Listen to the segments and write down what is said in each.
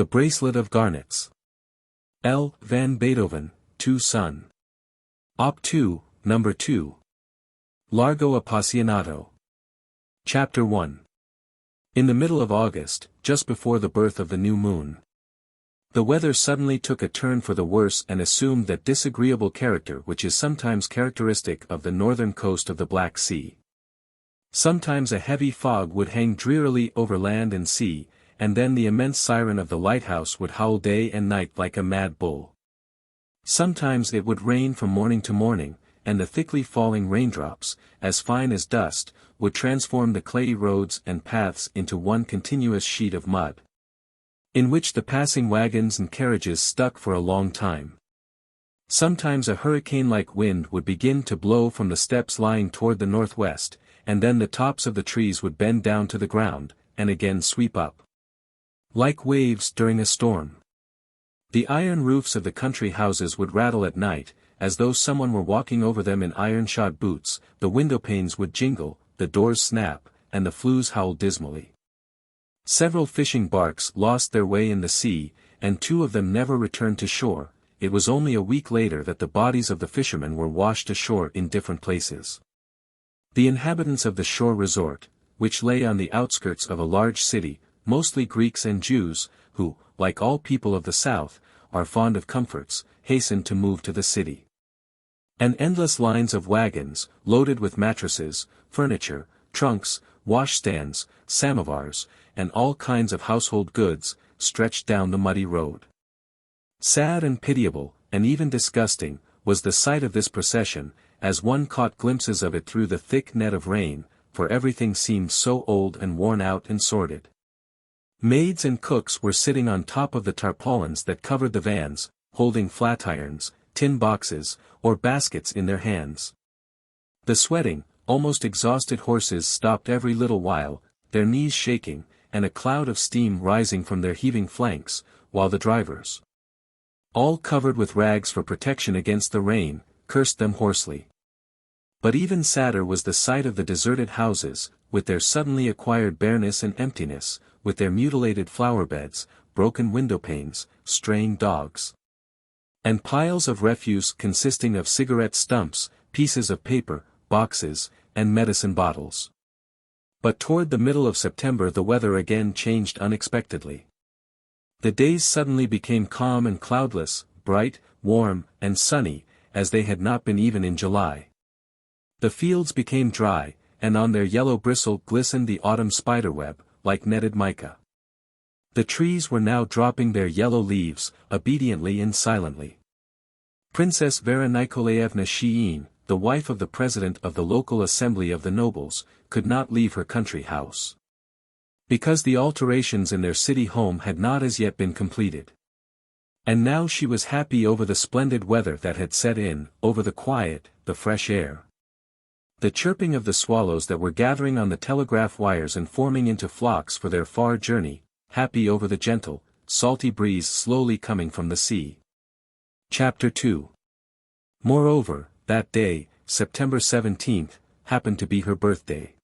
The Bracelet of Garnets. L. van Beethoven, 2 Son. Op. 2, Number 2. Largo Appassionato. Chapter 1. In the middle of August, just before the birth of the new moon, the weather suddenly took a turn for the worse and assumed that disagreeable character which is sometimes characteristic of the northern coast of the Black Sea. Sometimes a heavy fog would hang drearily over land and sea, and then the immense siren of the lighthouse would howl day and night like a mad bull. Sometimes it would rain from morning to morning, and the thickly falling raindrops, as fine as dust, would transform the clayey roads and paths into one continuous sheet of mud, in which the passing wagons and carriages stuck for a long time. Sometimes a hurricane-like wind would begin to blow from the steppes lying toward the northwest, and then the tops of the trees would bend down to the ground, and again sweep up like waves during a storm. The iron roofs of the country houses would rattle at night, as though someone were walking over them in iron-shod boots, the window-panes would jingle, the doors snap, and the flues howl dismally. Several fishing barks lost their way in the sea, and 2 of them never returned to shore. It was only a week later that the bodies of the fishermen were washed ashore in different places. The inhabitants of the shore resort, which lay on the outskirts of a large city, mostly Greeks and Jews, who, like all people of the south, are fond of comforts, hastened to move to the city. And endless lines of wagons, loaded with mattresses, furniture, trunks, washstands, samovars, and all kinds of household goods, stretched down the muddy road. Sad and pitiable, and even disgusting, was the sight of this procession, as one caught glimpses of it through the thick net of rain, for everything seemed so old and worn out and sordid. Maids and cooks were sitting on top of the tarpaulins that covered the vans, holding flatirons, tin boxes, or baskets in their hands. The sweating, almost exhausted horses stopped every little while, their knees shaking, and a cloud of steam rising from their heaving flanks, while the drivers, all covered with rags for protection against the rain, cursed them hoarsely. But even sadder was the sight of the deserted houses, with their suddenly acquired bareness and emptiness, with their mutilated flower-beds, broken window-panes, straying dogs, and piles of refuse consisting of cigarette stumps, pieces of paper, boxes, and medicine bottles. But toward the middle of September the weather again changed unexpectedly. The days suddenly became calm and cloudless, bright, warm, and sunny, as they had not been even in July. The fields became dry, and on their yellow bristle glistened the autumn spiderweb, like netted mica. The trees were now dropping their yellow leaves, obediently and silently. Princess Vera Nikolaevna Shein, the wife of the president of the local assembly of the nobles, could not leave her country house, because the alterations in their city home had not as yet been completed. And now she was happy over the splendid weather that had set in, over the quiet, the fresh air, the chirping of the swallows that were gathering on the telegraph wires and forming into flocks for their far journey, happy over the gentle, salty breeze slowly coming from the sea. Chapter 2. Moreover, that day, September 17th, happened to be her birthday.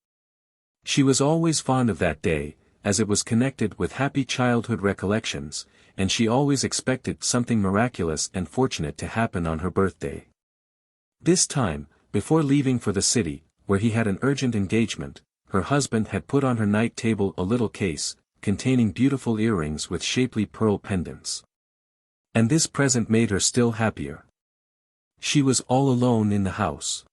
She was always fond of that day, as it was connected with happy childhood recollections, and she always expected something miraculous and fortunate to happen on her birthday. This time, before leaving for the city, where he had an urgent engagement, her husband had put on her night table a little case, containing beautiful earrings with shapely pearl pendants. And this present made her still happier. She was all alone in the house.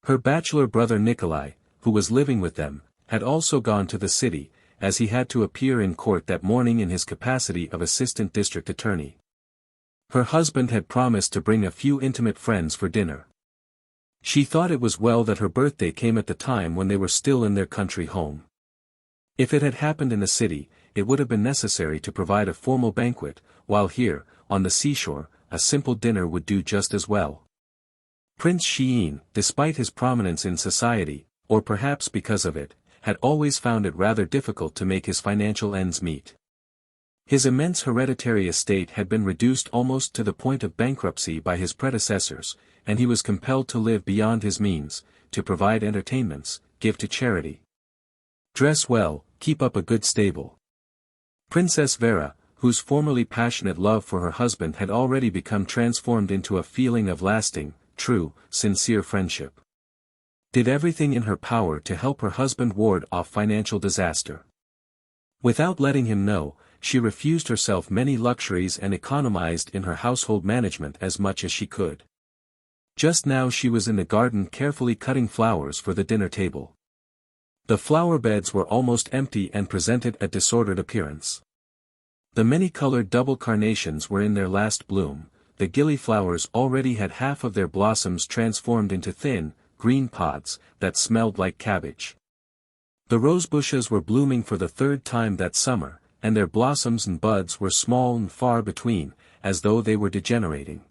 Her bachelor brother Nikolai, who was living with them, had also gone to the city, as he had to appear in court that morning in his capacity of assistant district attorney. Her husband had promised to bring a few intimate friends for dinner. She thought it was well that her birthday came at the time when they were still in their country home. If it had happened in the city, it would have been necessary to provide a formal banquet, while here, on the seashore, a simple dinner would do just as well. Prince Shein, despite his prominence in society, or perhaps because of it, had always found it rather difficult to make his financial ends meet. His immense hereditary estate had been reduced almost to the point of bankruptcy by his predecessors, and he was compelled to live beyond his means, to provide entertainments, give to charity, dress well, keep up a good stable. Princess Vera, whose formerly passionate love for her husband had already become transformed into a feeling of lasting, true, sincere friendship. Did everything in her power to help her husband ward off financial disaster. Without letting him know, she refused herself many luxuries and economized in her household management as much as she could. Just now she was in the garden carefully cutting flowers for the dinner table. The flower beds were almost empty and presented a disordered appearance. The many-colored double carnations were in their last bloom, the gillyflowers already had half of their blossoms transformed into thin, green pods, that smelled like cabbage. The rose bushes were blooming for the third time that summer, and their blossoms and buds were small and far between, as though they were degenerating.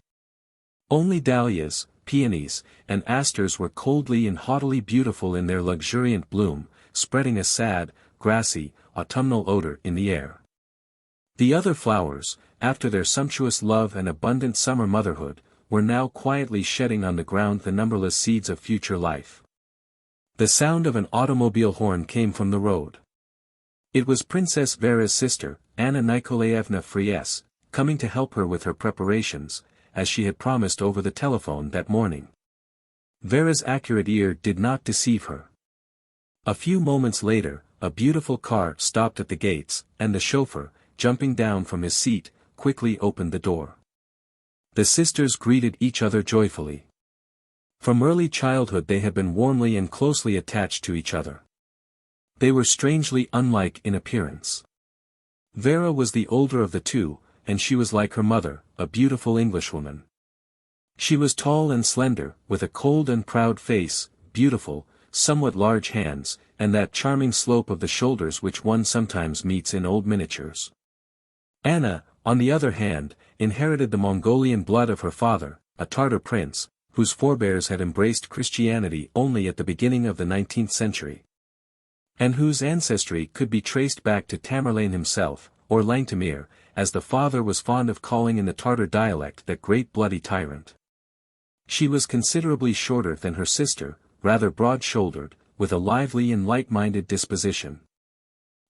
Only dahlias, peonies, and asters were coldly and haughtily beautiful in their luxuriant bloom, spreading a sad, grassy, autumnal odor in the air. The other flowers, after their sumptuous love and abundant summer motherhood, were now quietly shedding on the ground the numberless seeds of future life. The sound of an automobile horn came from the road. It was Princess Vera's sister, Anna Nikolaevna Fries, coming to help her with her preparations, as she had promised over the telephone that morning. Vera's accurate ear did not deceive her. A few moments later, a beautiful car stopped at the gates, and the chauffeur, jumping down from his seat, quickly opened the door. The sisters greeted each other joyfully. From early childhood they had been warmly and closely attached to each other. They were strangely unlike in appearance. Vera was the older of the two, and she was like her mother, a beautiful Englishwoman. She was tall and slender, with a cold and proud face, beautiful, somewhat large hands, and that charming slope of the shoulders which one sometimes meets in old miniatures. Anna, on the other hand, inherited the Mongolian blood of her father, a Tartar prince, whose forebears had embraced Christianity only at the beginning of the 19th century. And whose ancestry could be traced back to Tamerlane himself, or Langtamir, as the father was fond of calling in the Tartar dialect that great bloody tyrant. She was considerably shorter than her sister, rather broad-shouldered, with a lively and light-minded disposition.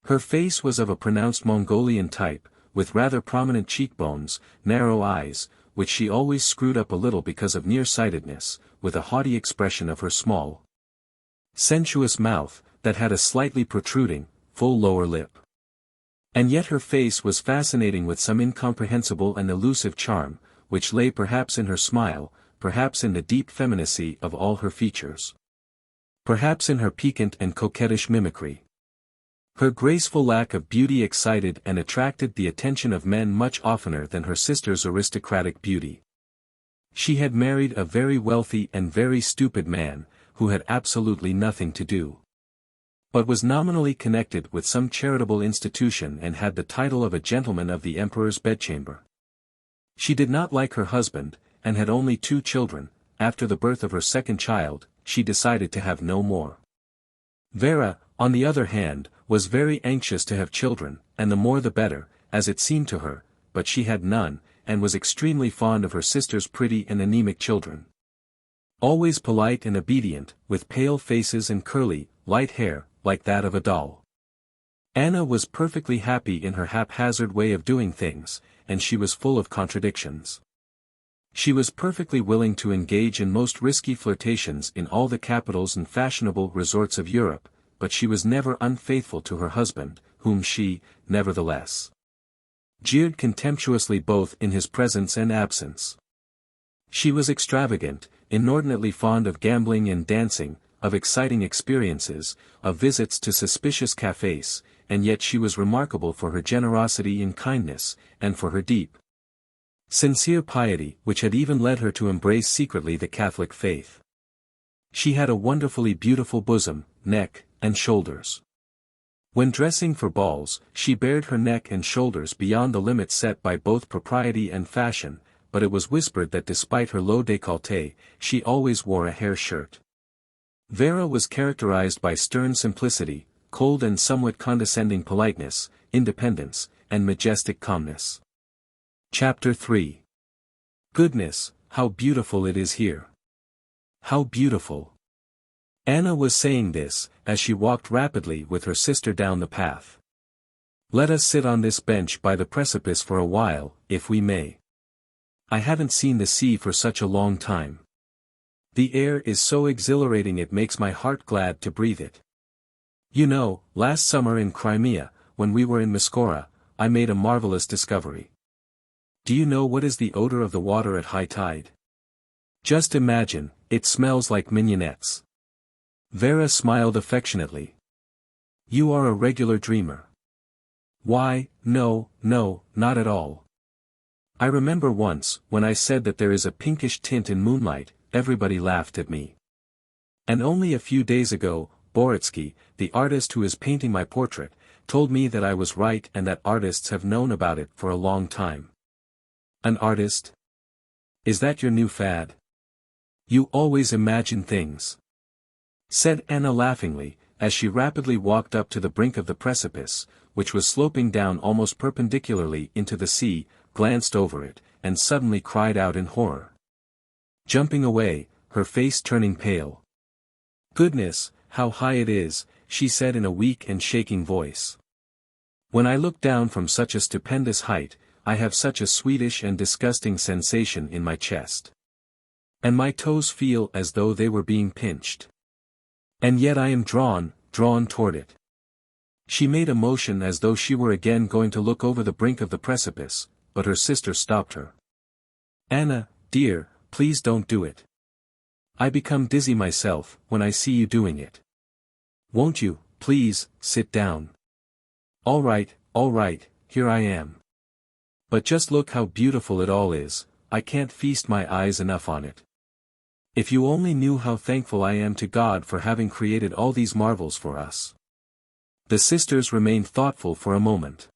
Her face was of a pronounced Mongolian type, with rather prominent cheekbones, narrow eyes, which she always screwed up a little because of nearsightedness, with a haughty expression of her small, sensuous mouth, that had a slightly protruding, full lower lip. And yet her face was fascinating with some incomprehensible and elusive charm, which lay perhaps in her smile, perhaps in the deep femininity of all her features. Perhaps in her piquant and coquettish mimicry. Her graceful lack of beauty excited and attracted the attention of men much oftener than her sister's aristocratic beauty. She had married a very wealthy and very stupid man, who had absolutely nothing to do, but was nominally connected with some charitable institution and had the title of a gentleman of the emperor's bedchamber. She did not like her husband, and had only 2 children. After the birth of her second child, she decided to have no more. Vera, on the other hand, was very anxious to have children, and the more the better, as it seemed to her, but she had none, and was extremely fond of her sister's pretty and anemic children. Always polite and obedient, with pale faces and curly, light hair, like that of a doll. Anna was perfectly happy in her haphazard way of doing things, and she was full of contradictions. She was perfectly willing to engage in most risky flirtations in all the capitals and fashionable resorts of Europe, but she was never unfaithful to her husband, whom she, nevertheless, jeered contemptuously both in his presence and absence. She was extravagant, inordinately fond of gambling and dancing, of exciting experiences, of visits to suspicious cafés, and yet she was remarkable for her generosity and kindness, and for her deep, sincere piety, which had even led her to embrace secretly the Catholic faith. She had a wonderfully beautiful bosom, neck, and shoulders. When dressing for balls, she bared her neck and shoulders beyond the limits set by both propriety and fashion, but it was whispered that despite her low décolleté, she always wore a hair shirt. Vera was characterized by stern simplicity, cold and somewhat condescending politeness, independence, and majestic calmness. Chapter 3. Goodness, how beautiful it is here! How beautiful! Anna was saying this, as she walked rapidly with her sister down the path. Let us sit on this bench by the precipice for a while, if we may. I haven't seen the sea for such a long time. The air is so exhilarating it makes my heart glad to breathe it. You know, last summer in Crimea, when we were in Muskora, I made a marvelous discovery. Do you know what is the odor of the water at high tide? Just imagine, it smells like mignonettes. Vera smiled affectionately. You are a regular dreamer. Why, no, not at all. I remember once, when I said that there is a pinkish tint in moonlight, everybody laughed at me. And only a few days ago, Boritsky, the artist who is painting my portrait, told me that I was right and that artists have known about it for a long time. An artist? Is that your new fad? You always imagine things. Said Anna laughingly, as she rapidly walked up to the brink of the precipice, which was sloping down almost perpendicularly into the sea, glanced over it, and suddenly cried out in horror. Jumping away, her face turning pale. Goodness, how high it is, she said in a weak and shaking voice. When I look down from such a stupendous height, I have such a sweetish and disgusting sensation in my chest. And my toes feel as though they were being pinched. And yet I am drawn toward it. She made a motion as though she were again going to look over the brink of the precipice, but her sister stopped her. Anna, dear, please don't do it. I become dizzy myself, when I see you doing it. Won't you, please, sit down? All right, here I am. But just look how beautiful it all is, I can't feast my eyes enough on it. If you only knew how thankful I am to God for having created all these marvels for us. The sisters remained thoughtful for a moment.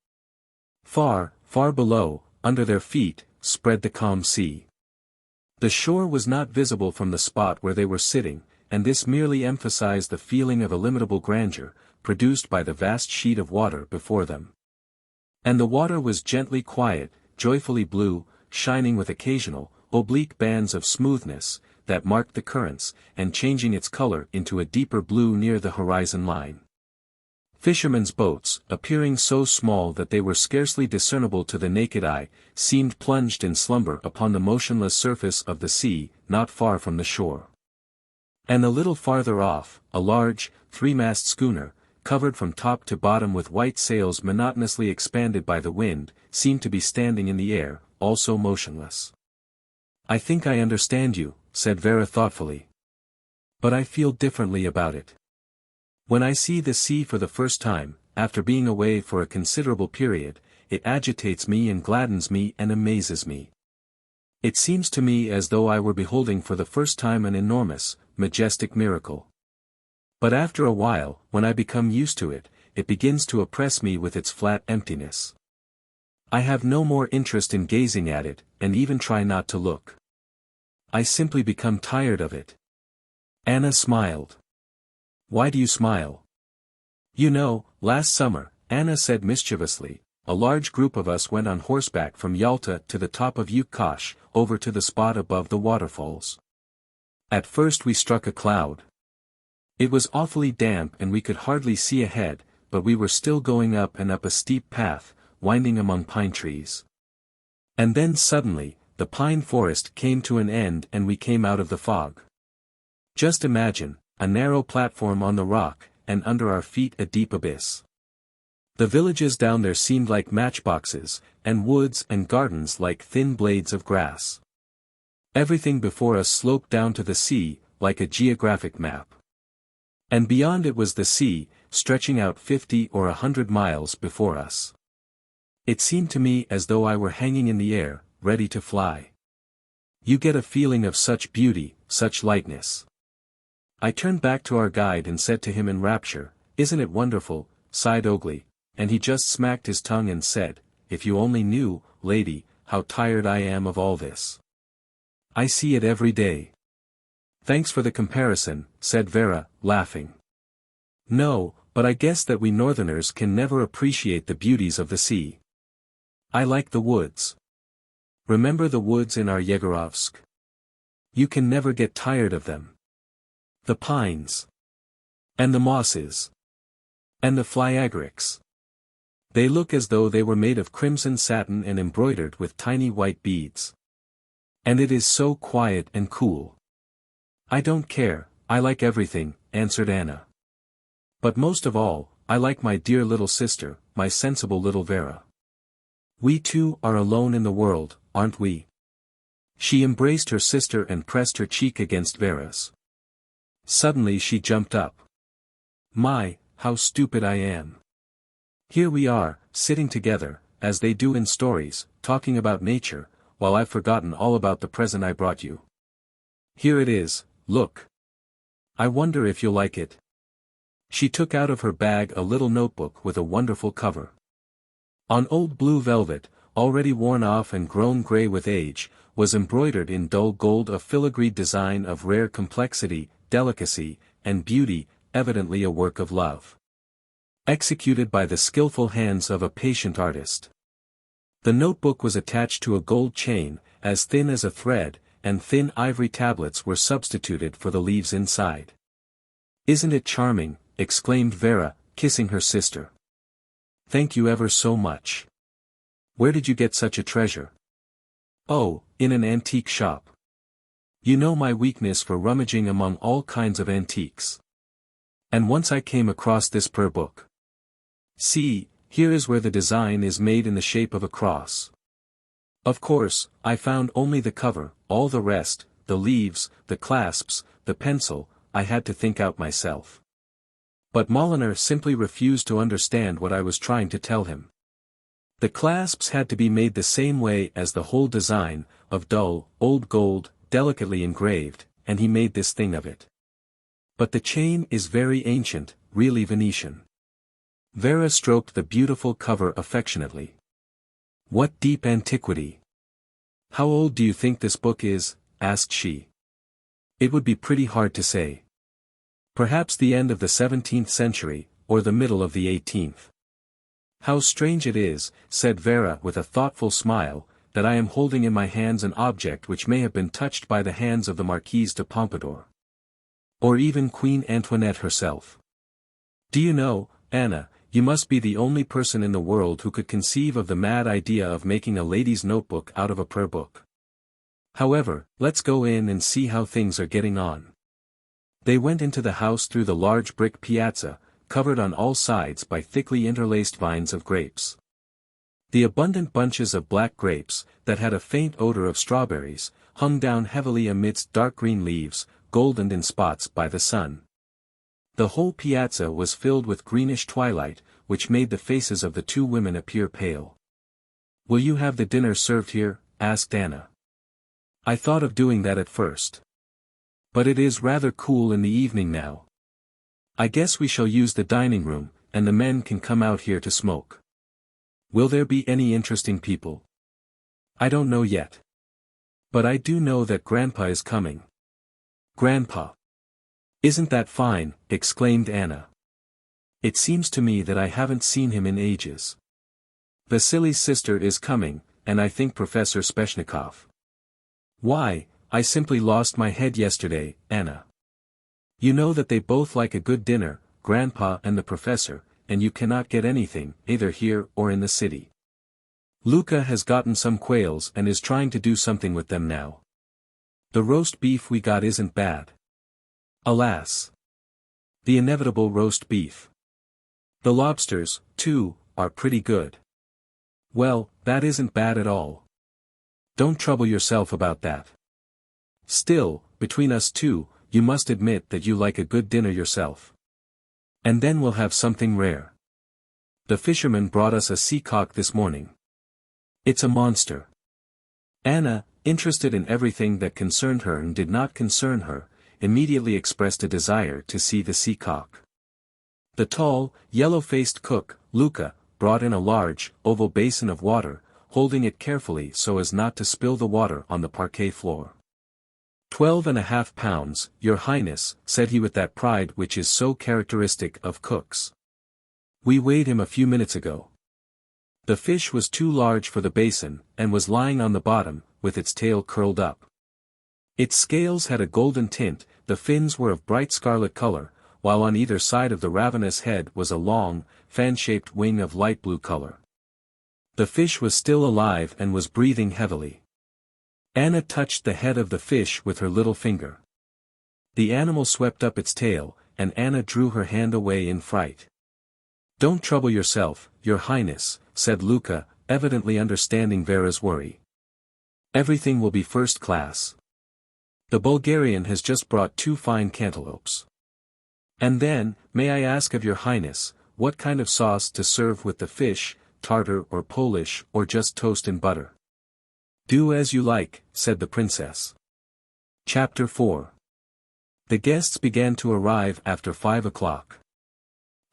Far below, under their feet, spread the calm sea. The shore was not visible from the spot where they were sitting, and this merely emphasized the feeling of illimitable grandeur, produced by the vast sheet of water before them. And the water was gently quiet, joyfully blue, shining with occasional, oblique bands of smoothness, that marked the currents, and changing its color into a deeper blue near the horizon line. Fishermen's boats, appearing so small that they were scarcely discernible to the naked eye, seemed plunged in slumber upon the motionless surface of the sea, not far from the shore. And a little farther off, a large, three-mast schooner, covered from top to bottom with white sails monotonously expanded by the wind, seemed to be standing in the air, also motionless. I think I understand you, said Vera thoughtfully. But I feel differently about it. When I see the sea for the first time, after being away for a considerable period, it agitates me and gladdens me and amazes me. It seems to me as though I were beholding for the first time an enormous, majestic miracle. But after a while, when I become used to it, it begins to oppress me with its flat emptiness. I have no more interest in gazing at it, and even try not to look. I simply become tired of it. Anna smiled. Why do you smile? You know, last summer, Anna said mischievously, a large group of us went on horseback from Yalta to the top of Yukkosh, over to the spot above the waterfalls. At first we struck a cloud. It was awfully damp and we could hardly see ahead, but we were still going up and up a steep path, winding among pine trees. And then suddenly, the pine forest came to an end and we came out of the fog. Just imagine, a narrow platform on the rock, and under our feet a deep abyss. The villages down there seemed like matchboxes, and woods and gardens like thin blades of grass. Everything before us sloped down to the sea, like a geographic map. And beyond it was the sea, stretching out 50 or 100 miles before us. It seemed to me as though I were hanging in the air, ready to fly. You get a feeling of such beauty, such lightness. I turned back to our guide and said to him in rapture, "Isn't it wonderful?" sighed Ogli, and he just smacked his tongue and said, "If you only knew, lady, how tired I am of all this. I see it every day." Thanks for the comparison, said Vera, laughing. No, but I guess that we northerners can never appreciate the beauties of the sea. I like the woods. Remember the woods in our Yegorovsk? You can never get tired of them. The pines. And the mosses. And the flyagrics. They look as though they were made of crimson satin and embroidered with tiny white beads. And it is so quiet and cool. I don't care, I like everything, answered Anna. But most of all, I like my dear little sister, my sensible little Vera. We two are alone in the world, aren't we? She embraced her sister and pressed her cheek against Vera's. Suddenly she jumped up. My, how stupid I am. Here we are, sitting together, as they do in stories, talking about nature, while I've forgotten all about the present I brought you. Here it is, look. I wonder if you'll like it. She took out of her bag a little notebook with a wonderful cover. On old blue velvet, already worn off and grown grey with age, was embroidered in dull gold a filigreed design of rare complexity, delicacy, and beauty, evidently a work of love. Executed by the skillful hands of a patient artist. The notebook was attached to a gold chain, as thin as a thread, and thin ivory tablets were substituted for the leaves inside. Isn't it charming? Exclaimed Vera, kissing her sister. Thank you ever so much. Where did you get such a treasure? Oh, in an antique shop. You know my weakness for rummaging among all kinds of antiques. And once I came across this prayer book. See, here is where the design is made in the shape of a cross. Of course, I found only the cover, all the rest, the leaves, the clasps, the pencil, I had to think out myself. But Molyneux simply refused to understand what I was trying to tell him. The clasps had to be made the same way as the whole design, of dull, old gold, delicately engraved, and he made this thing of it. But the chain is very ancient, really Venetian. Vera stroked the beautiful cover affectionately. What deep antiquity! How old do you think this book is? Asked she. It would be pretty hard to say. Perhaps the end of the 17th century, or the middle of the 18th. How strange it is, said Vera with a thoughtful smile, that I am holding in my hands an object which may have been touched by the hands of the Marquise de Pompadour. Or even Queen Antoinette herself. Do you know, Anna, you must be the only person in the world who could conceive of the mad idea of making a lady's notebook out of a prayer book. However, let's go in and see how things are getting on. They went into the house through the large brick piazza, covered on all sides by thickly interlaced vines of grapes. The abundant bunches of black grapes, that had a faint odor of strawberries, hung down heavily amidst dark green leaves, goldened in spots by the sun. The whole piazza was filled with greenish twilight, which made the faces of the two women appear pale. Will you have the dinner served here? Asked Anna. I thought of doing that at first. But it is rather cool in the evening now. I guess we shall use the dining room, and the men can come out here to smoke. Will there be any interesting people? I don't know yet. But I do know that Grandpa is coming. Grandpa! Isn't that fine? Exclaimed Anna. It seems to me that I haven't seen him in ages. Vasily's sister is coming, and I think Professor Sveshnikov. Why, I simply lost my head yesterday, Anna. You know that they both like a good dinner, Grandpa and the Professor, and you cannot get anything, either here or in the city. Luca has gotten some quails and is trying to do something with them now. The roast beef we got isn't bad. Alas! The inevitable roast beef. The lobsters, too, are pretty good. Well, that isn't bad at all. Don't trouble yourself about that. Still, between us two, you must admit that you like a good dinner yourself. And then we'll have something rare. The fisherman brought us a seacock this morning. It's a monster. Anna, interested in everything that concerned her and did not concern her, immediately expressed a desire to see the seacock. The tall, yellow-faced cook, Luca, brought in a large, oval basin of water, holding it carefully so as not to spill the water on the parquet floor. 12.5 pounds, Your Highness, said he with that pride which is so characteristic of cooks. We weighed him a few minutes ago. The fish was too large for the basin, and was lying on the bottom, with its tail curled up. Its scales had a golden tint, the fins were of bright scarlet color, while on either side of the ravenous head was a long, fan-shaped wing of light blue color. The fish was still alive and was breathing heavily. Anna touched the head of the fish with her little finger. The animal swept up its tail, and Anna drew her hand away in fright. "Don't trouble yourself, Your Highness," said Luka, evidently understanding Vera's worry. "Everything will be first class. The Bulgarian has just brought 2 fine cantaloupes. And then, may I ask of Your Highness, what kind of sauce to serve with the fish, tartar or Polish or just toast and butter?" "Do as you like," said the princess. Chapter 4. The guests began to arrive after 5 o'clock.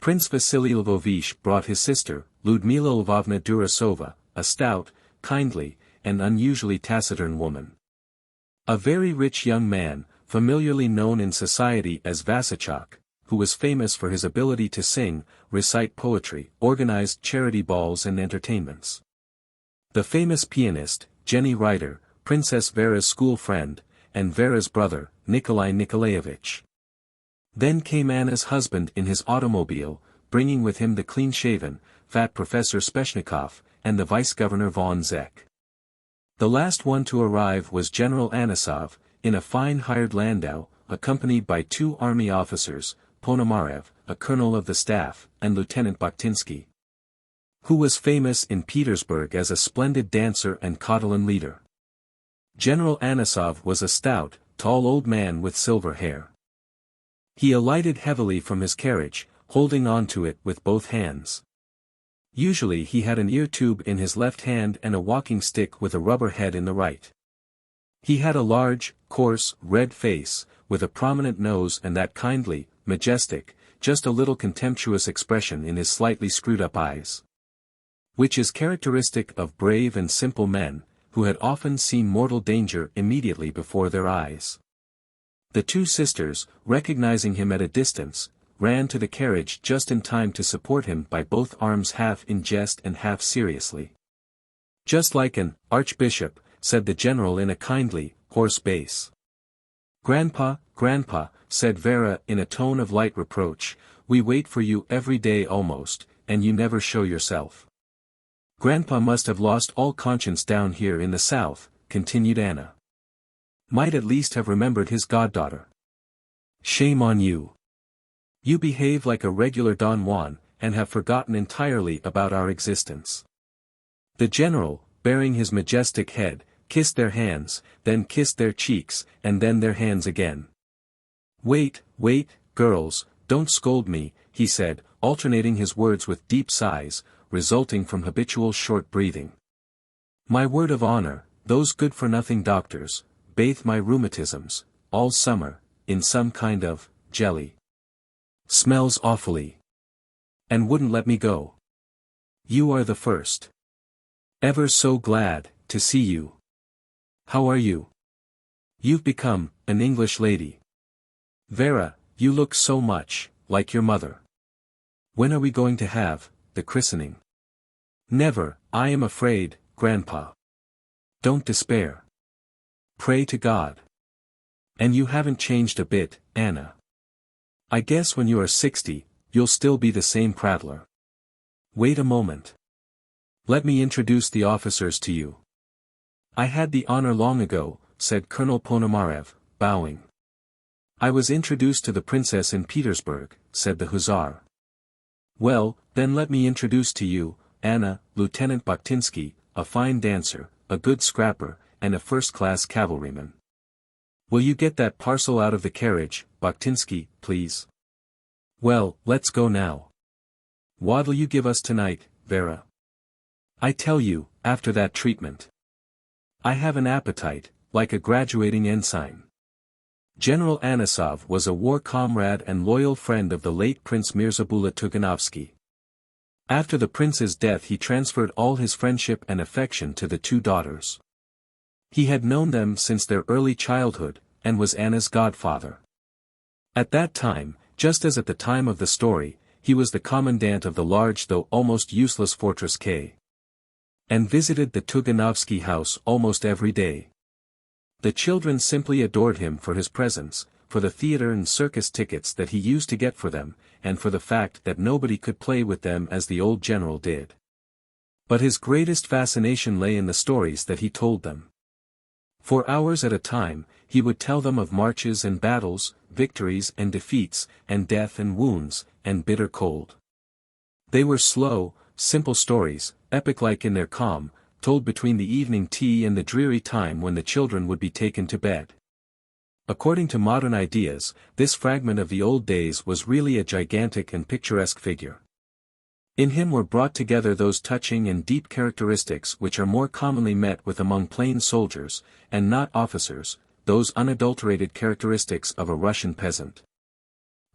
Prince Vasily Lvovich brought his sister, Ludmila Lvovna Durasova, a stout, kindly, and unusually taciturn woman. A very rich young man, familiarly known in society as Vasachok, who was famous for his ability to sing, recite poetry, organized charity balls and entertainments. The famous pianist, Jenny Reiter, Princess Vera's school friend, and Vera's brother, Nikolai Nikolaevich. Then came Anna's husband in his automobile, bringing with him the clean-shaven, fat Professor Speshnikov, and the Vice-Governor von Zek. The last one to arrive was General Anisov, in a fine hired landau, accompanied by 2 army officers, Ponomarev, a colonel of the staff, and Lieutenant Bakhtinsky, who was famous in Petersburg as a splendid dancer and Catalan leader. General Anisov was a stout, tall old man with silver hair. He alighted heavily from his carriage, holding on to it with both hands. Usually he had an ear tube in his left hand and a walking stick with a rubber head in the right. He had a large, coarse, red face, with a prominent nose and that kindly, majestic, just a little contemptuous expression in his slightly screwed-up eyes, which is characteristic of brave and simple men, who had often seen mortal danger immediately before their eyes. The 2 sisters, recognizing him at a distance, ran to the carriage just in time to support him by both arms, half in jest and half seriously. "Just like an archbishop," said the general in a kindly, hoarse bass. "Grandpa, Grandpa," said Vera in a tone of light reproach, "we wait for you every day almost, and you never show yourself." "Grandpa must have lost all conscience down here in the south," continued Anna. "Might at least have remembered his goddaughter. Shame on you. You behave like a regular Don Juan, and have forgotten entirely about our existence." The general, baring his majestic head, kissed their hands, then kissed their cheeks, and then their hands again. Wait, girls, don't scold me," he said, alternating his words with deep sighs, resulting from habitual short breathing. "My word of honor, those good-for-nothing doctors, bathe my rheumatisms, all summer, in some kind of jelly. Smells awfully. And wouldn't let me go. You are the first. Ever so glad to see you. How are you? You've become an English lady. Vera, you look so much like your mother. When are we going to have the christening?" "Never, I am afraid, Grandpa." "Don't despair. Pray to God. And you haven't changed a bit, Anna. I guess when you are 60, you'll still be the same prattler. Wait a moment. Let me introduce the officers to you." "I had the honor long ago," said Colonel Ponomarev, bowing. "I was introduced to the princess in Petersburg," said the hussar. "Well, then let me introduce to you, Anna, Lieutenant Bakhtinsky, a fine dancer, a good scrapper, and a first-class cavalryman. Will you get that parcel out of the carriage, Bakhtinsky, please? Well, let's go now. What'll you give us tonight, Vera? I tell you, after that treatment. I have an appetite, like a graduating ensign." General Anisov was a war comrade and loyal friend of the late Prince Mirzabula Tuganovsky. After the prince's death he transferred all his friendship and affection to the 2 daughters. He had known them since their early childhood, and was Anna's godfather. At that time, just as at the time of the story, he was the commandant of the large though almost useless fortress K, and visited the Tuganovsky house almost every day. The children simply adored him for his presence, for the theater and circus tickets that he used to get for them, and for the fact that nobody could play with them as the old general did. But his greatest fascination lay in the stories that he told them. For hours at a time, he would tell them of marches and battles, victories and defeats, and death and wounds, and bitter cold. They were slow, simple stories, epic-like in their calm, told between the evening tea and the dreary time when the children would be taken to bed. According to modern ideas, this fragment of the old days was really a gigantic and picturesque figure. In him were brought together those touching and deep characteristics which are more commonly met with among plain soldiers, and not officers, those unadulterated characteristics of a Russian peasant.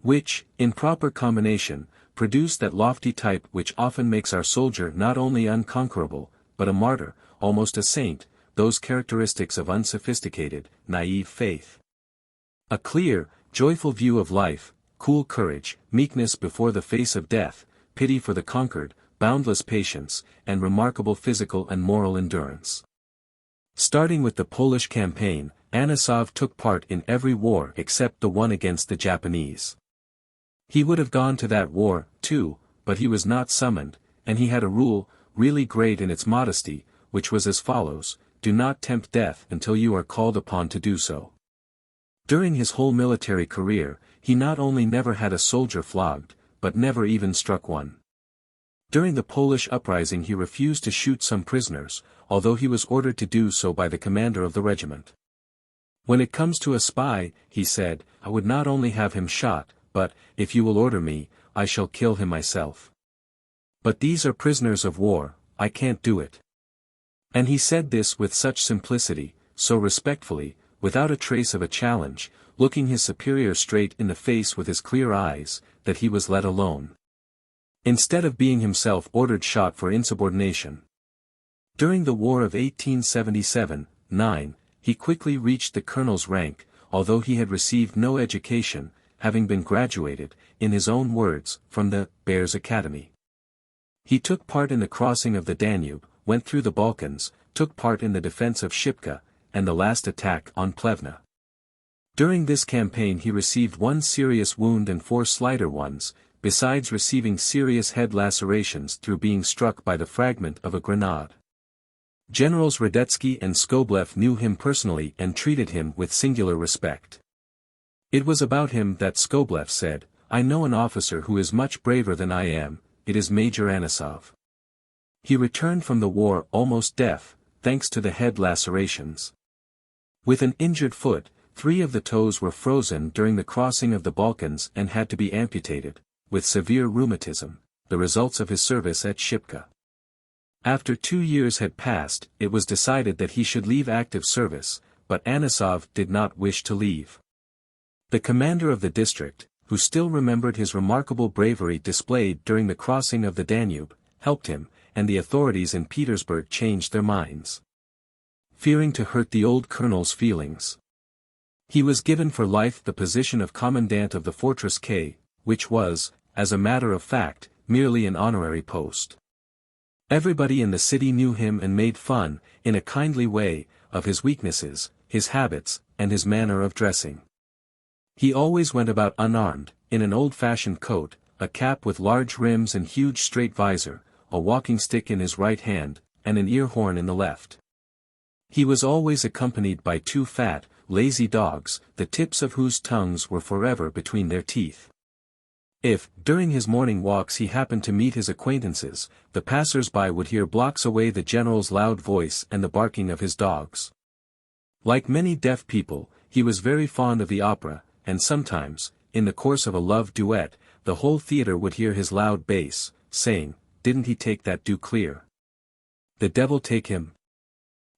Which, in proper combination, produce that lofty type which often makes our soldier not only unconquerable, but a martyr, almost a saint, those characteristics of unsophisticated, naive faith. A clear, joyful view of life, cool courage, meekness before the face of death, pity for the conquered, boundless patience, and remarkable physical and moral endurance. Starting with the Polish campaign, Anisov took part in every war except the one against the Japanese. He would have gone to that war, too, but he was not summoned, and he had a rule, really great in its modesty, which was as follows: do not tempt death until you are called upon to do so. During his whole military career, he not only never had a soldier flogged, but never even struck one. During the Polish uprising he refused to shoot some prisoners, although he was ordered to do so by the commander of the regiment. When it comes to a spy, he said, I would not only have him shot, but, if you will order me, I shall kill him myself. But these are prisoners of war, I can't do it. And he said this with such simplicity, so respectfully, without a trace of a challenge, looking his superior straight in the face with his clear eyes, that he was let alone. Instead of being himself ordered shot for insubordination. During the War of 1877-9, he quickly reached the colonel's rank, although he had received no education, having been graduated, in his own words, from the Bears Academy. He took part in the crossing of the Danube, went through the Balkans, took part in the defense of Shipka, and the last attack on Plevna. During this campaign he received one serious wound and 4 slighter ones, besides receiving serious head lacerations through being struck by the fragment of a grenade. Generals Radetzky and Skoblev knew him personally and treated him with singular respect. It was about him that Skoblev said, I know an officer who is much braver than I am, it is Major Anisov. He returned from the war almost deaf, thanks to the head lacerations. With an injured foot, 3 of the toes were frozen during the crossing of the Balkans and had to be amputated, with severe rheumatism, the results of his service at Shipka. After 2 years had passed, it was decided that he should leave active service, but Anisov did not wish to leave. The commander of the district, who still remembered his remarkable bravery displayed during the crossing of the Danube, helped him, and the authorities in Petersburg changed their minds. Fearing to hurt the old colonel's feelings, he was given for life the position of commandant of the Fortress K, which was, as a matter of fact, merely an honorary post. Everybody in the city knew him and made fun, in a kindly way, of his weaknesses, his habits, and his manner of dressing. He always went about unarmed, in an old-fashioned coat, a cap with large rims and huge straight visor, a walking stick in his right hand, and an ear horn in the left. He was always accompanied by 2 fat, lazy dogs, the tips of whose tongues were forever between their teeth. If, during his morning walks he happened to meet his acquaintances, the passers-by would hear blocks away the general's loud voice and the barking of his dogs. Like many deaf people, he was very fond of the opera, and sometimes, in the course of a love duet, the whole theater would hear his loud bass, saying, "Didn't he take that do clear? The devil take him!"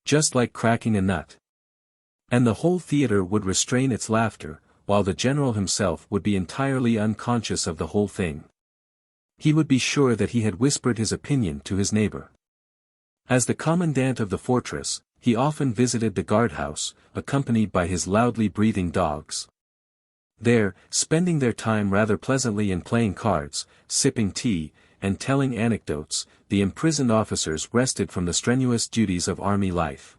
Just like cracking a nut. And the whole theater would restrain its laughter, while the general himself would be entirely unconscious of the whole thing. He would be sure that he had whispered his opinion to his neighbor. As the commandant of the fortress, he often visited the guardhouse, accompanied by his loudly breathing dogs. There, spending their time rather pleasantly in playing cards, sipping tea, and telling anecdotes, the imprisoned officers rested from the strenuous duties of army life.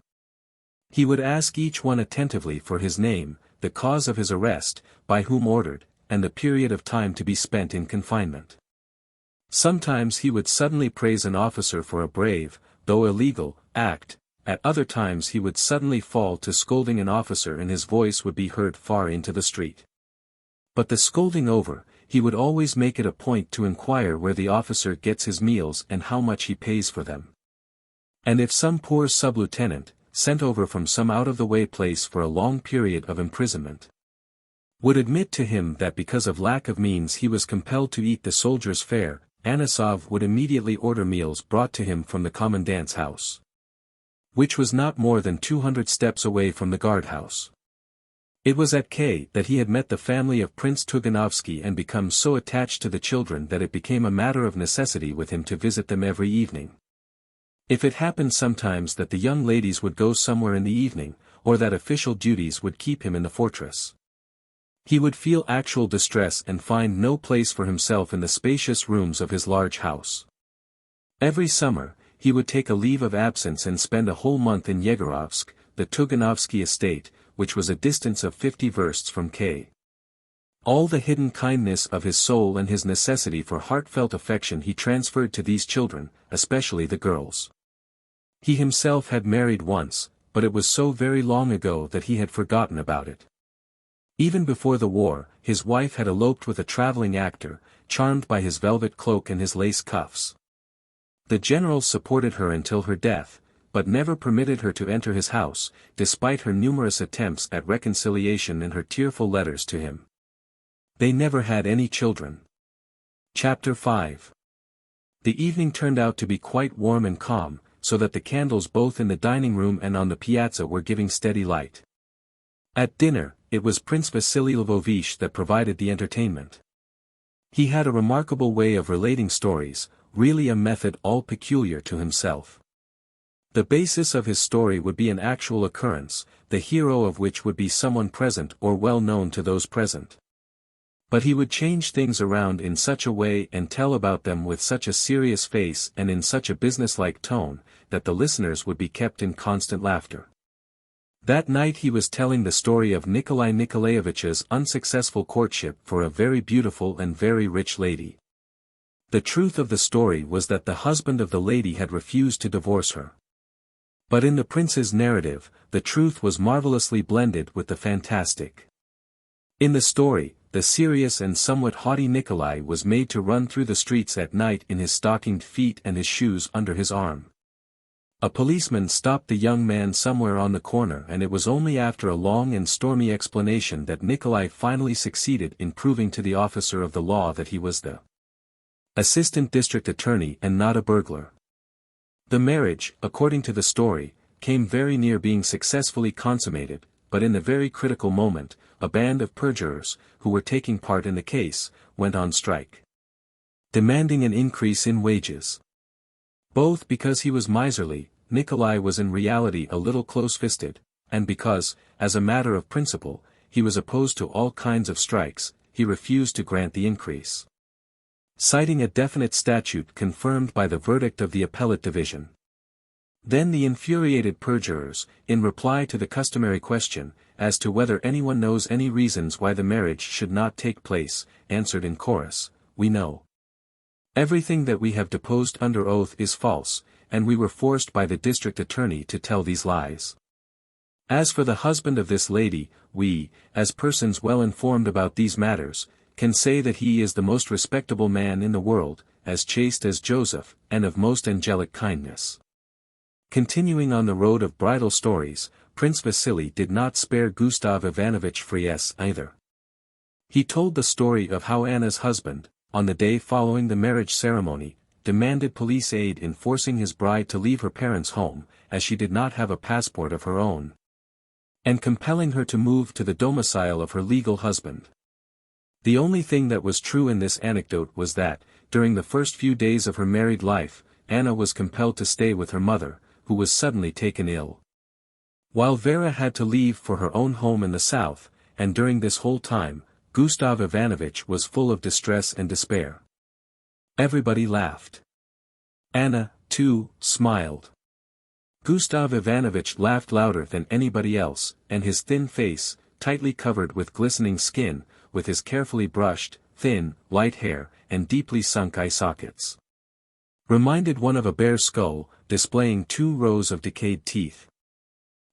He would ask each one attentively for his name, the cause of his arrest, by whom ordered, and the period of time to be spent in confinement. Sometimes he would suddenly praise an officer for a brave, though illegal, act, at other times he would suddenly fall to scolding an officer and his voice would be heard far into the street. But the scolding over, he would always make it a point to inquire where the officer gets his meals and how much he pays for them. And if some poor sub-lieutenant, sent over from some out-of-the-way place for a long period of imprisonment, would admit to him that because of lack of means he was compelled to eat the soldier's fare, Anisov would immediately order meals brought to him from the commandant's house, which was not more than 200 steps away from the guardhouse. It was at K that he had met the family of Prince Tuganovsky and become so attached to the children that it became a matter of necessity with him to visit them every evening. If it happened sometimes that the young ladies would go somewhere in the evening, or that official duties would keep him in the fortress, he would feel actual distress and find no place for himself in the spacious rooms of his large house. Every summer, he would take a leave of absence and spend a whole month in Yegorovsk, the Tuganovsky estate, which was a distance of 50 versts from K. All the hidden kindness of his soul and his necessity for heartfelt affection he transferred to these children, especially the girls. He himself had married once, but it was so very long ago that he had forgotten about it. Even before the war, his wife had eloped with a traveling actor, charmed by his velvet cloak and his lace cuffs. The generals supported her until her death, but never permitted her to enter his house, despite her numerous attempts at reconciliation and her tearful letters to him. They never had any children. Chapter 5. The evening turned out to be quite warm and calm, so that the candles both in the dining room and on the piazza were giving steady light. At dinner, it was Prince Vasily Lvovich that provided the entertainment. He had a remarkable way of relating stories, really a method all peculiar to himself. The basis of his story would be an actual occurrence, the hero of which would be someone present or well known to those present. But he would change things around in such a way and tell about them with such a serious face and in such a businesslike tone, that the listeners would be kept in constant laughter. That night he was telling the story of Nikolai Nikolaevitch's unsuccessful courtship for a very beautiful and very rich lady. The truth of the story was that the husband of the lady had refused to divorce her. But in the prince's narrative, the truth was marvelously blended with the fantastic. In the story, the serious and somewhat haughty Nikolai was made to run through the streets at night in his stockinged feet and his shoes under his arm. A policeman stopped the young man somewhere on the corner and it was only after a long and stormy explanation that Nikolai finally succeeded in proving to the officer of the law that he was the assistant district attorney and not a burglar. The marriage, according to the story, came very near being successfully consummated, but in the very critical moment, a band of perjurers, who were taking part in the case, went on strike, demanding an increase in wages. Both because he was miserly, Nikolai was in reality a little close-fisted, and because, as a matter of principle, he was opposed to all kinds of strikes, he refused to grant the increase, citing a definite statute confirmed by the verdict of the appellate division. Then the infuriated perjurers, in reply to the customary question, as to whether anyone knows any reasons why the marriage should not take place, answered in chorus, "We know. Everything that we have deposed under oath is false, and we were forced by the district attorney to tell these lies. As for the husband of this lady, we, as persons well informed about these matters, can say that he is the most respectable man in the world, as chaste as Joseph, and of most angelic kindness." Continuing on the road of bridal stories, Prince Vasily did not spare Gustav Ivanovich Fries either. He told the story of how Anna's husband, on the day following the marriage ceremony, demanded police aid in forcing his bride to leave her parents' home, as she did not have a passport of her own, and compelling her to move to the domicile of her legal husband. The only thing that was true in this anecdote was that, during the first few days of her married life, Anna was compelled to stay with her mother, who was suddenly taken ill, while Vera had to leave for her own home in the south, and during this whole time, Gustav Ivanovich was full of distress and despair. Everybody laughed. Anna, too, smiled. Gustav Ivanovich laughed louder than anybody else, and his thin face, tightly covered with glistening skin, with his carefully brushed, thin, light hair, and deeply sunk eye sockets. Reminded one of a bear's skull, displaying 2 rows of decayed teeth.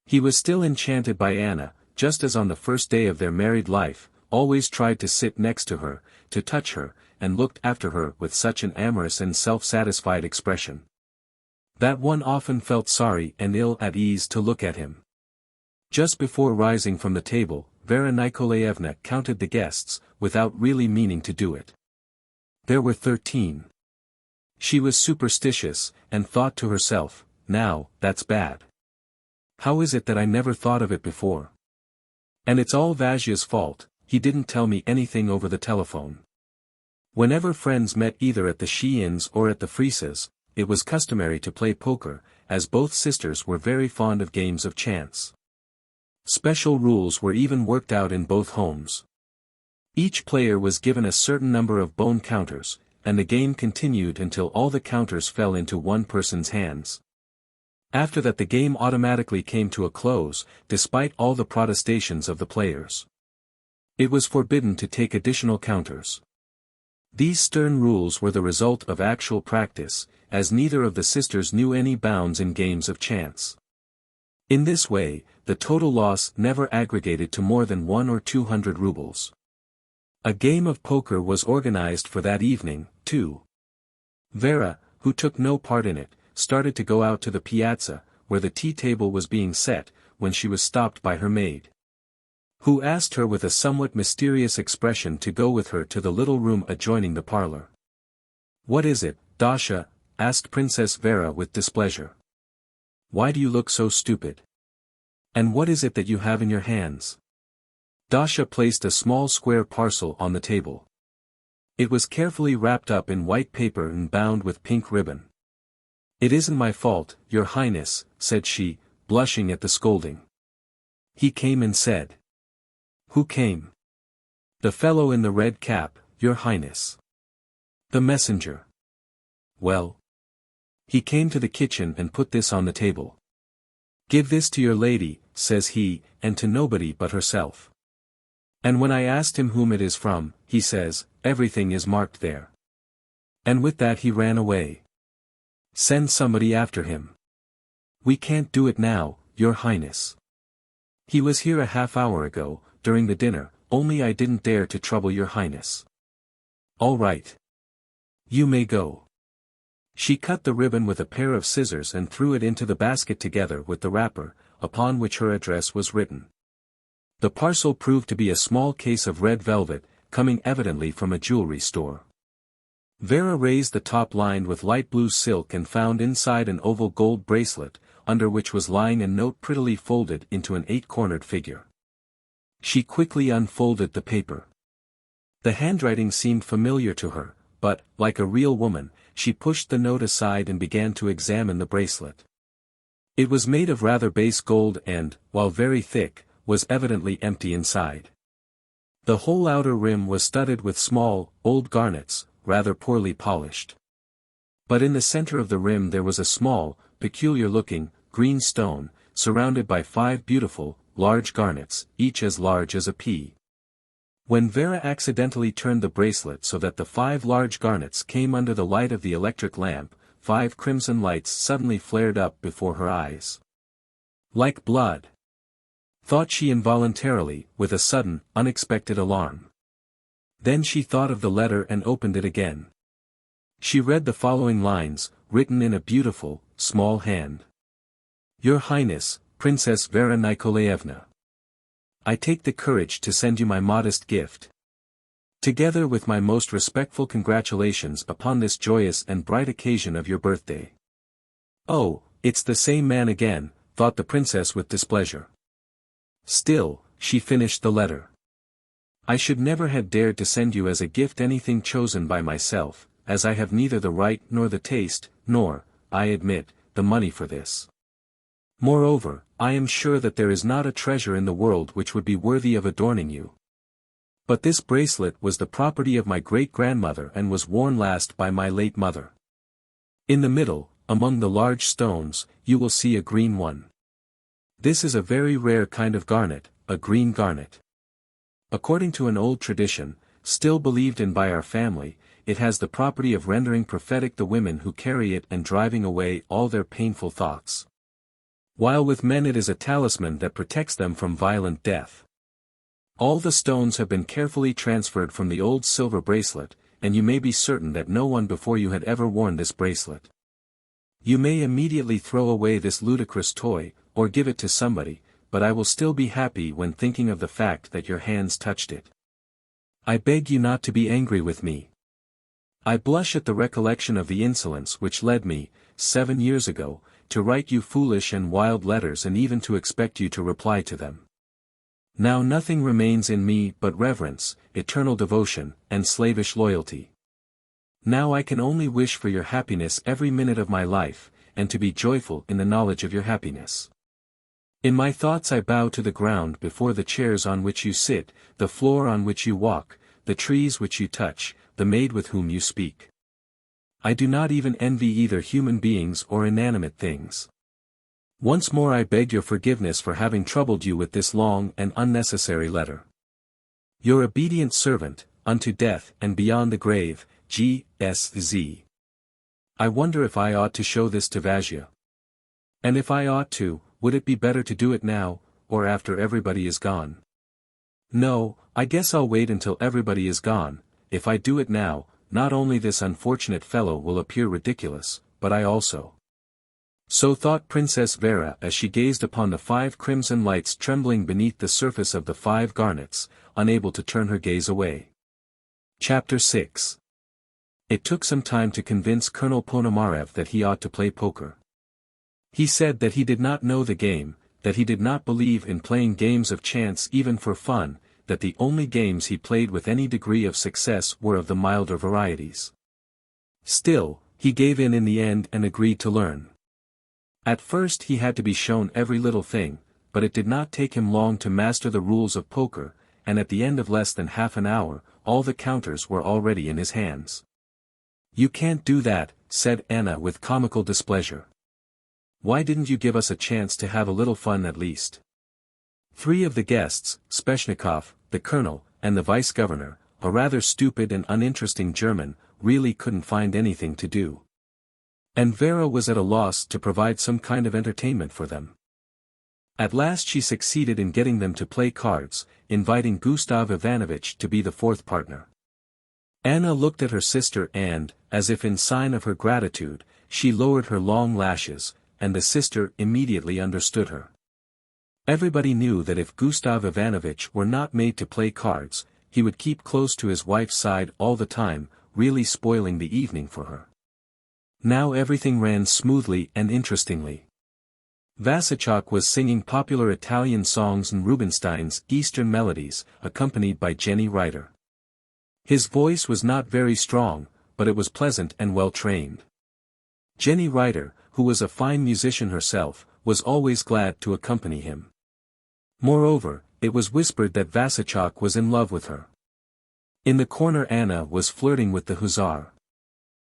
He was still enchanted by Anna, just as on the first day of their married life, always tried to sit next to her, to touch her, and looked after her with such an amorous and self-satisfied expression, that one often felt sorry and ill at ease to look at him. Just before rising from the table, Vera Nikolaevna counted the guests, without really meaning to do it. There were 13. She was superstitious, and thought to herself, now, that's bad. How is it that I never thought of it before? And it's all Vasya's fault, he didn't tell me anything over the telephone. Whenever friends met either at the Sheehan's or at the Fries's, it was customary to play poker, as both sisters were very fond of games of chance. Special rules were even worked out in both homes. Each player was given a certain number of bone counters, and the game continued until all the counters fell into one person's hands. After that the game automatically came to a close, despite all the protestations of the players. It was forbidden to take additional counters. These stern rules were the result of actual practice, as neither of the sisters knew any bounds in games of chance. In this way, the total loss never aggregated to more than 100 or 200 rubles. A game of poker was organized for that evening, too. Vera, who took no part in it, started to go out to the piazza, where the tea table was being set, when she was stopped by her maid, who asked her with a somewhat mysterious expression to go with her to the little room adjoining the parlor. "What is it, Dasha?" asked Princess Vera with displeasure. "Why do you look so stupid? And what is it that you have in your hands?" Dasha placed a small square parcel on the table. It was carefully wrapped up in white paper and bound with pink ribbon. "It isn't my fault, Your Highness," said she, blushing at the scolding. "He came and said." "Who came?" "The fellow in the red cap, Your Highness." "The messenger." "Well?" "He came to the kitchen and put this on the table. 'Give this to your lady,' says he, 'and to nobody but herself.' And when I asked him whom it is from, he says, 'Everything is marked there.' And with that he ran away." "Send somebody after him." "We can't do it now, Your Highness. He was here a half-hour ago, during the dinner, only I didn't dare to trouble Your Highness." "All right. You may go." She cut the ribbon with a pair of scissors and threw it into the basket together with the wrapper, upon which her address was written. The parcel proved to be a small case of red velvet, coming evidently from a jewelry store. Vera raised the top lined with light blue silk and found inside an oval gold bracelet, under which was lying a note prettily folded into an 8-cornered figure. She quickly unfolded the paper. The handwriting seemed familiar to her, but, like a real woman, she pushed the note aside and began to examine the bracelet. It was made of rather base gold and, while very thick, was evidently empty inside. The whole outer rim was studded with small, old garnets, rather poorly polished. But in the center of the rim there was a small, peculiar-looking, green stone, surrounded by 5 beautiful, large garnets, each as large as a pea. When Vera accidentally turned the bracelet so that the 5 large garnets came under the light of the electric lamp, 5 crimson lights suddenly flared up before her eyes. "Like blood," thought she involuntarily, with a sudden, unexpected alarm. Then she thought of the letter and opened it again. She read the following lines, written in a beautiful, small hand. "Your Highness, Princess Vera Nikolaevna. I take the courage to send you my modest gift, together with my most respectful congratulations upon this joyous and bright occasion of your birthday." "Oh, it's the same man again," thought the princess with displeasure. Still, she finished the letter. "I should never have dared to send you as a gift anything chosen by myself, as I have neither the right nor the taste, nor, I admit, the money for this. Moreover, I am sure that there is not a treasure in the world which would be worthy of adorning you. But this bracelet was the property of my great-grandmother and was worn last by my late mother. In the middle, among the large stones, you will see a green one. This is a very rare kind of garnet, a green garnet. According to an old tradition, still believed in by our family, it has the property of rendering prophetic the women who carry it and driving away all their painful thoughts. While with men it is a talisman that protects them from violent death. All the stones have been carefully transferred from the old silver bracelet, and you may be certain that no one before you had ever worn this bracelet. You may immediately throw away this ludicrous toy, or give it to somebody, but I will still be happy when thinking of the fact that your hands touched it. I beg you not to be angry with me. I blush at the recollection of the insolence which led me, 7 years ago, to write you foolish and wild letters and even to expect you to reply to them. Now nothing remains in me but reverence, eternal devotion, and slavish loyalty. Now I can only wish for your happiness every minute of my life, and to be joyful in the knowledge of your happiness. In my thoughts I bow to the ground before the chairs on which you sit, the floor on which you walk, the trees which you touch, the maid with whom you speak. I do not even envy either human beings or inanimate things. Once more I beg your forgiveness for having troubled you with this long and unnecessary letter. Your obedient servant, unto death and beyond the grave, G.S.Z. I wonder if I ought to show this to Vasya. And if I ought to, would it be better to do it now, or after everybody is gone? No, I guess I'll wait until everybody is gone. If I do it now, not only this unfortunate fellow will appear ridiculous, but I also. So thought Princess Vera as she gazed upon the 5 crimson lights trembling beneath the surface of the 5 garnets, unable to turn her gaze away. Chapter 6. It took some time to convince Colonel Ponomarev that he ought to play poker. He said that he did not know the game, that he did not believe in playing games of chance even for fun, that the only games he played with any degree of success were of the milder varieties. Still, he gave in the end and agreed to learn. At first he had to be shown every little thing, but it did not take him long to master the rules of poker, and at the end of less than half an hour, all the counters were already in his hands. "You can't do that," said Anna with comical displeasure. "Why didn't you give us a chance to have a little fun at least?" 3 of the guests, Sveshnikov, the colonel, and the vice-governor, a rather stupid and uninteresting German, really couldn't find anything to do. And Vera was at a loss to provide some kind of entertainment for them. At last she succeeded in getting them to play cards, inviting Gustav Ivanovich to be the 4th partner. Anna looked at her sister and, as if in sign of her gratitude, she lowered her long lashes, and the sister immediately understood her. Everybody knew that if Gustav Ivanovich were not made to play cards, he would keep close to his wife's side all the time, really spoiling the evening for her. Now everything ran smoothly and interestingly. Vasachok was singing popular Italian songs and Rubinstein's Eastern Melodies, accompanied by Jenny Reiter. His voice was not very strong, but it was pleasant and well trained. Jenny Reiter, who was a fine musician herself, was always glad to accompany him. Moreover, it was whispered that Vasachok was in love with her. In the corner Anna was flirting with the hussar.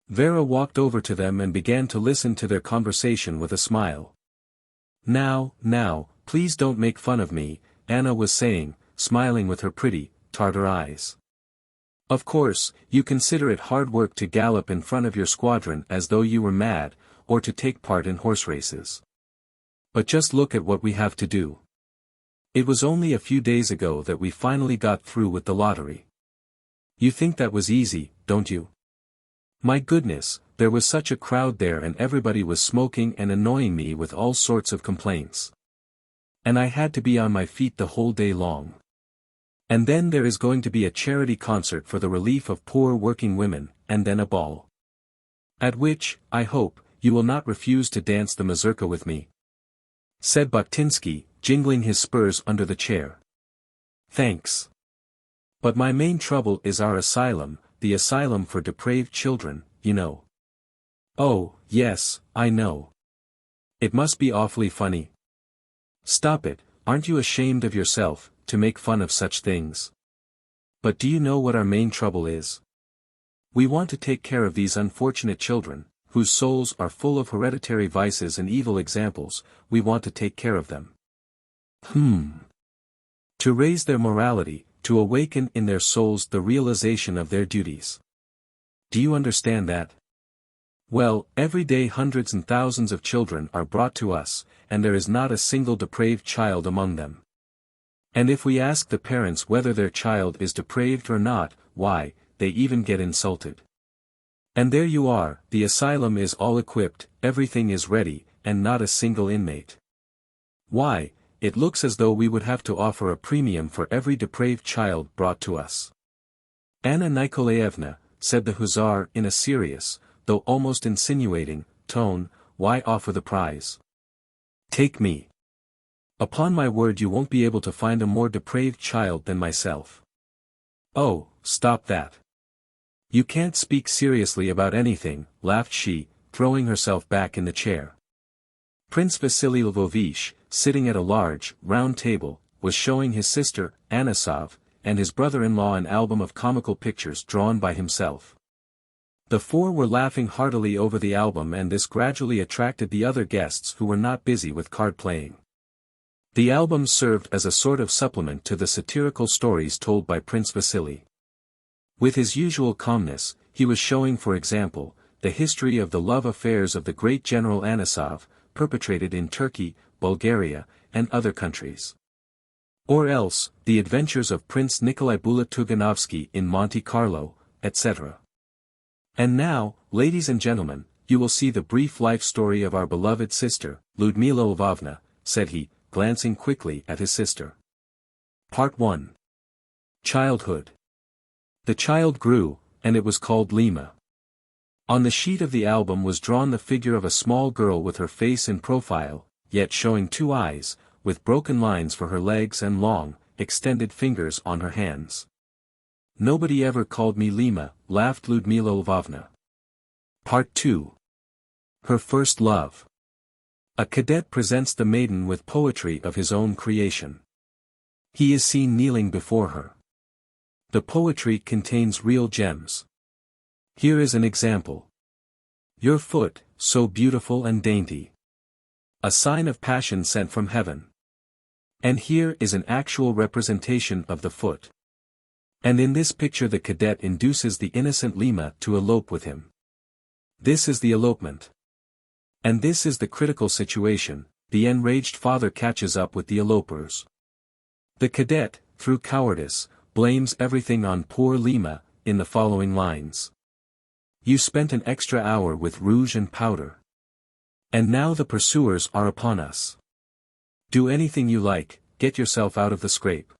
Vera walked over to them and began to listen to their conversation with a smile. Now, please don't make fun of me," Anna was saying, smiling with her pretty, Tartar eyes. "Of course, you consider it hard work to gallop in front of your squadron as though you were mad, or to take part in horse races. But just look at what we have to do. It was only a few days ago that we finally got through with the lottery. You think that was easy, don't you? My goodness, there was such a crowd there and everybody was smoking and annoying me with all sorts of complaints. And I had to be on my feet the whole day long. And then there is going to be a charity concert for the relief of poor working women, and then a ball. At which, I hope, you will not refuse to dance the mazurka with me," said Bakhtinsky, jingling his spurs under the chair. "Thanks. But my main trouble is our asylum, the asylum for depraved children, you know." "Oh, yes, I know. It must be awfully funny." "Stop it, aren't you ashamed of yourself, to make fun of such things? But do you know what our main trouble is? We want to take care of these unfortunate children, whose souls are full of hereditary vices and evil examples. We want to take care of them. To raise their morality, to awaken in their souls the realization of their duties. Do you understand that? Well, every day hundreds and thousands of children are brought to us, and there is not a single depraved child among them. And if we ask the parents whether their child is depraved or not, why, they even get insulted. And there you are, the asylum is all equipped, everything is ready, and not a single inmate. Why, it looks as though we would have to offer a premium for every depraved child brought to us. Anna Nikolaevna, said the hussar in a serious, though almost insinuating, tone, why offer the prize? Take me. Upon my word you won't be able to find a more depraved child than myself. Oh, stop that. You can't speak seriously about anything, laughed she, throwing herself back in the chair. Prince Vasily Lvovich, sitting at a large, round table, was showing his sister, Anisov, and his brother-in-law an album of comical pictures drawn by himself. The four were laughing heartily over the album, and this gradually attracted the other guests who were not busy with card-playing. The album served as a sort of supplement to the satirical stories told by Prince Vasily. With his usual calmness, he was showing, for example, the history of the love affairs of the great General Anisov, perpetrated in Turkey, Bulgaria, and other countries. Or else, the adventures of Prince Nikolai Bulatuganovsky in Monte Carlo, etc. And now, ladies and gentlemen, you will see the brief life story of our beloved sister, Ludmila Lvovna, said he, glancing quickly at his sister. Part 1. Childhood. The child grew, and it was called Lima. On the sheet of the album was drawn the figure of a small girl with her face in profile, yet showing two eyes, with broken lines for her legs and long, extended fingers on her hands. Nobody ever called me Lima, laughed Ludmila Lvovna. Part 2. Her first love. A cadet presents the maiden with poetry of his own creation. He is seen kneeling before her. The poetry contains real gems. Here is an example. Your foot, so beautiful and dainty. A sign of passion sent from heaven. And here is an actual representation of the foot. And in this picture the cadet induces the innocent Lima to elope with him. This is the elopement. And this is the critical situation, the enraged father catches up with the elopers. The cadet, through cowardice, blames everything on poor Lima, in the following lines. You spent an extra hour with rouge and powder. And now the pursuers are upon us. Do anything you like, get yourself out of the scrape.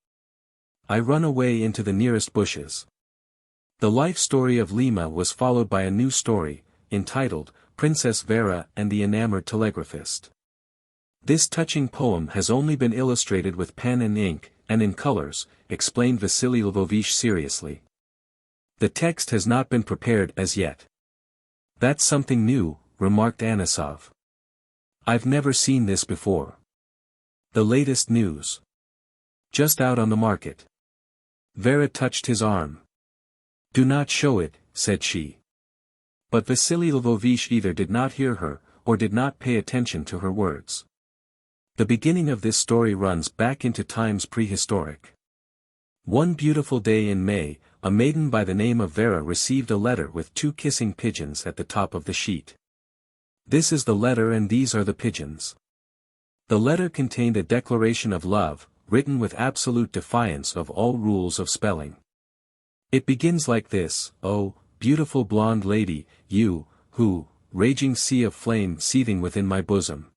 I run away into the nearest bushes. The life story of Lima was followed by a new story, entitled, Princess Vera and the Enamored Telegraphist. This touching poem has only been illustrated with pen and ink, and in colors, explained Vasily Lvovich seriously. The text has not been prepared as yet. That's something new, remarked Anisov. I've never seen this before. The latest news. Just out on the market. Vera touched his arm. Do not show it, said she. But Vasily Lvovich either did not hear her, or did not pay attention to her words. The beginning of this story runs back into times prehistoric. One beautiful day in May, a maiden by the name of Vera received a letter with two kissing pigeons at the top of the sheet. This is the letter and these are the pigeons. The letter contained a declaration of love, written with absolute defiance of all rules of spelling. It begins like this, oh, beautiful blonde lady, you, who, raging sea of flame seething within my bosom.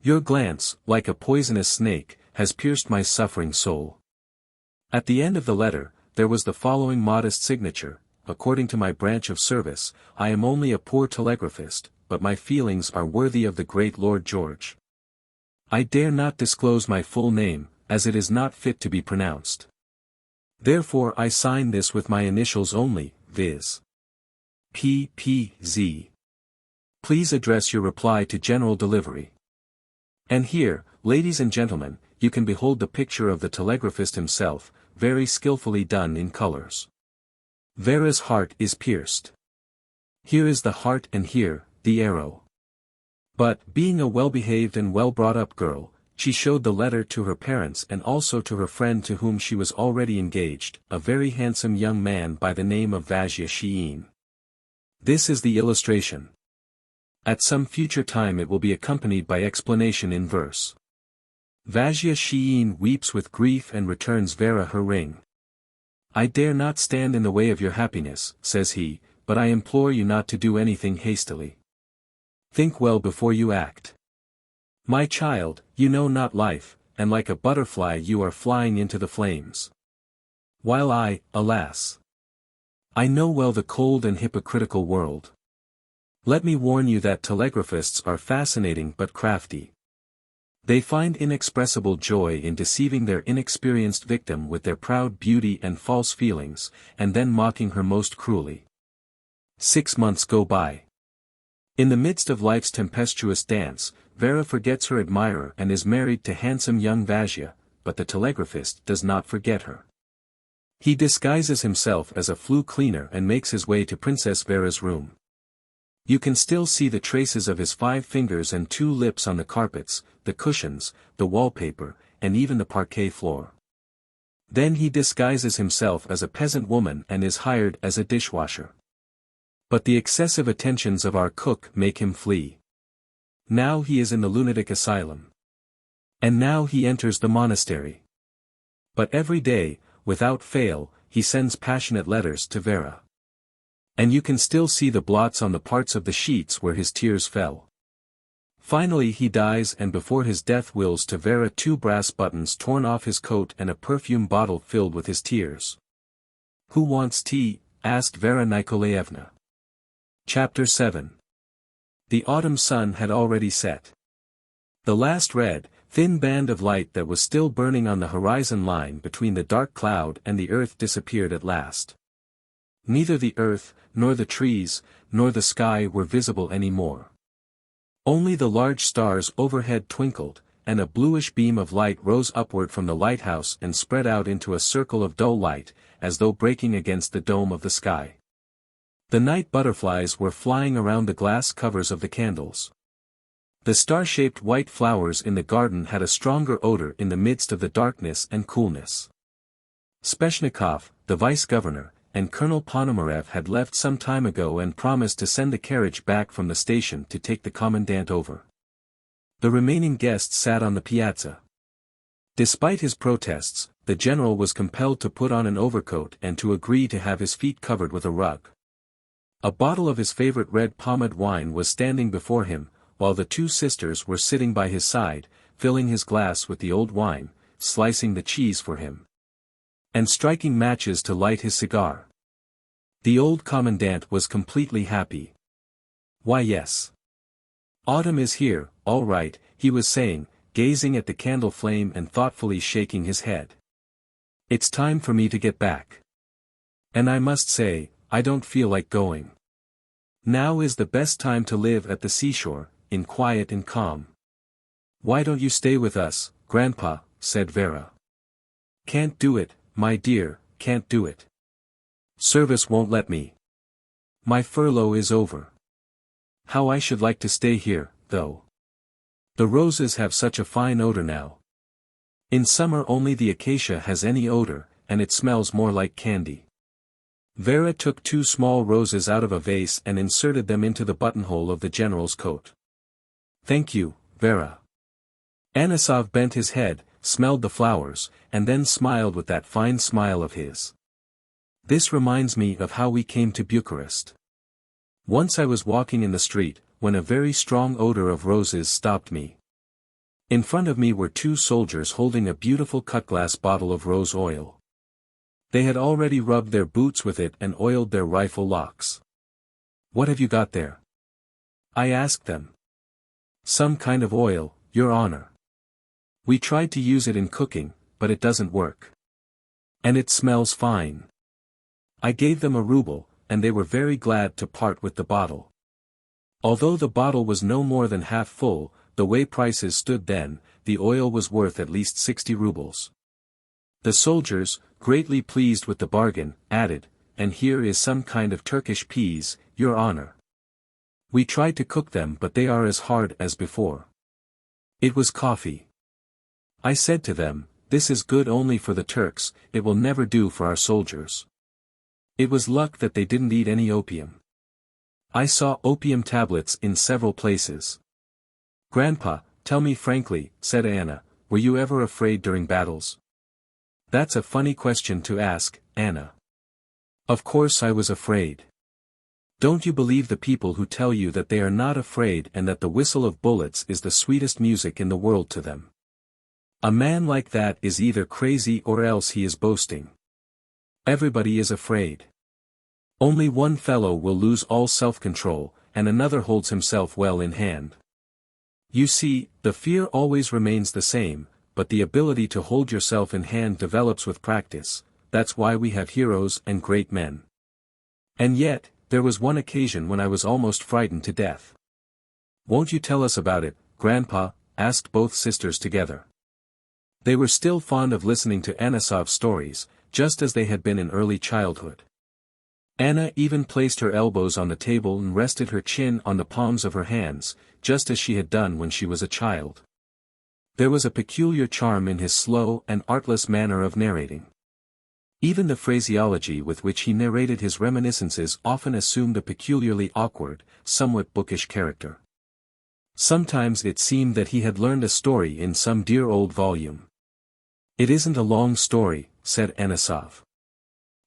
Your glance, like a poisonous snake, has pierced my suffering soul. At the end of the letter, there was the following modest signature, according to my branch of service, I am only a poor telegraphist, but my feelings are worthy of the great Lord George. I dare not disclose my full name, as it is not fit to be pronounced. Therefore I sign this with my initials only, viz. P.P.Z. Please address your reply to General Delivery. And here, ladies and gentlemen, you can behold the picture of the telegraphist himself, very skillfully done in colors. Vera's heart is pierced. Here is the heart and here, the arrow. But, being a well-behaved and well-brought-up girl, she showed the letter to her parents and also to her friend to whom she was already engaged, a very handsome young man by the name of Vasya. This is the illustration. At some future time it will be accompanied by explanation in verse. Vasya weeps with grief and returns Vera her ring. I dare not stand in the way of your happiness, says he, but I implore you not to do anything hastily. Think well before you act. My child, you know not life, and like a butterfly you are flying into the flames. While I, alas! I know well the cold and hypocritical world. Let me warn you that telegraphists are fascinating but crafty. They find inexpressible joy in deceiving their inexperienced victim with their proud beauty and false feelings, and then mocking her most cruelly. 6 months go by. In the midst of life's tempestuous dance, Vera forgets her admirer and is married to handsome young Vasya, but the telegraphist does not forget her. He disguises himself as a flue cleaner and makes his way to Princess Vera's room. You can still see the traces of his 5 fingers and 2 lips on the carpets, the cushions, the wallpaper, and even the parquet floor. Then he disguises himself as a peasant woman and is hired as a dishwasher. But the excessive attentions of our cook make him flee. Now he is in the lunatic asylum. And now he enters the monastery. But every day, without fail, he sends passionate letters to Vera. And you can still see the blots on the parts of the sheets where his tears fell. Finally he dies, and before his death wills to Vera 2 brass buttons torn off his coat and a perfume bottle filled with his tears. Who wants tea? Asked Vera Nikolaevna. Chapter 7. The autumn sun had already set. The last red, thin band of light that was still burning on the horizon line between the dark cloud and the earth disappeared at last. Neither the earth, nor the trees, nor the sky were visible any more. Only the large stars overhead twinkled, and a bluish beam of light rose upward from the lighthouse and spread out into a circle of dull light, as though breaking against the dome of the sky. The night butterflies were flying around the glass covers of the candles. The star-shaped white flowers in the garden had a stronger odor in the midst of the darkness and coolness. Sveshnikov, the vice-governor, and Colonel Ponomarev had left some time ago and promised to send the carriage back from the station to take the commandant over. The remaining guests sat on the piazza. Despite his protests, the general was compelled to put on an overcoat and to agree to have his feet covered with a rug. A bottle of his favorite red pomade wine was standing before him, while the 2 sisters were sitting by his side, filling his glass with the old wine, slicing the cheese for him, and striking matches to light his cigar. The old commandant was completely happy. Why yes. Autumn is here, all right, he was saying, gazing at the candle flame and thoughtfully shaking his head. It's time for me to get back. And I must say, I don't feel like going. Now is the best time to live at the seashore, in quiet and calm. Why don't you stay with us, Grandpa? Said Vera. Can't do it, my dear, can't do it. Service won't let me. My furlough is over. How I should like to stay here, though. The roses have such a fine odor now. In summer only the acacia has any odor, and it smells more like candy. Vera took 2 small roses out of a vase and inserted them into the buttonhole of the general's coat. Thank you, Vera. Anisov bent his head, smelled the flowers, and then smiled with that fine smile of his. This reminds me of how we came to Bucharest. Once I was walking in the street, when a very strong odor of roses stopped me. In front of me were 2 soldiers holding a beautiful cut-glass bottle of rose oil. They had already rubbed their boots with it and oiled their rifle locks. What have you got there? I asked them. Some kind of oil, Your Honor. We tried to use it in cooking, but it doesn't work. And it smells fine. I gave them a ruble, and they were very glad to part with the bottle. Although the bottle was no more than half full, the way prices stood then, the oil was worth at least 60 rubles. The soldiers, greatly pleased with the bargain, added, and here is some kind of Turkish peas, Your Honor. We tried to cook them but they are as hard as before. It was coffee. I said to them, "This is good only for the Turks, it will never do for our soldiers." It was luck that they didn't eat any opium. I saw opium tablets in several places. "Grandpa, tell me frankly," said Anna, "were you ever afraid during battles?" "That's a funny question to ask, Anna." "Of course I was afraid. Don't you believe the people who tell you that they are not afraid and that the whistle of bullets is the sweetest music in the world to them? A man like that is either crazy or else he is boasting. Everybody is afraid. Only one fellow will lose all self-control, and another holds himself well in hand. You see, the fear always remains the same, but the ability to hold yourself in hand develops with practice. That's why we have heroes and great men. And yet, there was one occasion when I was almost frightened to death." "Won't you tell us about it, Grandpa?" asked both sisters together. They were still fond of listening to Anasov's stories, just as they had been in early childhood. Anna even placed her elbows on the table and rested her chin on the palms of her hands, just as she had done when she was a child. There was a peculiar charm in his slow and artless manner of narrating. Even the phraseology with which he narrated his reminiscences often assumed a peculiarly awkward, somewhat bookish character. Sometimes it seemed that he had learned a story in some dear old volume. "It isn't a long story," said Anasov.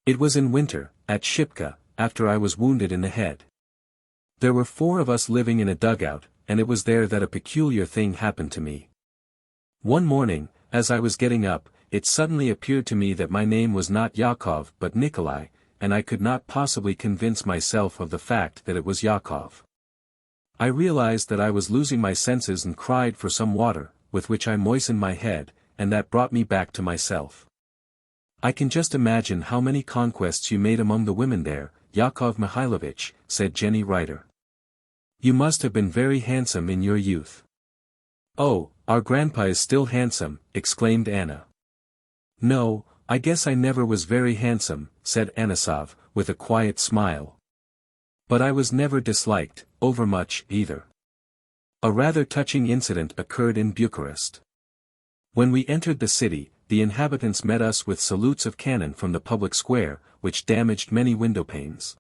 "It was in winter, at Shipka, after I was wounded in the head. There were 4 of us living in a dugout, and it was there that a peculiar thing happened to me. One morning, as I was getting up, it suddenly appeared to me that my name was not Yakov but Nikolai, and I could not possibly convince myself of the fact that it was Yakov. I realized that I was losing my senses and cried for some water, with which I moistened my head, and that brought me back to myself." "I can just imagine how many conquests you made among the women there, Yakov Mihailovich," said Jenny Ryder. "You must have been very handsome in your youth." "Oh, our grandpa is still handsome," exclaimed Anna. "No, I guess I never was very handsome," said Anasov, with a quiet smile. "But I was never disliked, overmuch, either." A rather touching incident occurred in Bucharest. When we entered the city, the inhabitants met us with salutes of cannon from the public square, which damaged many window panes.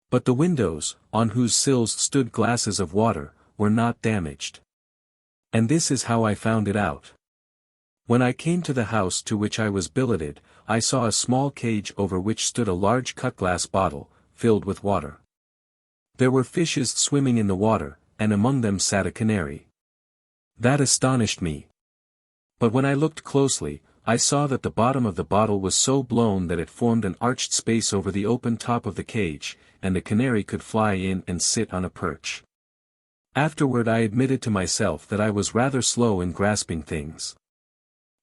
But the windows, on whose sills stood glasses of water, were not damaged. And this is how I found it out. When I came to the house to which I was billeted, I saw a small cage over which stood a large cut-glass bottle, filled with water. There were fishes swimming in the water, and among them sat a canary. That astonished me. But when I looked closely, I saw that the bottom of the bottle was so blown that it formed an arched space over the open top of the cage, and the canary could fly in and sit on a perch. Afterward I admitted to myself that I was rather slow in grasping things.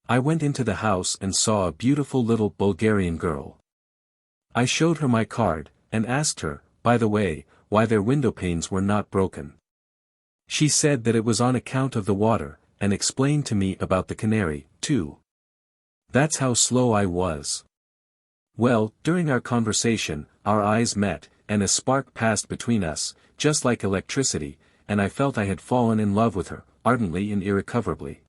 I went into the house and saw a beautiful little Bulgarian girl. I showed her my card, and asked her, by the way, why their window panes were not broken. She said that it was on account of the water, and explained to me about the canary, too. That's how slow I was. Well, during our conversation, our eyes met, and a spark passed between us, just like electricity, and I felt I had fallen in love with her, ardently and irrecoverably.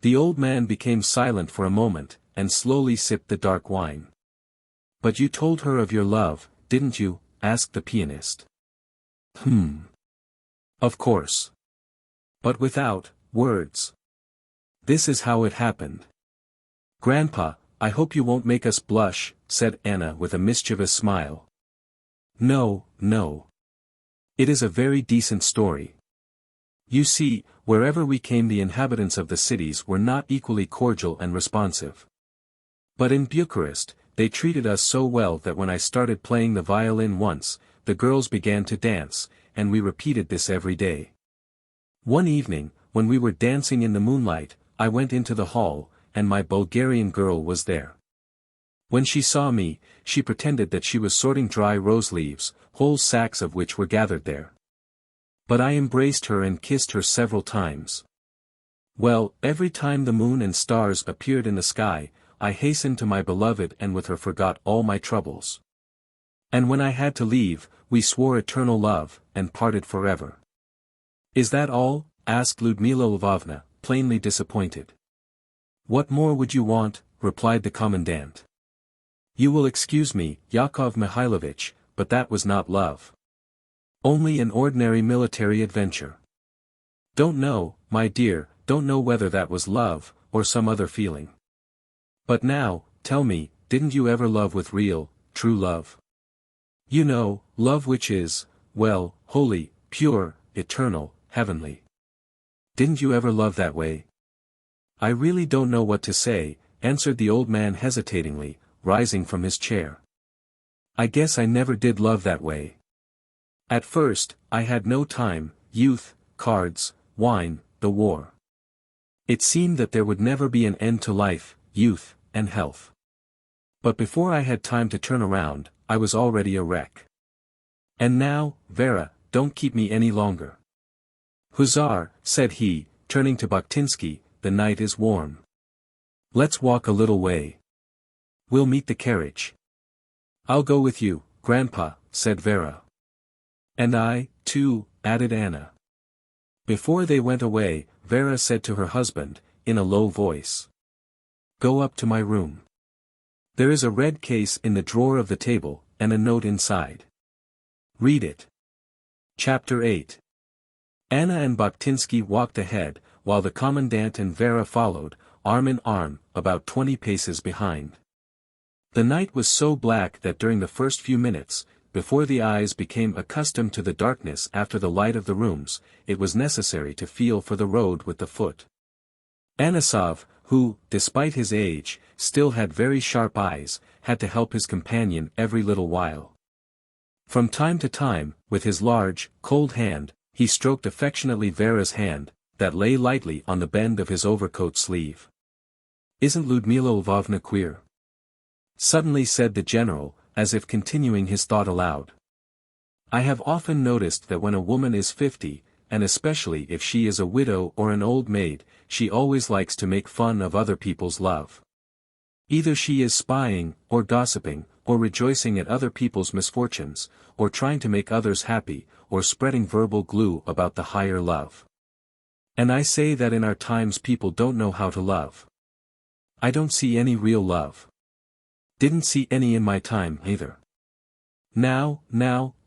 The old man became silent for a moment, and slowly sipped the dark wine. "But you told her of your love, didn't you?" asked the pianist. Of course. But without words. This is how it happened." "Grandpa, I hope you won't make us blush," said Anna with a mischievous smile. "No, no. It is a very decent story. You see, wherever we came the inhabitants of the cities were not equally cordial and responsive. But in Bucharest, they treated us so well that when I started playing the violin once, the girls began to dance, and we repeated this every day. One evening, when we were dancing in the moonlight, I went into the hall, and my Bulgarian girl was there. When she saw me, she pretended that she was sorting dry rose leaves, whole sacks of which were gathered there. But I embraced her and kissed her several times. Well, every time the moon and stars appeared in the sky, I hastened to my beloved and with her forgot all my troubles. And when I had to leave, we swore eternal love, and parted forever." "Is that all?" asked Ludmila Lvovna, plainly disappointed. What more would you want? Replied the commandant. You will excuse me, Yakov Mihailovich, but that was not love. Only an ordinary military adventure. Don't know, my dear, don't know whether that was love, or some other feeling. But now, tell me, didn't you ever love with real, true love? You know, love which is, well, holy, pure, eternal, heavenly. Didn't you ever love that way? I really don't know what to say, answered the old man hesitatingly, rising from his chair. I guess I never did love that way. At first, I had no time, youth, cards, wine, the war. It seemed that there would never be an end to life, youth, and health. But before I had time to turn around, I was already a wreck. And now, Vera, don't keep me any longer. Hussar, said he, turning to Bakhtinsky, the night is warm. Let's walk a little way. We'll meet the carriage. I'll go with you, Grandpa, said Vera. And I, too, added Anna. Before they went away, Vera said to her husband, in a low voice. Go up to my room. There is a red case in the drawer of the table, and a note inside. Read it. Chapter 8. Anna and Bakhtinsky walked ahead, while the commandant and Vera followed, arm in arm, about 20 paces behind. The night was so black that during the first few minutes, before the eyes became accustomed to the darkness after the light of the rooms, it was necessary to feel for the road with the foot. Anisov, who, despite his age, still had very sharp eyes, had to help his companion every little while. From time to time, with his large, cold hand, he stroked affectionately Vera's hand, that lay lightly on the bend of his overcoat sleeve. Isn't Ludmila Lvovna queer? Suddenly said the general, as if continuing his thought aloud. I have often noticed that when a woman is 50, and especially if she is a widow or an old maid, she always likes to make fun of other people's love. Either she is spying, or gossiping, or rejoicing at other people's misfortunes, or trying to make others happy, or spreading verbal glue about the higher love. And I say that in our times people don't know how to love. I don't see any real love. Didn't see any in my time, either. Now,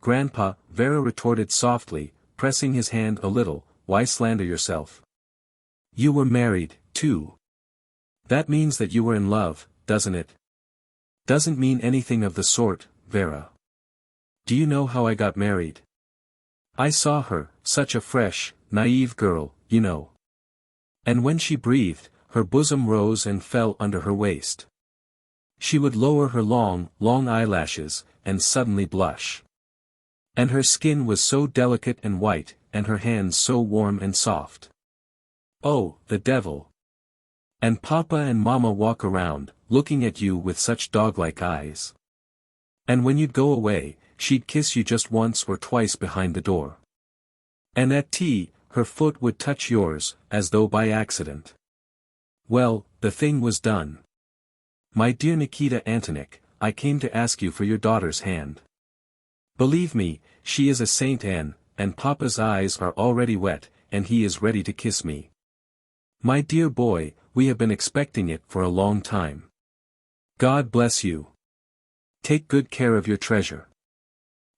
Grandpa, Vera retorted softly, pressing his hand a little, why slander yourself? You were married, too. That means that you were in love, doesn't it? Doesn't mean anything of the sort, Vera. Do you know how I got married? I saw her, such a fresh, naive girl, you know. And when she breathed, her bosom rose and fell under her waist. She would lower her long eyelashes, and suddenly blush. And her skin was so delicate and white, and her hands so warm and soft. Oh, the devil! And Papa and Mama walk around, looking at you with such dog-like eyes. And when you'd go away, she'd kiss you just once or twice behind the door. And at tea, her foot would touch yours, as though by accident. Well, the thing was done. My dear Nikita Antonych, I came to ask you for your daughter's hand. Believe me, she is a saint and Papa's eyes are already wet, and he is ready to kiss me. My dear boy, we have been expecting it for a long time. God bless you. Take good care of your treasure.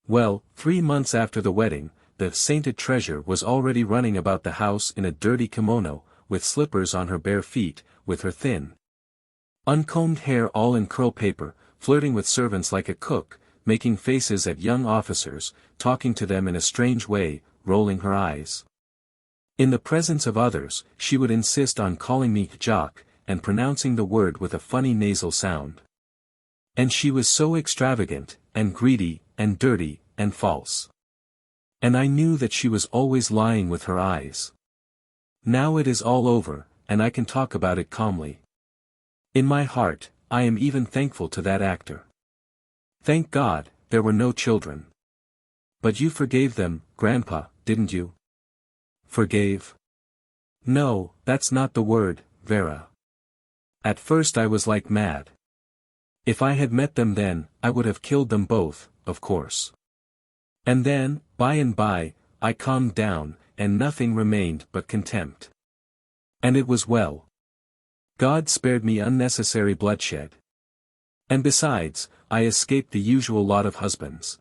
Well, 3 months after the wedding, the sainted treasure was already running about the house in a dirty kimono, with slippers on her bare feet, with her thin, uncombed hair all in curl paper, flirting with servants like a cook, making faces at young officers, talking to them in a strange way, rolling her eyes. In the presence of others, she would insist on calling me Jock, and pronouncing the word with a funny nasal sound. And she was so extravagant, and greedy, and dirty, and false. And I knew that she was always lying with her eyes. Now it is all over, and I can talk about it calmly. In my heart, I am even thankful to that actor. Thank God, there were no children. But you forgave them, Grandpa, didn't you? Forgave? No, that's not the word, Vera. At first I was like mad. If I had met them then, I would have killed them both, of course. And then, by and by, I calmed down, and nothing remained but contempt. And it was well. God spared me unnecessary bloodshed. And besides, I escaped the usual lot of husbands.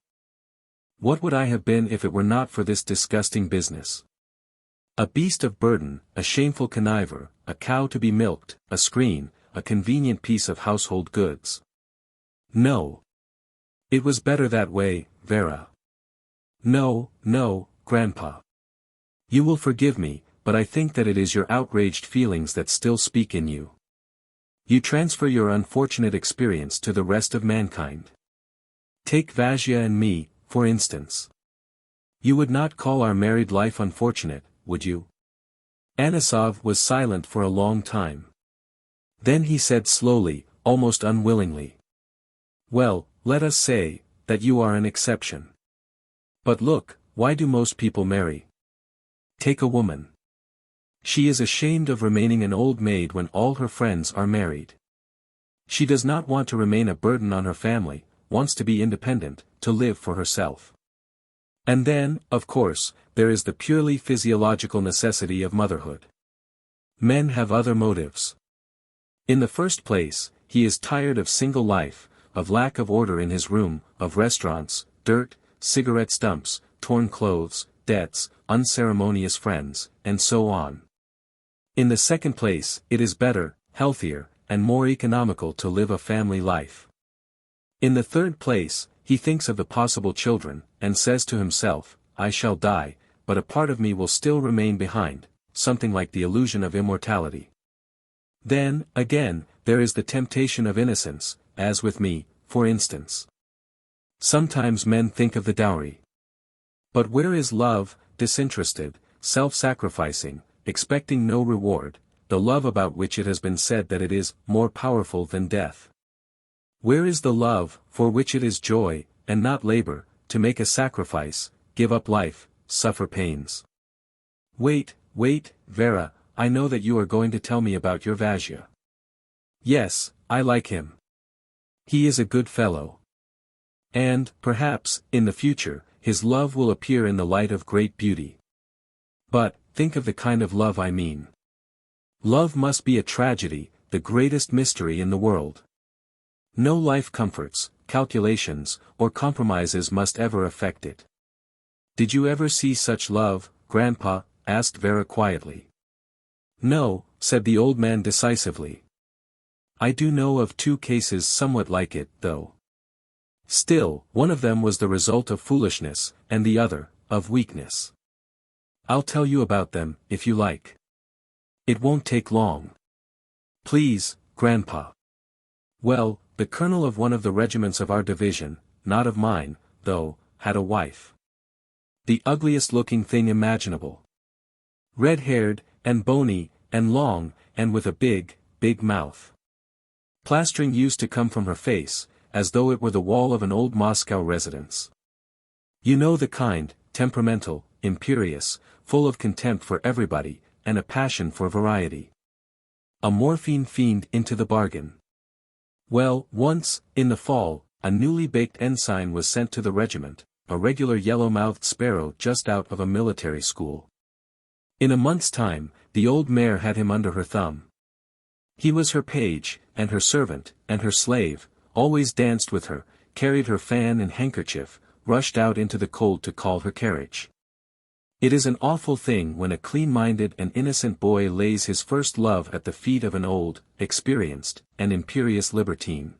What would I have been if it were not for this disgusting business? A beast of burden, a shameful conniver, a cow to be milked, a screen, a convenient piece of household goods. No. It was better that way, Vera. No, no, Grandpa. You will forgive me, but I think that it is your outraged feelings that still speak in you. You transfer your unfortunate experience to the rest of mankind. Take Vasya and me, for instance. You would not call our married life unfortunate, would you? Anisov was silent for a long time. Then he said slowly, almost unwillingly. Well, let us say, that you are an exception. But look, why do most people marry? Take a woman. She is ashamed of remaining an old maid when all her friends are married. She does not want to remain a burden on her family, wants to be independent, to live for herself. And then, of course, there is the purely physiological necessity of motherhood. Men have other motives. In the first place, he is tired of single life, of lack of order in his room, of restaurants, dirt, cigarette stumps, torn clothes, debts, unceremonious friends, and so on. In the second place, it is better, healthier, and more economical to live a family life. In the third place, he thinks of the possible children, and says to himself, I shall die, but a part of me will still remain behind, something like the illusion of immortality. Then, again, there is the temptation of innocence, as with me, for instance. Sometimes men think of the dowry. But where is love, disinterested, self-sacrificing, expecting no reward, the love about which it has been said that it is more powerful than death? Where is the love, for which it is joy, and not labor, to make a sacrifice, give up life, suffer pains? Wait, Vera, I know that you are going to tell me about your Vasya. Yes, I like him. He is a good fellow. And, perhaps, in the future, his love will appear in the light of great beauty. But, think of the kind of love I mean. Love must be a tragedy, the greatest mystery in the world. No life comforts, calculations, or compromises must ever affect it. Did you ever see such love, Grandpa? Asked Vera quietly. No, said the old man decisively. I do know of two cases somewhat like it, though. Still, one of them was the result of foolishness, and the other, of weakness. I'll tell you about them, if you like. It won't take long. Please, Grandpa. Well, the colonel of one of the regiments of our division, not of mine, though, had a wife. The ugliest looking thing imaginable. Red-haired, and bony, and long, and with a big mouth. Plastering used to come from her face, as though it were the wall of an old Moscow residence. You know the kind, temperamental, imperious, full of contempt for everybody, and a passion for variety. A morphine fiend into the bargain. Well, once, in the fall, a newly baked ensign was sent to the regiment, a regular yellow-mouthed sparrow just out of a military school. In a month's time, the old mare had him under her thumb. He was her page, and her servant, and her slave, always danced with her, carried her fan and handkerchief, rushed out into the cold to call her carriage. It is an awful thing when a clean-minded and innocent boy lays his first love at the feet of an old, experienced, and imperious libertine.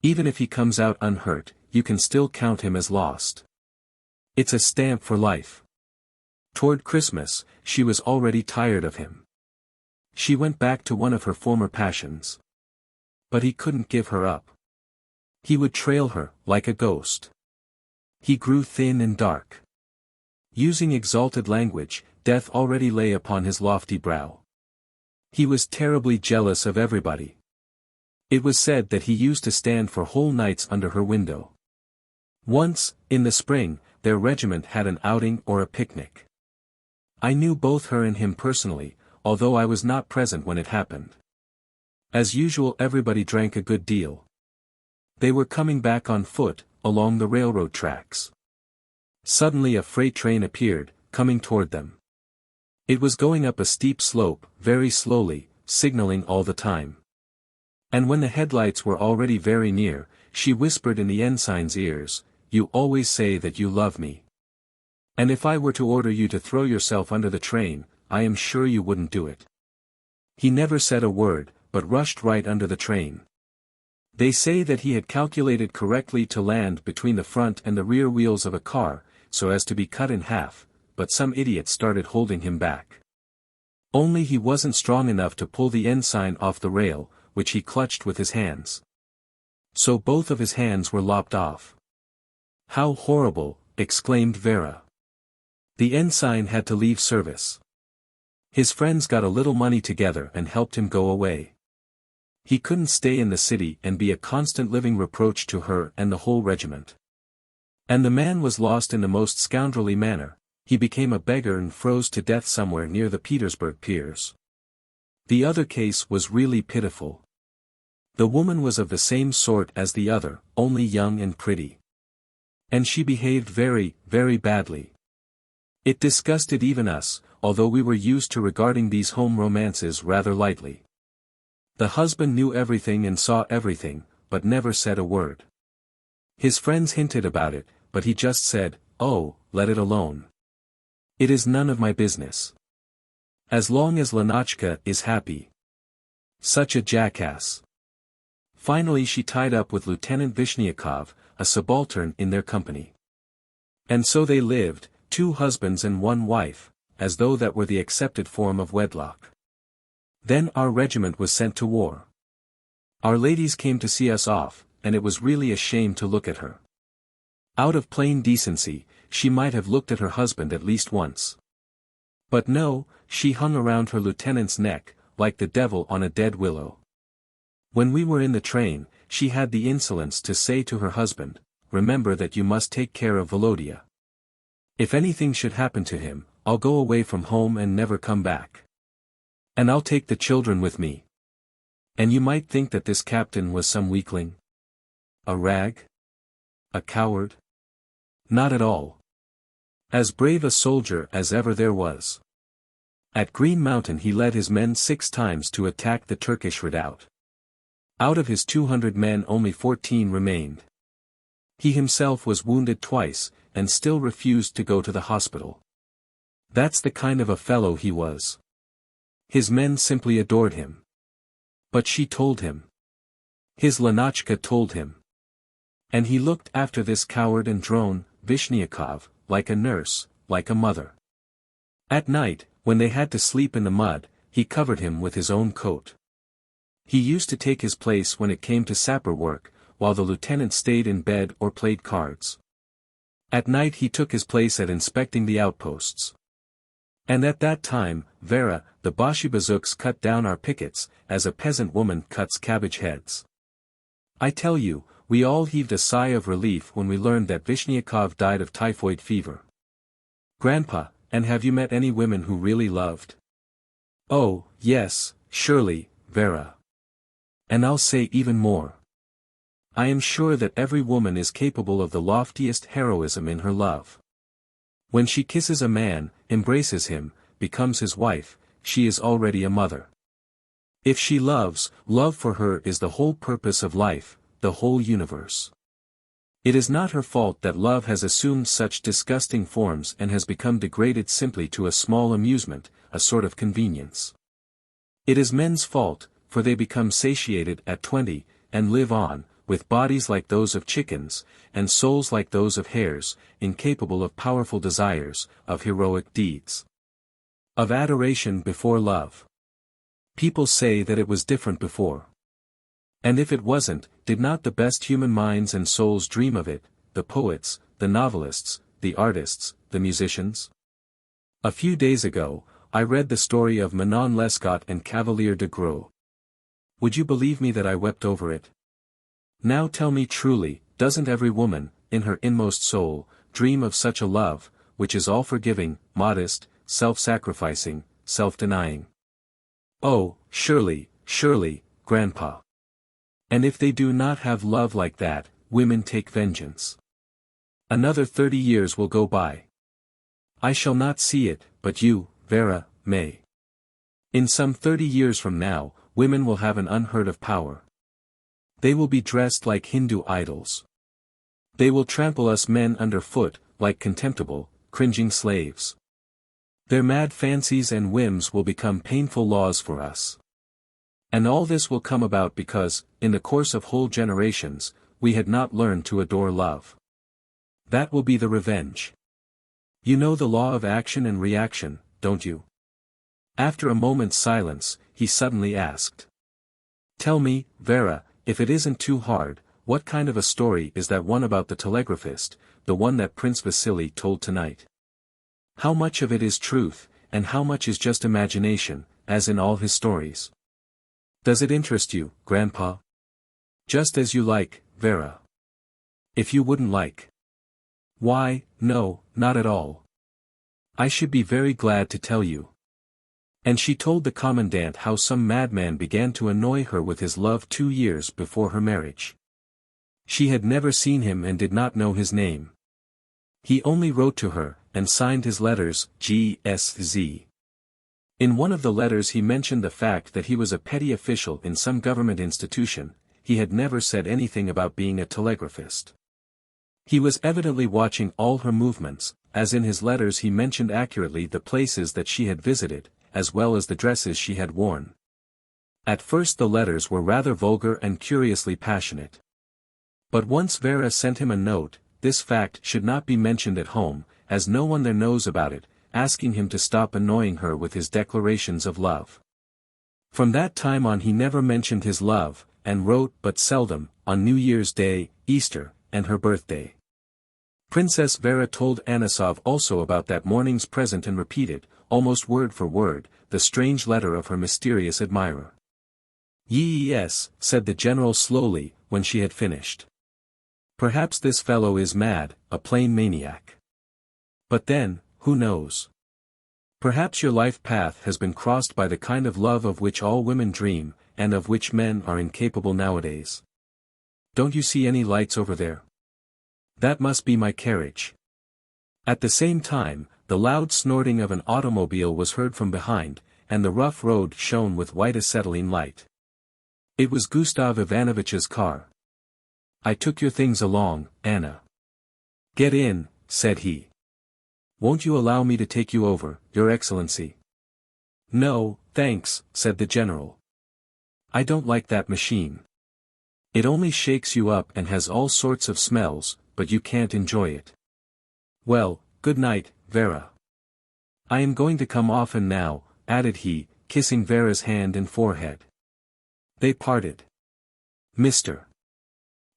Even if he comes out unhurt, you can still count him as lost. It's a stamp for life. Toward Christmas, she was already tired of him. She went back to one of her former passions. But he couldn't give her up. He would trail her, like a ghost. He grew thin and dark. Using exalted language, death already lay upon his lofty brow. He was terribly jealous of everybody. It was said that he used to stand for whole nights under her window. Once, in the spring, their regiment had an outing or a picnic. I knew both her and him personally, although I was not present when it happened. As usual, everybody drank a good deal. They were coming back on foot, along the railroad tracks. Suddenly a freight train appeared, coming toward them. It was going up a steep slope, very slowly, signaling all the time. And when the headlights were already very near, she whispered in the ensign's ears, "You always say that you love me. And if I were to order you to throw yourself under the train, I am sure you wouldn't do it." He never said a word, but rushed right under the train. They say that he had calculated correctly to land between the front and the rear wheels of a car, so as to be cut in half, but some idiot started holding him back. Only he wasn't strong enough to pull the ensign off the rail, which he clutched with his hands. So both of his hands were lopped off. "How horrible," exclaimed Vera. The ensign had to leave service. His friends got a little money together and helped him go away. He couldn't stay in the city and be a constant living reproach to her and the whole regiment. And the man was lost in the most scoundrelly manner. He became a beggar and froze to death somewhere near the Petersburg piers. The other case was really pitiful. The woman was of the same sort as the other, only young and pretty. And she behaved very, very badly. It disgusted even us, although we were used to regarding these home romances rather lightly. The husband knew everything and saw everything, but never said a word. His friends hinted about it, but he just said, "Oh, let it alone. It is none of my business. As long as Lenotchka is happy." Such a jackass. Finally she tied up with Lieutenant Vishniakov, a subaltern in their company. And so they lived, 2 husbands and 1 wife, as though that were the accepted form of wedlock. Then our regiment was sent to war. Our ladies came to see us off, and it was really a shame to look at her. Out of plain decency, she might have looked at her husband at least once. But no, she hung around her lieutenant's neck, like the devil on a dead willow. When we were in the train, she had the insolence to say to her husband, "Remember that you must take care of Volodya. If anything should happen to him, I'll go away from home and never come back. And I'll take the children with me." And you might think that this captain was some weakling. A rag? A coward? Not at all. As brave a soldier as ever there was. At Green Mountain he led his men 6 times to attack the Turkish redoubt. Out of his 200 men only 14 remained. He himself was wounded twice, and still refused to go to the hospital. That's the kind of a fellow he was. His men simply adored him. But she told him. His Lenotchka told him. And he looked after this coward and drone, Vishniakov, like a nurse, like a mother. At night, when they had to sleep in the mud, he covered him with his own coat. He used to take his place when it came to sapper work, while the lieutenant stayed in bed or played cards. At night he took his place at inspecting the outposts. And at that time, Vera, the Bolsheviks cut down our pickets, as a peasant woman cuts cabbage heads. I tell you, we all heaved a sigh of relief when we learned that Vishniakov died of typhoid fever. Grandpa, and have you met any women who really loved? Oh, yes, surely, Vera. And I'll say even more. I am sure that every woman is capable of the loftiest heroism in her love. When she kisses a man, embraces him, becomes his wife, she is already a mother. If she loves, love for her is the whole purpose of life, the whole universe. It is not her fault that love has assumed such disgusting forms and has become degraded simply to a small amusement, a sort of convenience. It is men's fault, for they become satiated at 20, and live on, with bodies like those of chickens, and souls like those of hares, incapable of powerful desires, of heroic deeds. Of adoration before love. People say that it was different before. And if it wasn't, did not the best human minds and souls dream of it, the poets, the novelists, the artists, the musicians? A few days ago, I read the story of Manon Lescaut and Cavalier de Gros. Would you believe me that I wept over it? Now tell me truly, doesn't every woman, in her inmost soul, dream of such a love, which is all-forgiving, modest, self-sacrificing, self-denying? Oh, surely, surely, Grandpa. And if they do not have love like that, women take vengeance. Another 30 years will go by. I shall not see it, but you, Vera, may. In some 30 years from now, women will have an unheard of power. They will be dressed like Hindu idols. They will trample us men underfoot, like contemptible, cringing slaves. Their mad fancies and whims will become painful laws for us. And all this will come about because, in the course of whole generations, we had not learned to adore love. That will be the revenge. You know the law of action and reaction, don't you? After a moment's silence, he suddenly asked. Tell me, Vera, if it isn't too hard, what kind of a story is that one about the telegraphist, the one that Prince Vasily told tonight? How much of it is truth, and how much is just imagination, as in all his stories? Does it interest you, Grandpa? Just as you like, Vera. If you wouldn't like. Why, no, not at all. I should be very glad to tell you. And she told the commandant how some madman began to annoy her with his love 2 years before her marriage. She had never seen him and did not know his name. He only wrote to her, and signed his letters, G.S.Z. In one of the letters he mentioned the fact that he was a petty official in some government institution. He had never said anything about being a telegraphist. He was evidently watching all her movements, as in his letters he mentioned accurately the places that she had visited, as well as the dresses she had worn. At first the letters were rather vulgar and curiously passionate. But once Vera sent him a note, this fact should not be mentioned at home, as no one there knows about it, asking him to stop annoying her with his declarations of love. From that time on he never mentioned his love, and wrote but seldom, on New Year's Day, Easter, and her birthday. Princess Vera told Anisov also about that morning's present and repeated, almost word for word, the strange letter of her mysterious admirer. Yes, said the general slowly, when she had finished. Perhaps this fellow is mad, a plain maniac. But then, who knows? Perhaps your life path has been crossed by the kind of love of which all women dream, and of which men are incapable nowadays. Don't you see any lights over there? That must be my carriage. At the same time, the loud snorting of an automobile was heard from behind, and the rough road shone with white acetylene light. It was Gustav Ivanovitch's car. I took your things along, Anna. Get in, said he. Won't you allow me to take you over, Your Excellency? No, thanks, said the general. I don't like that machine. It only shakes you up and has all sorts of smells, but you can't enjoy it. Well, good night, Vera. I am going to come often now, added he, kissing Vera's hand and forehead. They parted. Mr.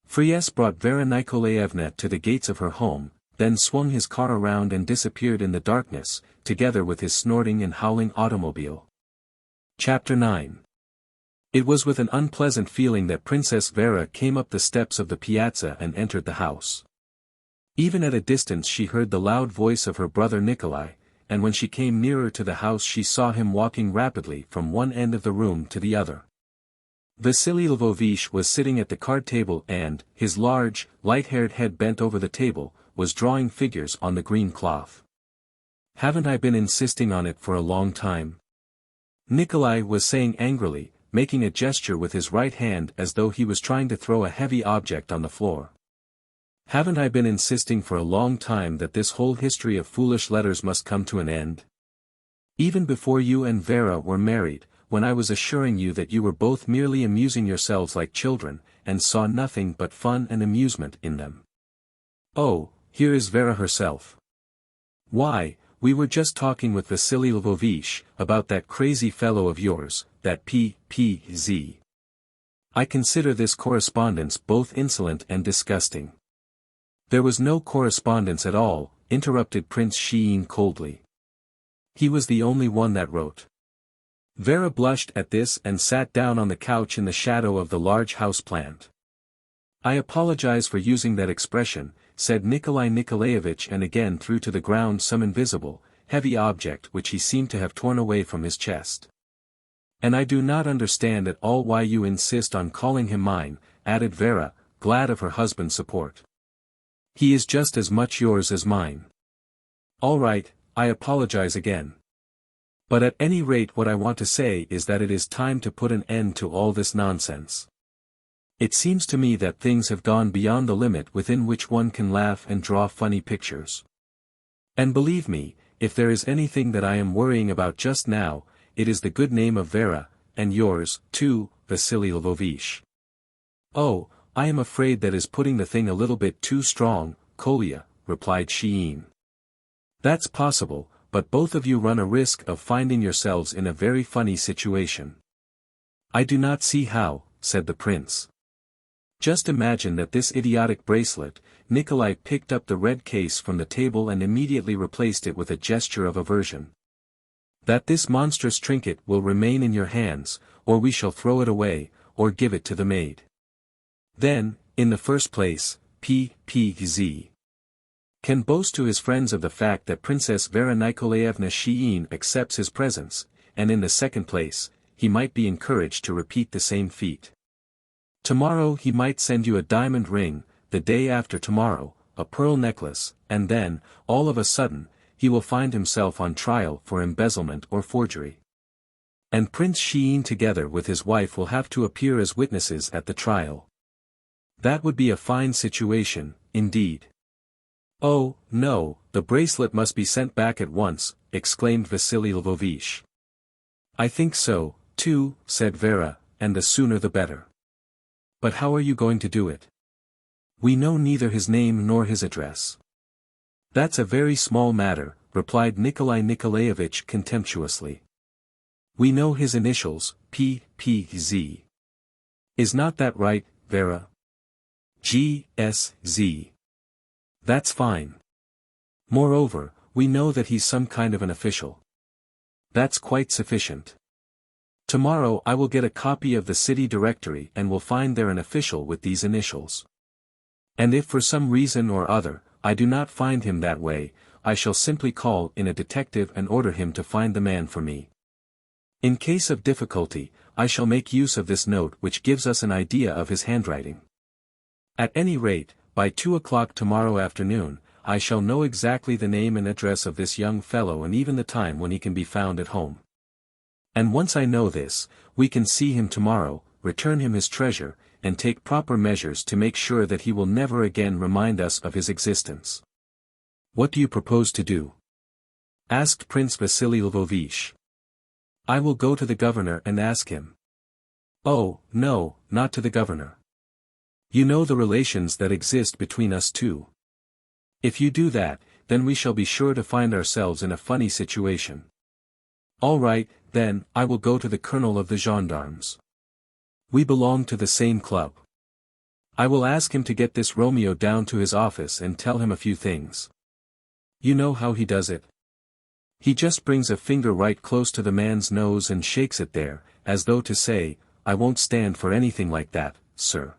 Fries brought Vera Nikolaevna to the gates of her home, then swung his car around and disappeared in the darkness, together with his snorting and howling automobile. Chapter 9. It was with an unpleasant feeling that Princess Vera came up the steps of the piazza and entered the house. Even at a distance she heard the loud voice of her brother Nikolai, and when she came nearer to the house she saw him walking rapidly from one end of the room to the other. Vasily Lvovich was sitting at the card table and, his large, light-haired head bent over the table, was drawing figures on the green cloth. Haven't I been insisting on it for a long time? Nikolai was saying angrily, making a gesture with his right hand as though he was trying to throw a heavy object on the floor. Haven't I been insisting for a long time that this whole history of foolish letters must come to an end? Even before you and Vera were married, when I was assuring you that you were both merely amusing yourselves like children, and saw nothing but fun and amusement in them. Oh, here is Vera herself. Why, we were just talking with Vasily Lvovich, about that crazy fellow of yours, that P.Z. I consider this correspondence both insolent and disgusting. There was no correspondence at all, interrupted Prince Sheen coldly. He was the only one that wrote. Vera blushed at this and sat down on the couch in the shadow of the large house-plant. I apologize for using that expression, said Nikolai Nikolaevich, and again threw to the ground some invisible, heavy object which he seemed to have torn away from his chest. And I do not understand at all why you insist on calling him mine, added Vera, glad of her husband's support. He is just as much yours as mine. All right, I apologize again. But at any rate what I want to say is that it is time to put an end to all this nonsense. It seems to me that things have gone beyond the limit within which one can laugh and draw funny pictures. And believe me, if there is anything that I am worrying about just now, it is the good name of Vera, and yours, too, Vasily Lvovich. Oh, I am afraid that is putting the thing a little bit too strong, Kolya, replied Sheehan. That's possible, but both of you run a risk of finding yourselves in a very funny situation. I do not see how, said the prince. Just imagine that this idiotic bracelet. Nikolai picked up the red case from the table and immediately replaced it with a gesture of aversion. That this monstrous trinket will remain in your hands, or we shall throw it away, or give it to the maid. Then, in the first place, P.Z. can boast to his friends of the fact that Princess Vera Nikolaevna Sheehan accepts his presents, and in the second place, he might be encouraged to repeat the same feat. Tomorrow he might send you a diamond ring, the day after tomorrow, a pearl necklace, and then, all of a sudden, he will find himself on trial for embezzlement or forgery. And Prince Sheehan together with his wife will have to appear as witnesses at the trial. That would be a fine situation, indeed. Oh, no, the bracelet must be sent back at once, exclaimed Vasily Lvovich. I think so, too, said Vera, and the sooner the better. But how are you going to do it? We know neither his name nor his address. That's a very small matter, replied Nikolai Nikolaevich contemptuously. We know his initials, P.Z. Is not that right, Vera? G.S.Z. That's fine. Moreover, we know that he's some kind of an official. That's quite sufficient. Tomorrow I will get a copy of the city directory and will find there an official with these initials. And if for some reason or other, I do not find him that way, I shall simply call in a detective and order him to find the man for me. In case of difficulty, I shall make use of this note which gives us an idea of his handwriting. At any rate, by 2 o'clock tomorrow afternoon, I shall know exactly the name and address of this young fellow and even the time when he can be found at home. And once I know this, we can see him tomorrow, return him his treasure, and take proper measures to make sure that he will never again remind us of his existence. What do you propose to do? Asked Prince Vasily Lvovich. I will go to the governor and ask him. Oh, no, not to the governor. You know the relations that exist between us two. If you do that, then we shall be sure to find ourselves in a funny situation. All right, then, I will go to the colonel of the gendarmes. We belong to the same club. I will ask him to get this Romeo down to his office and tell him a few things. You know how he does it? He just brings a finger right close to the man's nose and shakes it there, as though to say, I won't stand for anything like that, sir.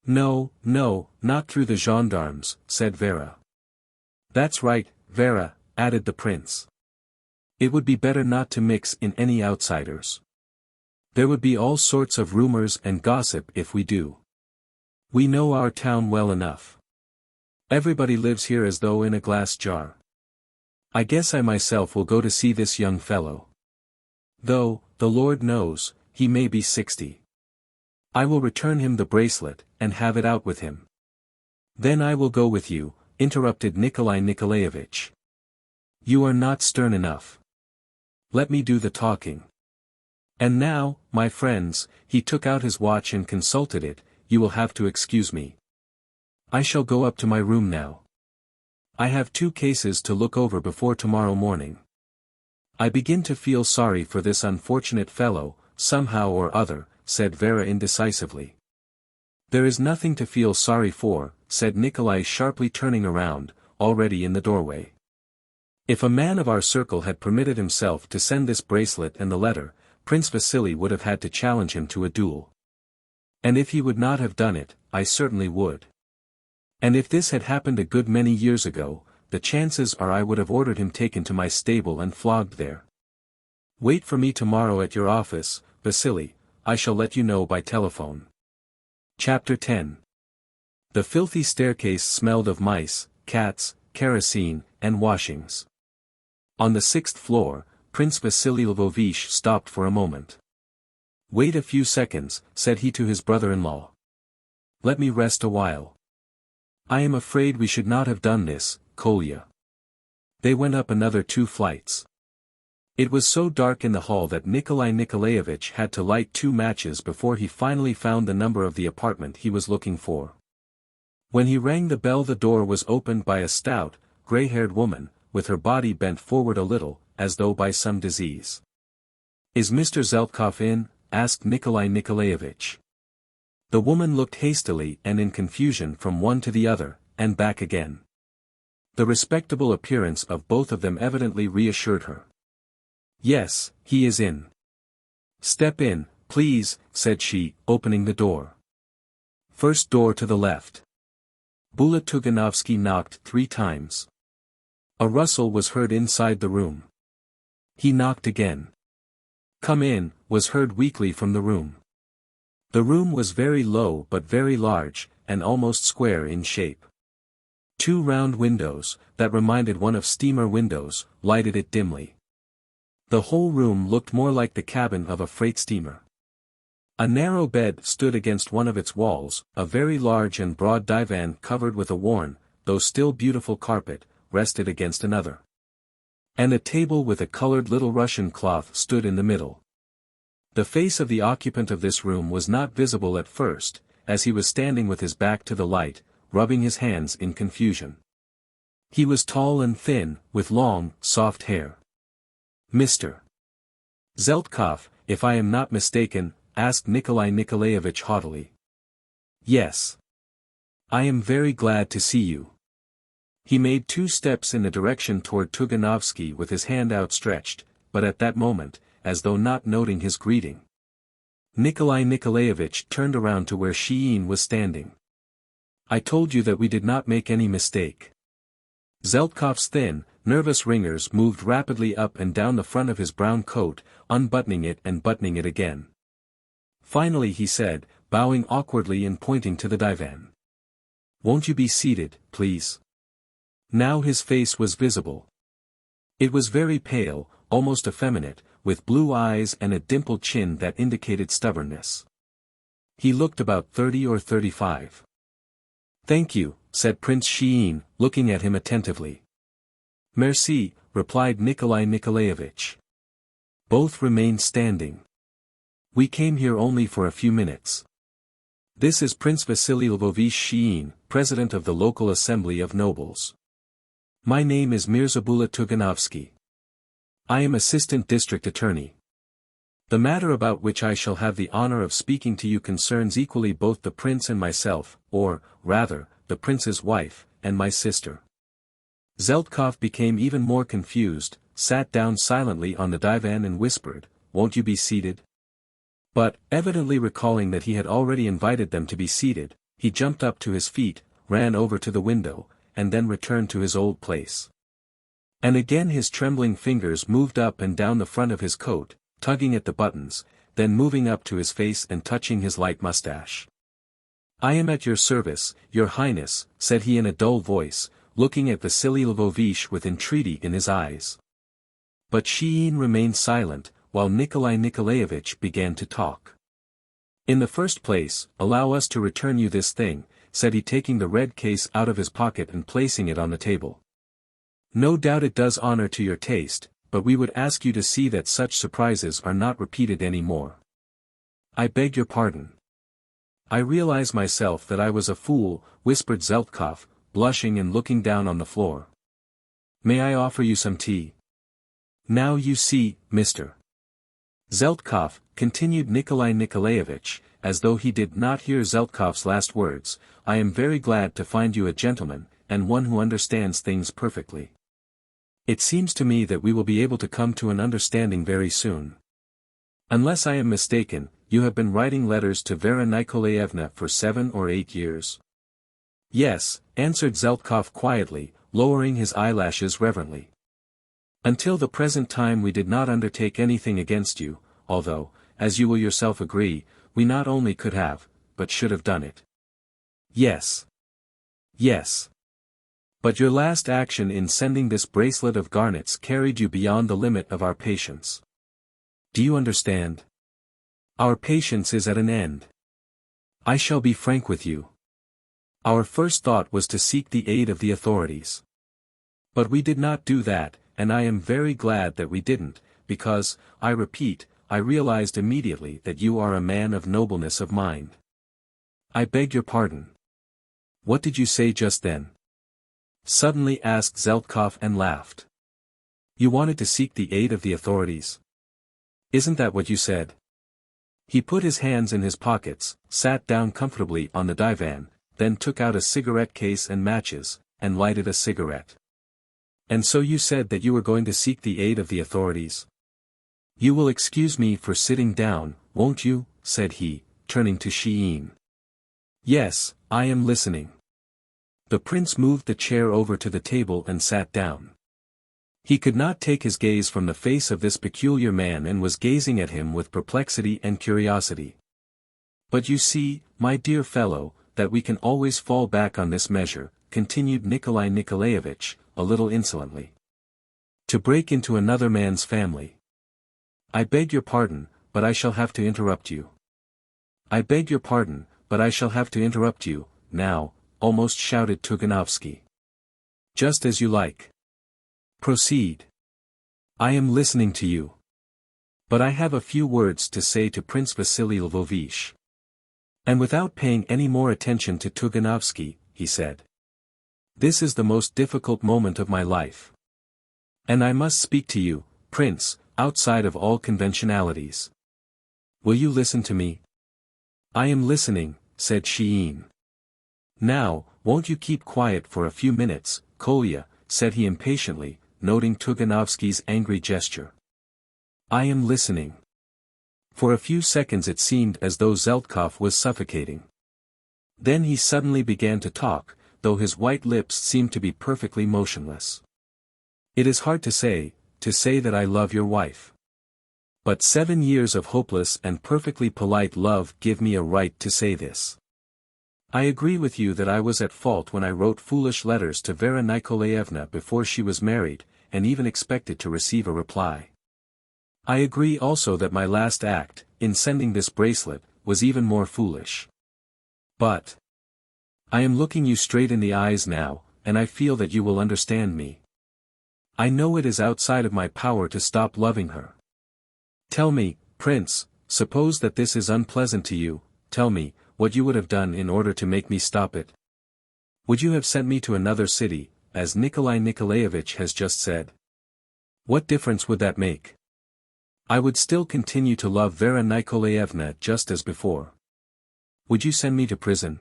No, not through the gendarmes, said Vera. That's right, Vera, added the prince. It would be better not to mix in any outsiders. There would be all sorts of rumors and gossip if we do. We know our town well enough. Everybody lives here as though in a glass jar. I guess I myself will go to see this young fellow. Though, the Lord knows, he may be 60. I will return him the bracelet, and have it out with him. Then I will go with you, interrupted Nikolai Nikolaevich. You are not stern enough. Let me do the talking. And now, my friends, he took out his watch and consulted it, you will have to excuse me. I shall go up to my room now. I have 2 cases to look over before tomorrow morning. I begin to feel sorry for this unfortunate fellow, somehow or other, said Vera indecisively. There is nothing to feel sorry for, said Nikolai sharply turning around, already in the doorway. If a man of our circle had permitted himself to send this bracelet and the letter, Prince Vasily would have had to challenge him to a duel. And if he would not have done it, I certainly would. And if this had happened a good many years ago, the chances are I would have ordered him taken to my stable and flogged there. Wait for me tomorrow at your office, Vasily, I shall let you know by telephone. Chapter 10. The filthy staircase smelled of mice, cats, kerosene, and washings. On the 6th floor, Prince Vasily Lvovich stopped for a moment. "Wait a few seconds," said he to his brother-in-law. "Let me rest a while. I am afraid we should not have done this, Kolya." They went up another 2 flights. It was so dark in the hall that Nikolai Nikolaevich had to light 2 matches before he finally found the number of the apartment he was looking for. When he rang the bell, the door was opened by a stout, grey-haired woman, with her body bent forward a little, as though by some disease. "Is Mr. Zeltkov in?" asked Nikolai Nikolaevich. The woman looked hastily and in confusion from one to the other, and back again. The respectable appearance of both of them evidently reassured her. "Yes, he is in." "Step in, please," said she, opening the door. "First door to the left." Bulatuganovsky knocked 3 times. A rustle was heard inside the room. He knocked again. "Come in," was heard weakly from the room. The room was very low but very large, and almost square in shape. 2 round windows, that reminded one of steamer windows, lighted it dimly. The whole room looked more like the cabin of a freight steamer. A narrow bed stood against one of its walls, a very large and broad divan covered with a worn, though still beautiful carpet, rested against another. And a table with a colored Little Russian cloth stood in the middle. The face of the occupant of this room was not visible at first, as he was standing with his back to the light, rubbing his hands in confusion. He was tall and thin, with long, soft hair. "Mr. Zeltkov, if I am not mistaken?" asked Nikolai Nikolaevich haughtily. "Yes. I am very glad to see you." He made 2 steps in the direction toward Tuganovsky with his hand outstretched, but at that moment, as though not noting his greeting, Nikolai Nikolaevich turned around to where Shein was standing. "I told you that we did not make any mistake." Zeltkov's thin, nervous ringers moved rapidly up and down the front of his brown coat, unbuttoning it and buttoning it again. Finally he said, bowing awkwardly and pointing to the divan. "Won't you be seated, please?" Now his face was visible. It was very pale, almost effeminate, with blue eyes and a dimpled chin that indicated stubbornness. He looked about 30 or 35. "Thank you," said Prince Shein, looking at him attentively. "Merci," replied Nikolai Nikolaevich. Both remained standing. "We came here only for a few minutes. This is Prince Vasily Lvovich Shein, President of the Local Assembly of Nobles. My name is Mirza Bulatuganovsky. I am Assistant District Attorney. The matter about which I shall have the honor of speaking to you concerns equally both the prince and myself, or, rather, the prince's wife, and my sister." Zeltkov became even more confused, sat down silently on the divan and whispered, "Won't you be seated?" But, evidently recalling that he had already invited them to be seated, he jumped up to his feet, ran over to the window, and then returned to his old place. And again his trembling fingers moved up and down the front of his coat, tugging at the buttons, then moving up to his face and touching his light mustache. "I am at your service, your highness," said he in a dull voice, looking at Vasily Lvovich with entreaty in his eyes. But Shein remained silent, while Nikolai Nikolaevich began to talk. "In the first place, allow us to return you this thing," said he, taking the red case out of his pocket and placing it on the table. "No doubt it does honor to your taste, but we would ask you to see that such surprises are not repeated any more." "I beg your pardon. I realize myself that I was a fool," whispered Zeltkov, blushing and looking down on the floor. "May I offer you some tea?" "Now you see, Mr. Zeltkov," continued Nikolai Nikolaevich, as though he did not hear Zeltkov's last words, "I am very glad to find you a gentleman, and one who understands things perfectly. It seems to me that we will be able to come to an understanding very soon. Unless I am mistaken, you have been writing letters to Vera Nikolaevna for 7 or 8 years. "Yes," answered Zeltkov quietly, lowering his eyelashes reverently. "Until the present time we did not undertake anything against you, although, as you will yourself agree, we not only could have, but should have done it." "Yes. Yes. But your last action in sending this bracelet of garnets carried you beyond the limit of our patience. Do you understand? Our patience is at an end. I shall be frank with you. Our first thought was to seek the aid of the authorities. But we did not do that, and I am very glad that we didn't, because, I repeat, I realized immediately that you are a man of nobleness of mind. I beg your pardon. What did you say just then? Suddenly asked Zeltkov and laughed. You wanted to seek the aid of the authorities? Isn't that what you said? He put his hands in his pockets, sat down comfortably on the divan, then took out a cigarette case and matches, and lighted a cigarette. And so you said that you were going to seek the aid of the authorities? You will excuse me for sitting down, won't you, said he, turning to Shein. Yes, I am listening. The prince moved the chair over to the table and sat down. He could not take his gaze from the face of this peculiar man and was gazing at him with perplexity and curiosity. But you see, my dear fellow, that we can always fall back on this measure, continued Nikolai Nikolaevich, a little insolently. To break into another man's family. I beg your pardon, but I shall have to interrupt you. I beg your pardon, but I shall have to interrupt you, now, almost shouted Tuganovsky. Just as you like. Proceed. I am listening to you. But I have a few words to say to Prince Vasily Lvovich. And without paying any more attention to Tuganovsky, he said. This is the most difficult moment of my life. And I must speak to you, Prince, outside of all conventionalities. Will you listen to me? I am listening, said Shein. Now, won't you keep quiet for a few minutes, Kolya, said he impatiently, noting Tuganovsky's angry gesture. I am listening. For a few seconds it seemed as though Zeltkov was suffocating. Then he suddenly began to talk, though his white lips seemed to be perfectly motionless. It is hard to say that I love your wife. But 7 years of hopeless and perfectly polite love give me a right to say this. I agree with you that I was at fault when I wrote foolish letters to Vera Nikolaevna before she was married, and even expected to receive a reply. I agree also that my last act, in sending this bracelet, was even more foolish. But I am looking you straight in the eyes now, and I feel that you will understand me. I know it is outside of my power to stop loving her. Tell me, Prince, suppose that this is unpleasant to you, tell me, what you would have done in order to make me stop it. Would you have sent me to another city, as Nikolai Nikolaevich has just said? What difference would that make? I would still continue to love Vera Nikolaevna just as before. Would you send me to prison?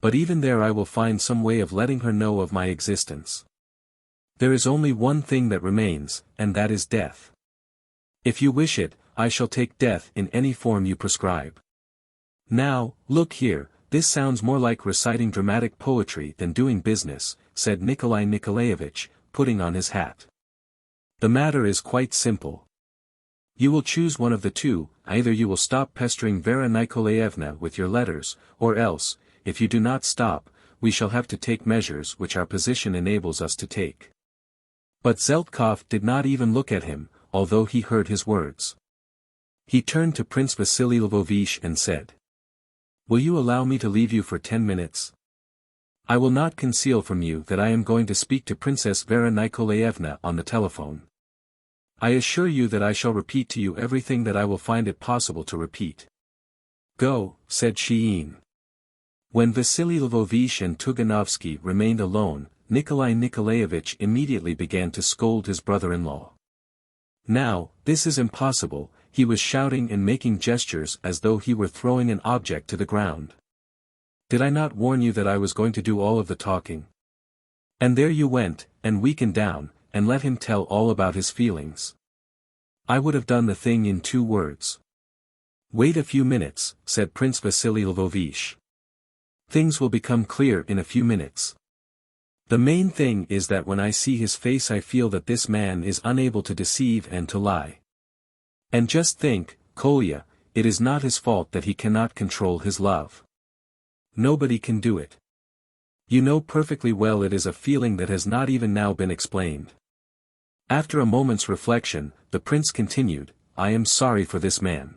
But even there I will find some way of letting her know of my existence. There is only one thing that remains, and that is death. If you wish it, I shall take death in any form you prescribe. Now, look here, this sounds more like reciting dramatic poetry than doing business, said Nikolai Nikolaevich, putting on his hat. The matter is quite simple. You will choose one of the two, either you will stop pestering Vera Nikolaevna with your letters, or else, if you do not stop, we shall have to take measures which our position enables us to take. But Zeltkov did not even look at him, although he heard his words. He turned to Prince Vasily Lvovich and said, Will you allow me to leave you for 10 minutes? I will not conceal from you that I am going to speak to Princess Vera Nikolaevna on the telephone. I assure you that I shall repeat to you everything that I will find it possible to repeat. Go, said Shein. When Vasily Lvovich and Tuganovsky remained alone, Nikolai Nikolaevich immediately began to scold his brother-in-law. Now, this is impossible, he was shouting and making gestures as though he were throwing an object to the ground. Did I not warn you that I was going to do all of the talking? And there you went, and weakened down, and let him tell all about his feelings. I would have done the thing in 2 words. Wait a few minutes, said Prince Vasily Lvovich. Things will become clear in a few minutes. The main thing is that when I see his face I feel that this man is unable to deceive and to lie. And just think, Kolya, it is not his fault that he cannot control his love. Nobody can do it. You know perfectly well it is a feeling that has not even now been explained. After a moment's reflection, the prince continued, I am sorry for this man.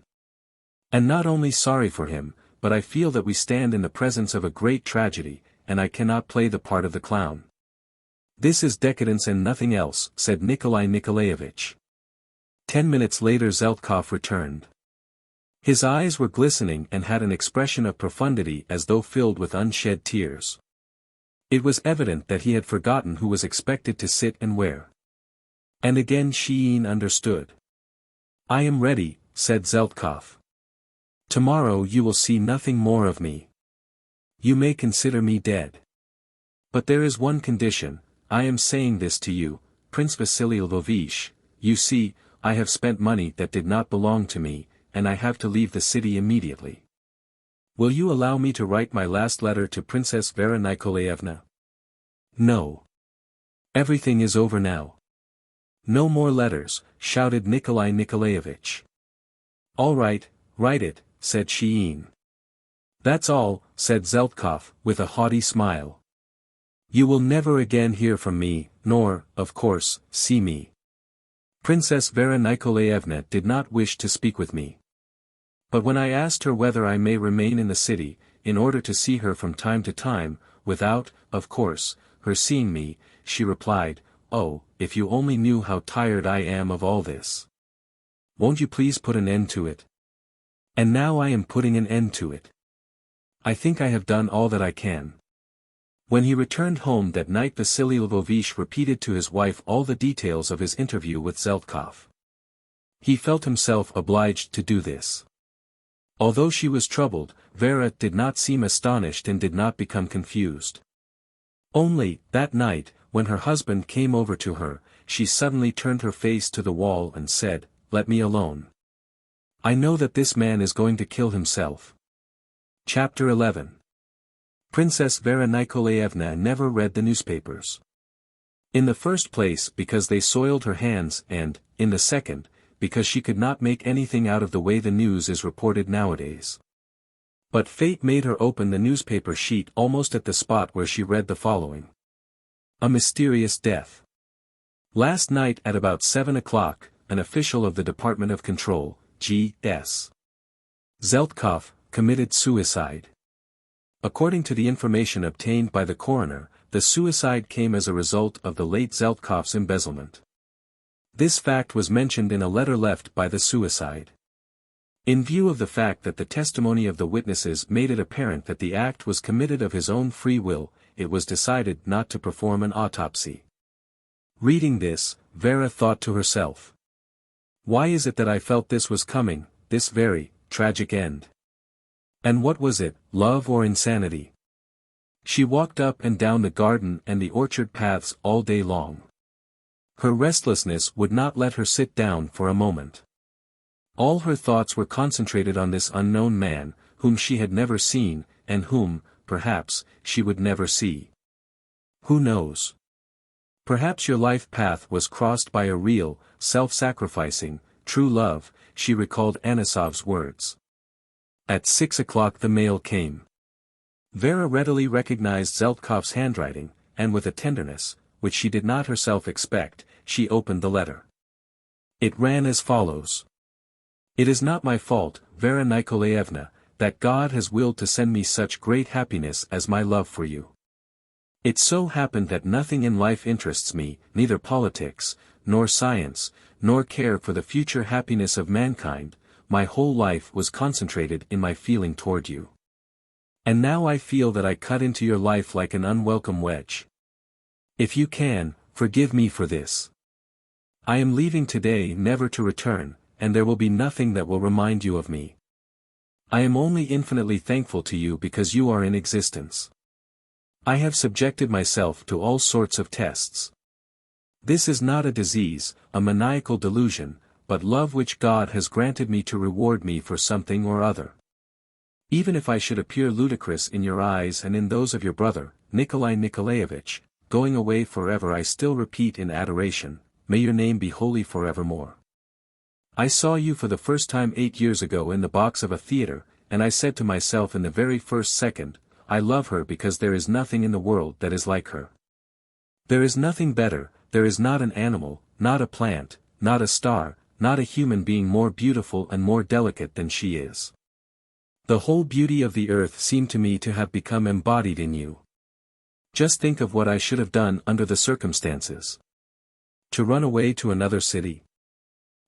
And not only sorry for him, but I feel that we stand in the presence of a great tragedy, and I cannot play the part of the clown. This is decadence and nothing else, said Nikolai Nikolaevich. 10 minutes later Zeltkov returned. His eyes were glistening and had an expression of profundity as though filled with unshed tears. It was evident that he had forgotten who was expected to sit and where. And again Sheehan understood. I am ready, said Zeltkov. Tomorrow you will see nothing more of me. You may consider me dead. But there is one condition, I am saying this to you, Prince Vasily Lvovich, you see, I have spent money that did not belong to me, and I have to leave the city immediately. Will you allow me to write my last letter to Princess Vera Nikolaevna? No. Everything is over now. No more letters, shouted Nikolai Nikolaevich. All right, write it, said Sheehan. That's all, said Zeltkov, with a haughty smile. You will never again hear from me, nor, of course, see me. Princess Vera Nikolaevna did not wish to speak with me. But when I asked her whether I may remain in the city, in order to see her from time to time, without, of course, her seeing me, she replied, oh, if you only knew how tired I am of all this. Won't you please put an end to it? And now I am putting an end to it. I think I have done all that I can. When he returned home that night Vasily Lvovich repeated to his wife all the details of his interview with Zeltkov. He felt himself obliged to do this. Although she was troubled, Vera did not seem astonished and did not become confused. Only, that night, when her husband came over to her, she suddenly turned her face to the wall and said, let me alone. I know that this man is going to kill himself. Chapter 11. Princess Vera Nikolaevna never read the newspapers. In the first place because they soiled her hands and, in the second, because she could not make anything out of the way the news is reported nowadays. But fate made her open the newspaper sheet almost at the spot where she read the following. A mysterious death. Last night at about 7 o'clock, an official of the Department of Control, G.S. Zeltkov, committed suicide. According to the information obtained by the coroner, the suicide came as a result of the late Zeltkov's embezzlement. This fact was mentioned in a letter left by the suicide. In view of the fact that the testimony of the witnesses made it apparent that the act was committed of his own free will, it was decided not to perform an autopsy. Reading this, Vera thought to herself. Why is it that I felt this was coming, this very tragic end? And what was it, love or insanity? She walked up and down the garden and the orchard paths all day long. Her restlessness would not let her sit down for a moment. All her thoughts were concentrated on this unknown man, whom she had never seen, and whom, perhaps, she would never see. Who knows? Perhaps your life path was crossed by a real, self-sacrificing, true love, she recalled Anisov's words. At 6 o'clock the mail came. Vera readily recognized Zeltkov's handwriting, and with a tenderness, which she did not herself expect, she opened the letter. It ran as follows. It is not my fault, Vera Nikolaevna, that God has willed to send me such great happiness as my love for you. It so happened that nothing in life interests me, neither politics, nor science, nor care for the future happiness of mankind, my whole life was concentrated in my feeling toward you. And now I feel that I cut into your life like an unwelcome wedge. If you can, forgive me for this. I am leaving today never to return, and there will be nothing that will remind you of me. I am only infinitely thankful to you because you are in existence. I have subjected myself to all sorts of tests. This is not a disease, a maniacal delusion, but love which God has granted me to reward me for something or other. Even if I should appear ludicrous in your eyes and in those of your brother, Nikolai Nikolaevich, going away forever I still repeat in adoration, may your name be holy forevermore. I saw you for the first time 8 years ago in the box of a theater, and I said to myself in the very first second, I love her because there is nothing in the world that is like her. There is nothing better, there is not an animal, not a plant, not a star, not a human being more beautiful and more delicate than she is. The whole beauty of the earth seemed to me to have become embodied in you. Just think of what I should have done under the circumstances. To run away to another city.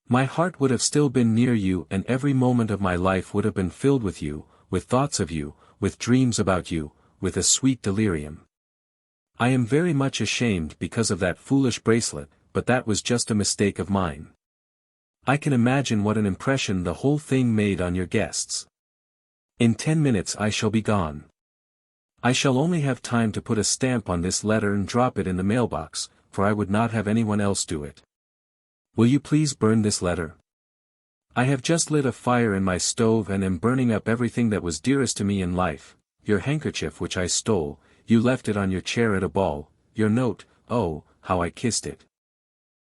My heart would have still been near you, and every moment of my life would have been filled with you, with thoughts of you, with dreams about you, with a sweet delirium. I am very much ashamed because of that foolish bracelet, but that was just a mistake of mine. I can imagine what an impression the whole thing made on your guests. In 10 minutes I shall be gone. I shall only have time to put a stamp on this letter and drop it in the mailbox, for I would not have anyone else do it. Will you please burn this letter? I have just lit a fire in my stove and am burning up everything that was dearest to me in life, your handkerchief which I stole, you left it on your chair at a ball, your note, oh, how I kissed it.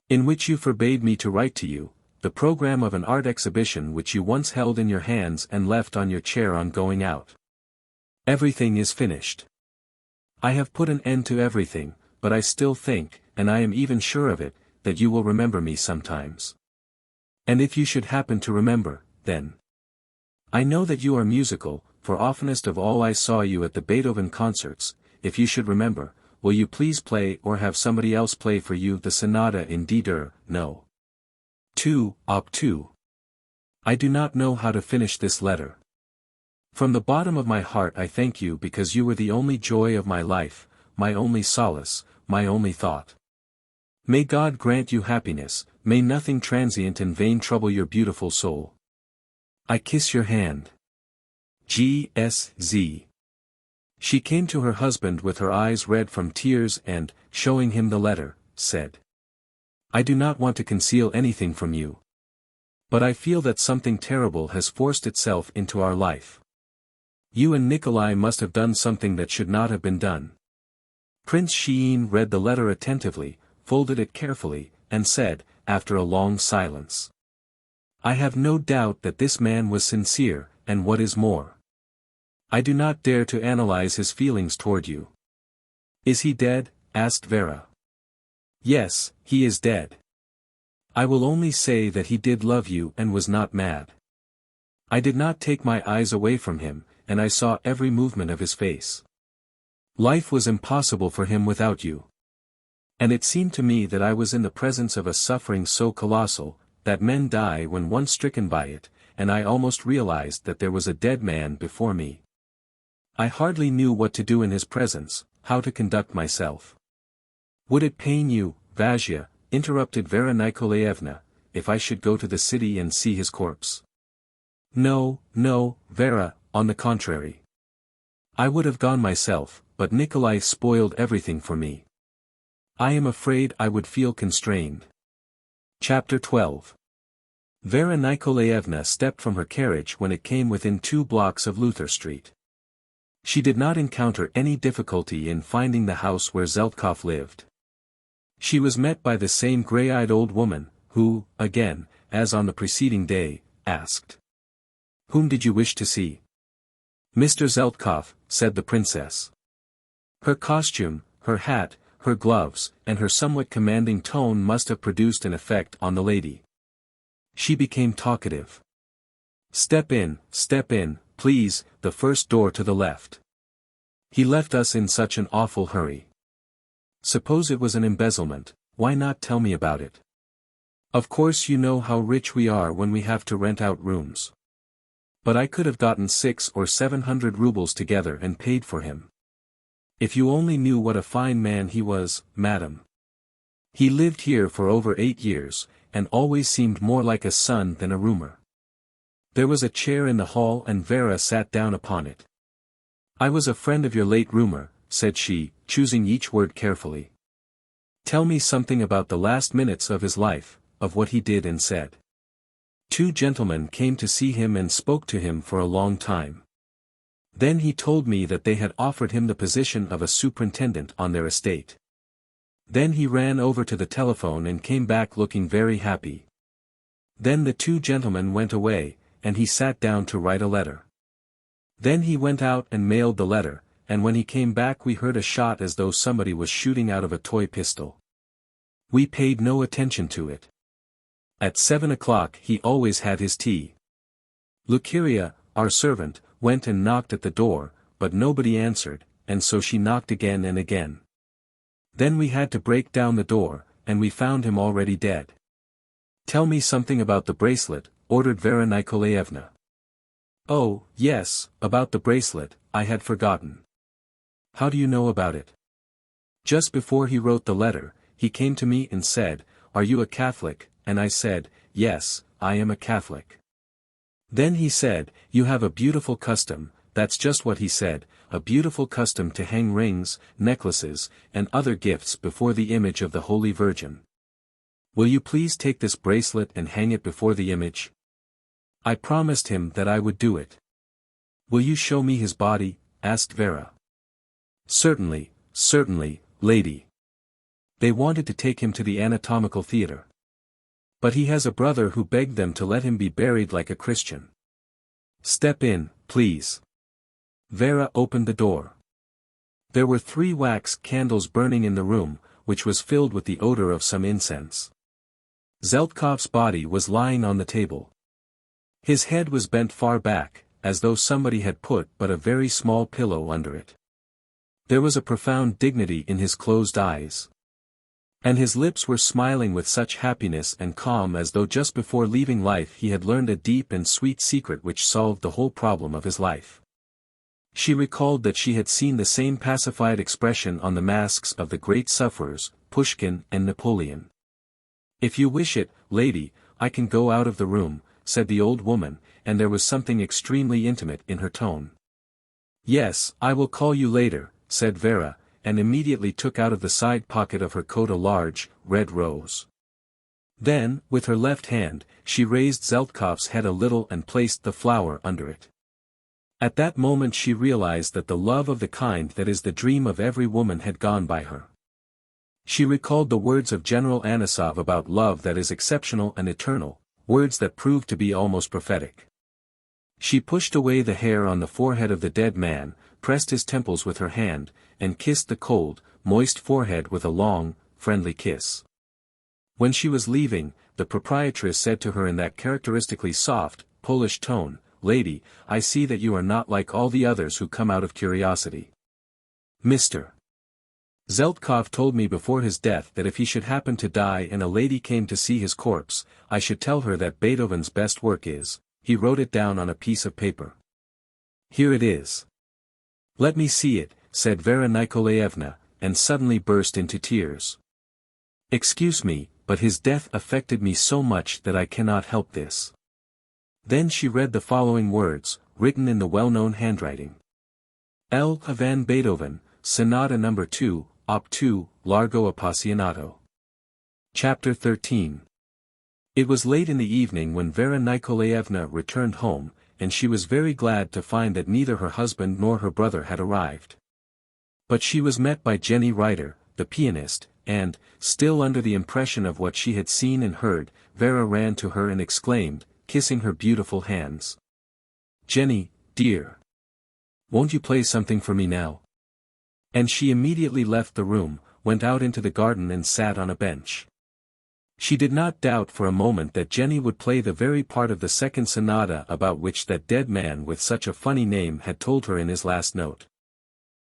In which you forbade me to write to you, the program of an art exhibition which you once held in your hands and left on your chair on going out. Everything is finished. I have put an end to everything, but I still think, and I am even sure of it, that you will remember me sometimes. And if you should happen to remember, then. I know that you are musical, for oftenest of all I saw you at the Beethoven concerts. If you should remember, will you please play or have somebody else play for you the sonata in D-dur, no. 2, Op. 2. I do not know how to finish this letter. From the bottom of my heart I thank you because you were the only joy of my life, my only solace, my only thought. May God grant you happiness, may nothing transient and vain trouble your beautiful soul. I kiss your hand. G.S.Z. She came to her husband with her eyes red from tears and, showing him the letter, said, I do not want to conceal anything from you. But I feel that something terrible has forced itself into our life. You and Nikolai must have done something that should not have been done. Prince Sheen read the letter attentively, folded it carefully, and said, after a long silence, I have no doubt that this man was sincere, and what is more, I do not dare to analyze his feelings toward you. Is he dead? Asked Vera. Yes, he is dead. I will only say that he did love you and was not mad. I did not take my eyes away from him, and I saw every movement of his face. Life was impossible for him without you. And it seemed to me that I was in the presence of a suffering so colossal, that men die when once stricken by it, and I almost realized that there was a dead man before me. I hardly knew what to do in his presence, how to conduct myself. Would it pain you, Vasya, interrupted Vera Nikolaevna, if I should go to the city and see his corpse? No, no, Vera, on the contrary. I would have gone myself, but Nikolai spoiled everything for me. I am afraid I would feel constrained. Chapter 12. Vera Nikolaevna stepped from her carriage when it came within 2 blocks of Luther Street. She did not encounter any difficulty in finding the house where Zeltkov lived. She was met by the same grey-eyed old woman, who, again, as on the preceding day, asked, Whom did you wish to see? Mr. Zeltkov, said the princess. Her costume, her hat, her gloves, and her somewhat commanding tone must have produced an effect on the lady. She became talkative. Step in, please, the first door to the left. He left us in such an awful hurry. Suppose it was an embezzlement, why not tell me about it? Of course you know how rich we are when we have to rent out rooms. But I could have gotten 600 or 700 rubles together and paid for him. If you only knew what a fine man he was, madam. He lived here for over 8 years, and always seemed more like a son than a roomer. There was a chair in the hall and Vera sat down upon it. I was a friend of your late roomer, said she, choosing each word carefully. Tell me something about the last minutes of his life, of what he did and said. 2 gentlemen came to see him and spoke to him for a long time. Then he told me that they had offered him the position of a superintendent on their estate. Then he ran over to the telephone and came back looking very happy. Then the 2 gentlemen went away, and he sat down to write a letter. Then he went out and mailed the letter, and when he came back we heard a shot as though somebody was shooting out of a toy pistol. We paid no attention to it. At 7 o'clock he always had his tea. Luceria, our servant, went and knocked at the door, but nobody answered, and so she knocked again and again. Then we had to break down the door, and we found him already dead. "Tell me something about the bracelet," ordered Vera Nikolaevna. "Oh, yes, about the bracelet, I had forgotten." "How do you know about it?" "Just before he wrote the letter, he came to me and said, 'Are you a Catholic?' and I said, 'Yes, I am a Catholic.' Then he said, 'You have a beautiful custom,' that's just what he said, 'a beautiful custom to hang rings, necklaces, and other gifts before the image of the Holy Virgin. Will you please take this bracelet and hang it before the image?' I promised him that I would do it." "Will you show me his body?" asked Vera. Certainly, lady." They wanted to take him to the anatomical theater. "But he has a brother who begged them to let him be buried like a Christian." "Step in, please." Vera opened the door. There were 3 wax candles burning in the room, which was filled with the odor of some incense. Zeltkov's body was lying on the table. His head was bent far back, as though somebody had put but a very small pillow under it. There was a profound dignity in his closed eyes. And his lips were smiling with such happiness and calm as though just before leaving life he had learned a deep and sweet secret which solved the whole problem of his life. She recalled that she had seen the same pacified expression on the masks of the great sufferers, Pushkin and Napoleon. "If you wish it, lady, I can go out of the room," said the old woman, and there was something extremely intimate in her tone. "Yes, I will call you later," said Vera, and immediately took out of the side pocket of her coat a large, red rose. Then, with her left hand, she raised Zeltkov's head a little and placed the flower under it. At that moment she realized that the love of the kind that is the dream of every woman had gone by her. She recalled the words of General Anisov about love that is exceptional and eternal, words that proved to be almost prophetic. She pushed away the hair on the forehead of the dead man, pressed his temples with her hand, and kissed the cold, moist forehead with a long, friendly kiss. When she was leaving, the proprietress said to her in that characteristically soft, Polish tone, "Lady, I see that you are not like all the others who come out of curiosity. Mr. Zeltkov told me before his death that if he should happen to die and a lady came to see his corpse, I should tell her that Beethoven's best work is," he wrote it down on a piece of paper. "Here it is." "Let me see it," said Vera Nikolaevna, and suddenly burst into tears. "Excuse me, but his death affected me so much that I cannot help this." Then she read the following words, written in the well-known handwriting. L. van Beethoven, Sonata No. 2, Op. 2, Largo Appassionato. Chapter 13. It was late in the evening when Vera Nikolaevna returned home, and she was very glad to find that neither her husband nor her brother had arrived. But she was met by Jenny Reiter, the pianist, and, still under the impression of what she had seen and heard, Vera ran to her and exclaimed, kissing her beautiful hands, "Jenny, dear! Won't you play something for me now?" And she immediately left the room, went out into the garden and sat on a bench. She did not doubt for a moment that Jenny would play the very part of the second sonata about which that dead man with such a funny name had told her in his last note.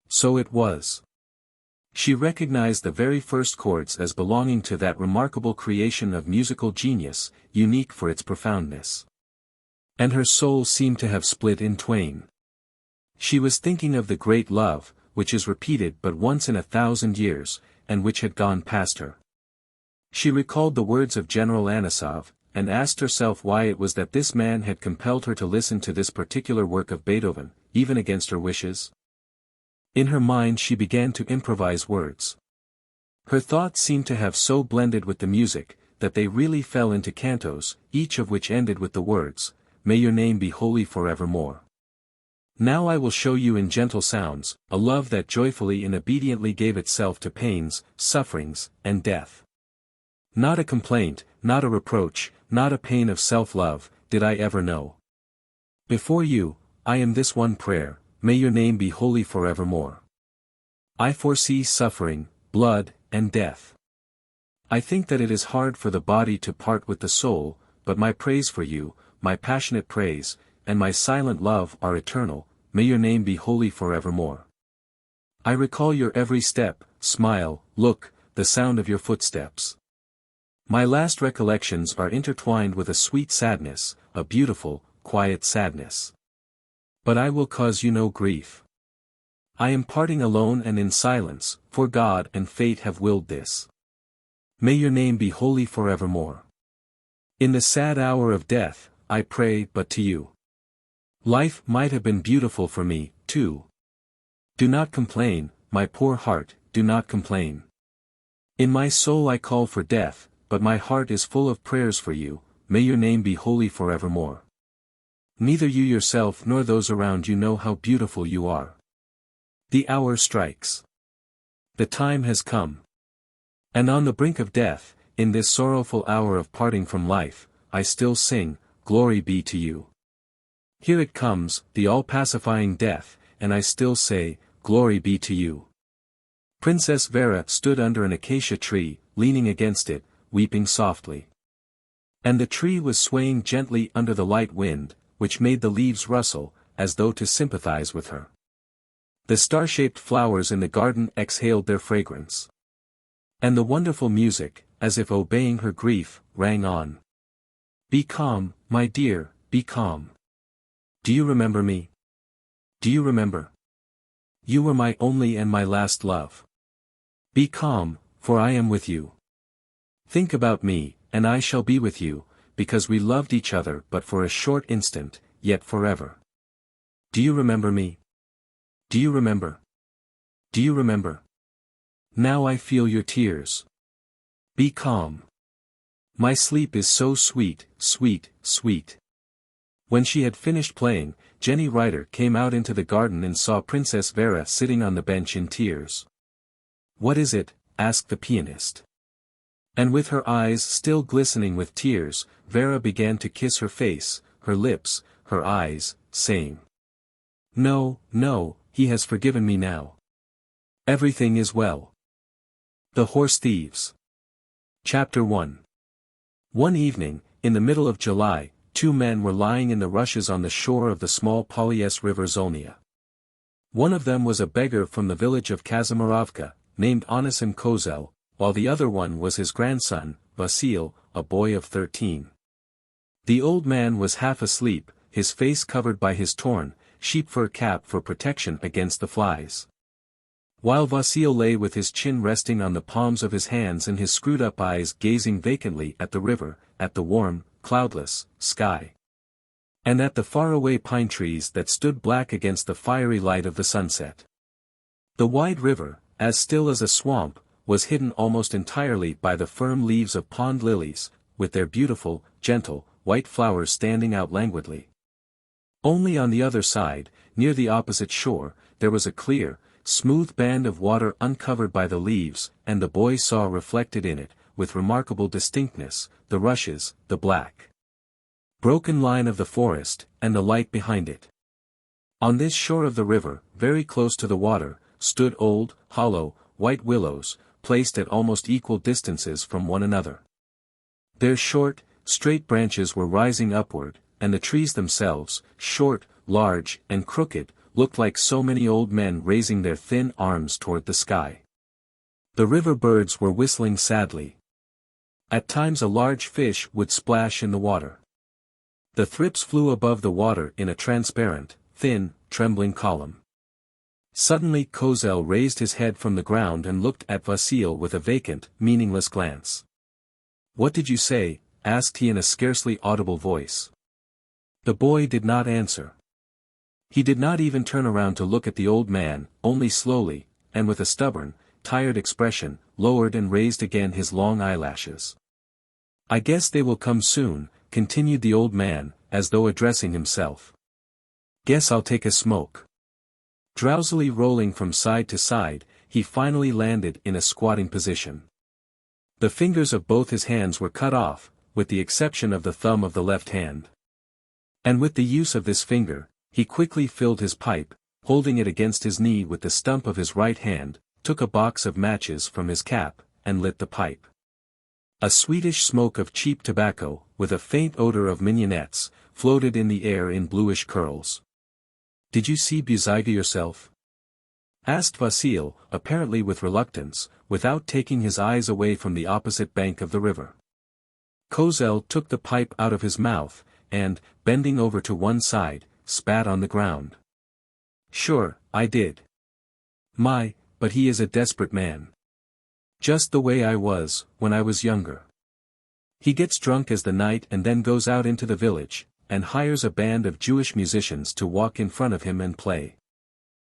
So it was. She recognized the very first chords as belonging to that remarkable creation of musical genius, unique for its profoundness. And her soul seemed to have split in twain. She was thinking of the great love, which is repeated but once in 1,000 years, and which had gone past her. She recalled the words of General Anisov, and asked herself why it was that this man had compelled her to listen to this particular work of Beethoven, even against her wishes. In her mind she began to improvise words. Her thoughts seemed to have so blended with the music, that they really fell into cantos, each of which ended with the words, "May your name be holy forevermore. Now I will show you in gentle sounds, a love that joyfully and obediently gave itself to pains, sufferings, and death. Not a complaint, not a reproach, not a pain of self-love, did I ever know. Before you, I am this one prayer, may your name be holy forevermore. I foresee suffering, blood, and death. I think that it is hard for the body to part with the soul, but my praise for you, my passionate praise, and my silent love are eternal, may your name be holy forevermore. I recall your every step, smile, look, the sound of your footsteps. My last recollections are intertwined with a sweet sadness, a beautiful, quiet sadness. But I will cause you no grief. I am parting alone and in silence, for God and fate have willed this. May your name be holy forevermore. In the sad hour of death, I pray but to you. Life might have been beautiful for me, too. Do not complain, my poor heart, do not complain. In my soul I call for death, but my heart is full of prayers for you, may your name be holy forevermore. Neither you yourself nor those around you know how beautiful you are. The hour strikes. The time has come. And on the brink of death, in this sorrowful hour of parting from life, I still sing, glory be to you. Here it comes, the all-pacifying death, and I still say, glory be to you. Princess Vera stood under an acacia tree, leaning against it, weeping softly. And the tree was swaying gently under the light wind, which made the leaves rustle, as though to sympathize with her. The star-shaped flowers in the garden exhaled their fragrance. And the wonderful music, as if obeying her grief, rang on. Be calm, my dear, be calm. Do you remember me? Do you remember? You were my only and my last love. Be calm, for I am with you. Think about me, and I shall be with you, because we loved each other but for a short instant, yet forever. Do you remember me? Do you remember? Do you remember? Now I feel your tears. Be calm. My sleep is so sweet, sweet, sweet. When she had finished playing, Jenny Ryder came out into the garden and saw Princess Vera sitting on the bench in tears. What is it? Asked the pianist. And with her eyes still glistening with tears, Vera began to kiss her face, her lips, her eyes, saying, No, no, he has forgiven me now. Everything is well. The Horse-Thieves. Chapter 1. One evening, in the middle of July, two men were lying in the rushes on the shore of the small Polyes river Zolnia. One of them was a beggar from the village of Kazimirovka, named Anathema Kozel, while the other one was his grandson, Vasya, a boy of 13. The old man was half asleep, his face covered by his torn, sheep fur cap for protection against the flies. While Vasya lay with his chin resting on the palms of his hands and his screwed-up eyes gazing vacantly at the river, at the warm, cloudless, sky. And at the far-away pine trees that stood black against the fiery light of the sunset. The wide river, as still as a swamp, was hidden almost entirely by the firm leaves of pond lilies, with their beautiful, gentle, white flowers standing out languidly. Only on the other side, near the opposite shore, there was a clear, smooth band of water uncovered by the leaves, and the boy saw reflected in it, with remarkable distinctness, the rushes, the black, broken line of the forest, and the light behind it. On this shore of the river, very close to the water, stood old, hollow, white willows, placed at almost equal distances from one another. Their short, straight branches were rising upward, and the trees themselves, short, large, and crooked, looked like so many old men raising their thin arms toward the sky. The river birds were whistling sadly. At times a large fish would splash in the water. The thrips flew above the water in a transparent, thin, trembling column. Suddenly Kozel raised his head from the ground and looked at Vasya with a vacant, meaningless glance. "What did you say?" asked he in a scarcely audible voice. The boy did not answer. He did not even turn around to look at the old man, only slowly, and with a stubborn, tired expression, lowered and raised again his long eyelashes. "I guess they will come soon," continued the old man, as though addressing himself. "Guess I'll take a smoke." Drowsily rolling from side to side, he finally landed in a squatting position. The fingers of both his hands were cut off, with the exception of the thumb of the left hand. And with the use of this finger, he quickly filled his pipe, holding it against his knee with the stump of his right hand, took a box of matches from his cap, and lit the pipe. A sweetish smoke of cheap tobacco, with a faint odor of mignonettes, floated in the air in bluish curls. "Did you see Buzyga yourself?" asked Vasil, apparently with reluctance, without taking his eyes away from the opposite bank of the river. Kozel took the pipe out of his mouth, and, bending over to one side, spat on the ground. "Sure, I did. But he is a desperate man. Just the way I was, when I was younger. He gets drunk as the night and then goes out into the village, and hires a band of Jewish musicians to walk in front of him and play.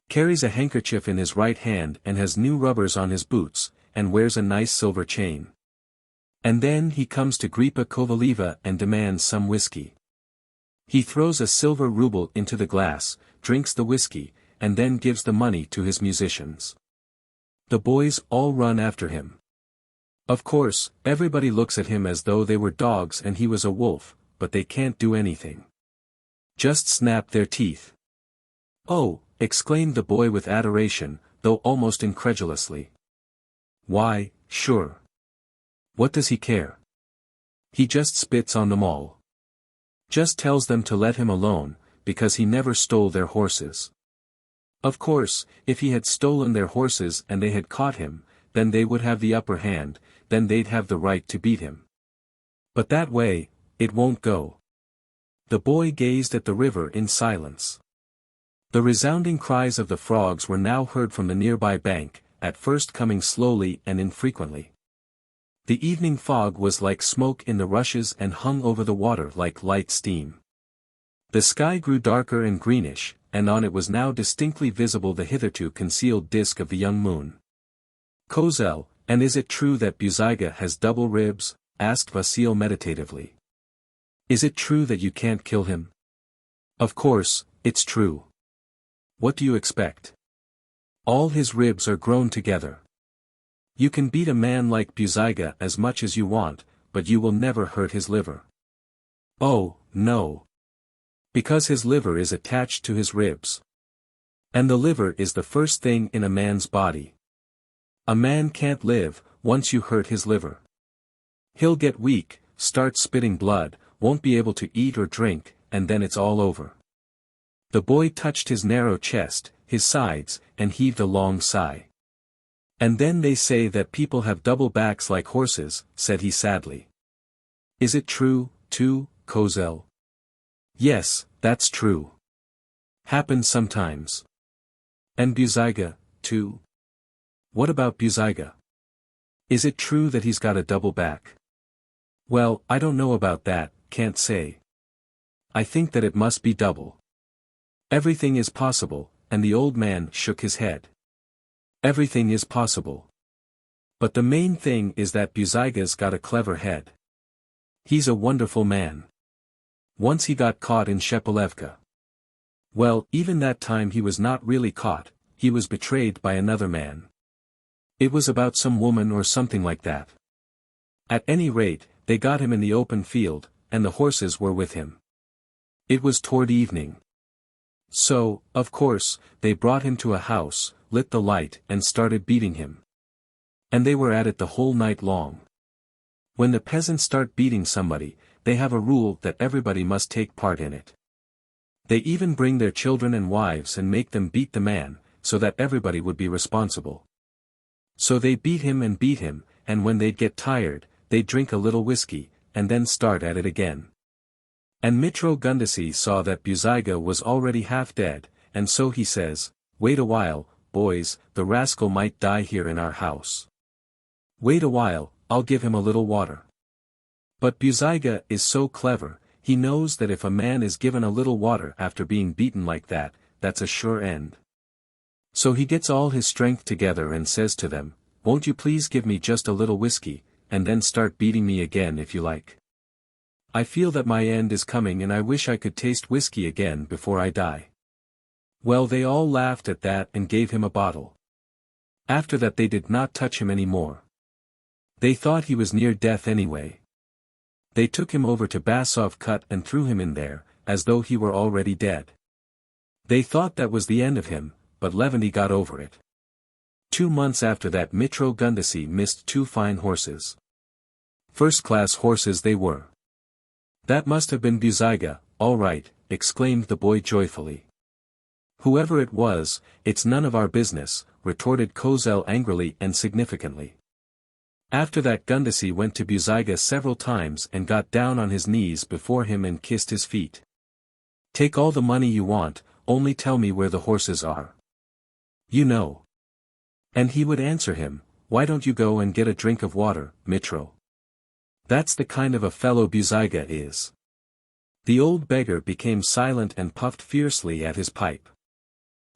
Carries a handkerchief in his right hand and has new rubbers on his boots, and wears a nice silver chain. And then he comes to Gripa Kovalieva and demands some whiskey. He throws a silver ruble into the glass, drinks the whiskey, and then gives the money to his musicians. The boys all run after him. Of course, everybody looks at him as though they were dogs and he was a wolf, but they can't do anything. Just snap their teeth." "Oh," exclaimed the boy with adoration, though almost incredulously. "Why, sure. What does he care? He just spits on them all. Just tells them to let him alone, because he never stole their horses. Of course, if he had stolen their horses and they had caught him, then they would have the upper hand, then they'd have the right to beat him. But that way, it won't go." The boy gazed at the river in silence. The resounding cries of the frogs were now heard from the nearby bank, at first coming slowly and infrequently. The evening fog was like smoke in the rushes and hung over the water like light steam. The sky grew darker and greenish, and on it was now distinctly visible the hitherto concealed disk of the young moon. "Kozel, and is it true that Buzyga has double ribs?" asked Vasil meditatively. "Is it true that you can't kill him?" "Of course, it's true. What do you expect? All his ribs are grown together. You can beat a man like Buzyga as much as you want, but you will never hurt his liver." "Oh, no. Because his liver is attached to his ribs. And the liver is the first thing in a man's body. A man can't live, once you hurt his liver. He'll get weak, start spitting blood, won't be able to eat or drink, and then it's all over." The boy touched his narrow chest, his sides, and heaved a long sigh. "And then they say that people have double backs like horses," said he sadly. "Is it true, too, Kozel?" "Yes, that's true. Happens sometimes." "And Buzyga, too?" "What about Buzyga? Is it true that he's got a double back?" "Well, I don't know about that, can't say. I think that it must be double. Everything is possible," and the old man shook his head. "Everything is possible. But the main thing is that Buzyga's got a clever head. He's a wonderful man. Once he got caught in Shepelevka. Well, even that time he was not really caught, he was betrayed by another man. It was about some woman or something like that. At any rate, they got him in the open field, and the horses were with him. It was toward evening. So, of course, they brought him to a house, lit the light and started beating him. And they were at it the whole night long. When the peasants start beating somebody, they have a rule that everybody must take part in it. They even bring their children and wives and make them beat the man, so that everybody would be responsible. So they beat him, and when they'd get tired, they'd drink a little whiskey, and then start at it again. And Mitro Gundasi saw that Buzyga was already half dead, and so he says, 'Wait a while, boys, the rascal might die here in our house. Wait a while, I'll give him a little water.' But Buzyga is so clever, he knows that if a man is given a little water after being beaten like that, that's a sure end. So he gets all his strength together and says to them, 'Won't you please give me just a little whiskey, and then start beating me again if you like. I feel that my end is coming and I wish I could taste whiskey again before I die.' Well, they all laughed at that and gave him a bottle. After that they did not touch him any more. They thought he was near death anyway. They took him over to Basov Cut and threw him in there, as though he were already dead. They thought that was the end of him, but Leventi got over it. 2 months after that Mitro Gundasi missed 2 fine horses. First-class horses they were. That must have been Buziga, all right, exclaimed the boy joyfully. Whoever it was, it's none of our business, retorted Kozel angrily and significantly. After that Gundasi went to Buziga several times and got down on his knees before him and kissed his feet. Take all the money you want, only tell me where the horses are. You know. And he would answer him, why don't you go and get a drink of water, Mitro? That's the kind of a fellow Buziga is. The old beggar became silent and puffed fiercely at his pipe.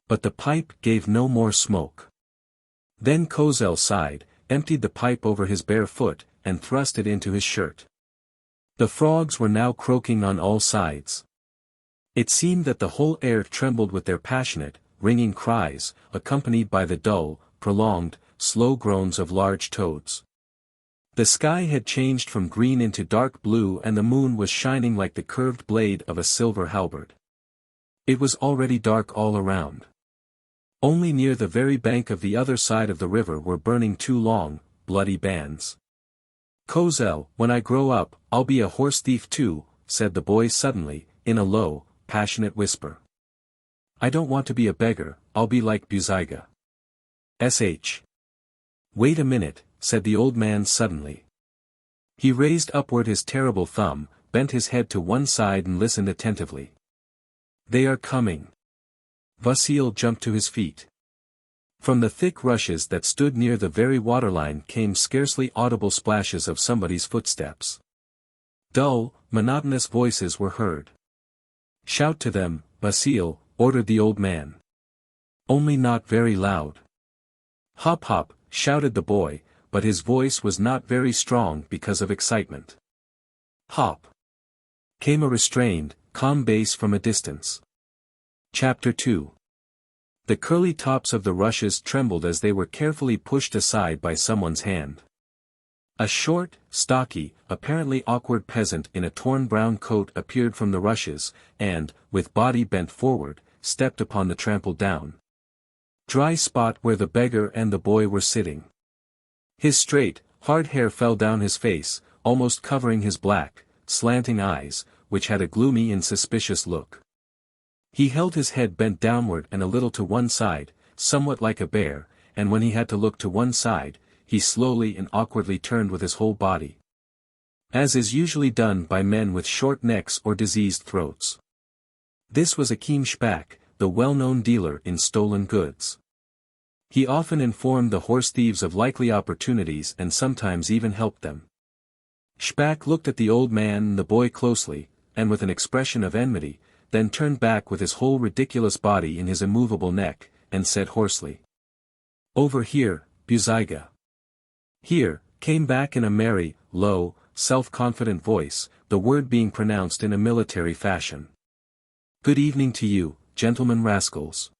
But the pipe gave no more smoke. Then Kozel sighed, emptied the pipe over his bare foot, and thrust it into his shirt. The frogs were now croaking on all sides. It seemed that the whole air trembled with their passionate, ringing cries, accompanied by the dull, prolonged, slow groans of large toads. The sky had changed from green into dark blue and the moon was shining like the curved blade of a silver halberd. It was already dark all around. Only near the very bank of the other side of the river were burning 2 long, bloody bands. Kozel, when I grow up, I'll be a horse thief too, said the boy suddenly, in a low, passionate whisper. I don't want to be a beggar, I'll be like Buziga. Sh. Wait a minute, said the old man suddenly. He raised upward his terrible thumb, bent his head to one side and listened attentively. They are coming. Vasya jumped to his feet. From the thick rushes that stood near the very waterline came scarcely audible splashes of somebody's footsteps. Dull, monotonous voices were heard. Shout to them, Vasya, ordered the old man. Only not very loud. Hop hop, shouted the boy, but his voice was not very strong because of excitement. Hop. Came a restrained, calm bass from a distance. Chapter 2. The curly tops of the rushes trembled as they were carefully pushed aside by someone's hand. A short, stocky, apparently awkward peasant in a torn brown coat appeared from the rushes, and, with body bent forward, stepped upon the trampled down. Dry spot where the beggar and the boy were sitting. His straight, hard hair fell down his face, almost covering his black, slanting eyes, which had a gloomy and suspicious look. He held his head bent downward and a little to one side, somewhat like a bear, and when he had to look to one side, he slowly and awkwardly turned with his whole body. As is usually done by men with short necks or diseased throats. This was Akim Shpak, the well-known dealer in stolen goods. He often informed the horse-thieves of likely opportunities and sometimes even helped them. Shpak looked at the old man and the boy closely, and with an expression of enmity, then turned back with his whole ridiculous body in his immovable neck, and said hoarsely. Over here, Buziga. Here, came back in a merry, low, self-confident voice, the word being pronounced in a military fashion. Good evening to you, gentlemen rascals.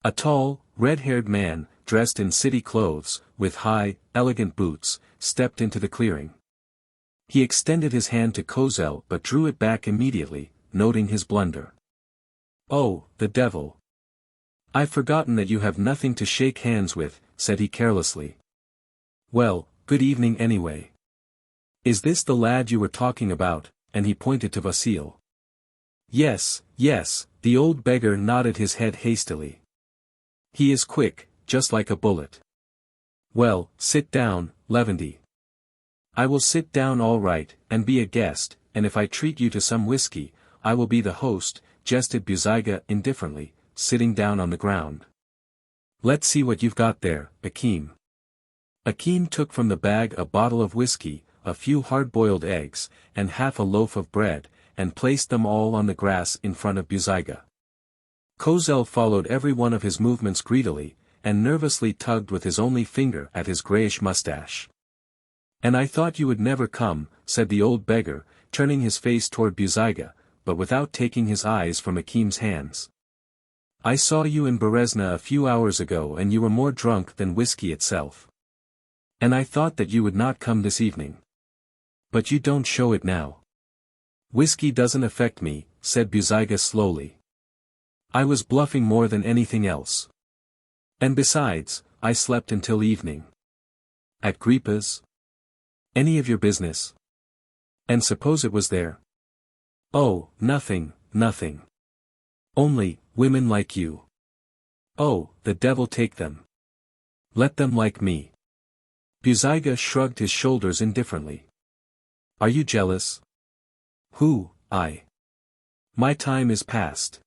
A tall, red-haired man, dressed in city clothes, with high, elegant boots, stepped into the clearing. He extended his hand to Kozel but drew it back immediately, noting his blunder. Oh, the devil. I've forgotten that you have nothing to shake hands with, said he carelessly. Well, good evening anyway. Is this the lad you were talking about? And he pointed to Vasya. Yes, yes, the old beggar nodded his head hastily. He is quick, just like a bullet. Well, sit down, Leventi. I will sit down all right, and be a guest, and if I treat you to some whiskey, I will be the host, jested Buziga indifferently, sitting down on the ground. Let's see what you've got there, Akim. Akim took from the bag a bottle of whiskey, a few hard-boiled eggs, and half a loaf of bread, and placed them all on the grass in front of Buziga. Kozel followed every one of his movements greedily, and nervously tugged with his only finger at his greyish mustache. And I thought you would never come, said the old beggar, turning his face toward Buziga, but without taking his eyes from Akim's hands. I saw you in Berezna a few hours ago and you were more drunk than whiskey itself. And I thought that you would not come this evening. But you don't show it now. Whiskey doesn't affect me, said Buziga slowly. I was bluffing more than anything else. And besides, I slept until evening. At Gripa's? Any of your business? And suppose it was there? Oh, nothing, nothing. Only, women like you. Oh, the devil take them. Let them like me. Buzyga shrugged his shoulders indifferently. Are you jealous? Who, I? My time is past.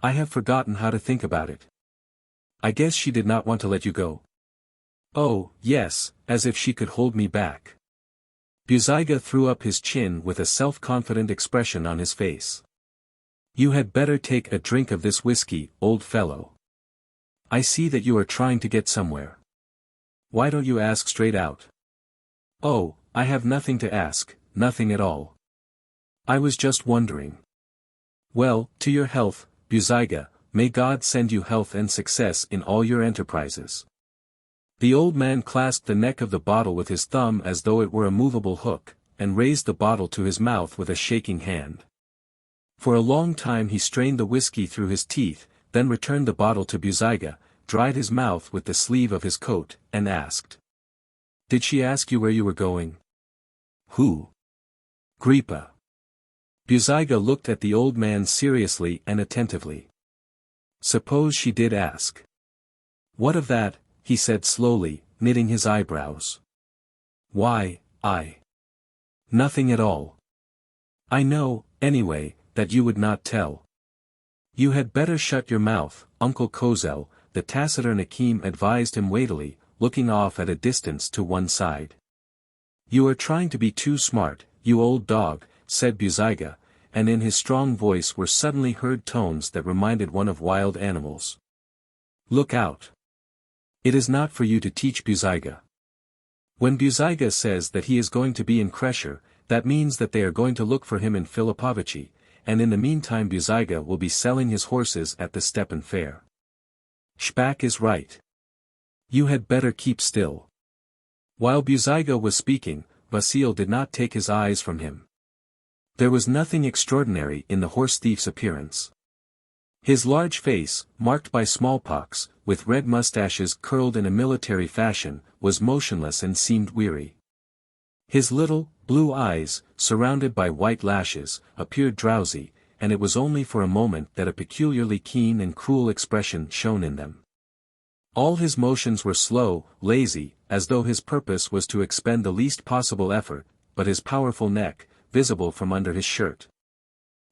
I have forgotten how to think about it. I guess she did not want to let you go. Oh, yes, as if she could hold me back. Buzyga threw up his chin with a self-confident expression on his face. You had better take a drink of this whiskey, old fellow. I see that you are trying to get somewhere. Why don't you ask straight out? Oh, I have nothing to ask, nothing at all. I was just wondering. Well, to your health, Buzyga, may God send you health and success in all your enterprises. The old man clasped the neck of the bottle with his thumb as though it were a movable hook, and raised the bottle to his mouth with a shaking hand. For a long time he strained the whiskey through his teeth, then returned the bottle to Buzyga, dried his mouth with the sleeve of his coat, and asked. Did she ask you where you were going? Who? Gripa. Buzyga looked at the old man seriously and attentively. Suppose she did ask. What of that? He said slowly, knitting his eyebrows. Why, nothing at all. I know, anyway, that you would not tell. You had better shut your mouth, Uncle Kozel, the taciturn Akim advised him weightily, looking off at a distance to one side. You are trying to be too smart, you old dog, said Buzyga, and in his strong voice were suddenly heard tones that reminded one of wild animals. Look out. It is not for you to teach Buzyga. When Buzyga says that he is going to be in Kresher, that means that they are going to look for him in Filipovici, and in the meantime Buzyga will be selling his horses at the Stepan fair. Shpak is right. You had better keep still. While Buzyga was speaking, Vasil did not take his eyes from him. There was nothing extraordinary in the horse-thief's appearance. His large face, marked by smallpox, with red mustaches curled in a military fashion, was motionless and seemed weary. His little, blue eyes, surrounded by white lashes, appeared drowsy, and it was only for a moment that a peculiarly keen and cruel expression shone in them. All his motions were slow, lazy, as though his purpose was to expend the least possible effort, but his powerful neck, visible from under his shirt.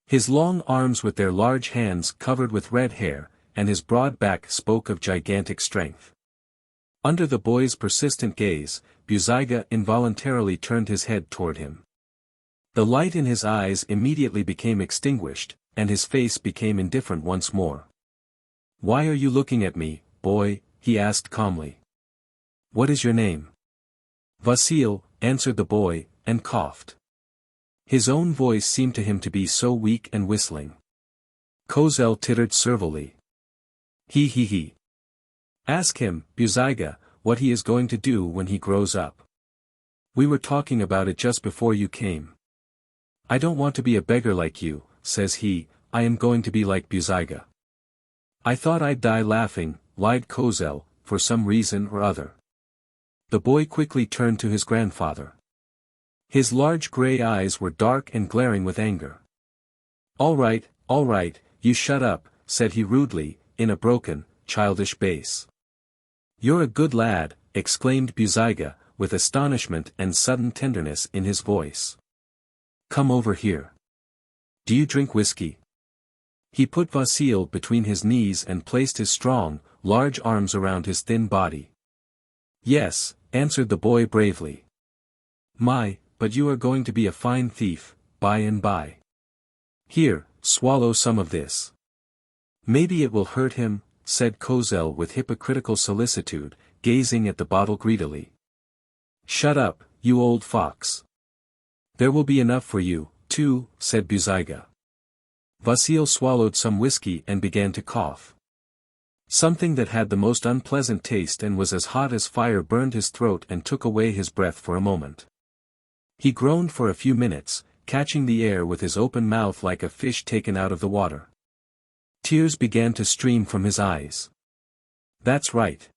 His long arms with their large hands covered with red hair, and his broad back spoke of gigantic strength. Under the boy's persistent gaze, Buzyga involuntarily turned his head toward him. The light in his eyes immediately became extinguished, and his face became indifferent once more. Why are you looking at me, boy? He asked calmly. What is your name? Vasil, answered the boy, and coughed. His own voice seemed to him to be so weak and whistling. Kozel tittered servilely. He. Ask him, Buzyga, what he is going to do when he grows up. We were talking about it just before you came. I don't want to be a beggar like you, says he, I am going to be like Buzyga. I thought I'd die laughing, lied Kozel, for some reason or other. The boy quickly turned to his grandfather. His large gray eyes were dark and glaring with anger. All right, you shut up, said he rudely, in a broken, childish bass. You're a good lad, exclaimed Buzyga, with astonishment and sudden tenderness in his voice. Come over here. Do you drink whiskey? He put Vasil between his knees and placed his strong, large arms around his thin body. Yes, answered the boy bravely. But you are going to be a fine thief, by and by. Here, swallow some of this. Maybe it will hurt him, said Kozel with hypocritical solicitude, gazing at the bottle greedily. Shut up, you old fox. There will be enough for you, too, said Buzyga. Vasil swallowed some whiskey and began to cough. Something that had the most unpleasant taste and was as hot as fire burned his throat and took away his breath for a moment. He groaned for a few minutes, catching the air with his open mouth like a fish taken out of the water. Tears began to stream from his eyes. "That's right.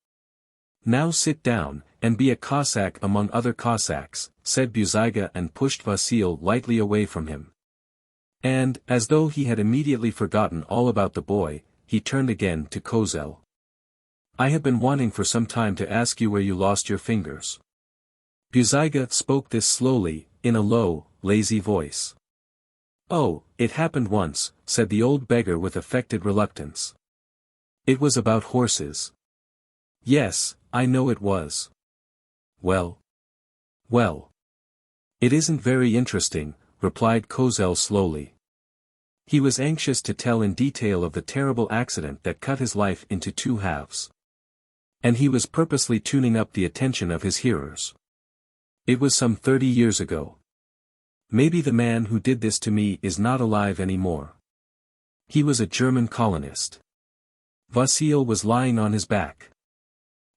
Now sit down, and be a Cossack among other Cossacks," said Buzyga and pushed Vasil lightly away from him. And, as though he had immediately forgotten all about the boy, he turned again to Kozel. "I have been wanting for some time to ask you where you lost your fingers." Buzyga spoke this slowly, in a low, lazy voice. "Oh, it happened once," said the old beggar with affected reluctance. "It was about horses." "Yes, I know it was." "Well. Well. It isn't very interesting," replied Kozel slowly. He was anxious to tell in detail of the terrible accident that cut his life into two halves. And he was purposely tuning up the attention of his hearers. "It was some 30 years ago. Maybe the man who did this to me is not alive anymore. He was a German colonist." Vasil was lying on his back.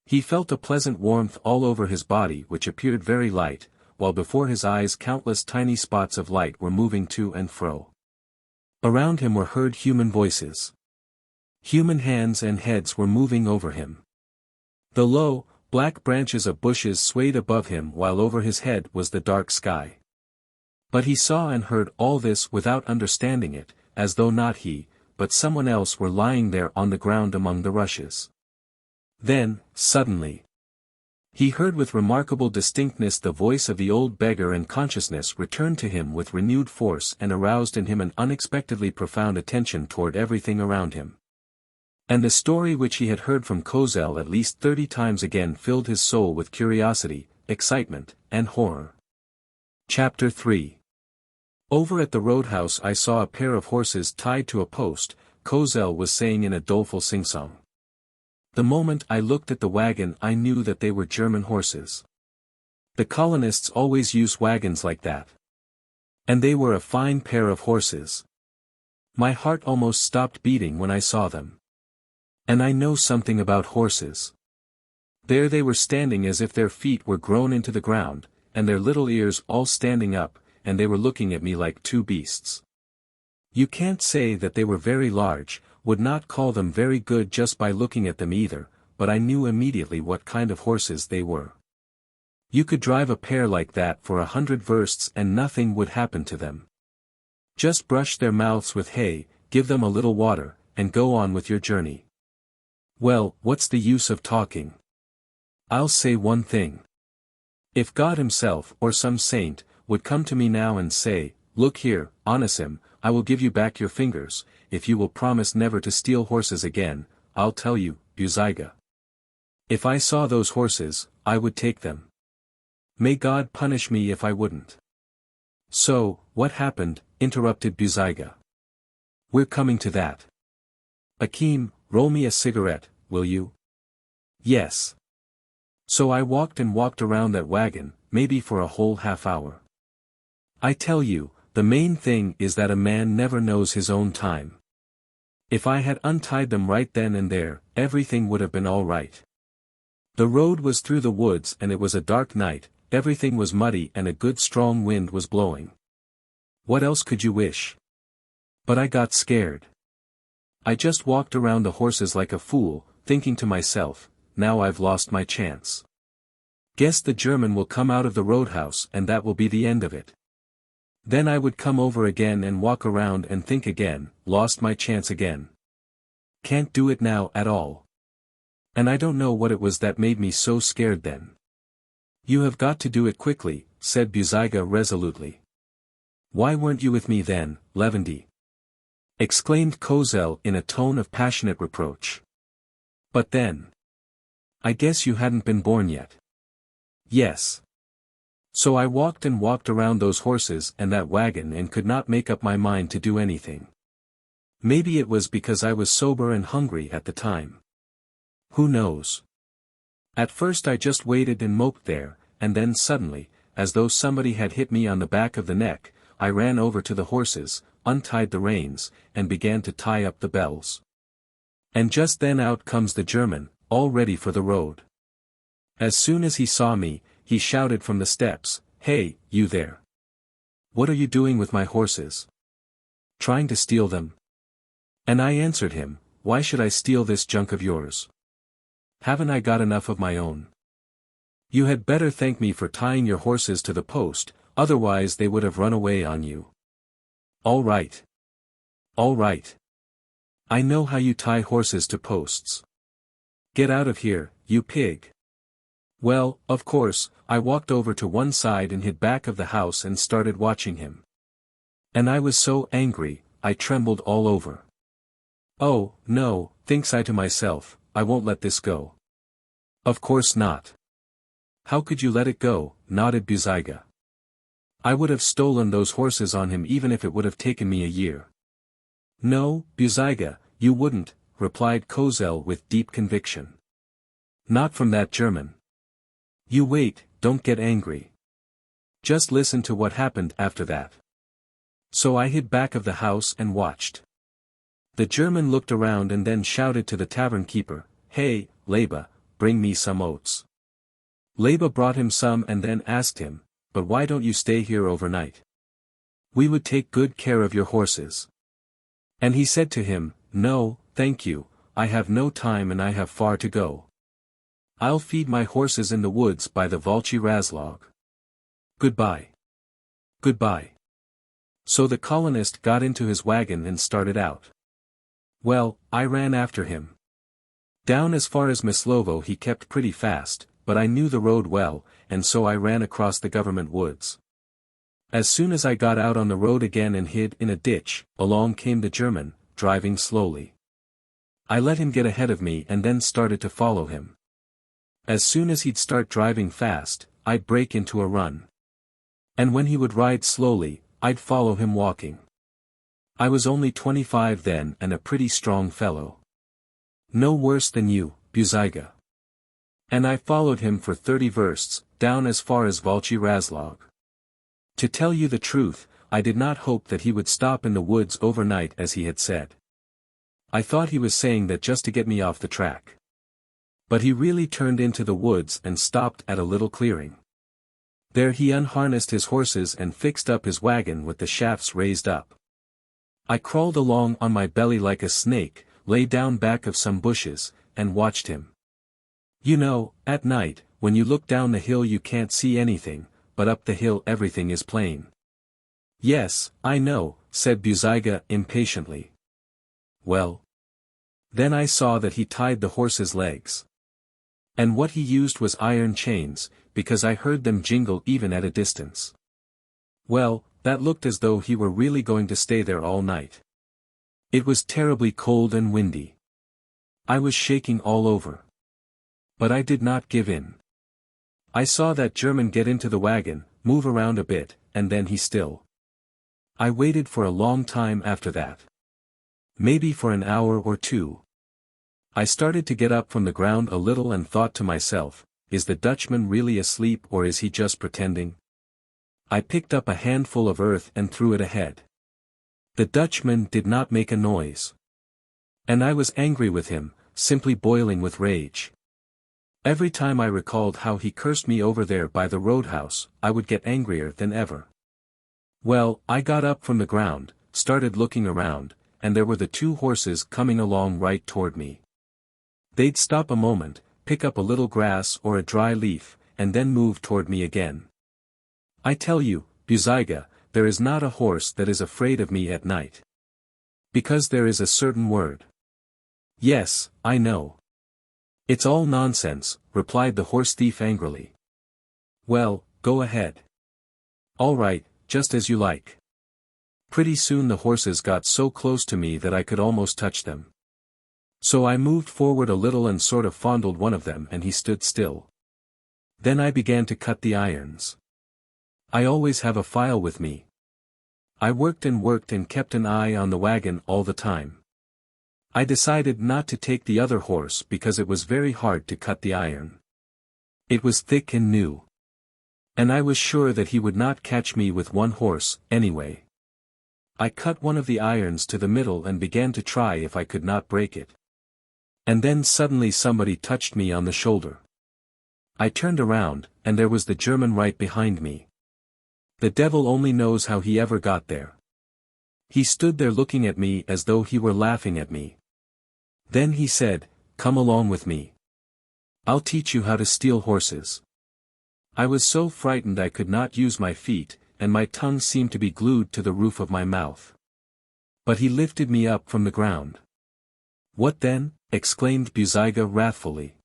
He felt a pleasant warmth all over his body which appeared very light, while before his eyes countless tiny spots of light were moving to and fro. Around him were heard human voices. Human hands and heads were moving over him. The low, black branches of bushes swayed above him while over his head was the dark sky. But he saw and heard all this without understanding it, as though not he, but someone else were lying there on the ground among the rushes. Then, suddenly, he heard with remarkable distinctness the voice of the old beggar, and consciousness returned to him with renewed force and aroused in him an unexpectedly profound attention toward everything around him. And the story which he had heard from Kozel at least 30 times again filled his soul with curiosity, excitement, and horror. Chapter 3. "Over at the roadhouse I saw a pair of horses tied to a post," Kozel was saying in a doleful sing-song. "The moment I looked at the wagon I knew that they were German horses. The colonists always use wagons like that. And they were a fine pair of horses. My heart almost stopped beating when I saw them. And I know something about horses. There they were standing as if their feet were grown into the ground, and their little ears all standing up, and they were looking at me like two beasts. You can't say that they were very large, would not call them very good just by looking at them either, but I knew immediately what kind of horses they were. You could drive a pair like that for 100 versts and nothing would happen to them. Just brush their mouths with hay, give them a little water, and go on with your journey. Well, what's the use of talking? I'll say one thing. If God himself, or some saint, would come to me now and say, 'Look here, Anasim, I will give you back your fingers, if you will promise never to steal horses again,' I'll tell you, Buzyga. If I saw those horses, I would take them. May God punish me if I wouldn't." "So, what happened?" interrupted Buzyga. "We're coming to that. Akim, roll me a cigarette, will you?" "Yes." "So I walked and walked around that wagon, maybe for a whole half-hour. I tell you, the main thing is that a man never knows his own time. If I had untied them right then and there, everything would have been all right. The road was through the woods and it was a dark night, everything was muddy and a good strong wind was blowing. What else could you wish? But I got scared. I just walked around the horses like a fool, thinking to myself, now I've lost my chance. Guess the German will come out of the roadhouse and that will be the end of it. Then I would come over again and walk around and think again, lost my chance again. Can't do it now at all. And I don't know what it was that made me so scared then." "You have got to do it quickly," said Buzyga resolutely. "Why weren't you with me then, Levandy?" exclaimed Kozel in a tone of passionate reproach. "But then. I guess you hadn't been born yet." "Yes. So I walked and walked around those horses and that wagon and could not make up my mind to do anything. Maybe it was because I was sober and hungry at the time. Who knows? At first I just waited and moped there, and then suddenly, as though somebody had hit me on the back of the neck, I ran over to the horses, untied the reins, and began to tie up the bells. And just then out comes the German, all ready for the road. As soon as he saw me, he shouted from the steps, 'Hey, you there! What are you doing with my horses? Trying to steal them?' And I answered him, why should I steal this junk of yours? Haven't I got enough of my own? You had better thank me for tying your horses to the post, otherwise they would have run away on you. All right. All right. I know how you tie horses to posts. Get out of here, you pig. Well, of course, I walked over to one side and hid back of the house and started watching him. And I was so angry, I trembled all over. Oh, no, thinks I to myself, I won't let this go. Of course not. How could you let it go? Nodded Buzyga. I would have stolen those horses on him even if it would have taken me a year. No, Buzyga, you wouldn't, replied Kozel with deep conviction. Not from that German. You wait, don't get angry. Just listen to what happened after that. So I hid back of the house and watched. The German looked around and then shouted to the tavern keeper, Hey, Leba, bring me some oats. Leba brought him some and then asked him, but why don't you stay here overnight? We would take good care of your horses. And he said to him, No, thank you, I have no time and I have far to go. I'll feed my horses in the woods by the Volchi Razlog. Goodbye. Goodbye. So the colonist got into his wagon and started out. Well, I ran after him. Down as far as Myslovo he kept pretty fast, but I knew the road well, and so I ran across the government woods. As soon as I got out on the road again and hid in a ditch, along came the German, driving slowly. I let him get ahead of me and then started to follow him. As soon as he'd start driving fast, I'd break into a run. And when he would ride slowly, I'd follow him walking. I was only 25 then and a pretty strong fellow. No worse than you, Buzyga. And I followed him for 30 versts, down as far as Volchi Razlog. To tell you the truth, I did not hope that he would stop in the woods overnight as he had said. I thought he was saying that just to get me off the track. But he really turned into the woods and stopped at a little clearing. There he unharnessed his horses and fixed up his wagon with the shafts raised up. I crawled along on my belly like a snake, lay down back of some bushes, and watched him. You know, at night, when you look down the hill you can't see anything, but up the hill everything is plain. Yes, I know, said Buzyga impatiently. Well. Then I saw that he tied the horse's legs. And what he used was iron chains, because I heard them jingle even at a distance. Well, that looked as though he were really going to stay there all night. It was terribly cold and windy. I was shaking all over. But I did not give in. I saw that German get into the wagon, move around a bit, and then he still. I waited for a long time after that. Maybe for an hour or two. I started to get up from the ground a little and thought to myself, is the Dutchman really asleep or is he just pretending? I picked up a handful of earth and threw it ahead. The Dutchman did not make a noise. And I was angry with him, simply boiling with rage. Every time I recalled how he cursed me over there by the roadhouse, I would get angrier than ever. Well, I got up from the ground, started looking around, and there were the two horses coming along right toward me. They'd stop a moment, pick up a little grass or a dry leaf, and then move toward me again. I tell you, Buzyga, there is not a horse that is afraid of me at night. Because there is a certain word. Yes, I know. It's all nonsense, replied the horse thief angrily. Well, go ahead. All right, just as you like. Pretty soon the horses got so close to me that I could almost touch them. So I moved forward a little and sort of fondled one of them and he stood still. Then I began to cut the irons. I always have a file with me. I worked and kept an eye on the wagon all the time. I decided not to take the other horse because it was very hard to cut the iron. It was thick and new. And I was sure that he would not catch me with one horse, anyway. I cut one of the irons to the middle and began to try if I could not break it. And then suddenly somebody touched me on the shoulder. I turned around, and there was the German right behind me. The devil only knows how he ever got there. He stood there looking at me as though he were laughing at me. Then he said, "Come along with me. I'll teach you how to steal horses." I was so frightened I could not use my feet, and my tongue seemed to be glued to the roof of my mouth. But he lifted me up from the ground. "What then?" exclaimed Buzyga wrathfully.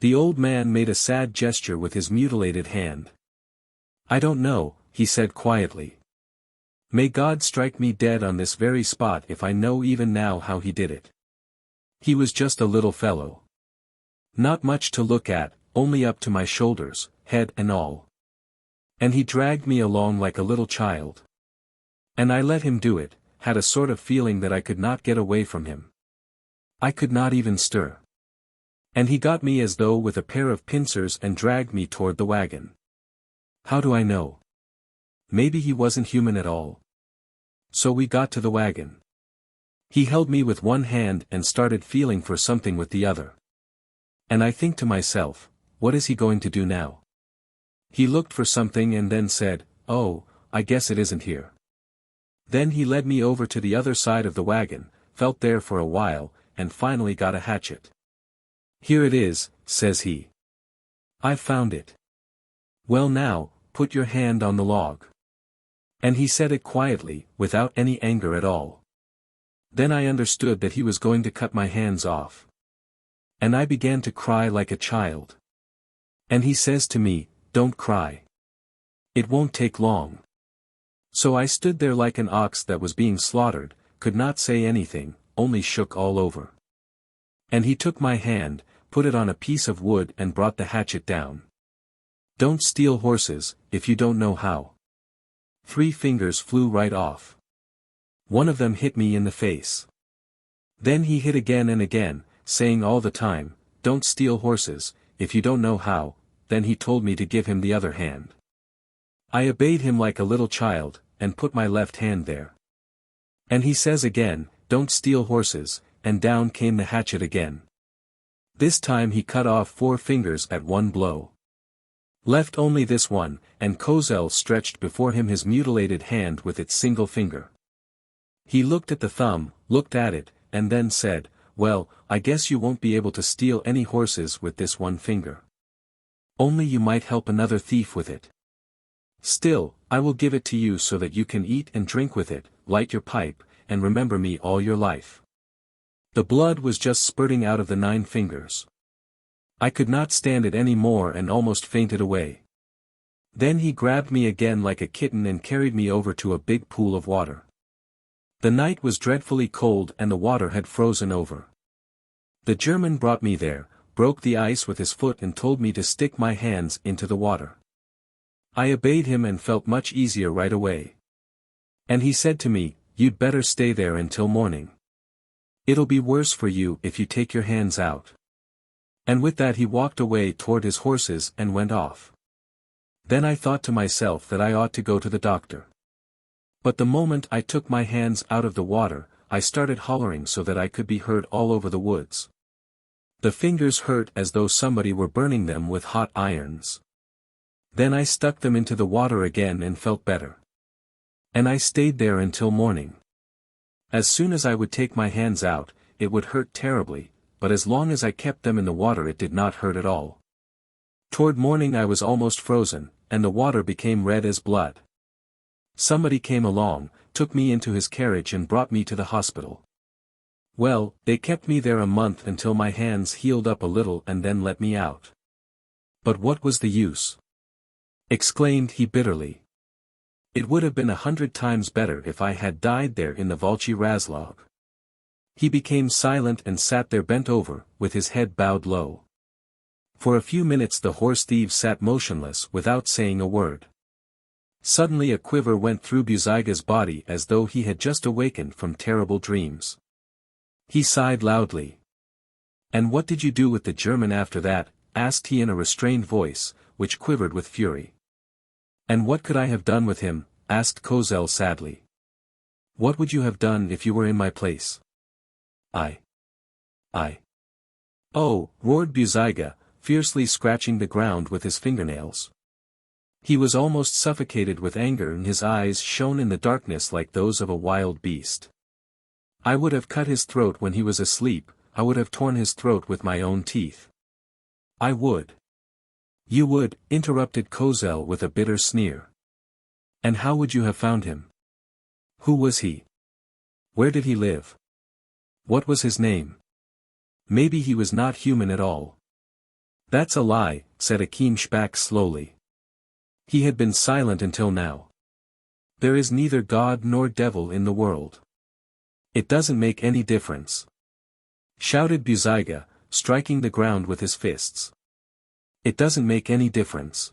The old man made a sad gesture with his mutilated hand. "I don't know," he said quietly. "May God strike me dead on this very spot if I know even now how he did it. He was just a little fellow. Not much to look at, only up to my shoulders, head and all. And he dragged me along like a little child. And I let him do it, had a sort of feeling that I could not get away from him. I could not even stir. And he got me as though with a pair of pincers and dragged me toward the wagon. How do I know? Maybe he wasn't human at all. So we got to the wagon. He held me with one hand and started feeling for something with the other. And I think to myself, what is he going to do now? He looked for something and then said, "Oh, I guess it isn't here." Then he led me over to the other side of the wagon, felt there for a while, and finally got a hatchet. "Here it is," says he. "I've found it. Well now, put your hand on the log." And he said it quietly, without any anger at all. Then I understood that he was going to cut my hands off. And I began to cry like a child. And he says to me, "Don't cry. It won't take long." So I stood there like an ox that was being slaughtered, could not say anything, only shook all over. And he took my hand, put it on a piece of wood and brought the hatchet down. "Don't steal horses, if you don't know how." 3 fingers flew right off. One of them hit me in the face. Then he hit again and again, saying all the time, "Don't steal horses, if you don't know how." Then he told me to give him the other hand. I obeyed him like a little child, and put my left hand there. And he says again, "Don't steal horses," and down came the hatchet again. This time he cut off 4 fingers at one blow. Left only this one, and Kozel stretched before him his mutilated hand with its single finger. He looked at the thumb, looked at it, and then said, "Well, I guess you won't be able to steal any horses with this one finger. Only you might help another thief with it. Still, I will give it to you so that you can eat and drink with it, light your pipe, and remember me all your life." The blood was just spurting out of the 9 fingers. I could not stand it any more and almost fainted away. Then he grabbed me again like a kitten and carried me over to a big pool of water. The night was dreadfully cold and the water had frozen over. The German brought me there, broke the ice with his foot and told me to stick my hands into the water. I obeyed him and felt much easier right away. And he said to me, "You'd better stay there until morning. It'll be worse for you if you take your hands out." And with that he walked away toward his horses and went off. Then I thought to myself that I ought to go to the doctor. But the moment I took my hands out of the water, I started hollering so that I could be heard all over the woods. The fingers hurt as though somebody were burning them with hot irons. Then I stuck them into the water again and felt better. And I stayed there until morning. As soon as I would take my hands out, it would hurt terribly, but as long as I kept them in the water it did not hurt at all. Toward morning I was almost frozen, and the water became red as blood. Somebody came along, took me into his carriage and brought me to the hospital. Well, they kept me there a month until my hands healed up a little and then let me out. But what was the use? Exclaimed he bitterly. It would have been 100 times better if I had died there in the Volchy Razlog. He became silent and sat there bent over, with his head bowed low. For a few minutes the Horse-Thieves sat motionless without saying a word. Suddenly a quiver went through Buzyga's body as though he had just awakened from terrible dreams. He sighed loudly. "And what did you do with the German after that?" asked he in a restrained voice, which quivered with fury. "And what could I have done with him?" asked Kozel sadly. "What would you have done if you were in my place?" I. "Oh," roared Buzyga, fiercely scratching the ground with his fingernails. He was almost suffocated with anger and his eyes shone in the darkness like those of a wild beast. I would have cut his throat when he was asleep, I would have torn his throat with my own teeth. I would. You would, interrupted Kozel with a bitter sneer. And how would you have found him? Who was he? Where did he live? What was his name? Maybe he was not human at all. That's a lie, said Akim Shpak slowly. He had been silent until now. There is neither God nor devil in the world. It doesn't make any difference. Shouted Buzyga, striking the ground with his fists. It doesn't make any difference.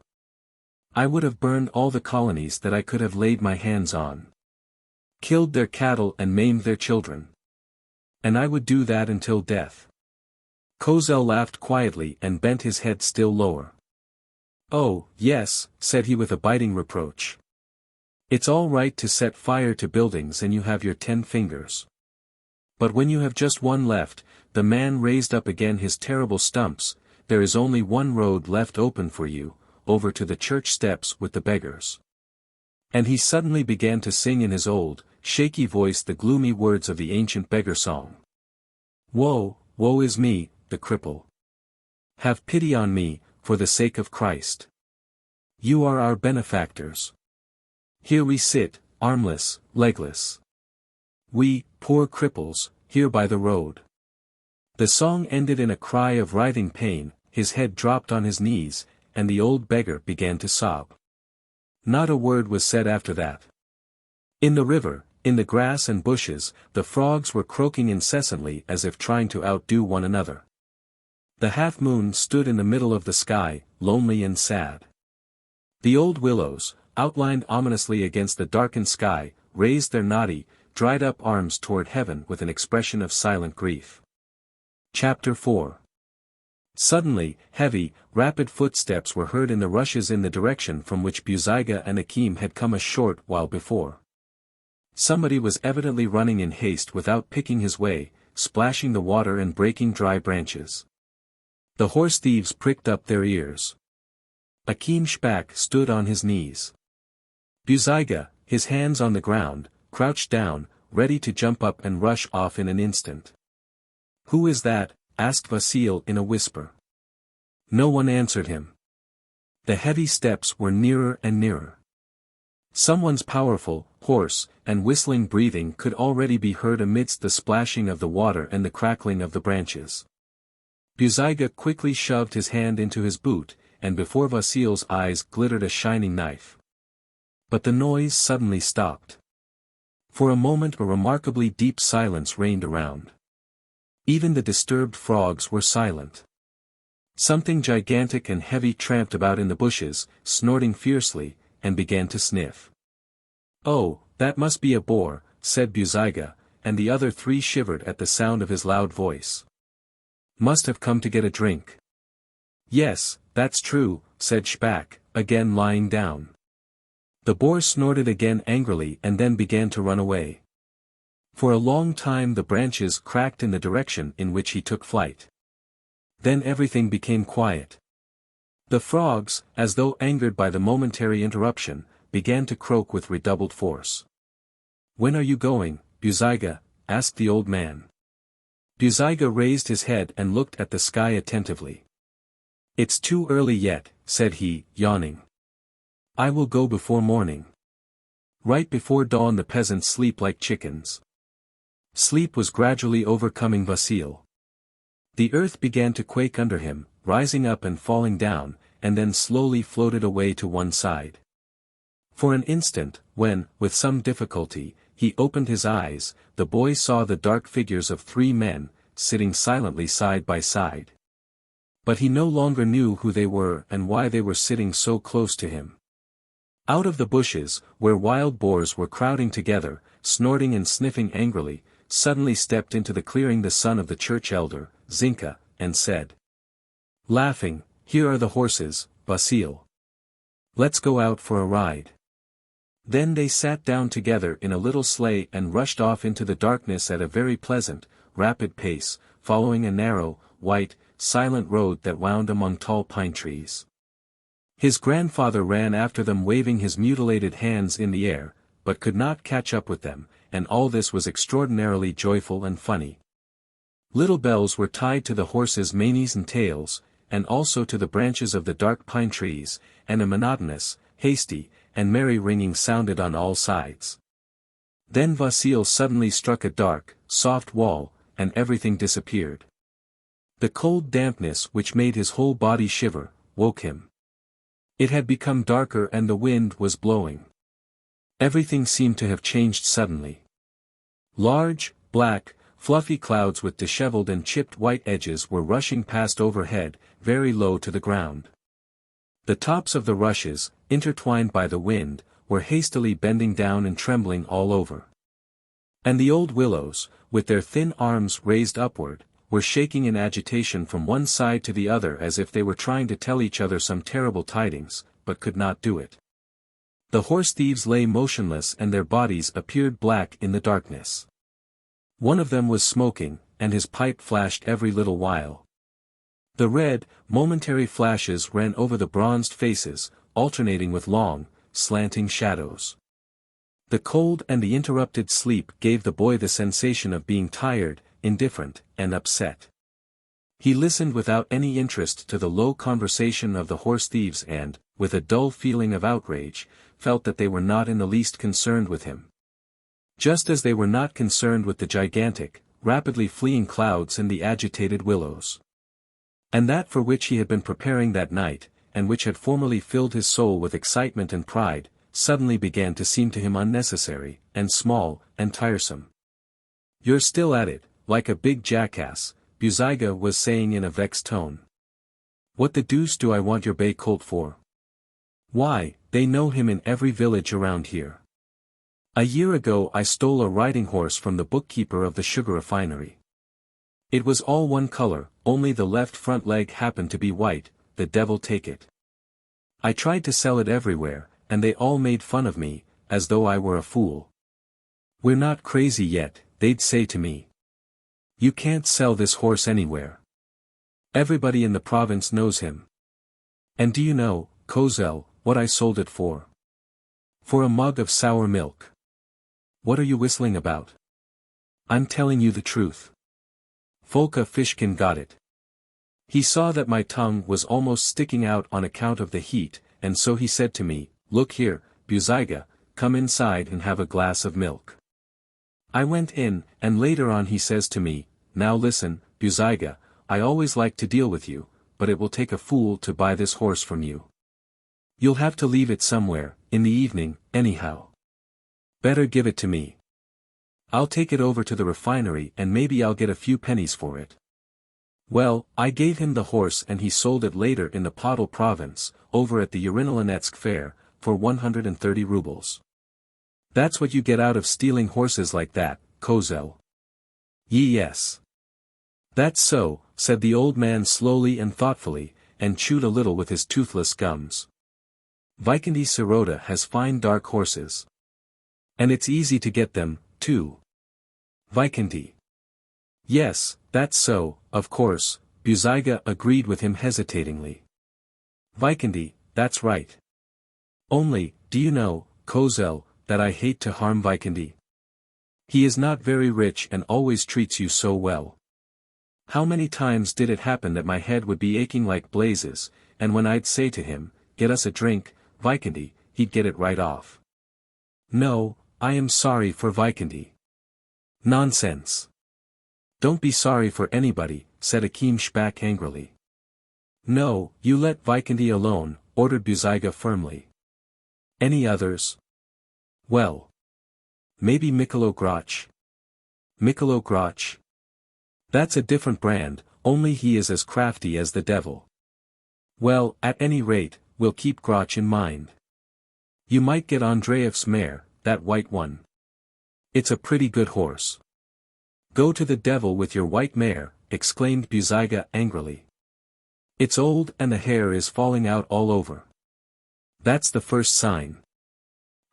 I would have burned all the colonies that I could have laid my hands on. Killed their cattle and maimed their children. And I would do that until death. Kozel laughed quietly and bent his head still lower. Oh, yes, said he with a biting reproach. It's all right to set fire to buildings and you have your 10 fingers. But when you have just one left, the man raised up again his terrible stumps, there is only one road left open for you, over to the church steps with the beggars. And he suddenly began to sing in his old, shaky voice the gloomy words of the ancient beggar song. Woe, woe is me, the cripple. Have pity on me, for the sake of Christ. You are our benefactors. Here we sit, armless, legless. We, poor cripples, here by the road. The song ended in a cry of writhing pain, his head dropped on his knees, and the old beggar began to sob. Not a word was said after that. In the river, in the grass and bushes, the frogs were croaking incessantly as if trying to outdo one another. The half-moon stood in the middle of the sky, lonely and sad. The old willows, outlined ominously against the darkened sky, raised their knotty, dried-up arms toward heaven with an expression of silent grief. Chapter 4. Suddenly, heavy, rapid footsteps were heard in the rushes in the direction from which Buzyga and Akim had come a short while before. Somebody was evidently running in haste without picking his way, splashing the water and breaking dry branches. The horse-thieves pricked up their ears. Akim Shpak stood on his knees. Buzyga, his hands on the ground, crouched down, ready to jump up and rush off in an instant. Who is that? Asked Vasil in a whisper. No one answered him. The heavy steps were nearer and nearer. Someone's powerful, hoarse, and whistling breathing could already be heard amidst the splashing of the water and the crackling of the branches. Buzyga quickly shoved his hand into his boot, and before Vasil's eyes glittered a shining knife. But the noise suddenly stopped. For a moment a remarkably deep silence reigned around. Even the disturbed frogs were silent. Something gigantic and heavy tramped about in the bushes, snorting fiercely, and began to sniff. Oh, that must be a boar, said Buzyga, and the other 3 shivered at the sound of his loud voice. Must have come to get a drink. Yes, that's true, said Shpak, again lying down. The boar snorted again angrily and then began to run away. For a long time the branches cracked in the direction in which he took flight. Then everything became quiet. The frogs, as though angered by the momentary interruption, began to croak with redoubled force. When are you going, Buzyga? Asked the old man. Buzyga raised his head and looked at the sky attentively. It's too early yet, said he, yawning. I will go before morning. Right before dawn the peasants sleep like chickens. Sleep was gradually overcoming Vasil. The earth began to quake under him, rising up and falling down, and then slowly floated away to one side. For an instant, when, with some difficulty, he opened his eyes, the boy saw the dark figures of 3 men, sitting silently side by side. But he no longer knew who they were and why they were sitting so close to him. Out of the bushes, where wild boars were crowding together, snorting and sniffing angrily, suddenly stepped into the clearing the son of the church elder, Zinka, and said, laughing, "Here are the horses, Vasil. Let's go out for a ride." Then they sat down together in a little sleigh and rushed off into the darkness at a very pleasant, rapid pace, following a narrow, white, silent road that wound among tall pine trees. His grandfather ran after them waving his mutilated hands in the air, but could not catch up with them, and all this was extraordinarily joyful and funny. Little bells were tied to the horses' manes and tails, and also to the branches of the dark pine trees, and a monotonous, hasty, and merry ringing sounded on all sides. Then Vasya suddenly struck a dark, soft wall, and everything disappeared. The cold dampness which made his whole body shiver, woke him. It had become darker and the wind was blowing. Everything seemed to have changed suddenly. Large, black, fluffy clouds with disheveled and chipped white edges were rushing past overhead, very low to the ground. The tops of the rushes, intertwined by the wind, were hastily bending down and trembling all over. And the old willows, with their thin arms raised upward, were shaking in agitation from one side to the other as if they were trying to tell each other some terrible tidings, but could not do it. The horse-thieves lay motionless and their bodies appeared black in the darkness. One of them was smoking, and his pipe flashed every little while. The red, momentary flashes ran over the bronzed faces, alternating with long, slanting shadows. The cold and the interrupted sleep gave the boy the sensation of being tired, indifferent, and upset. He listened without any interest to the low conversation of the horse-thieves and, with a dull feeling of outrage, felt that they were not in the least concerned with him. Just as they were not concerned with the gigantic, rapidly fleeing clouds and the agitated willows. And that for which he had been preparing that night, and which had formerly filled his soul with excitement and pride, suddenly began to seem to him unnecessary, and small, and tiresome. "You're still at it, like a big jackass," Buzyga was saying in a vexed tone. "What the deuce do I want your bay colt for? Why, they know him in every village around here. A year ago I stole a riding horse from the bookkeeper of the sugar refinery. It was all one color, only the left front leg happened to be white, the devil take it. I tried to sell it everywhere, and they all made fun of me, as though I were a fool. 'We're not crazy yet,' they'd say to me. 'You can't sell this horse anywhere. Everybody in the province knows him.' And do you know, Kozel, what I sold it for? For a mug of sour milk. What are you whistling about? I'm telling you the truth. Folka Fishkin got it. He saw that my tongue was almost sticking out on account of the heat, and so he said to me, 'Look here, Buzyga, come inside and have a glass of milk.' I went in, and later on he says to me, 'Now listen, Buzyga, I always like to deal with you, but it will take a fool to buy this horse from you. You'll have to leave it somewhere, in the evening, anyhow. Better give it to me. I'll take it over to the refinery and maybe I'll get a few pennies for it.' Well, I gave him the horse and he sold it later in the Podol province, over at the Urinelanetsk fair, for 130 rubles. That's what you get out of stealing horses like that, Kozel." "Yes. That's so," said the old man slowly and thoughtfully, and chewed a little with his toothless gums. "Vikendi Sirota has fine dark horses. And it's easy to get them, too." "Vikendi." "Yes, that's so, of course," Buzyga agreed with him hesitatingly. "Vikendi, that's right. Only, do you know, Kozel, that I hate to harm Vikendi. He is not very rich and always treats you so well. How many times did it happen that my head would be aching like blazes, and when I'd say to him, 'Get us a drink, Vikendi,' he'd get it right off. No, I am sorry for Vikendi." "Nonsense. Don't be sorry for anybody," said Akim Shpak angrily. "No, you let Vikendi alone," ordered Buzyga firmly. "Any others?" "Well. Maybe Mikhailo Groch." "Mikhailo Groch? That's a different brand, only he is as crafty as the devil." "Well, at any rate, we'll keep Groch in mind. You might get Andreev's mare, that white one. It's a pretty good horse." "Go to the devil with your white mare," exclaimed Buzyga angrily. "It's old and the hair is falling out all over. That's the first sign.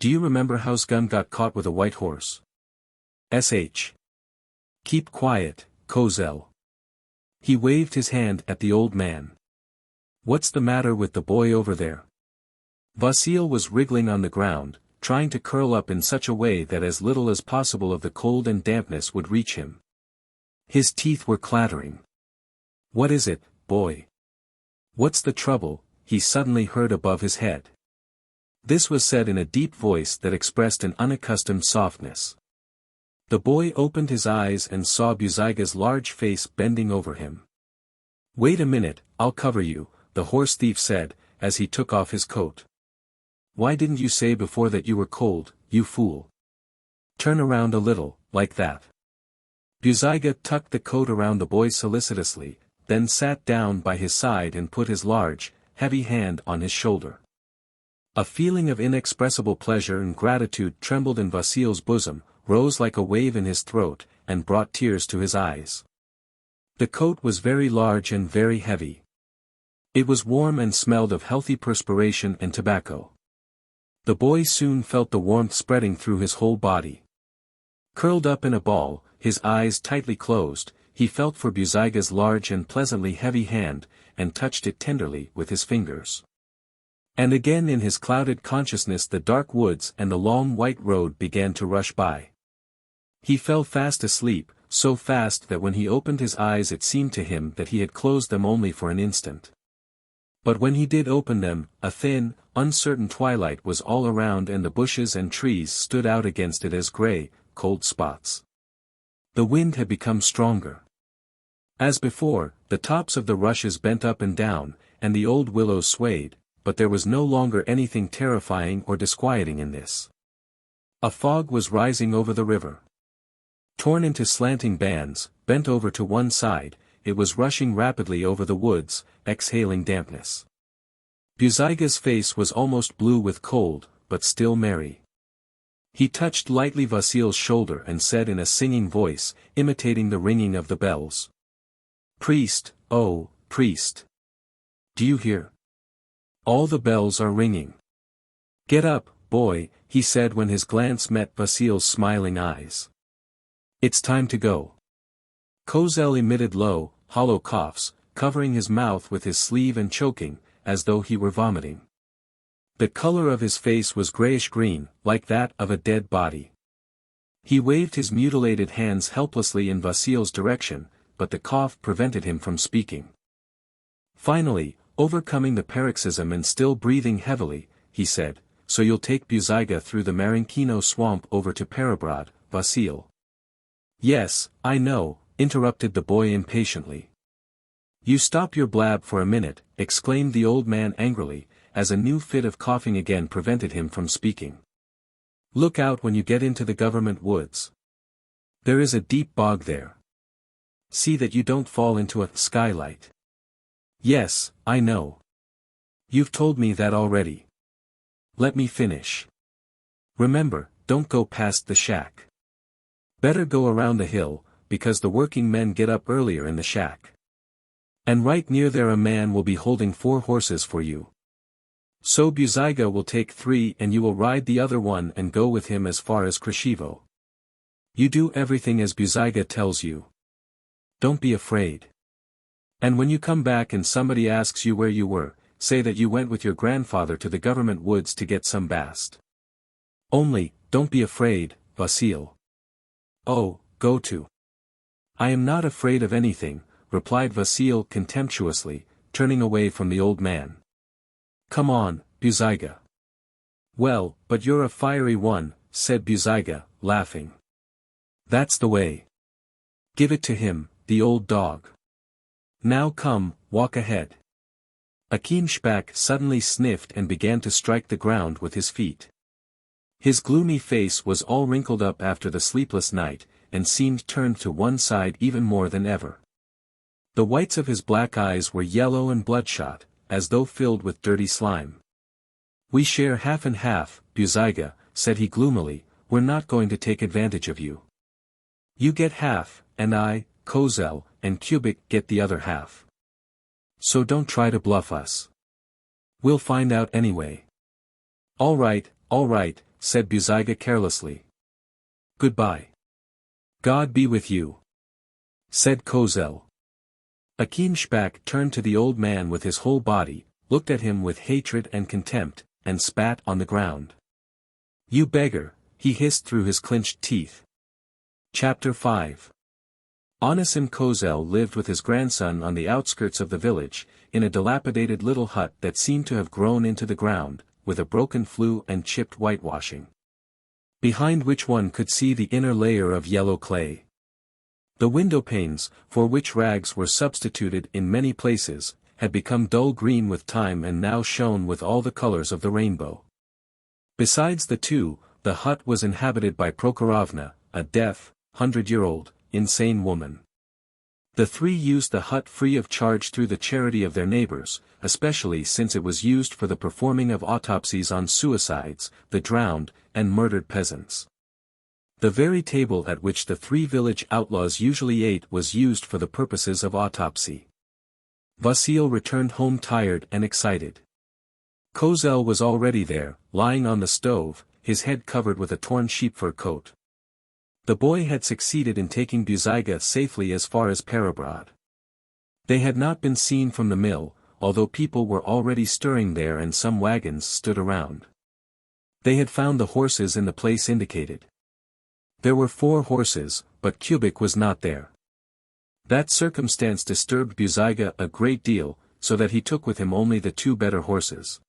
Do you remember how Zgun got caught with a white horse? Sh. Keep quiet, Kozel." He waved his hand at the old man. "What's the matter with the boy over there? Vasya was wriggling on the ground, trying to curl up in such a way that as little as possible of the cold and dampness would reach him. His teeth were clattering. "What is it, boy? What's the trouble?" he suddenly heard above his head. This was said in a deep voice that expressed an unaccustomed softness. The boy opened his eyes and saw Buzyga's large face bending over him. "Wait a minute, I'll cover you," the horse thief said, as he took off his coat. "Why didn't you say before that you were cold, you fool? Turn around a little, like that." Buzyga tucked the coat around the boy solicitously, then sat down by his side and put his large, heavy hand on his shoulder. A feeling of inexpressible pleasure and gratitude trembled in Vasil's bosom, rose like a wave in his throat, and brought tears to his eyes. The coat was very large and very heavy. It was warm and smelled of healthy perspiration and tobacco. The boy soon felt the warmth spreading through his whole body. Curled up in a ball, his eyes tightly closed, he felt for Buzyga's large and pleasantly heavy hand, and touched it tenderly with his fingers. And again in his clouded consciousness the dark woods and the long white road began to rush by. He fell fast asleep, so fast that when he opened his eyes it seemed to him that he had closed them only for an instant. But when he did open them, a thin, uncertain twilight was all around and the bushes and trees stood out against it as grey, cold spots. The wind had become stronger. As before, the tops of the rushes bent up and down, and the old willows swayed, but there was no longer anything terrifying or disquieting in this. A fog was rising over the river. Torn into slanting bands, bent over to one side, it was rushing rapidly over the woods, exhaling dampness. Buzyga's face was almost blue with cold, but still merry. He touched lightly Vasil's shoulder and said in a singing voice, imitating the ringing of the bells. "Priest, oh, priest! Do you hear? All the bells are ringing. Get up, boy," he said when his glance met Vasil's smiling eyes. "It's time to go." Kozel emitted low, hollow coughs, covering his mouth with his sleeve and choking, as though he were vomiting. The color of his face was grayish-green, like that of a dead body. He waved his mutilated hands helplessly in Vasil's direction, but the cough prevented him from speaking. Finally, overcoming the paroxysm and still breathing heavily, he said, "So you'll take Buzyga through the Marinkino swamp over to Perebrad, Vasil?" "Yes, I know," interrupted the boy impatiently. "You stop your blab for a minute," exclaimed the old man angrily, as a new fit of coughing again prevented him from speaking. "Look out when you get into the government woods. There is a deep bog there. See that you don't fall into a skylight." "Yes, I know. You've told me that already. Let me finish. Remember, don't go past the shack. Better go around the hill, because the working men get up earlier in the shack. And right near there a man will be holding 4 horses for you. So Buzyga will take 3 and you will ride the other one and go with him as far as Krashevo. You do everything as Buzyga tells you. Don't be afraid. And when you come back and somebody asks you where you were, say that you went with your grandfather to the government woods to get some bast. Only, don't be afraid, Vasil." "Oh, go to." "I am not afraid of anything," replied Vasil contemptuously, turning away from the old man. "Come on, Buzyga." "Well, but you're a fiery one," said Buzyga, laughing. "That's the way. Give it to him, the old dog. Now come, walk ahead." Akinshpak suddenly sniffed and began to strike the ground with his feet. His gloomy face was all wrinkled up after the sleepless night, and seemed turned to one side even more than ever. The whites of his black eyes were yellow and bloodshot, as though filled with dirty slime. "We share half and half, Buzyga," said he gloomily, "we're not going to take advantage of you. You get half, and I, Kozel, and Kubik get the other half. So don't try to bluff us. We'll find out anyway." All right," said Buzyga carelessly. "Goodbye." "God be with you," said Kozel. Akinshpak turned to the old man with his whole body, looked at him with hatred and contempt, and spat on the ground. "You beggar," he hissed through his clenched teeth. Chapter 5. Onisim Kozel lived with his grandson on the outskirts of the village, in a dilapidated little hut that seemed to have grown into the ground, with a broken flue and chipped whitewashing, behind which one could see the inner layer of yellow clay. The window panes, for which rags were substituted in many places, had become dull green with time and now shone with all the colors of the rainbow. Besides the two, the hut was inhabited by Prokhorovna, a deaf, 100-year-old, insane woman. The three used the hut free of charge through the charity of their neighbors, especially since it was used for the performing of autopsies on suicides, the drowned, and murdered peasants. The very table at which the three village outlaws usually ate was used for the purposes of autopsy. Vasya returned home tired and excited. Kozel was already there, lying on the stove, his head covered with a torn sheepfur coat. The boy had succeeded in taking Buzyga safely as far as Perebrad. They had not been seen from the mill, although people were already stirring there and some wagons stood around. They had found the horses in the place indicated. There were 4 horses, but Kubik was not there. That circumstance disturbed Buzyga a great deal, so that he took with him only the 2 better horses,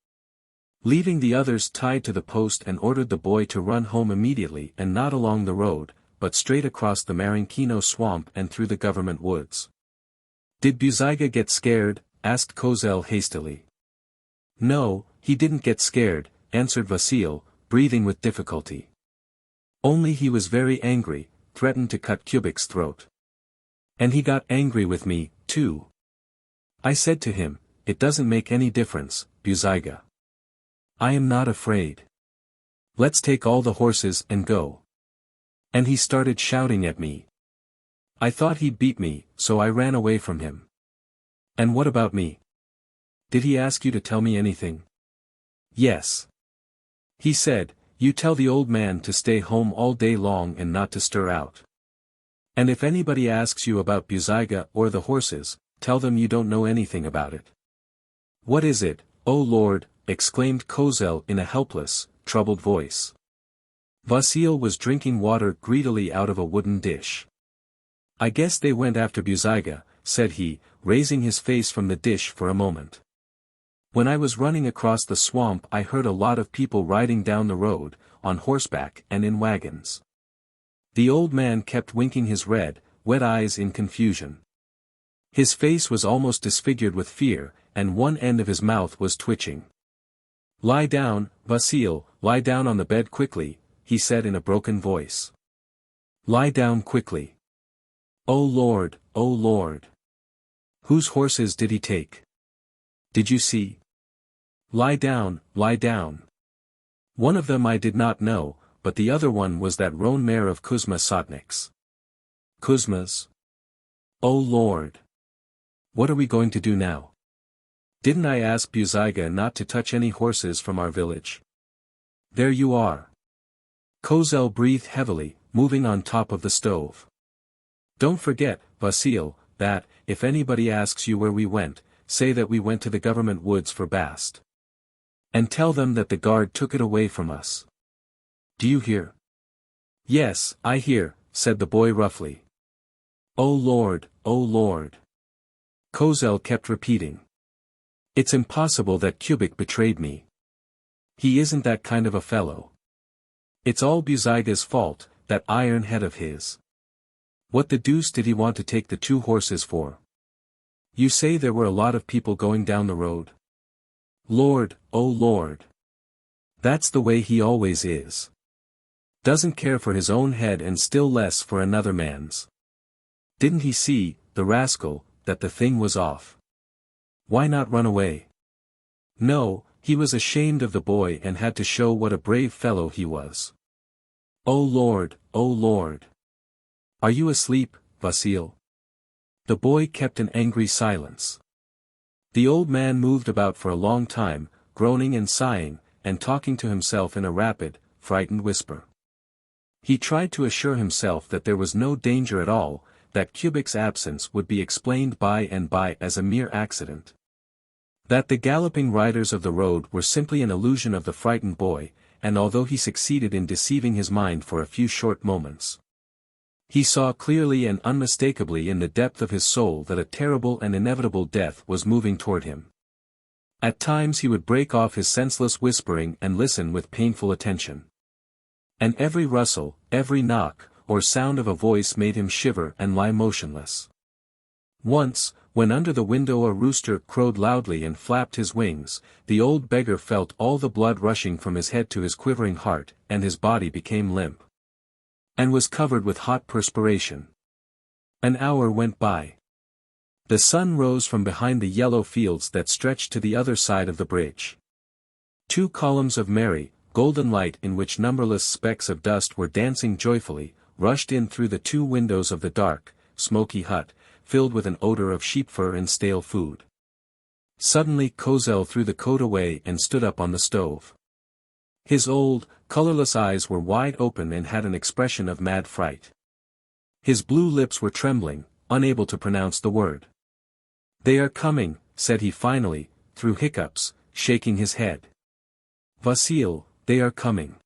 leaving the others tied to the post, and ordered the boy to run home immediately and not along the road, but straight across the Marinkino swamp and through the government woods. "Did Buzyga get scared?" asked Kozel hastily. "No, he didn't get scared," answered Vasya, breathing with difficulty. "Only he was very angry, threatened to cut Kubik's throat. And he got angry with me, too. I said to him, 'It doesn't make any difference, Buzyga. I am not afraid. Let's take all the horses and go.' And he started shouting at me. I thought he'd beat me, so I ran away from him." "And what about me? Did he ask you to tell me anything?" "Yes. He said, 'You tell the old man to stay home all day long and not to stir out. And if anybody asks you about Buzyga or the horses, tell them you don't know anything about it.'" "What is it, oh Lord?" exclaimed Kozel in a helpless, troubled voice. Vasya was drinking water greedily out of a wooden dish. "I guess they went after Buzyga," said he, raising his face from the dish for a moment. "When I was running across the swamp I heard a lot of people riding down the road, on horseback and in wagons." The old man kept winking his red, wet eyes in confusion. His face was almost disfigured with fear, and one end of his mouth was twitching. "Lie down, Vasya, lie down on the bed quickly," he said in a broken voice. "Lie down quickly. Oh Lord, oh Lord. Whose horses did he take? Did you see? Lie down, lie down. One of them I did not know, but the other one was that roan mare of Kuzma Sotnik's." "Kuzma's? Oh Lord. What are we going to do now? Didn't I ask Buzyga not to touch any horses from our village? There you are." Kozel breathed heavily, moving on top of the stove. "Don't forget, Vasya, that, if anybody asks you where we went, say that we went to the government woods for bast. And tell them that the guard took it away from us. Do you hear?" "Yes, I hear," said the boy roughly. "Oh Lord, oh Lord." Kozel kept repeating. "It's impossible that Kubik betrayed me. He isn't that kind of a fellow. It's all Buzyga's fault, that iron head of his. What the deuce did he want to take the 2 horses for? You say there were a lot of people going down the road? Lord, oh Lord. That's the way he always is. Doesn't care for his own head and still less for another man's. Didn't he see, the rascal, that the thing was off? Why not run away? No, he was ashamed of the boy and had to show what a brave fellow he was. Oh Lord, oh Lord. Are you asleep, Vasya?" The boy kept an angry silence. The old man moved about for a long time, groaning and sighing, and talking to himself in a rapid, frightened whisper. He tried to assure himself that there was no danger at all, that Kubik's absence would be explained by and by as a mere accident. That the galloping riders of the road were simply an illusion of the frightened boy, and although he succeeded in deceiving his mind for a few short moments, he saw clearly and unmistakably in the depth of his soul that a terrible and inevitable death was moving toward him. At times he would break off his senseless whispering and listen with painful attention. And every rustle, every knock, or sound of a voice made him shiver and lie motionless. Once, when under the window a rooster crowed loudly and flapped his wings, the old beggar felt all the blood rushing from his head to his quivering heart, and his body became limp and was covered with hot perspiration. An hour went by. The sun rose from behind the yellow fields that stretched to the other side of the bridge. 2 columns of merry, golden light in which numberless specks of dust were dancing joyfully, rushed in through the 2 windows of the dark, smoky hut, filled with an odor of sheep fur and stale food. Suddenly Kozel threw the coat away and stood up on the stove. His old, colorless eyes were wide open and had an expression of mad fright. His blue lips were trembling, unable to pronounce the word. "They are coming," said he finally, through hiccups, shaking his head. "Vasil, they are coming.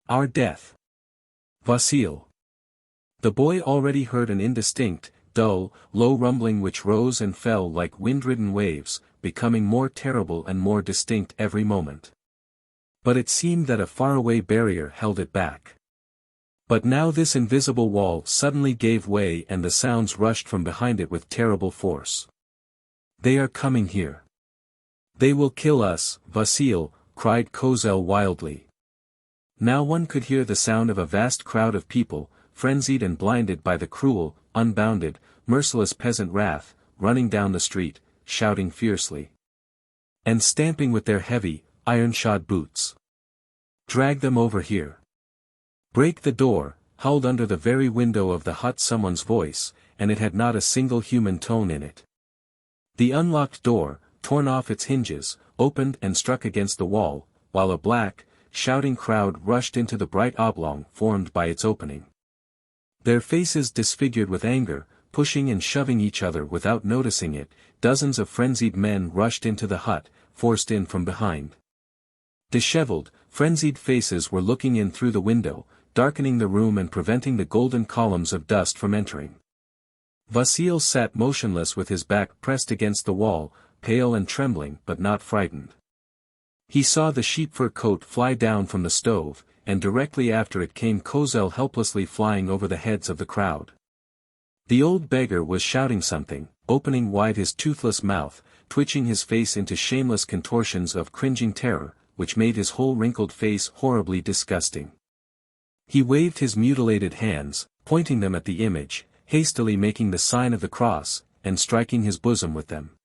Our death. Vasil." The boy already heard an indistinct, dull, low rumbling which rose and fell like wind-ridden waves, becoming more terrible and more distinct every moment. But it seemed that a faraway barrier held it back. But now this invisible wall suddenly gave way and the sounds rushed from behind it with terrible force. "They are coming here. They will kill us, Vasil," cried Kozel wildly. Now one could hear the sound of a vast crowd of people, frenzied and blinded by the cruel, unbounded, merciless peasant wrath, running down the street, shouting fiercely, and stamping with their heavy, iron-shod boots. "Drag them over here. Break the door," howled under the very window of the hut someone's voice, and it had not a single human tone in it. The unlocked door, torn off its hinges, opened and struck against the wall, while a black, shouting crowd rushed into the bright oblong formed by its opening. Their faces disfigured with anger, pushing and shoving each other without noticing it, dozens of frenzied men rushed into the hut, forced in from behind. Disheveled, frenzied faces were looking in through the window, darkening the room and preventing the golden columns of dust from entering. Vasil sat motionless with his back pressed against the wall, pale and trembling but not frightened. He saw the sheep fur coat fly down from the stove, and directly after it came Kozel helplessly flying over the heads of the crowd. The old beggar was shouting something, opening wide his toothless mouth, twitching his face into shameless contortions of cringing terror, which made his whole wrinkled face horribly disgusting. He waved his mutilated hands, pointing them at the image, hastily making the sign of the cross, and striking his bosom with them.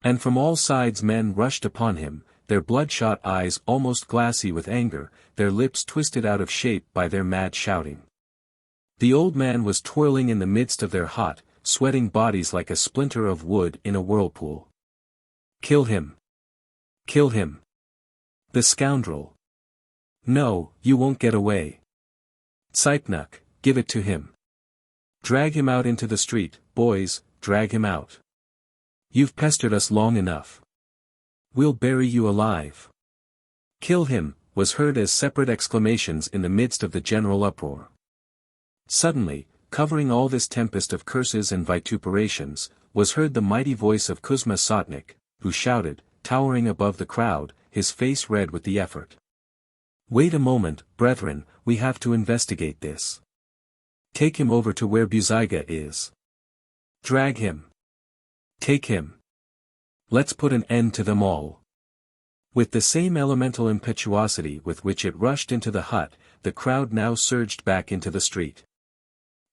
And from all sides men rushed upon him, their bloodshot eyes almost glassy with anger, their lips twisted out of shape by their mad shouting. The old man was twirling in the midst of their hot, sweating bodies like a splinter of wood in a whirlpool. "Kill him! Kill him! The scoundrel! No, you won't get away! Tsipnuk, give it to him! Drag him out into the street, boys, drag him out! You've pestered us long enough. We'll bury you alive! Kill him!" was heard as separate exclamations in the midst of the general uproar. Suddenly, covering all this tempest of curses and vituperations, was heard the mighty voice of Kuzma Sotnik, who shouted, towering above the crowd, his face red with the effort. "Wait a moment, brethren, we have to investigate this. Take him over to where Buzyga is. Drag him. Take him. Let's put an end to them all." With the same elemental impetuosity with which it rushed into the hut, the crowd now surged back into the street.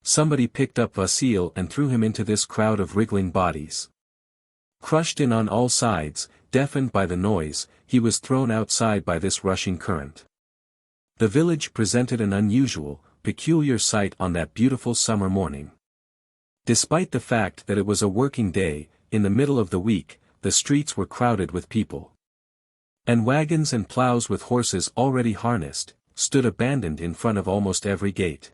Somebody picked up Vasil and threw him into this crowd of wriggling bodies. Crushed in on all sides, deafened by the noise, he was thrown outside by this rushing current. The village presented an unusual, peculiar sight on that beautiful summer morning. Despite the fact that it was a working day, in the middle of the week, the streets were crowded with people. And wagons and plows with horses already harnessed, stood abandoned in front of almost every gate.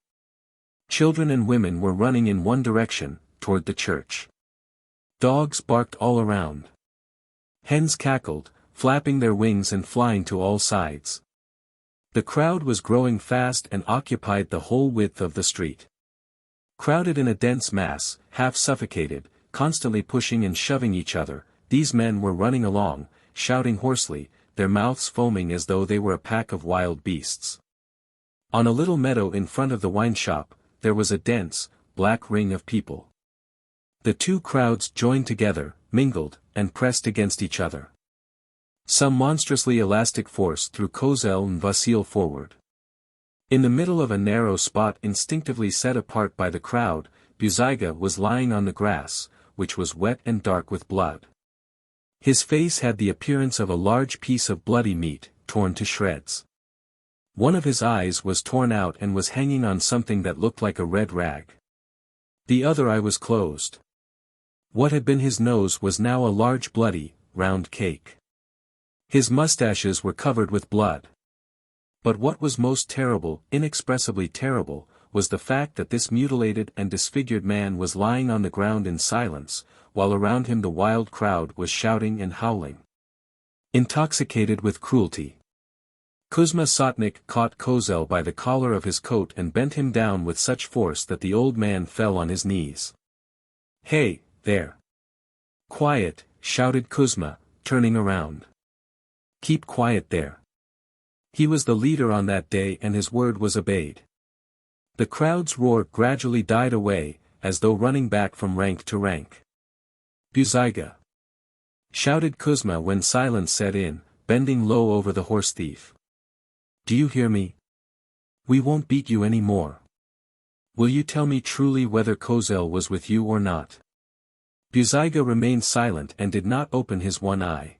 Children and women were running in one direction, toward the church. Dogs barked all around. Hens cackled, flapping their wings and flying to all sides. The crowd was growing fast and occupied the whole width of the street. Crowded in a dense mass, half suffocated, constantly pushing and shoving each other, these men were running along, shouting hoarsely, their mouths foaming as though they were a pack of wild beasts. On a little meadow in front of the wine shop, there was a dense, black ring of people. The two crowds joined together, mingled, and pressed against each other. Some monstrously elastic force threw Kozel and Vasil forward. In the middle of a narrow spot instinctively set apart by the crowd, Buzyga was lying on the grass, which was wet and dark with blood. His face had the appearance of a large piece of bloody meat, torn to shreds. One of his eyes was torn out and was hanging on something that looked like a red rag. The other eye was closed. What had been his nose was now a large bloody, round cake. His mustaches were covered with blood. But what was most terrible, inexpressibly terrible, was the fact that this mutilated and disfigured man was lying on the ground in silence, while around him the wild crowd was shouting and howling. Intoxicated with cruelty. Kuzma Sotnik caught Kozel by the collar of his coat and bent him down with such force that the old man fell on his knees. "Hey, there! Quiet," shouted Kuzma, turning around. "Keep quiet there." He was the leader on that day and his word was obeyed. The crowd's roar gradually died away, as though running back from rank to rank. "Buzyga!" shouted Kuzma when silence set in, bending low over the horse thief. "Do you hear me? We won't beat you any more. Will you tell me truly whether Kozel was with you or not?" Buzyga remained silent and did not open his one eye.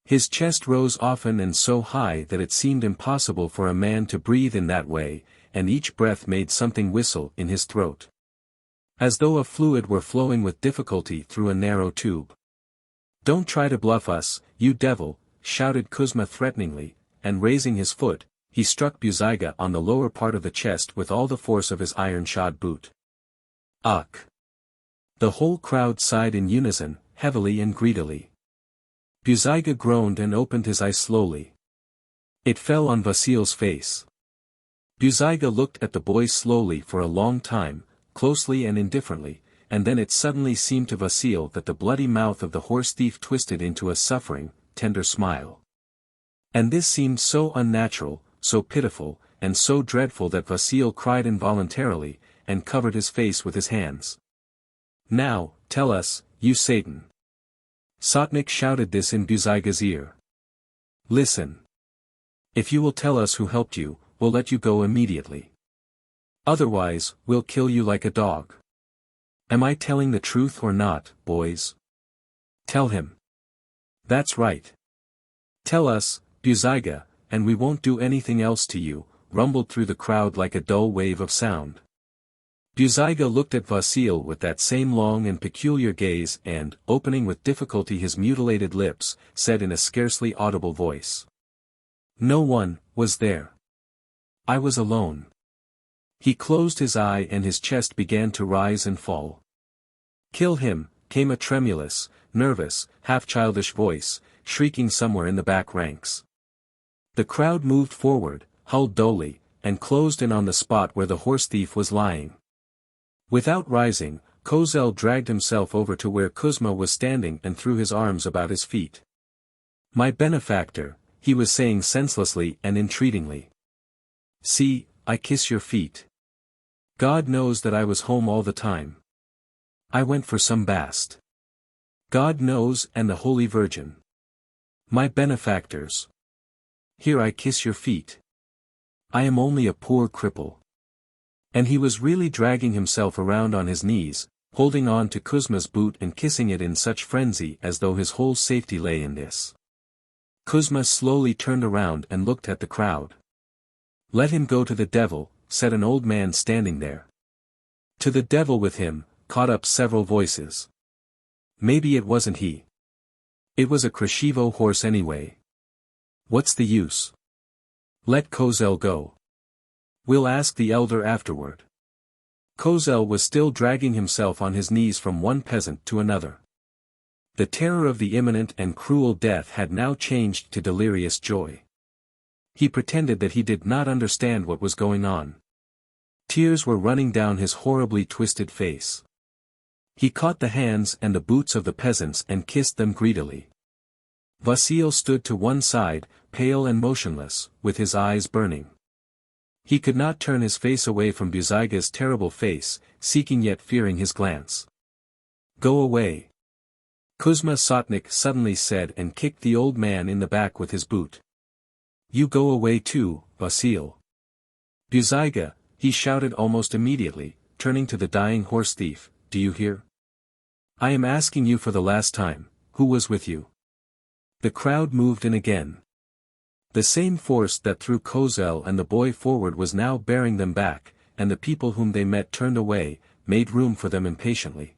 His chest rose often and so high that it seemed impossible for a man to breathe in that way, and each breath made something whistle in his throat. As though a fluid were flowing with difficulty through a narrow tube. "Don't try to bluff us, you devil," shouted Kuzma threateningly, and raising his foot, he struck Buzyga on the lower part of the chest with all the force of his iron-shod boot. "Ugh!" The whole crowd sighed in unison, heavily and greedily. Buzyga groaned and opened his eyes slowly. It fell on Vasil's face. Buzyga looked at the boy slowly for a long time, closely and indifferently, and then it suddenly seemed to Vasil that the bloody mouth of the horse thief twisted into a suffering, tender smile. And this seemed so unnatural, so pitiful, and so dreadful that Vasil cried involuntarily, and covered his face with his hands. "Now, tell us, you Satan!" Sotnik shouted this in Buzyga's ear. "Listen. If you will tell us who helped you, we'll let you go immediately. Otherwise, we'll kill you like a dog. Am I telling the truth or not, boys? Tell him." "That's right. Tell us, Buzyga, and we won't do anything else to you," rumbled through the crowd like a dull wave of sound. Buzyga looked at Vasil with that same long and peculiar gaze and, opening with difficulty his mutilated lips, said in a scarcely audible voice. "No one was there. I was alone." He closed his eye and his chest began to rise and fall. "Kill him," came a tremulous, nervous, half-childish voice, shrieking somewhere in the back ranks. The crowd moved forward, hulled dully, and closed in on the spot where the horse thief was lying. Without rising, Kozel dragged himself over to where Kuzma was standing and threw his arms about his feet. "My benefactor," he was saying senselessly and entreatingly. "See, I kiss your feet. God knows that I was home all the time. I went for some bast. God knows and the Holy Virgin. My benefactors. Here I kiss your feet. I am only a poor cripple." And he was really dragging himself around on his knees, holding on to Kuzma's boot and kissing it in such frenzy as though his whole safety lay in this. Kuzma slowly turned around and looked at the crowd. "Let him go to the devil," said an old man standing there. "To the devil with him," caught up several voices. "Maybe it wasn't he. It was a Krashevo horse anyway. What's the use? Let Kozel go. We'll ask the elder afterward." Kozel was still dragging himself on his knees from one peasant to another. The terror of the imminent and cruel death had now changed to delirious joy. He pretended that he did not understand what was going on. Tears were running down his horribly twisted face. He caught the hands and the boots of the peasants and kissed them greedily. Vasya stood to one side, pale and motionless, with his eyes burning. He could not turn his face away from Buzyga's terrible face, seeking yet fearing his glance. "Go away," Kuzma Sotnik suddenly said and kicked the old man in the back with his boot. "You go away too, Vasya." "Buzyga," he shouted almost immediately, turning to the dying horse thief, "do you hear? I am asking you for the last time, who was with you?" The crowd moved in again. The same force that threw Kozel and the boy forward was now bearing them back, and the people whom they met turned away, made room for them impatiently.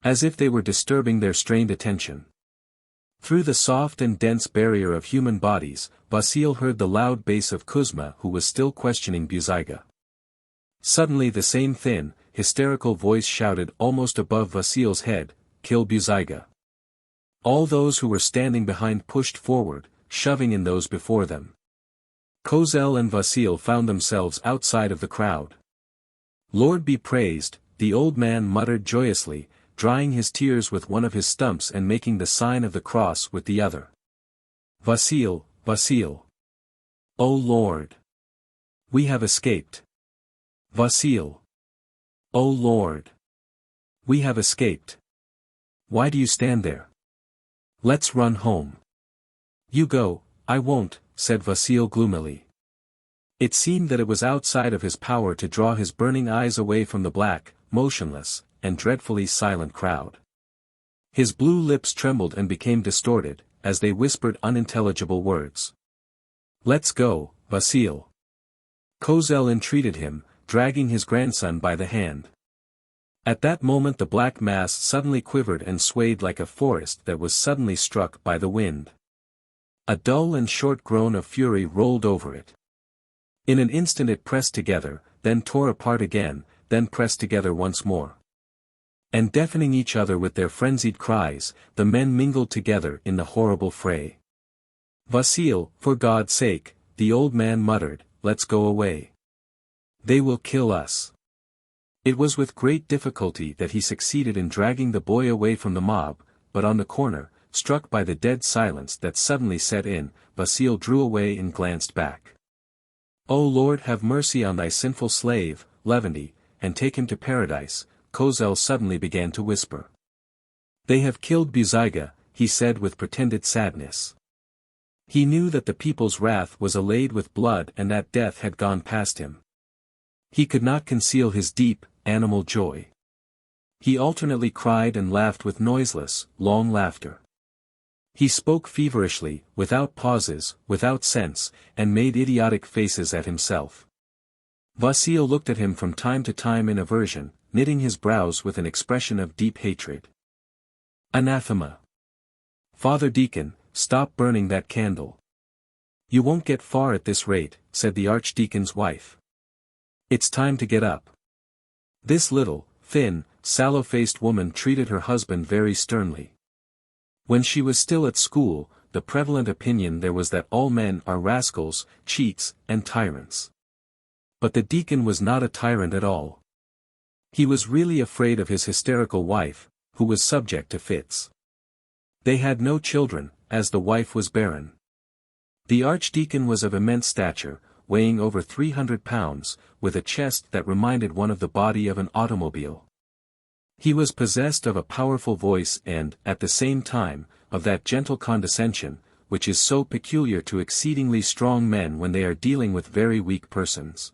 As if they were disturbing their strained attention. Through the soft and dense barrier of human bodies, Vasil heard the loud bass of Kuzma who was still questioning Buzyga. Suddenly the same thin, hysterical voice shouted almost above Vasil's head, "Kill Buzyga." All those who were standing behind pushed forward, shoving in those before them. Kozel and Vasil found themselves outside of the crowd. "Lord be praised," the old man muttered joyously, drying his tears with one of his stumps and making the sign of the cross with the other. "Vasil, Vasil. O Lord! We have escaped. Vasil. O Lord! We have escaped. Why do you stand there? Let's run home." "You go, I won't," said Vasil gloomily. It seemed that it was outside of his power to draw his burning eyes away from the black, motionless, and dreadfully silent crowd. His blue lips trembled and became distorted, as they whispered unintelligible words. "Let's go, Vasil." Kozel entreated him, dragging his grandson by the hand. At that moment the black mass suddenly quivered and swayed like a forest that was suddenly struck by the wind. A dull and short groan of fury rolled over it. In an instant it pressed together, then tore apart again, then pressed together once more. And deafening each other with their frenzied cries, the men mingled together in the horrible fray. "Vasil, for God's sake," the old man muttered, "let's go away. They will kill us." It was with great difficulty that he succeeded in dragging the boy away from the mob, but on the corner, struck by the dead silence that suddenly set in, Vasil drew away and glanced back. "O Lord, have mercy on thy sinful slave, Levandi, and take him to paradise," Kozel suddenly began to whisper. "They have killed Buzyga," he said with pretended sadness. He knew that the people's wrath was allayed with blood and that death had gone past him. He could not conceal his deep, animal joy. He alternately cried and laughed with noiseless, long laughter. He spoke feverishly, without pauses, without sense, and made idiotic faces at himself. Vasil looked at him from time to time in aversion, knitting his brows with an expression of deep hatred. "Anathema. Father Deacon, stop burning that candle. You won't get far at this rate," said the archdeacon's wife. "It's time to get up." This little, thin, sallow-faced woman treated her husband very sternly. When she was still at school, the prevalent opinion there was that all men are rascals, cheats, and tyrants. But the deacon was not a tyrant at all. He was really afraid of his hysterical wife, who was subject to fits. They had no children, as the wife was barren. The archdeacon was of immense stature, weighing over 300 pounds, with a chest that reminded one of the body of an automobile. He was possessed of a powerful voice and, at the same time, of that gentle condescension, which is so peculiar to exceedingly strong men when they are dealing with very weak persons.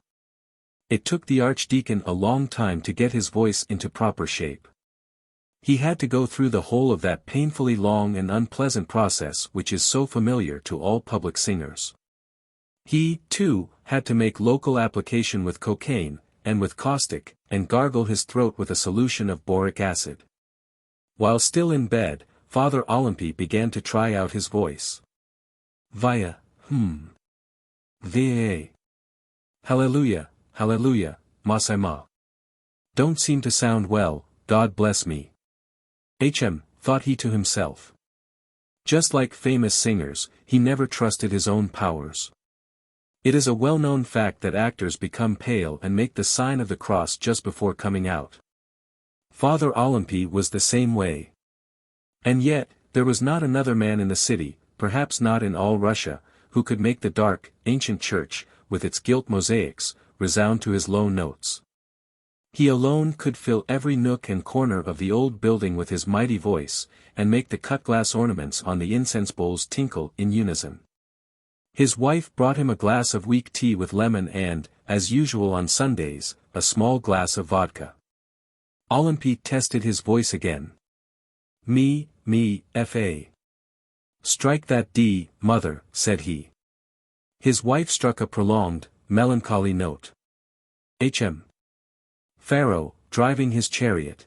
It took the archdeacon a long time to get his voice into proper shape. He had to go through the whole of that painfully long and unpleasant process which is so familiar to all public singers. He, too, had to make local application with cocaine, and with caustic, and gargle his throat with a solution of boric acid. While still in bed, Father Olympy began to try out his voice. Via, Va. Hallelujah, hallelujah, Masaima. Don't seem to sound well, God bless me. thought he to himself. Just like famous singers, he never trusted his own powers. It is a well-known fact that actors become pale and make the sign of the cross just before coming out. Father Allez was the same way. And yet, there was not another man in the city, perhaps not in all Russia, who could make the dark, ancient church, with its gilt mosaics, resound to his low notes. He alone could fill every nook and corner of the old building with his mighty voice, and make the cut-glass ornaments on the incense bowls tinkle in unison. His wife brought him a glass of weak tea with lemon and, as usual on Sundays, a small glass of vodka. Allez tested his voice again. Me, F.A. Strike that D, mother, said he. His wife struck a prolonged, melancholy note. H.M. Pharaoh, driving his chariot.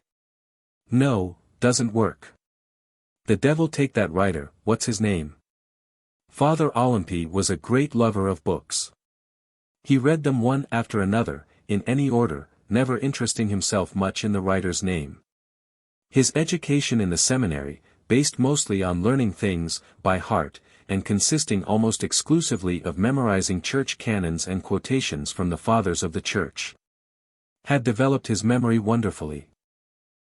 No, doesn't work. The devil take that writer, what's his name? Father Allez was a great lover of books. He read them one after another, in any order, never interesting himself much in the writer's name. His education in the seminary, based mostly on learning things, by heart, and consisting almost exclusively of memorizing church canons and quotations from the fathers of the church, had developed his memory wonderfully.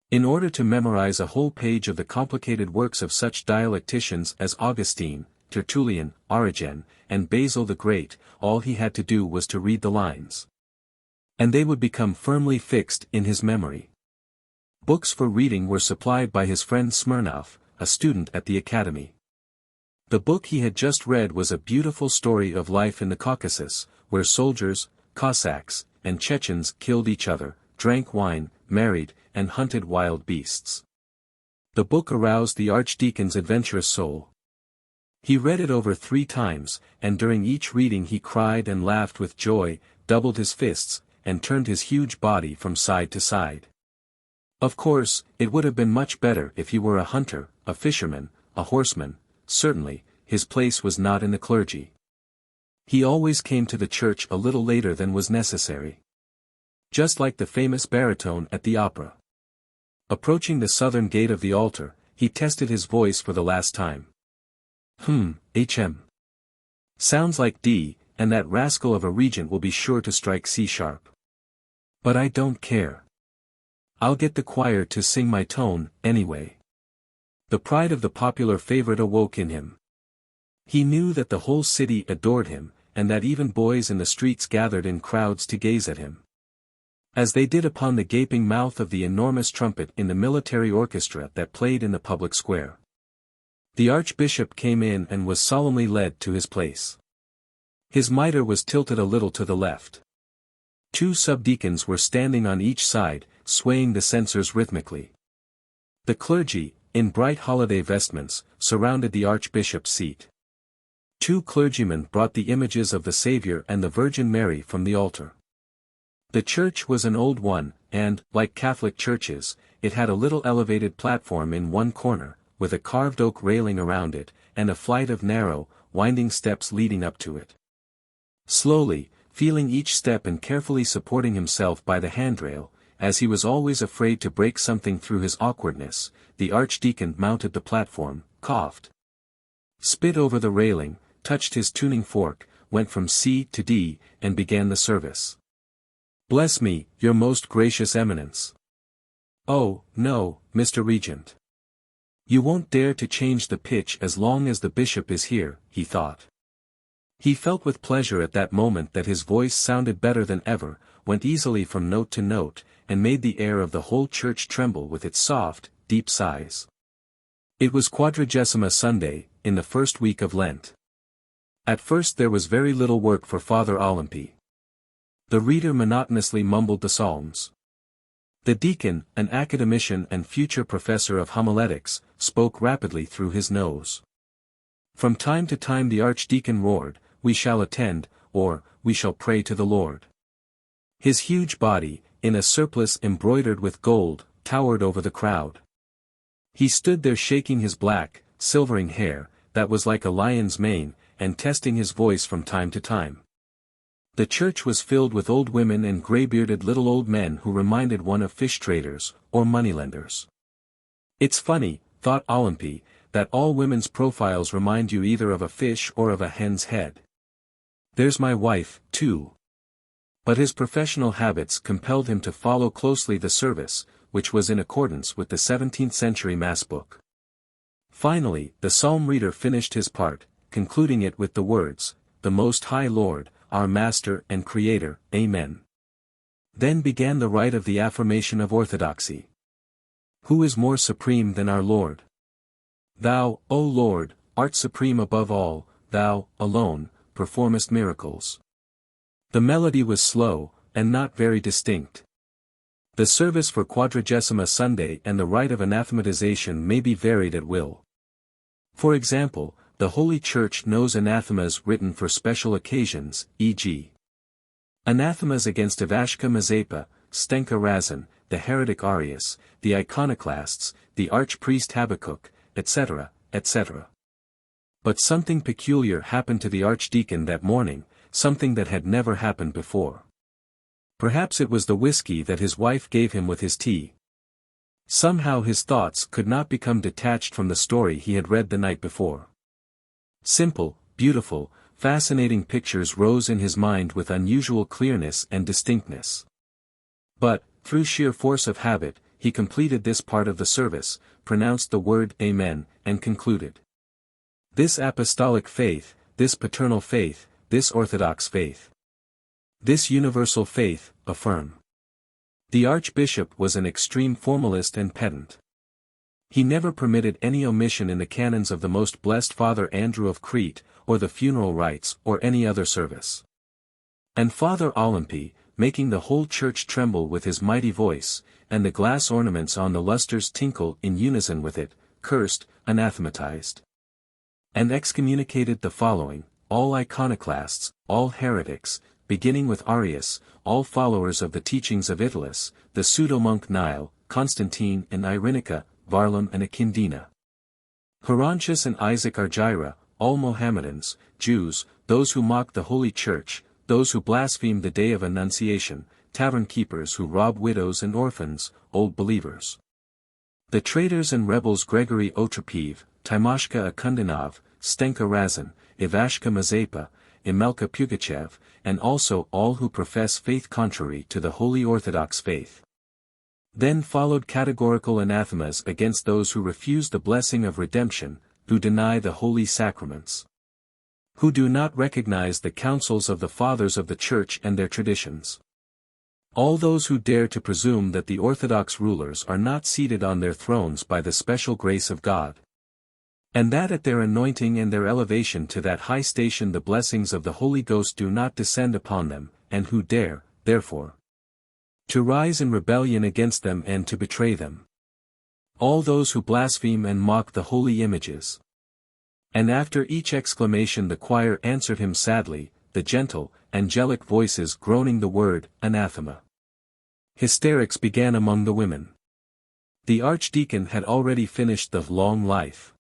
In order to memorize a whole page of the complicated works of such dialecticians as Augustine, Tertullian, Origen, and Basil the Great, all he had to do was to read the lines. And they would become firmly fixed in his memory. Books for reading were supplied by his friend Smirnov, a student at the academy. The book he had just read was a beautiful story of life in the Caucasus, where soldiers, Cossacks, and Chechens killed each other, drank wine, married, and hunted wild beasts. The book aroused the archdeacon's adventurous soul. He read it over 3 times, and during each reading he cried and laughed with joy, doubled his fists, and turned his huge body from side to side. Of course, it would have been much better if he were a hunter, a fisherman, a horseman. Certainly, his place was not in the clergy. He always came to the church a little later than was necessary. Just like the famous baritone at the opera. Approaching the southern gate of the altar, he tested his voice for the last time. H.M. Sounds like D, and that rascal of a regent will be sure to strike C-sharp. But I don't care. I'll get the choir to sing my tone, anyway. The pride of the popular favorite awoke in him. He knew that the whole city adored him, and that even boys in the streets gathered in crowds to gaze at him. As they did upon the gaping mouth of the enormous trumpet in the military orchestra that played in the public square. The archbishop came in and was solemnly led to his place. His mitre was tilted a little to the left. 2 subdeacons were standing on each side, swaying the censers rhythmically. The clergy, in bright holiday vestments, surrounded the archbishop's seat. 2 clergymen brought the images of the Saviour and the Virgin Mary from the altar. The church was an old one, and, like Catholic churches, it had a little elevated platform in one corner, with a carved oak railing around it, and a flight of narrow, winding steps leading up to it. Slowly, feeling each step and carefully supporting himself by the handrail, as he was always afraid to break something through his awkwardness, the archdeacon mounted the platform, coughed, spit over the railing, touched his tuning fork, went from C to D, and began the service. Bless me, your most gracious eminence. Oh, no, Mr. Regent. You won't dare to change the pitch as long as the bishop is here, he thought. He felt with pleasure at that moment that his voice sounded better than ever, went easily from note to note, and made the air of the whole church tremble with its soft, deep sighs. It was Quadragesima Sunday, in the first week of Lent. At first there was very little work for Father Allez. The reader monotonously mumbled the psalms. The deacon, an academician and future professor of homiletics, spoke rapidly through his nose. From time to time the archdeacon roared, "We shall attend," or, "We shall pray to the Lord." His huge body, in a surplice embroidered with gold, towered over the crowd. He stood there shaking his black, silvering hair, that was like a lion's mane, and testing his voice from time to time. The church was filled with old women and grey-bearded little old men who reminded one of fish traders, or moneylenders. "It's funny," thought Olympie, that all women's profiles remind you either of a fish or of a hen's head. There's my wife, too. But his professional habits compelled him to follow closely the service, which was in accordance with the 17th-century Mass book. Finally, the psalm reader finished his part, concluding it with the words, "The Most High Lord, our Master and Creator, Amen." Then began the rite of the affirmation of orthodoxy. Who is more supreme than our Lord? Thou, O Lord, art supreme above all, thou, alone, performest miracles. The melody was slow, and not very distinct. The service for Quadragesima Sunday and the rite of anathematization may be varied at will. For example, the Holy Church knows anathemas written for special occasions, e.g. anathemas against Ivashka Mazepa, Stenka Razin, the heretic Arius, the iconoclasts, the archpriest Habakkuk, etc., etc. But something peculiar happened to the archdeacon that morning, something that had never happened before. Perhaps it was the whiskey that his wife gave him with his tea. Somehow his thoughts could not become detached from the story he had read the night before. Simple, beautiful, fascinating pictures rose in his mind with unusual clearness and distinctness. But, through sheer force of habit, he completed this part of the service, pronounced the word Amen, and concluded. This apostolic faith, this paternal faith, this orthodox faith. This universal faith, affirm. The archbishop was an extreme formalist and pedant. He never permitted any omission in the canons of the Most Blessed Father Andrew of Crete, or the funeral rites, or any other service. And Father Olympie, making the whole church tremble with his mighty voice, and the glass ornaments on the lustres tinkle in unison with it, cursed, anathematized, and excommunicated the following, all iconoclasts, all heretics, beginning with Arius, all followers of the teachings of Italus, the pseudo-monk Nile, Constantine and Irenica, Varlam and Akindina, Hierontius and Isaac Argyra, all Mohammedans, Jews, those who mock the Holy Church, those who blaspheme the day of Annunciation, tavern keepers who rob widows and orphans, old believers. The traitors and rebels Gregory Otrepiev, Timoshka Akundinov, Stenka Razin, Ivashka Mazepa, Imelka Pugachev, and also all who profess faith contrary to the Holy Orthodox faith. Then followed categorical anathemas against those who refuse the blessing of redemption, who deny the holy sacraments, who do not recognize the counsels of the Fathers of the Church and their traditions. All those who dare to presume that the Orthodox rulers are not seated on their thrones by the special grace of God, and that at their anointing and their elevation to that high station the blessings of the Holy Ghost do not descend upon them, and who dare, therefore, to rise in rebellion against them and to betray them. All those who blaspheme and mock the holy images. And after each exclamation the choir answered him sadly, the gentle, angelic voices groaning the word, anathema. Hysterics began among the women. The archdeacon had already finished the long life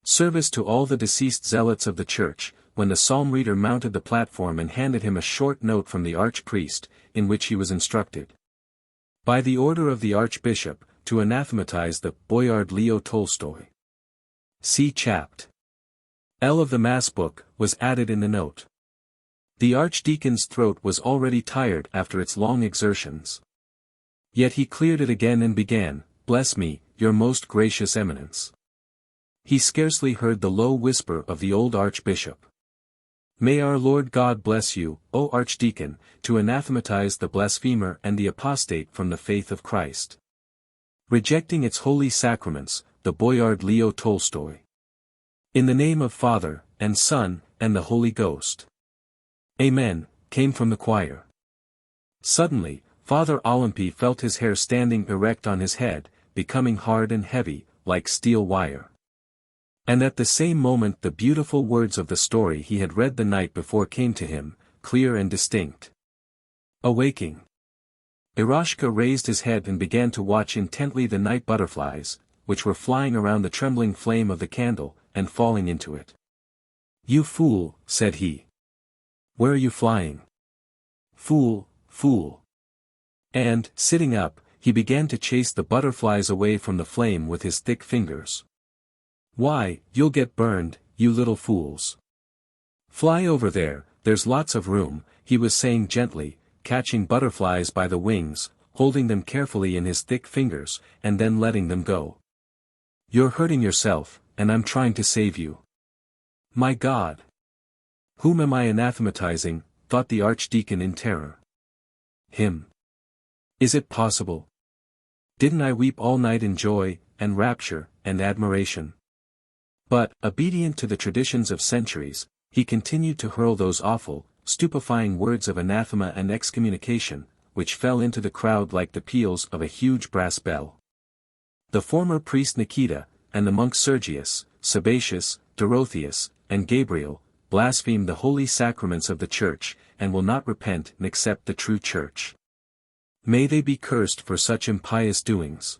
service to all the deceased zealots of the church, when the psalm reader mounted the platform and handed him a short note from the archpriest, in which he was instructed, by the order of the archbishop, to anathematize the Boyard Leo Tolstoy. See Chapt. L of the Mass book, was added in the note. The archdeacon's throat was already tired after its long exertions. Yet he cleared it again and began, "Bless me, your most gracious eminence." He scarcely heard the low whisper of the old archbishop. "May our Lord God bless you, O archdeacon, to anathematize the blasphemer and the apostate from the faith of Christ, rejecting its holy sacraments, the Boyard Leo Tolstoy. In the name of Father, and Son, and the Holy Ghost. Amen," came from the choir. Suddenly, Father Olympie felt his hair standing erect on his head, becoming hard and heavy, like steel wire. And at the same moment the beautiful words of the story he had read the night before came to him, clear and distinct. Awaking, Eroshka raised his head and began to watch intently the night butterflies, which were flying around the trembling flame of the candle, and falling into it. "You fool," said he. "Where are you flying? Fool, fool." And, sitting up, he began to chase the butterflies away from the flame with his thick fingers. "Why, you'll get burned, you little fools. Fly over there, there's lots of room," he was saying gently, catching butterflies by the wings, holding them carefully in his thick fingers, and then letting them go. "You're hurting yourself, and I'm trying to save you." "My God! Whom am I anathematizing?" thought the archdeacon in terror. "Him. Is it possible? Didn't I weep all night in joy, and rapture, and admiration?" But, obedient to the traditions of centuries, he continued to hurl those awful, stupefying words of anathema and excommunication, which fell into the crowd like the peals of a huge brass bell. The former priest Nikita, and the monks Sergius, Sabatius, Dorotheus, and Gabriel, blaspheme the holy sacraments of the Church, and will not repent and accept the true Church. May they be cursed for such impious doings.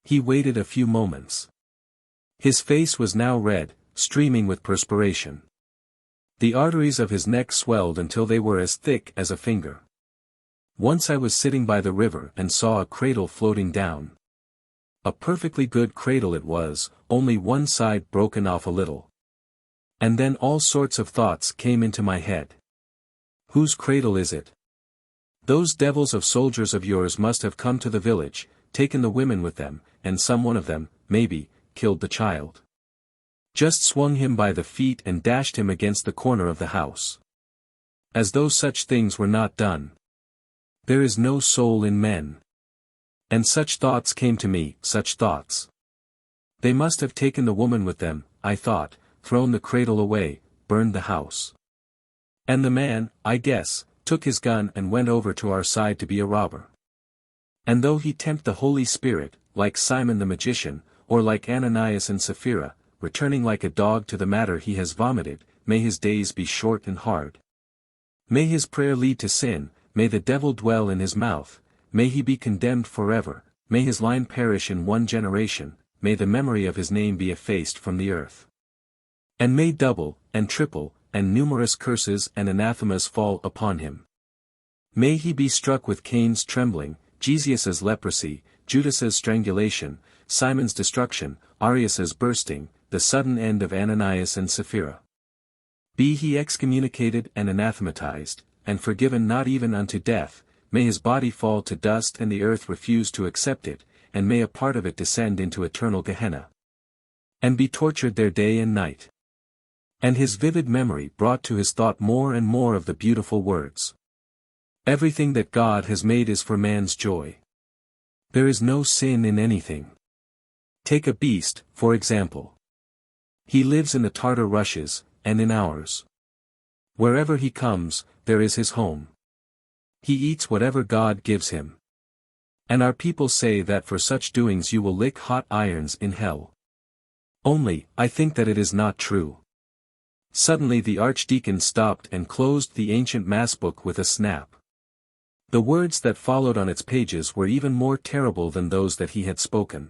He waited a few moments. His face was now red, streaming with perspiration. The arteries of his neck swelled until they were as thick as a finger. "Once I was sitting by the river and saw a cradle floating down. A perfectly good cradle it was, only one side broken off a little. And then all sorts of thoughts came into my head. Whose cradle is it? Those devils of soldiers of yours must have come to the village, taken the women with them, and some one of them, maybe, killed the child. Just swung him by the feet and dashed him against the corner of the house. As though such things were not done. There is no soul in men. And such thoughts came to me, such thoughts. They must have taken the woman with them, I thought, thrown the cradle away, burned the house. And the man, I guess, took his gun and went over to our side to be a robber. And though he tempt the Holy Spirit, like Simon the magician, or like Ananias and Sapphira, returning like a dog to the matter he has vomited, may his days be short and hard. May his prayer lead to sin, may the devil dwell in his mouth, may he be condemned forever, may his line perish in one generation, may the memory of his name be effaced from the earth. And may double, and triple, and numerous curses and anathemas fall upon him. May he be struck with Cain's trembling, Jesias's leprosy, Judas's strangulation, Simon's destruction, Arius's bursting, the sudden end of Ananias and Sapphira. Be he excommunicated and anathematized, and forgiven not even unto death, may his body fall to dust and the earth refuse to accept it, and may a part of it descend into eternal Gehenna. And be tortured there day and night. And his vivid memory brought to his thought more and more of the beautiful words. Everything that God has made is for man's joy. There is no sin in anything. Take a beast, for example. He lives in the Tartar rushes, and in ours. Wherever he comes, there is his home. He eats whatever God gives him. And our people say that for such doings you will lick hot irons in hell. Only, I think that it is not true. Suddenly the archdeacon stopped and closed the ancient mass book with a snap. The words that followed on its pages were even more terrible than those that he had spoken.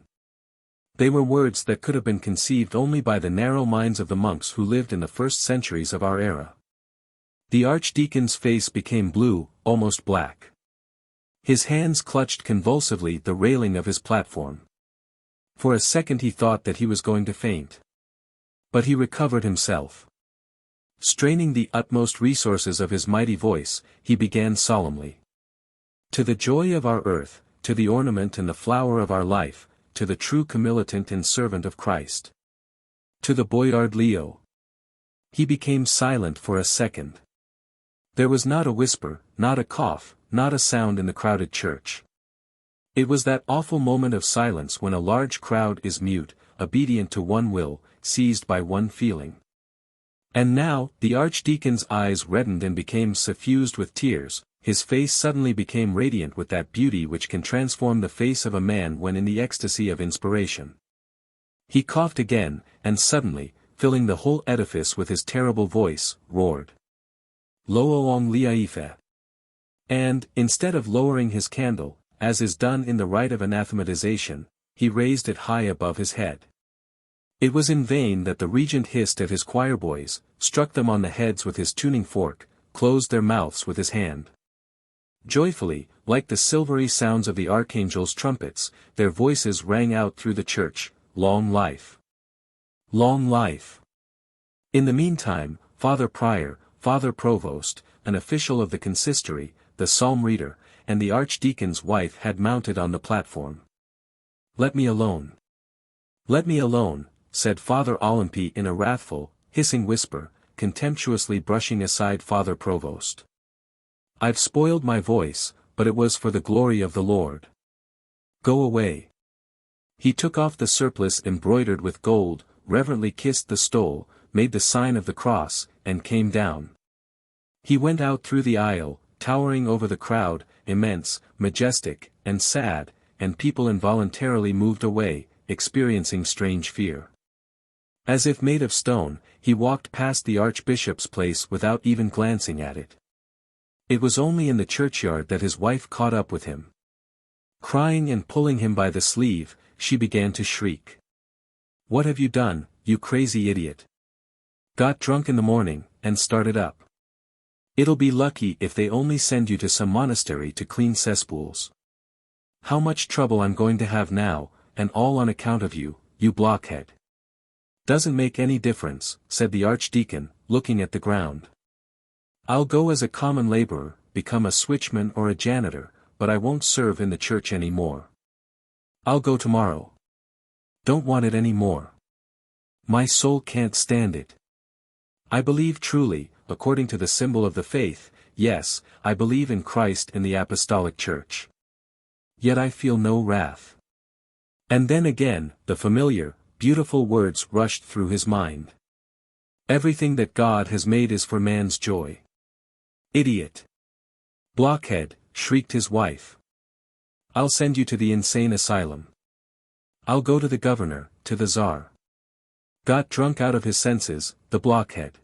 They were words that could have been conceived only by the narrow minds of the monks who lived in the first centuries of our era. The archdeacon's face became blue, almost black. His hands clutched convulsively the railing of his platform. For a second he thought that he was going to faint. But he recovered himself. Straining the utmost resources of his mighty voice, he began solemnly. To the joy of our earth, to the ornament and the flower of our life, to the true comilitant and servant of Christ. To the boyard Leo. He became silent for a second. There was not a whisper, not a cough, not a sound in the crowded church. It was that awful moment of silence when a large crowd is mute, obedient to one will, seized by one feeling. And now, the archdeacon's eyes reddened and became suffused with tears, his face suddenly became radiant with that beauty which can transform the face of a man when in the ecstasy of inspiration. He coughed again, and suddenly, filling the whole edifice with his terrible voice, roared. Loong liaife. And, instead of lowering his candle, as is done in the rite of anathematization, he raised it high above his head. It was in vain that the regent hissed at his choir boys, struck them on the heads with his tuning fork, closed their mouths with his hand. Joyfully, like the silvery sounds of the archangel's trumpets, their voices rang out through the church, "Long life! Long life!" In the meantime, Father Prior, Father Provost, an official of the consistory, the psalm reader, and the archdeacon's wife had mounted on the platform. "Let me alone. Let me alone," said Father Olympie in a wrathful, hissing whisper, contemptuously brushing aside Father Provost. "I've spoiled my voice, but it was for the glory of the Lord. Go away." He took off the surplice embroidered with gold, reverently kissed the stole, made the sign of the cross, and came down. He went out through the aisle, towering over the crowd, immense, majestic, and sad, and people involuntarily moved away, experiencing strange fear. As if made of stone, he walked past the archbishop's place without even glancing at it. It was only in the churchyard that his wife caught up with him. Crying and pulling him by the sleeve, she began to shriek. "What have you done, you crazy idiot? Got drunk in the morning, and started up. It'll be lucky if they only send you to some monastery to clean cesspools. How much trouble I'm going to have now, and all on account of you, you blockhead." "Doesn't make any difference," said the archdeacon, looking at the ground. "I'll go as a common laborer, become a switchman or a janitor, but I won't serve in the church any more. I'll go tomorrow. Don't want it any more. My soul can't stand it. I believe truly, according to the symbol of the faith, yes, I believe in Christ and the Apostolic Church. Yet I feel no wrath." And then again, the familiar, beautiful words rushed through his mind. "Everything that God has made is for man's joy." "Idiot! Blockhead!" shrieked his wife. "I'll send you to the insane asylum. I'll go to the governor, to the Tsar. Got drunk out of his senses, the blockhead."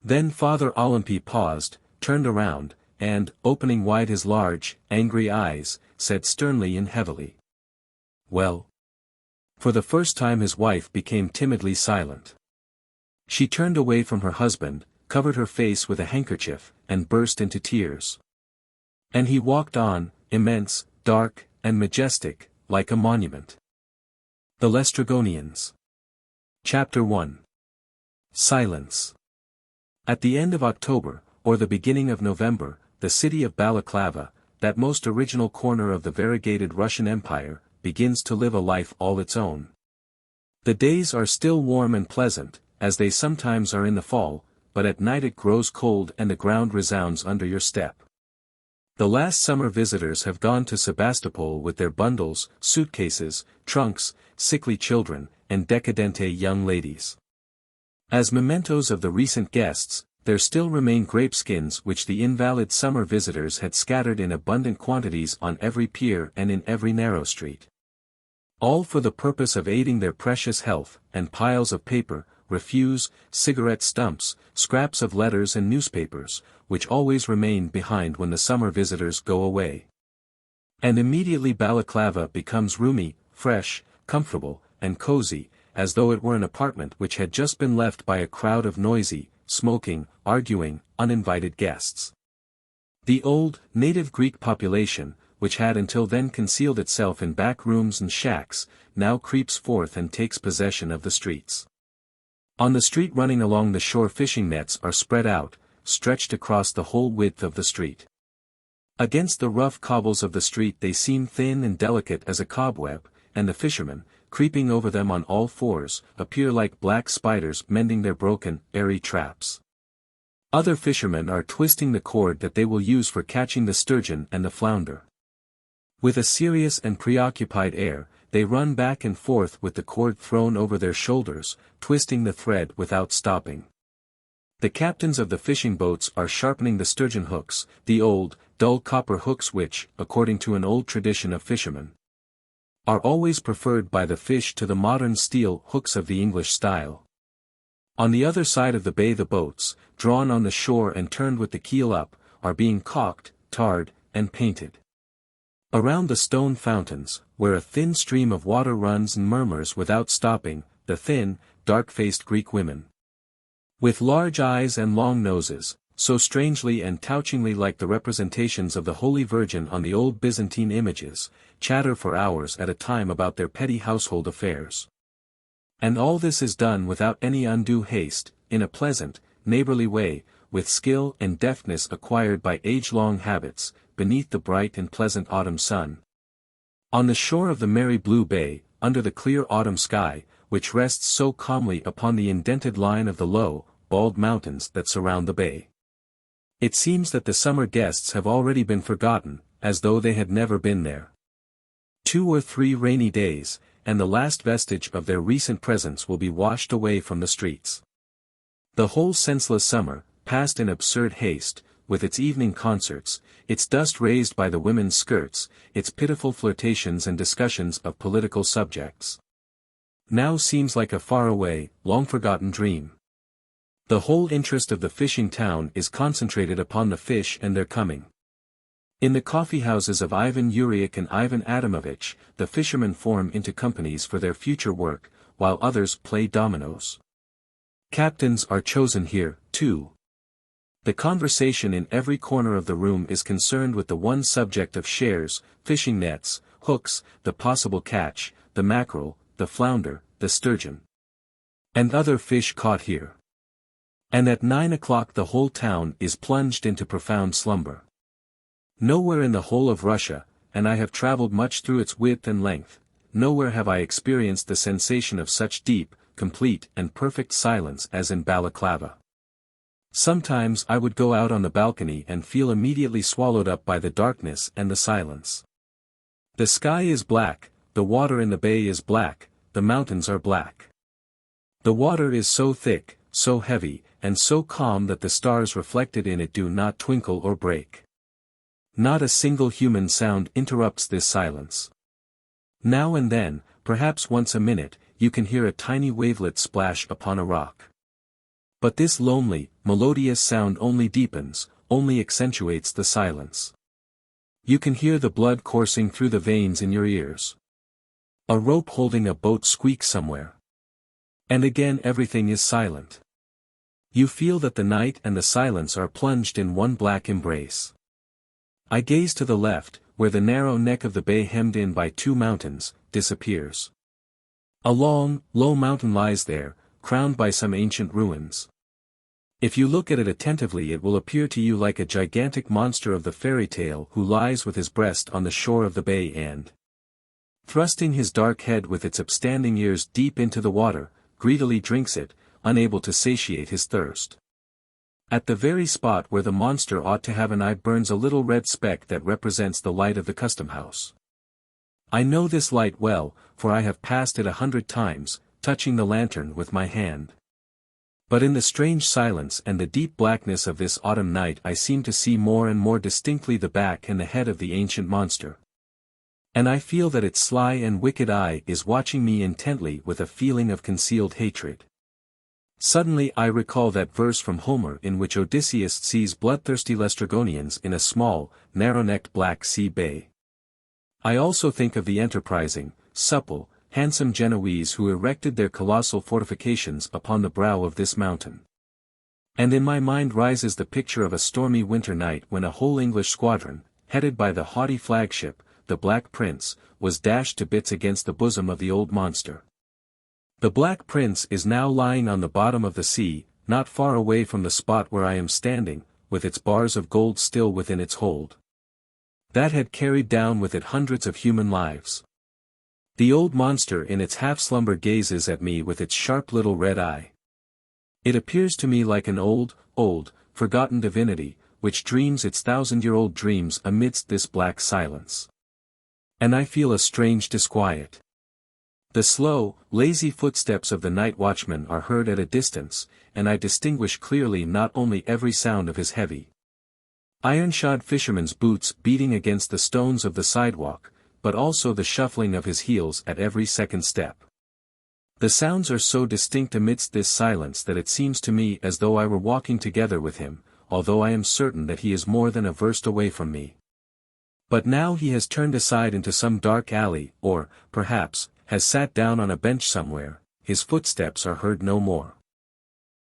Then Father Olympie paused, turned around, and, opening wide his large, angry eyes, said sternly and heavily. "Well?" For the first time his wife became timidly silent. She turned away from her husband, covered her face with a handkerchief, and burst into tears. And he walked on, immense, dark, and majestic, like a monument. The Laestrygonians. Chapter 1. Silence. At the end of October, or the beginning of November, the city of Balaklava, that most original corner of the variegated Russian Empire, begins to live a life all its own. The days are still warm and pleasant, as they sometimes are in the fall, but at night it grows cold and the ground resounds under your step. The last summer visitors have gone to Sebastopol with their bundles, suitcases, trunks, sickly children, and decadente young ladies. As mementos of the recent guests, there still remain grapeskins which the invalid summer visitors had scattered in abundant quantities on every pier and in every narrow street. All for the purpose of aiding their precious health, and piles of paper, refuse, cigarette stumps, scraps of letters and newspapers, which always remain behind when the summer visitors go away. And immediately Balaklava becomes roomy, fresh, comfortable, and cozy, as though it were an apartment which had just been left by a crowd of noisy, smoking, arguing, uninvited guests. The old, native Greek population, which had until then concealed itself in back rooms and shacks, now creeps forth and takes possession of the streets. On the street running along the shore fishing nets are spread out, stretched across the whole width of the street. Against the rough cobbles of the street they seem thin and delicate as a cobweb, and the fishermen, creeping over them on all fours, appear like black spiders mending their broken, airy traps. Other fishermen are twisting the cord that they will use for catching the sturgeon and the flounder. With a serious and preoccupied air, they run back and forth with the cord thrown over their shoulders, twisting the thread without stopping. The captains of the fishing boats are sharpening the sturgeon hooks, the old, dull copper hooks which, according to an old tradition of fishermen, are always preferred by the fish to the modern steel hooks of the English style. On the other side of the bay the boats, drawn on the shore and turned with the keel up, are being caulked, tarred, and painted. Around the stone fountains, where a thin stream of water runs and murmurs without stopping, the thin, dark-faced Greek women, with large eyes and long noses, so strangely and touchingly like the representations of the Holy Virgin on the old Byzantine images, chatter for hours at a time about their petty household affairs. And all this is done without any undue haste, in a pleasant, neighborly way, with skill and deftness acquired by age-long habits, beneath the bright and pleasant autumn sun. On the shore of the merry blue bay, under the clear autumn sky, which rests so calmly upon the indented line of the low, bald mountains that surround the bay. It seems that the summer guests have already been forgotten, as though they had never been there. 2 or 3 rainy days, and the last vestige of their recent presence will be washed away from the streets. The whole senseless summer, passed in absurd haste, with its evening concerts, its dust raised by the women's skirts, its pitiful flirtations and discussions of political subjects, now seems like a far-away, long-forgotten dream. The whole interest of the fishing town is concentrated upon the fish and their coming. In the coffee-houses of Ivan Yuryik and Ivan Adamovich, the fishermen form into companies for their future work, while others play dominoes. Captains are chosen here, too. The conversation in every corner of the room is concerned with the one subject of shares, fishing nets, hooks, the possible catch, the mackerel, the flounder, the sturgeon, and other fish caught here. And at 9 o'clock the whole town is plunged into profound slumber. Nowhere in the whole of Russia, and I have traveled much through its width and length, nowhere have I experienced the sensation of such deep, complete and perfect silence as in Balaklava. Sometimes I would go out on the balcony and feel immediately swallowed up by the darkness and the silence. The sky is black, the water in the bay is black, the mountains are black. The water is so thick, so heavy, and so calm that the stars reflected in it do not twinkle or break. Not a single human sound interrupts this silence. Now and then, perhaps once a minute, you can hear a tiny wavelet splash upon a rock. But this lonely, melodious sound only deepens, only accentuates the silence. You can hear the blood coursing through the veins in your ears. A rope holding a boat squeaks somewhere. And again everything is silent. You feel that the night and the silence are plunged in one black embrace. I gaze to the left, where the narrow neck of the bay hemmed in by 2 mountains, disappears. A long, low mountain lies there, crowned by some ancient ruins. If you look at it attentively it will appear to you like a gigantic monster of the fairy tale who lies with his breast on the shore of the bay and, thrusting his dark head with its upstanding ears deep into the water, greedily drinks it, unable to satiate his thirst. At the very spot where the monster ought to have an eye burns a little red speck that represents the light of the custom house. I know this light well, for I have passed it 100 times, touching the lantern with my hand. But in the strange silence and the deep blackness of this autumn night I seem to see more and more distinctly the back and the head of the ancient monster. And I feel that its sly and wicked eye is watching me intently with a feeling of concealed hatred. Suddenly I recall that verse from Homer in which Odysseus sees bloodthirsty Laestrygonians in a small, narrow-necked Black Sea bay. I also think of the enterprising, supple, handsome Genoese who erected their colossal fortifications upon the brow of this mountain. And in my mind rises the picture of a stormy winter night when a whole English squadron, headed by the haughty flagship, the Black Prince, was dashed to bits against the bosom of the old monster. The Black Prince is now lying on the bottom of the sea, not far away from the spot where I am standing, with its bars of gold still within its hold. That had carried down with it hundreds of human lives. The old monster in its half-slumber gazes at me with its sharp little red eye. It appears to me like an old, forgotten divinity, which dreams its 1,000-year-old dreams amidst this black silence. And I feel a strange disquiet. The slow, lazy footsteps of the night watchman are heard at a distance, and I distinguish clearly not only every sound of his heavy, iron-shod fisherman's boots beating against the stones of the sidewalk, but also the shuffling of his heels at every second step. The sounds are so distinct amidst this silence that it seems to me as though I were walking together with him, although I am certain that he is more than a verst away from me. But now he has turned aside into some dark alley, or, perhaps, has sat down on a bench somewhere, his footsteps are heard no more.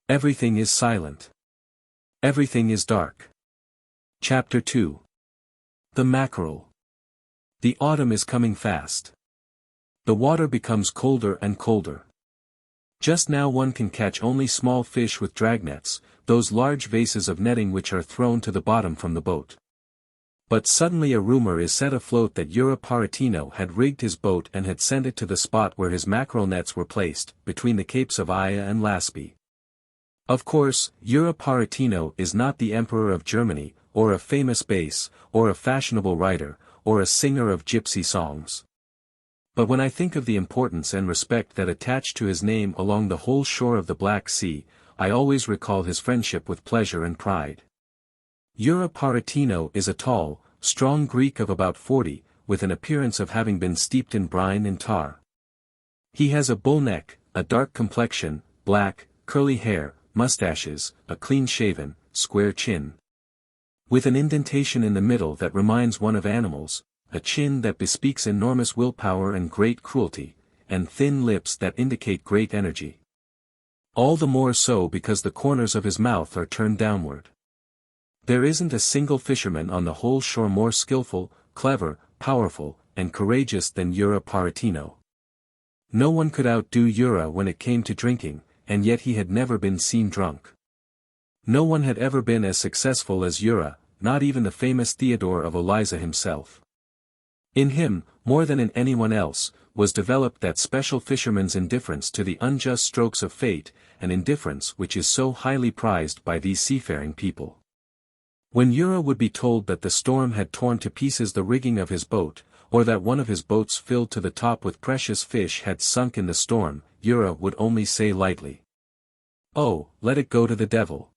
Everything is silent. Everything is dark. Chapter 2. The Mackerel. The autumn is coming fast. The water becomes colder and colder. Just now one can catch only small fish with dragnets, those large vases of netting which are thrown to the bottom from the boat. But suddenly a rumor is set afloat that Paratino had rigged his boat and had sent it to the spot where his mackerel nets were placed, between the capes of Aya and Laspi. Of course, Paratino is not the Emperor of Germany, or a famous bass, or a fashionable writer, or a singer of gypsy songs. But when I think of the importance and respect that attach to his name along the whole shore of the Black Sea, I always recall his friendship with pleasure and pride. Paratino is a tall, strong Greek of about 40, with an appearance of having been steeped in brine and tar. He has a bull neck, a dark complexion, black, curly hair, mustaches, a clean-shaven, square chin, with an indentation in the middle that reminds one of animals, a chin that bespeaks enormous willpower and great cruelty, and thin lips that indicate great energy. All the more so because the corners of his mouth are turned downward. There isn't a single fisherman on the whole shore more skillful, clever, powerful, and courageous than Paratino. No one could outdo when it came to drinking, and yet he had never been seen drunk. No one had ever been as successful as not even the famous Theodore of Olyza himself. In him, more than in anyone else, was developed that special fisherman's indifference to the unjust strokes of fate, an indifference which is so highly prized by these seafaring people. When would be told that the storm had torn to pieces the rigging of his boat, or that one of his boats filled to the top with precious fish had sunk in the storm, would only say lightly, "Oh, let it go to the devil."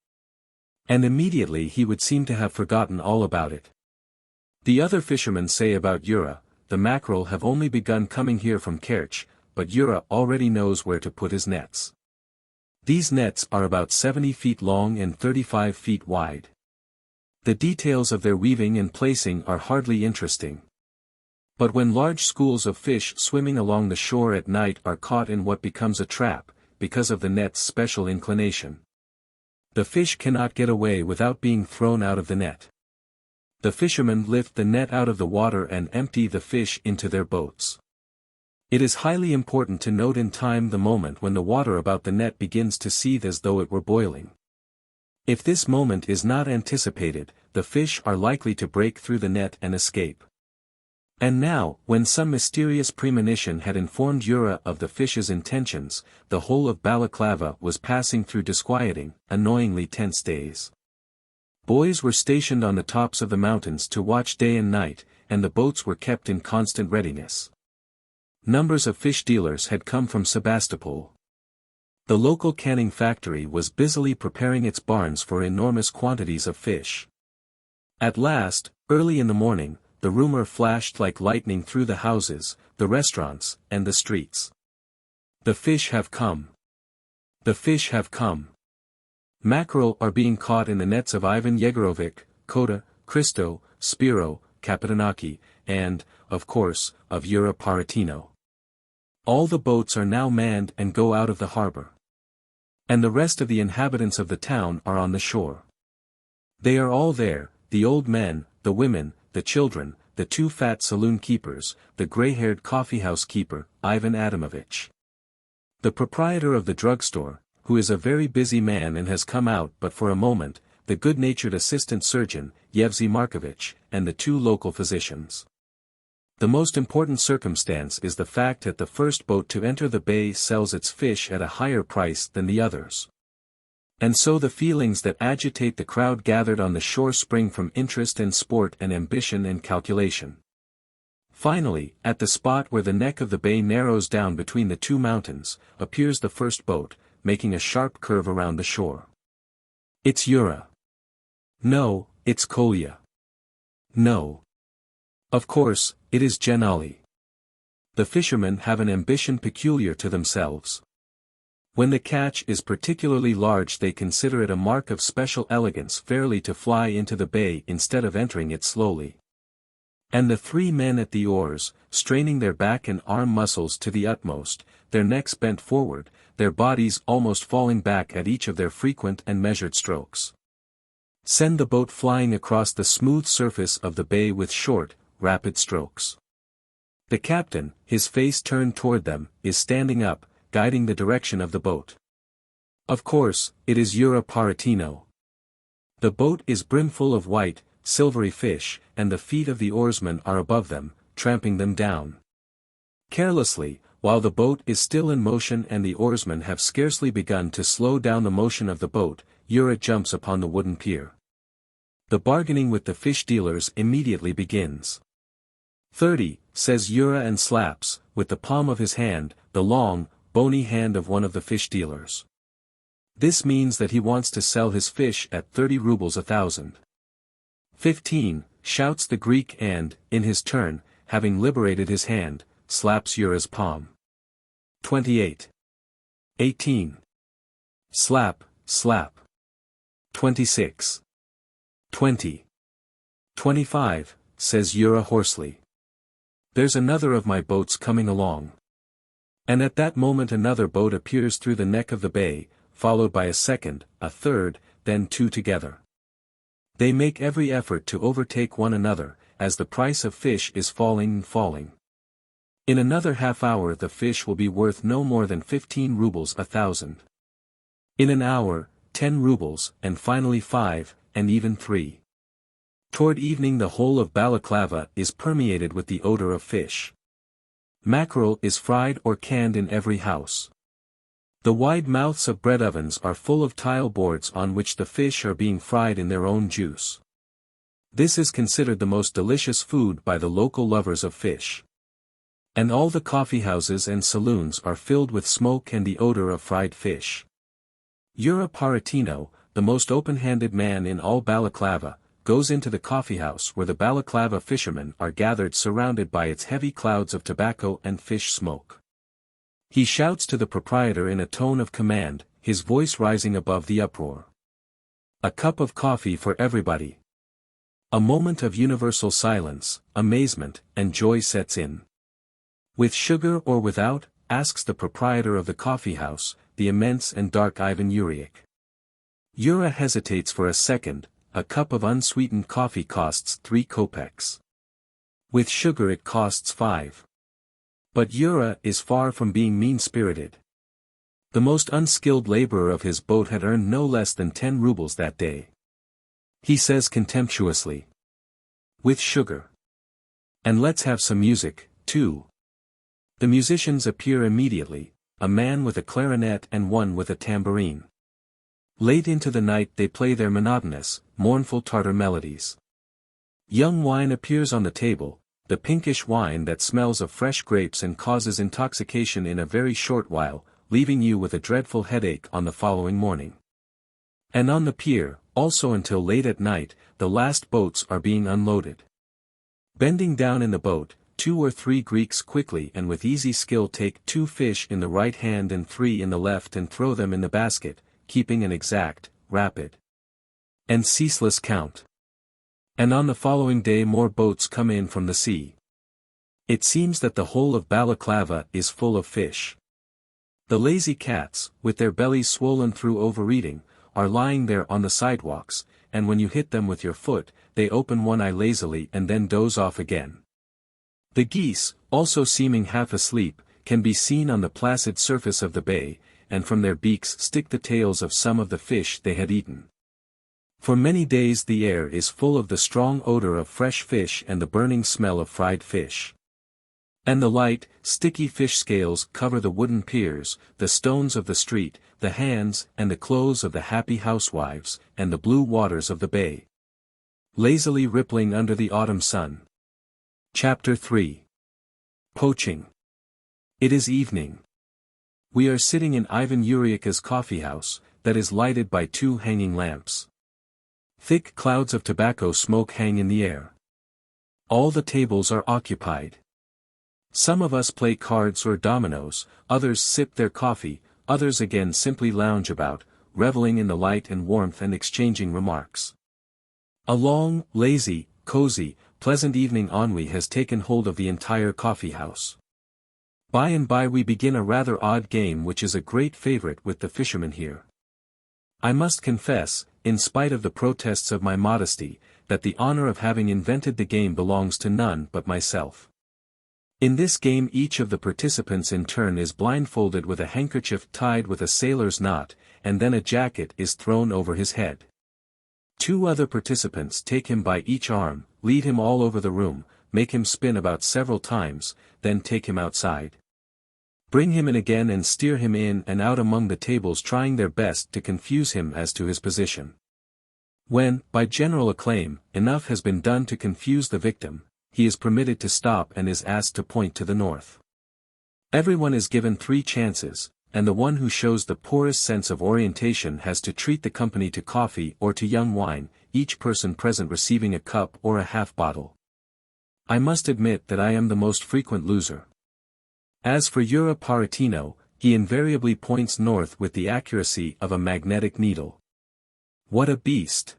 And immediately he would seem to have forgotten all about it. The other fishermen say about the mackerel have only begun coming here from Kerch, but already knows where to put his nets. These nets are about 70 feet long and 35 feet wide. The details of their weaving and placing are hardly interesting. But when large schools of fish swimming along the shore at night are caught in what becomes a trap, because of the net's special inclination, the fish cannot get away without being thrown out of the net. The fishermen lift the net out of the water and empty the fish into their boats. It is highly important to note in time the moment when the water about the net begins to seethe as though it were boiling. If this moment is not anticipated, the fish are likely to break through the net and escape. And now, when some mysterious premonition had informed of the fish's intentions, the whole of Balaclava was passing through disquieting, annoyingly tense days. Boys were stationed on the tops of the mountains to watch day and night, and the boats were kept in constant readiness. Numbers of fish dealers had come from Sebastopol. The local canning factory was busily preparing its barns for enormous quantities of fish. At last, early in the morning, the rumor flashed like lightning through the houses, the restaurants, and the streets. The fish have come. The fish have come. Mackerel are being caught in the nets of Ivan Yegorovich, Kota, Christo, Spiro, Kapitanaki, and, of course, of Paratino. All the boats are now manned and go out of the harbor. And the rest of the inhabitants of the town are on the shore. They are all there, the old men, the women, the children, the two fat saloon keepers, the gray-haired coffee-house keeper, Ivan Adamovich, the proprietor of the drugstore, who is a very busy man and has come out but for a moment, the good-natured assistant surgeon, Yevsy Markovich, and the two local physicians. The most important circumstance is the fact that the first boat to enter the bay sells its fish at a higher price than the others. And so the feelings that agitate the crowd gathered on the shore spring from interest and sport and ambition and calculation. Finally, at the spot where the neck of the bay narrows down between the two mountains, appears the first boat, making a sharp curve around the shore. It's No, it's Kolya. No. Of course, it is Genali. The fishermen have an ambition peculiar to themselves. When the catch is particularly large they consider it a mark of special elegance fairly to fly into the bay instead of entering it slowly. And the three men at the oars, straining their back and arm muscles to the utmost, their necks bent forward, their bodies almost falling back at each of their frequent and measured strokes. Send the boat flying across the smooth surface of the bay with short, rapid strokes. The captain, his face turned toward them, is standing up, guiding the direction of the boat. Of course, it is Yura Paratino. The boat is brimful of white, silvery fish, and the feet of the oarsmen are above them, tramping them down. Carelessly, while the boat is still in motion and the oarsmen have scarcely begun to slow down the motion of the boat, Yura jumps upon the wooden pier. The bargaining with the fish dealers immediately begins. 30, says Yura and slaps, with the palm of his hand, the long, bony hand of one of the fish dealers. This means that he wants to sell his fish at 30 rubles 1,000. 15, shouts the Greek and, in his turn, having liberated his hand, slaps Yura's palm. 28. 18. Slap, slap. 26. 20. 25, says Yura hoarsely. There's another of my boats coming along. And at that moment another boat appears through the neck of the bay, followed by a second, a third, then two together. They make every effort to overtake one another, as the price of fish is falling and falling. In another half hour the fish will be worth no more than 15 rubles 1,000. In an hour, 10 rubles, and finally 5, and even 3. Toward evening the whole of Balaclava is permeated with the odor of fish. Mackerel is fried or canned in every house. The wide mouths of bread ovens are full of tile boards on which the fish are being fried in their own juice. This is considered the most delicious food by the local lovers of fish. And all the coffeehouses and saloons are filled with smoke and the odor of fried fish. Yura Paratino, the most open-handed man in all Balaclava, goes into the coffeehouse where the Balaclava fishermen are gathered surrounded by its heavy clouds of tobacco and fish smoke. He shouts to the proprietor in a tone of command, his voice rising above the uproar. A cup of coffee for everybody. A moment of universal silence, amazement, and joy sets in. With sugar or without, asks the proprietor of the coffeehouse, the immense and dark Ivan Yuriak. Yura hesitates for a second. A cup of unsweetened coffee costs 3 kopecks. With sugar it costs 5. But Yura is far from being mean-spirited. The most unskilled laborer of his boat had earned no less than 10 rubles that day. He says contemptuously. With sugar. And let's have some music, too. The musicians appear immediately, a man with a clarinet and one with a tambourine. Late into the night they play their monotonous, mournful Tartar melodies. Young wine appears on the table, the pinkish wine that smells of fresh grapes and causes intoxication in a very short while, leaving you with a dreadful headache on the following morning. And on the pier, also until late at night, the last boats are being unloaded. Bending down in the boat, 2 or 3 Greeks quickly and with easy skill take 2 fish in the right hand and 3 in the left and throw them in the basket, keeping an exact, rapid, and ceaseless count. And on the following day more boats come in from the sea. It seems that the whole of Balaclava is full of fish. The lazy cats, with their bellies swollen through overeating, are lying there on the sidewalks, and when you hit them with your foot, they open one eye lazily and then doze off again. The geese, also seeming half asleep, can be seen on the placid surface of the bay, and from their beaks stick the tails of some of the fish they had eaten. For many days the air is full of the strong odor of fresh fish and the burning smell of fried fish. And the light, sticky fish scales cover the wooden piers, the stones of the street, the hands and the clothes of the happy housewives, and the blue waters of the bay. Lazily rippling under the autumn sun. Chapter 3. Poaching. It is evening. We are sitting in Ivan Yuriaka's coffeehouse, that is lighted by 2 hanging lamps. Thick clouds of tobacco smoke hang in the air. All the tables are occupied. Some of us play cards or dominoes, others sip their coffee, others again simply lounge about, reveling in the light and warmth and exchanging remarks. A long, lazy, cozy, pleasant evening ennui has taken hold of the entire coffeehouse. By and by we begin a rather odd game which is a great favorite with the fishermen here. I must confess, in spite of the protests of my modesty, that the honor of having invented the game belongs to none but myself. In this game each of the participants in turn is blindfolded with a handkerchief tied with a sailor's knot, and then a jacket is thrown over his head. 2 other participants take him by each arm, lead him all over the room, make him spin about several times, then take him outside. Bring him in again and steer him in and out among the tables, trying their best to confuse him as to his position. When, by general acclaim, enough has been done to confuse the victim, he is permitted to stop and is asked to point to the north. Everyone is given 3 chances, and the one who shows the poorest sense of orientation has to treat the company to coffee or to young wine, each person present receiving a cup or a half bottle. I must admit that I am the most frequent loser. As for Yura Paratino, he invariably points north with the accuracy of a magnetic needle. What a beast!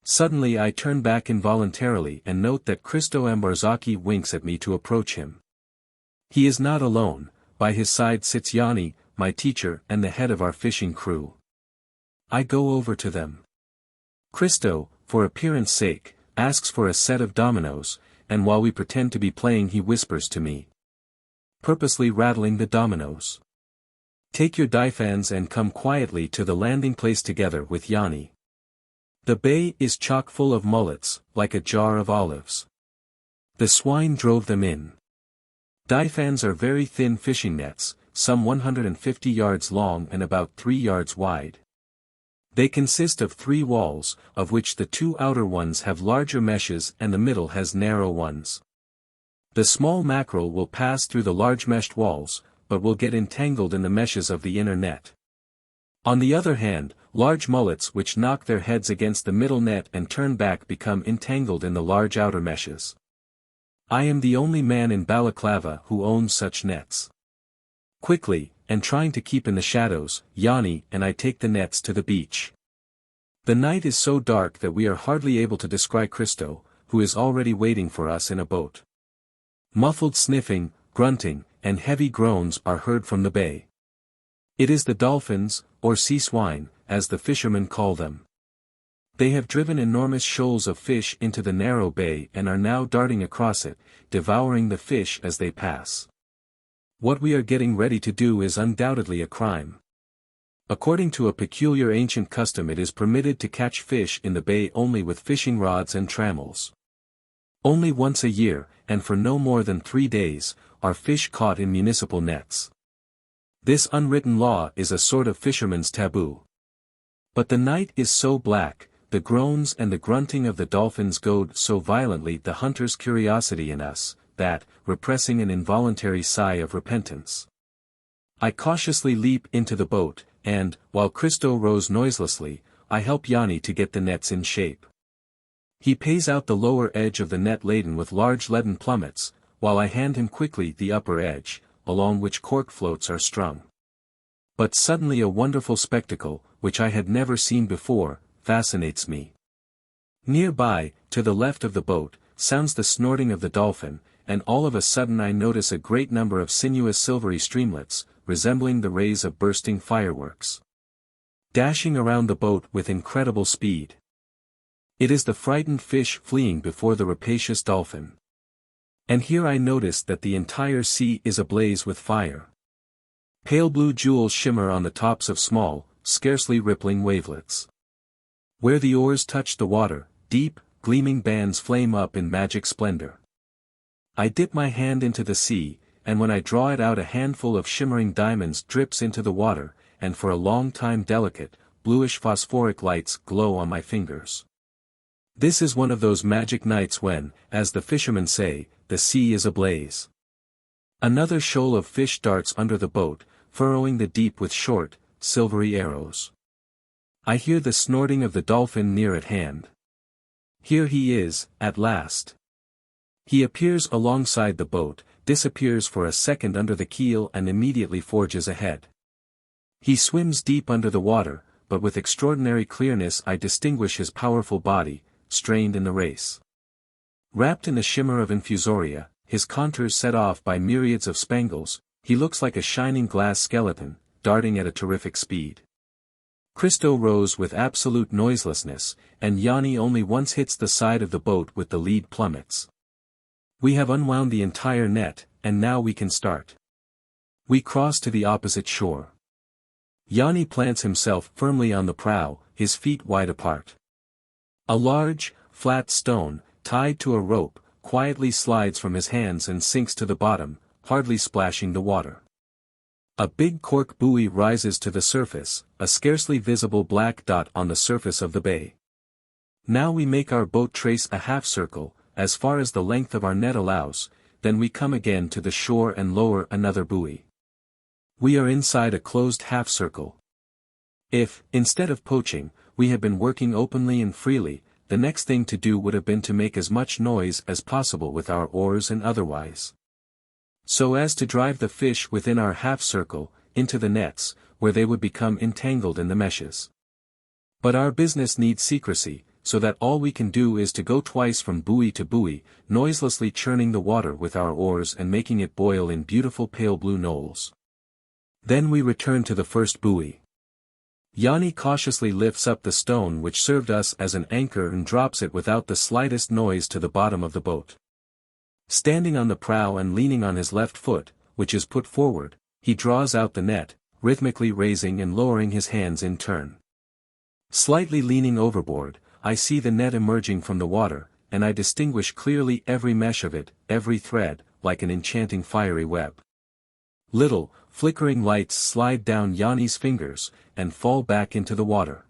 Suddenly I turn back involuntarily and note that Christo Ambarzaki winks at me to approach him. He is not alone, by his side sits Yanni, my teacher and the head of our fishing crew. I go over to them. Christo, for appearance sake, asks for a set of dominoes, and while we pretend to be playing he whispers to me, purposely rattling the dominoes. Take your diphans and come quietly to the landing place together with Yanni. The bay is chock full of mullets, like a jar of olives. The swine drove them in. Diphans are very thin fishing nets, some 150 yards long and about 3 yards wide. They consist of 3 walls, of which the 2 outer ones have larger meshes and the middle has narrow ones. The small mackerel will pass through the large meshed walls, but will get entangled in the meshes of the inner net. On the other hand, large mullets which knock their heads against the middle net and turn back become entangled in the large outer meshes. I am the only man in Balaclava who owns such nets. Quickly, and trying to keep in the shadows, Yanni and I take the nets to the beach. The night is so dark that we are hardly able to descry Christo, who is already waiting for us in a boat. Muffled sniffing, grunting, and heavy groans are heard from the bay. It is the dolphins, or sea swine, as the fishermen call them. They have driven enormous shoals of fish into the narrow bay and are now darting across it, devouring the fish as they pass. What we are getting ready to do is undoubtedly a crime. According to a peculiar ancient custom it is permitted to catch fish in the bay only with fishing rods and trammels. Only once a year, and for no more than 3 days, are fish caught in municipal nets. This unwritten law is a sort of fisherman's taboo. But the night is so black, the groans and the grunting of the dolphins goad so violently the hunter's curiosity in us, that, repressing an involuntary sigh of repentance, I cautiously leap into the boat, and, while Christo rows noiselessly, I help Yanni to get the nets in shape. He pays out the lower edge of the net laden with large leaden plummets, while I hand him quickly the upper edge, along which cork floats are strung. But suddenly a wonderful spectacle, which I had never seen before, fascinates me. Nearby, to the left of the boat, sounds the snorting of the dolphin, and all of a sudden I notice a great number of sinuous silvery streamlets, resembling the rays of bursting fireworks, dashing around the boat with incredible speed. It is the frightened fish fleeing before the rapacious dolphin. And here I notice that the entire sea is ablaze with fire. Pale blue jewels shimmer on the tops of small, scarcely rippling wavelets. Where the oars touch the water, deep, gleaming bands flame up in magic splendor. I dip my hand into the sea, and when I draw it out a handful of shimmering diamonds drips into the water, and for a long time delicate, bluish phosphoric lights glow on my fingers. This is one of those magic nights when, as the fishermen say, the sea is ablaze. Another shoal of fish darts under the boat, furrowing the deep with short, silvery arrows. I hear the snorting of the dolphin near at hand. Here he is, at last. He appears alongside the boat, disappears for a second under the keel and immediately forges ahead. He swims deep under the water, but with extraordinary clearness I distinguish his powerful body, strained in the race. Wrapped in the shimmer of infusoria, his contours set off by myriads of spangles, he looks like a shining glass skeleton, darting at a terrific speed. Christo rows with absolute noiselessness, and Yanni only once hits the side of the boat with the lead plummets. We have unwound the entire net, and now we can start. We cross to the opposite shore. Yanni plants himself firmly on the prow, his feet wide apart. A large, flat stone, tied to a rope, quietly slides from his hands and sinks to the bottom, hardly splashing the water. A big cork buoy rises to the surface, a scarcely visible black dot on the surface of the bay. Now we make our boat trace a half circle, as far as the length of our net allows, then we come again to the shore and lower another buoy. We are inside a closed half circle. If, instead of poaching, we had been working openly and freely, the next thing to do would have been to make as much noise as possible with our oars and otherwise, so as to drive the fish within our half circle, into the nets, where they would become entangled in the meshes. But our business needs secrecy, so that all we can do is to go twice from buoy to buoy, noiselessly churning the water with our oars and making it boil in beautiful pale blue knolls. Then we return to the first buoy. Yanni cautiously lifts up the stone which served us as an anchor and drops it without the slightest noise to the bottom of the boat. Standing on the prow and leaning on his left foot, which is put forward, he draws out the net, rhythmically raising and lowering his hands in turn. Slightly leaning overboard, I see the net emerging from the water, and I distinguish clearly every mesh of it, every thread, like an enchanting fiery web. Little, flickering lights slide down Yanni's fingers, and fall back into the water.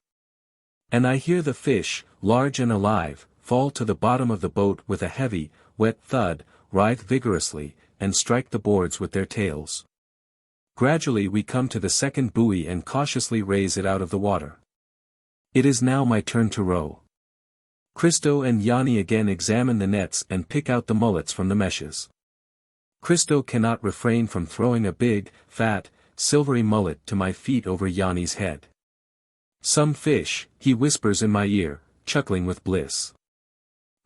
And I hear the fish, large and alive, fall to the bottom of the boat with a heavy, wet thud, writhe vigorously, and strike the boards with their tails. Gradually we come to the second buoy and cautiously raise it out of the water. It is now my turn to row. Christo and Yanni again examine the nets and pick out the mullets from the meshes. Christo cannot refrain from throwing a big, fat, silvery mullet to my feet over Yanni's head. "Some fish," he whispers in my ear, chuckling with bliss.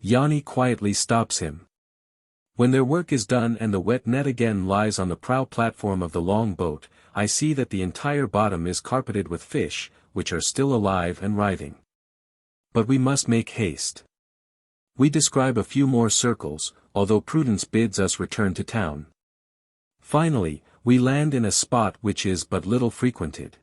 Yanni quietly stops him. When their work is done and the wet net again lies on the prow platform of the long boat, I see that the entire bottom is carpeted with fish, which are still alive and writhing. But we must make haste. We describe a few more circles, although prudence bids us return to town. Finally, we land in a spot which is but little frequented.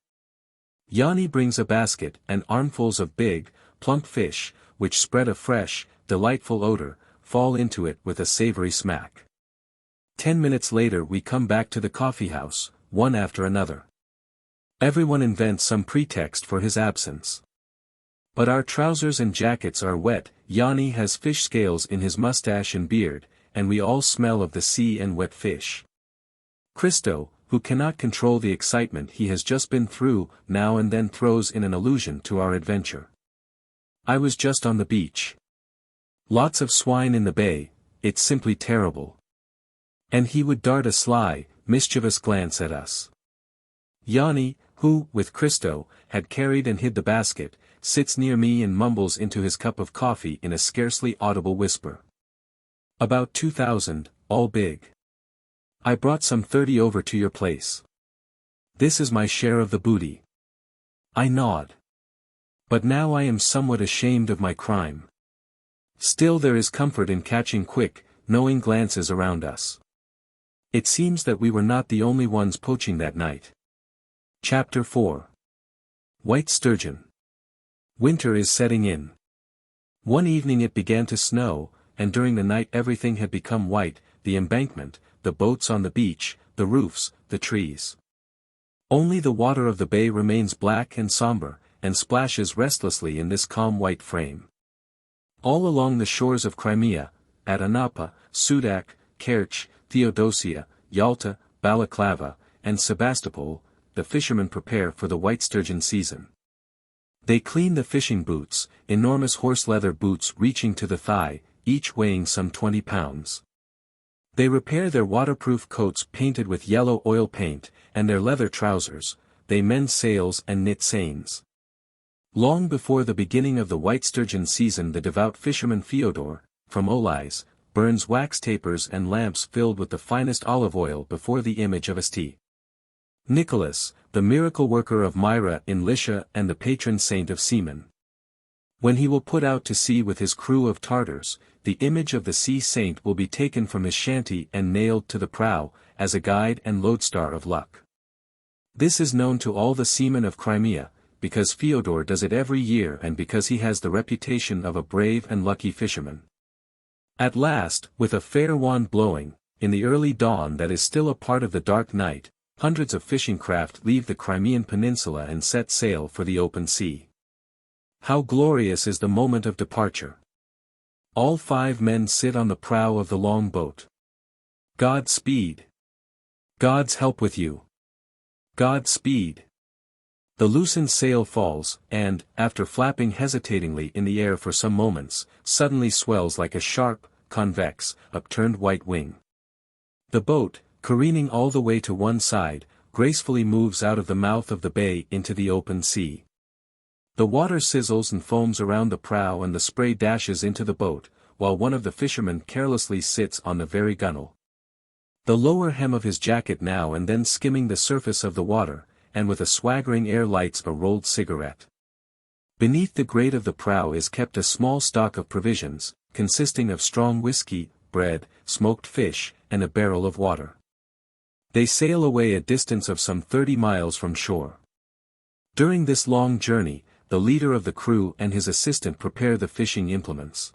Yanni brings a basket and armfuls of big, plump fish, which spread a fresh, delightful odor, fall into it with a savory smack. 10 minutes later we come back to the coffee house, one after another. Everyone invents some pretext for his absence. But our trousers and jackets are wet, Yanni has fish scales in his mustache and beard, and we all smell of the sea and wet fish. Christo, who cannot control the excitement he has just been through, now and then throws in an allusion to our adventure. "I was just on the beach. Lots of swine in the bay, it's simply terrible." And he would dart a sly, mischievous glance at us. Yanni, who, with Christo, had carried and hid the basket, sits near me and mumbles into his cup of coffee in a scarcely audible whisper. "About 2,000, all big. I brought some 30 over to your place. This is my share of the booty." I nod. But now I am somewhat ashamed of my crime. Still there is comfort in catching quick, knowing glances around us. It seems that we were not the only ones poaching that night. Chapter 4. White Sturgeon. Winter is setting in. One evening it began to snow, and during the night everything had become white, the embankment, the boats on the beach, the roofs, the trees. Only the water of the bay remains black and somber, and splashes restlessly in this calm white frame. All along the shores of Crimea, at Anapa, Sudak, Kerch, Theodosia, Yalta, Balaklava, and Sebastopol, the fishermen prepare for the white sturgeon season. They clean the fishing boots, enormous horse-leather boots reaching to the thigh, each weighing some 20 pounds. They repair their waterproof coats painted with yellow oil paint, and their leather trousers. They mend sails and knit seines. Long before the beginning of the white sturgeon season the devout fisherman Fyodor, from Allez, burns wax tapers and lamps filled with the finest olive oil before the image of St. Nicholas, the miracle worker of Myra in Lycia and the patron saint of seamen. When he will put out to sea with his crew of Tartars, the image of the sea saint will be taken from his shanty and nailed to the prow, as a guide and lodestar of luck. This is known to all the seamen of Crimea, because Fyodor does it every year and because he has the reputation of a brave and lucky fisherman. At last, with a fair wand blowing, in the early dawn that is still a part of the dark night, hundreds of fishing craft leave the Crimean peninsula and set sail for the open sea. How glorious is the moment of departure! All 5 men sit on the prow of the long boat. God speed! God's help with you! God speed! The loosened sail falls, and, after flapping hesitatingly in the air for some moments, suddenly swells like a sharp, convex, upturned white wing. The boat, careening all the way to one side, gracefully moves out of the mouth of the bay into the open sea. The water sizzles and foams around the prow and the spray dashes into the boat, while one of the fishermen carelessly sits on the very gunwale. The lower hem of his jacket now and then skimming the surface of the water, and with a swaggering air lights a rolled cigarette. Beneath the grate of the prow is kept a small stock of provisions, consisting of strong whiskey, bread, smoked fish, and a barrel of water. They sail away a distance of some 30 miles from shore. During this long journey, the leader of the crew and his assistant prepare the fishing implements.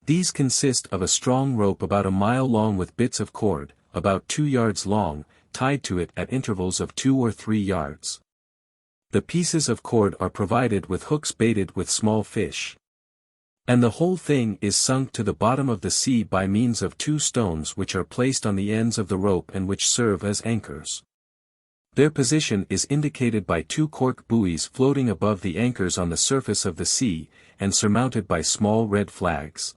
These consist of a strong rope about a mile long with bits of cord, about 2 yards long, tied to it at intervals of 2 or 3 yards. The pieces of cord are provided with hooks baited with small fish. And the whole thing is sunk to the bottom of the sea by means of 2 stones which are placed on the ends of the rope and which serve as anchors. Their position is indicated by 2 cork buoys floating above the anchors on the surface of the sea, and surmounted by small red flags.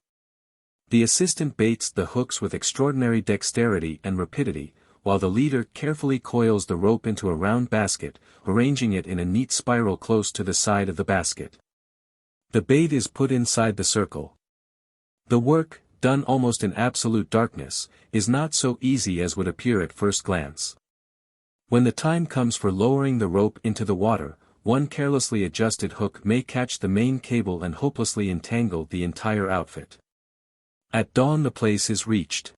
The assistant baits the hooks with extraordinary dexterity and rapidity, while the leader carefully coils the rope into a round basket, arranging it in a neat spiral close to the side of the basket. The bait is put inside the circle. The work, done almost in absolute darkness, is not so easy as would appear at first glance. When the time comes for lowering the rope into the water, one carelessly adjusted hook may catch the main cable and hopelessly entangle the entire outfit. At dawn the place is reached.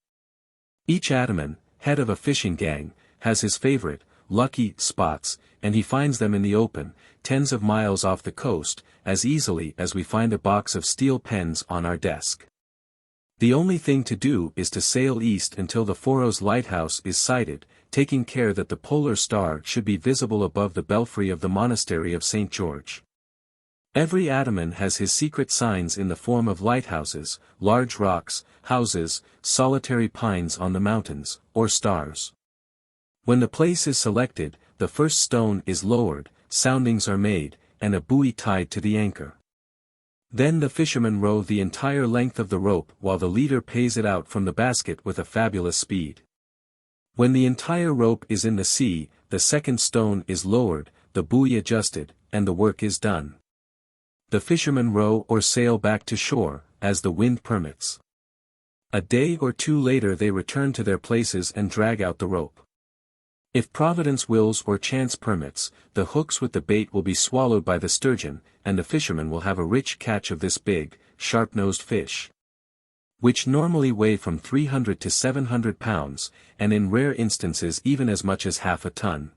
Each ataman, head of a fishing gang, has his favorite, lucky, spots, and he finds them in the open, tens of miles off the coast, as easily as we find a box of steel pens on our desk. The only thing to do is to sail east until the Foros lighthouse is sighted, taking care that the polar star should be visible above the belfry of the monastery of St. George. Every ataman has his secret signs in the form of lighthouses, large rocks, houses, solitary pines on the mountains, or stars. When the place is selected, the first stone is lowered, soundings are made, and a buoy tied to the anchor. Then the fishermen row the entire length of the rope while the leader pays it out from the basket with a fabulous speed. When the entire rope is in the sea, the second stone is lowered, the buoy adjusted, and the work is done. The fishermen row or sail back to shore, as the wind permits. A day or 2 later they return to their places and drag out the rope. If Providence wills or chance permits, the hooks with the bait will be swallowed by the sturgeon, and the fishermen will have a rich catch of this big, sharp-nosed fish, which normally weigh from 300 to 700 pounds, and in rare instances even as much as half a ton.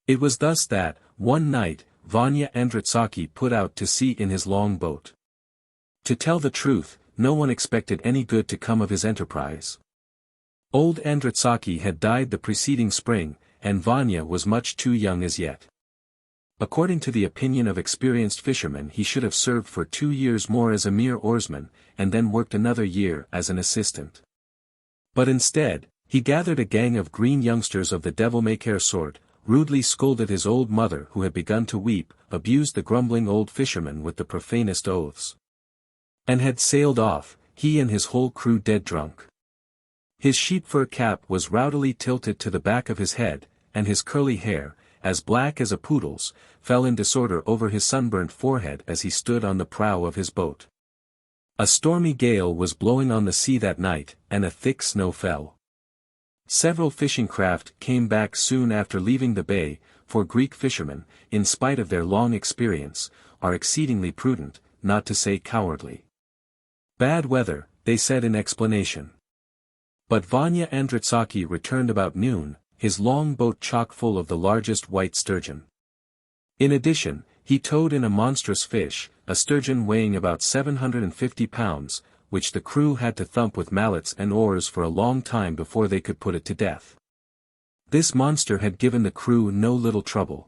It was thus that, one night, Vanya Andritsaki put out to sea in his long boat. To tell the truth, no one expected any good to come of his enterprise. Old Andritsaki had died the preceding spring, and Vanya was much too young as yet. According to the opinion of experienced fishermen, he should have served for 2 years more as a mere oarsman, and then worked another year as an assistant. But instead, he gathered a gang of green youngsters of the devil-may-care sort, rudely scolded his old mother who had begun to weep, abused the grumbling old fisherman with the profanest oaths, and had sailed off, he and his whole crew dead drunk. His sheep-fur cap was rowdily tilted to the back of his head, and his curly hair, as black as a poodle's, fell in disorder over his sunburnt forehead as he stood on the prow of his boat. A stormy gale was blowing on the sea that night, and a thick snow fell. Several fishing craft came back soon after leaving the bay, for Greek fishermen, in spite of their long experience, are exceedingly prudent, not to say cowardly. Bad weather, they said in explanation. But Vanya Andritsaki returned about noon, his long boat chock full of the largest white sturgeon. In addition, he towed in a monstrous fish, a sturgeon weighing about 750 pounds, which the crew had to thump with mallets and oars for a long time before they could put it to death. This monster had given the crew no little trouble.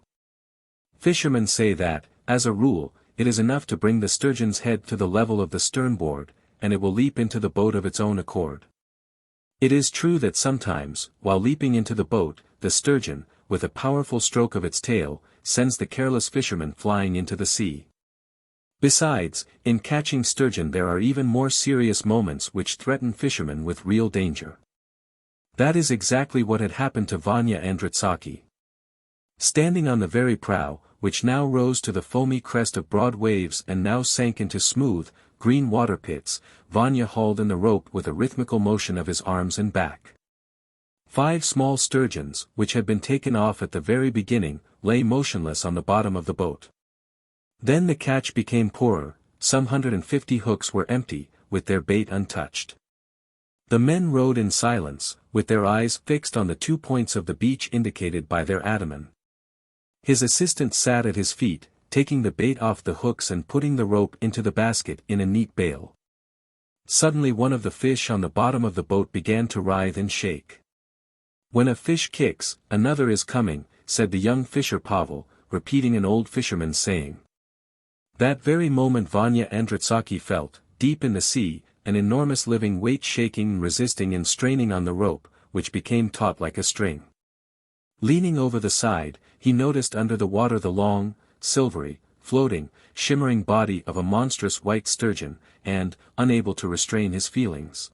Fishermen say that, as a rule, it is enough to bring the sturgeon's head to the level of the sternboard, and it will leap into the boat of its own accord. It is true that sometimes, while leaping into the boat, the sturgeon, with a powerful stroke of its tail, sends the careless fisherman flying into the sea. Besides, in catching sturgeon there are even more serious moments which threaten fishermen with real danger. That is exactly what had happened to Vanya Andritsaki. Standing on the very prow, which now rose to the foamy crest of broad waves and now sank into smooth, green water pits, Vanya hauled in the rope with a rhythmical motion of his arms and back. 5 small sturgeons, which had been taken off at the very beginning, lay motionless on the bottom of the boat. Then the catch became poorer, some 150 hooks were empty, with their bait untouched. The men rowed in silence, with their eyes fixed on the 2 points of the beach indicated by their ataman. His assistant sat at his feet, taking the bait off the hooks and putting the rope into the basket in a neat bale. Suddenly one of the fish on the bottom of the boat began to writhe and shake. "When a fish kicks, another is coming," said the young fisher Pavel, repeating an old fisherman's saying. That very moment Vanya Andritsaki felt, deep in the sea, an enormous living weight shaking and resisting and straining on the rope, which became taut like a string. Leaning over the side, he noticed under the water the long, silvery, floating, shimmering body of a monstrous white sturgeon, and, unable to restrain his feelings,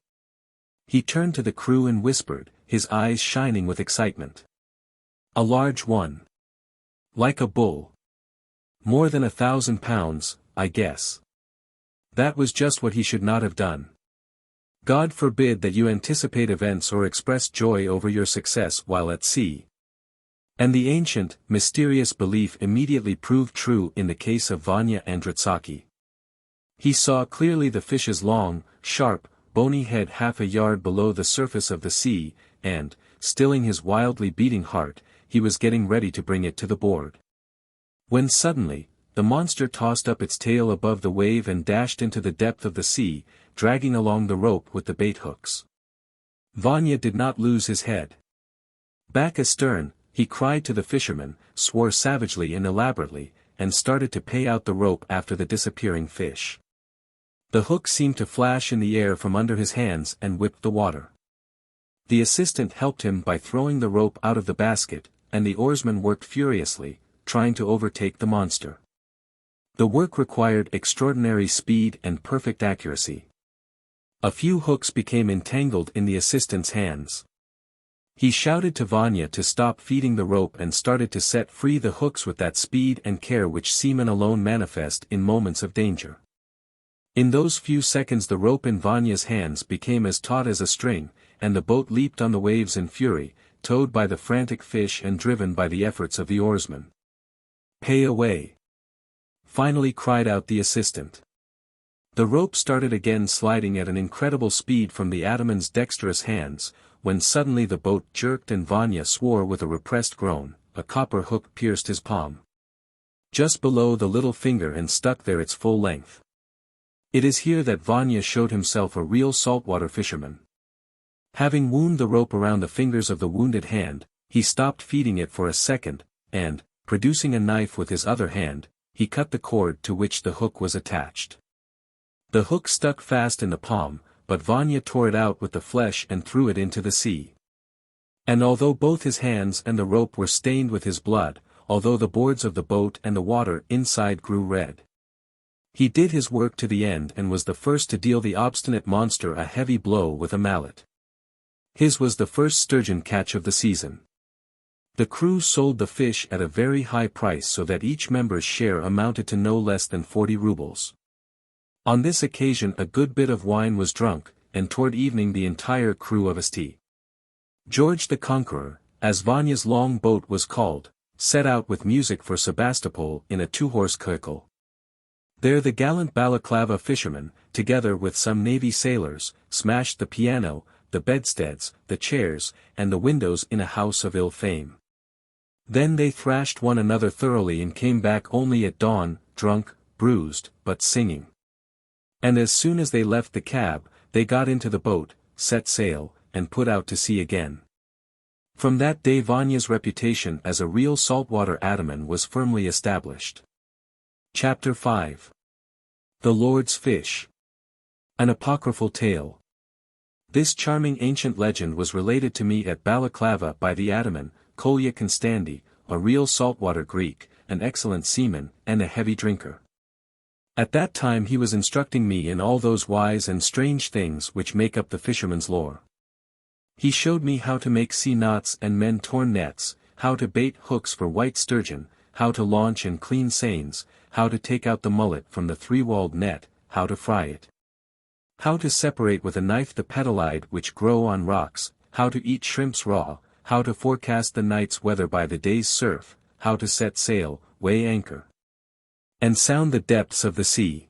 he turned to the crew and whispered, his eyes shining with excitement. "A large one. Like a bull. More than 1,000 pounds, I guess." That was just what he should not have done. God forbid that you anticipate events or express joy over your success while at sea. And the ancient, mysterious belief immediately proved true in the case of Vanya Andritsaki. He saw clearly the fish's long, sharp, bony head half a yard below the surface of the sea, and, stilling his wildly beating heart, he was getting ready to bring it to the board. When suddenly, the monster tossed up its tail above the wave and dashed into the depth of the sea, dragging along the rope with the bait hooks. Vanya did not lose his head. Back astern, he cried to the fisherman, swore savagely and elaborately, and started to pay out the rope after the disappearing fish. The hook seemed to flash in the air from under his hands and whipped the water. The assistant helped him by throwing the rope out of the basket, and the oarsman worked furiously, trying to overtake the monster. The work required extraordinary speed and perfect accuracy. A few hooks became entangled in the assistant's hands. He shouted to Vanya to stop feeding the rope and started to set free the hooks with that speed and care which seamen alone manifest in moments of danger. In those few seconds the rope in Vanya's hands became as taut as a string, and the boat leaped on the waves in fury, towed by the frantic fish and driven by the efforts of the oarsman. "Pay away!" finally cried out the assistant. The rope started again sliding at an incredible speed from the ataman's dexterous hands, when suddenly the boat jerked and Vanya swore with a repressed groan. A copper hook pierced his palm, just below the little finger, and stuck there its full length. It is here that Vanya showed himself a real saltwater fisherman. Having wound the rope around the fingers of the wounded hand, he stopped feeding it for a second, and, producing a knife with his other hand, he cut the cord to which the hook was attached. The hook stuck fast in the palm, but Vanya tore it out with the flesh and threw it into the sea. And although both his hands and the rope were stained with his blood, although the boards of the boat and the water inside grew red, he did his work to the end and was the first to deal the obstinate monster a heavy blow with a mallet. His was the first sturgeon catch of the season. The crew sold the fish at a very high price so that each member's share amounted to no less than 40 rubles. On this occasion a good bit of wine was drunk, and toward evening the entire crew of St. George the Conqueror, as Vanya's long boat was called, set out with music for Sebastopol in a two-horse vehicle. There the gallant Balaclava fishermen, together with some navy sailors, smashed the piano, the bedsteads, the chairs, and the windows in a house of ill fame. Then they thrashed one another thoroughly and came back only at dawn, drunk, bruised, but singing. And as soon as they left the cab, they got into the boat, set sail, and put out to sea again. From that day Vanya's reputation as a real saltwater ataman was firmly established. Chapter 5. The Lord's Fish. An apocryphal tale. This charming ancient legend was related to me at Balaclava by the ataman, Kolya Konstandy, a real saltwater Greek, an excellent seaman, and a heavy drinker. At that time he was instructing me in all those wise and strange things which make up the fisherman's lore. He showed me how to make sea knots and mend torn nets, how to bait hooks for white sturgeon, how to launch and clean seines, how to take out the mullet from the three-walled net, how to fry it. How to separate with a knife the petalide which grow on rocks, how to eat shrimps raw, how to forecast the night's weather by the day's surf, how to set sail, weigh anchor, and sound the depths of the sea.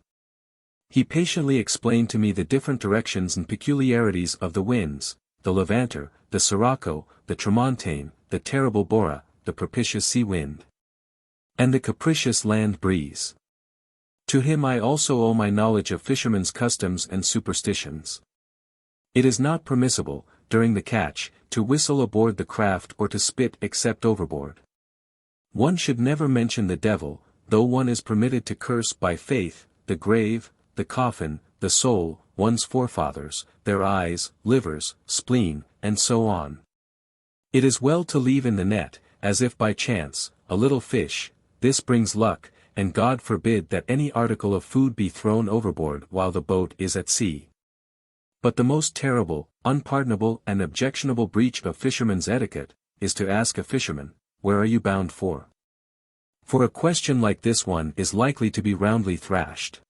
He patiently explained to me the different directions and peculiarities of the winds, the levanter, the sirocco, the tramontane, the terrible bora, the propitious sea wind, and the capricious land breeze. To him I also owe my knowledge of fishermen's customs and superstitions. It is not permissible, during the catch, to whistle aboard the craft or to spit except overboard. One should never mention the devil, though one is permitted to curse by faith, the grave, the coffin, the soul, one's forefathers, their eyes, livers, spleen, and so on. It is well to leave in the net, as if by chance, a little fish. This brings luck, and God forbid that any article of food be thrown overboard while the boat is at sea. But the most terrible, unpardonable and objectionable breach of fisherman's etiquette, is to ask a fisherman, "Where are you bound for?" For a question like this one is likely to be roundly thrashed.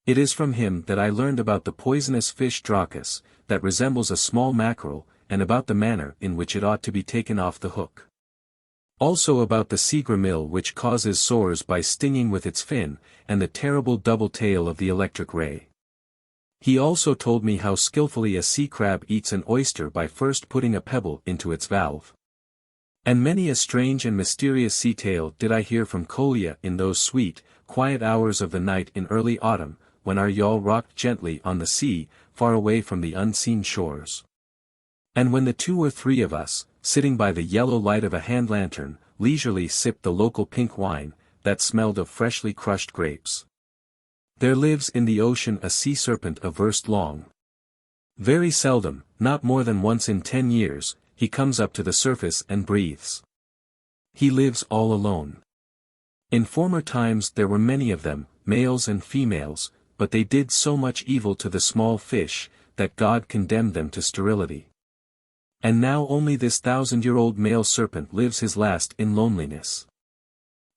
It is from him that I learned about the poisonous fish Dracus, that resembles a small mackerel, and about the manner in which it ought to be taken off the hook. Also about the sea gramil which causes sores by stinging with its fin, and the terrible double tail of the electric ray. He also told me how skillfully a sea crab eats an oyster by first putting a pebble into its valve. And many a strange and mysterious sea tale did I hear from Kolya in those sweet, quiet hours of the night in early autumn, when our yawl rocked gently on the sea, far away from the unseen shores. And when the 2 or 3 of us, sitting by the yellow light of a hand lantern, leisurely sipped the local pink wine, that smelled of freshly crushed grapes. There lives in the ocean a sea serpent a verst long. Very seldom, not more than once in 10 years, he comes up to the surface and breathes. He lives all alone. In former times there were many of them, males and females, but they did so much evil to the small fish, that God condemned them to sterility. And now only this 1,000-year-old male serpent lives his last in loneliness.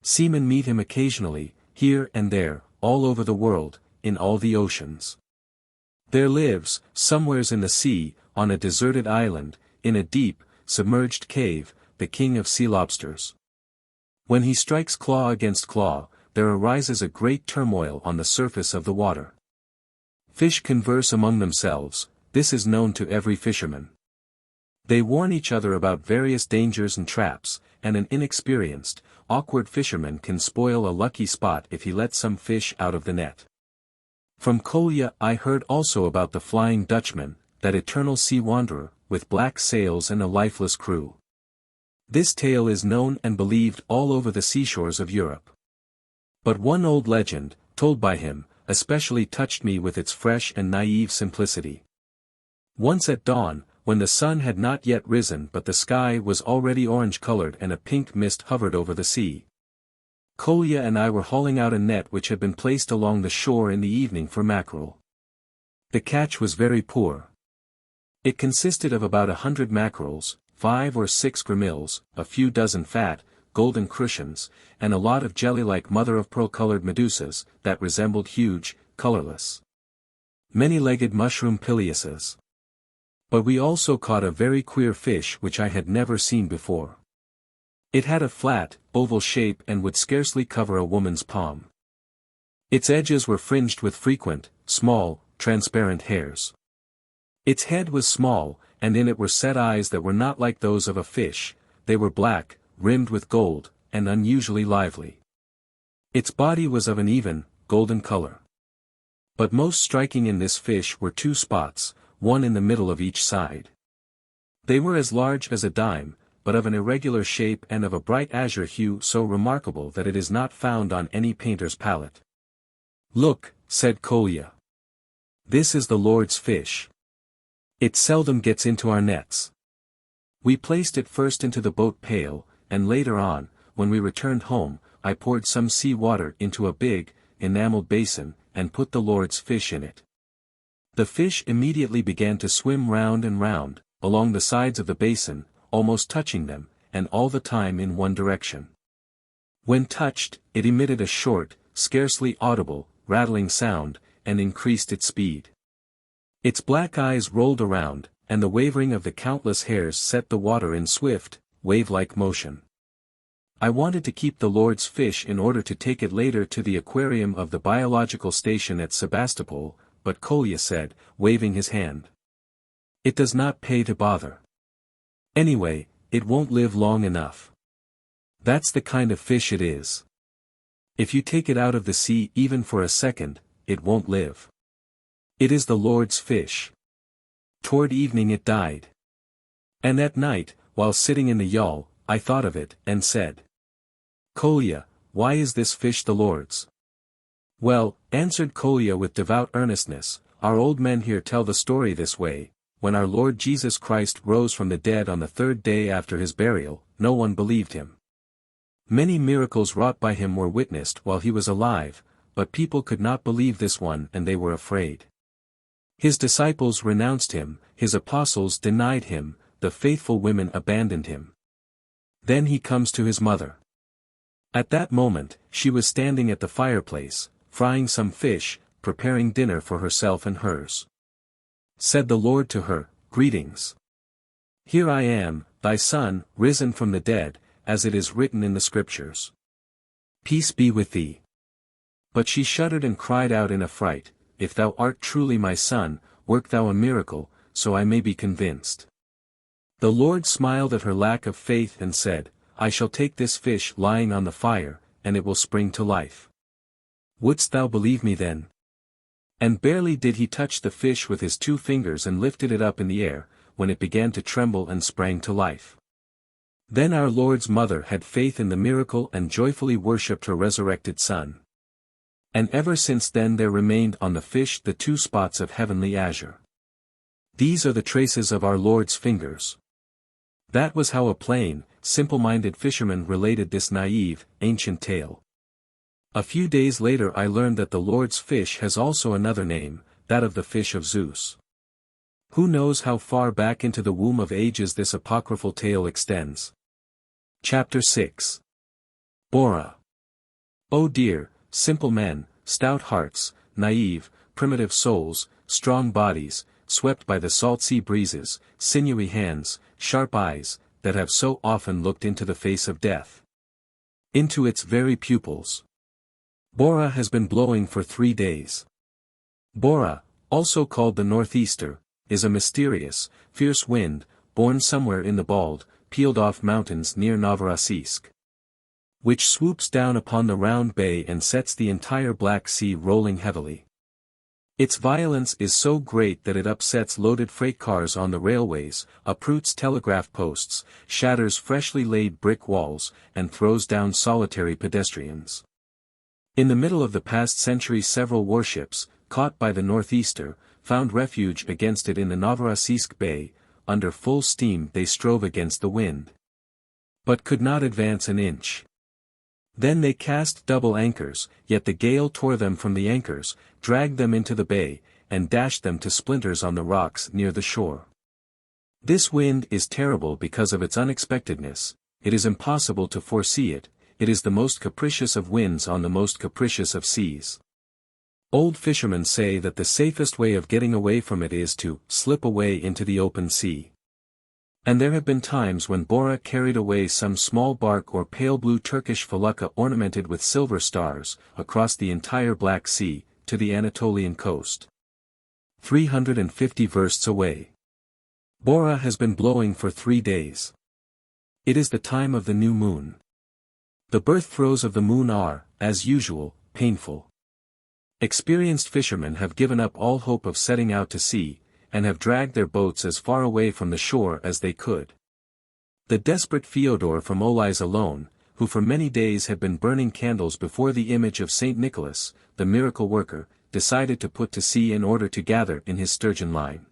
Seamen meet him occasionally, here and there, all over the world, in all the oceans. There lives, somewheres in the sea, on a deserted island, in a deep, submerged cave, the king of sea lobsters. When he strikes claw against claw, there arises a great turmoil on the surface of the water. Fish converse among themselves, this is known to every fisherman. They warn each other about various dangers and traps, and an inexperienced, awkward fisherman can spoil a lucky spot if he lets some fish out of the net. From Kolya I heard also about the Flying Dutchman, that eternal sea wanderer, with black sails and a lifeless crew. This tale is known and believed all over the seashores of Europe. But one old legend, told by him, especially touched me with its fresh and naive simplicity. Once at dawn, when the sun had not yet risen but the sky was already orange-colored and a pink mist hovered over the sea, Kolya and I were hauling out a net which had been placed along the shore in the evening for mackerel. The catch was very poor. It consisted of about 100 mackerels, 5 or 6 gramils, a few dozen fat, golden crucians, and a lot of jelly-like mother-of-pearl-colored medusas, that resembled huge, colorless, many-legged mushroom pileuses. But we also caught a very queer fish which I had never seen before. It had a flat, oval shape and would scarcely cover a woman's palm. Its edges were fringed with frequent, small, transparent hairs. Its head was small, and in it were set eyes that were not like those of a fish, they were black, rimmed with gold, and unusually lively. Its body was of an even, golden color. But most striking in this fish were two spots, one in the middle of each side. They were as large as a dime, but of an irregular shape and of a bright azure hue so remarkable that it is not found on any painter's palette. "Look," said Kolya. "This is the Lord's fish. It seldom gets into our nets." We placed it first into the boat pail, and later on, when we returned home, I poured some sea water into a big, enameled basin, and put the Lord's fish in it. The fish immediately began to swim round and round, along the sides of the basin, almost touching them, and all the time in one direction. When touched, it emitted a short, scarcely audible, rattling sound, and increased its speed. Its black eyes rolled around, and the wavering of the countless hairs set the water in swift, wave-like motion. I wanted to keep the Lord's fish in order to take it later to the aquarium of the biological station at Sebastopol, but Kolya said, waving his hand, "It does not pay to bother. Anyway, it won't live long enough. That's the kind of fish it is. If you take it out of the sea even for a second, it won't live. It is the Lord's fish." Toward evening it died. And at night, while sitting in the yawl, I thought of it, and said, "Kolya, why is this fish the Lord's?" "Well," answered Kolya with devout earnestness, "our old men here tell the story this way: when our Lord Jesus Christ rose from the dead on the third day after his burial, no one believed him. Many miracles wrought by him were witnessed while he was alive, but people could not believe this one and they were afraid. His disciples renounced him, his apostles denied him, the faithful women abandoned him. Then he comes to his mother. At that moment, she was standing at the fireplace, frying some fish, preparing dinner for herself and hers. Said the Lord to her, 'Greetings. Here I am, thy son, risen from the dead, as it is written in the Scriptures. Peace be with thee.' But she shuddered and cried out in affright, 'If thou art truly my son, work thou a miracle, so I may be convinced.' The Lord smiled at her lack of faith and said, 'I shall take this fish lying on the fire, and it will spring to life. Wouldst thou believe me then?' And barely did he touch the fish with his 2 fingers and lifted it up in the air, when it began to tremble and sprang to life. Then our Lord's mother had faith in the miracle and joyfully worshipped her resurrected son. And ever since then there remained on the fish the 2 spots of heavenly azure. These are the traces of our Lord's fingers." That was how a plain, simple-minded fisherman related this naive, ancient tale. A few days later I learned that the Lord's fish has also another name, that of the fish of Zeus. Who knows how far back into the womb of ages this apocryphal tale extends? Chapter 6. Bora. Oh dear, simple men, stout hearts, naive, primitive souls, strong bodies, swept by the salt sea breezes, sinewy hands, sharp eyes, that have so often looked into the face of death. Into its very pupils. Bora has been blowing for 3 days. Bora, also called the northeaster, is a mysterious, fierce wind, born somewhere in the bald, peeled-off mountains near Novorossiysk, which swoops down upon the round bay and sets the entire Black Sea rolling heavily. Its violence is so great that it upsets loaded freight cars on the railways, uproots telegraph posts, shatters freshly laid brick walls, and throws down solitary pedestrians. In the middle of the past century several warships, caught by the northeaster, found refuge against it in the Novorossiysk Bay. Under full steam they strove against the wind, but could not advance an inch. Then they cast double anchors, yet the gale tore them from the anchors, dragged them into the bay, and dashed them to splinters on the rocks near the shore. This wind is terrible because of its unexpectedness. It is impossible to foresee it. It is the most capricious of winds on the most capricious of seas. Old fishermen say that the safest way of getting away from it is to slip away into the open sea. And there have been times when Bora carried away some small bark or pale blue Turkish felucca ornamented with silver stars, across the entire Black Sea, to the Anatolian coast. 350 versts away. Bora has been blowing for 3 days. It is the time of the new moon. The birth throes of the moon are, as usual, painful. Experienced fishermen have given up all hope of setting out to sea, and have dragged their boats as far away from the shore as they could. The desperate Fyodor from Allez alone, who for many days had been burning candles before the image of Saint Nicholas, the miracle worker, decided to put to sea in order to gather in his sturgeon line.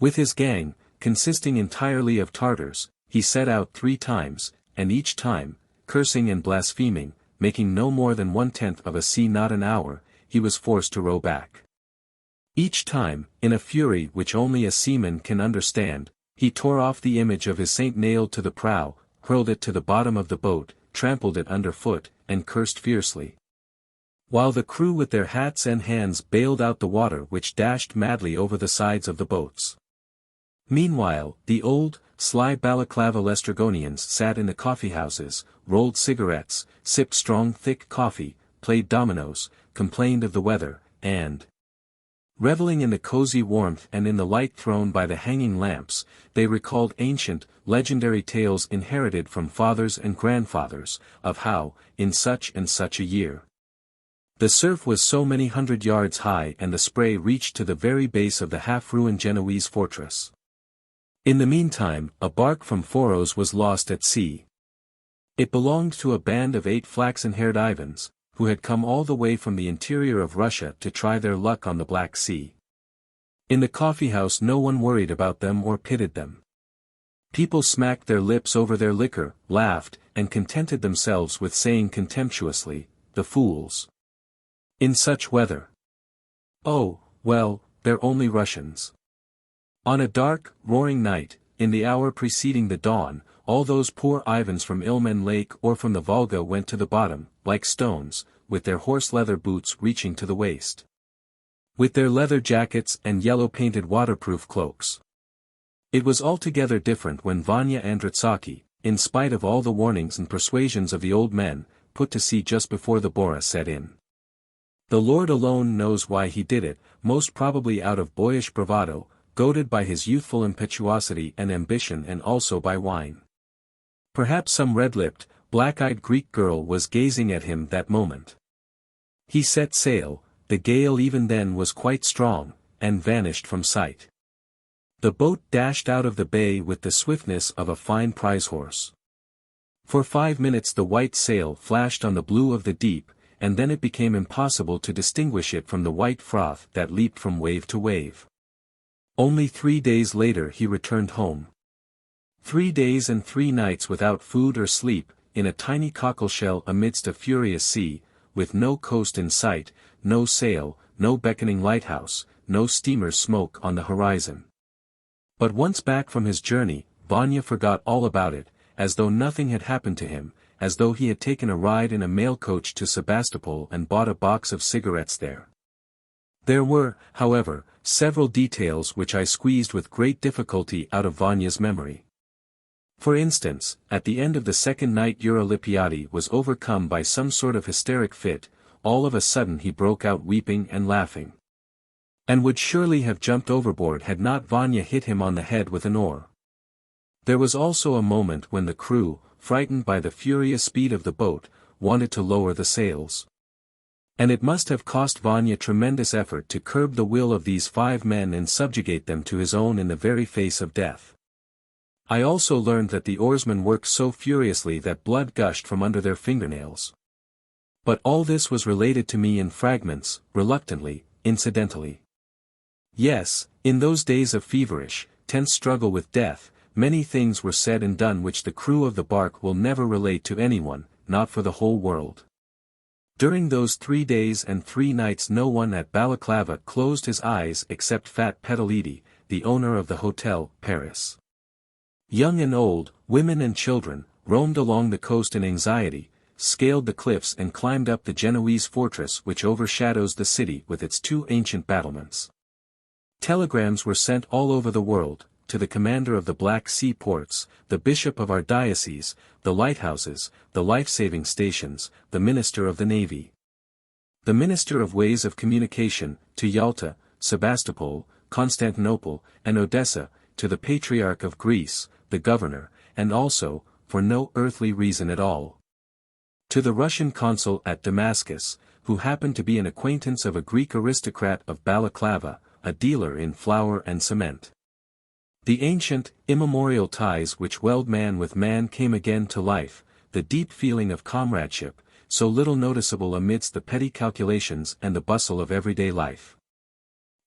With his gang, consisting entirely of Tartars, he set out 3 times, and each time, cursing and blaspheming, making no more than 1/10 of a sea knot an hour, he was forced to row back. Each time, in a fury which only a seaman can understand, he tore off the image of his saint nailed to the prow, hurled it to the bottom of the boat, trampled it underfoot, and cursed fiercely. While the crew with their hats and hands bailed out the water which dashed madly over the sides of the boats. Meanwhile, the old, sly Balaclava Laestrygonians sat in the coffeehouses, rolled cigarettes, sipped strong thick coffee, played dominoes, complained of the weather, and, reveling in the cozy warmth and in the light thrown by the hanging lamps, they recalled ancient, legendary tales inherited from fathers and grandfathers, of how, in such and such a year, the surf was so many 100 yards high and the spray reached to the very base of the half-ruined Genoese fortress. In the meantime, a bark from Foros was lost at sea. It belonged to a band of 8 flaxen-haired Ivans, who had come all the way from the interior of Russia to try their luck on the Black Sea. In the coffeehouse no one worried about them or pitied them. People smacked their lips over their liquor, laughed, and contented themselves with saying contemptuously, "The fools. In such weather. Oh, well, they're only Russians." On a dark, roaring night, in the hour preceding the dawn, all those poor Ivans from Ilmen Lake or from the Volga went to the bottom, like stones, with their horse-leather boots reaching to the waist. With their leather jackets and yellow-painted waterproof cloaks. It was altogether different when Vanya Andritsaki, in spite of all the warnings and persuasions of the old men, put to sea just before the Bora set in. The Lord alone knows why he did it, most probably out of boyish bravado, goaded by his youthful impetuosity and ambition and also by wine. Perhaps some red-lipped, black-eyed Greek girl was gazing at him that moment. He set sail, the gale even then was quite strong, and vanished from sight. The boat dashed out of the bay with the swiftness of a fine prize horse. For 5 minutes the white sail flashed on the blue of the deep, and then it became impossible to distinguish it from the white froth that leaped from wave to wave. Only 3 days later he returned home. 3 days and 3 nights without food or sleep, in a tiny cockleshell amidst a furious sea, with no coast in sight, no sail, no beckoning lighthouse, no steamer's smoke on the horizon. But once back from his journey, Vanya forgot all about it, as though nothing had happened to him, as though he had taken a ride in a mail coach to Sebastopol and bought a box of cigarettes there. There were, however, several details which I squeezed with great difficulty out of Vanya's memory. For instance, at the end of the second night Eurolipiadi was overcome by some sort of hysteric fit, all of a sudden he broke out weeping and laughing. And would surely have jumped overboard had not Vanya hit him on the head with an oar. There was also a moment when the crew, frightened by the furious speed of the boat, wanted to lower the sails. And it must have cost Vanya tremendous effort to curb the will of these 5 men and subjugate them to his own in the very face of death. I also learned that the oarsmen worked so furiously that blood gushed from under their fingernails. But all this was related to me in fragments, reluctantly, incidentally. Yes, in those days of feverish, tense struggle with death, many things were said and done which the crew of the bark will never relate to anyone, not for the whole world. During those 3 days and 3 nights no one at Balaclava closed his eyes except Fat Petalidi, the owner of the Hotel, Paris. Young and old, women and children, roamed along the coast in anxiety, scaled the cliffs and climbed up the Genoese fortress which overshadows the city with its 2 ancient battlements. Telegrams were sent all over the world, to the commander of the Black Sea ports, the bishop of our diocese, the lighthouses, the life-saving stations, the minister of the navy, the minister of ways of communication, to Yalta, Sebastopol, Constantinople, and Odessa, to the Patriarch of Greece, the governor, and also, for no earthly reason at all, to the Russian consul at Damascus, who happened to be an acquaintance of a Greek aristocrat of Balaclava, a dealer in flour and cement. The ancient, immemorial ties which weld man with man came again to life, the deep feeling of comradeship, so little noticeable amidst the petty calculations and the bustle of everyday life.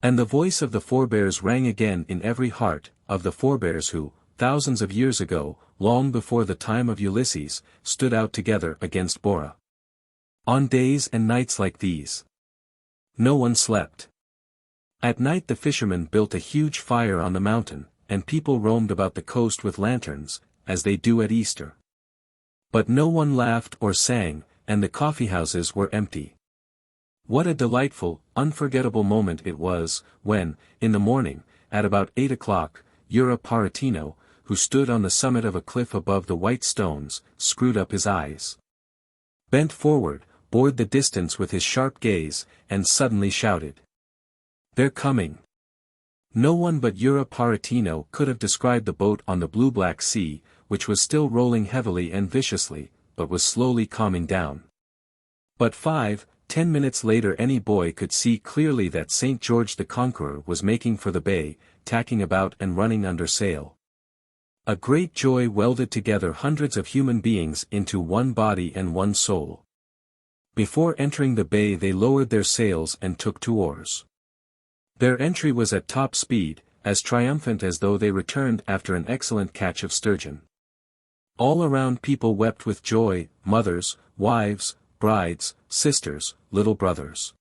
And the voice of the forebears rang again in every heart, of the forebears who, thousands of years ago, long before the time of Ulysses, stood out together against Bora. On days and nights like these, no one slept. At night the fishermen built a huge fire on the mountain, and people roamed about the coast with lanterns, as they do at Easter. But no one laughed or sang, and the coffeehouses were empty. What a delightful, unforgettable moment it was, when, in the morning, at about 8 o'clock, Yura Paratino, who stood on the summit of a cliff above the white stones, screwed up his eyes, bent forward, bored the distance with his sharp gaze, and suddenly shouted, "They're coming!" No one but Yura Paratino could have described the boat on the blue Black Sea, which was still rolling heavily and viciously, but was slowly calming down. But 5-10 minutes later any boy could see clearly that St. George the Conqueror was making for the bay, tacking about and running under sail. A great joy welded together hundreds of human beings into one body and one soul. Before entering the bay they lowered their sails and took to oars. Their entry was at top speed, as triumphant as though they returned after an excellent catch of sturgeon. All around people wept with joy, mothers, wives, brides, sisters, little brothers.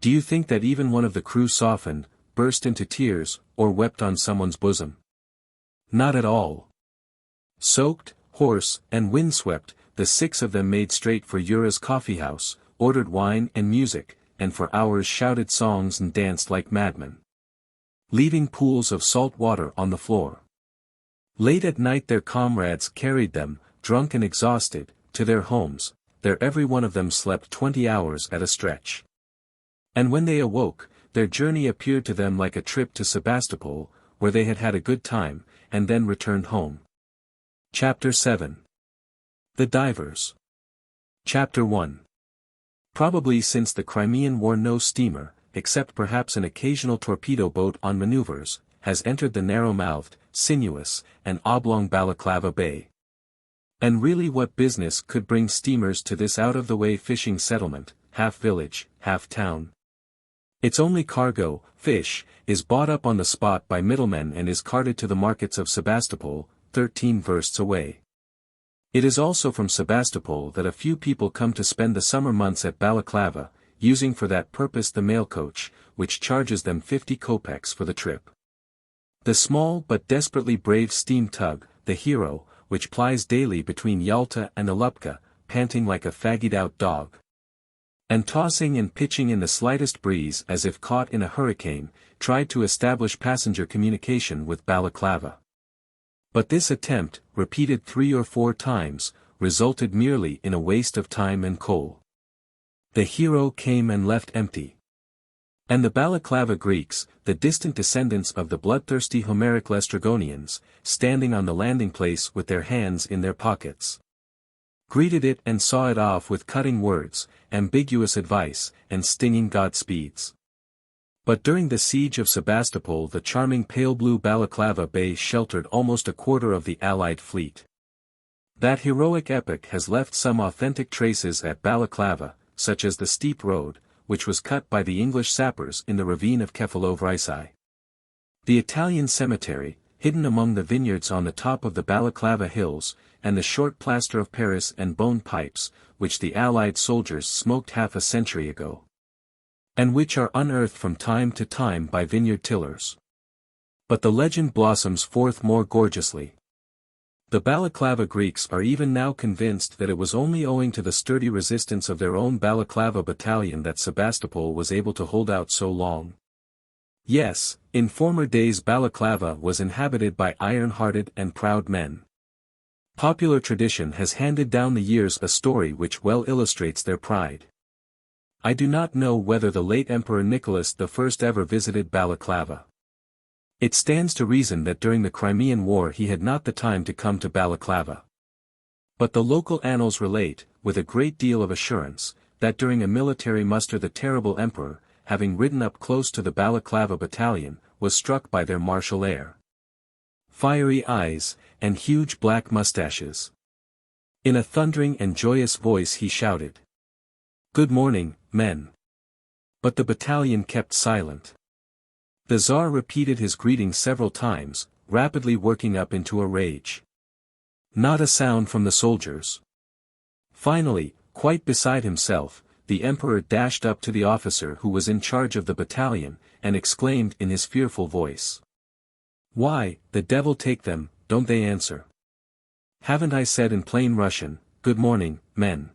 Do you think that even one of the crew softened, burst into tears, or wept on someone's bosom? Not at all. Soaked, hoarse, and windswept, the 6 of them made straight for Yura's coffeehouse, ordered wine and music, and for hours shouted songs and danced like madmen, leaving pools of salt water on the floor. Late at night their comrades carried them, drunk and exhausted, to their homes. There every one of them slept 20 hours at a stretch. And when they awoke, their journey appeared to them like a trip to Sebastopol, where they had had a good time, and then returned home. Chapter 7. The Divers. Chapter 1. Probably since the Crimean War no steamer, except perhaps an occasional torpedo boat on maneuvers, has entered the narrow-mouthed, sinuous, and oblong Balaclava Bay. And really what business could bring steamers to this out-of-the-way fishing settlement, half village, half town? Its only cargo, fish, is bought up on the spot by middlemen and is carted to the markets of Sebastopol, 13 versts away. It is also from Sebastopol that a few people come to spend the summer months at Balaclava, using for that purpose the mail coach, which charges them 50 kopecks for the trip. The small but desperately brave steam tug, the Hero, which plies daily between Yalta and Alupka, panting like a fagged-out dog, and tossing and pitching in the slightest breeze as if caught in a hurricane, tried to establish passenger communication with Balaclava. But this attempt, repeated 3 or 4 times, resulted merely in a waste of time and coal. The Hero came and left empty. And the Balaclava Greeks, the distant descendants of the bloodthirsty Homeric Laestrygonians, standing on the landing place with their hands in their pockets, greeted it and saw it off with cutting words, ambiguous advice, and stinging Godspeeds. But during the siege of Sebastopol the charming pale blue Balaclava Bay sheltered almost a quarter of the Allied fleet. That heroic epoch has left some authentic traces at Balaclava, such as the steep road, which was cut by the English sappers in the ravine of Kefalovrysai. The Italian cemetery, hidden among the vineyards on the top of the Balaclava hills, and the short plaster of Paris and bone pipes, which the Allied soldiers smoked half a century ago, and which are unearthed from time to time by vineyard tillers. But the legend blossoms forth more gorgeously. The Balaclava Greeks are even now convinced that it was only owing to the sturdy resistance of their own Balaclava battalion that Sebastopol was able to hold out so long. Yes, in former days Balaclava was inhabited by iron-hearted and proud men. Popular tradition has handed down the years a story which well illustrates their pride. I do not know whether the late Emperor Nicholas I ever visited Balaclava. It stands to reason that during the Crimean War he had not the time to come to Balaclava. But the local annals relate, with a great deal of assurance, that during a military muster the terrible emperor, having ridden up close to the Balaclava battalion, was struck by their martial air, fiery eyes, and huge black mustaches. In a thundering and joyous voice he shouted, "Good morning, men." But the battalion kept silent. The Tsar repeated his greeting several times, rapidly working up into a rage. Not a sound from the soldiers. Finally, quite beside himself, the emperor dashed up to the officer who was in charge of the battalion, and exclaimed in his fearful voice, "Why, the devil take them, don't they answer? Haven't I said in plain Russian, 'Good morning, men'?"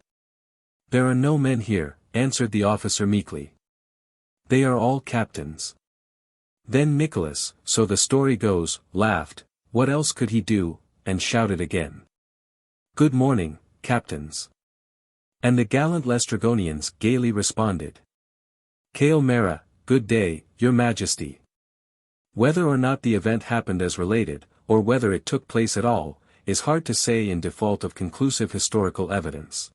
"There are no men here," answered the officer meekly. "They are all captains." Then Nicholas, so the story goes, laughed, what else could he do, and shouted again, "Good morning, captains." And the gallant Laestrygonians gaily responded, "Kail Mera, good day, your majesty." Whether or not the event happened as related, or whether it took place at all, is hard to say in default of conclusive historical evidence.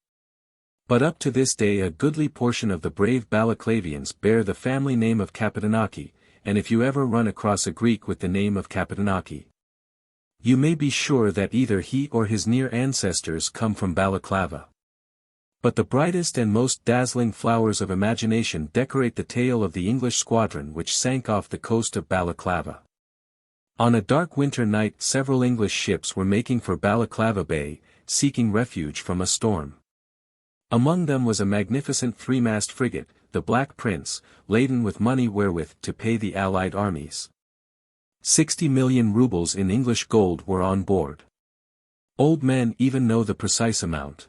But up to this day a goodly portion of the brave Balaclavians bear the family name of Kapitánaki, and if you ever run across a Greek with the name of Kapitánaki, you may be sure that either he or his near ancestors come from Balaclava. But the brightest and most dazzling flowers of imagination decorate the tale of the English squadron which sank off the coast of Balaclava. On a dark winter night several English ships were making for Balaclava Bay, seeking refuge from a storm. Among them was a magnificent three-mast frigate, the Black Prince, laden with money wherewith to pay the allied armies. 60 million rubles in English gold were on board. Old men even know the precise amount.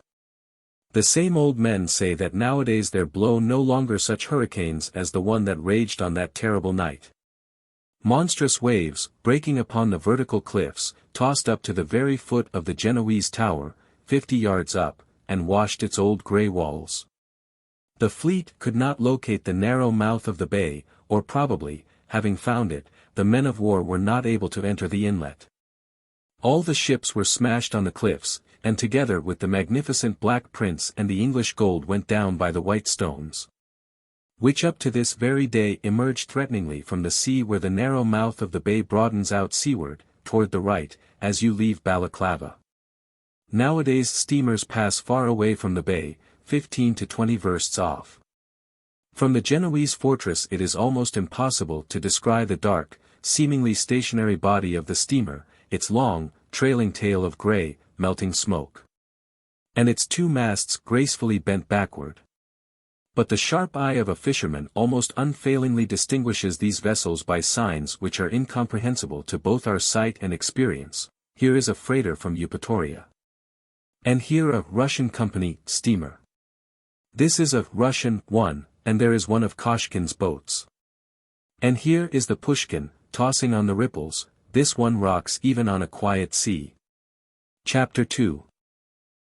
The same old men say that nowadays there blow no longer such hurricanes as the one that raged on that terrible night. Monstrous waves, breaking upon the vertical cliffs, tossed up to the very foot of the Genoese tower, 50 yards up, and washed its old grey walls. The fleet could not locate the narrow mouth of the bay, or probably, having found it, the men of war were not able to enter the inlet. All the ships were smashed on the cliffs, and together with the magnificent Black Prince and the English gold went down by the white stones, which up to this very day emerged threateningly from the sea where the narrow mouth of the bay broadens out seaward, toward the right, as you leave Balaclava. Nowadays steamers pass far away from the bay, 15 to 20 versts off. From the Genoese fortress it is almost impossible to descry the dark, seemingly stationary body of the steamer, its long, trailing tail of grey, melting smoke, and its two masts gracefully bent backward. But the sharp eye of a fisherman almost unfailingly distinguishes these vessels by signs which are incomprehensible to both our sight and experience. Here is a freighter from Eupatoria. And here a Russian company steamer. This is a Russian one, and there is one of Koshkin's boats. And here is the Pushkin, tossing on the ripples, this one rocks even on a quiet sea. Chapter 2.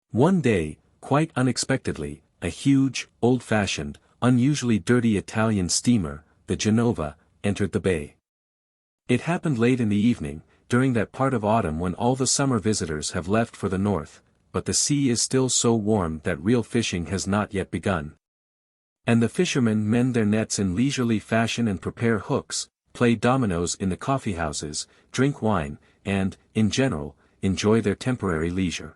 One day, quite unexpectedly, a huge, old-fashioned, unusually dirty Italian steamer, the Genova, entered the bay. It happened late in the evening, during that part of autumn when all the summer visitors have left for the north, but the sea is still so warm that real fishing has not yet begun. And the fishermen mend their nets in leisurely fashion and prepare hooks, play dominoes in the coffee-houses, drink wine, and, in general, enjoy their temporary leisure.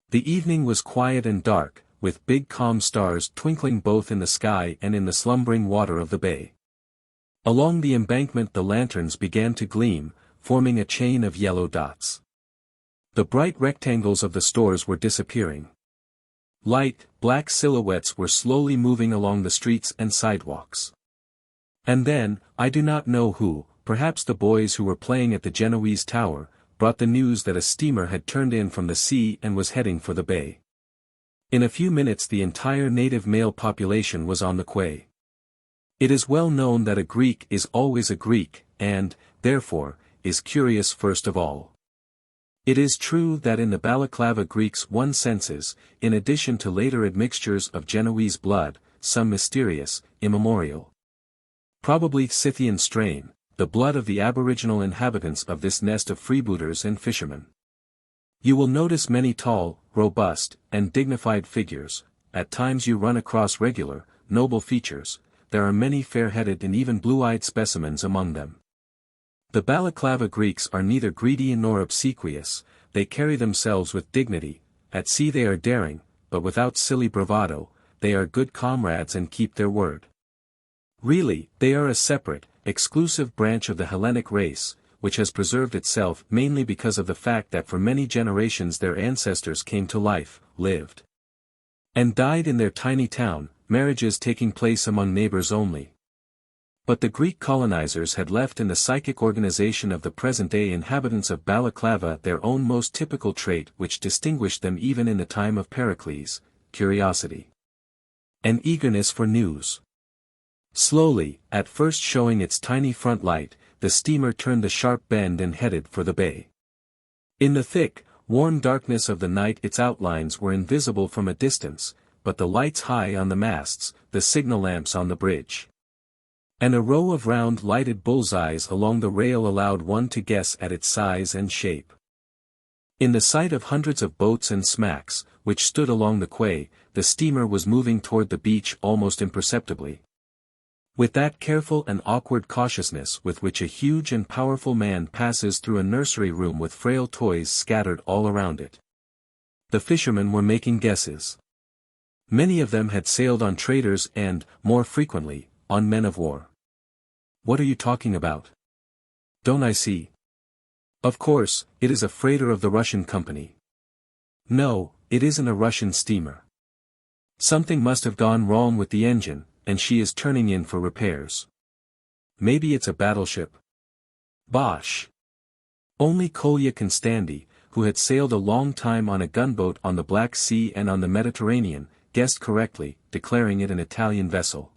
The evening was quiet and dark, with big calm stars twinkling both in the sky and in the slumbering water of the bay. Along the embankment the lanterns began to gleam, forming a chain of yellow dots. The bright rectangles of the stores were disappearing. Light, black silhouettes were slowly moving along the streets and sidewalks. And then, I do not know who, perhaps the boys who were playing at the Genoese tower, brought the news that a steamer had turned in from the sea and was heading for the bay. In a few minutes the entire native male population was on the quay. It is well known that a Greek is always a Greek, and, therefore, is curious first of all. It is true that in the Balaclava Greeks one senses, in addition to later admixtures of Genoese blood, some mysterious, immemorial, probably Scythian strain, the blood of the aboriginal inhabitants of this nest of freebooters and fishermen. You will notice many tall, robust, and dignified figures. At times you run across regular, noble features. There are many fair-headed and even blue-eyed specimens among them. The Balaclava Greeks are neither greedy nor obsequious, they carry themselves with dignity. At sea they are daring, but without silly bravado. They are good comrades and keep their word. Really, they are a separate, exclusive branch of the Hellenic race, which has preserved itself mainly because of the fact that for many generations their ancestors came to life, lived, and died in their tiny town, marriages taking place among neighbors only. But the Greek colonizers had left in the psychic organization of the present-day inhabitants of Balaclava their own most typical trait which distinguished them even in the time of Pericles: curiosity and eagerness for news. Slowly, at first showing its tiny front light, the steamer turned a sharp bend and headed for the bay. In the thick, warm darkness of the night its outlines were invisible from a distance, but the lights high on the masts, the signal lamps on the bridge, and a row of round lighted bullseyes along the rail allowed one to guess at its size and shape. In the sight of hundreds of boats and smacks, which stood along the quay, the steamer was moving toward the beach almost imperceptibly, with that careful and awkward cautiousness with which a huge and powerful man passes through a nursery room with frail toys scattered all around it. The fishermen were making guesses. Many of them had sailed on traders and, more frequently, on men of war. What are you talking about? Don't I see? Of course, it is a freighter of the Russian company. No, it isn't a Russian steamer. Something must have gone wrong with the engine, and she is turning in for repairs. Maybe it's a battleship. Bosh! Only Kolya Konstanty, who had sailed a long time on a gunboat on the Black Sea and on the Mediterranean, guessed correctly, declaring it an Italian vessel.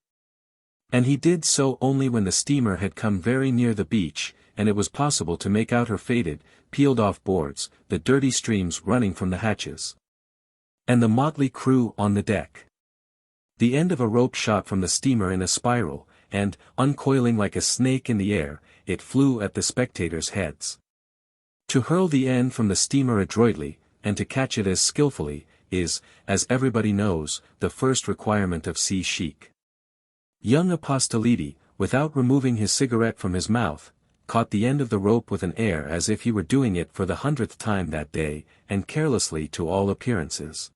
And he did so only when the steamer had come very near the beach, and it was possible to make out her faded, peeled-off boards, the dirty streams running from the hatches, and the motley crew on the deck. The end of a rope shot from the steamer in a spiral, and, uncoiling like a snake in the air, it flew at the spectators' heads. To hurl the end from the steamer adroitly, and to catch it as skillfully, is, as everybody knows, the first requirement of sea chic. Young Apostolidi, without removing his cigarette from his mouth, caught the end of the rope with an air as if he were doing it for the 100th time that day, and carelessly to all appearances.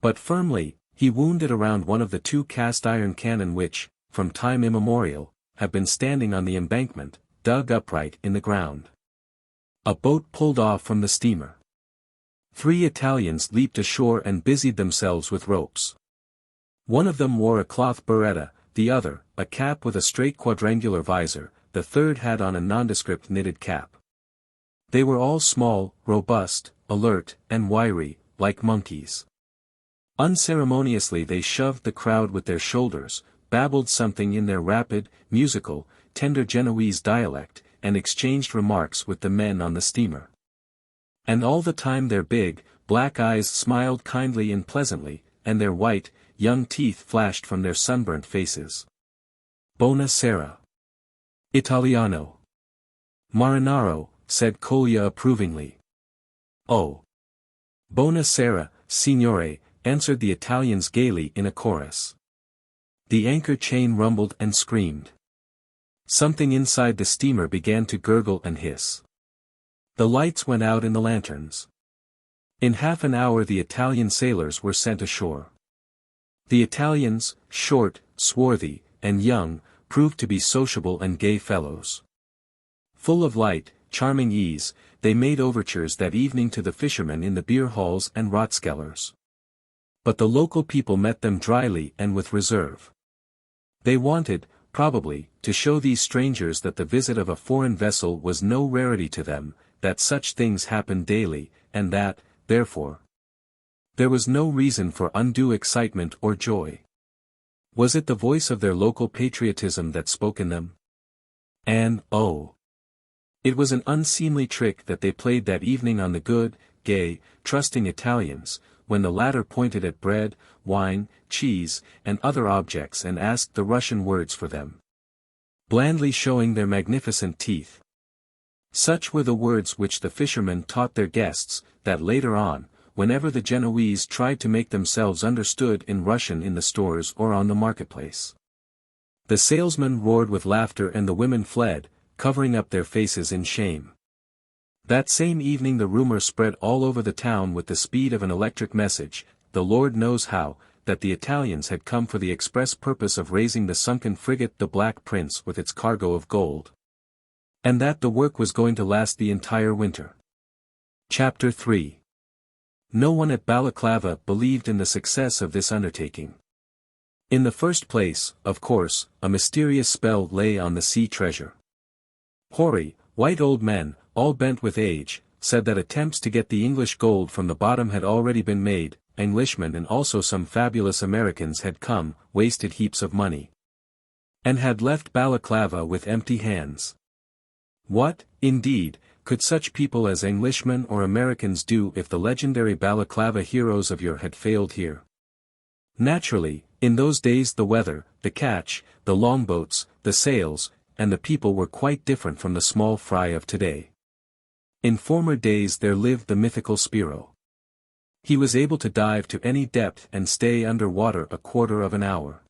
But firmly, he wound it around one of the two cast-iron cannon which, from time immemorial, have been standing on the embankment, dug upright in the ground. A boat pulled off from the steamer. 3 Italians leaped ashore and busied themselves with ropes. One of them wore a cloth beretta, the other, a cap with a straight quadrangular visor, the third had on a nondescript knitted cap. They were all small, robust, alert, and wiry, like monkeys. Unceremoniously they shoved the crowd with their shoulders, babbled something in their rapid, musical, tender Genoese dialect, and exchanged remarks with the men on the steamer. And all the time their big, black eyes smiled kindly and pleasantly, and their white, young teeth flashed from their sunburnt faces. Buona sera. Italiano. Marinaro, said Kolya approvingly. Oh. Buona sera, signore, answered the Italians gaily in a chorus. The anchor chain rumbled and screamed. Something inside the steamer began to gurgle and hiss. The lights went out in the lanterns. In half an hour the Italian sailors were sent ashore. The Italians, short, swarthy, and young, proved to be sociable and gay fellows. Full of light, charming ease, they made overtures that evening to the fishermen in the beer halls and rathskellars. But the local people met them dryly and with reserve. They wanted, probably, to show these strangers that the visit of a foreign vessel was no rarity to them, that such things happened daily, and that, therefore, there was no reason for undue excitement or joy. Was it the voice of their local patriotism that spoke in them? And, oh, it was an unseemly trick that they played that evening on the good, gay, trusting Italians, when the latter pointed at bread, wine, cheese, and other objects and asked the Russian words for them, blandly showing their magnificent teeth. Such were the words which the fishermen taught their guests, that later on, whenever the Genoese tried to make themselves understood in Russian in the stores or on the marketplace, the salesmen roared with laughter and the women fled, covering up their faces in shame. That same evening the rumor spread all over the town with the speed of an electric message, the Lord knows how, that the Italians had come for the express purpose of raising the sunken frigate the Black Prince with its cargo of gold. And that the work was going to last the entire winter. Chapter 3. No one at Balaclava believed in the success of this undertaking. In the first place, of course, a mysterious spell lay on the sea treasure. Hoary, white old men, all bent with age, said that attempts to get the English gold from the bottom had already been made, Englishmen and also some fabulous Americans had come, wasted heaps of money, and had left Balaclava with empty hands. What, indeed, could such people as Englishmen or Americans do if the legendary Balaclava heroes of yore had failed here? Naturally, in those days the weather, the catch, the longboats, the sails, and the people were quite different from the small fry of today. In former days there lived the mythical Spiro. He was able to dive to any depth and stay under water a quarter of an hour.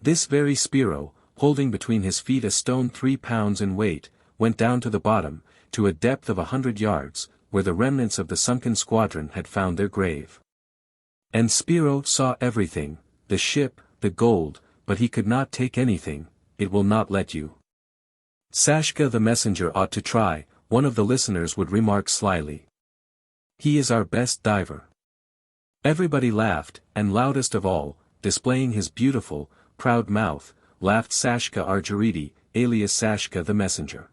This very Spiro, holding between his feet a stone 3 pounds in weight, went down to the bottom, to a depth of 100 yards, where the remnants of the sunken squadron had found their grave. And Spiro saw everything, the ship, the gold, but he could not take anything. It will not let you. Sasha the messenger ought to try, one of the listeners would remark slyly. He is our best diver. Everybody laughed, and loudest of all, displaying his beautiful, proud mouth, laughed Sasha Argeriti, alias Sasha the messenger.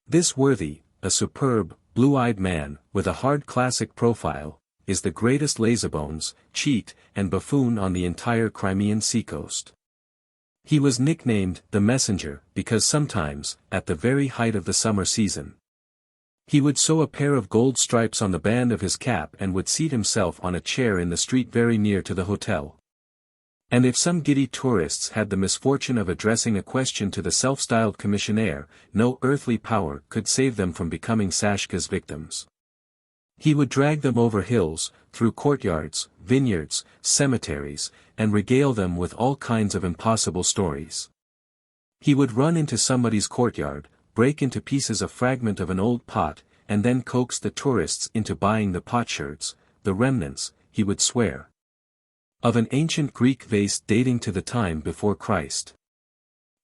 This worthy, a superb, blue-eyed man, with a hard classic profile, is the greatest lazybones, cheat, and buffoon on the entire Crimean seacoast. He was nicknamed the Messenger because sometimes, at the very height of the summer season, he would sew a pair of gold stripes on the band of his cap and would seat himself on a chair in the street very near to the hotel. And if some giddy tourists had the misfortune of addressing a question to the self-styled commissionaire, no earthly power could save them from becoming Sasha's victims. He would drag them over hills, through courtyards, vineyards, cemeteries, and regale them with all kinds of impossible stories. He would run into somebody's courtyard, break into pieces a fragment of an old pot, and then coax the tourists into buying the potsherds, the remnants, he would swear, of an ancient Greek vase dating to the time before Christ.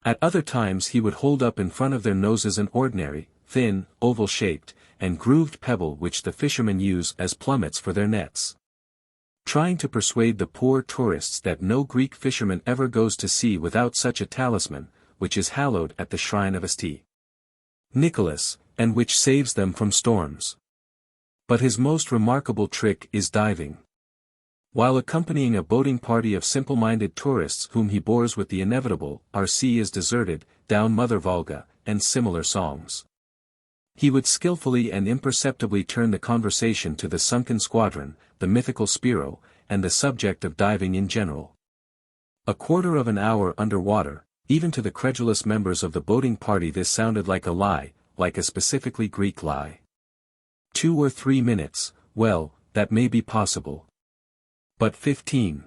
At other times he would hold up in front of their noses an ordinary, thin, oval-shaped, and grooved pebble which the fishermen use as plummets for their nets, trying to persuade the poor tourists that no Greek fisherman ever goes to sea without such a talisman, which is hallowed at the shrine of St. Nicholas, and which saves them from storms. But his most remarkable trick is diving. While accompanying a boating party of simple-minded tourists whom he bores with the inevitable, "Our sea is deserted, down Mother Volga," and similar songs, he would skillfully and imperceptibly turn the conversation to the sunken squadron, the mythical Spiro, and the subject of diving in general. A quarter of an hour under water, even to the credulous members of the boating party this sounded like a lie, like a specifically Greek lie. 2 or 3 minutes, well, that may be possible. But 15.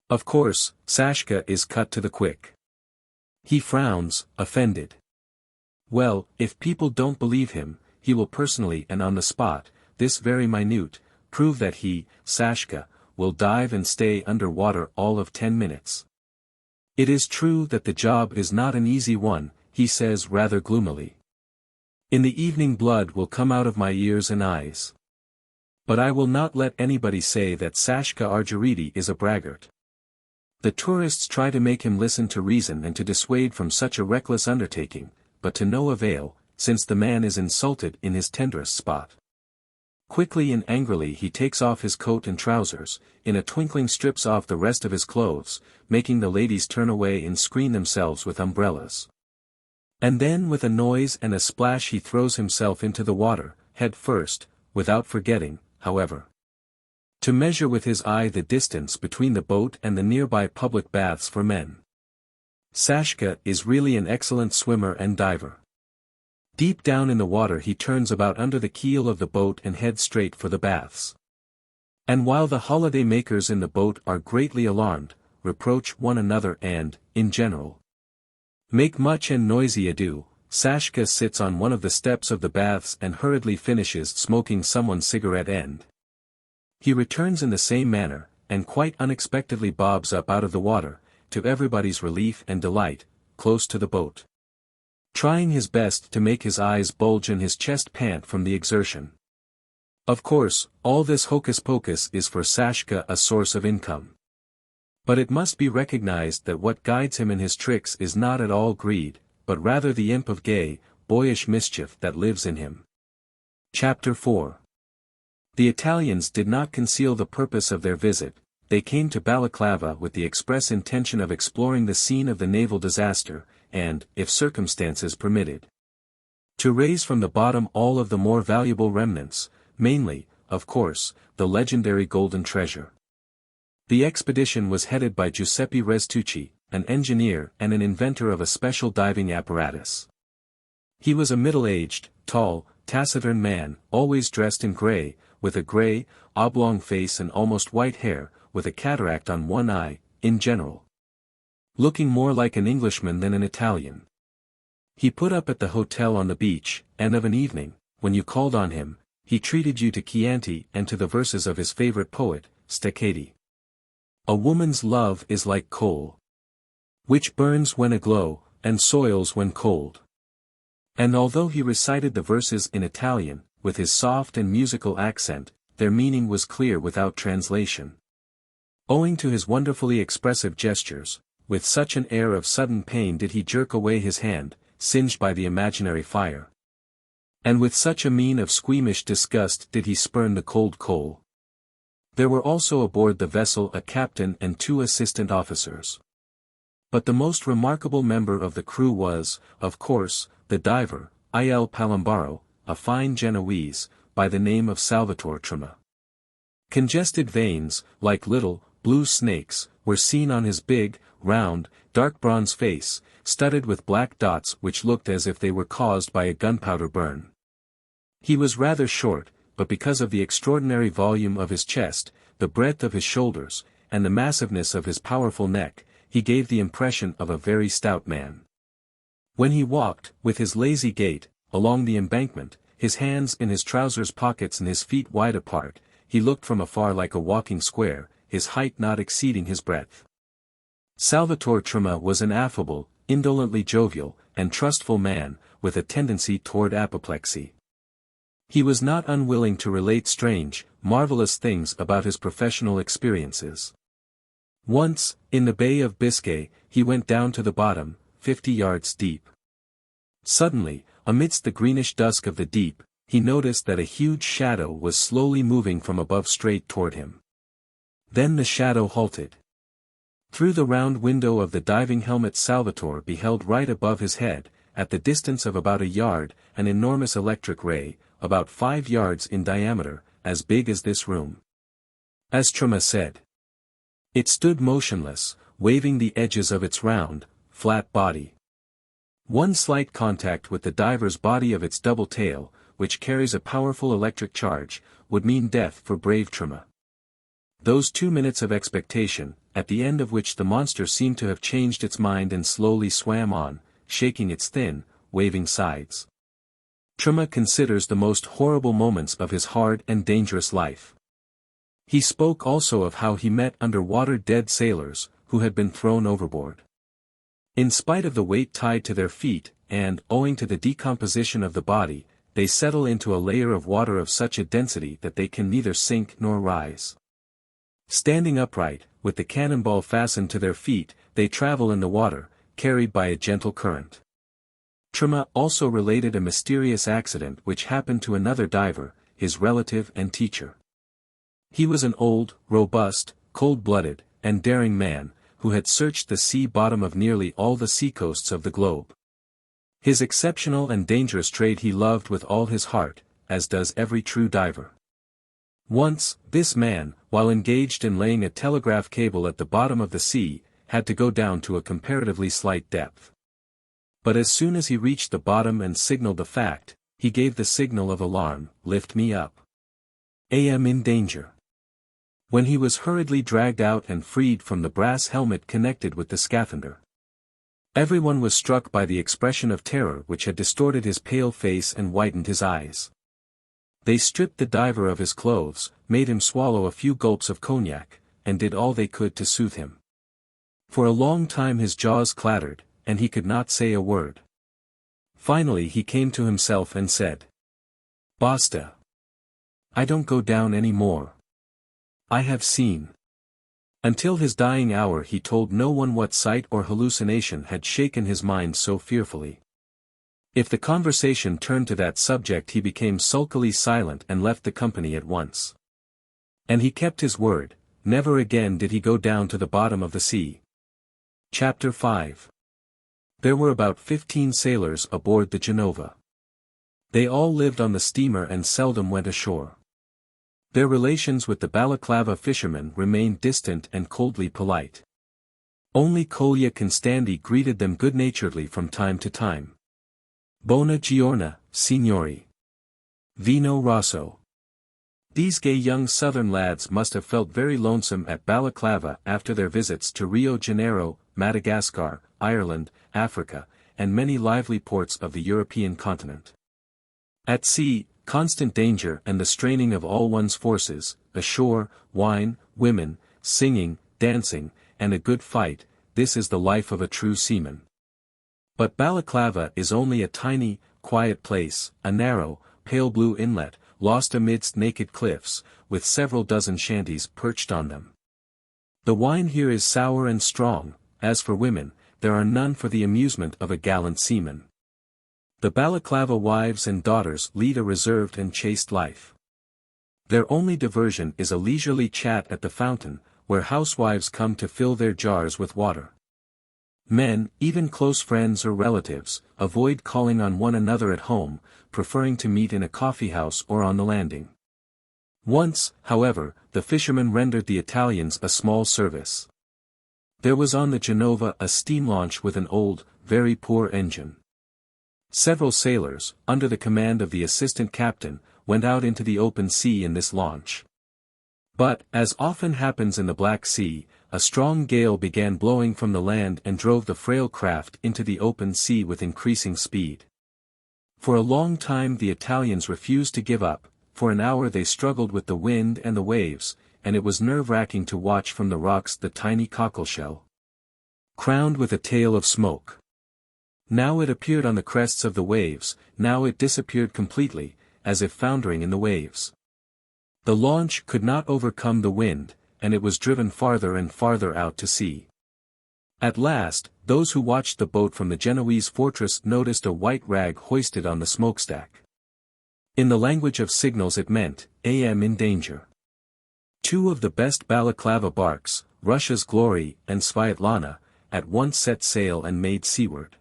Of course, Sasha is cut to the quick. He frowns, offended. Well, if people don't believe him, he will personally and on the spot, this very minute, prove that he, Sasha, will dive and stay under water all of 10 minutes. It is true that the job is not an easy one, he says rather gloomily. In the evening blood will come out of my ears and eyes. But I will not let anybody say that Sasha Argeriti is a braggart. The tourists try to make him listen to reason and to dissuade from such a reckless undertaking, but to no avail, since the man is insulted in his tenderest spot. Quickly and angrily he takes off his coat and trousers, in a twinkling strips off the rest of his clothes, making the ladies turn away and screen themselves with umbrellas. And then with a noise and a splash he throws himself into the water, head first, without forgetting, however, to measure with his eye the distance between the boat and the nearby public baths for men. Sasha is really an excellent swimmer and diver. Deep down in the water he turns about under the keel of the boat and heads straight for the baths. And while the holiday makers in the boat are greatly alarmed, reproach one another and, in general, make much and noisy ado, Sasha sits on one of the steps of the baths and hurriedly finishes smoking someone's cigarette end. He returns in the same manner, and quite unexpectedly bobs up out of the water, to everybody's relief and delight, close to the boat, trying his best to make his eyes bulge and his chest pant from the exertion. Of course, all this hocus-pocus is for Sasha a source of income. But it must be recognized that what guides him in his tricks is not at all greed, but rather the imp of gay, boyish mischief that lives in him. Chapter 4. The Italians did not conceal the purpose of their visit. They came to Balaklava with the express intention of exploring the scene of the naval disaster, and, if circumstances permitted, to raise from the bottom all of the more valuable remnants, mainly, of course, the legendary golden treasure. The expedition was headed by Giuseppe Restucci, an engineer and an inventor of a special diving apparatus. He was a middle-aged, tall, taciturn man, always dressed in gray, with a gray, oblong face and almost white hair, with a cataract on one eye, in general, looking more like an Englishman than an Italian. He put up at the hotel on the beach, and of an evening, when you called on him, he treated you to Chianti and to the verses of his favorite poet, Stecchati. A woman's love is like coal, which burns when aglow, and soils when cold. And although he recited the verses in Italian, with his soft and musical accent, their meaning was clear without translation. Owing to his wonderfully expressive gestures, with such an air of sudden pain did he jerk away his hand, singed by the imaginary fire. And with such a mien of squeamish disgust did he spurn the cold coal. There were also aboard the vessel a captain and 2 assistant officers. But the most remarkable member of the crew was, of course, the diver, Il Palambaro, a fine Genoese, by the name of Salvatore Trema. Congested veins, like little, blue snakes, were seen on his big, round, dark bronze face, studded with black dots which looked as if they were caused by a gunpowder burn. He was rather short, but because of the extraordinary volume of his chest, the breadth of his shoulders, and the massiveness of his powerful neck, he gave the impression of a very stout man. When he walked, with his lazy gait, along the embankment, his hands in his trousers pockets and his feet wide apart, he looked from afar like a walking square, his height not exceeding his breadth. Salvatore Trema was an affable, indolently jovial, and trustful man, with a tendency toward apoplexy. He was not unwilling to relate strange, marvelous things about his professional experiences. Once, in the Bay of Biscay, he went down to the bottom, 50 yards deep. Suddenly, amidst the greenish dusk of the deep, he noticed that a huge shadow was slowly moving from above straight toward him. Then the shadow halted. Through the round window of the diving helmet Salvatore beheld right above his head, at the distance of about a yard, an enormous electric ray, about 5 yards in diameter, as big as this room. As Trema said, it stood motionless, waving the edges of its round, flat body. One slight contact with the diver's body of its double tail, which carries a powerful electric charge, would mean death for brave Trema. Those 2 minutes of expectation, at the end of which the monster seemed to have changed its mind and slowly swam on, shaking its thin, waving sides. Trema considers the most horrible moments of his hard and dangerous life. He spoke also of how he met underwater dead sailors, who had been thrown overboard. In spite of the weight tied to their feet, and, owing to the decomposition of the body, they settle into a layer of water of such a density that they can neither sink nor rise. Standing upright, with the cannonball fastened to their feet, they travel in the water, carried by a gentle current. Trema also related a mysterious accident which happened to another diver, his relative and teacher. He was an old, robust, cold-blooded, and daring man, who had searched the sea bottom of nearly all the seacoasts of the globe. His exceptional and dangerous trade he loved with all his heart, as does every true diver. Once, this man, while engaged in laying a telegraph cable at the bottom of the sea, had to go down to a comparatively slight depth. But as soon as he reached the bottom and signaled the fact, he gave the signal of alarm, "Lift me up. I am in danger." When he was hurriedly dragged out and freed from the brass helmet connected with the scaphandre. Everyone was struck by the expression of terror which had distorted his pale face and whitened his eyes. They stripped the diver of his clothes, made him swallow a few gulps of cognac, and did all they could to soothe him. For a long time his jaws clattered, and he could not say a word. Finally he came to himself and said, "Basta. I don't go down any more. I have seen." Until his dying hour he told no one what sight or hallucination had shaken his mind so fearfully. If the conversation turned to that subject he became sulkily silent and left the company at once. And he kept his word, never again did he go down to the bottom of the sea. Chapter 5. There were about 15 sailors aboard the Genova. They all lived on the steamer and seldom went ashore. Their relations with the Balaclava fishermen remained distant and coldly polite. Only Kolya Konstanty greeted them good-naturedly from time to time. "Bona giorna, signori. Vino rosso." These gay young southern lads must have felt very lonesome at Balaclava after their visits to Rio Janeiro, Madagascar, Ireland, Africa, and many lively ports of the European continent. At sea, constant danger and the straining of all one's forces, ashore, wine, women, singing, dancing, and a good fight, this is the life of a true seaman. But Balaclava is only a tiny, quiet place, a narrow, pale blue inlet, lost amidst naked cliffs, with several dozen shanties perched on them. The wine here is sour and strong, as for women, there are none for the amusement of a gallant seaman. The Balaclava wives and daughters lead a reserved and chaste life. Their only diversion is a leisurely chat at the fountain, where housewives come to fill their jars with water. Men, even close friends or relatives, avoid calling on one another at home, preferring to meet in a coffeehouse or on the landing. Once, however, the fishermen rendered the Italians a small service. There was on the Genova a steam launch with an old, very poor engine. Several sailors, under the command of the assistant captain, went out into the open sea in this launch. But, as often happens in the Black Sea, a strong gale began blowing from the land and drove the frail craft into the open sea with increasing speed. For a long time the Italians refused to give up, for an hour they struggled with the wind and the waves, and it was nerve-wracking to watch from the rocks the tiny cockleshell, crowned with a tail of smoke. Now it appeared on the crests of the waves, now it disappeared completely, as if foundering in the waves. The launch could not overcome the wind, and it was driven farther and farther out to sea. At last, those who watched the boat from the Genoese fortress noticed a white rag hoisted on the smokestack. In the language of signals it meant, "I am in danger." Two of the best Balaclava barks, Russia's Glory and Svietlana, at once set sail and made seaward.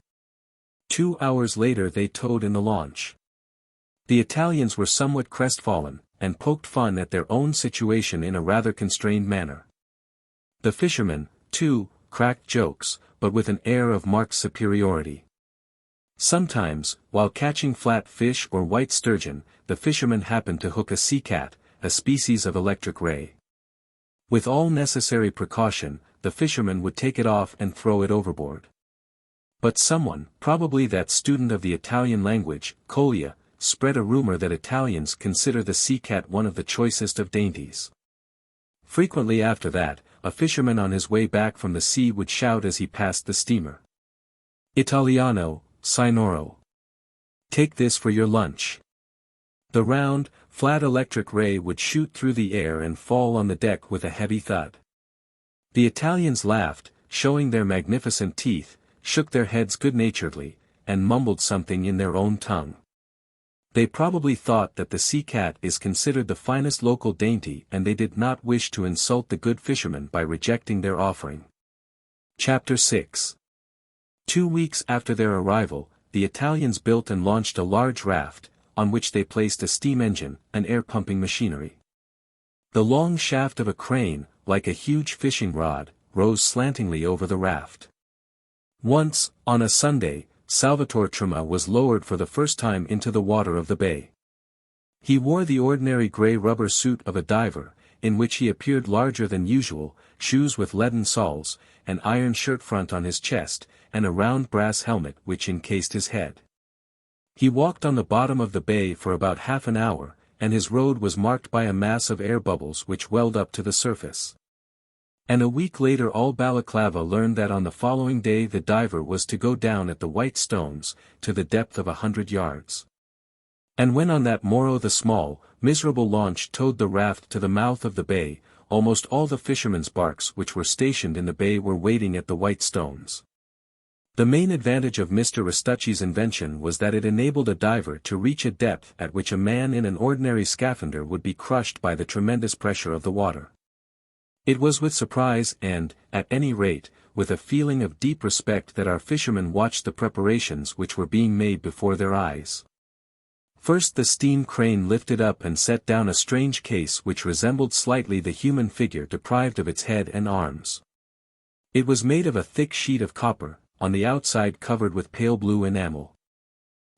2 hours later they towed in the launch. The Italians were somewhat crestfallen, and poked fun at their own situation in a rather constrained manner. The fishermen, too, cracked jokes, but with an air of marked superiority. Sometimes, while catching flat fish or white sturgeon, the fishermen happened to hook a sea cat, a species of electric ray. With all necessary precaution, the fisherman would take it off and throw it overboard. But someone, probably that student of the Italian language, Kolya, spread a rumor that Italians consider the sea cat one of the choicest of dainties. Frequently after that, a fisherman on his way back from the sea would shout as he passed the steamer, "Italiano, Signoro. Take this for your lunch." The round, flat electric ray would shoot through the air and fall on the deck with a heavy thud. The Italians laughed, showing their magnificent teeth, shook their heads good-naturedly, and mumbled something in their own tongue. They probably thought that the sea cat is considered the finest local dainty, and they did not wish to insult the good fishermen by rejecting their offering. Chapter 6. 2 weeks after their arrival, the Italians built and launched a large raft, on which they placed a steam engine, and air-pumping machinery. The long shaft of a crane, like a huge fishing rod, rose slantingly over the raft. Once, on a Sunday, Salvatore Truma was lowered for the first time into the water of the bay. He wore the ordinary grey rubber suit of a diver, in which he appeared larger than usual, shoes with leaden soles, an iron shirt front on his chest, and a round brass helmet which encased his head. He walked on the bottom of the bay for about half an hour, and his road was marked by a mass of air bubbles which welled up to the surface. And a week later all Balaclava learned that on the following day the diver was to go down at the White Stones, to the depth of 100 yards. And when on that morrow the small, miserable launch towed the raft to the mouth of the bay, almost all the fishermen's barks which were stationed in the bay were waiting at the White Stones. The main advantage of Mr. Restucci's invention was that it enabled a diver to reach a depth at which a man in an ordinary scaphandre would be crushed by the tremendous pressure of the water. It was with surprise and, at any rate, with a feeling of deep respect that our fishermen watched the preparations which were being made before their eyes. First the steam crane lifted up and set down a strange case which resembled slightly the human figure deprived of its head and arms. It was made of a thick sheet of copper, on the outside covered with pale blue enamel.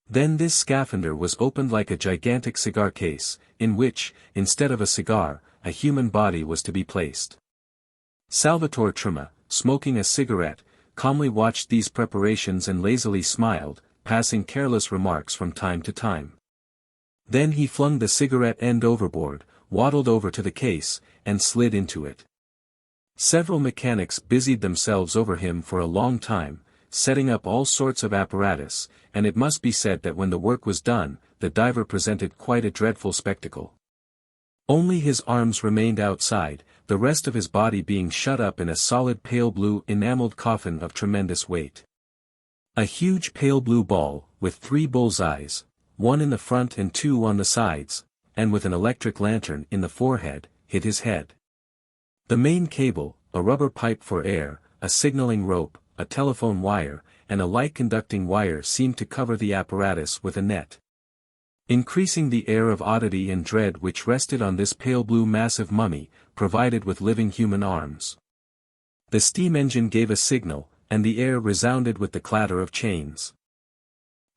Then this scaphandre was opened like a gigantic cigar case, in which, instead of a cigar, a human body was to be placed. Salvatore Truma, smoking a cigarette, calmly watched these preparations and lazily smiled, passing careless remarks from time to time. Then he flung the cigarette end overboard, waddled over to the case, and slid into it. Several mechanics busied themselves over him for a long time, setting up all sorts of apparatus, and it must be said that when the work was done, the diver presented quite a dreadful spectacle. Only his arms remained outside, the rest of his body being shut up in a solid pale blue enameled coffin of tremendous weight. A huge pale blue ball, with 3 bull's eyes, 1 in the front and 2 on the sides, and with an electric lantern in the forehead, hid his head. The main cable, a rubber pipe for air, a signaling rope, a telephone wire, and a light-conducting wire seemed to cover the apparatus with a net. Increasing the air of oddity and dread which rested on this pale blue massive mummy, provided with living human arms. The steam engine gave a signal, and the air resounded with the clatter of chains.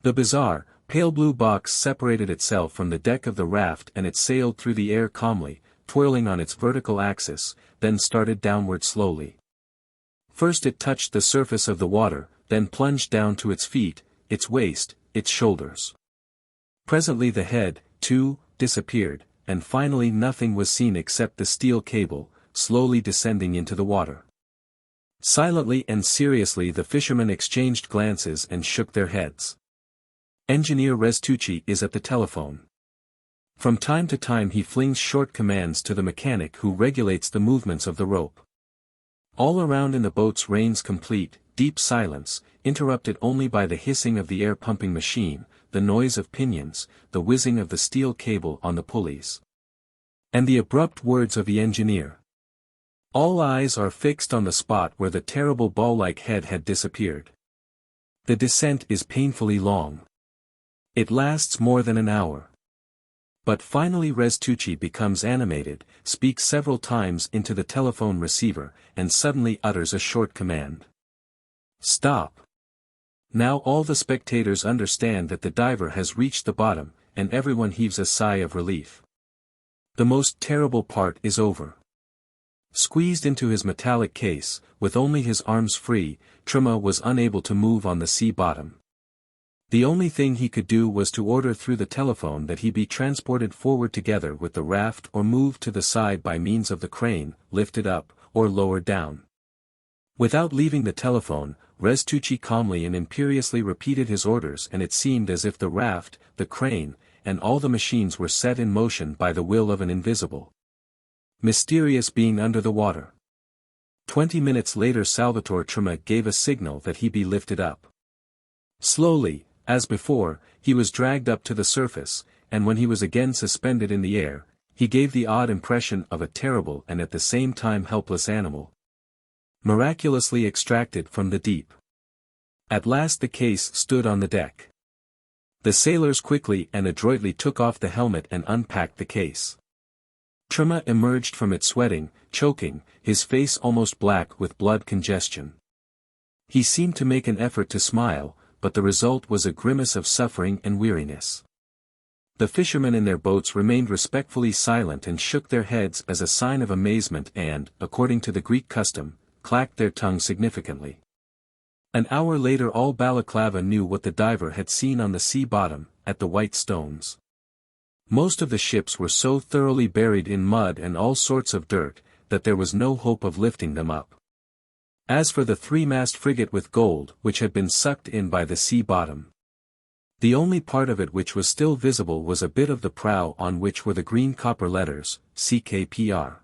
The bizarre, pale blue box separated itself from the deck of the raft and it sailed through the air calmly, twirling on its vertical axis, then started downward slowly. First it touched the surface of the water, then plunged down to its feet, its waist, its shoulders. Presently the head, too, disappeared, and finally nothing was seen except the steel cable, slowly descending into the water. Silently and seriously the fishermen exchanged glances and shook their heads. Engineer Restucci is at the telephone. From time to time he flings short commands to the mechanic who regulates the movements of the rope. All around in the boats reigns complete, deep silence, interrupted only by the hissing of the air-pumping machine, the noise of pinions, the whizzing of the steel cable on the pulleys, and the abrupt words of the engineer. All eyes are fixed on the spot where the terrible ball-like head had disappeared. The descent is painfully long. It lasts more than an hour. But finally Restucci becomes animated, speaks several times into the telephone receiver, and suddenly utters a short command. Stop! Now all the spectators understand that the diver has reached the bottom, and everyone heaves a sigh of relief. The most terrible part is over. Squeezed into his metallic case, with only his arms free, Truma was unable to move on the sea bottom. The only thing he could do was to order through the telephone that he be transported forward together with the raft or moved to the side by means of the crane, lifted up, or lowered down. Without leaving the telephone, Restucci calmly and imperiously repeated his orders, and it seemed as if the raft, the crane, and all the machines were set in motion by the will of an invisible, mysterious being under the water. 20 minutes later Salvatore Truma gave a signal that he be lifted up. Slowly, as before, he was dragged up to the surface, and when he was again suspended in the air, he gave the odd impression of a terrible and at the same time helpless animal, miraculously extracted from the deep. At last the case stood on the deck. The sailors quickly and adroitly took off the helmet and unpacked the case. Trima emerged from it sweating, choking, his face almost black with blood congestion. He seemed to make an effort to smile, but the result was a grimace of suffering and weariness. The fishermen in their boats remained respectfully silent and shook their heads as a sign of amazement and, according to the Greek custom, clacked their tongues significantly. An hour later all Balaklava knew what the diver had seen on the sea bottom, at the White Stones. Most of the ships were so thoroughly buried in mud and all sorts of dirt, that there was no hope of lifting them up. As for the three-mast frigate with gold which had been sucked in by the sea bottom, the only part of it which was still visible was a bit of the prow on which were the green copper letters, CKPR.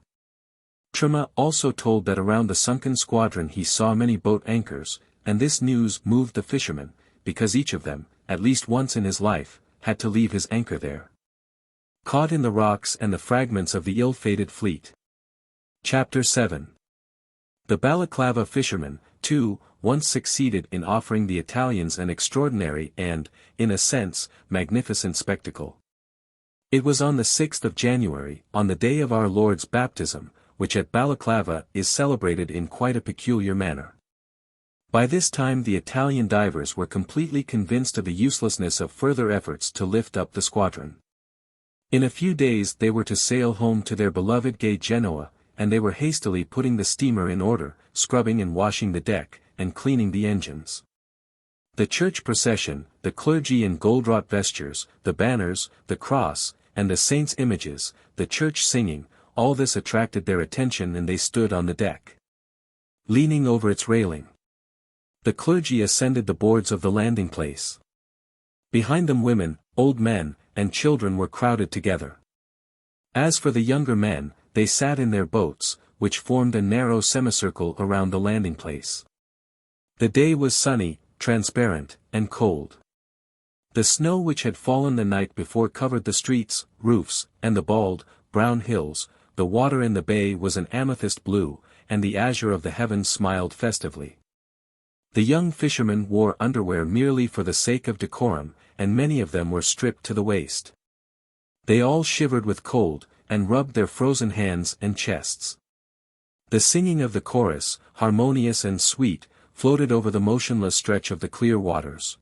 Trima also told that around the sunken squadron he saw many boat anchors, and this news moved the fishermen, because each of them, at least once in his life, had to leave his anchor there. Caught in the rocks and the fragments of the ill-fated fleet. Chapter 7. The Balaklava fishermen, too, once succeeded in offering the Italians an extraordinary and, in a sense, magnificent spectacle. It was on the 6th of January, on the day of our Lord's baptism, which at Balaklava is celebrated in quite a peculiar manner. By this time the Italian divers were completely convinced of the uselessness of further efforts to lift up the squadron. In a few days they were to sail home to their beloved gay Genoa, and they were hastily putting the steamer in order, scrubbing and washing the deck, and cleaning the engines. The church procession, the clergy in gold-wrought vestures, the banners, the cross, and the saints' images, the church singing, all this attracted their attention and they stood on the deck, leaning over its railing. The clergy ascended the boards of the landing place. Behind them women, old men, and children were crowded together. As for the younger men, they sat in their boats, which formed a narrow semicircle around the landing place. The day was sunny, transparent, and cold. The snow which had fallen the night before covered the streets, roofs, and the bald, brown hills. The water in the bay was an amethyst blue, and the azure of the heavens smiled festively. The young fishermen wore underwear merely for the sake of decorum, and many of them were stripped to the waist. They all shivered with cold, and rubbed their frozen hands and chests. The singing of the chorus, harmonious and sweet, floated over the motionless stretch of the clear waters.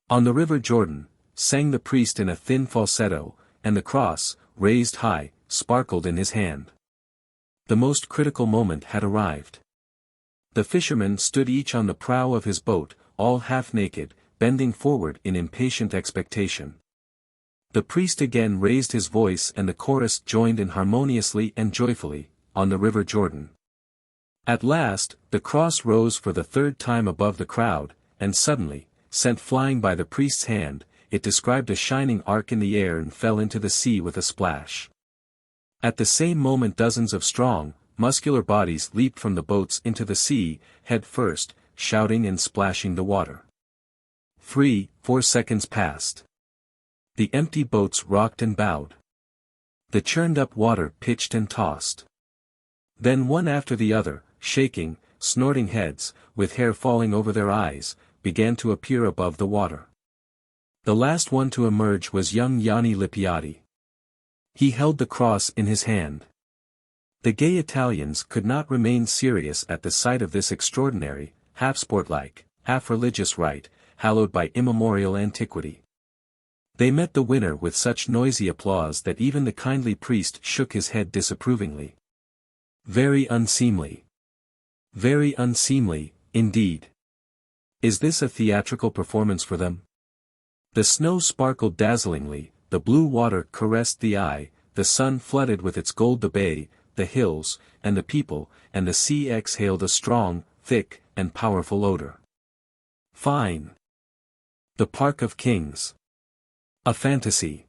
On the river Jordan, sang the priest in a thin falsetto, and the cross, raised high, sparkled in his hand. The most critical moment had arrived. The fishermen stood each on the prow of his boat, all half naked, bending forward in impatient expectation. The priest again raised his voice and the chorus joined in harmoniously and joyfully, on the river Jordan. At last, the cross rose for the third time above the crowd, and suddenly, sent flying by the priest's hand, it described a shining arc in the air and fell into the sea with a splash. At the same moment dozens of strong, muscular bodies leaped from the boats into the sea, head first, shouting and splashing the water. 3-4 seconds passed. The empty boats rocked and bowed. The churned-up water pitched and tossed. Then one after the other, shaking, snorting heads, with hair falling over their eyes, began to appear above the water. The last one to emerge was young Yanni Lippiatti. He held the cross in his hand. The gay Italians could not remain serious at the sight of this extraordinary, half-sport-like, half-religious rite, hallowed by immemorial antiquity. They met the winner with such noisy applause that even the kindly priest shook his head disapprovingly. Very unseemly. Very unseemly, indeed. Is this a theatrical performance for them? The snow sparkled dazzlingly, the blue water caressed the eye, the sun flooded with its gold the bay, the hills, and the people, and the sea exhaled a strong, thick, and powerful odor. Fine. The Park of Kings. A fantasy.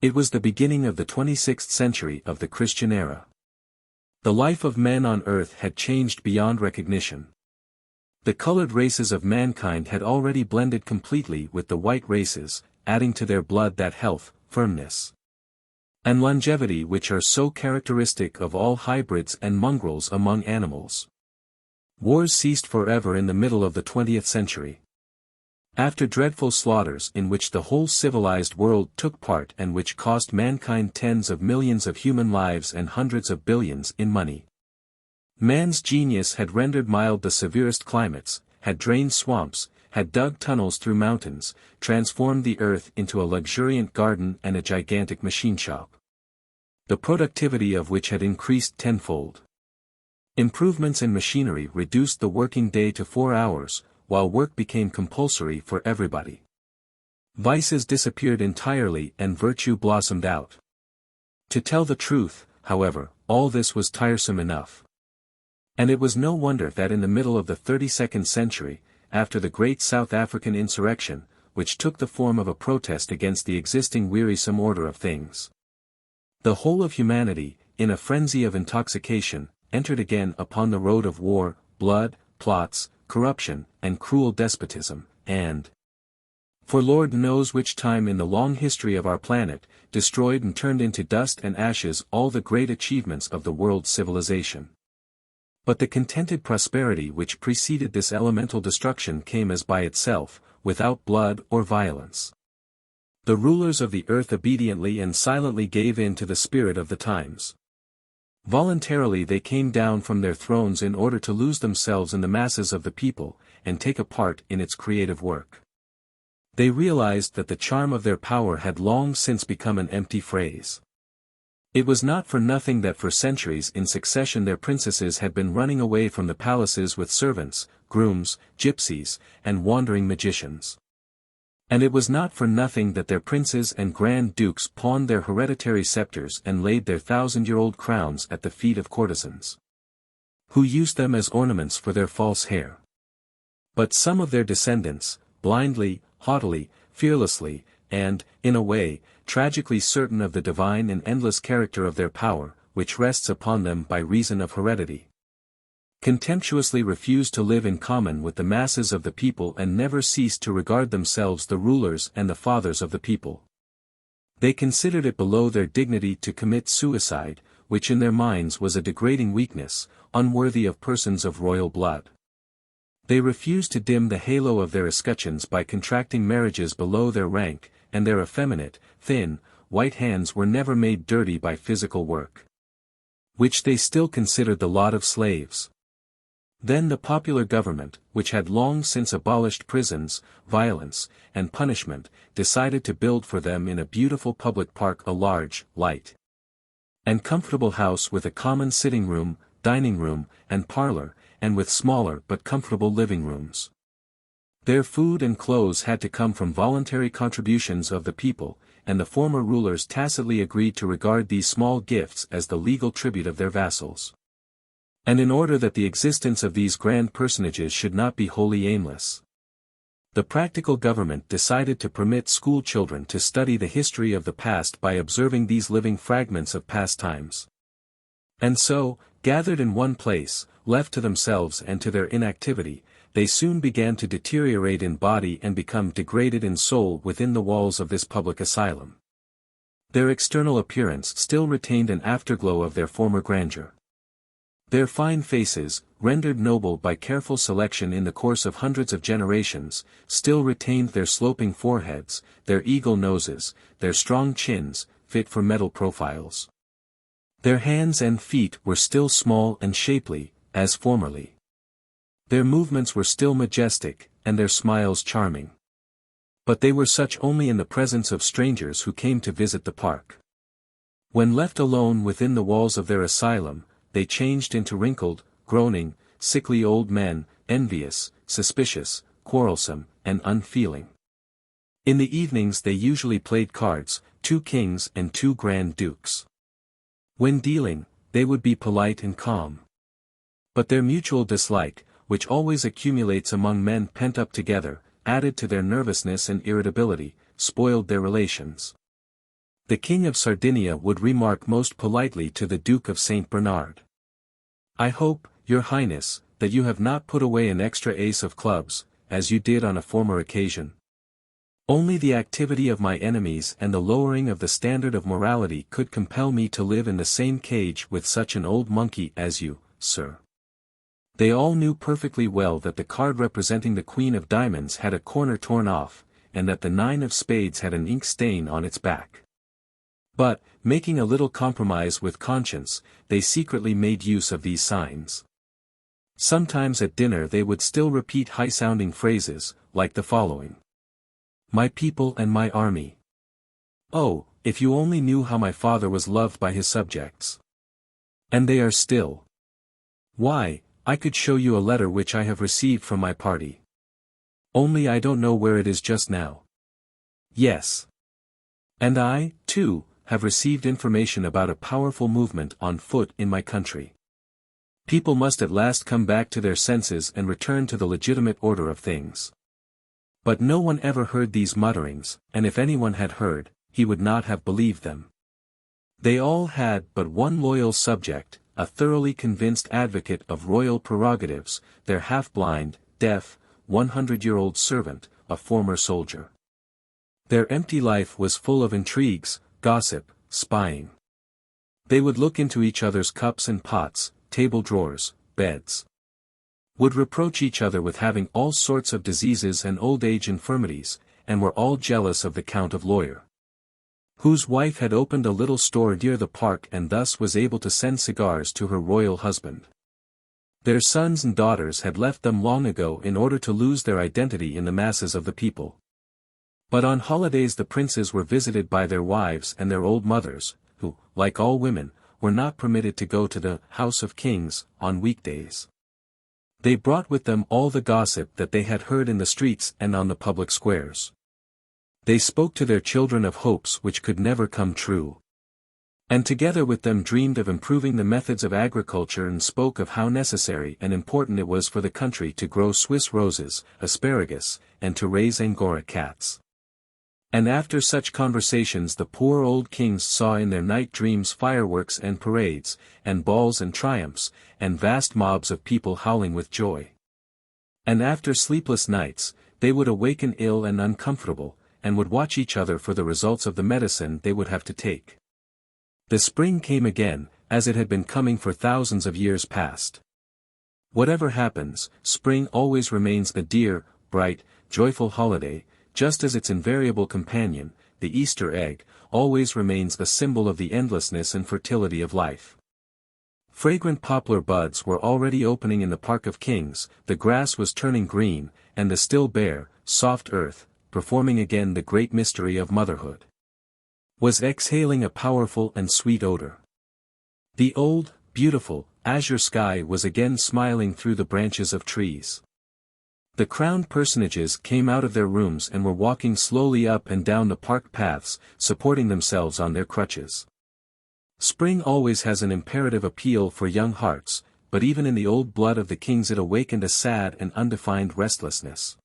It was the beginning of the 26th century of the Christian era. The life of men on earth had changed beyond recognition. The colored races of mankind had already blended completely with the white races, adding to their blood that health, firmness, and longevity which are so characteristic of all hybrids and mongrels among animals. Wars ceased forever in the middle of the 20th century. After dreadful slaughters in which the whole civilized world took part and which cost mankind tens of millions of human lives and hundreds of billions in money. Man's genius had rendered mild the severest climates, had drained swamps, had dug tunnels through mountains, transformed the earth into a luxuriant garden and a gigantic machine shop, the productivity of which had increased tenfold. Improvements in machinery reduced the working day to 4 hours, while work became compulsory for everybody. Vices disappeared entirely and virtue blossomed out. To tell the truth, however, all this was tiresome enough. And it was no wonder that in the middle of the 32nd century, after the great South African insurrection, which took the form of a protest against the existing wearisome order of things, the whole of humanity, in a frenzy of intoxication, entered again upon the road of war, blood, plots, corruption, and cruel despotism, and, for Lord knows which time in the long history of our planet, destroyed and turned into dust and ashes all the great achievements of the world's civilization. But the contented prosperity which preceded this elemental destruction came as by itself, without blood or violence. The rulers of the earth obediently and silently gave in to the spirit of the times. Voluntarily they came down from their thrones in order to lose themselves in the masses of the people, and take a part in its creative work. They realized that the charm of their power had long since become an empty phrase. It was not for nothing that for centuries in succession their princesses had been running away from the palaces with servants, grooms, gypsies, and wandering magicians. And it was not for nothing that their princes and grand dukes pawned their hereditary scepters and laid their 1,000-year-old crowns at the feet of courtesans, who used them as ornaments for their false hair. But some of their descendants, blindly, haughtily, fearlessly, and, in a way, tragically certain of the divine and endless character of their power, which rests upon them by reason of heredity, contemptuously refused to live in common with the masses of the people and never ceased to regard themselves the rulers and the fathers of the people. They considered it below their dignity to commit suicide, which in their minds was a degrading weakness, unworthy of persons of royal blood. They refused to dim the halo of their escutcheons by contracting marriages below their rank, and their effeminate, thin, white hands were never made dirty by physical work, which they still considered the lot of slaves. Then the popular government, which had long since abolished prisons, violence, and punishment, decided to build for them in a beautiful public park a large, light, and comfortable house with a common sitting room, dining room, and parlor, and with smaller but comfortable living rooms. Their food and clothes had to come from voluntary contributions of the people, and the former rulers tacitly agreed to regard these small gifts as the legal tribute of their vassals. And in order that the existence of these grand personages should not be wholly aimless, the practical government decided to permit school children to study the history of the past by observing these living fragments of past times. And so, gathered in one place, left to themselves and to their inactivity, they soon began to deteriorate in body and become degraded in soul within the walls of this public asylum. Their external appearance still retained an afterglow of their former grandeur. Their fine faces, rendered noble by careful selection in the course of hundreds of generations, still retained their sloping foreheads, their eagle noses, their strong chins, fit for metal profiles. Their hands and feet were still small and shapely, as formerly. Their movements were still majestic, and their smiles charming. But they were such only in the presence of strangers who came to visit the park. When left alone within the walls of their asylum, they changed into wrinkled, groaning, sickly old men, envious, suspicious, quarrelsome, and unfeeling. In the evenings they usually played cards, 2 kings and 2 grand dukes. When dealing, they would be polite and calm. But their mutual dislike, which always accumulates among men pent up together, added to their nervousness and irritability, spoiled their relations. The King of Sardinia would remark most politely to the Duke of St. Bernard, "I hope, your Highness, that you have not put away an extra ace of clubs, as you did on a former occasion. Only the activity of my enemies and the lowering of the standard of morality could compel me to live in the same cage with such an old monkey as you, sir. They all knew perfectly well that the card representing the Queen of Diamonds had a corner torn off, and that the 9 of Spades had an ink stain on its back. But, making a little compromise with conscience, they secretly made use of these signs. Sometimes at dinner they would still repeat high-sounding phrases, like the following. My people and my army. Oh, if you only knew how my father was loved by his subjects. And they are still. Why, I could show you a letter which I have received from my party. Only I don't know where it is just now. Yes. And I, too, have received information about a powerful movement on foot in my country. People must at last come back to their senses and return to the legitimate order of things. But no one ever heard these mutterings, and if anyone had heard, he would not have believed them. They all had but one loyal subject, a thoroughly convinced advocate of royal prerogatives, their half-blind, deaf, 100-year-old servant, a former soldier. Their empty life was full of intrigues, gossip, spying. They would look into each other's cups and pots, table drawers, beds. Would reproach each other with having all sorts of diseases and old age infirmities, and were all jealous of the Count of Lawyer, whose wife had opened a little store near the park and thus was able to send cigars to her royal husband. Their sons and daughters had left them long ago in order to lose their identity in the masses of the people. But on holidays the princes were visited by their wives and their old mothers, who, like all women, were not permitted to go to the House of Kings on weekdays. They brought with them all the gossip that they had heard in the streets and on the public squares. They spoke to their children of hopes which could never come true. And together with them dreamed of improving the methods of agriculture and spoke of how necessary and important it was for the country to grow Swiss roses, asparagus, and to raise Angora cats. And after such conversations the poor old kings saw in their night dreams fireworks and parades, and balls and triumphs, and vast mobs of people howling with joy. And after sleepless nights, they would awaken ill and uncomfortable, and would watch each other for the results of the medicine they would have to take. The spring came again, as it had been coming for thousands of years past. Whatever happens, spring always remains the dear, bright, joyful holiday, just as its invariable companion, the Easter egg, always remains the symbol of the endlessness and fertility of life. Fragrant poplar buds were already opening in the Park of Kings, the grass was turning green, and the still bare, soft earth, performing again the great mystery of motherhood, was exhaling a powerful and sweet odor. The old, beautiful, azure sky was again smiling through the branches of trees. The crowned personages came out of their rooms and were walking slowly up and down the park paths, supporting themselves on their crutches. Spring always has an imperative appeal for young hearts, but even in the old blood of the kings it awakened a sad and undefined restlessness.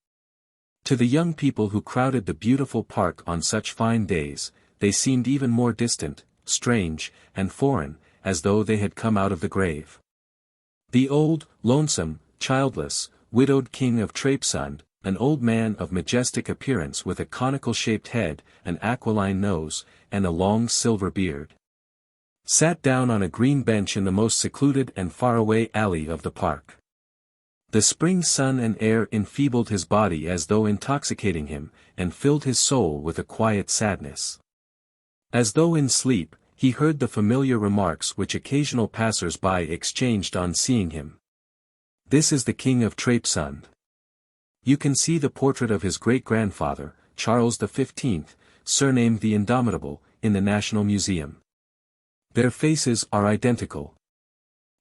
To the young people who crowded the beautiful park on such fine days, they seemed even more distant, strange, and foreign, as though they had come out of the grave. The old, lonesome, childless, widowed king of Trapesunde, an old man of majestic appearance with a conical-shaped head, an aquiline nose, and a long silver beard, sat down on a green bench in the most secluded and faraway alley of the park. The spring sun and air enfeebled his body as though intoxicating him, and filled his soul with a quiet sadness. As though in sleep, he heard the familiar remarks which occasional passers-by exchanged on seeing him. This is the king of Trapesunde. You can see the portrait of his great-grandfather, Charles XV, surnamed the Indomitable, in the National Museum. Their faces are identical.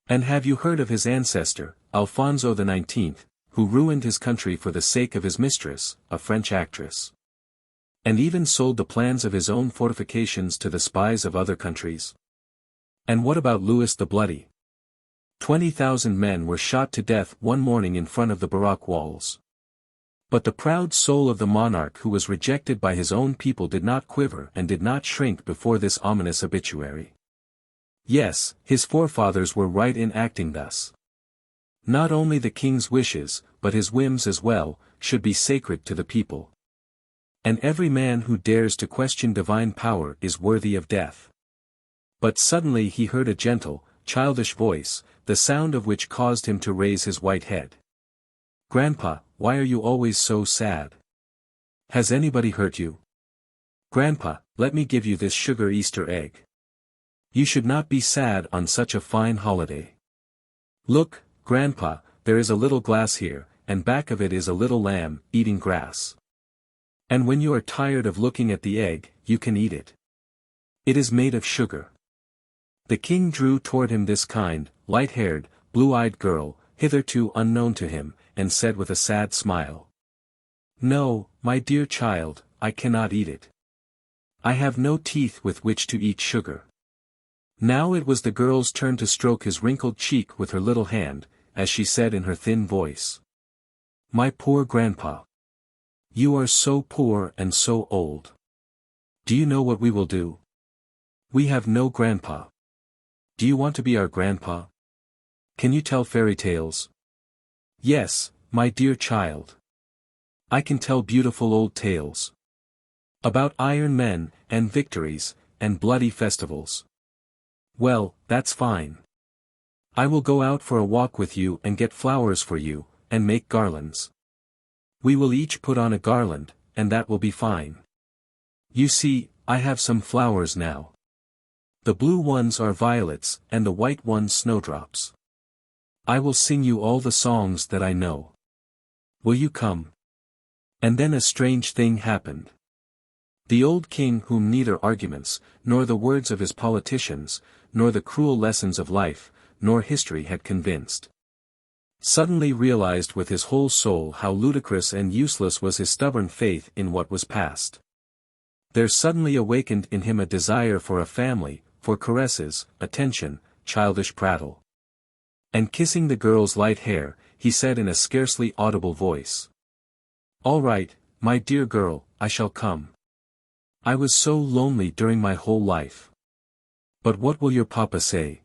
And have you heard of his ancestor, Alfonso XIX, who ruined his country for the sake of his mistress, a French actress? And even sold the plans of his own fortifications to the spies of other countries? And what about Louis the Bloody? 20,000 men were shot to death one morning in front of the Baroque walls. But the proud soul of the monarch who was rejected by his own people did not quiver and did not shrink before this ominous obituary. Yes, his forefathers were right in acting thus. Not only the king's wishes, but his whims as well, should be sacred to the people. And every man who dares to question divine power is worthy of death. But suddenly he heard a gentle, childish voice, the sound of which caused him to raise his white head. "Grandpa, why are you always so sad? Has anybody hurt you? Grandpa, let me give you this sugar Easter egg. You should not be sad on such a fine holiday. Look, Grandpa, there is a little glass here, and back of it is a little lamb, eating grass. And when you are tired of looking at the egg, you can eat it. It is made of sugar." The king drew toward him this kind, light-haired, blue-eyed girl, hitherto unknown to him, and said with a sad smile. "No, my dear child, I cannot eat it. I have no teeth with which to eat sugar." Now it was the girl's turn to stroke his wrinkled cheek with her little hand, as she said in her thin voice. "My poor grandpa. You are so poor and so old. Do you know what we will do? We have no grandpa. Do you want to be our grandpa? Can you tell fairy tales?" "Yes, my dear child. I can tell beautiful old tales. About iron men, and victories, and bloody festivals." "Well, that's fine. I will go out for a walk with you and get flowers for you, and make garlands. We will each put on a garland, and that will be fine. You see, I have some flowers now. The blue ones are violets, and the white ones snowdrops. I will sing you all the songs that I know. Will you come?" And then a strange thing happened. The old king, whom neither arguments, nor the words of his politicians, nor the cruel lessons of life, nor history had convinced, suddenly realized with his whole soul how ludicrous and useless was his stubborn faith in what was past. There suddenly awakened in him a desire for a family, for caresses, attention, childish prattle. And kissing the girl's light hair, he said in a scarcely audible voice, "All right, my dear girl, I shall come. I was so lonely during my whole life. But what will your papa say?"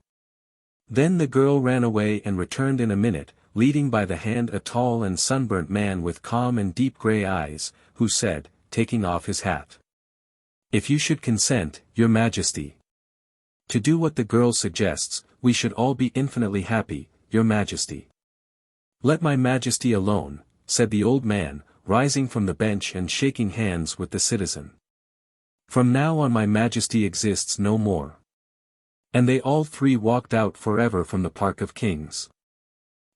Then the girl ran away and returned in a minute, leading by the hand a tall and sunburnt man with calm and deep grey eyes, who said, taking off his hat, "If you should consent, your majesty, to do what the girl suggests, we should all be infinitely happy, your majesty." "Let my majesty alone," said the old man, rising from the bench and shaking hands with the citizen. "From now on my majesty exists no more." And they all three walked out forever from the Park of Kings.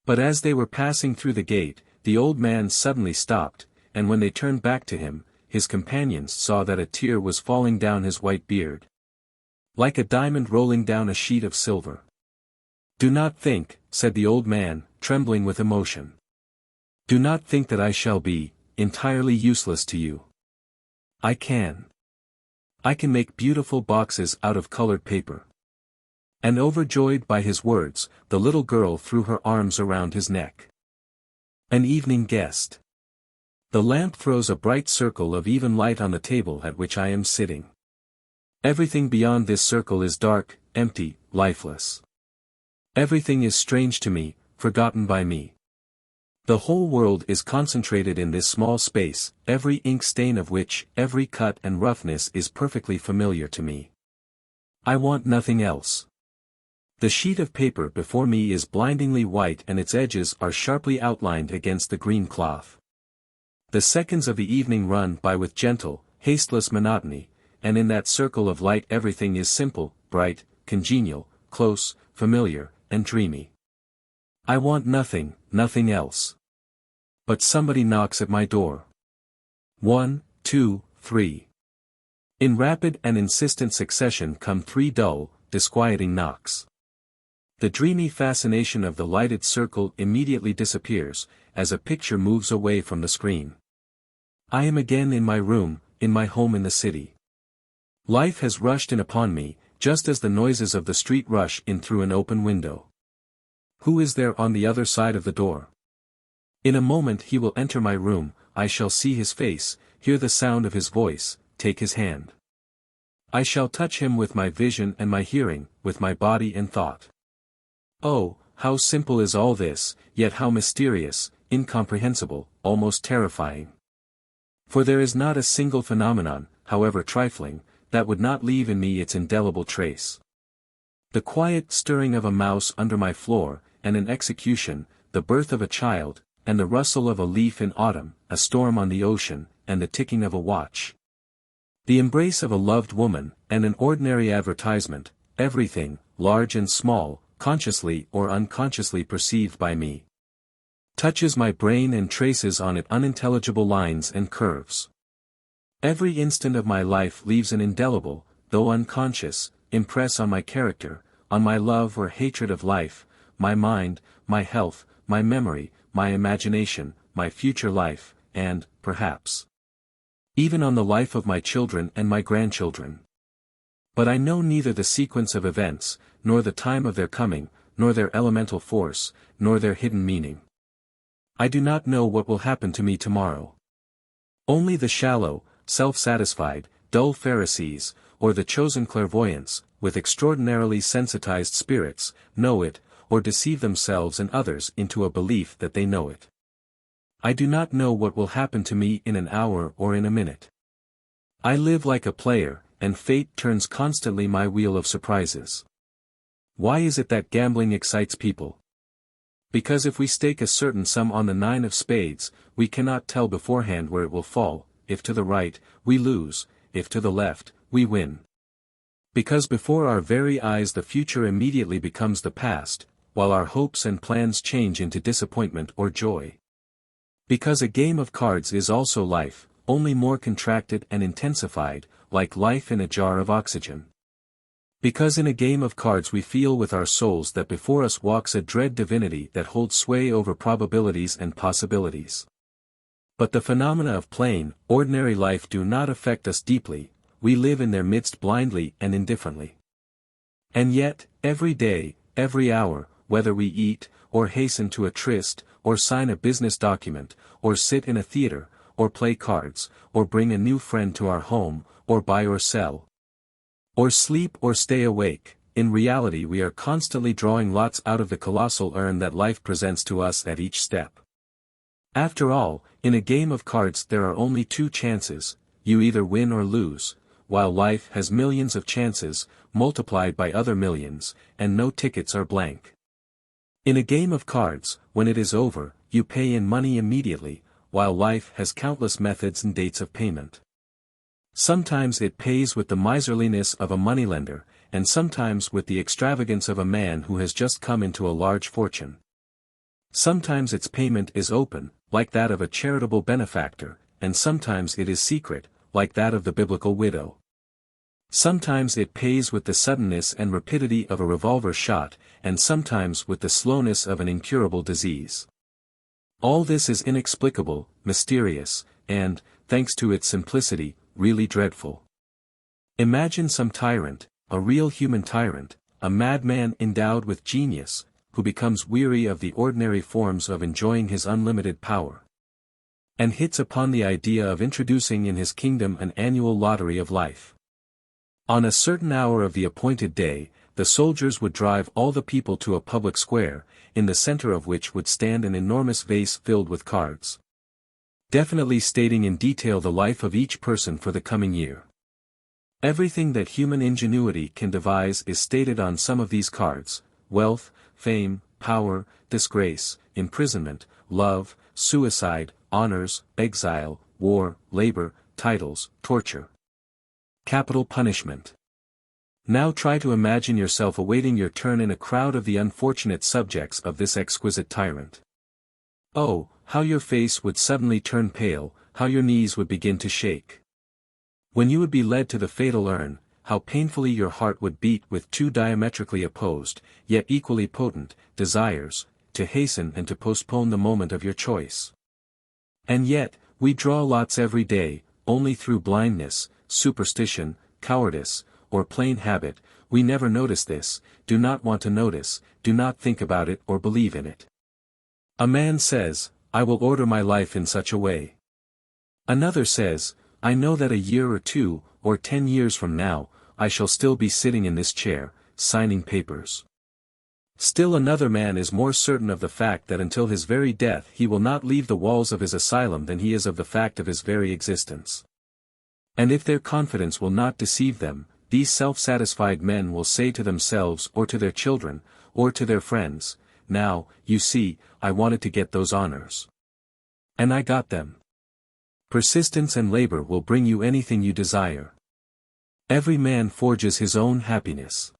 But as they were passing through the gate, the old man suddenly stopped, and when they turned back to him, his companions saw that a tear was falling down his white beard, like a diamond rolling down a sheet of silver. "Do not think," said the old man, trembling with emotion. "Do not think that I shall be entirely useless to you. I can make beautiful boxes out of colored paper." And overjoyed by his words, the little girl threw her arms around his neck. An evening guest. The lamp throws a bright circle of even light on the table at which I am sitting. Everything beyond this circle is dark, empty, lifeless. Everything is strange to me, forgotten by me. The whole world is concentrated in this small space, every ink stain of which, every cut and roughness is perfectly familiar to me. I want nothing else. The sheet of paper before me is blindingly white and its edges are sharply outlined against the green cloth. The seconds of the evening run by with gentle, hasteless monotony, and in that circle of light everything is simple, bright, congenial, close, familiar, and dreamy. I want nothing, nothing else. But somebody knocks at my door. 1, 2, 3. In rapid and insistent succession come 3 dull, disquieting knocks. The dreamy fascination of the lighted circle immediately disappears, as a picture moves away from the screen. I am again in my room, in my home in the city. Life has rushed in upon me, just as the noises of the street rush in through an open window. Who is there on the other side of the door? In a moment he will enter my room, I shall see his face, hear the sound of his voice, take his hand. I shall touch him with my vision and my hearing, with my body and thought. Oh, how simple is all this, yet how mysterious, incomprehensible, almost terrifying. For there is not a single phenomenon, however trifling, that would not leave in me its indelible trace. The quiet stirring of a mouse under my floor, and an execution, the birth of a child, and the rustle of a leaf in autumn, a storm on the ocean, and the ticking of a watch. The embrace of a loved woman, and an ordinary advertisement, everything, large and small, consciously or unconsciously perceived by me, touches my brain and traces on it unintelligible lines and curves. Every instant of my life leaves an indelible, though unconscious, impress on my character, on my love or hatred of life, my mind, my health, my memory, my imagination, my future life, and, perhaps, even on the life of my children and my grandchildren. But I know neither the sequence of events, nor the time of their coming, nor their elemental force, nor their hidden meaning. I do not know what will happen to me tomorrow. Only the shallow, self-satisfied, dull Pharisees, or the chosen clairvoyants, with extraordinarily sensitized spirits, know it, or deceive themselves and others into a belief that they know it. I do not know what will happen to me in an hour or in a minute. I live like a player, and fate turns constantly my wheel of surprises. Why is it that gambling excites people? Because if we stake a certain sum on the 9 of spades, we cannot tell beforehand where it will fall. If to the right, we lose, if to the left, we win. Because before our very eyes the future immediately becomes the past, while our hopes and plans change into disappointment or joy. Because a game of cards is also life, only more contracted and intensified, like life in a jar of oxygen. Because in a game of cards we feel with our souls that before us walks a dread divinity that holds sway over probabilities and possibilities. But the phenomena of plain, ordinary life do not affect us deeply, we live in their midst blindly and indifferently. And yet, every day, every hour, whether we eat, or hasten to a tryst, or sign a business document, or sit in a theater, or play cards, or bring a new friend to our home, or buy or sell, or sleep or stay awake, in reality we are constantly drawing lots out of the colossal urn that life presents to us at each step. After all, in a game of cards there are only 2 chances, you either win or lose, while life has millions of chances, multiplied by other millions, and no tickets are blank. In a game of cards, when it is over, you pay in money immediately, while life has countless methods and dates of payment. Sometimes it pays with the miserliness of a moneylender, and sometimes with the extravagance of a man who has just come into a large fortune. Sometimes its payment is open, like that of a charitable benefactor, and sometimes it is secret, like that of the biblical widow. Sometimes it pays with the suddenness and rapidity of a revolver shot, and sometimes with the slowness of an incurable disease. All this is inexplicable, mysterious, and, thanks to its simplicity, really dreadful. Imagine some tyrant, a real human tyrant, a madman endowed with genius, who becomes weary of the ordinary forms of enjoying his unlimited power, and hits upon the idea of introducing in his kingdom an annual lottery of life. On a certain hour of the appointed day, the soldiers would drive all the people to a public square, in the center of which would stand an enormous vase filled with cards, definitely stating in detail the life of each person for the coming year. Everything that human ingenuity can devise is stated on some of these cards: wealth, fame, power, disgrace, imprisonment, love, suicide, honors, exile, war, labor, titles, torture, capital punishment. Now try to imagine yourself awaiting your turn in a crowd of the unfortunate subjects of this exquisite tyrant. Oh, how your face would suddenly turn pale, how your knees would begin to shake. When you would be led to the fatal urn, how painfully your heart would beat with 2 diametrically opposed, yet equally potent, desires, to hasten and to postpone the moment of your choice. And yet, we draw lots every day, only through blindness, superstition, cowardice, or plain habit. We never notice this, do not want to notice, do not think about it or believe in it. A man says, I will order my life in such a way. Another says, I know that a year or 2, or 10 years from now, I shall still be sitting in this chair, signing papers. Still another man is more certain of the fact that until his very death he will not leave the walls of his asylum than he is of the fact of his very existence. And if their confidence will not deceive them, these self-satisfied men will say to themselves or to their children, or to their friends, "Now, you see, I wanted to get those honors. And I got them." Persistence and labor will bring you anything you desire. Every man forges his own happiness.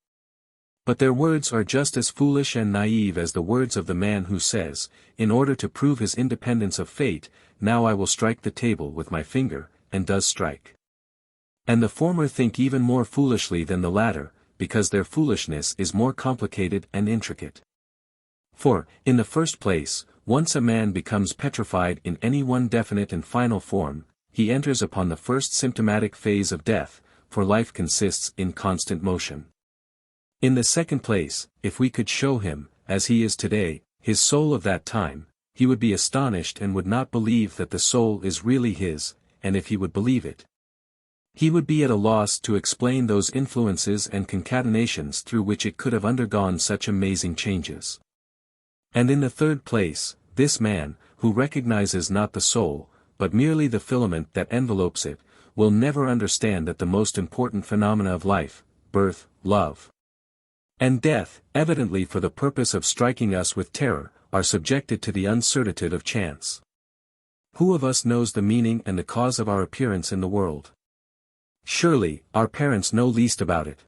But their words are just as foolish and naive as the words of the man who says, in order to prove his independence of fate, "Now I will strike the table with my finger," and does strike. And the former think even more foolishly than the latter, because their foolishness is more complicated and intricate. For, in the first place, once a man becomes petrified in any one definite and final form, he enters upon the first symptomatic phase of death, for life consists in constant motion. In the second place, if we could show him, as he is today, his soul of that time, he would be astonished and would not believe that the soul is really his, and if he would believe it, he would be at a loss to explain those influences and concatenations through which it could have undergone such amazing changes. And in the third place, this man, who recognizes not the soul, but merely the filament that envelopes it, will never understand that the most important phenomena of life, birth, love, and death, evidently for the purpose of striking us with terror, are subjected to the uncertitude of chance. Who of us knows the meaning and the cause of our appearance in the world? Surely, our parents know least about it.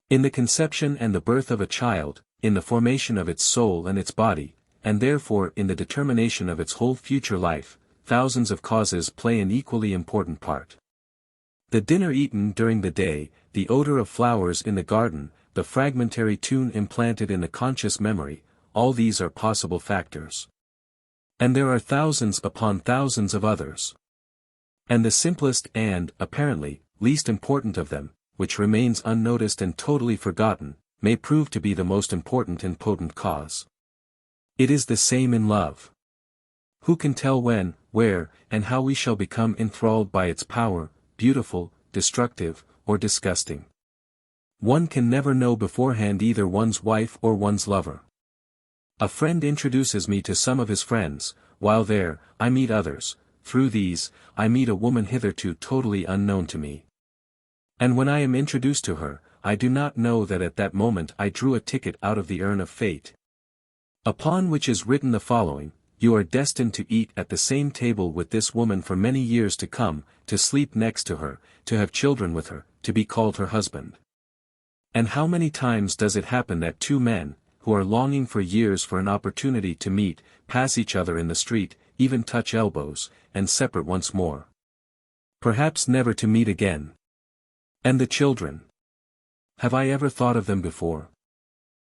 In the conception and the birth of a child, in the formation of its soul and its body, and therefore in the determination of its whole future life, thousands of causes play an equally important part. The dinner eaten during the day, the odor of flowers in the garden, the fragmentary tune implanted in the conscious memory, all these are possible factors. And there are thousands upon thousands of others. And the simplest and, apparently, least important of them, which remains unnoticed and totally forgotten, may prove to be the most important and potent cause. It is the same in love. Who can tell when, where, and how we shall become enthralled by its power, beautiful, destructive, or disgusting? One can never know beforehand either one's wife or one's lover. A friend introduces me to some of his friends, while there, I meet others, through these, I meet a woman hitherto totally unknown to me. And when I am introduced to her, I do not know that at that moment I drew a ticket out of the urn of fate, upon which is written the following: "You are destined to eat at the same table with this woman for many years to come, to sleep next to her, to have children with her, to be called her husband." And how many times does it happen that two men, who are longing for years for an opportunity to meet, pass each other in the street, even touch elbows, and separate once more, perhaps never to meet again? And the children? Have I ever thought of them before?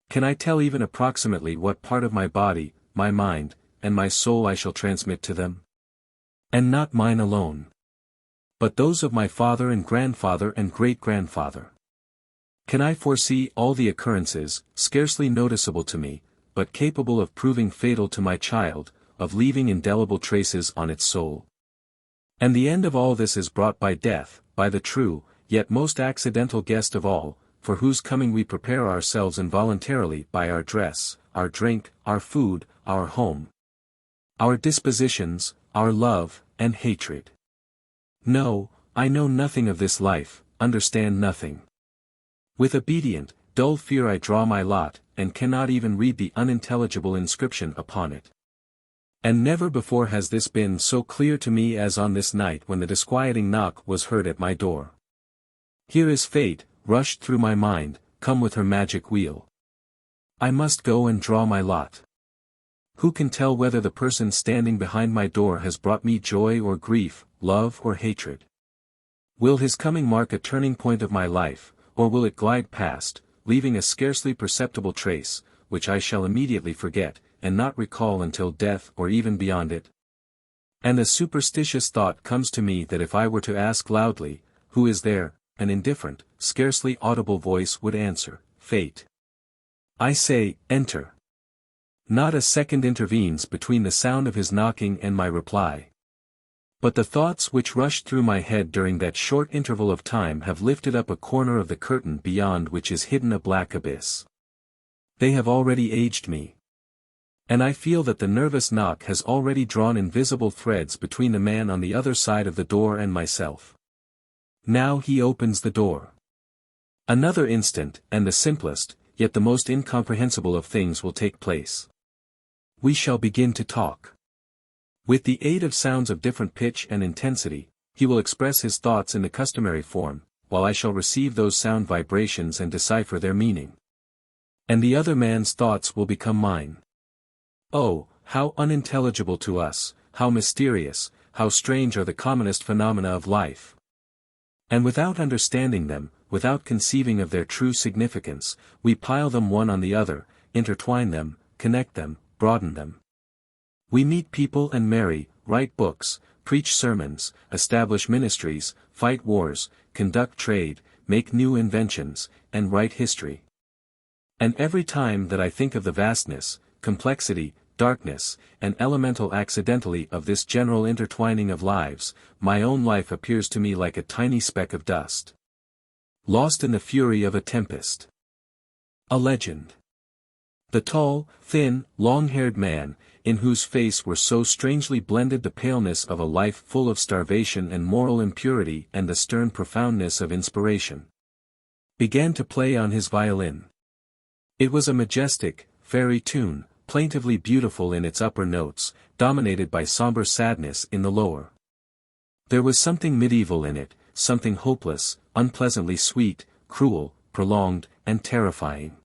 Can I tell even approximately what part of my body, my mind, and my soul I shall transmit to them? And not mine alone, but those of my father and grandfather and great-grandfather. Can I foresee all the occurrences, scarcely noticeable to me, but capable of proving fatal to my child, of leaving indelible traces on its soul? And the end of all this is brought by death, by the true, yet most accidental guest of all, for whose coming we prepare ourselves involuntarily by our dress, our drink, our food, our home, our dispositions, our love, and hatred. No, I know nothing of this life, understand nothing. With obedient, dull fear I draw my lot, and cannot even read the unintelligible inscription upon it. And never before has this been so clear to me as on this night when the disquieting knock was heard at my door. Here is fate, rushed through my mind, come with her magic wheel. I must go and draw my lot. Who can tell whether the person standing behind my door has brought me joy or grief, love or hatred? Will his coming mark a turning point of my life, or will it glide past, leaving a scarcely perceptible trace, which I shall immediately forget, and not recall until death or even beyond it? And a superstitious thought comes to me that if I were to ask loudly, "Who is there?" an indifferent, scarcely audible voice would answer, "Fate." I say, "Enter." Not a second intervenes between the sound of his knocking and my reply. But the thoughts which rushed through my head during that short interval of time have lifted up a corner of the curtain beyond which is hidden a black abyss. They have already aged me. And I feel that the nervous knock has already drawn invisible threads between the man on the other side of the door and myself. Now he opens the door. Another instant, and the simplest, yet the most incomprehensible of things will take place. We shall begin to talk. With the aid of sounds of different pitch and intensity, he will express his thoughts in the customary form, while I shall receive those sound vibrations and decipher their meaning. And the other man's thoughts will become mine. Oh, how unintelligible to us, how mysterious, how strange are the commonest phenomena of life. And without understanding them, without conceiving of their true significance, we pile them one on the other, intertwine them, connect them, broaden them. We meet people and marry, write books, preach sermons, establish ministries, fight wars, conduct trade, make new inventions, and write history. And every time that I think of the vastness, complexity, darkness, and elemental accidentally of this general intertwining of lives, my own life appears to me like a tiny speck of dust, lost in the fury of a tempest. A legend. The tall, thin, long-haired man, in whose face were so strangely blended the paleness of a life full of starvation and moral impurity and the stern profoundness of inspiration, began to play on his violin. It was a majestic, fairy tune, plaintively beautiful in its upper notes, dominated by somber sadness in the lower. There was something medieval in it, something hopeless, unpleasantly sweet, cruel, prolonged, and terrifying.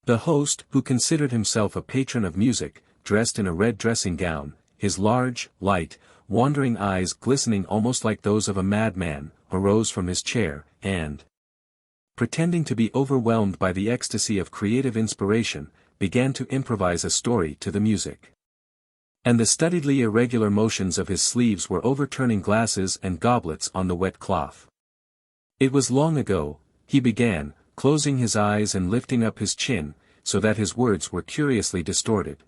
The host, who considered himself a patron of music, dressed in a red dressing gown, his large, light, wandering eyes glistening almost like those of a madman, arose from his chair, and, pretending to be overwhelmed by the ecstasy of creative inspiration, began to improvise a story to the music. And the studiedly irregular motions of his sleeves were overturning glasses and goblets on the wet cloth. It was long ago, he began, closing his eyes and lifting up his chin, so that his words were curiously distorted.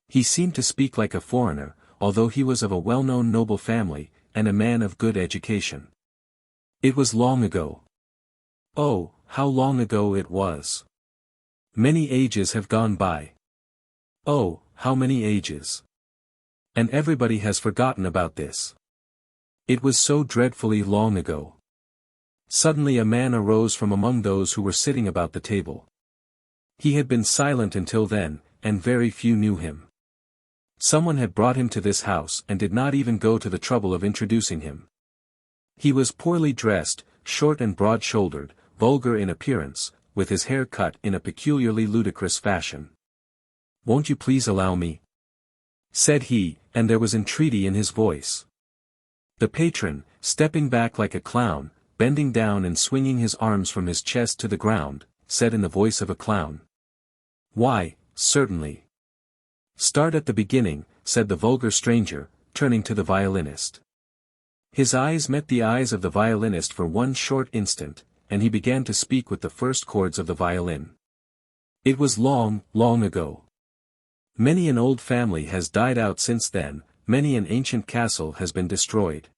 He seemed to speak like a foreigner, although he was of a well-known noble family, and a man of good education. It was long ago. Oh, how long ago it was! Many ages have gone by. Oh, how many ages! And everybody has forgotten about this. It was so dreadfully long ago. Suddenly a man arose from among those who were sitting about the table. He had been silent until then, and very few knew him. Someone had brought him to this house and did not even go to the trouble of introducing him. He was poorly dressed, short and broad-shouldered, vulgar in appearance, with his hair cut in a peculiarly ludicrous fashion. "Won't you please allow me?" said he, and there was entreaty in his voice. The patron, stepping back like a clown, bending down and swinging his arms from his chest to the ground, said in the voice of a clown, "Why, certainly." "Start at the beginning," said the vulgar stranger, turning to the violinist. His eyes met the eyes of the violinist for one short instant, and he began to speak with the first chords of the violin. It was long, long ago. Many an old family has died out since then, many an ancient castle has been destroyed.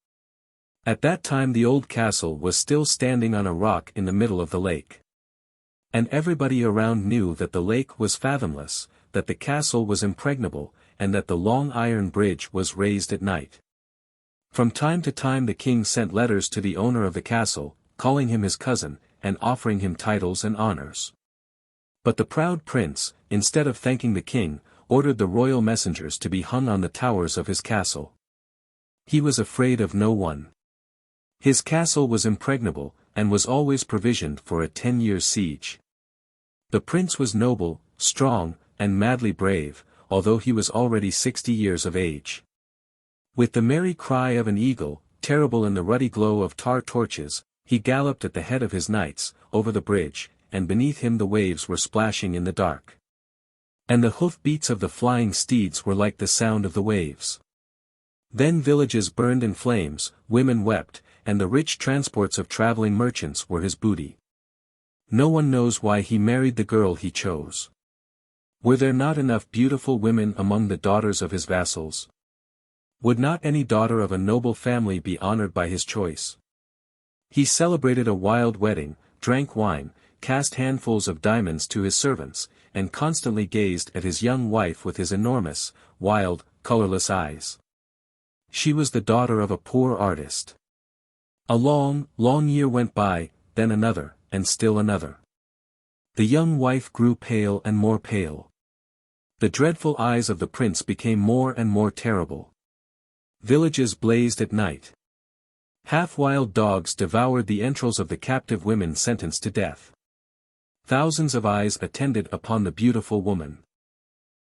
At that time the old castle was still standing on a rock in the middle of the lake. And everybody around knew that the lake was fathomless, that the castle was impregnable, and that the long iron bridge was raised at night. From time to time the king sent letters to the owner of the castle, calling him his cousin, and offering him titles and honors. But the proud prince, instead of thanking the king, ordered the royal messengers to be hung on the towers of his castle. He was afraid of no one. His castle was impregnable, and was always provisioned for a 10-year siege. The prince was noble, strong, and madly brave, although he was already 60 years of age. With the merry cry of an eagle, terrible in the ruddy glow of tar torches, he galloped at the head of his knights, over the bridge, and beneath him the waves were splashing in the dark. And the hoof-beats of the flying steeds were like the sound of the waves. Then villages burned in flames, women wept, and the rich transports of traveling merchants were his booty. No one knows why he married the girl he chose. Were there not enough beautiful women among the daughters of his vassals? Would not any daughter of a noble family be honored by his choice? He celebrated a wild wedding, drank wine, cast handfuls of diamonds to his servants, and constantly gazed at his young wife with his enormous, wild, colorless eyes. She was the daughter of a poor artist. A long, long year went by, then another, and still another. The young wife grew pale and more pale. The dreadful eyes of the prince became more and more terrible. Villages blazed at night. Half-wild dogs devoured the entrails of the captive women sentenced to death. Thousands of eyes attended upon the beautiful woman.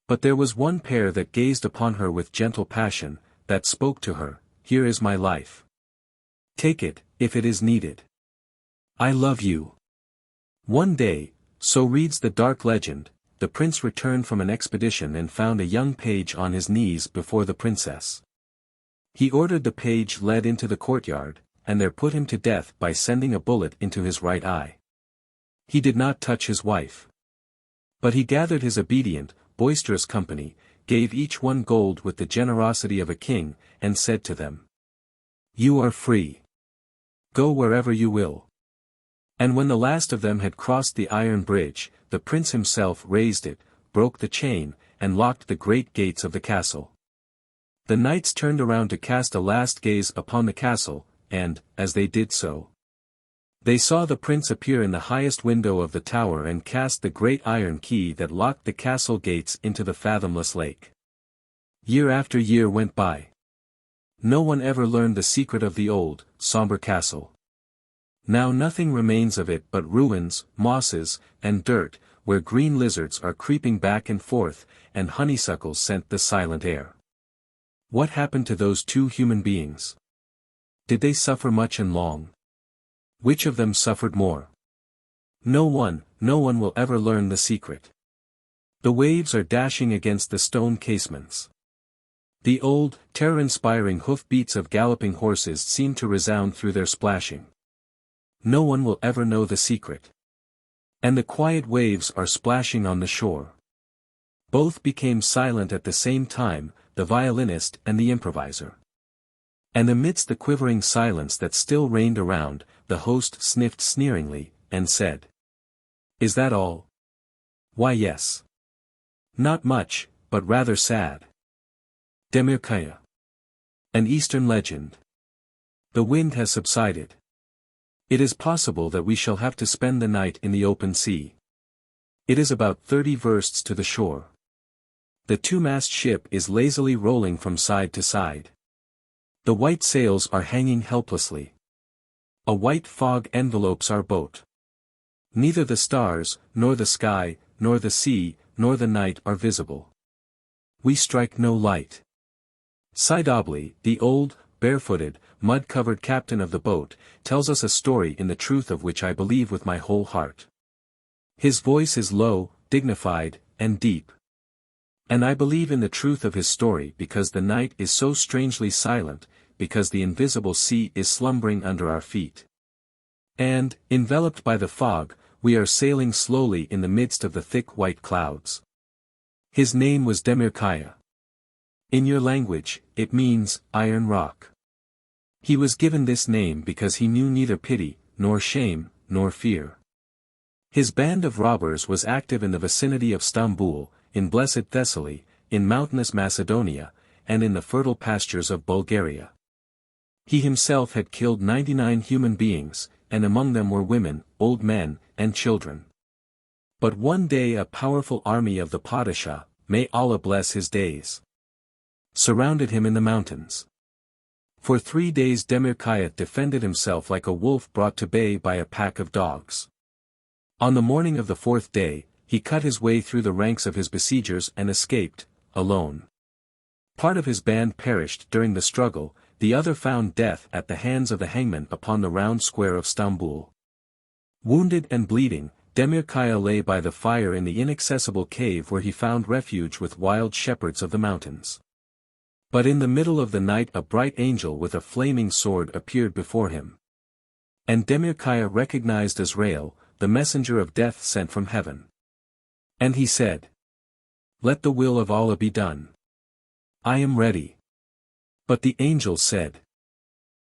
But there was one pair that gazed upon her with gentle passion, that spoke to her, "Here is my life. Take it, if it is needed. I love you." One day, so reads the dark legend, the prince returned from an expedition and found a young page on his knees before the princess. He ordered the page led into the courtyard, and there put him to death by sending a bullet into his right eye. He did not touch his wife. But he gathered his obedient, boisterous company, gave each one gold with the generosity of a king, and said to them, "You are free. Go wherever you will." And when the last of them had crossed the iron bridge, the prince himself raised it, broke the chain, and locked the great gates of the castle. The knights turned around to cast a last gaze upon the castle, and, as they did so, they saw the prince appear in the highest window of the tower and cast the great iron key that locked the castle gates into the fathomless lake. Year after year went by. No one ever learned the secret of the old, somber castle. Now nothing remains of it but ruins, mosses, and dirt, where green lizards are creeping back and forth, and honeysuckles scent the silent air. What happened to those two human beings? Did they suffer much and long? Which of them suffered more? No one will ever learn the secret. The waves are dashing against the stone casements. The old, terror-inspiring hoof-beats of galloping horses seem to resound through their splashing. No one will ever know the secret. And the quiet waves are splashing on the shore. Both became silent at the same time, the violinist and the improviser. And amidst the quivering silence that still reigned around, the host sniffed sneeringly, and said, "Is that all?" "Why yes. Not much, but rather sad." Demir-Kayá. An Eastern legend. The wind has subsided. It is possible that we shall have to spend the night in the open sea. It is about 30 versts to the shore. The two-mast ship is lazily rolling from side to side. The white sails are hanging helplessly. A white fog envelopes our boat. Neither the stars, nor the sky, nor the sea, nor the night are visible. We strike no light. Sidobly, the old, barefooted, mud-covered captain of the boat, tells us a story in the truth of which I believe with my whole heart. His voice is low, dignified, and deep. And I believe in the truth of his story because the night is so strangely silent, because the invisible sea is slumbering under our feet. And, enveloped by the fog, we are sailing slowly in the midst of the thick white clouds. His name was Demir-Kayá. In your language, it means, iron rock. He was given this name because he knew neither pity, nor shame, nor fear. His band of robbers was active in the vicinity of Stambul, in blessed Thessaly, in mountainous Macedonia, and in the fertile pastures of Bulgaria. He himself had killed 99 human beings, and among them were women, old men, and children. But one day a powerful army of the Padishah, may Allah bless his days, surrounded him in the mountains. For 3 days Demir-Kayá defended himself like a wolf brought to bay by a pack of dogs. On the morning of the 4th day, he cut his way through the ranks of his besiegers and escaped, alone. Part of his band perished during the struggle, the other found death at the hands of the hangman upon the round square of Stambul. Wounded and bleeding, Demir-Kayá lay by the fire in the inaccessible cave where he found refuge with wild shepherds of the mountains. But in the middle of the night a bright angel with a flaming sword appeared before him. And Demir-Kayá recognized Azrael, the messenger of death sent from heaven. And he said, "Let the will of Allah be done. I am ready." But the angel said,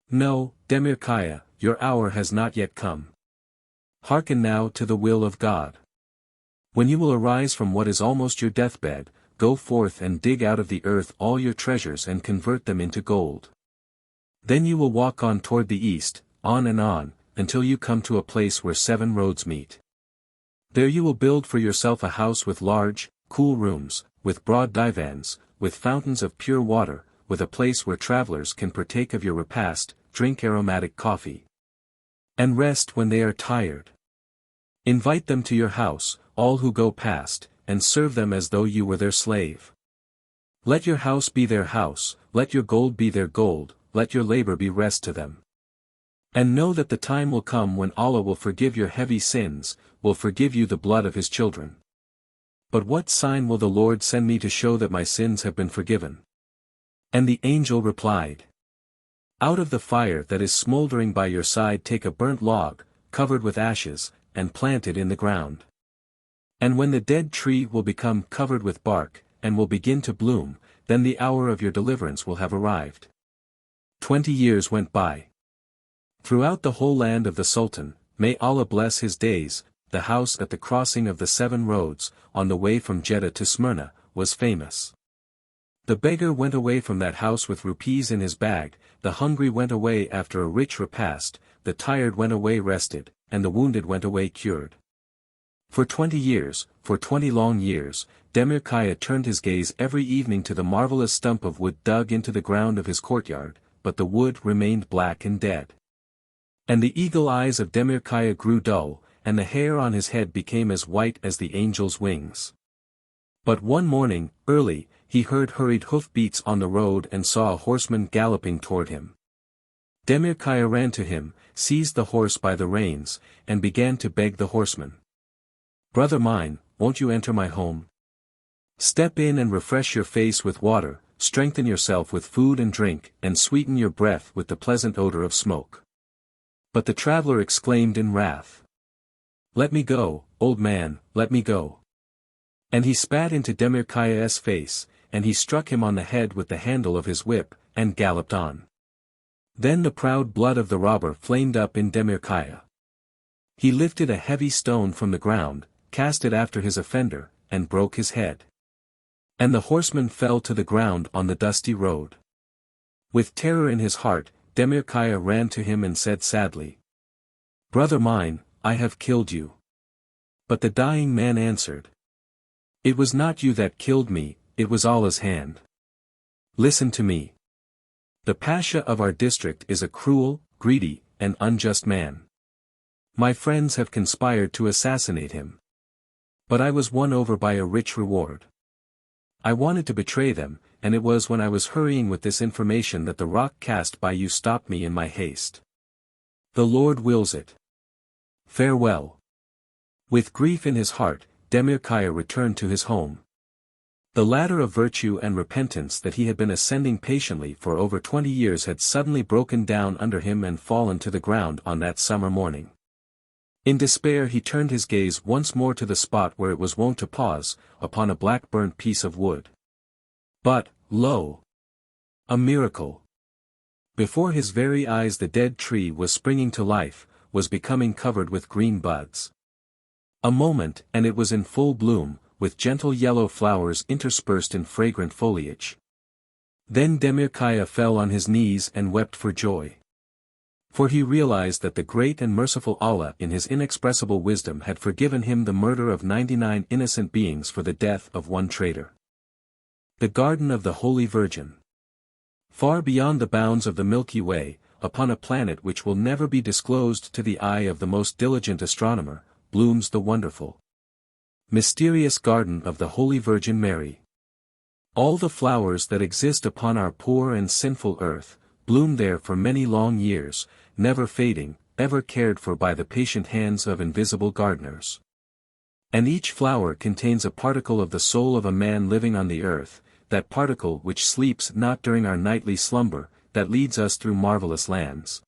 "No, Demir-Kayá, your hour has not yet come. Hearken now to the will of God. When you will arise from what is almost your deathbed, go forth and dig out of the earth all your treasures and convert them into gold. Then you will walk on toward the east, on and on, until you come to a place where 7 roads meet. There you will build for yourself a house with large, cool rooms, with broad divans, with fountains of pure water, with a place where travelers can partake of your repast, drink aromatic coffee, and rest when they are tired. Invite them to your house, all who go past, and serve them as though you were their slave. Let your house be their house, let your gold be their gold, let your labor be rest to them. And know that the time will come when Allah will forgive your heavy sins, will forgive you the blood of his children. But what sign will the Lord send me to show that my sins have been forgiven? And the angel replied, out of the fire that is smoldering by your side take a burnt log, covered with ashes, and plant it in the ground. And when the dead tree will become covered with bark, and will begin to bloom, then the hour of your deliverance will have arrived. 20 years went by. Throughout the whole land of the Sultan, may Allah bless his days, the house at the crossing of the 7 roads, on the way from Jeddah to Smyrna, was famous. The beggar went away from that house with rupees in his bag, the hungry went away after a rich repast, the tired went away rested, and the wounded went away cured. For 20 years, for 20 long years, Demir-Kayá turned his gaze every evening to the marvelous stump of wood dug into the ground of his courtyard, but the wood remained black and dead. And the eagle eyes of Demir-Kayá grew dull, and the hair on his head became as white as the angel's wings. But one morning, early, he heard hurried hoof-beats on the road and saw a horseman galloping toward him. Demir-Kayá ran to him, seized the horse by the reins, and began to beg the horseman. Brother mine, won't you enter my home? Step in and refresh your face with water, strengthen yourself with food and drink, and sweeten your breath with the pleasant odor of smoke. But the traveler exclaimed in wrath. Let me go, old man, let me go. And he spat into Demir-Kayá's face, and he struck him on the head with the handle of his whip, and galloped on. Then the proud blood of the robber flamed up in Demir-Kayá. He lifted a heavy stone from the ground, cast it after his offender, and broke his head. And the horseman fell to the ground on the dusty road. With terror in his heart, Demir-Kayá ran to him and said sadly, Brother mine, I have killed you. But the dying man answered, It was not you that killed me, it was Allah's hand. Listen to me. The Pasha of our district is a cruel, greedy, and unjust man. My friends have conspired to assassinate him. But I was won over by a rich reward. I wanted to betray them, and it was when I was hurrying with this information that the rock cast by you stopped me in my haste. The Lord wills it. Farewell. With grief in his heart, Demir-Kayá returned to his home. The ladder of virtue and repentance that he had been ascending patiently for over 20 years had suddenly broken down under him and fallen to the ground on that summer morning. In despair he turned his gaze once more to the spot where it was wont to pause, upon a black burnt piece of wood. But, lo! A miracle! Before his very eyes the dead tree was springing to life, was becoming covered with green buds. A moment and it was in full bloom, with gentle yellow flowers interspersed in fragrant foliage. Then Demir-Kayá fell on his knees and wept for joy. For he realized that the great and merciful Allah in his inexpressible wisdom had forgiven him the murder of 99 innocent beings for the death of one traitor. The Garden of the Holy Virgin. Far beyond the bounds of the Milky Way, upon a planet which will never be disclosed to the eye of the most diligent astronomer, blooms the wonderful, mysterious garden of the Holy Virgin Mary. All the flowers that exist upon our poor and sinful earth, bloom there for many long years, never fading, ever cared for by the patient hands of invisible gardeners. And each flower contains a particle of the soul of a man living on the earth, that particle which sleeps not during our nightly slumber, that leads us through marvelous lands.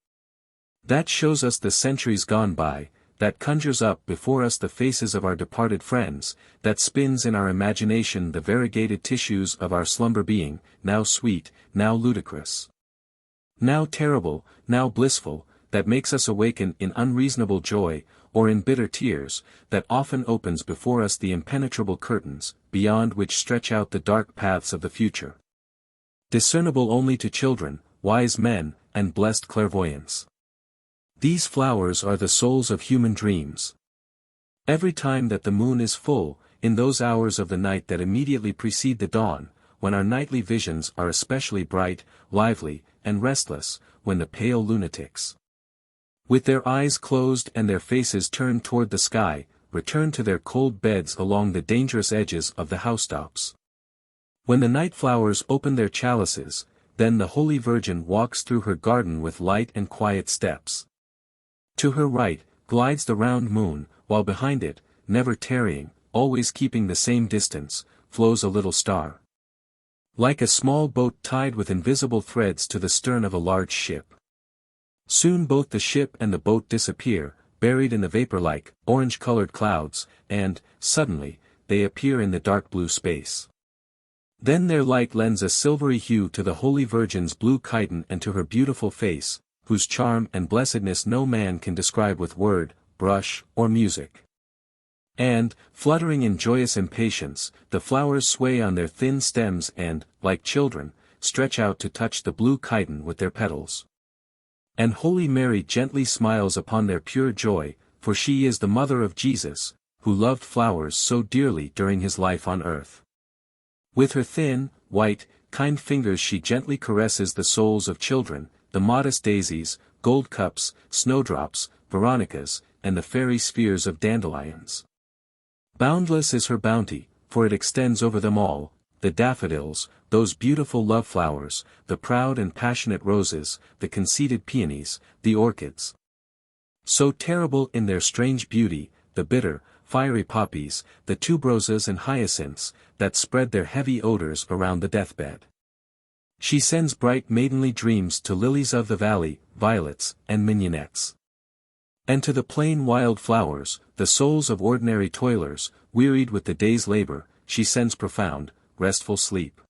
That shows us the centuries gone by, that conjures up before us the faces of our departed friends, that spins in our imagination the variegated tissues of our slumber being, now sweet, now ludicrous, now terrible, now blissful, that makes us awaken in unreasonable joy, or in bitter tears, that often opens before us the impenetrable curtains, beyond which stretch out the dark paths of the future. Discernible only to children, wise men, and blessed clairvoyants. These flowers are the souls of human dreams. Every time that the moon is full, in those hours of the night that immediately precede the dawn, when our nightly visions are especially bright, lively, and restless, when the pale lunatics, with their eyes closed and their faces turned toward the sky, return to their cold beds along the dangerous edges of the housetops. When the night flowers open their chalices, then the Holy Virgin walks through her garden with light and quiet steps. To her right, glides the round moon, while behind it, never tarrying, always keeping the same distance, flows a little star. Like a small boat tied with invisible threads to the stern of a large ship. Soon both the ship and the boat disappear, buried in the vapor-like, orange-colored clouds, and, suddenly, they appear in the dark blue space. Then their light lends a silvery hue to the Holy Virgin's blue chiton and to her beautiful face, whose charm and blessedness no man can describe with word, brush, or music. And, fluttering in joyous impatience, the flowers sway on their thin stems and, like children, stretch out to touch the blue chiton with their petals. And Holy Mary gently smiles upon their pure joy, for she is the mother of Jesus, who loved flowers so dearly during his life on earth. With her thin, white, kind fingers she gently caresses the souls of children, the modest daisies, gold cups, snowdrops, veronicas, and the fairy spheres of dandelions. Boundless is her bounty, for it extends over them all, the daffodils, those beautiful love flowers, the proud and passionate roses, the conceited peonies, the orchids. So terrible in their strange beauty, the bitter, fiery poppies, the tuberoses and hyacinths, that spread their heavy odors around the deathbed. She sends bright maidenly dreams to lilies of the valley, violets, and mignonettes. And to the plain wild flowers, the souls of ordinary toilers, wearied with the day's labor, she sends profound, restful sleep.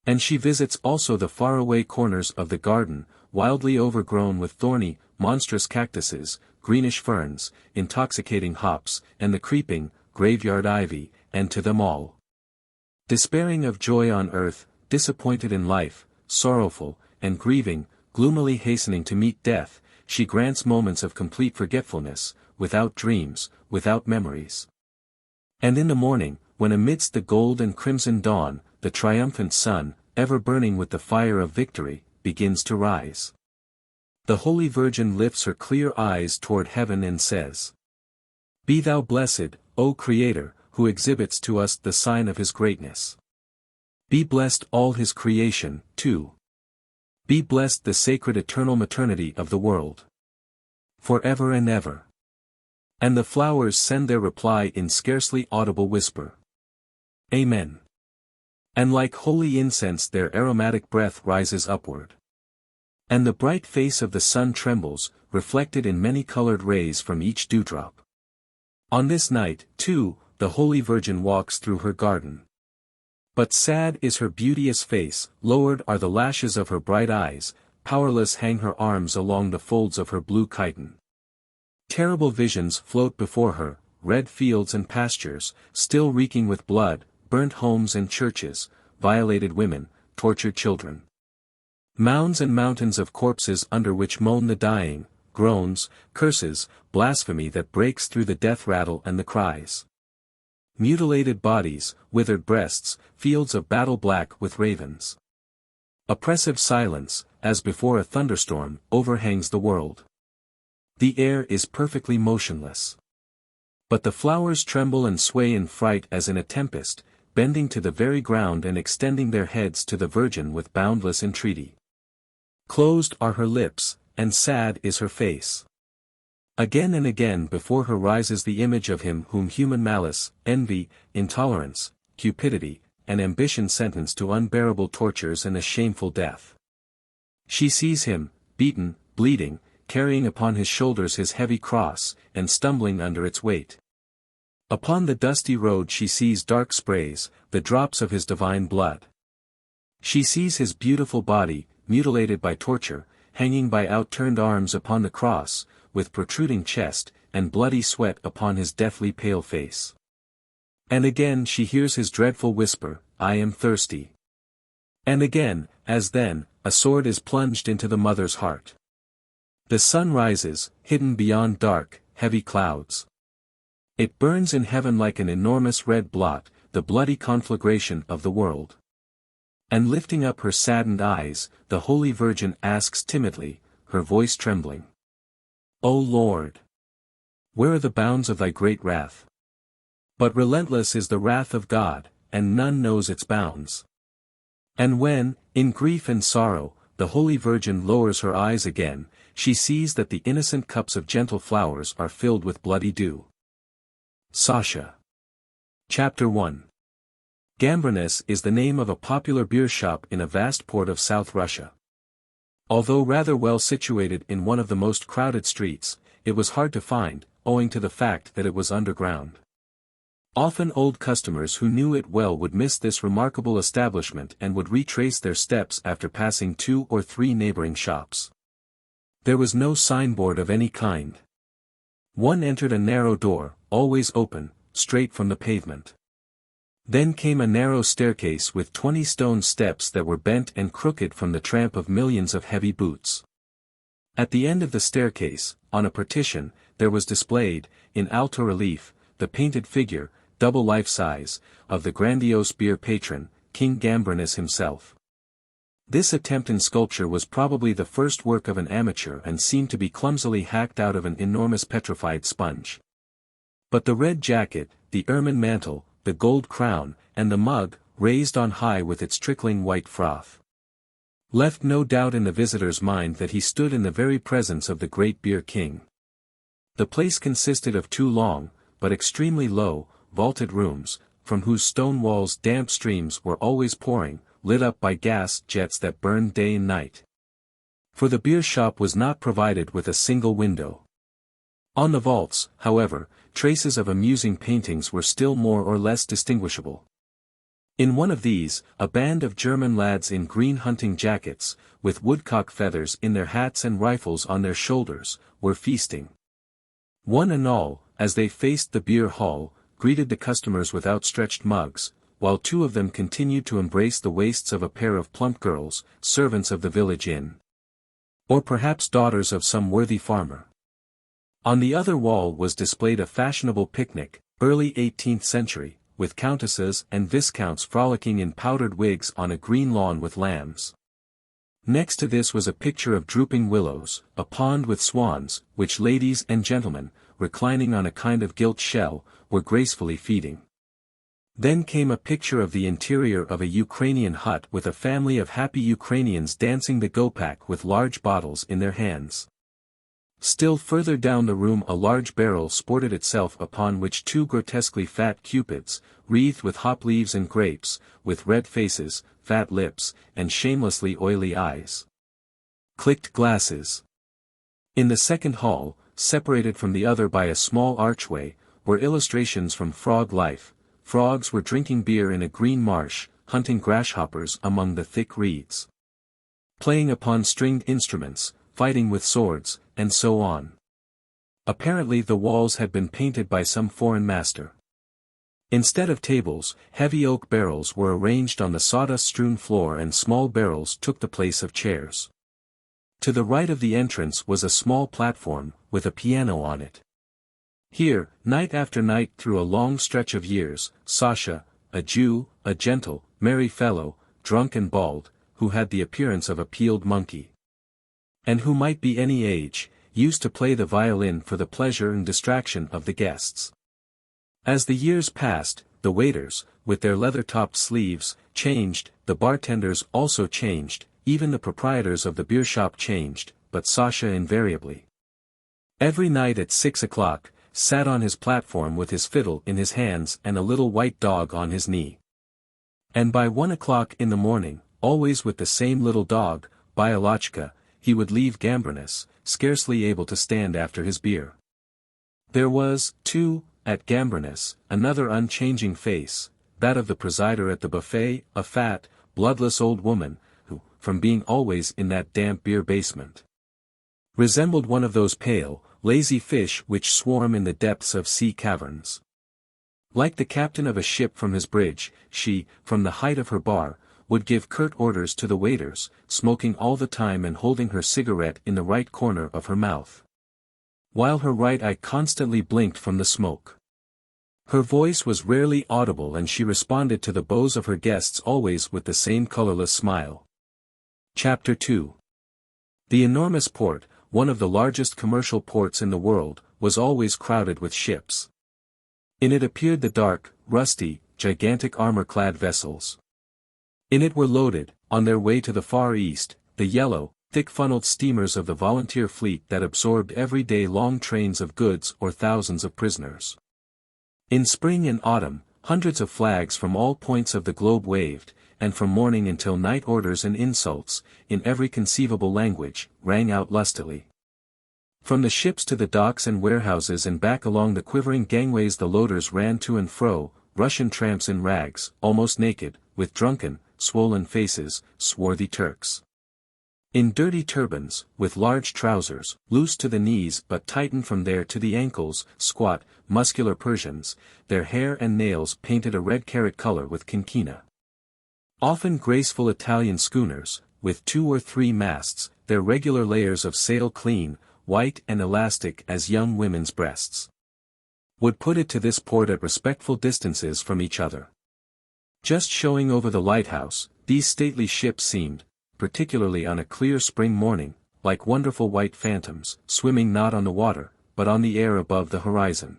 And she visits also the faraway corners of the garden, wildly overgrown with thorny, monstrous cactuses, greenish ferns, intoxicating hops, and the creeping, graveyard ivy, and to them all, despairing of joy on earth, disappointed in life, sorrowful, and grieving, gloomily hastening to meet death, she grants moments of complete forgetfulness, without dreams, without memories. And in the morning, when amidst the gold and crimson dawn, the triumphant sun, ever burning with the fire of victory, begins to rise, the Holy Virgin lifts her clear eyes toward heaven and says, "Be thou blessed, O Creator, who exhibits to us the sign of his greatness. Be blessed all his creation, too. Be blessed the sacred eternal maternity of the world. Forever and ever." And the flowers send their reply in scarcely audible whisper, "Amen." And like holy incense their aromatic breath rises upward. And the bright face of the sun trembles, reflected in many-colored rays from each dewdrop. On this night, too, the Holy Virgin walks through her garden. But sad is her beauteous face, lowered are the lashes of her bright eyes, powerless hang her arms along the folds of her blue chiton. Terrible visions float before her, red fields and pastures, still reeking with blood, burnt homes and churches, violated women, tortured children. Mounds and mountains of corpses under which moan the dying, groans, curses, blasphemy that breaks through the death rattle and the cries. Mutilated bodies, withered breasts, fields of battle black with ravens. Oppressive silence, as before a thunderstorm, overhangs the world. The air is perfectly motionless. But the flowers tremble and sway in fright as in a tempest, bending to the very ground and extending their heads to the Virgin with boundless entreaty. Closed are her lips, and sad is her face. Again and again before her rises the image of him whom human malice, envy, intolerance, cupidity, and ambition sentence to unbearable tortures and a shameful death. She sees him, beaten, bleeding, carrying upon his shoulders his heavy cross, and stumbling under its weight. Upon the dusty road she sees dark sprays, the drops of his divine blood. She sees his beautiful body, mutilated by torture, hanging by outturned arms upon the cross, with protruding chest, and bloody sweat upon his deathly pale face. And again she hears his dreadful whisper, "I am thirsty." And again, as then, a sword is plunged into the mother's heart. The sun rises, hidden beyond dark, heavy clouds. It burns in heaven like an enormous red blot, the bloody conflagration of the world. And lifting up her saddened eyes, the Holy Virgin asks timidly, her voice trembling, "O Lord! Where are the bounds of thy great wrath?" But relentless is the wrath of God, and none knows its bounds. And when, in grief and sorrow, the Holy Virgin lowers her eyes again, she sees that the innocent cups of gentle flowers are filled with bloody dew. Sasha. Chapter 1. Gambrinus is the name of a popular beer shop in a vast port of South Russia. Although rather well situated in one of the most crowded streets, it was hard to find, owing to the fact that it was underground. Often old customers who knew it well would miss this remarkable establishment and would retrace their steps after passing 2 or 3 neighboring shops. There was no signboard of any kind. One entered a narrow door, always open, straight from the pavement. Then came a narrow staircase with 20 stone steps that were bent and crooked from the tramp of millions of heavy boots. At the end of the staircase, on a partition, there was displayed, in alto relief, the painted figure, double life-size, of the grandiose beer patron, King Gambrinus himself. This attempt in sculpture was probably the first work of an amateur and seemed to be clumsily hacked out of an enormous petrified sponge. But the red jacket, the ermine mantle, the gold crown, and the mug, raised on high with its trickling white froth, left no doubt in the visitor's mind that he stood in the very presence of the great beer king. The place consisted of 2 long, but extremely low, vaulted rooms, from whose stone walls damp streams were always pouring, lit up by gas jets that burned day and night. For the beer shop was not provided with a single window. On the vaults, however, traces of amusing paintings were still more or less distinguishable. In one of these, a band of German lads in green hunting jackets, with woodcock feathers in their hats and rifles on their shoulders, were feasting. One and all, as they faced the beer hall, greeted the customers with outstretched mugs, while 2 of them continued to embrace the waists of a pair of plump girls, servants of the village inn. Or perhaps daughters of some worthy farmer. On the other wall was displayed a fashionable picnic, early 18th century, with countesses and viscounts frolicking in powdered wigs on a green lawn with lambs. Next to this was a picture of drooping willows, a pond with swans, which ladies and gentlemen, reclining on a kind of gilt shell, were gracefully feeding. Then came a picture of the interior of a Ukrainian hut with a family of happy Ukrainians dancing the gopak with large bottles in their hands. Still further down the room a large barrel sported itself upon which 2 grotesquely fat cupids, wreathed with hop leaves and grapes, with red faces, fat lips, and shamelessly oily eyes, clicked glasses. In the second hall, separated from the other by a small archway, were illustrations from frog life. Frogs were drinking beer in a green marsh, hunting grasshoppers among the thick reeds, playing upon stringed instruments, fighting with swords, and so on. Apparently the walls had been painted by some foreign master. Instead of tables, heavy oak barrels were arranged on the sawdust-strewn floor and small barrels took the place of chairs. To the right of the entrance was a small platform, with a piano on it. Here, night after night through a long stretch of years, Sasha, a Jew, a gentle, merry fellow, drunk and bald, who had the appearance of a peeled monkey, and who might be any age, used to play the violin for the pleasure and distraction of the guests. As the years passed, the waiters, with their leather-topped sleeves, changed, the bartenders also changed, even the proprietors of the beer shop changed, but Sasha invariably, every night at 6 o'clock, sat on his platform with his fiddle in his hands and a little white dog on his knee. And by 1 o'clock in the morning, always with the same little dog, Bialochka, he would leave Gambrinus, scarcely able to stand after his beer. There was, too, at Gambrinus, another unchanging face, that of the presider at the buffet, a fat, bloodless old woman, who, from being always in that damp beer basement. Resembled one of those pale, lazy fish which swarm in the depths of sea caverns. Like the captain of a ship from his bridge, she, from the height of her bar, would give curt orders to the waiters, smoking all the time and holding her cigarette in the right corner of her mouth, while her right eye constantly blinked from the smoke. Her voice was rarely audible and she responded to the bows of her guests always with the same colorless smile. Chapter 2. The enormous port, one of the largest commercial ports in the world, was always crowded with ships. In it appeared the dark, rusty, gigantic armor-clad vessels. In it were loaded, on their way to the Far East, the yellow, thick-funneled steamers of the volunteer fleet that absorbed every day long trains of goods or thousands of prisoners. In spring and autumn, hundreds of flags from all points of the globe waved, and from morning until night orders and insults, in every conceivable language, rang out lustily. From the ships to the docks and warehouses and back along the quivering gangways the loaders ran to and fro, Russian tramps in rags, almost naked, with drunken, swollen faces, swarthy Turks. In dirty turbans, with large trousers, loose to the knees but tightened from there to the ankles, squat, muscular Persians, their hair and nails painted a red carrot color with quinquina. Often graceful Italian schooners, with 2 or 3 masts, their regular layers of sail clean, white and elastic as young women's breasts, would put it to this port at respectful distances from each other. Just showing over the lighthouse, these stately ships seemed, particularly on a clear spring morning, like wonderful white phantoms, swimming not on the water, but on the air above the horizon.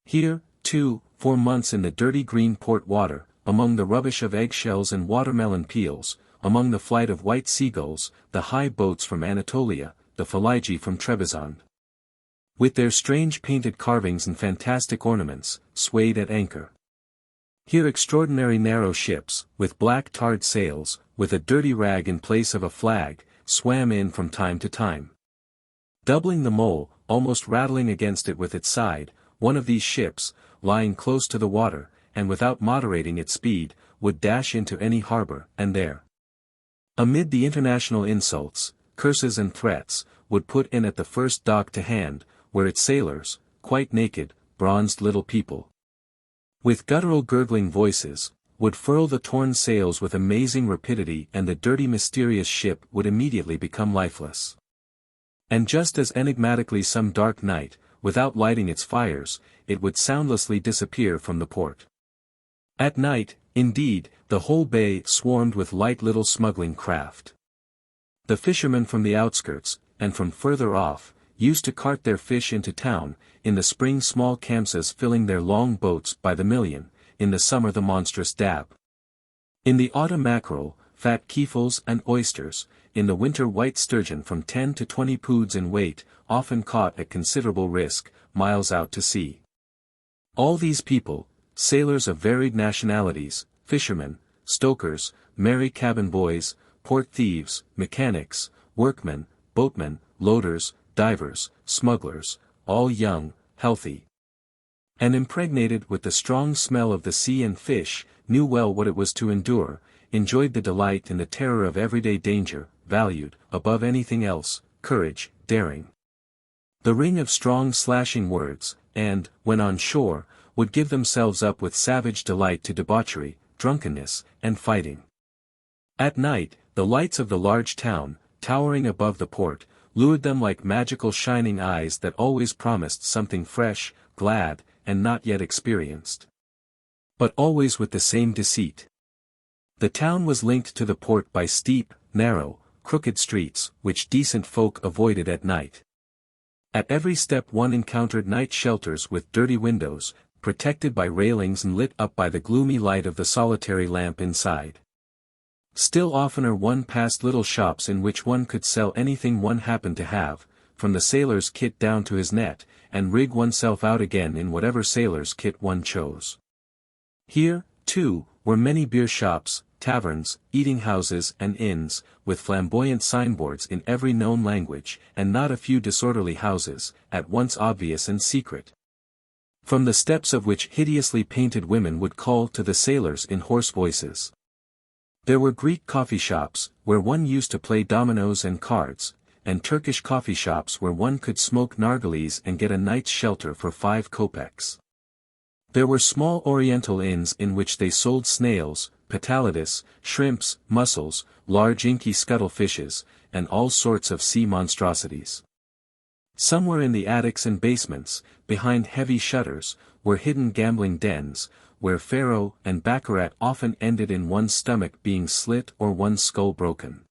Here, too, for months in the dirty green port water, among the rubbish of eggshells and watermelon peels, among the flight of white seagulls, the high boats from Anatolia, the Philigi from Trebizond, with their strange painted carvings and fantastic ornaments, swayed at anchor. Here extraordinary narrow ships, with black tarred sails, with a dirty rag in place of a flag, swam in from time to time. Doubling the mole, almost rattling against it with its side, one of these ships, lying close to the water, and without moderating its speed, would dash into any harbor, and there, amid the international insults, curses and threats, would put in at the first dock to hand, where its sailors, quite naked, bronzed little people, with guttural gurgling voices, would furl the torn sails with amazing rapidity and the dirty mysterious ship would immediately become lifeless. And just as enigmatically some dark night, without lighting its fires, it would soundlessly disappear from the port. At night, indeed, the whole bay swarmed with light little smuggling craft. The fishermen from the outskirts, and from further off, used to cart their fish into town, in the spring small kamsas filling their long boats by the million, in the summer the monstrous dab. In the autumn mackerel, fat keefles and oysters, in the winter white sturgeon from 10 to 20 poods in weight, often caught at considerable risk, miles out to sea. All these people, sailors of varied nationalities, fishermen, stokers, merry cabin boys, port thieves, mechanics, workmen, boatmen, loaders, divers, smugglers, all young, healthy, and impregnated with the strong smell of the sea and fish, knew well what it was to endure, enjoyed the delight and the terror of everyday danger, valued, above anything else, courage, daring, the ring of strong slashing words, and, when on shore, would give themselves up with savage delight to debauchery, drunkenness, and fighting. At night, the lights of the large town, towering above the port, lured them like magical shining eyes that always promised something fresh, glad, and not yet experienced. But always with the same deceit. The town was linked to the port by steep, narrow, crooked streets, which decent folk avoided at night. At every step one encountered night shelters with dirty windows, protected by railings and lit up by the gloomy light of the solitary lamp inside. Still oftener one passed little shops in which one could sell anything one happened to have, from the sailor's kit down to his net, and rig oneself out again in whatever sailor's kit one chose. Here, too, were many beer shops, taverns, eating houses and inns, with flamboyant signboards in every known language, and not a few disorderly houses, at once obvious and secret, from the steps of which hideously painted women would call to the sailors in hoarse voices. There were Greek coffee shops, where one used to play dominoes and cards, and Turkish coffee shops where one could smoke nargilés and get a night's shelter for 5 kopecks. There were small oriental inns in which they sold snails, patalides, shrimps, mussels, large inky scuttlefishes, and all sorts of sea monstrosities. Some were in the attics and basements, behind heavy shutters, were hidden gambling dens, where faro and baccarat often ended in one's stomach being slit or one's skull broken.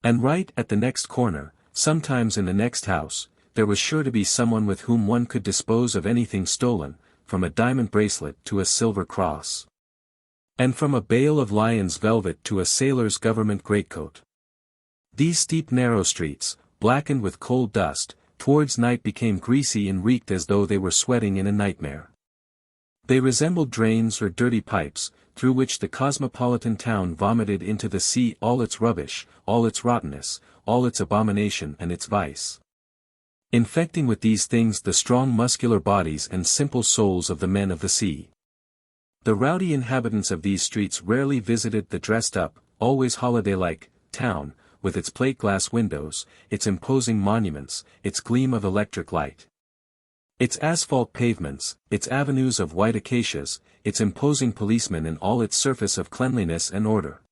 And right at the next corner, sometimes in the next house, there was sure to be someone with whom one could dispose of anything stolen, from a diamond bracelet to a silver cross. And from a bale of lion's velvet to a sailor's government greatcoat. These steep narrow streets, blackened with coal dust, towards night became greasy and reeked as though they were sweating in a nightmare. They resembled drains or dirty pipes, through which the cosmopolitan town vomited into the sea all its rubbish, all its rottenness, all its abomination and its vice. Infecting with these things the strong muscular bodies and simple souls of the men of the sea. The rowdy inhabitants of these streets rarely visited the dressed-up, always holiday-like, town, with its plate-glass windows, its imposing monuments, its gleam of electric light. Its asphalt pavements, its avenues of white acacias, its imposing policemen in all its surface of cleanliness and order.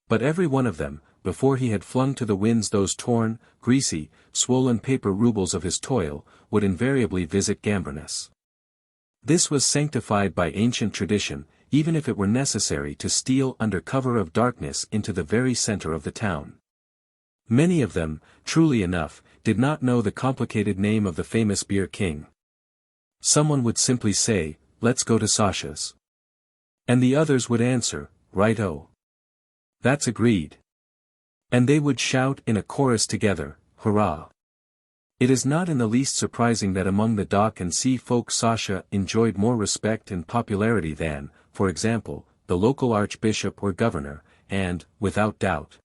But every one of them, before he had flung to the winds those torn, greasy, swollen paper rubles of his toil, would invariably visit Gambrinus. This was sanctified by ancient tradition, even if it were necessary to steal under cover of darkness into the very center of the town. Many of them, truly enough, did not know the complicated name of the famous beer king. Someone would simply say, "Let's go to Sasha's." And the others would answer, "Right-o. That's agreed." And they would shout in a chorus together, "Hurrah!" It is not in the least surprising that among the dock and sea folk Sasha enjoyed more respect and popularity than, for example, the local archbishop or governor, and, without doubt,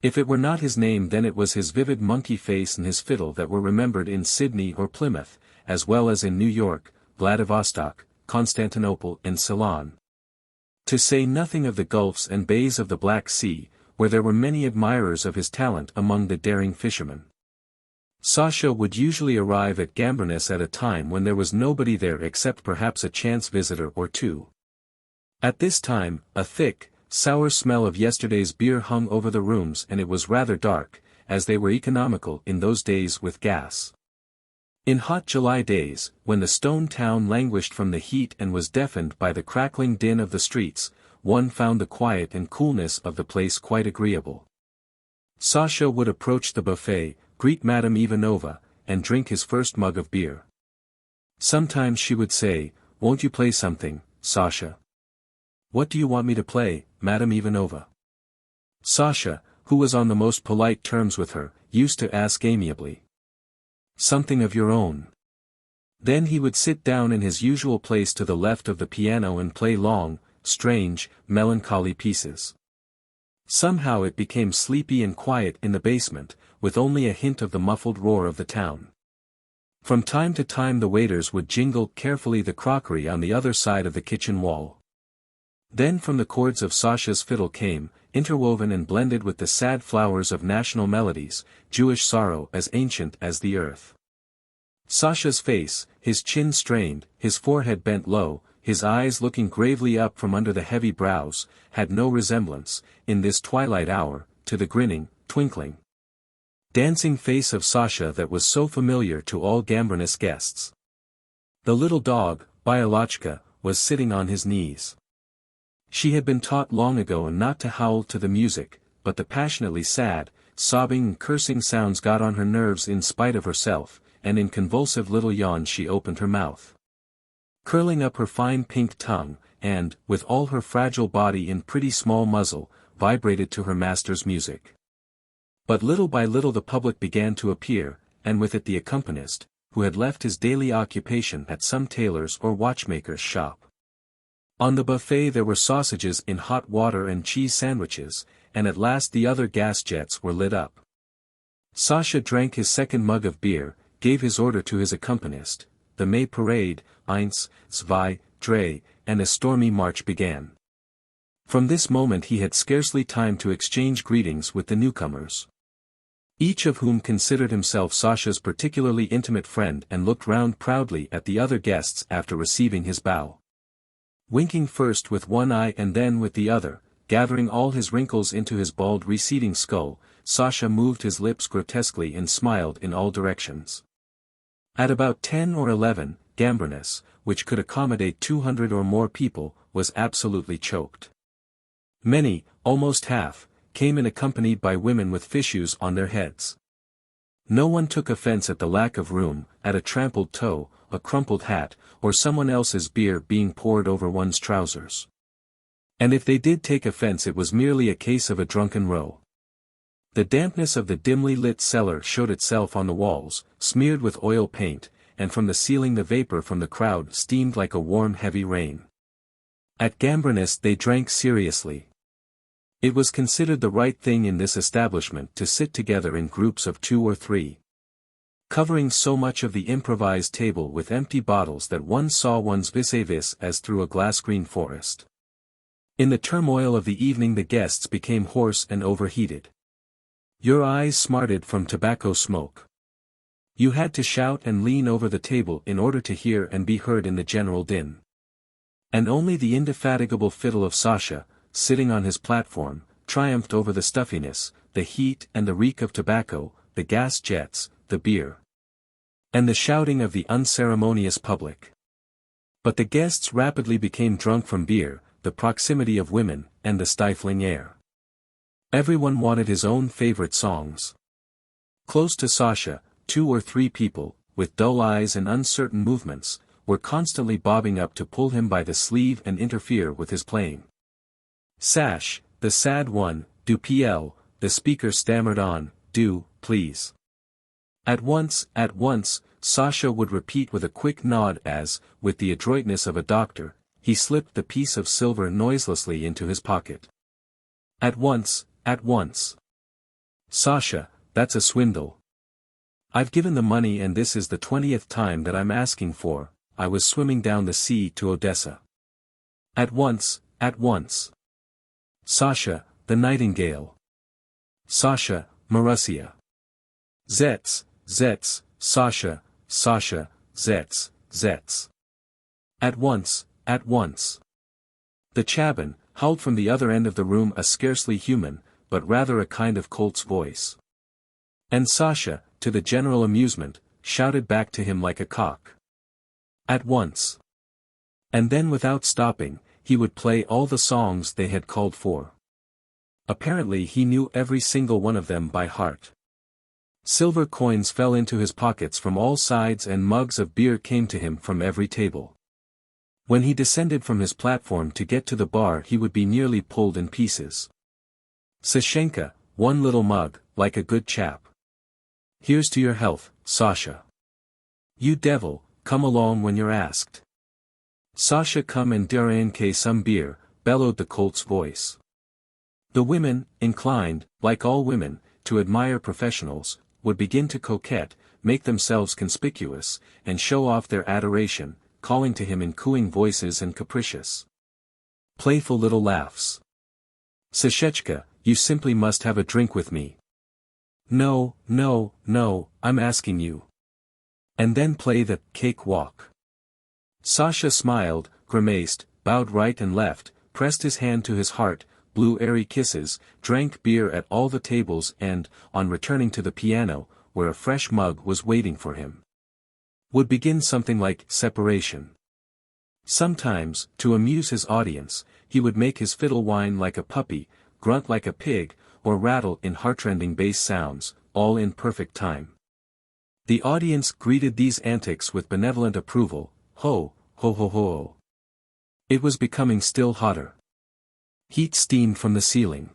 if it were not his name then it was his vivid monkey face and his fiddle that were remembered in Sydney or Plymouth, as well as in New York, Vladivostok, Constantinople and Ceylon. To say nothing of the gulfs and bays of the Black Sea, where there were many admirers of his talent among the daring fishermen. Sasha would usually arrive at Gambrinus at a time when there was nobody there except perhaps a chance visitor or two. At this time, a thick, sour smell of yesterday's beer hung over the rooms and it was rather dark, as they were economical in those days with gas. In hot July days, when the stone town languished from the heat and was deafened by the crackling din of the streets, one found the quiet and coolness of the place quite agreeable. Sasha would approach the buffet, greet Madame Ivanova, and drink his first mug of beer. Sometimes she would say, "Won't you play something, Sasha?" "What do you want me to play, Madame Ivanova?" Sasha, who was on the most polite terms with her, used to ask amiably. "Something of your own." Then he would sit down in his usual place to the left of the piano and play long, strange, melancholy pieces. Somehow it became sleepy and quiet in the basement, with only a hint of the muffled roar of the town. From time to time the waiters would jingle carefully the crockery on the other side of the kitchen wall. Then from the chords of Sasha's fiddle came, interwoven and blended with the sad flowers of national melodies, Jewish sorrow as ancient as the earth. Sasha's face, his chin strained, his forehead bent low, his eyes looking gravely up from under the heavy brows, had no resemblance, in this twilight hour, to the grinning, twinkling, dancing face of Sasha that was so familiar to all Gambrinus guests. The little dog, Bialochka, was sitting on his knees. She had been taught long ago not to howl to the music, but the passionately sad, sobbing and cursing sounds got on her nerves in spite of herself, and in convulsive little yawns she opened her mouth, curling up her fine pink tongue, and, with all her fragile body in pretty small muzzle, vibrated to her master's music. But little by little the public began to appear, and with it the accompanist, who had left his daily occupation at some tailor's or watchmaker's shop. On the buffet there were sausages in hot water and cheese sandwiches, and at last the other gas jets were lit up. Sasha drank his second mug of beer, gave his order to his accompanist, the May parade, eins, zwei, drei, and a stormy march began. From this moment he had scarcely time to exchange greetings with the newcomers, each of whom considered himself Sasha's particularly intimate friend and looked round proudly at the other guests after receiving his bow. Winking first with one eye and then with the other, gathering all his wrinkles into his bald receding skull, Sasha moved his lips grotesquely and smiled in all directions. At about 10 or 11, Gambrinus, which could accommodate 200 or more people, was absolutely choked. Many, almost half, came in accompanied by women with fichus on their heads. No one took offense at the lack of room, at a trampled toe, a crumpled hat, or someone else's beer being poured over one's trousers. And if they did take offense it was merely a case of a drunken row. The dampness of the dimly lit cellar showed itself on the walls, smeared with oil paint, and from the ceiling the vapor from the crowd steamed like a warm heavy rain. At Gambrinus they drank seriously. It was considered the right thing in this establishment to sit together in groups of 2 or 3. Covering so much of the improvised table with empty bottles that one saw one's vis-a-vis as through a glass-green forest. In the turmoil of the evening the guests became hoarse and overheated. Your eyes smarted from tobacco smoke. You had to shout and lean over the table in order to hear and be heard in the general din. And only the indefatigable fiddle of Sasha, sitting on his platform, triumphed over the stuffiness, the heat and the reek of tobacco, the gas jets, the beer, and the shouting of the unceremonious public. But the guests rapidly became drunk from beer, the proximity of women, and the stifling air. Everyone wanted his own favorite songs. Close to Sasha, 2 or 3 people, with dull eyes and uncertain movements, were constantly bobbing up to pull him by the sleeve and interfere with his playing. Sash, the sad one, do pl, the speaker stammered on, do, please. At once, Sasha would repeat with a quick nod as, with the adroitness of a doctor, he slipped the piece of silver noiselessly into his pocket. At once. Sasha, that's a swindle. I've given the money and this is the 20th time that I'm asking for, I was swimming down the sea to Odessa. At once. Sasha, the nightingale. Sasha, Marussia. Zets, Sasha, zets. At once. The chabin, howled from the other end of the room a scarcely human, but rather a kind of colt's voice. And Sasha, to the general amusement, shouted back to him like a cock. At once. And then without stopping, he would play all the songs they had called for. Apparently he knew every single one of them by heart. Silver coins fell into his pockets from all sides and mugs of beer came to him from every table. When he descended from his platform to get to the bar he would be nearly pulled in pieces. Sashenka, one little mug, like a good chap. Here's to your health, Sasha. You devil, come along when you're asked. Sasha, come and Demir-Kayá some beer, bellowed the colt's voice. The women, inclined, like all women, to admire professionals, would begin to coquette, make themselves conspicuous, and show off their adoration, calling to him in cooing voices and capricious, playful little laughs. Sashechka, you simply must have a drink with me. No, I'm asking you. And then play the cake walk. Sasha smiled, grimaced, bowed right and left, pressed his hand to his heart, blew airy kisses, drank beer at all the tables and, on returning to the piano, where a fresh mug was waiting for him, would begin something like Separation. Sometimes, to amuse his audience, he would make his fiddle whine like a puppy, grunt like a pig, or rattle in heartrending bass sounds, all in perfect time. The audience greeted these antics with benevolent approval. Ho, ho ho ho. It was becoming still hotter. Heat steamed from the ceiling.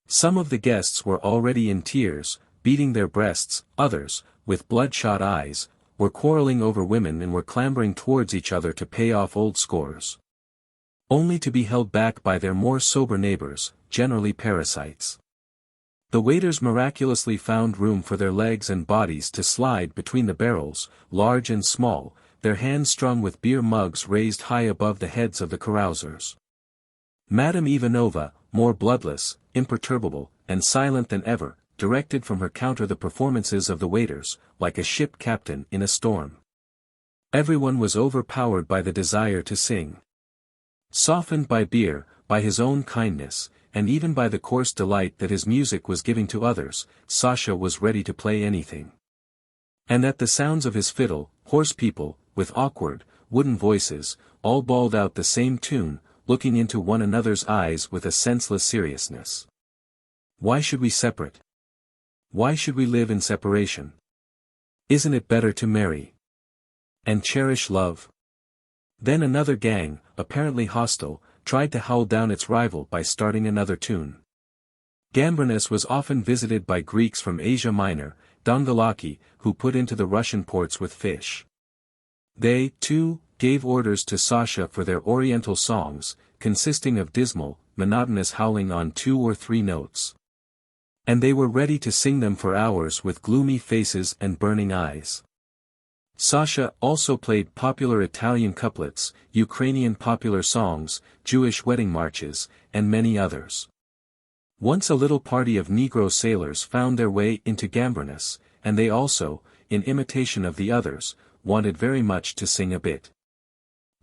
Some of the guests were already in tears, beating their breasts, others, with bloodshot eyes, were quarreling over women and were clambering towards each other to pay off old scores, only to be held back by their more sober neighbors, generally parasites. The waiters miraculously found room for their legs and bodies to slide between the barrels, large and small, their hands strung with beer mugs raised high above the heads of the carousers. Madame Ivanova, more bloodless, imperturbable, and silent than ever, directed from her counter the performances of the waiters, like a ship captain in a storm. Everyone was overpowered by the desire to sing. Softened by beer, by his own kindness, and even by the coarse delight that his music was giving to others, Sasha was ready to play anything. And at the sounds of his fiddle, hoarse people, with awkward, wooden voices, all bawled out the same tune, looking into one another's eyes with a senseless seriousness. Why should we separate? Why should we live in separation? Isn't it better to marry and cherish love? Then another gang, apparently hostile, tried to howl down its rival by starting another tune. Gambrinus was often visited by Greeks from Asia Minor, Dongalaki, who put into the Russian ports with fish. They, too, gave orders to Sasha for their oriental songs, consisting of dismal, monotonous howling on 2 or 3 notes. And they were ready to sing them for hours with gloomy faces and burning eyes. Sasha also played popular Italian couplets, Ukrainian popular songs, Jewish wedding marches, and many others. Once a little party of Negro sailors found their way into Gambrinus, and they also, in imitation of the others, wanted very much to sing a bit.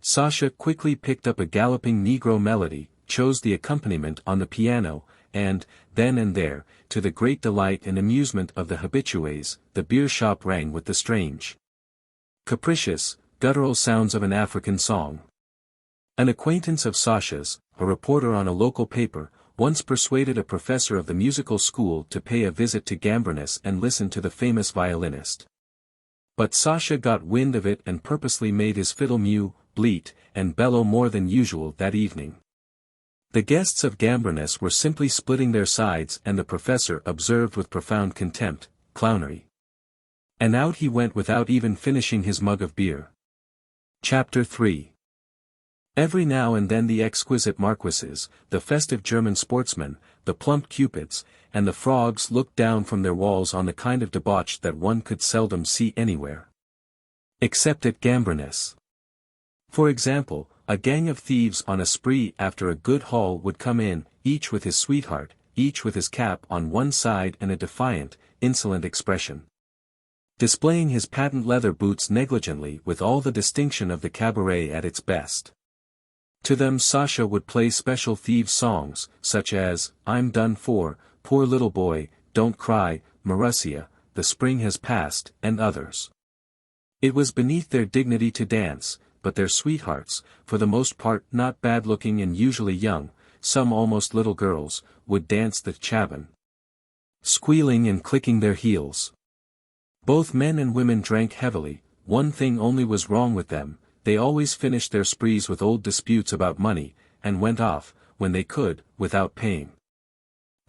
Sasha quickly picked up a galloping Negro melody, chose the accompaniment on the piano, and, then and there, to the great delight and amusement of the habitués, the beer shop rang with the strange, capricious, guttural sounds of an African song. An acquaintance of Sasha's, a reporter on a local paper, once persuaded a professor of the musical school to pay a visit to Gambrinus and listen to the famous violinist. But Sasha got wind of it and purposely made his fiddle mew, bleat, and bellow more than usual that evening. The guests of Gambrinus were simply splitting their sides, and the professor observed with profound contempt, clownery. And out he went without even finishing his mug of beer. Chapter 3. Every now and then the exquisite marquises, the festive German sportsmen, the plump cupids, and the frogs looked down from their walls on the kind of debauch that one could seldom see anywhere, except at Gambrinus. For example, a gang of thieves on a spree after a good haul would come in, each with his sweetheart, each with his cap on one side and a defiant, insolent expression, displaying his patent leather boots negligently with all the distinction of the cabaret at its best. To them Sasha would play special thieves' songs, such as, I'm done for, Poor Little Boy, Don't Cry, Marussia, The Spring Has Passed, and others. It was beneath their dignity to dance, but their sweethearts, for the most part not bad-looking and usually young, some almost little girls, would dance the chaban, squealing and clicking their heels. Both men and women drank heavily. One thing only was wrong with them: they always finished their sprees with old disputes about money, and went off, when they could, without paying.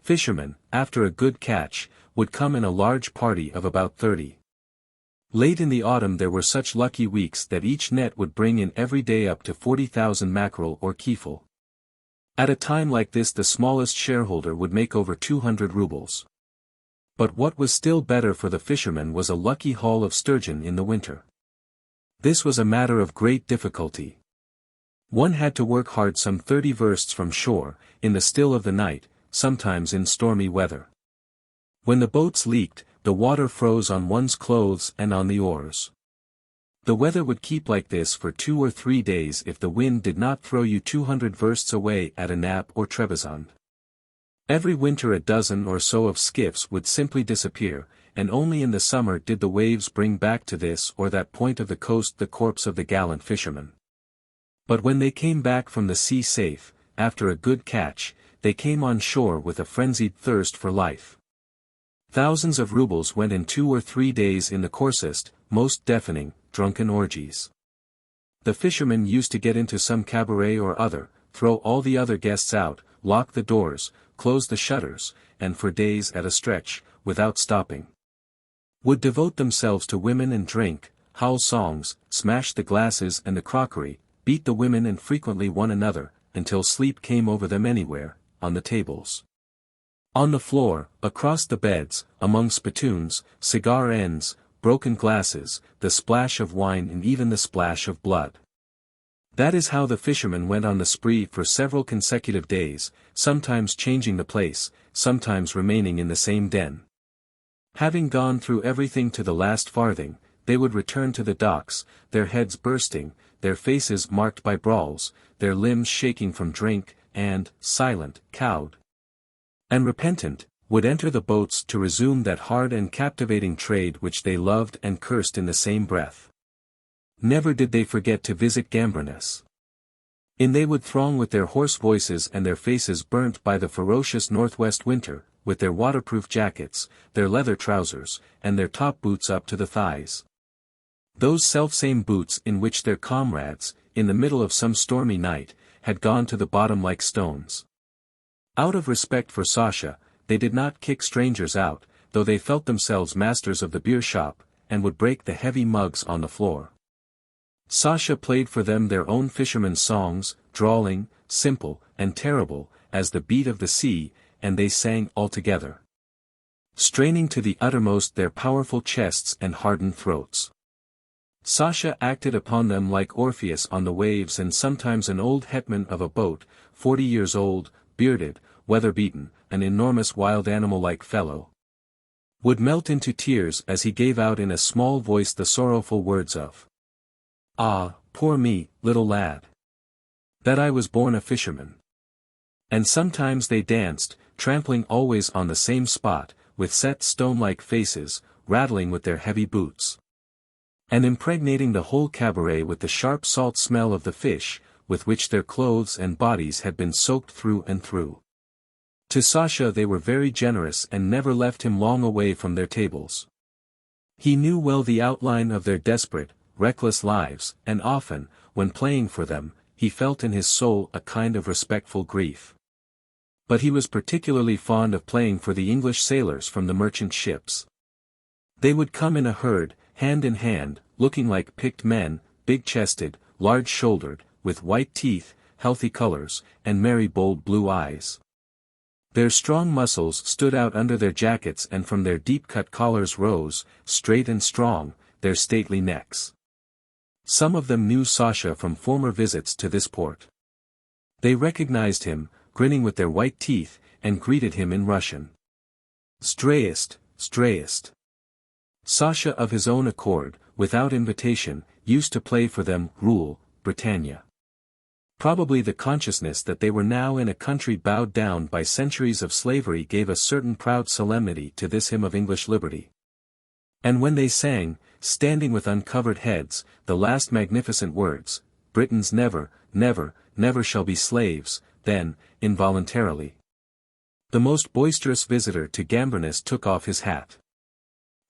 Fishermen, after a good catch, would come in a large party of about 30. Late in the autumn there were such lucky weeks that each net would bring in every day up to 40,000 mackerel or kiefel. At a time like this the smallest shareholder would make over 200 rubles. But what was still better for the fishermen was a lucky haul of sturgeon in the winter. This was a matter of great difficulty. One had to work hard some 30 versts from shore, in the still of the night, sometimes in stormy weather. When the boats leaked, the water froze on one's clothes and on the oars. The weather would keep like this for 2 or 3 days if the wind did not throw you 200 versts away at Anap or Trebizond. Every winter a dozen or so of skiffs would simply disappear, and only in the summer did the waves bring back to this or that point of the coast the corpse of the gallant fisherman. But when they came back from the sea safe, after a good catch, they came on shore with a frenzied thirst for life. Thousands of rubles went in 2 or 3 days in the coarsest, most deafening, drunken orgies. The fishermen used to get into some cabaret or other, throw all the other guests out, lock the doors, close the shutters, and for days at a stretch, without stopping, would devote themselves to women and drink, howl songs, smash the glasses and the crockery, beat the women and frequently one another, until sleep came over them anywhere, on the tables, on the floor, across the beds, among spittoons, cigar ends, broken glasses, the splash of wine and even the splash of blood. That is how the fishermen went on the spree for several consecutive days, sometimes changing the place, sometimes remaining in the same den. Having gone through everything to the last farthing, they would return to the docks, their heads bursting, their faces marked by brawls, their limbs shaking from drink, and, silent, cowed, and repentant, would enter the boats to resume that hard and captivating trade which they loved and cursed in the same breath. Never did they forget to visit Gambrinus. In they would throng with their hoarse voices and their faces burnt by the ferocious northwest winter, with their waterproof jackets, their leather trousers, and their top boots up to the thighs. Those selfsame boots in which their comrades, in the middle of some stormy night, had gone to the bottom like stones. Out of respect for Sasha, they did not kick strangers out, though they felt themselves masters of the beer shop, and would break the heavy mugs on the floor. Sasha played for them their own fishermen's songs, drawling, simple, and terrible, as the beat of the sea, and they sang all together, straining to the uttermost their powerful chests and hardened throats. Sasha acted upon them like Orpheus on the waves, and sometimes an old hetman of a boat, 40 years old, bearded, weather-beaten, an enormous wild animal-like fellow, would melt into tears as he gave out in a small voice the sorrowful words of, "Ah, poor me, little lad, that I was born a fisherman." And sometimes they danced, trampling always on the same spot, with set stone-like faces, rattling with their heavy boots, and impregnating the whole cabaret with the sharp salt smell of the fish, with which their clothes and bodies had been soaked through and through. To Sasha they were very generous and never left him long away from their tables. He knew well the outline of their desperate, reckless lives, and often, when playing for them, he felt in his soul a kind of respectful grief. But he was particularly fond of playing for the English sailors from the merchant ships. They would come in a herd, hand in hand, looking like picked men, big-chested, large-shouldered, with white teeth, healthy colors, and merry bold blue eyes. Their strong muscles stood out under their jackets, and from their deep-cut collars rose, straight and strong, their stately necks. Some of them knew Sasha from former visits to this port. They recognized him, grinning with their white teeth, and greeted him in Russian. "Zdrayst, zdrayst." Sasha of his own accord, without invitation, used to play for them, Rule, Britannia. Probably the consciousness that they were now in a country bowed down by centuries of slavery gave a certain proud solemnity to this hymn of English liberty. And when they sang, standing with uncovered heads, the last magnificent words, "Britons never, never, never shall be slaves," then, involuntarily, the most boisterous visitor to Gambrinus took off his hat.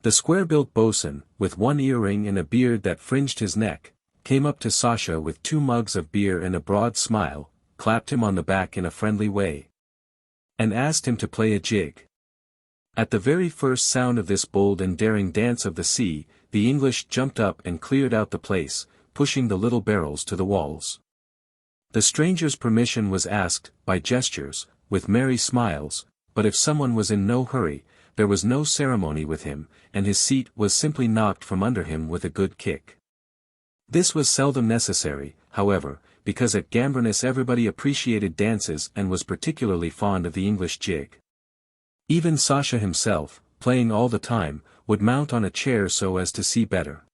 The square-built boatswain, with one earring and a beard that fringed his neck, came up to Sasha with 2 mugs of beer and a broad smile, clapped him on the back in a friendly way, and asked him to play a jig. At the very first sound of this bold and daring dance of the sea, the English jumped up and cleared out the place, pushing the little barrels to the walls. The stranger's permission was asked, by gestures, with merry smiles, but if someone was in no hurry, there was no ceremony with him, and his seat was simply knocked from under him with a good kick. This was seldom necessary, however, because at Gambrinus everybody appreciated dances and was particularly fond of the English jig. Even Sasha himself, playing all the time, would mount on a chair so as to see better.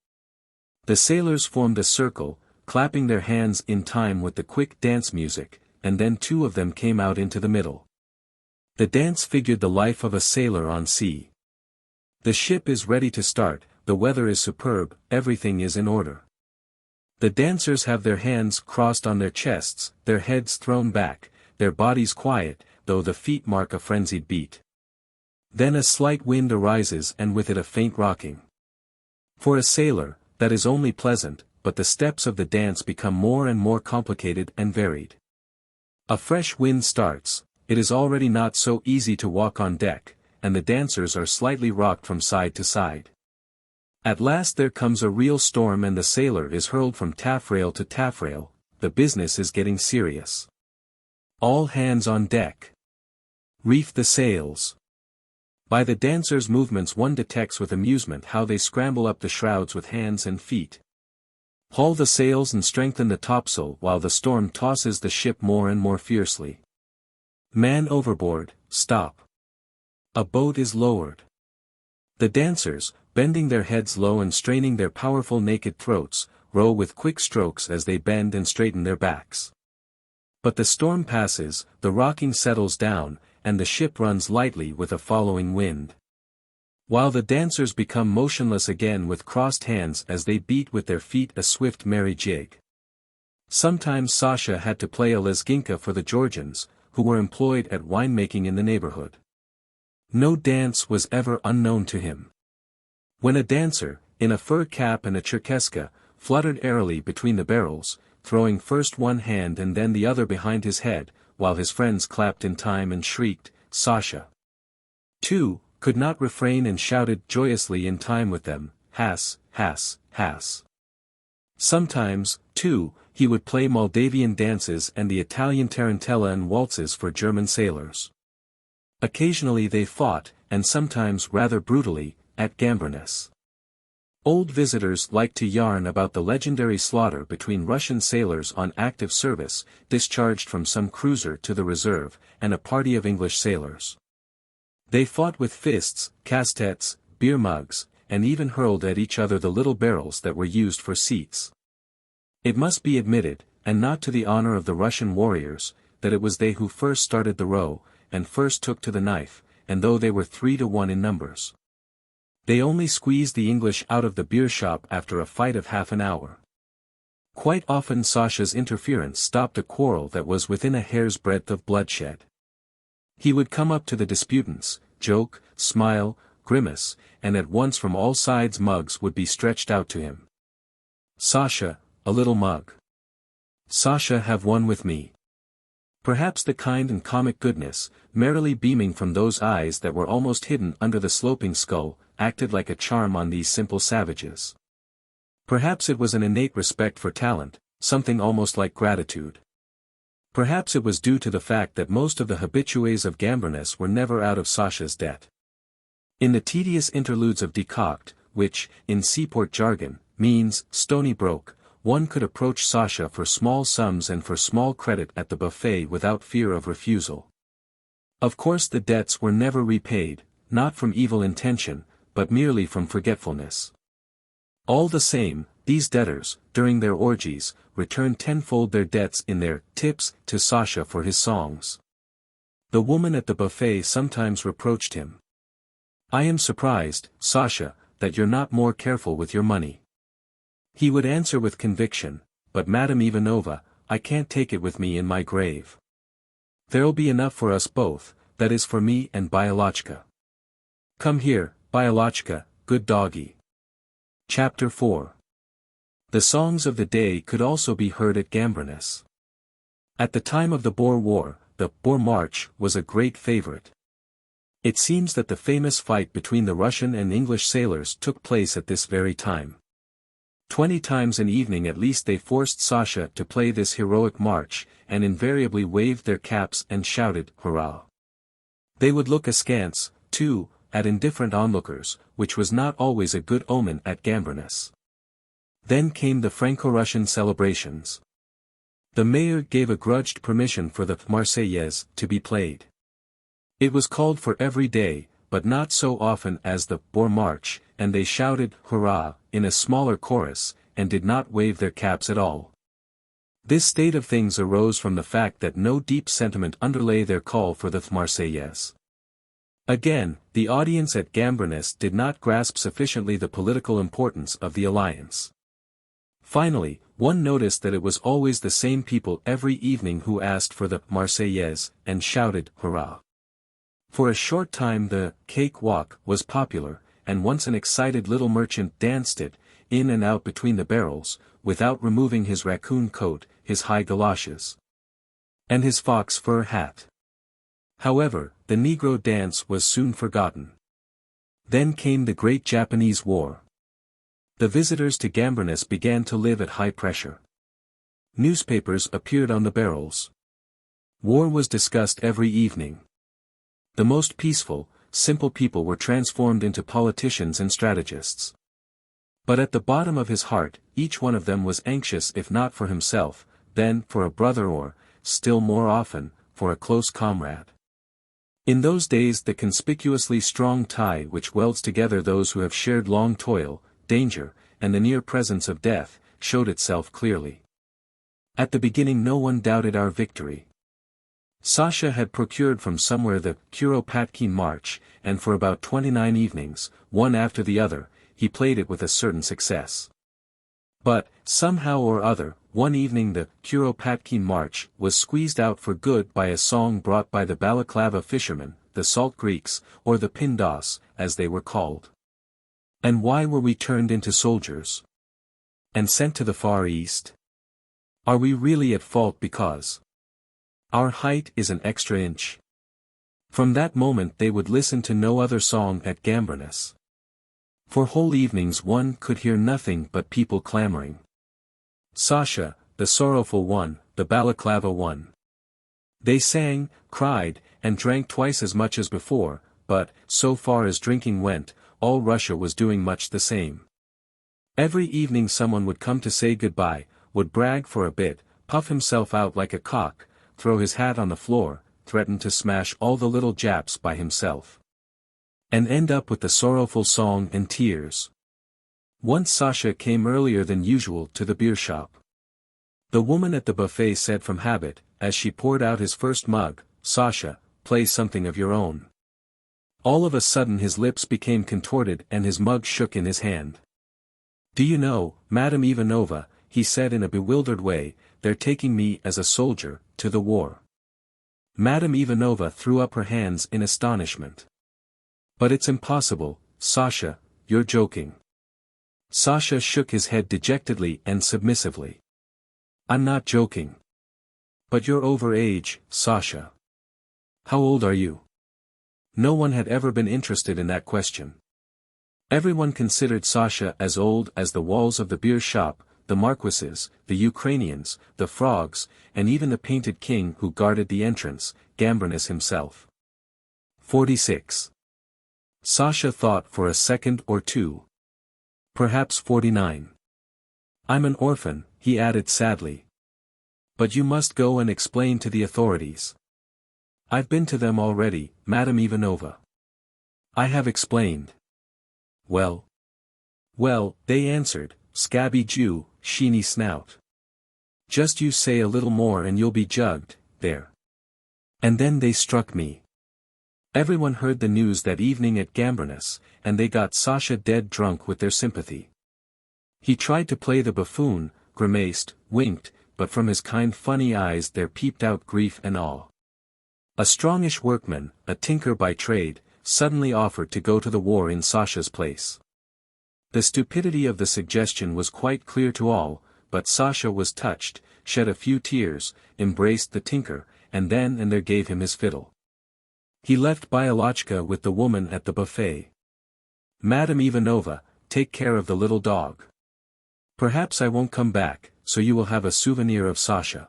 The sailors formed a circle, clapping their hands in time with the quick dance music, and then 2 of them came out into the middle. The dance figured the life of a sailor on sea. The ship is ready to start, the weather is superb, everything is in order. The dancers have their hands crossed on their chests, their heads thrown back, their bodies quiet, though the feet mark a frenzied beat. Then a slight wind arises and with it a faint rocking. For a sailor, that is only pleasant, but the steps of the dance become more and more complicated and varied. A fresh wind starts, it is already not so easy to walk on deck, and the dancers are slightly rocked from side to side. At last there comes a real storm and the sailor is hurled from taffrail to taffrail, the business is getting serious. All hands on deck. Reef the sails. By the dancers' movements one detects with amusement how they scramble up the shrouds with hands and feet. Haul the sails and strengthen the topsail while the storm tosses the ship more and more fiercely. Man overboard, stop. A boat is lowered. The dancers, bending their heads low and straining their powerful naked throats, row with quick strokes as they bend and straighten their backs. But the storm passes, the rocking settles down, and the ship runs lightly with a following wind. While the dancers become motionless again with crossed hands as they beat with their feet a swift merry jig. Sometimes Sasha had to play a lezginka for the Georgians, who were employed at winemaking in the neighborhood. No dance was ever unknown to him. When a dancer, in a fur cap and a cherkeska, fluttered airily between the barrels, throwing first one hand and then the other behind his head, while his friends clapped in time and shrieked, Sasha, too, could not refrain and shouted joyously in time with them, has, has. Sometimes, too, he would play Moldavian dances and the Italian tarantella and waltzes for German sailors. Occasionally they fought, and sometimes rather brutally, at Gambrinus. Old visitors liked to yarn about the legendary slaughter between Russian sailors on active service, discharged from some cruiser to the reserve, and a party of English sailors. They fought with fists, castets, beer mugs, and even hurled at each other the little barrels that were used for seats. It must be admitted, and not to the honor of the Russian warriors, that it was they who first started the row, and first took to the knife, and though they were 3-1 in numbers, they only squeezed the English out of the beer shop after a fight of half an hour. Quite often Sasha's interference stopped a quarrel that was within a hair's breadth of bloodshed. He would come up to the disputants, joke, smile, grimace, and at once from all sides mugs would be stretched out to him. Sasha, a little mug. Sasha, have one with me. Perhaps the kind and comic goodness, merrily beaming from those eyes that were almost hidden under the sloping skull, acted like a charm on these simple savages. Perhaps it was an innate respect for talent, something almost like gratitude. Perhaps it was due to the fact that most of the habitués of Gambrinus were never out of Sasha's debt. In the tedious interludes of decoct, which, in seaport jargon, means stony broke, one could approach Sasha for small sums and for small credit at the buffet without fear of refusal. Of course the debts were never repaid, not from evil intention, but merely from forgetfulness. All the same, these debtors, during their orgies, returned tenfold their debts in their tips to Sasha for his songs. The woman at the buffet sometimes reproached him. I am surprised, Sasha, that you're not more careful with your money. He would answer with conviction, but Madame Ivanova, I can't take it with me in my grave. There'll be enough for us both, that is for me and Bialochka. Come here, Bialochka, good doggy. Chapter 4. The songs of the day could also be heard at Gambrinus. At the time of the Boer War, the Boer March was a great favorite. It seems that the famous fight between the Russian and English sailors took place at this very time. 20 times an evening at least they forced Sasha to play this heroic march, and invariably waved their caps and shouted, hurrah! They would look askance, too, at indifferent onlookers, which was not always a good omen at Gambrinus. Then came the Franco-Russian celebrations. The mayor gave a grudged permission for the Marseillaise to be played. It was called for every day, but not so often as the Boer March, and they shouted, hurrah, in a smaller chorus, and did not wave their caps at all. This state of things arose from the fact that no deep sentiment underlay their call for the Marseillaise. Again, the audience at Gambrinus did not grasp sufficiently the political importance of the alliance. Finally, one noticed that it was always the same people every evening who asked for the Marseillaise, and shouted, hurrah. For a short time the cake walk was popular, and once an excited little merchant danced it, in and out between the barrels, without removing his raccoon coat, his high galoshes, and his fox fur hat. However, the Negro dance was soon forgotten. Then came the Great Japanese War. The visitors to Gambrinus began to live at high pressure. Newspapers appeared on the barrels. War was discussed every evening. The most peaceful, simple people were transformed into politicians and strategists. But at the bottom of his heart, each one of them was anxious if not for himself, then for a brother or, still more often, for a close comrade. In those days the conspicuously strong tie which welds together those who have shared long toil, danger, and the near presence of death, showed itself clearly. At the beginning no one doubted our victory. Sasha had procured from somewhere the Kuropatkin March, and for about 29 evenings, one after the other, he played it with a certain success. But, somehow or other, one evening the Kuropatkin March was squeezed out for good by a song brought by the Balaclava fishermen, the Salt Greeks, or the Pindos, as they were called. And why were we turned into soldiers? And sent to the Far East? Are we really at fault because our height is an extra inch? From that moment they would listen to no other song at Gambrinus. For whole evenings one could hear nothing but people clamoring. Sasha, the sorrowful one, the Balaclava one. They sang, cried, and drank twice as much as before, but, so far as drinking went, all Russia was doing much the same. Every evening someone would come to say goodbye, would brag for a bit, puff himself out like a cock, throw his hat on the floor, threaten to smash all the little Japs by himself, and end up with the sorrowful song and tears. Once Sasha came earlier than usual to the beer shop. The woman at the buffet said from habit, as she poured out his first mug, "Sasha, play something of your own." All of a sudden his lips became contorted and his mug shook in his hand. "Do you know, Madame Ivanova," he said in a bewildered way, "they're taking me as a soldier, to the war." Madame Ivanova threw up her hands in astonishment. "But it's impossible, Sasha, you're joking." Sasha shook his head dejectedly and submissively. "I'm not joking." "But you're over age, Sasha." "How old are you?" No one had ever been interested in that question. Everyone considered Sasha as old as the walls of the beer shop, the marquises, the Ukrainians, the frogs, and even the painted king who guarded the entrance, Gambrinus himself. 46. Sasha thought for a second or two. Perhaps 49. "I'm an orphan," he added sadly. "But you must go and explain to the authorities." "I've been to them already, Madame Ivanova." "I have explained." "Well?" "Well," they answered, "scabby Jew, sheeny snout. Just you say a little more and you'll be jugged, there." And then they struck me. Everyone heard the news that evening at Gambrinus, and they got Sasha dead drunk with their sympathy. He tried to play the buffoon, grimaced, winked, but from his kind funny eyes there peeped out grief and awe. A strongish workman, a tinker by trade, suddenly offered to go to the war in Sasha's place. The stupidity of the suggestion was quite clear to all, but Sasha was touched, shed a few tears, embraced the tinker, and then and there gave him his fiddle. He left Bialochka with the woman at the buffet. "Madame Ivanova, take care of the little dog. Perhaps I won't come back, so you will have a souvenir of Sasha.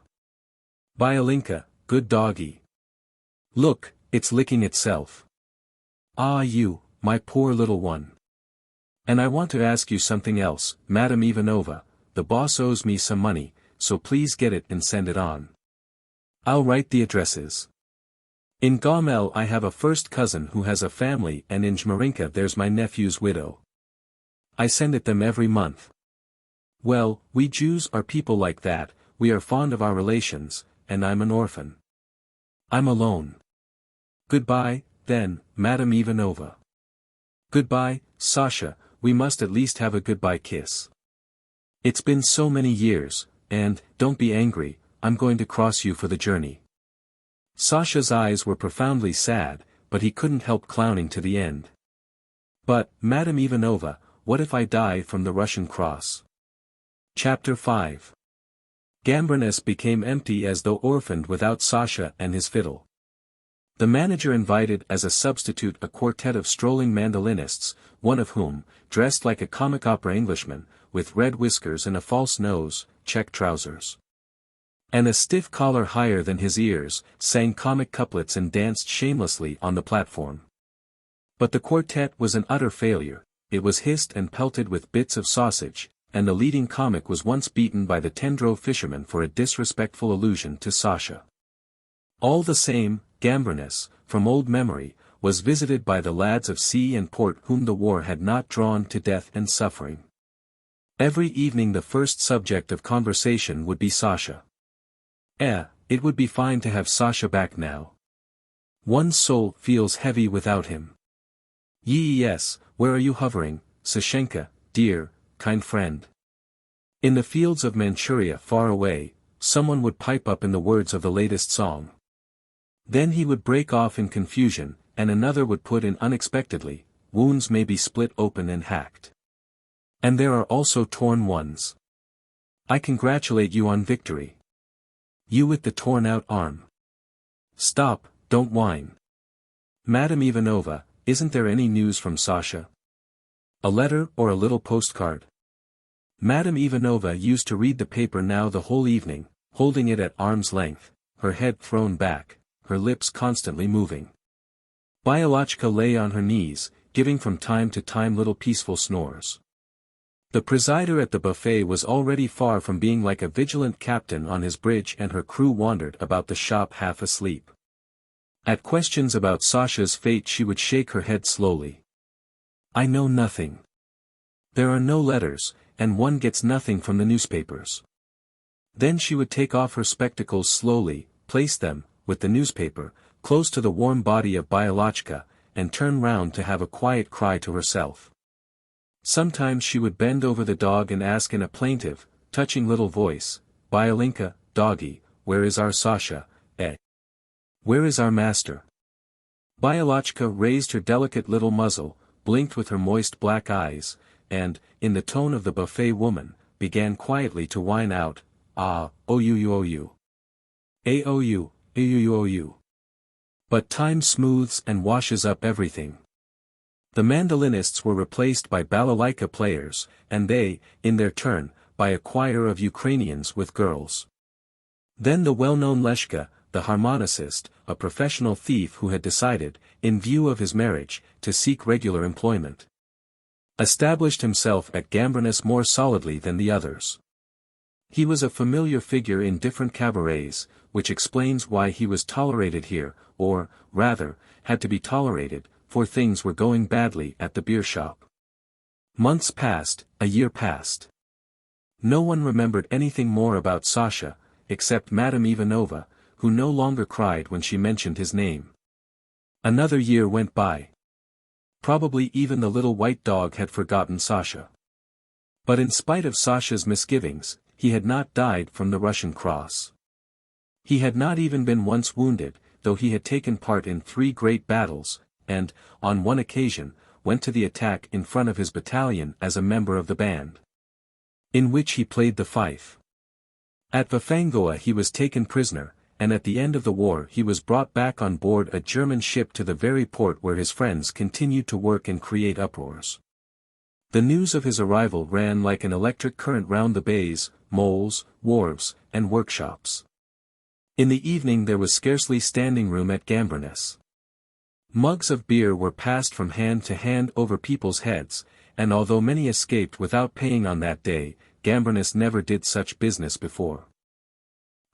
Biolinka, good doggy. Look, it's licking itself. Ah you, my poor little one. And I want to ask you something else, Madame Ivanova, the boss owes me some money, so please get it and send it on. I'll write the addresses. In Gomel I have a first cousin who has a family and in Jmarinka there's my nephew's widow. I send it them every month. Well, we Jews are people like that, we are fond of our relations, and I'm an orphan. I'm alone. Goodbye, then, Madame Ivanova. Goodbye, Sasha, we must at least have a goodbye kiss. It's been so many years, and, don't be angry, I'm going to cross you for the journey." Sasha's eyes were profoundly sad, but he couldn't help clowning to the end. "But, Madame Ivanova, what if I die from the Russian cross?" Chapter 5. Gambrinus became empty as though orphaned without Sasha and his fiddle. The manager invited as a substitute a quartet of strolling mandolinists, one of whom, dressed like a comic opera Englishman, with red whiskers and a false nose, check trousers, and a stiff collar higher than his ears, sang comic couplets and danced shamelessly on the platform. But the quartet was an utter failure, it was hissed and pelted with bits of sausage, and the leading comic was once beaten by the Tendro fisherman for a disrespectful allusion to Sasha. All the same, Gambrinus, from old memory, was visited by the lads of sea and port whom the war had not drawn to death and suffering. Every evening the first subject of conversation would be Sasha. It would be fine to have Sasha back now. One's soul feels heavy without him. Yes, where are you hovering, Sashenka, dear, kind friend? In the fields of Manchuria far away, someone would pipe up in the words of the latest song. Then he would break off in confusion, and another would put in unexpectedly, wounds may be split open and hacked. And there are also torn ones. I congratulate you on victory. You with the torn-out arm. Stop, don't whine. Madame Ivanova, isn't there any news from Sasha? A letter or a little postcard? Madame Ivanova used to read the paper now the whole evening, holding it at arm's length, her head thrown back, her lips constantly moving. Bialochka lay on her knees, giving from time to time little peaceful snores. The presider at the buffet was already far from being like a vigilant captain on his bridge, and her crew wandered about the shop half asleep. At questions about Sasha's fate she would shake her head slowly. I know nothing. There are no letters, and one gets nothing from the newspapers. Then she would take off her spectacles slowly, place them, with the newspaper, close to the warm body of Bialochka, and turn round to have a quiet cry to herself. Sometimes she would bend over the dog and ask in a plaintive, touching little voice, Biolinka, doggy, where is our Sasha, Where is our master? Bialochka raised her delicate little muzzle, blinked with her moist black eyes, and, in the tone of the buffet woman, began quietly to whine out, ou. But time smooths and washes up everything. The mandolinists were replaced by balalaika players, and they, in their turn, by a choir of Ukrainians with girls. Then the well-known Leshka, the harmonicist, a professional thief who had decided, in view of his marriage, to seek regular employment, established himself at Gambrinus more solidly than the others. He was a familiar figure in different cabarets, which explains why he was tolerated here, or, rather, had to be tolerated, for things were going badly at the beer shop. Months passed, a year passed. No one remembered anything more about Sasha, except Madame Ivanova, who no longer cried when she mentioned his name. Another year went by. Probably even the little white dog had forgotten Sasha. But in spite of Sasha's misgivings, he had not died from the Russian cross. He had not even been once wounded, though he had taken part in 3 great battles, and, on one occasion, went to the attack in front of his battalion as a member of the band, in which he played the fife. At Vafangoa he was taken prisoner, and at the end of the war he was brought back on board a German ship to the very port where his friends continued to work and create uproars. The news of his arrival ran like an electric current round the bays, moles, wharves, and workshops. In the evening there was scarcely standing room at Gambrinus. Mugs of beer were passed from hand to hand over people's heads, and although many escaped without paying on that day, Gambrinus never did such business before.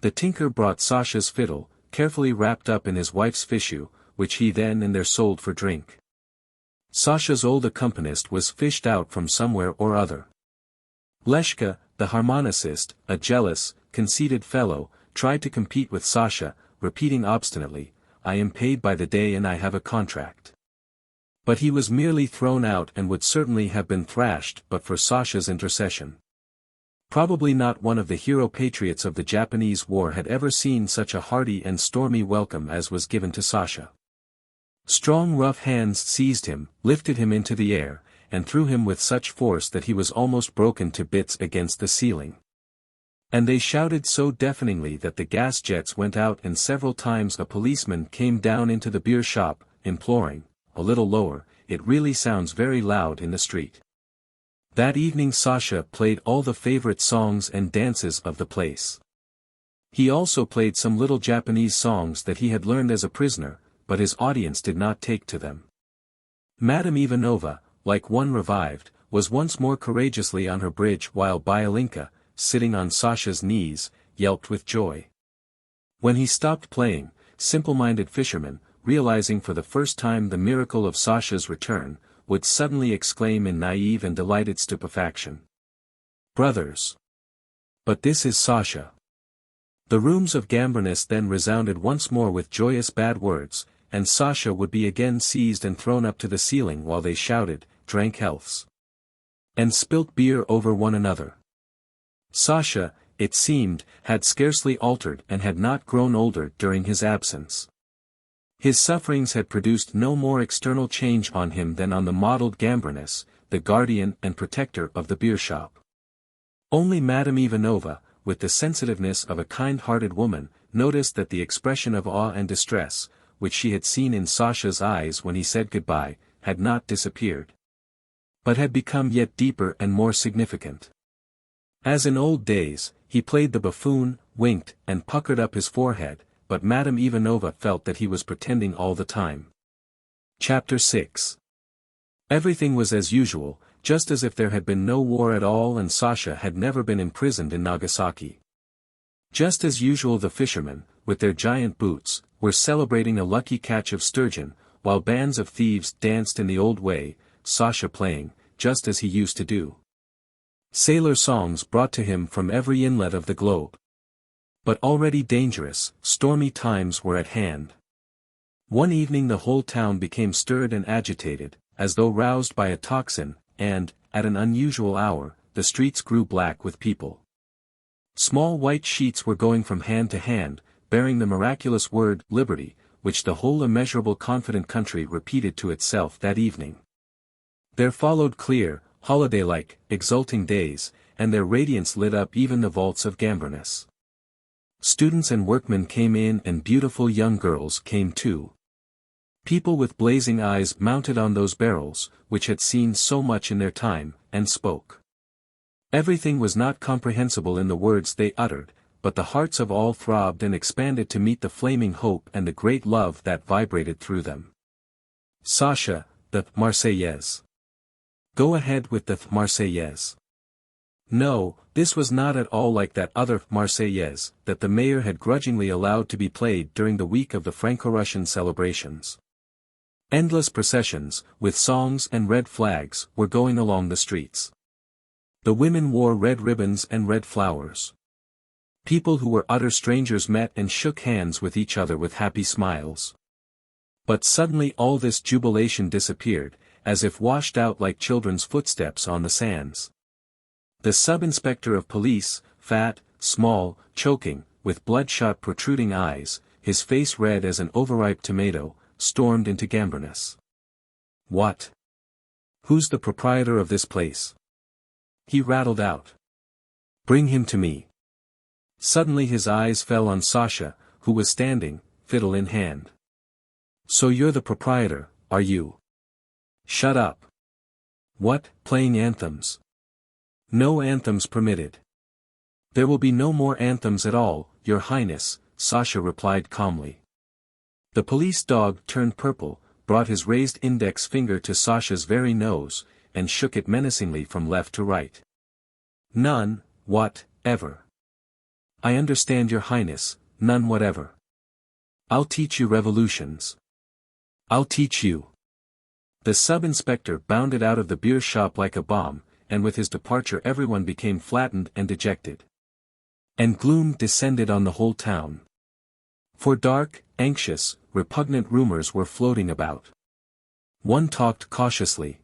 The tinker brought Sasha's fiddle, carefully wrapped up in his wife's fichu, which he then and there sold for drink. Sasha's old accompanist was fished out from somewhere or other. Leshka, the harmonicist, a jealous, conceited fellow, tried to compete with Sasha, repeating obstinately, I am paid by the day and I have a contract. But he was merely thrown out and would certainly have been thrashed but for Sasha's intercession. Probably not one of the hero patriots of the Japanese war had ever seen such a hearty and stormy welcome as was given to Sasha. Strong rough hands seized him, lifted him into the air, and threw him with such force that he was almost broken to bits against the ceiling. And they shouted so deafeningly that the gas jets went out, and several times a policeman came down into the beer shop, imploring, a little lower, it really sounds very loud in the street. That evening Sasha played all the favorite songs and dances of the place. He also played some little Japanese songs that he had learned as a prisoner, but his audience did not take to them. Madame Ivanova, like one revived, was once more courageously on her bridge while Byalinka, sitting on Sasha's knees, yelped with joy. When he stopped playing, simple-minded fishermen, realizing for the first time the miracle of Sasha's return, would suddenly exclaim in naive and delighted stupefaction. "Brothers! But this is Sasha!" The rooms of Gambrinus then resounded once more with joyous bad words, and Sasha would be again seized and thrown up to the ceiling while they shouted, drank healths, and spilt beer over one another. Sasha, it seemed, had scarcely altered and had not grown older during his absence. His sufferings had produced no more external change on him than on the mottled Gambrinus, the guardian and protector of the beer shop. Only Madame Ivanova, with the sensitiveness of a kind-hearted woman, noticed that the expression of awe and distress, which she had seen in Sasha's eyes when he said goodbye, had not disappeared, but had become yet deeper and more significant. As in old days, he played the buffoon, winked, and puckered up his forehead, but Madame Ivanova felt that he was pretending all the time. Chapter 6. Everything was as usual, just as if there had been no war at all and Sasha had never been imprisoned in Nagasaki. Just as usual the fishermen, with their giant boots, were celebrating a lucky catch of sturgeon, while bands of thieves danced in the old way, Sasha playing, just as he used to do. Sailor songs brought to him from every inlet of the globe. But already dangerous, stormy times were at hand. One evening the whole town became stirred and agitated, as though roused by a tocsin, and, at an unusual hour, the streets grew black with people. Small white sheets were going from hand to hand, bearing the miraculous word, liberty, which the whole immeasurable confident country repeated to itself that evening. There followed clear, holiday-like, exulting days, and their radiance lit up even the vaults of Gambrinus. Students and workmen came in and beautiful young girls came too. People with blazing eyes mounted on those barrels, which had seen so much in their time, and spoke. Everything was not comprehensible in the words they uttered, but the hearts of all throbbed and expanded to meet the flaming hope and the great love that vibrated through them. Sasha, the Marseillaise. Go ahead with the Marseillaise. No, this was not at all like that other Marseillaise that the mayor had grudgingly allowed to be played during the week of the Franco-Russian celebrations. Endless processions, with songs and red flags, were going along the streets. The women wore red ribbons and red flowers. People who were utter strangers met and shook hands with each other with happy smiles. But suddenly all this jubilation disappeared, as if washed out like children's footsteps on the sands. The sub-inspector of police, fat, small, choking, with bloodshot protruding eyes, his face red as an overripe tomato, stormed into Gambrinus. "What? Who's the proprietor of this place?" he rattled out. "Bring him to me." Suddenly his eyes fell on Sasha, who was standing, fiddle in hand. "So you're the proprietor, are you?" "Shut up." "What, playing anthems?" "No anthems permitted." "There will be no more anthems at all, Your Highness," Sasha replied calmly. The police dog turned purple, brought his raised index finger to Sasha's very nose, and shook it menacingly from left to right. "None, whatever." "I understand Your Highness, none whatever." "I'll teach you revolutions." "I'll teach you." The sub-inspector bounded out of the beer shop like a bomb, and with his departure everyone became flattened and dejected. And gloom descended on the whole town. For dark, anxious, repugnant rumors were floating about. One talked cautiously.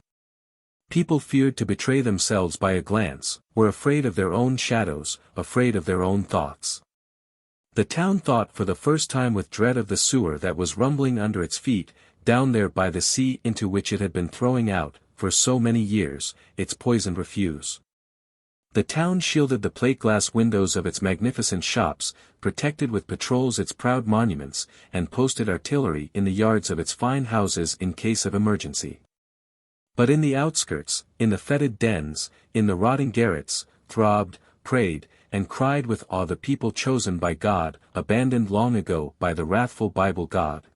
People feared to betray themselves by a glance, were afraid of their own shadows, afraid of their own thoughts. The town thought for the first time with dread of the sewer that was rumbling under its feet, down there by the sea into which it had been throwing out, for so many years, its poisoned refuse. The town shielded the plate-glass windows of its magnificent shops, protected with patrols its proud monuments, and posted artillery in the yards of its fine houses in case of emergency. But in the outskirts, in the fetid dens, in the rotting garrets, throbbed, prayed, and cried with awe the people chosen by God, abandoned long ago by the wrathful Bible God.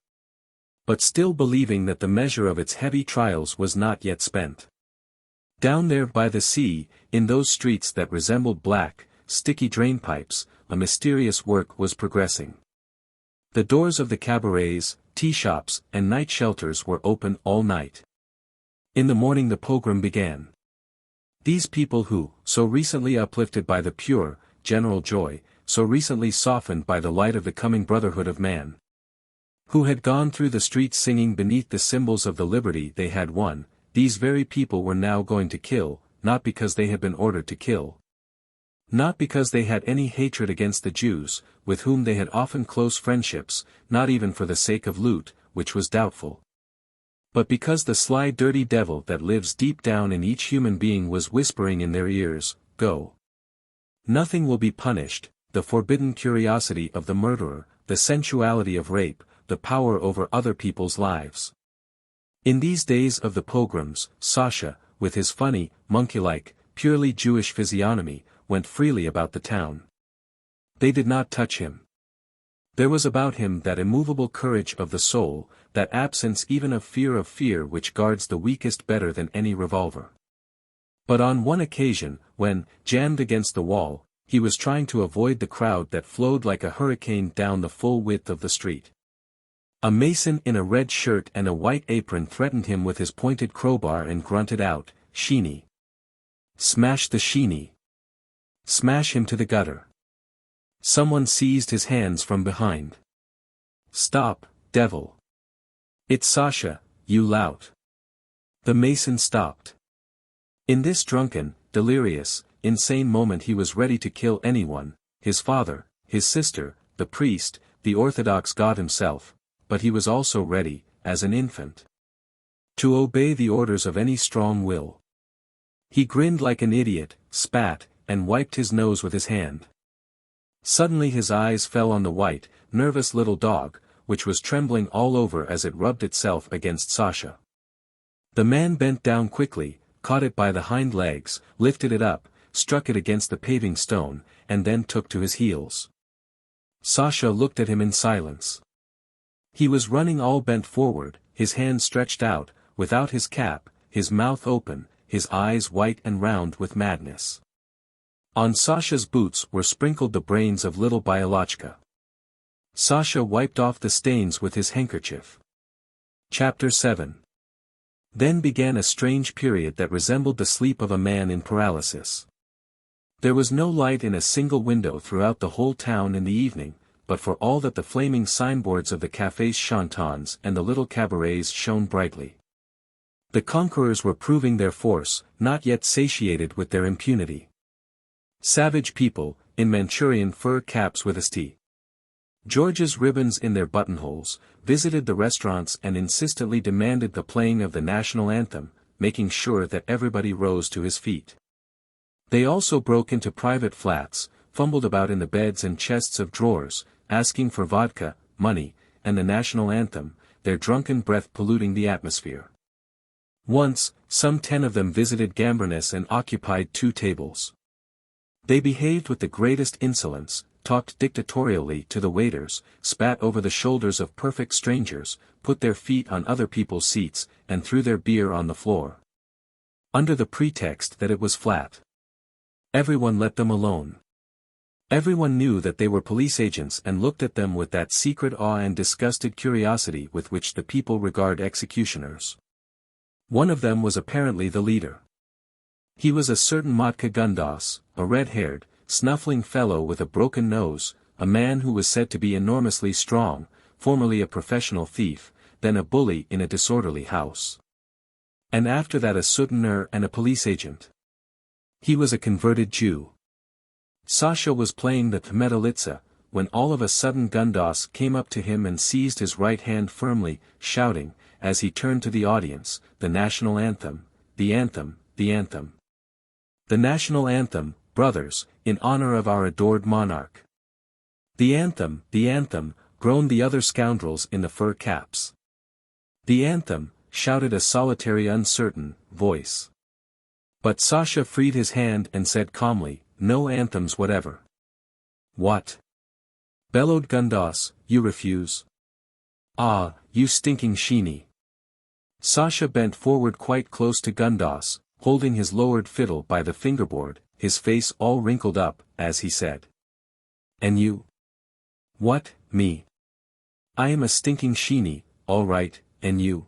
But still believing that the measure of its heavy trials was not yet spent. Down there by the sea, in those streets that resembled black, sticky drainpipes, a mysterious work was progressing. The doors of the cabarets, tea shops, and night shelters were open all night. In the morning the pogrom began. These people who, so recently uplifted by the pure, general joy, so recently softened by the light of the coming brotherhood of man, who had gone through the streets singing beneath the symbols of the liberty they had won, these very people were now going to kill, not because they had been ordered to kill. Not because they had any hatred against the Jews, with whom they had often close friendships, not even for the sake of loot, which was doubtful. But because the sly dirty devil that lives deep down in each human being was whispering in their ears, "Go. Nothing will be punished," the forbidden curiosity of the murderer, the sensuality of rape, the power over other people's lives. In these days of the pogroms, Sasha, with his funny, monkey-like, purely Jewish physiognomy, went freely about the town. They did not touch him. There was about him that immovable courage of the soul, that absence even of fear which guards the weakest better than any revolver. But on one occasion, when, jammed against the wall, he was trying to avoid the crowd that flowed like a hurricane down the full width of the street, a mason in a red shirt and a white apron threatened him with his pointed crowbar and grunted out, "Sheeny. Smash the sheeny. Smash him to the gutter." Someone seized his hands from behind. "Stop, devil. It's Sasha, you lout." The mason stopped. In this drunken, delirious, insane moment he was ready to kill anyone, his father, his sister, the priest, the Orthodox God himself, but he was also ready, as an infant, to obey the orders of any strong will. He grinned like an idiot, spat, and wiped his nose with his hand. Suddenly his eyes fell on the white, nervous little dog, which was trembling all over as it rubbed itself against Sasha. The man bent down quickly, caught it by the hind legs, lifted it up, struck it against the paving stone, and then took to his heels. Sasha looked at him in silence. He was running all bent forward, his hands stretched out, without his cap, his mouth open, his eyes white and round with madness. On Sasha's boots were sprinkled the brains of little Bialochka. Sasha wiped off the stains with his handkerchief. Chapter 7. Then began a strange period that resembled the sleep of a man in paralysis. There was no light in a single window throughout the whole town in the evening, but for all that the flaming signboards of the cafés chantants and the little cabarets shone brightly. The conquerors were proving their force, not yet satiated with their impunity. Savage people, in Manchurian fur caps with st. George's ribbons in their buttonholes, visited the restaurants and insistently demanded the playing of the national anthem, making sure that everybody rose to his feet. They also broke into private flats, fumbled about in the beds and chests of drawers, asking for vodka, money, and the national anthem, their drunken breath polluting the atmosphere. Once, some 10 of them visited Gambrinus and occupied 2 tables. They behaved with the greatest insolence, talked dictatorially to the waiters, spat over the shoulders of perfect strangers, put their feet on other people's seats, and threw their beer on the floor, under the pretext that it was flat. Everyone let them alone. Everyone knew that they were police agents and looked at them with that secret awe and disgusted curiosity with which the people regard executioners. One of them was apparently the leader. He was a certain Matka Gundas, a red-haired, snuffling fellow with a broken nose, a man who was said to be enormously strong, formerly a professional thief, then a bully in a disorderly house, and after that a soutenier and a police agent. He was a converted Jew. Sasha was playing the Kmetalitsa, when all of a sudden Gundas came up to him and seized his right hand firmly, shouting, as he turned to the audience, "The national anthem, the anthem, the anthem. The national anthem, brothers, in honor of our adored monarch." The anthem, groaned the other scoundrels in the fur caps. "The anthem," shouted a solitary uncertain voice. But Sasha freed his hand and said calmly, "No anthems whatever." "What?" bellowed Gundas, "you refuse? Ah, you stinking sheeny." Sasha bent forward quite close to Gundas, holding his lowered fiddle by the fingerboard, his face all wrinkled up, as he said. "And you?" "What, me? I am a stinking sheeny, all right, and you?"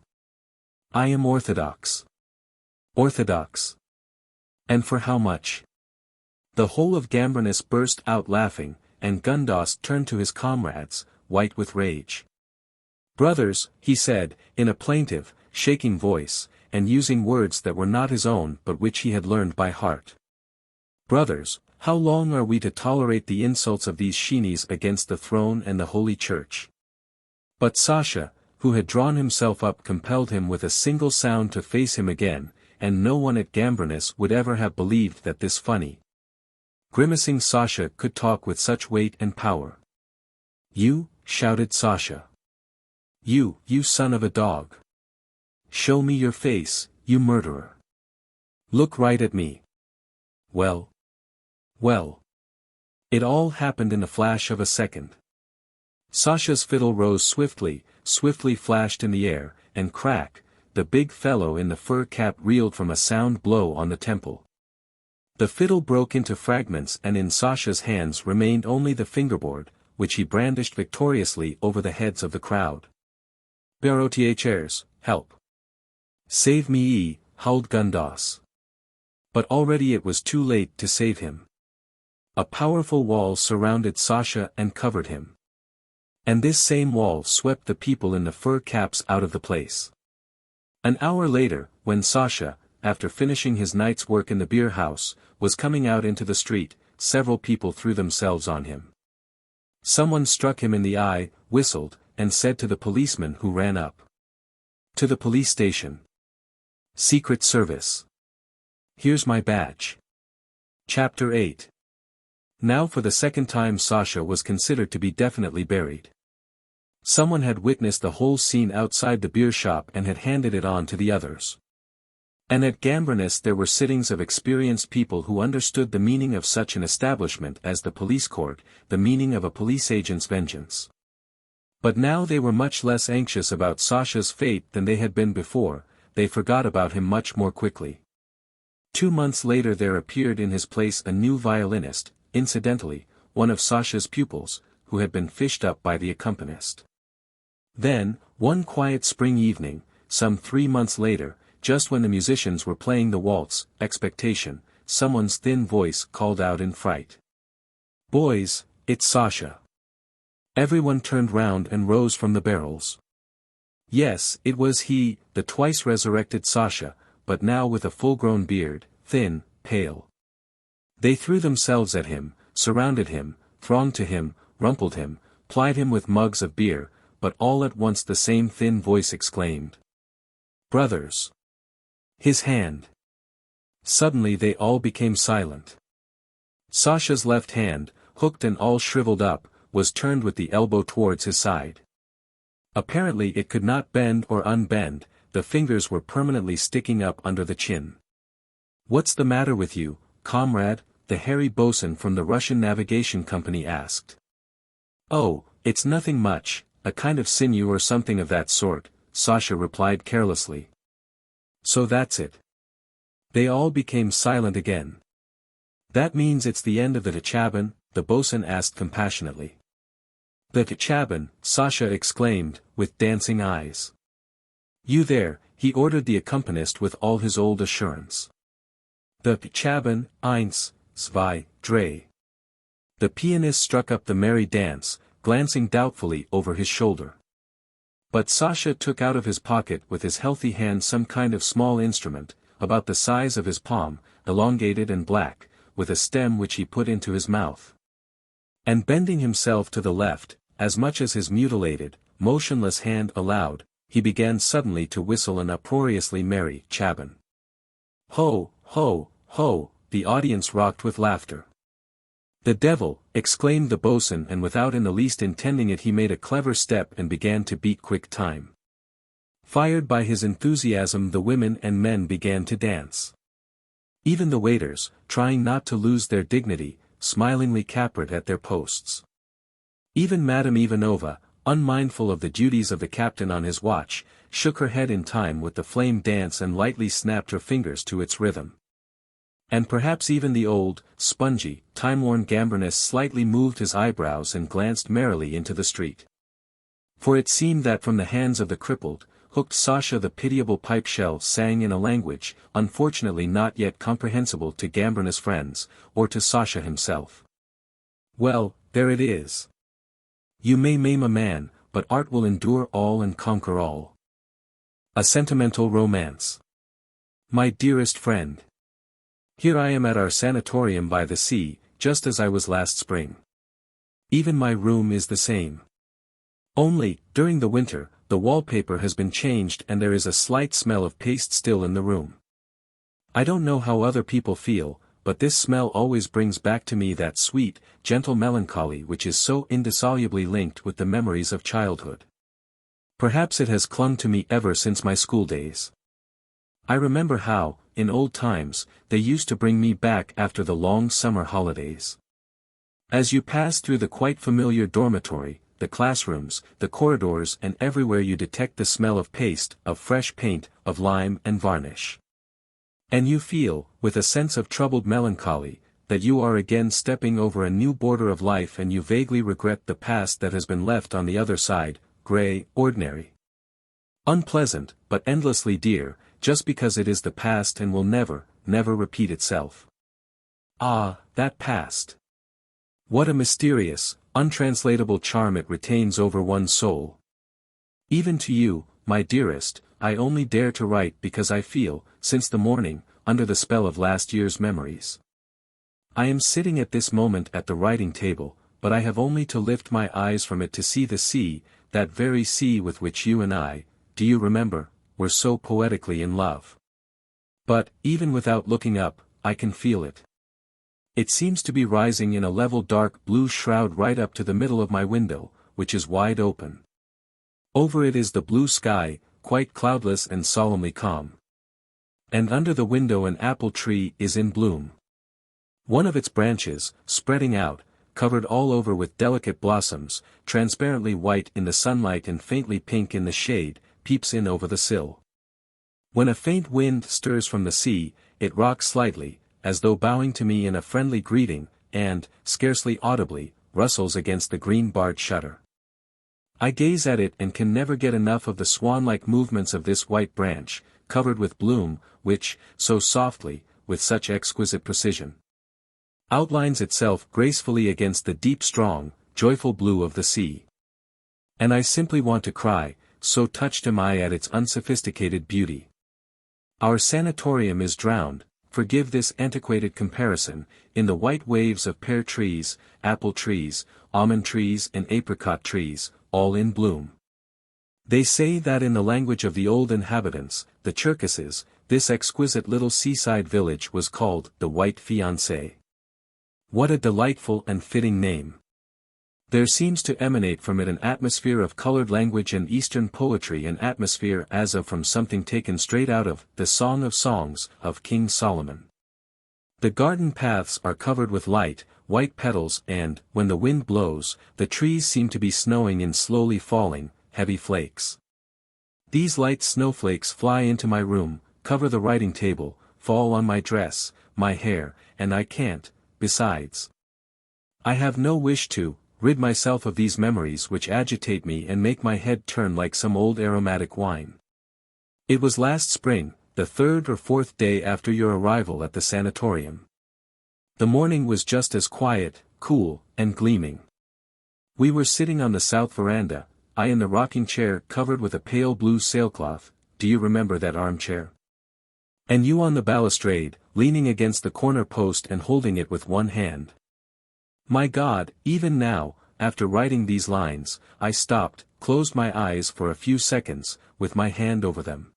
"I am Orthodox." "Orthodox? And for how much?" The whole of Gambrinus burst out laughing, and Gundas turned to his comrades, white with rage. "Brothers," he said, in a plaintive, shaking voice, and using words that were not his own but which he had learned by heart. "Brothers, how long are we to tolerate the insults of these sheenies against the throne and the Holy Church?" But Sasha, who had drawn himself up, compelled him with a single sound to face him again, and no one at Gambrinus would ever have believed that this funny, grimacing Sasha could talk with such weight and power. "You," shouted Sasha. You son of a dog. Show me your face, you murderer. Look right at me." Well. It all happened in a flash of a second. Sasha's fiddle rose swiftly flashed in the air, and crack, the big fellow in the fur cap reeled from a sound blow on the temple. The fiddle broke into fragments, and in Sasha's hands remained only the fingerboard, which he brandished victoriously over the heads of the crowd. "Barotiers, help! Save me!" howled Gundas. But already it was too late to save him. A powerful wall surrounded Sasha and covered him. And this same wall swept the people in the fur caps out of the place. An hour later, when Sasha, after finishing his night's work in the beer house, was coming out into the street, several people threw themselves on him. Someone struck him in the eye, whistled, and said to the policeman who ran up to the police station, "Secret Service. Here's my badge." Chapter 8. Now for the second time Sasha was considered to be definitely buried. Someone had witnessed the whole scene outside the beer shop and had handed it on to the others. And at Gambrinus there were sittings of experienced people who understood the meaning of such an establishment as the police court, the meaning of a police agent's vengeance. But now they were much less anxious about Sasha's fate than they had been before, they forgot about him much more quickly. 2 months later there appeared in his place a new violinist, incidentally, one of Sasha's pupils, who had been fished up by the accompanist. Then, one quiet spring evening, some 3 months later, just when the musicians were playing the waltz, Expectation, someone's thin voice called out in fright. "Boys, it's Sasha." Everyone turned round and rose from the barrels. Yes, it was he, the twice-resurrected Sasha, but now with a full-grown beard, thin, pale. They threw themselves at him, surrounded him, thronged to him, rumpled him, plied him with mugs of beer, but all at once the same thin voice exclaimed, "Brothers! His hand!" Suddenly they all became silent. Sasha's left hand, hooked and all shriveled up, was turned with the elbow towards his side. Apparently it could not bend or unbend, the fingers were permanently sticking up under the chin. "What's the matter with you, comrade?" the hairy bosun from the Russian Navigation Company asked. "Oh, it's nothing much, a kind of sinew or something of that sort," Sasha replied carelessly. "So that's it." They all became silent again. "That means it's the end of the Tchabin?" the bosun asked compassionately. "The Tchabin," Sasha exclaimed, with dancing eyes. "You there," he ordered the accompanist with all his old assurance. "The Tchabin, 1, 2, 3. The pianist struck up the merry dance, glancing doubtfully over his shoulder. But Sasha took out of his pocket with his healthy hand some kind of small instrument, about the size of his palm, elongated and black, with a stem which he put into his mouth. And bending himself to the left, as much as his mutilated, motionless hand allowed, he began suddenly to whistle an uproariously merry Tchabin. Ho, ho, ho, the audience rocked with laughter. "The devil!" exclaimed the bosun, and without in the least intending it he made a clever step and began to beat quick time. Fired by his enthusiasm the women and men began to dance. Even the waiters, trying not to lose their dignity, smilingly capered at their posts. Even Madame Ivanova, unmindful of the duties of the captain on his watch, shook her head in time with the flame dance and lightly snapped her fingers to its rhythm. And perhaps even the old, spongy, time-worn gambrinus slightly moved his eyebrows and glanced merrily into the street. For it seemed that from the hands of the crippled, hooked Sasha the pitiable pipe shell sang in a language, unfortunately not yet comprehensible to Gambrinus' friends, or to Sasha himself. Well, there it is. You may maim a man, but art will endure all and conquer all. A Sentimental Romance. My dearest friend. Here I am at our sanatorium by the sea, just as I was last spring. Even my room is the same. Only, during the winter, the wallpaper has been changed and there is a slight smell of paste still in the room. I don't know how other people feel, but this smell always brings back to me that sweet, gentle melancholy which is so indissolubly linked with the memories of childhood. Perhaps it has clung to me ever since my school days. I remember how, in old times, they used to bring me back after the long summer holidays. As you pass through the quite familiar dormitory, the classrooms, the corridors and everywhere you detect the smell of paste, of fresh paint, of lime and varnish. And you feel, with a sense of troubled melancholy, that you are again stepping over a new border of life and you vaguely regret the past that has been left on the other side, grey, ordinary. Unpleasant, but endlessly dear, just because it is the past and will never, never repeat itself. Ah, that past! What a mysterious, untranslatable charm it retains over one's soul. Even to you, my dearest, I only dare to write because I feel, since the morning, under the spell of last year's memories. I am sitting at this moment at the writing table, but I have only to lift my eyes from it to see the sea, that very sea with which you and I, do you remember, were so poetically in love. But, even without looking up, I can feel it. It seems to be rising in a level dark blue shroud right up to the middle of my window, which is wide open. Over it is the blue sky, quite cloudless and solemnly calm. And under the window an apple tree is in bloom. One of its branches, spreading out, covered all over with delicate blossoms, transparently white in the sunlight and faintly pink in the shade, peeps in over the sill. When a faint wind stirs from the sea, it rocks slightly, as though bowing to me in a friendly greeting, and, scarcely audibly, rustles against the green-barred shutter. I gaze at it and can never get enough of the swan-like movements of this white branch, covered with bloom, which, so softly, with such exquisite precision, outlines itself gracefully against the deep strong, joyful blue of the sea. And I simply want to cry, so touched am I at its unsophisticated beauty. Our sanatorium is drowned, forgive this antiquated comparison, in the white waves of pear trees, apple trees, almond trees and apricot trees, all in bloom. They say that in the language of the old inhabitants, the Cherkesses, this exquisite little seaside village was called the White Fiancée. What a delightful and fitting name. There seems to emanate from it an atmosphere of colored language and Eastern poetry, an atmosphere as of from something taken straight out of the Song of Songs of King Solomon. The garden paths are covered with light, white petals and, when the wind blows, the trees seem to be snowing in slowly falling, heavy flakes. These light snowflakes fly into my room, cover the writing table, fall on my dress, my hair, and I can't, besides. I have no wish to rid myself of these memories which agitate me and make my head turn like some old aromatic wine. It was last spring, the third or fourth day after your arrival at the sanatorium. The morning was just as quiet, cool, and gleaming. We were sitting on the south veranda, I in the rocking chair covered with a pale blue sailcloth, do you remember that armchair? And you on the balustrade, leaning against the corner post and holding it with one hand. My God, even now, after writing these lines, I stopped, closed my eyes for a few seconds, with my hand over them.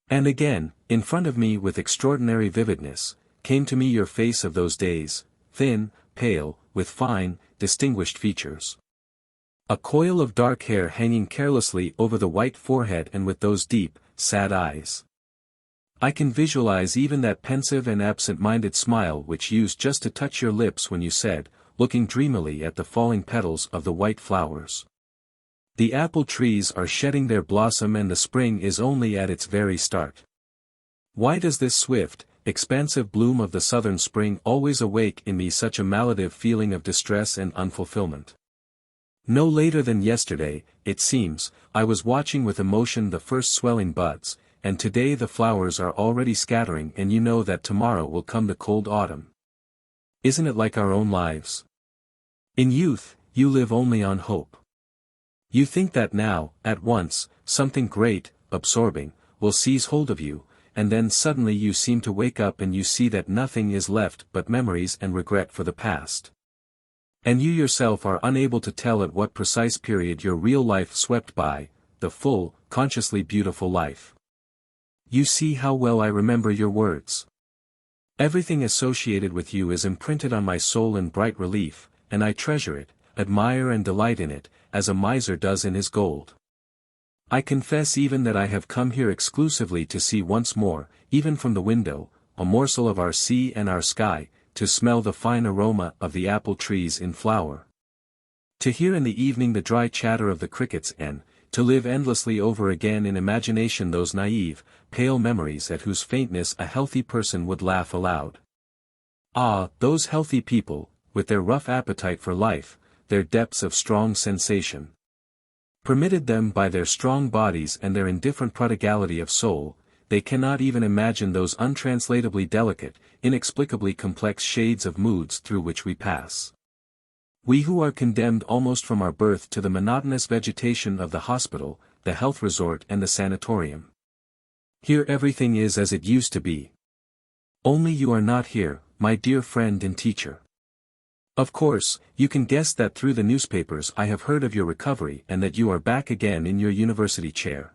And again, in front of me with extraordinary vividness, came to me your face of those days, thin, pale, with fine, distinguished features. A coil of dark hair hanging carelessly over the white forehead and with those deep, sad eyes. I can visualize even that pensive and absent-minded smile which used just to touch your lips when you said, looking dreamily at the falling petals of the white flowers. The apple trees are shedding their blossom and the spring is only at its very start. Why does this swift, expansive bloom of the southern spring always awake in me such a maladive feeling of distress and unfulfillment? No later than yesterday, it seems, I was watching with emotion the first swelling buds, and today the flowers are already scattering and you know that tomorrow will come the cold autumn. Isn't it like our own lives? In youth, you live only on hope. You think that now, at once, something great, absorbing, will seize hold of you, and then suddenly you seem to wake up and you see that nothing is left but memories and regret for the past. And you yourself are unable to tell at what precise period your real life swept by, the full, consciously beautiful life. You see how well I remember your words. Everything associated with you is imprinted on my soul in bright relief, and I treasure it, admire and delight in it, as a miser does in his gold. I confess even that I have come here exclusively to see once more, even from the window, a morsel of our sea and our sky, to smell the fine aroma of the apple trees in flower. To hear in the evening the dry chatter of the crickets and, to live endlessly over again in imagination those naive, pale memories at whose faintness a healthy person would laugh aloud. Ah, those healthy people, with their rough appetite for life, their depths of strong sensation. Permitted them by their strong bodies and their indifferent prodigality of soul, they cannot even imagine those untranslatably delicate, inexplicably complex shades of moods through which we pass. We who are condemned almost from our birth to the monotonous vegetation of the hospital, the health resort and the sanatorium. Here everything is as it used to be. Only you are not here, my dear friend and teacher. Of course, you can guess that through the newspapers I have heard of your recovery and that you are back again in your university chair.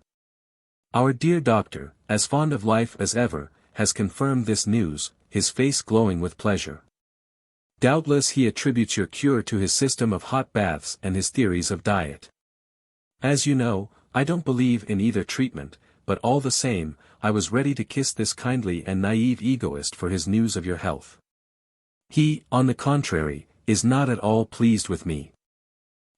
Our dear doctor, as fond of life as ever, has confirmed this news, his face glowing with pleasure. Doubtless he attributes your cure to his system of hot baths and his theories of diet. As you know, I don't believe in either treatment, but all the same, I was ready to kiss this kindly and naive egoist for his news of your health. He, on the contrary, is not at all pleased with me.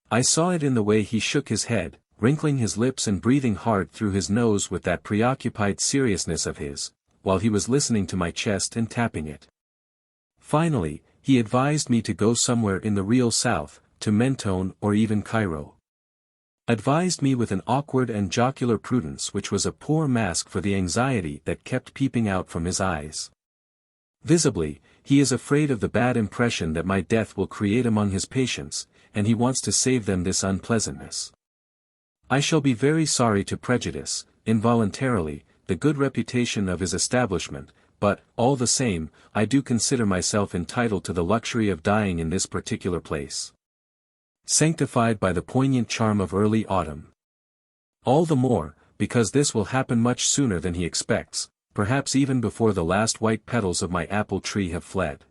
I saw it in the way he shook his head, wrinkling his lips and breathing hard through his nose with that preoccupied seriousness of his, while he was listening to my chest and tapping it. Finally, he advised me to go somewhere in the real south, to Mentone or even Cairo. Advised me with an awkward and jocular prudence which was a poor mask for the anxiety that kept peeping out from his eyes. Visibly, he is afraid of the bad impression that my death will create among his patients, and he wants to save them this unpleasantness. I shall be very sorry to prejudice, involuntarily, the good reputation of his establishment, but, all the same, I do consider myself entitled to the luxury of dying in this particular place. Sanctified by the poignant charm of early autumn. All the more, because this will happen much sooner than he expects, perhaps even before the last white petals of my apple tree have fled.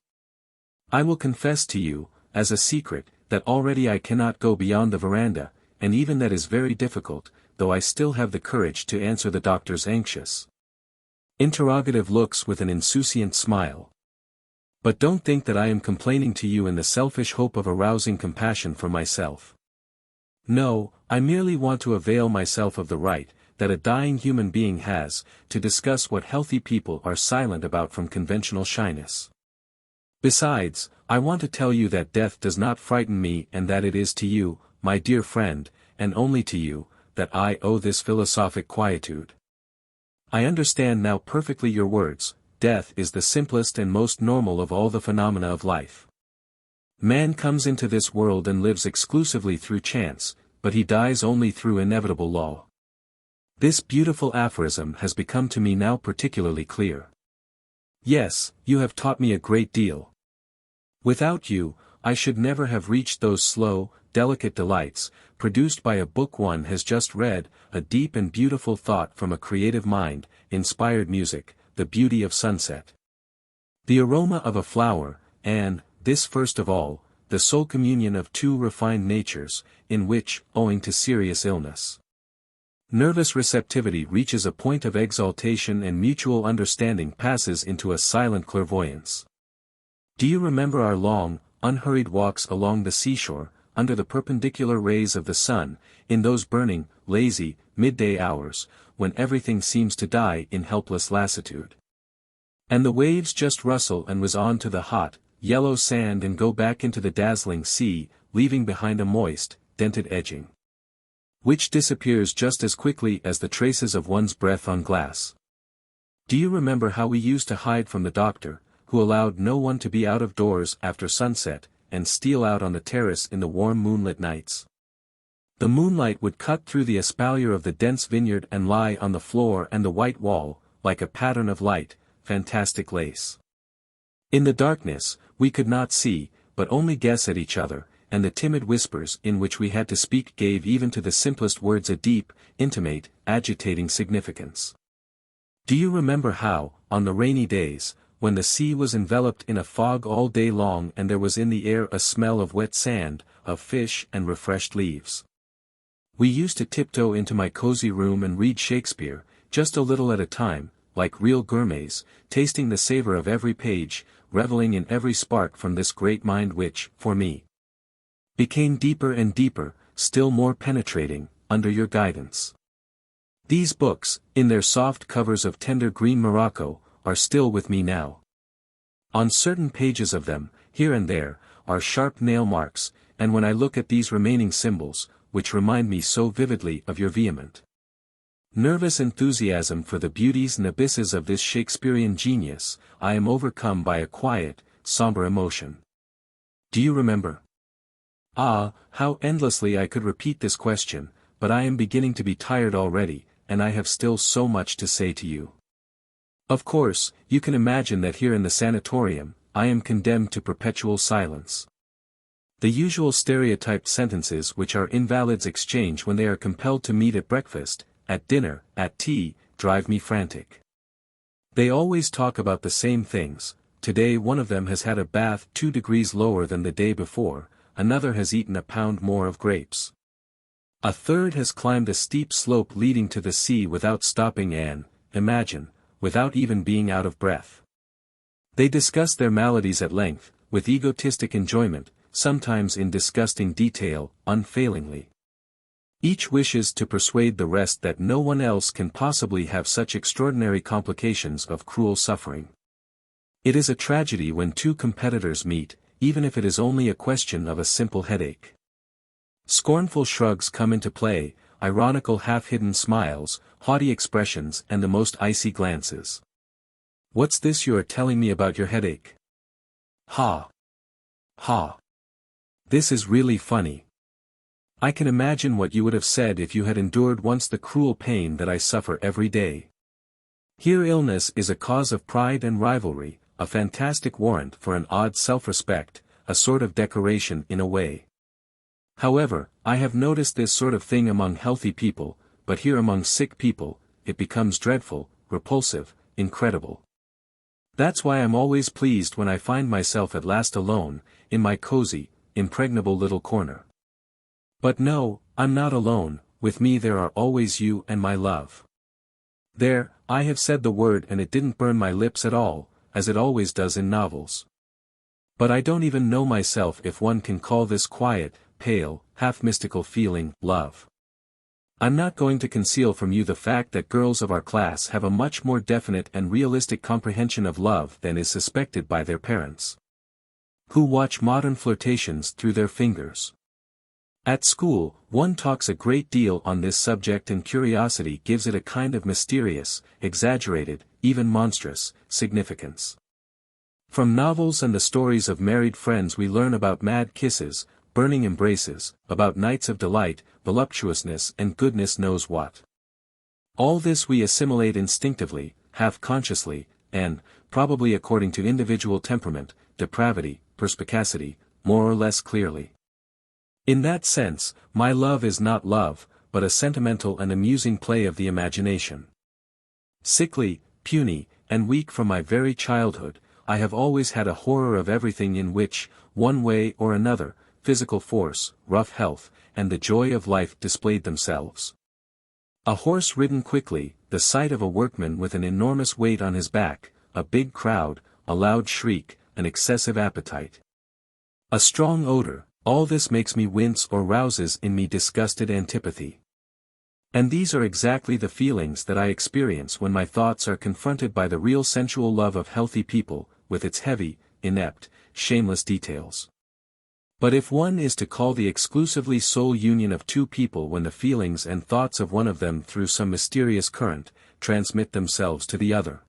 I will confess to you, as a secret, that already I cannot go beyond the veranda, and even that is very difficult, though I still have the courage to answer the doctor's anxious, interrogative looks with an insouciant smile. But don't think that I am complaining to you in the selfish hope of arousing compassion for myself. No, I merely want to avail myself of the right, that a dying human being has, to discuss what healthy people are silent about from conventional shyness. Besides, I want to tell you that death does not frighten me and that it is to you, my dear friend, and only to you, that I owe this philosophic quietude. I understand now perfectly your words. Death is the simplest and most normal of all the phenomena of life. Man comes into this world and lives exclusively through chance, but he dies only through inevitable law. This beautiful aphorism has become to me now particularly clear. Yes, you have taught me a great deal. Without you, I should never have reached those slow, delicate delights, produced by a book one has just read, a deep and beautiful thought from a creative mind, inspired music, the beauty of sunset. The aroma of a flower, and, this first of all, the soul communion of two refined natures, in which, owing to serious illness, nervous receptivity reaches a point of exaltation and mutual understanding passes into a silent clairvoyance. Do you remember our long, unhurried walks along the seashore, under the perpendicular rays of the sun, in those burning, lazy, midday hours, when everything seems to die in helpless lassitude. And the waves just rustle and whiz on to the hot, yellow sand and go back into the dazzling sea, leaving behind a moist, dented edging, which disappears just as quickly as the traces of one's breath on glass. Do you remember how we used to hide from the doctor, who allowed no one to be out of doors after sunset, and steal out on the terrace in the warm moonlit nights? The moonlight would cut through the espalier of the dense vineyard and lie on the floor and the white wall, like a pattern of light, fantastic lace. In the darkness, we could not see, but only guess at each other, and the timid whispers in which we had to speak gave even to the simplest words a deep, intimate, agitating significance. Do you remember how, on the rainy days, when the sea was enveloped in a fog all day long and there was in the air a smell of wet sand, of fish and refreshed leaves, we used to tiptoe into my cozy room and read Shakespeare, just a little at a time, like real gourmets, tasting the savor of every page, reveling in every spark from this great mind which, for me, became deeper and deeper, still more penetrating, under your guidance. These books, in their soft covers of tender green morocco, are still with me now. On certain pages of them, here and there, are sharp nail marks, and when I look at these remaining symbols, which remind me so vividly of your vehement, nervous enthusiasm for the beauties and abysses of this Shakespearean genius, I am overcome by a quiet, somber emotion. Do you remember? Ah, how endlessly I could repeat this question, but I am beginning to be tired already, and I have still so much to say to you. Of course, you can imagine that here in the sanatorium, I am condemned to perpetual silence. The usual stereotyped sentences which our invalids exchange when they are compelled to meet at breakfast, at dinner, at tea, drive me frantic. They always talk about the same things. Today one of them has had a bath 2 degrees lower than the day before, another has eaten a pound more of grapes. A third has climbed a steep slope leading to the sea without stopping and, imagine, without even being out of breath. They discuss their maladies at length, with egotistic enjoyment, sometimes in disgusting detail, unfailingly. Each wishes to persuade the rest that no one else can possibly have such extraordinary complications of cruel suffering. It is a tragedy when two competitors meet, even if it is only a question of a simple headache. Scornful shrugs come into play, ironical half-hidden smiles, haughty expressions and the most icy glances. What's this you are telling me about your headache? Ha! Ha! This is really funny. I can imagine what you would have said if you had endured once the cruel pain that I suffer every day. Here illness is a cause of pride and rivalry, a fantastic warrant for an odd self-respect, a sort of decoration in a way. However, I have noticed this sort of thing among healthy people, but here among sick people, it becomes dreadful, repulsive, incredible. That's why I'm always pleased when I find myself at last alone, in my cozy, impregnable little corner. But no, I'm not alone, with me there are always you and my love. There, I have said the word and it didn't burn my lips at all, as it always does in novels. But I don't even know myself if one can call this quiet, pale, half-mystical feeling, love. I'm not going to conceal from you the fact that girls of our class have a much more definite and realistic comprehension of love than is suspected by their parents, who watch modern flirtations through their fingers. At school, one talks a great deal on this subject and curiosity gives it a kind of mysterious, exaggerated, even monstrous, significance. From novels and the stories of married friends we learn about mad kisses, burning embraces, about nights of delight, voluptuousness and goodness knows what. All this we assimilate instinctively, half-consciously, and, probably according to individual temperament, depravity, perspicacity, more or less clearly. In that sense, my love is not love, but a sentimental and amusing play of the imagination. Sickly, puny, and weak from my very childhood, I have always had a horror of everything in which, one way or another, physical force, rough health, and the joy of life displayed themselves. A horse ridden quickly, the sight of a workman with an enormous weight on his back, a big crowd, a loud shriek, an excessive appetite. A strong odor, All this makes me wince or rouses in me disgusted antipathy. And these are exactly the feelings that I experience when my thoughts are confronted by the real sensual love of healthy people, with its heavy, inept, shameless details. But if one is to call the exclusively soul union of two people when the feelings and thoughts of one of them through some mysterious current, transmit themselves to the other.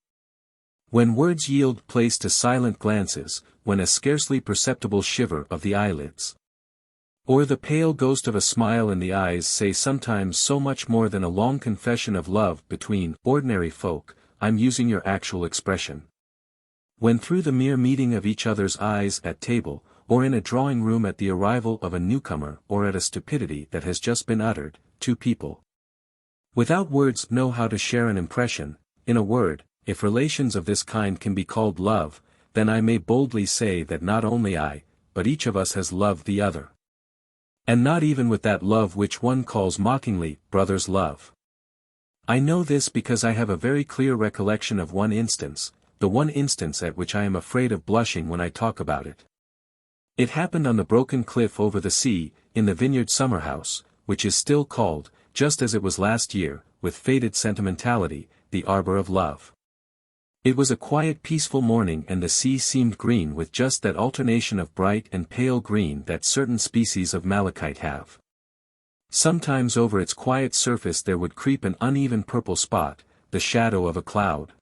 When words yield place to silent glances, when a scarcely perceptible shiver of the eyelids, or the pale ghost of a smile in the eyes say sometimes so much more than a long confession of love between ordinary folk, I'm using your actual expression. When through the mere meeting of each other's eyes at table, or in a drawing room at the arrival of a newcomer or at a stupidity that has just been uttered, two people without words know how to share an impression, in a word, if relations of this kind can be called love, then I may boldly say that not only I, but each of us has loved the other. And not even with that love which one calls mockingly, brother's love. I know this because I have a very clear recollection of one instance, the one instance at which I am afraid of blushing when I talk about it. It happened on the broken cliff over the sea, in the vineyard summer-house, which is still called, just as it was last year, with faded sentimentality, the Arbor of Love. It was a quiet peaceful morning and the sea seemed green with just that alternation of bright and pale green that certain species of malachite have. Sometimes over its quiet surface there would creep an uneven purple spot, the shadow of a cloud.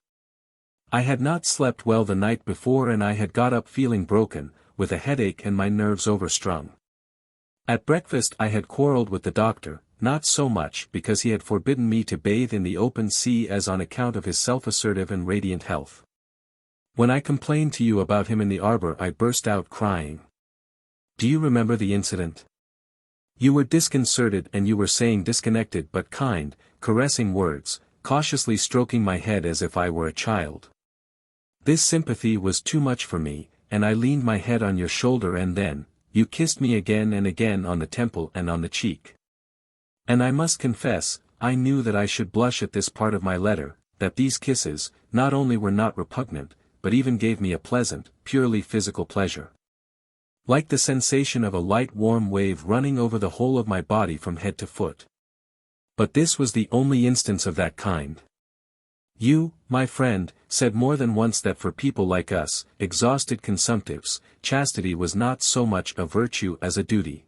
I had not slept well the night before and I had got up feeling broken, with a headache and my nerves overstrung. At breakfast I had quarreled with the doctor, not so much because he had forbidden me to bathe in the open sea as on account of his self-assertive and radiant health. When I complained to you about him in the arbor I burst out crying. Do you remember the incident? You were disconcerted and you were saying disconnected but kind, caressing words, cautiously stroking my head as if I were a child. This sympathy was too much for me, and I leaned my head on your shoulder and then, you kissed me again and again on the temple and on the cheek. And I must confess, I knew that I should blush at this part of my letter, that these kisses, not only were not repugnant, but even gave me a pleasant, purely physical pleasure. Like the sensation of a light warm wave running over the whole of my body from head to foot. But this was the only instance of that kind. You, my friend, said more than once that for people like us, exhausted consumptives, chastity was not so much a virtue as a duty.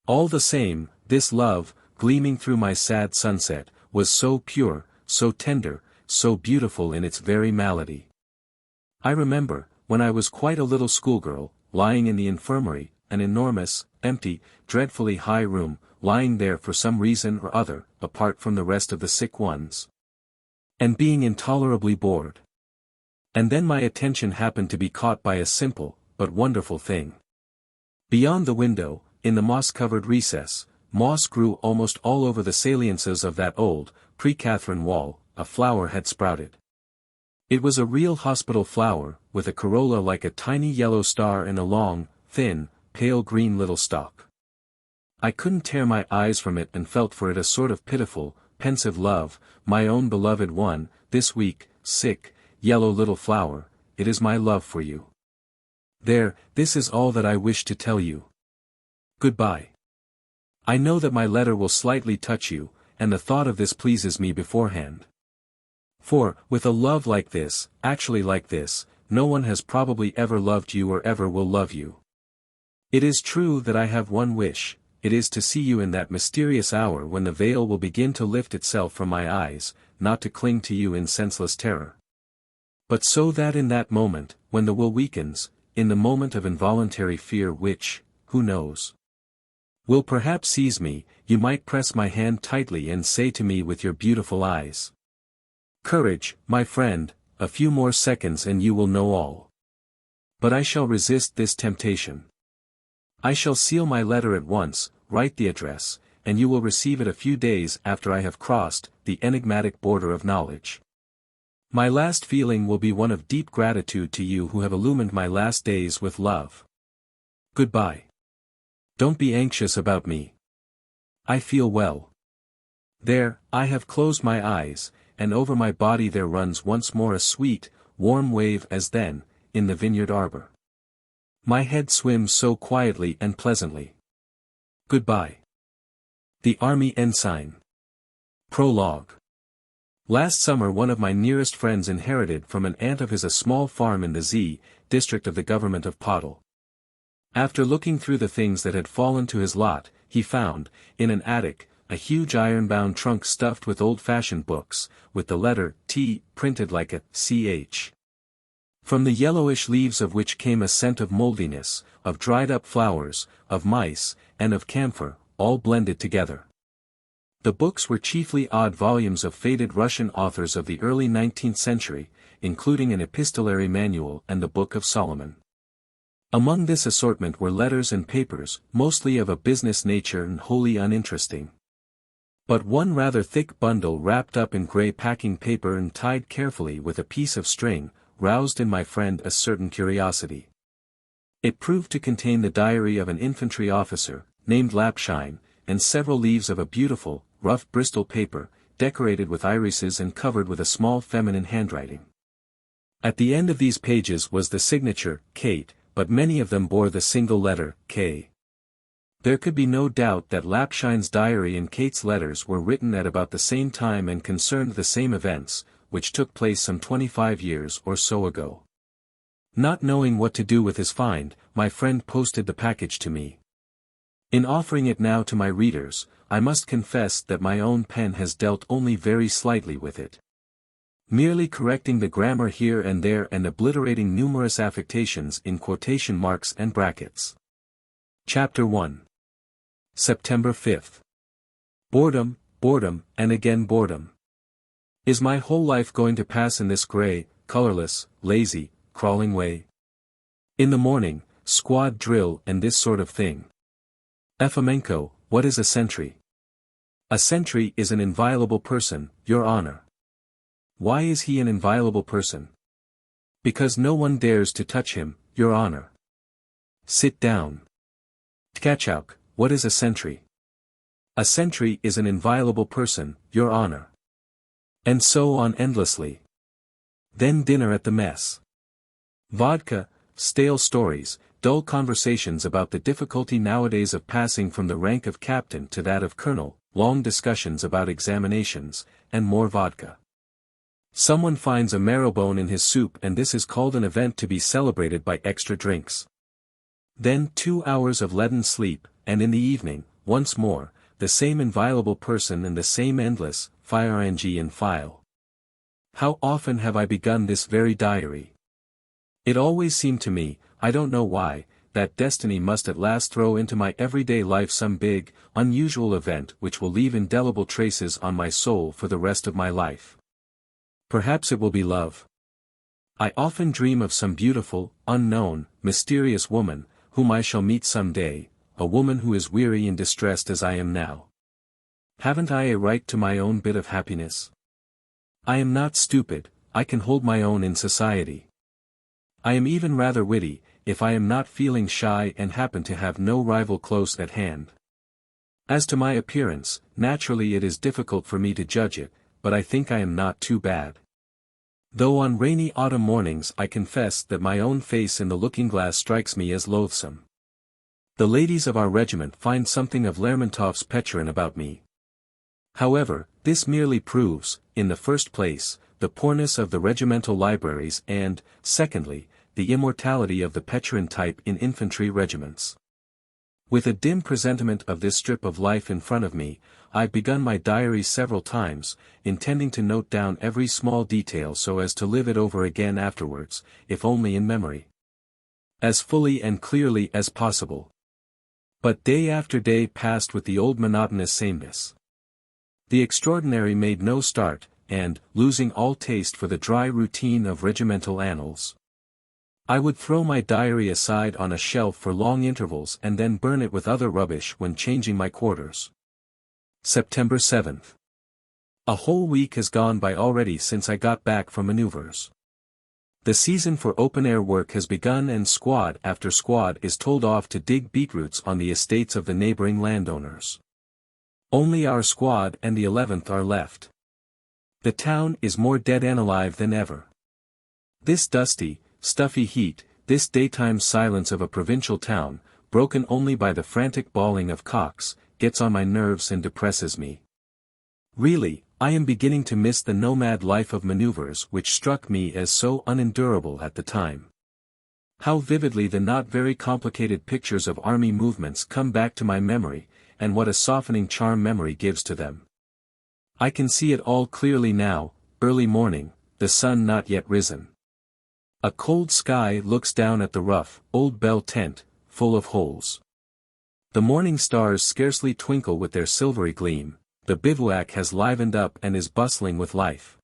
All the same, this love, gleaming through my sad sunset, was so pure, so tender, so beautiful in its very malady. I remember, when I was quite a little schoolgirl, lying in the infirmary, an enormous, empty, dreadfully high room, lying there for some reason or other, apart from the rest of the sick ones. And being intolerably bored. And then my attention happened to be caught by a simple, but wonderful thing. Beyond the window, in the moss-covered recess, moss grew almost all over the saliences of that old, pre-Catherine wall, a flower had sprouted. It was a real hospital flower, with a corolla like a tiny yellow star and a long, thin, pale green little stalk. I couldn't tear my eyes from it and felt for it a sort of pitiful, pensive love, my own beloved one, this weak, sick, yellow little flower, it is my love for you. There, this is all that I wish to tell you. Goodbye. I know that my letter will slightly touch you, and the thought of this pleases me beforehand. For, with a love like this, actually like this, no one has probably ever loved you or ever will love you. It is true that I have one wish, it is to see you in that mysterious hour when the veil will begin to lift itself from my eyes, not to cling to you in senseless terror. But so that in that moment, when the will weakens, in the moment of involuntary fear which, who knows, will perhaps seize me, you might press my hand tightly and say to me with your beautiful eyes, "Courage, my friend, a few more seconds and you will know all." But I shall resist this temptation. I shall seal my letter at once, write the address, and you will receive it a few days after I have crossed the enigmatic border of knowledge. My last feeling will be one of deep gratitude to you who have illumined my last days with love. Goodbye. Don't be anxious about me. I feel well. There, I have closed my eyes, and over my body there runs once more a sweet, warm wave as then, in the vineyard arbor. My head swims so quietly and pleasantly. Goodbye. The Army Ensign. Prologue. Last summer one of my nearest friends inherited from an aunt of his a small farm in the Z district of the government of Podil. After looking through the things that had fallen to his lot, he found, in an attic, a huge iron-bound trunk stuffed with old-fashioned books, with the letter T printed like a CH. From the yellowish leaves of which came a scent of moldiness, of dried-up flowers, of mice, and of camphor, all blended together. The books were chiefly odd volumes of faded Russian authors of the early 19th century, including an epistolary manual and the Book of Solomon. Among this assortment were letters and papers, mostly of a business nature and wholly uninteresting. But one rather thick bundle wrapped up in grey packing paper and tied carefully with a piece of string, roused in my friend a certain curiosity. It proved to contain the diary of an infantry officer, named Lapshine, and several leaves of a beautiful, rough Bristol paper, decorated with irises and covered with a small feminine handwriting. At the end of these pages was the signature, Kate, but many of them bore the single letter, K. There could be no doubt that Lapshine's diary and Kate's letters were written at about the same time and concerned the same events, which took place some 25 years or so ago. Not knowing what to do with his find, my friend posted the package to me. In offering it now to my readers, I must confess that my own pen has dealt only very slightly with it. Merely correcting the grammar here and there and obliterating numerous affectations in quotation marks and brackets. Chapter 1. September 5th. Boredom, boredom, and again boredom. Is my whole life going to pass in this grey, colorless, lazy, crawling way? In the morning, squad drill and this sort of thing. Efomenko, what is a sentry? A sentry is an inviolable person, Your Honor. Why is he an inviolable person? Because no one dares to touch him, Your Honor. Sit down. Tkachuk, what is a sentry? A sentry is an inviolable person, Your Honor. And so on endlessly. Then dinner at the mess. Vodka, stale stories, dull conversations about the difficulty nowadays of passing from the rank of captain to that of colonel, long discussions about examinations, and more vodka. Someone finds a marrowbone in his soup and this is called an event to be celebrated by extra drinks. Then 2 hours of leaden sleep, and in the evening, once more, the same inviolable person and the same endless, firing and file. How often have I begun this very diary? It always seemed to me, I don't know why, that destiny must at last throw into my everyday life some big, unusual event which will leave indelible traces on my soul for the rest of my life. Perhaps it will be love. I often dream of some beautiful, unknown, mysterious woman, whom I shall meet some day, a woman who is weary and distressed as I am now. Haven't I a right to my own bit of happiness? I am not stupid, I can hold my own in society. I am even rather witty, if I am not feeling shy and happen to have no rival close at hand. As to my appearance, naturally it is difficult for me to judge it, but I think I am not too bad. Though on rainy autumn mornings I confess that my own face in the looking-glass strikes me as loathsome. The ladies of our regiment find something of Lermontov's Petrin about me. However, this merely proves, in the first place, the poorness of the regimental libraries and, secondly, the immortality of the Petrin type in infantry regiments. With a dim presentiment of this strip of life in front of me, I've begun my diary several times, intending to note down every small detail so as to live it over again afterwards, if only in memory. As fully and clearly as possible. But day after day passed with the old monotonous sameness. The extraordinary made no start, and, losing all taste for the dry routine of regimental annals, I would throw my diary aside on a shelf for long intervals and then burn it with other rubbish when changing my quarters. September 7th. A whole week has gone by already since I got back from maneuvers. The season for open-air work has begun and squad after squad is told off to dig beetroots on the estates of the neighboring landowners. Only our squad and the 11th are left. The town is more dead and alive than ever. This dusty, stuffy heat, this daytime silence of a provincial town, broken only by the frantic bawling of cocks, gets on my nerves and depresses me. Really, I am beginning to miss the nomad life of maneuvers which struck me as so unendurable at the time. How vividly the not very complicated pictures of army movements come back to my memory, and what a softening charm memory gives to them. I can see it all clearly now, early morning, the sun not yet risen. A cold sky looks down at the rough, old bell tent, full of holes. The morning stars scarcely twinkle with their silvery gleam, the bivouac has livened up and is bustling with life.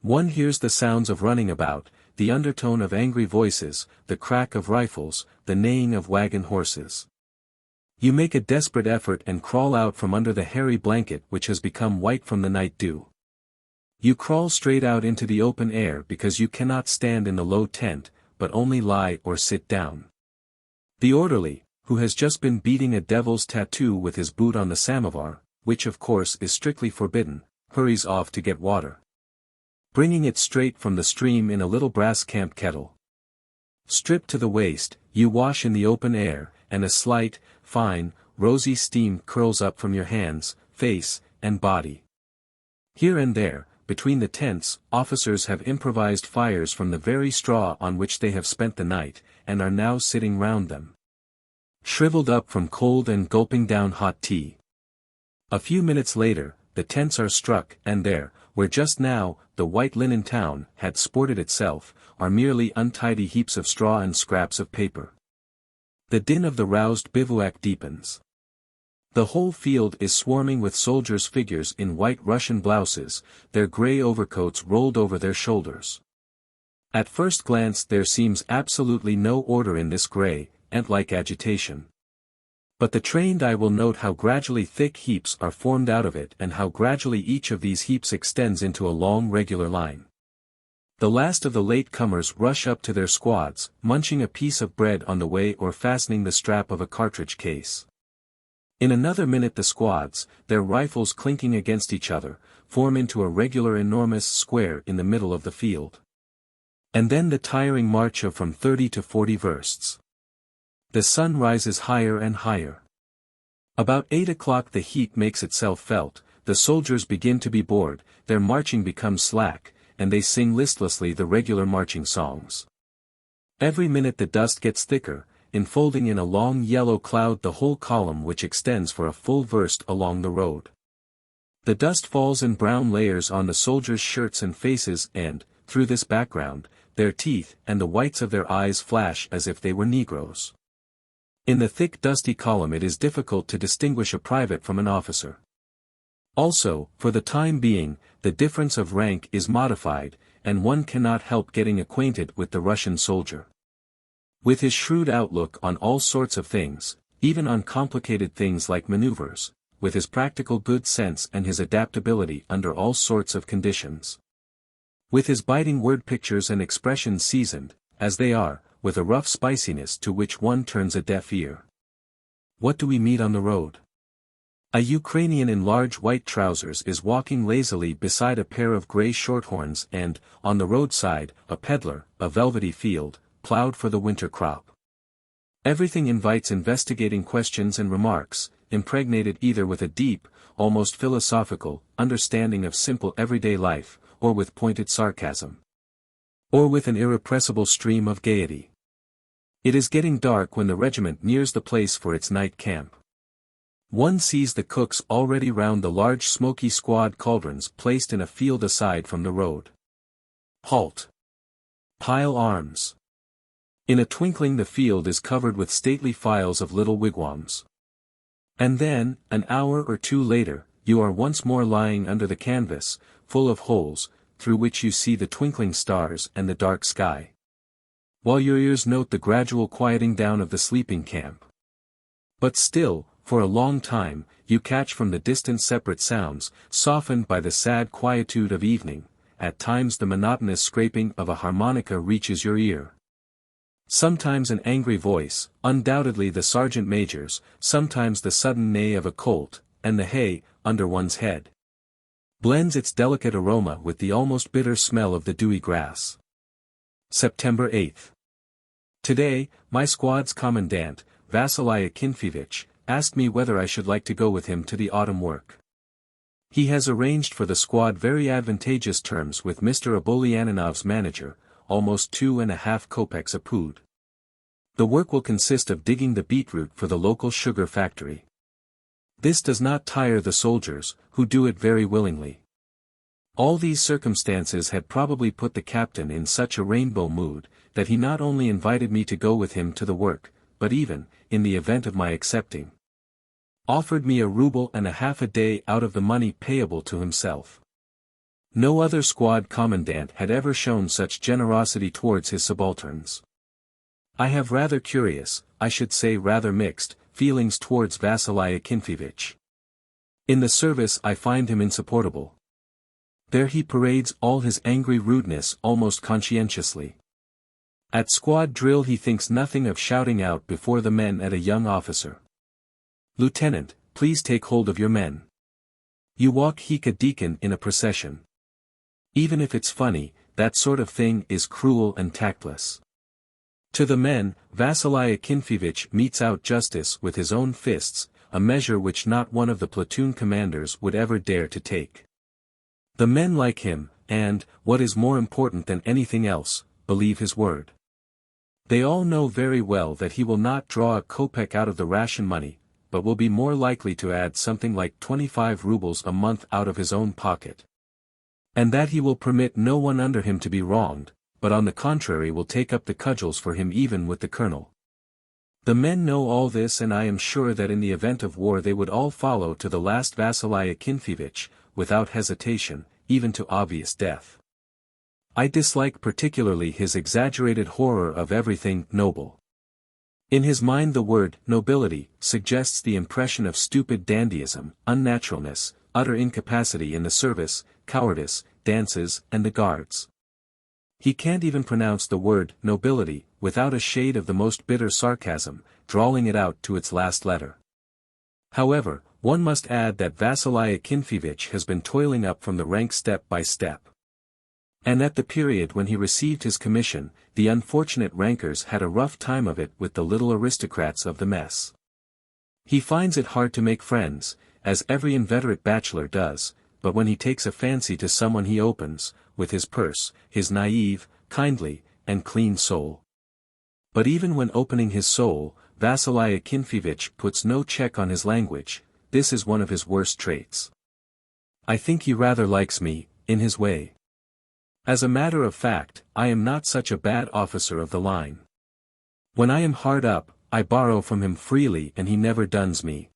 One hears the sounds of running about, the undertone of angry voices, the crack of rifles, the neighing of wagon horses. You make a desperate effort and crawl out from under the hairy blanket which has become white from the night dew. You crawl straight out into the open air because you cannot stand in the low tent, but only lie or sit down. The orderly, who has just been beating a devil's tattoo with his boot on the samovar, which of course is strictly forbidden, hurries off to get water. Bringing it straight from the stream in a little brass camp kettle. Stripped to the waist, you wash in the open air, and a slight, fine, rosy steam curls up from your hands, face, and body. Here and there, between the tents, officers have improvised fires from the very straw on which they have spent the night, and are now sitting round them. Shriveled up from cold and gulping down hot tea. A few minutes later, the tents are struck and there, where just now, the white linen town had sported itself, are merely untidy heaps of straw and scraps of paper. The din of the roused bivouac deepens. The whole field is swarming with soldiers' figures in white Russian blouses, their grey overcoats rolled over their shoulders. At first glance there seems absolutely no order in this grey, ant-like agitation. But the trained eye will note how gradually thick heaps are formed out of it and how gradually each of these heaps extends into a long regular line. The last of the late-comers rush up to their squads, munching a piece of bread on the way or fastening the strap of a cartridge case. In another minute the squads, their rifles clinking against each other, form into a regular enormous square in the middle of the field. And then the tiring march of from 30 to 40 versts. The sun rises higher and higher. About 8 o'clock the heat makes itself felt, the soldiers begin to be bored, their marching becomes slack, and they sing listlessly the regular marching songs. Every minute the dust gets thicker, enfolding in a long yellow cloud the whole column which extends for a full verst along the road. The dust falls in brown layers on the soldiers' shirts and faces and, through this background, their teeth and the whites of their eyes flash as if they were Negroes. In the thick dusty column it is difficult to distinguish a private from an officer. Also, for the time being, the difference of rank is modified, and one cannot help getting acquainted with the Russian soldier. With his shrewd outlook on all sorts of things, even on complicated things like maneuvers, with his practical good sense and his adaptability under all sorts of conditions. With his biting word pictures and expressions seasoned, as they are, with a rough spiciness to which one turns a deaf ear. What do we meet on the road? A Ukrainian in large white trousers is walking lazily beside a pair of grey shorthorns and, on the roadside, a peddler, a velvety field, ploughed for the winter crop. Everything invites investigating questions and remarks, impregnated either with a deep, almost philosophical, understanding of simple everyday life, or with pointed sarcasm. Or with an irrepressible stream of gaiety. It is getting dark when the regiment nears the place for its night camp. One sees the cooks already round the large smoky squad cauldrons placed in a field aside from the road. Halt! Pile arms! In a twinkling the field is covered with stately files of little wigwams. And then, an hour or two later, you are once more lying under the canvas, full of holes, through which you see the twinkling stars and the dark sky. While your ears note the gradual quieting down of the sleeping camp. But still, for a long time, you catch from the distant separate sounds, softened by the sad quietude of evening, at times the monotonous scraping of a harmonica reaches your ear. Sometimes an angry voice, undoubtedly the sergeant major's, sometimes the sudden neigh of a colt, and the hay, under one's head, blends its delicate aroma with the almost bitter smell of the dewy grass. September 8th. Today, my squad's commandant, Vasya Kinfevich, asked me whether I should like to go with him to the autumn work. He has arranged for the squad very advantageous terms with Mr. Abolyanov's manager, almost 2.5 kopecks a pood. The work will consist of digging the beetroot for the local sugar factory. This does not tire the soldiers, who do it very willingly. All these circumstances had probably put the captain in such a rainbow mood, that he not only invited me to go with him to the work, but even, in the event of my accepting, offered me 1.5 rubles a day out of the money payable to himself. No other squad commandant had ever shown such generosity towards his subalterns. I have rather curious, I should say rather mixed, feelings towards Vasya Kinfevich. In the service I find him insupportable. There he parades all his angry rudeness almost conscientiously. At squad drill he thinks nothing of shouting out before the men at a young officer. "Lieutenant, please take hold of your men. You walk Hika Deacon in a procession." Even if it's funny, that sort of thing is cruel and tactless. To the men, Vasya Kinfevich metes out justice with his own fists, a measure which not one of the platoon commanders would ever dare to take. The men like him, and, what is more important than anything else, believe his word. They all know very well that he will not draw a kopeck out of the ration money, but will be more likely to add something like 25 rubles a month out of his own pocket. And that he will permit no one under him to be wronged, but on the contrary will take up the cudgels for him even with the colonel. The men know all this, and I am sure that in the event of war they would all follow to the last Vasya Kinfevich, without hesitation, even to obvious death. I dislike particularly his exaggerated horror of everything noble. In his mind the word nobility suggests the impression of stupid dandyism, unnaturalness, utter incapacity in the service, cowardice, dances, and the guards. He can't even pronounce the word nobility, without a shade of the most bitter sarcasm, drawling it out to its last letter. However, one must add that Vasya Kinfevich has been toiling up from the ranks step by step. And at the period when he received his commission, the unfortunate rankers had a rough time of it with the little aristocrats of the mess. He finds it hard to make friends, as every inveterate bachelor does, but when he takes a fancy to someone he opens, with his purse, his naive, kindly, and clean soul. But even when opening his soul, Vasya Kinfevich puts no check on his language. This is one of his worst traits. I think he rather likes me, in his way. As a matter of fact, I am not such a bad officer of the line. When I am hard up, I borrow from him freely and he never duns me.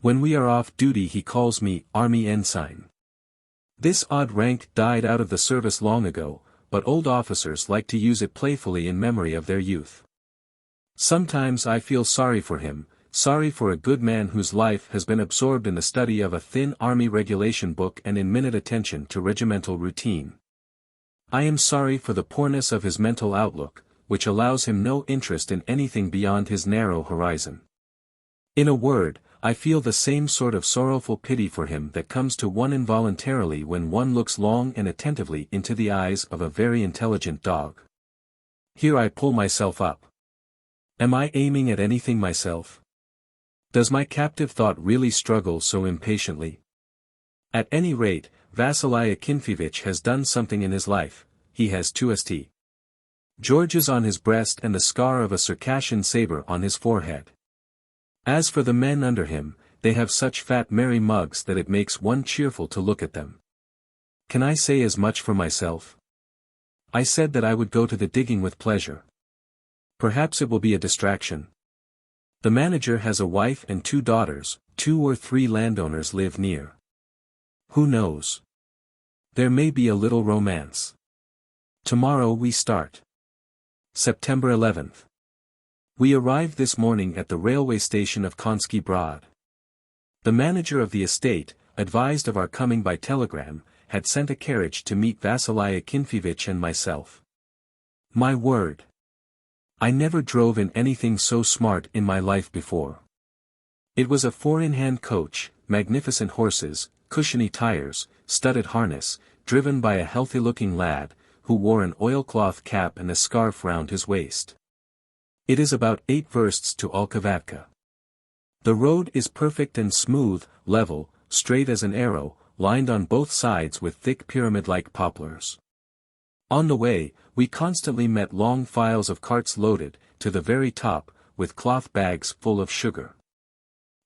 When we are off duty he calls me Army Ensign. This odd rank died out of the service long ago, but old officers like to use it playfully in memory of their youth. Sometimes I feel sorry for him, sorry for a good man whose life has been absorbed in the study of a thin army regulation book and in minute attention to regimental routine. I am sorry for the poorness of his mental outlook, which allows him no interest in anything beyond his narrow horizon. In a word, I feel the same sort of sorrowful pity for him that comes to one involuntarily when one looks long and attentively into the eyes of a very intelligent dog. Here I pull myself up. Am I aiming at anything myself? Does my captive thought really struggle so impatiently? At any rate, Vasya Kinfevich has done something in his life. He has 2 St. Georges on his breast and the scar of a Circassian saber on his forehead. As for the men under him, they have such fat merry mugs that it makes one cheerful to look at them. Can I say as much for myself? I said that I would go to the digging with pleasure. Perhaps it will be a distraction. The manager has a wife and 2 daughters, 2 or 3 landowners live near. Who knows? There may be a little romance. Tomorrow we start. September 11th. We arrived this morning at the railway station of Konsky Brod. The manager of the estate, advised of our coming by telegram, had sent a carriage to meet Vasya Kinfevich and myself. My word! I never drove in anything so smart in my life before. It was a 4-in-hand coach, magnificent horses, cushiony tires, studded harness, driven by a healthy-looking lad, who wore an oilcloth cap and a scarf round his waist. It is about 8 versts to Alkavatka. The road is perfect and smooth, level, straight as an arrow, lined on both sides with thick pyramid-like poplars. On the way, we constantly met long files of carts loaded, to the very top, with cloth bags full of sugar.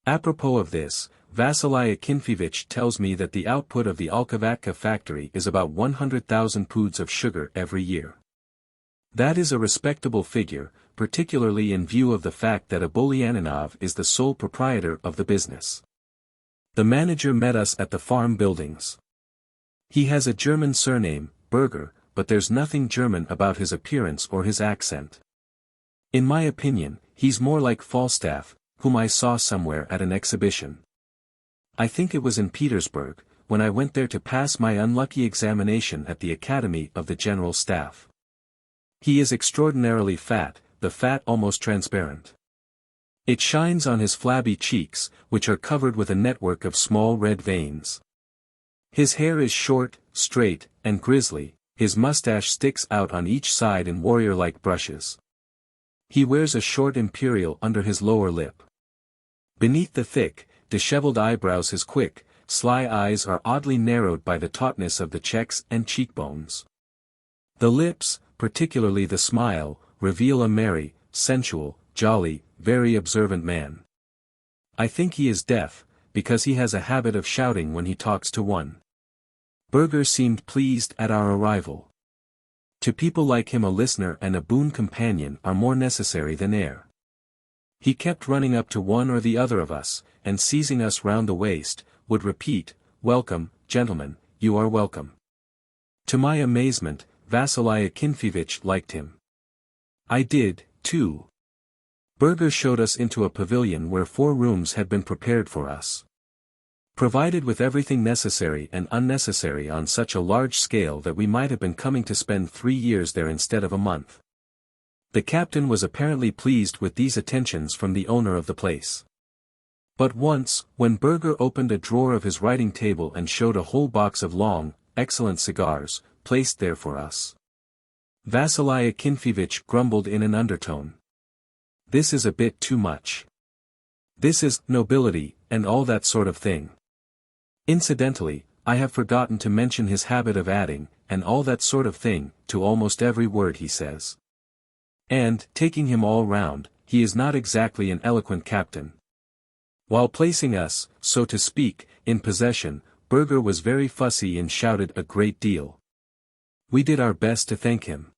Apropos of this, Vasya Akinfevich tells me that the output of the Alkavatka factory is about 100,000 poods of sugar every year. That is a respectable figure, particularly in view of the fact that Abolyanov is the sole proprietor of the business. The manager met us at the farm buildings. He has a German surname, Berger, but there's nothing German about his appearance or his accent. In my opinion, he's more like Falstaff, whom I saw somewhere at an exhibition. I think it was in Petersburg, when I went there to pass my unlucky examination at the Academy of the General Staff. He is extraordinarily fat, the fat almost transparent. It shines on his flabby cheeks, which are covered with a network of small red veins. His hair is short, straight, and grizzly, his mustache sticks out on each side in warrior-like brushes. He wears a short imperial under his lower lip. Beneath the thick, disheveled eyebrows his quick, sly eyes are oddly narrowed by the tautness of the checks and cheekbones. The lips, particularly the smile, reveal a merry, sensual, jolly, very observant man. I think he is deaf, because he has a habit of shouting when he talks to one. Berger seemed pleased at our arrival. To people like him a listener and a boon companion are more necessary than air. He kept running up to one or the other of us, and seizing us round the waist, would repeat, "Welcome, gentlemen, you are welcome." To my amazement, Vasya Akinfevich liked him. I did, too. Berger showed us into a pavilion where 4 rooms had been prepared for us. Provided with everything necessary and unnecessary on such a large scale that we might have been coming to spend 3 years there instead of a month. The captain was apparently pleased with these attentions from the owner of the place. But once, when Berger opened a drawer of his writing table and showed a whole box of long, excellent cigars, placed there for us, Vasya Akinfevich grumbled in an undertone. "This is a bit too much. This is nobility, and all that sort of thing." Incidentally, I have forgotten to mention his habit of adding, "and all that sort of thing," to almost every word he says. And, taking him all round, he is not exactly an eloquent captain. While placing us, so to speak, in possession, Berger was very fussy and shouted a great deal. We did our best to thank him.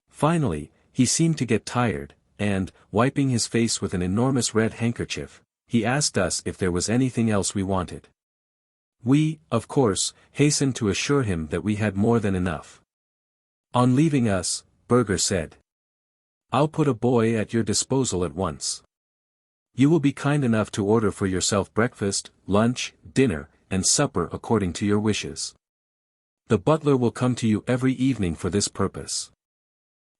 Finally, he seemed to get tired, and, wiping his face with an enormous red handkerchief, he asked us if there was anything else we wanted. We, of course, hastened to assure him that we had more than enough. On leaving us, Berger said, "I'll put a boy at your disposal at once. You will be kind enough to order for yourself breakfast, lunch, dinner, and supper according to your wishes. The butler will come to you every evening for this purpose.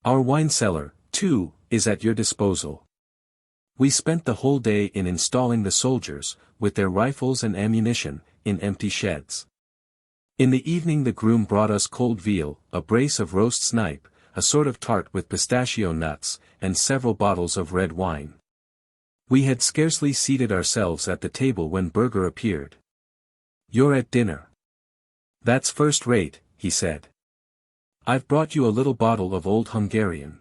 Our wine cellar, too, is at your disposal." We spent the whole day in installing the soldiers, with their rifles and ammunition, in empty sheds. In the evening the groom brought us cold veal, a brace of roast snipe, a sort of tart with pistachio nuts, and several bottles of red wine. We had scarcely seated ourselves at the table when Berger appeared. "You're at dinner. That's first rate," he said. "I've brought you a little bottle of old Hungarian.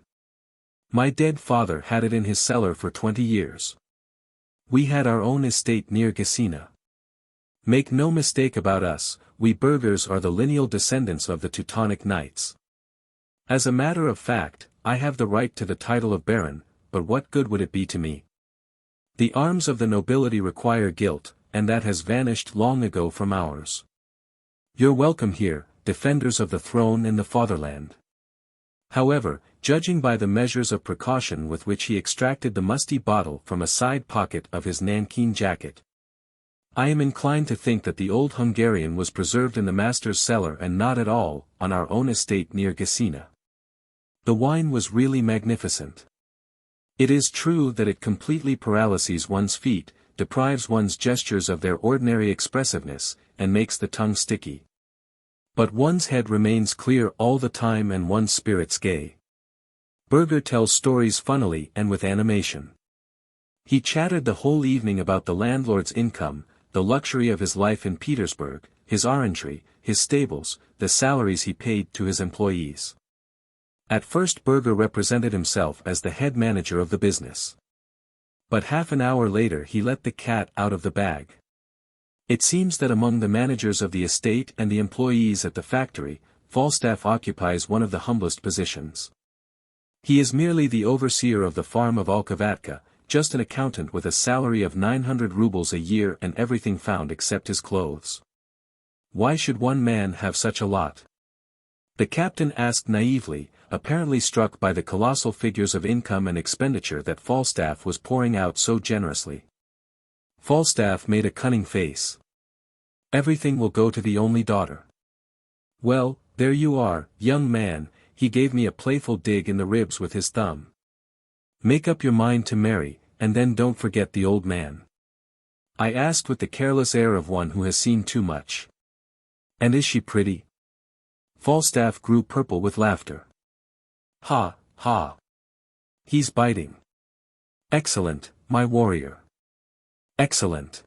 My dead father had it in his cellar for 20 years. We had our own estate near Gasina. Make no mistake about us, we Bergers are the lineal descendants of the Teutonic Knights. As a matter of fact, I have the right to the title of Baron, but what good would it be to me? The arms of the nobility require gilt, and that has vanished long ago from ours. You're welcome here, defenders of the throne and the fatherland." However, judging by the measures of precaution with which he extracted the musty bottle from a side pocket of his nankeen jacket, I am inclined to think that the old Hungarian was preserved in the master's cellar and not at all, on our own estate near Gasina. The wine was really magnificent. It is true that it completely paralyses one's feet, deprives one's gestures of their ordinary expressiveness, and makes the tongue sticky. But one's head remains clear all the time and one's spirits gay. Burger tells stories funnily and with animation. He chattered the whole evening about the landlord's income, the luxury of his life in Petersburg, his orangery, his stables, the salaries he paid to his employees. At first Burger represented himself as the head manager of the business. But half an hour later he let the cat out of the bag. It seems that among the managers of the estate and the employees at the factory, Falstaff occupies one of the humblest positions. He is merely the overseer of the farm of Alkavatka, just an accountant with a salary of 900 rubles a year and everything found except his clothes. Why should one man have such a lot? The captain asked naively, apparently struck by the colossal figures of income and expenditure that Falstaff was pouring out so generously. Falstaff made a cunning face. Everything will go to the only daughter. Well, there you are, young man, he gave me a playful dig in the ribs with his thumb. Make up your mind to marry, and then don't forget the old man. I asked with the careless air of one who has seen too much. And is she pretty? Falstaff grew purple with laughter. Ha, ha. He's biting. Excellent, my warrior. Excellent.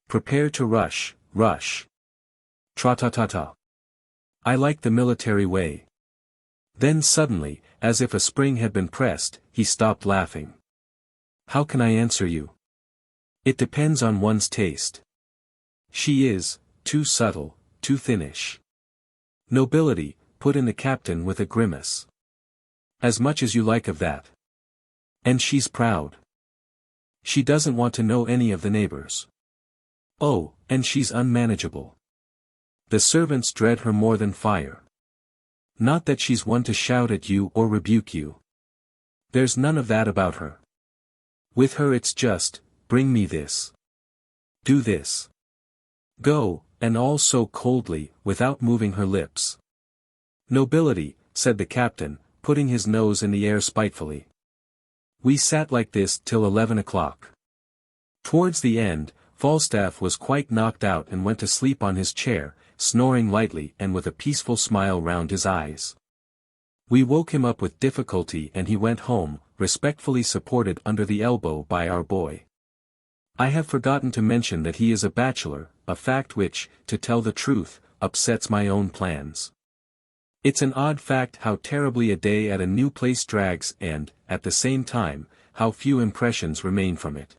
Prepare to rush, rush. Tra-ta-ta-ta. I like the military way. Then suddenly, as if a spring had been pressed, he stopped laughing. How can I answer you? It depends on one's taste. She is, too subtle, too thinnish. Nobility, put in the captain with a grimace. As much as you like of that. And she's proud. She doesn't want to know any of the neighbors. Oh, and she's unmanageable. The servants dread her more than fire. Not that she's one to shout at you or rebuke you. There's none of that about her. With her it's just, bring me this. Do this. Go, and all so coldly, without moving her lips. Nobility, said the captain, putting his nose in the air spitefully. We sat like this till 11 o'clock. Towards the end, Falstaff was quite knocked out and went to sleep on his chair, snoring lightly and with a peaceful smile round his eyes. We woke him up with difficulty and he went home, respectfully supported under the elbow by our boy. I have forgotten to mention that he is a bachelor, a fact which, to tell the truth, upsets my own plans. It's an odd fact how terribly a day at a new place drags and, at the same time, how few impressions remain from it.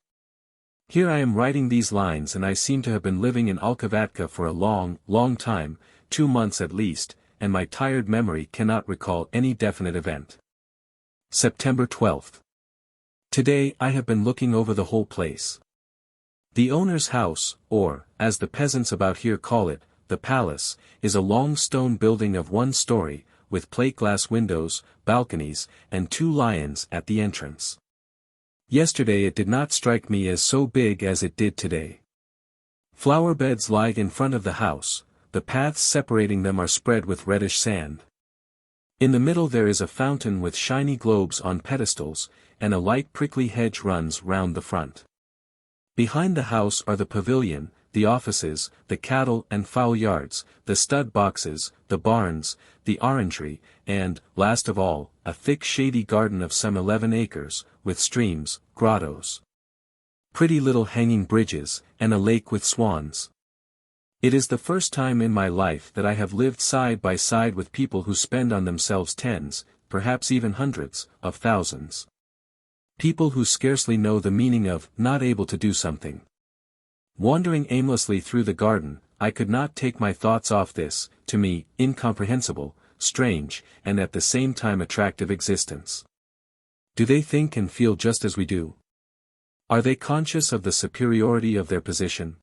Here I am writing these lines and I seem to have been living in Alkavatka for a long, long time, 2 months at least, and my tired memory cannot recall any definite event. September 12th. Today I have been looking over the whole place. The owner's house, or, as the peasants about here call it, the palace, is a long stone building of 1 story, with plate-glass windows, balconies, and 2 lions at the entrance. Yesterday it did not strike me as so big as it did today. Flower beds lie in front of the house, the paths separating them are spread with reddish sand. In the middle there is a fountain with shiny globes on pedestals, and a light prickly hedge runs round the front. Behind the house are the pavilion, the offices, the cattle and fowl yards, the stud boxes, the barns, the orangery, and, last of all, a thick shady garden of some 11 acres, with streams, grottos, pretty little hanging bridges, and a lake with swans. It is the first time in my life that I have lived side by side with people who spend on themselves tens, perhaps even hundreds, of thousands. People who scarcely know the meaning of not able to do something. Wandering aimlessly through the garden, I could not take my thoughts off this, to me, incomprehensible, strange, and at the same time attractive existence. Do they think and feel just as we do? Are they conscious of the superiority of their position?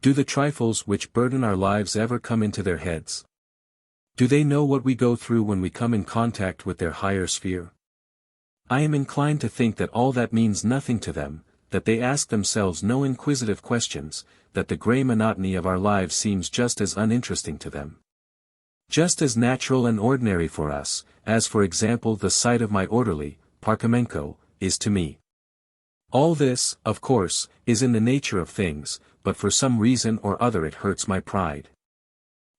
Do the trifles which burden our lives ever come into their heads? Do they know what we go through when we come in contact with their higher sphere? I am inclined to think that all that means nothing to them, that they ask themselves no inquisitive questions, that the grey monotony of our lives seems just as uninteresting to them. Just as natural and ordinary for us, as for example the sight of my orderly, Parkhomenko, is to me. All this, of course, is in the nature of things, but for some reason or other it hurts my pride.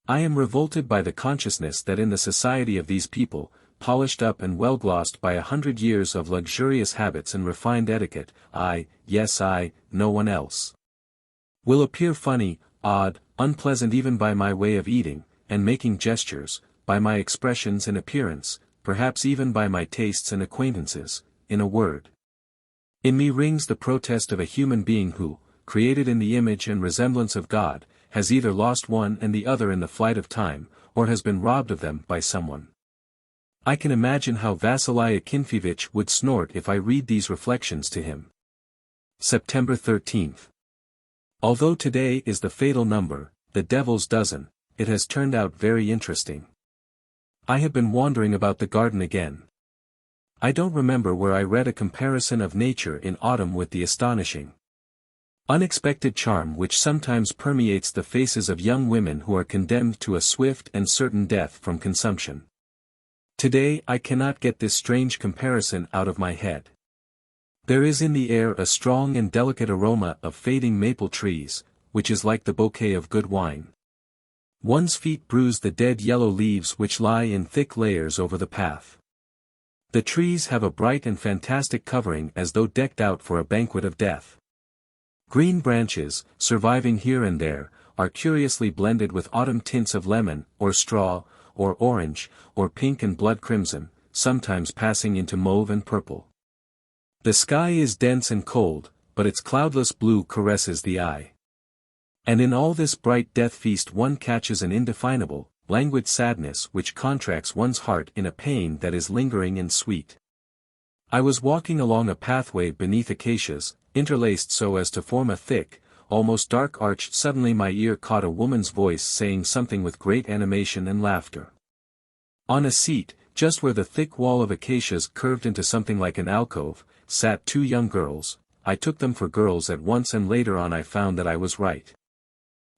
I am revolted by the consciousness that in the society of these people, polished up and well-glossed by 100 years of luxurious habits and refined etiquette. Yes, no one else will appear funny, odd, unpleasant even by my way of eating, and making gestures, by my expressions and appearance, perhaps even by my tastes and acquaintances, in a word. In me rings the protest of a human being who, created in the image and resemblance of God, has either lost one and the other in the flight of time, or has been robbed of them by someone. I can imagine how Vasily Akinfeevich would snort if I read these reflections to him. September 13th. Although today is the fatal number, the devil's dozen, it has turned out very interesting. I have been wandering about the garden again. I don't remember where I read a comparison of nature in autumn with the astonishing, unexpected charm which sometimes permeates the faces of young women who are condemned to a swift and certain death from consumption. Today I cannot get this strange comparison out of my head. There is in the air a strong and delicate aroma of fading maple trees, which is like the bouquet of good wine. One's feet bruise the dead yellow leaves which lie in thick layers over the path. The trees have a bright and fantastic covering as though decked out for a banquet of death. Green branches, surviving here and there, are curiously blended with autumn tints of lemon, or straw, or orange, or pink and blood crimson, sometimes passing into mauve and purple. The sky is dense and cold, but its cloudless blue caresses the eye. And in all this bright death feast one catches an indefinable, languid sadness which contracts one's heart in a pain that is lingering and sweet. I was walking along a pathway beneath acacias, interlaced so as to form a thick, almost dark arch. Suddenly my ear caught a woman's voice saying something with great animation and laughter. On a seat, just where the thick wall of acacias curved into something like an alcove, sat two young girls. I took them for girls at once, and later on I found that I was right.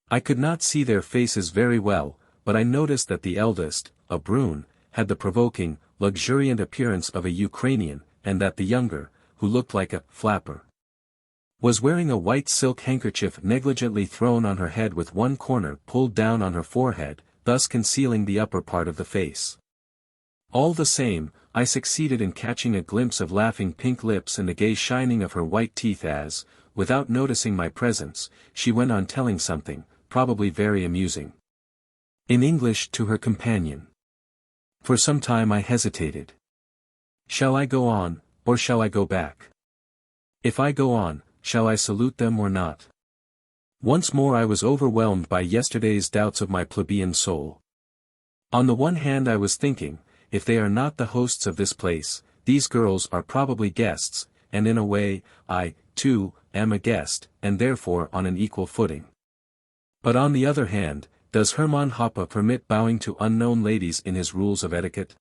I could not see their faces very well, but I noticed that the eldest, a brune, had the provoking, luxuriant appearance of a Ukrainian, and that the younger, who looked like a flapper, was wearing a white silk handkerchief negligently thrown on her head with one corner pulled down on her forehead, thus concealing the upper part of the face. All the same, I succeeded in catching a glimpse of laughing pink lips and a gay shining of her white teeth as, without noticing my presence, she went on telling something, probably very amusing, in English to her companion. For some time I hesitated. Shall I go on, or shall I go back? If I go on, shall I salute them or not? Once more I was overwhelmed by yesterday's doubts of my plebeian soul. On the one hand I was thinking, if they are not the hosts of this place, these girls are probably guests, and in a way, I, too, am a guest, and therefore on an equal footing. But on the other hand, does Hermann Hoppe permit bowing to unknown ladies in his rules of etiquette?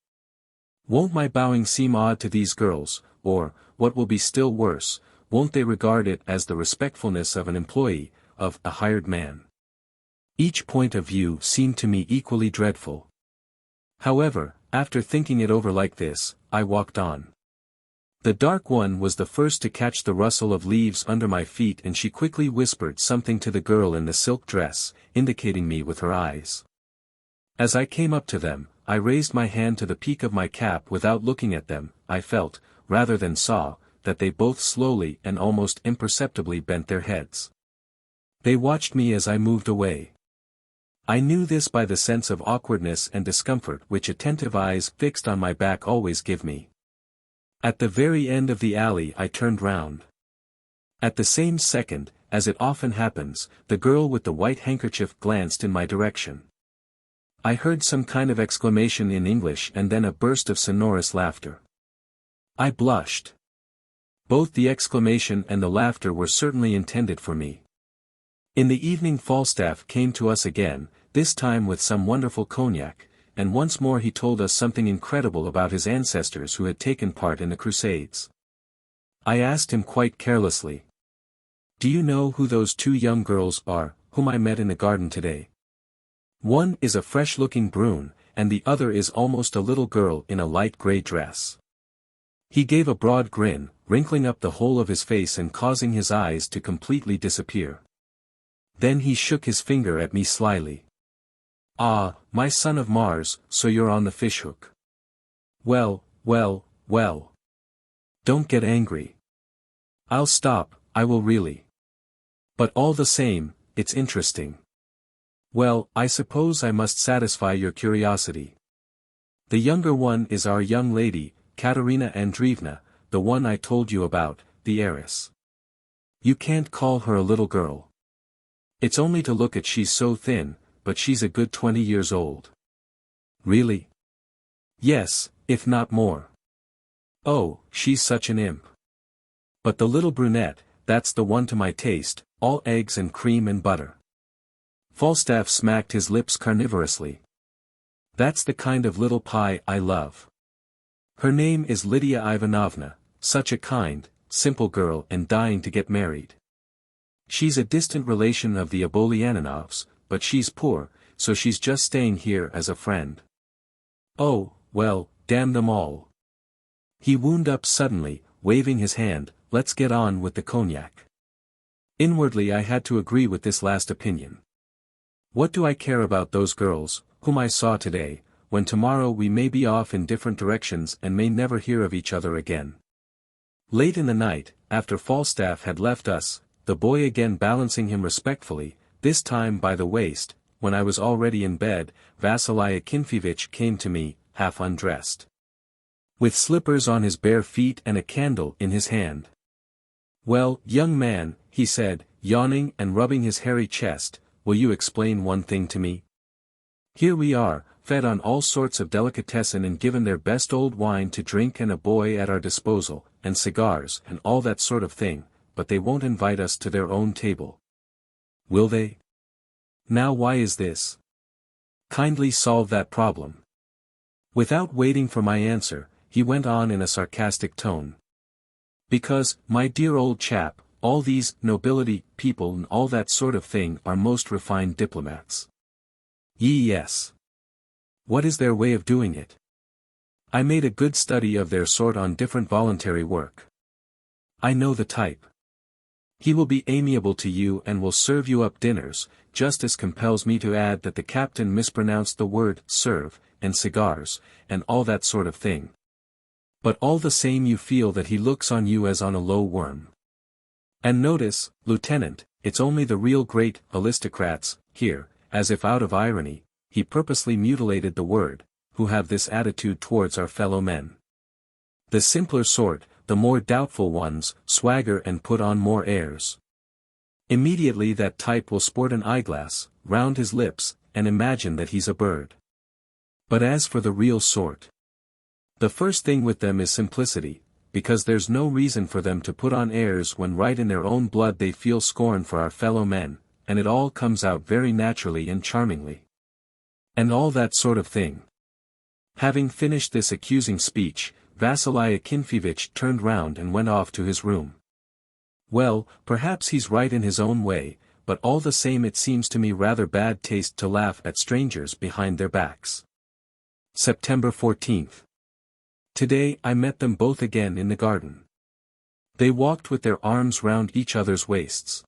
Won't my bowing seem odd to these girls, or, what will be still worse, won't they regard it as the respectfulness of an employee, of a hired man? Each point of view seemed to me equally dreadful. However, after thinking it over like this, I walked on. The dark one was the first to catch the rustle of leaves under my feet, and she quickly whispered something to the girl in the silk dress, indicating me with her eyes. As I came up to them, I raised my hand to the peak of my cap without looking at them. I felt, rather than saw, that they both slowly and almost imperceptibly bent their heads. They watched me as I moved away. I knew this by the sense of awkwardness and discomfort which attentive eyes fixed on my back always give me. At the very end of the alley I turned round. At the same second, as it often happens, the girl with the white handkerchief glanced in my direction. I heard some kind of exclamation in English and then a burst of sonorous laughter. I blushed. Both the exclamation and the laughter were certainly intended for me. In the evening Falstaff came to us again, this time with some wonderful cognac, and once more he told us something incredible about his ancestors who had taken part in the Crusades. I asked him quite carelessly, "Do you know who those two young girls are, whom I met in the garden today? One is a fresh-looking brune, and the other is almost a little girl in a light grey dress." He gave a broad grin, wrinkling up the whole of his face and causing his eyes to completely disappear. Then he shook his finger at me slyly. "Ah, my son of Mars, so you're on the fishhook. Well, well, well. Don't get angry. I'll stop, I will really. But all the same, it's interesting. Well, I suppose I must satisfy your curiosity. The younger one is our young lady, Katerina Andreevna, the one I told you about, the heiress. You can't call her a little girl. It's only to look at she's so thin, but she's a good 20 years old. Really? Yes, if not more. Oh, she's such an imp. But the little brunette, that's the one to my taste, all eggs and cream and butter. Falstaff smacked his lips carnivorously. That's the kind of little pie I love. Her name is Lydia Ivanovna, such a kind, simple girl and dying to get married. She's a distant relation of the Abolianinovs, but she's poor, so she's just staying here as a friend. Oh, well, damn them all. He wound up suddenly, waving his hand, let's get on with the cognac. Inwardly I had to agree with this last opinion. What do I care about those girls, whom I saw today, when tomorrow we may be off in different directions and may never hear of each other again. Late in the night, after Falstaff had left us, the boy again balancing him respectfully, this time by the waist, when I was already in bed, Vasily Akinfyevich came to me, half undressed. With slippers on his bare feet and a candle in his hand. Well, young man, he said, yawning and rubbing his hairy chest, will you explain one thing to me? Here we are, fed on all sorts of delicatessen and given their best old wine to drink and a boy at our disposal, and cigars and all that sort of thing, but they won't invite us to their own table. Will they? Now why is this? Kindly solve that problem. Without waiting for my answer, he went on in a sarcastic tone. Because, my dear old chap, all these nobility people and all that sort of thing are most refined diplomats. Yes. What is their way of doing it? I made a good study of their sort on different voluntary work. I know the type. He will be amiable to you and will serve you up dinners. Justice compels me to add that the captain mispronounced the word serve, and cigars, and all that sort of thing. But all the same you feel that he looks on you as on a low worm. And notice, Lieutenant, it's only the real great aristocrats, here, as if out of irony, he purposely mutilated the word, who have this attitude towards our fellow men. The simpler sort, the more doubtful ones, swagger and put on more airs. Immediately that type will sport an eyeglass, round his lips, and imagine that he's a bird. But as for the real sort, the first thing with them is simplicity, because there's no reason for them to put on airs when right in their own blood they feel scorn for our fellow men, and it all comes out very naturally and charmingly. And all that sort of thing. Having finished this accusing speech, Vasily Akinfyevich turned round and went off to his room. Well, perhaps he's right in his own way, but all the same it seems to me rather bad taste to laugh at strangers behind their backs. September 14th. Today I met them both again in the garden. They walked with their arms round each other's waists.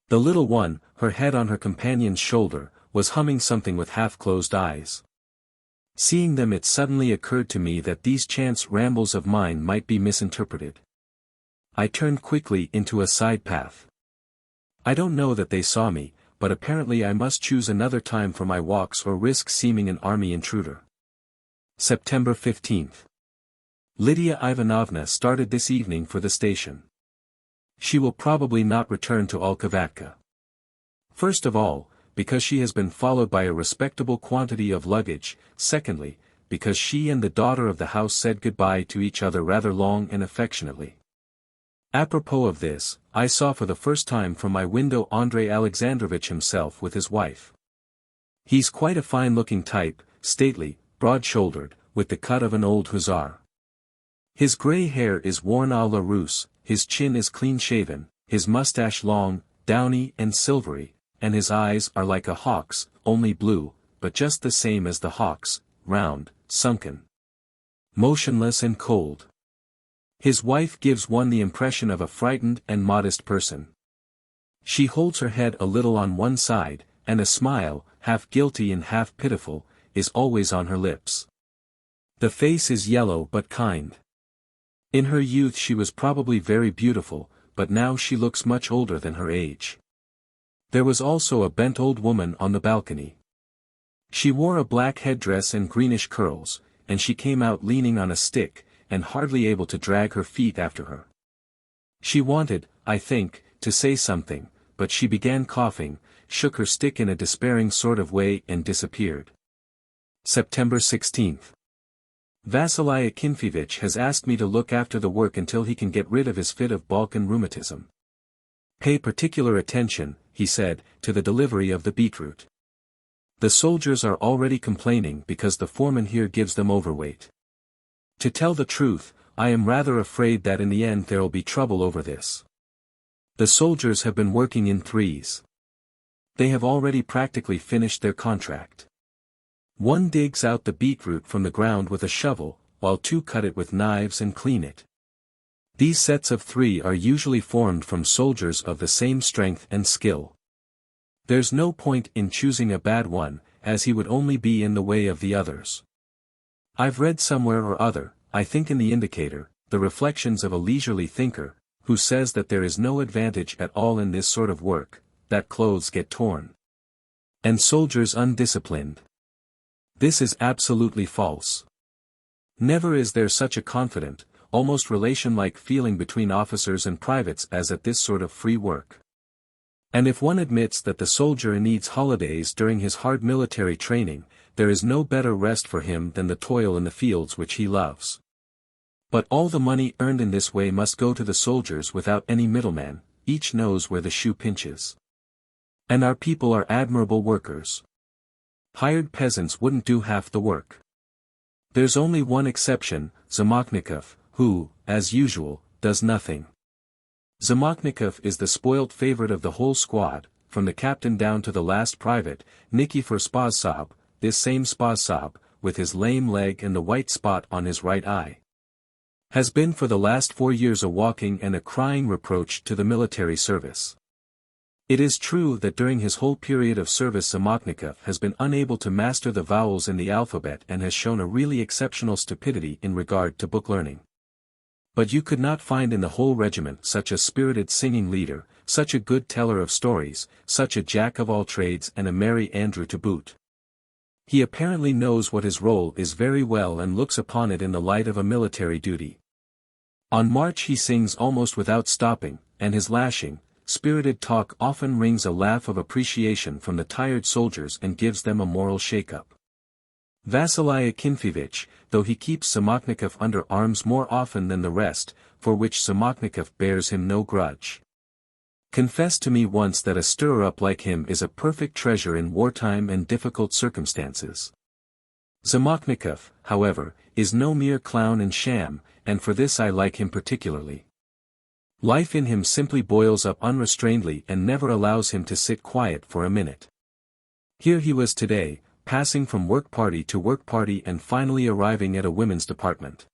The little one, her head on her companion's shoulder, was humming something with half-closed eyes. Seeing them it suddenly occurred to me that these chance rambles of mine might be misinterpreted. I turned quickly into a side path. I don't know that they saw me, but apparently I must choose another time for my walks or risk seeming an army intruder. September 15th. Lydia Ivanovna started this evening for the station. She will probably not return to Olkovatka. First of all, because she has been followed by a respectable quantity of luggage, secondly, because she and the daughter of the house said goodbye to each other rather long and affectionately. Apropos of this, I saw for the first time from my window Andrei Alexandrovich himself with his wife. He's quite a fine-looking type, stately, broad-shouldered, with the cut of an old hussar. His grey hair is worn à la Russe, his chin is clean-shaven, his mustache long, downy and silvery, and his eyes are like a hawk's, only blue, but just the same as the hawk's, round, sunken, motionless and cold. His wife gives one the impression of a frightened and modest person. She holds her head a little on one side, and a smile, half guilty and half pitiful, is always on her lips. The face is yellow but kind. In her youth she was probably very beautiful, but now she looks much older than her age. There was also a bent old woman on the balcony. She wore a black headdress and greenish curls, and she came out leaning on a stick, and hardly able to drag her feet after her. She wanted, I think, to say something, but she began coughing, shook her stick in a despairing sort of way and disappeared. September 16th. Vasily Akinfeevich has asked me to look after the work until he can get rid of his fit of Balkan rheumatism. Pay particular attention, he said, to the delivery of the beetroot. The soldiers are already complaining because the foreman here gives them overweight. To tell the truth, I am rather afraid that in the end there'll be trouble over this. The soldiers have been working in threes. They have already practically finished their contract. One digs out the beetroot from the ground with a shovel, while two cut it with knives and clean it. These sets of three are usually formed from soldiers of the same strength and skill. There's no point in choosing a bad one, as he would only be in the way of the others. I've read somewhere or other, I think in the Indicator, the reflections of a leisurely thinker, who says that there is no advantage at all in this sort of work, that clothes get torn. And soldiers undisciplined. This is absolutely false. Never is there such a confident, almost relation-like feeling between officers and privates as at this sort of free work. And if one admits that the soldier needs holidays during his hard military training, there is no better rest for him than the toil in the fields which he loves. But all the money earned in this way must go to the soldiers without any middleman, each knows where the shoe pinches. And our people are admirable workers. Hired peasants wouldn't do half the work. There's only one exception, Zamoknikov, who, as usual, does nothing. Zamoknikov is the spoilt favorite of the whole squad, from the captain down to the last private, Nikifor Spazsab, this same Spazsab, with his lame leg and the white spot on his right eye, has been for the last 4 years a walking and a crying reproach to the military service. It is true that during his whole period of service Zamoknikov has been unable to master the vowels in the alphabet and has shown a really exceptional stupidity in regard to book learning. But you could not find in the whole regiment such a spirited singing leader, such a good teller of stories, such a jack of all trades and a merry andrew to boot. He apparently knows what his role is very well and looks upon it in the light of a military duty. On march he sings almost without stopping, and his lashing, spirited talk often wrings a laugh of appreciation from the tired soldiers and gives them a moral shake-up. Vasily Akinfeevich, though he keeps Zamoknikov under arms more often than the rest, for which Zamoknikov bears him no grudge, confessed to me once that a stirrer-up like him is a perfect treasure in wartime and difficult circumstances. Zamoknikov, however, is no mere clown and sham, and for this I like him particularly. Life in him simply boils up unrestrainedly and never allows him to sit quiet for a minute. Here he was today, passing from work party to work party and finally arriving at a women's department.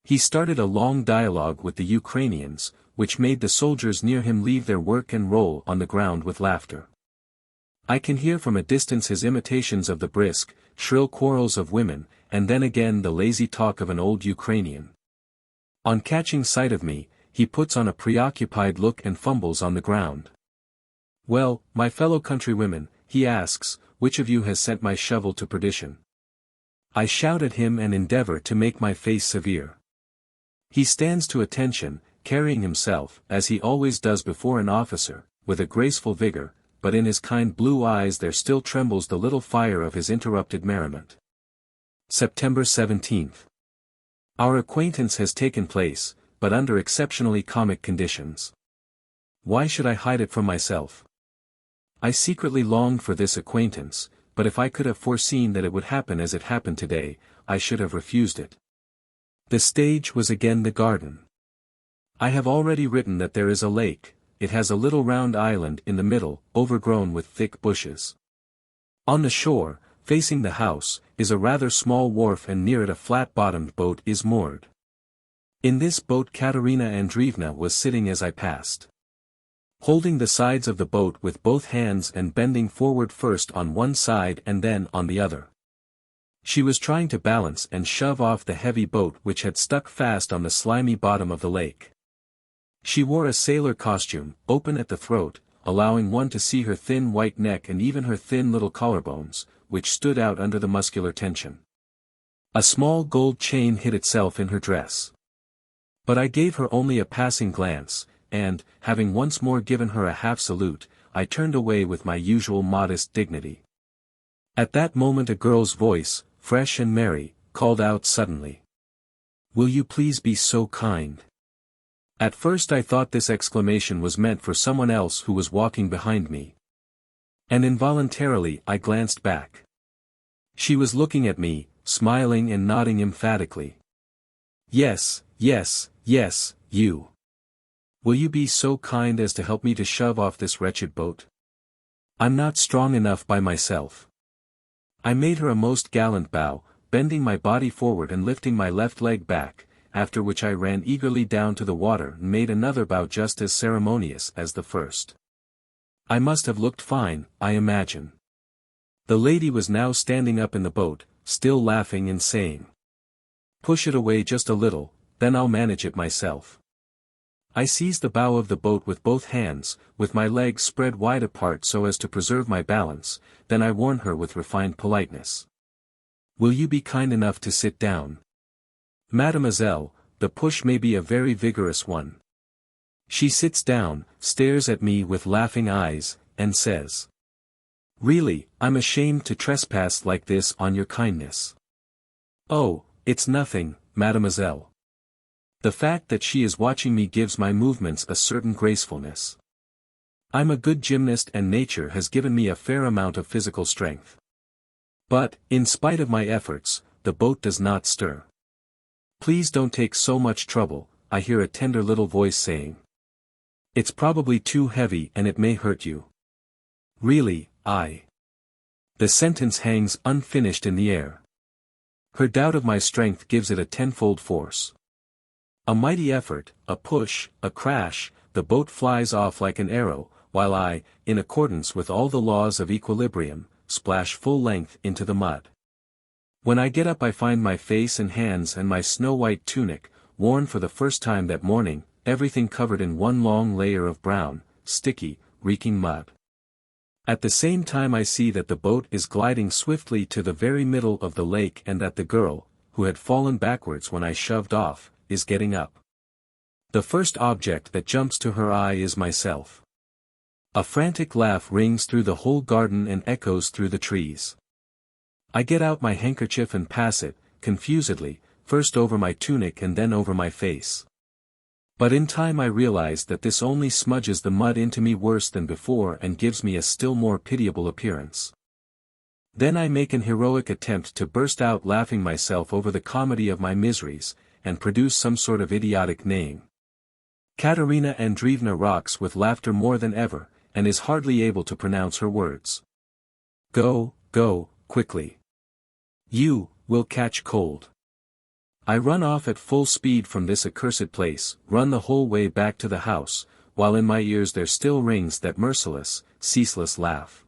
He started a long dialogue with the Ukrainians, which made the soldiers near him leave their work and roll on the ground with laughter. I can hear from a distance his imitations of the brisk, shrill quarrels of women, and then again the lazy talk of an old Ukrainian. On catching sight of me, he puts on a preoccupied look and fumbles on the ground. "Well, my fellow countrywomen," he asks, "which of you has sent my shovel to perdition?" I shout at him and endeavor to make my face severe. He stands to attention, carrying himself, as he always does before an officer, with a graceful vigor, but in his kind blue eyes there still trembles the little fire of his interrupted merriment. September 17th. Our acquaintance has taken place, but under exceptionally comic conditions. Why should I hide it from myself? I secretly longed for this acquaintance, but if I could have foreseen that it would happen as it happened today, I should have refused it. The stage was again the garden. I have already written that there is a lake. It has a little round island in the middle, overgrown with thick bushes. On the shore, facing the house, is a rather small wharf and near it a flat-bottomed boat is moored. In this boat Katerina Andreevna was sitting as I passed. Holding the sides of the boat with both hands and bending forward first on one side and then on the other. She was trying to balance and shove off the heavy boat which had stuck fast on the slimy bottom of the lake. She wore a sailor costume, open at the throat, allowing one to see her thin white neck and even her thin little collarbones, which stood out under the muscular tension. A small gold chain hid itself in her dress. But I gave her only a passing glance, and, having once more given her a half salute, I turned away with my usual modest dignity. At that moment a girl's voice, fresh and merry, called out suddenly. "Will you please be so kind?" At first I thought this exclamation was meant for someone else who was walking behind me. And involuntarily I glanced back. She was looking at me, smiling and nodding emphatically. "Yes, yes, yes, you. Will you be so kind as to help me to shove off this wretched boat? I'm not strong enough by myself." I made her a most gallant bow, bending my body forward and lifting my left leg back, after which I ran eagerly down to the water and made another bow just as ceremonious as the first. I must have looked fine, I imagine. The lady was now standing up in the boat, still laughing and saying, "Push it away just a little, then I'll manage it myself." I seized the bow of the boat with both hands, with my legs spread wide apart so as to preserve my balance, then I warned her with refined politeness. "Will you be kind enough to sit down? Mademoiselle, the push may be a very vigorous one." She sits down, stares at me with laughing eyes, and says, "Really, I'm ashamed to trespass like this on your kindness." "Oh, it's nothing, mademoiselle." The fact that she is watching me gives my movements a certain gracefulness. I'm a good gymnast and nature has given me a fair amount of physical strength. But, in spite of my efforts, the boat does not stir. "Please don't take so much trouble," I hear a tender little voice saying. "It's probably too heavy and it may hurt you." Really, The sentence hangs unfinished in the air. Her doubt of my strength gives it a tenfold force. A mighty effort, a push, a crash, the boat flies off like an arrow, while I, in accordance with all the laws of equilibrium, splash full length into the mud. When I get up I find my face and hands and my snow-white tunic, worn for the first time that morning, everything covered in one long layer of brown, sticky, reeking mud. At the same time I see that the boat is gliding swiftly to the very middle of the lake and that the girl, who had fallen backwards when I shoved off, is getting up. The first object that jumps to her eye is myself. A frantic laugh rings through the whole garden and echoes through the trees. I get out my handkerchief and pass it, confusedly, first over my tunic and then over my face. But in time I realize that this only smudges the mud into me worse than before and gives me a still more pitiable appearance. Then I make an heroic attempt to burst out laughing myself over the comedy of my miseries, and produce some sort of idiotic neighing. Katerina Andreevna rocks with laughter more than ever, and is hardly able to pronounce her words. Go, quickly. You will catch cold." I run off at full speed from this accursed place, run the whole way back to the house, while in my ears there still rings that merciless, ceaseless laugh.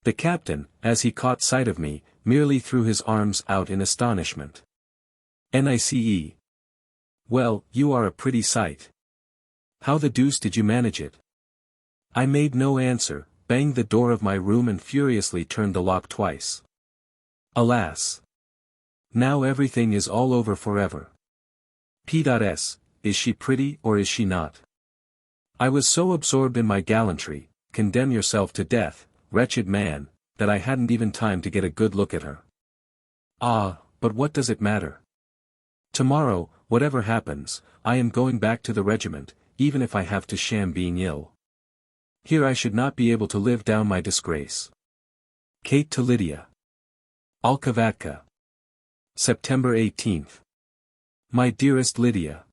The captain, as he caught sight of me, merely threw his arms out in astonishment. "Nice. Well, you are a pretty sight. How the deuce did you manage it?" I made no answer, banged the door of my room and furiously turned the lock twice. Alas! Now everything is all over forever. P.S. Is she pretty or is she not? I was so absorbed in my gallantry, condemn yourself to death, wretched man, that I hadn't even time to get a good look at her. Ah, but what does it matter? Tomorrow, whatever happens, I am going back to the regiment, even if I have to sham being ill. Here I should not be able to live down my disgrace. Kate to Lydia. Alkavatka. September 18th. My dearest Lydia.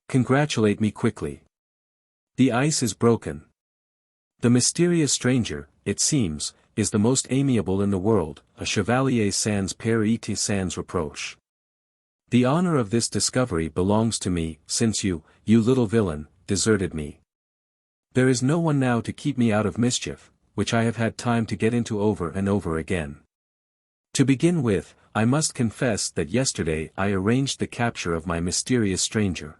Congratulate me quickly. The ice is broken. The mysterious stranger, it seems, is the most amiable in the world, a chevalier sans peur et sans reproche. The honor of this discovery belongs to me, since you little villain, deserted me. There is no one now to keep me out of mischief, which I have had time to get into over and over again. To begin with, I must confess that yesterday I arranged the capture of my mysterious stranger.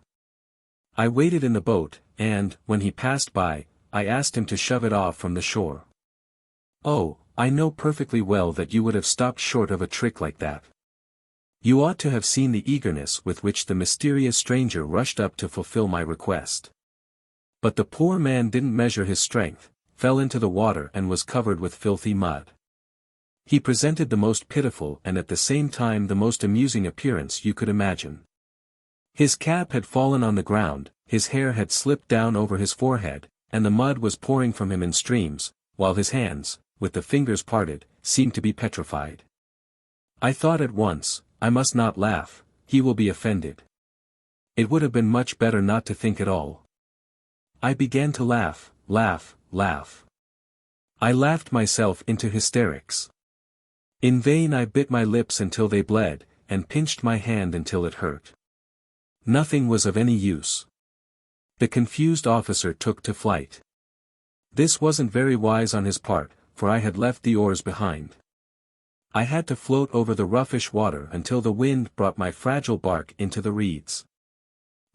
I waited in the boat, and, when he passed by, I asked him to shove it off from the shore. Oh, I know perfectly well that you would have stopped short of a trick like that. You ought to have seen the eagerness with which the mysterious stranger rushed up to fulfill my request. But the poor man didn't measure his strength, fell into the water and was covered with filthy mud. He presented the most pitiful and at the same time the most amusing appearance you could imagine. His cap had fallen on the ground, his hair had slipped down over his forehead, and the mud was pouring from him in streams, while his hands, with the fingers parted, seemed to be petrified. I thought at once, I must not laugh, he will be offended. It would have been much better not to think at all. I began to laugh. I laughed myself into hysterics. In vain I bit my lips until they bled, and pinched my hand until it hurt. Nothing was of any use. The confused officer took to flight. This wasn't very wise on his part, for I had left the oars behind. I had to float over the roughish water until the wind brought my fragile bark into the reeds.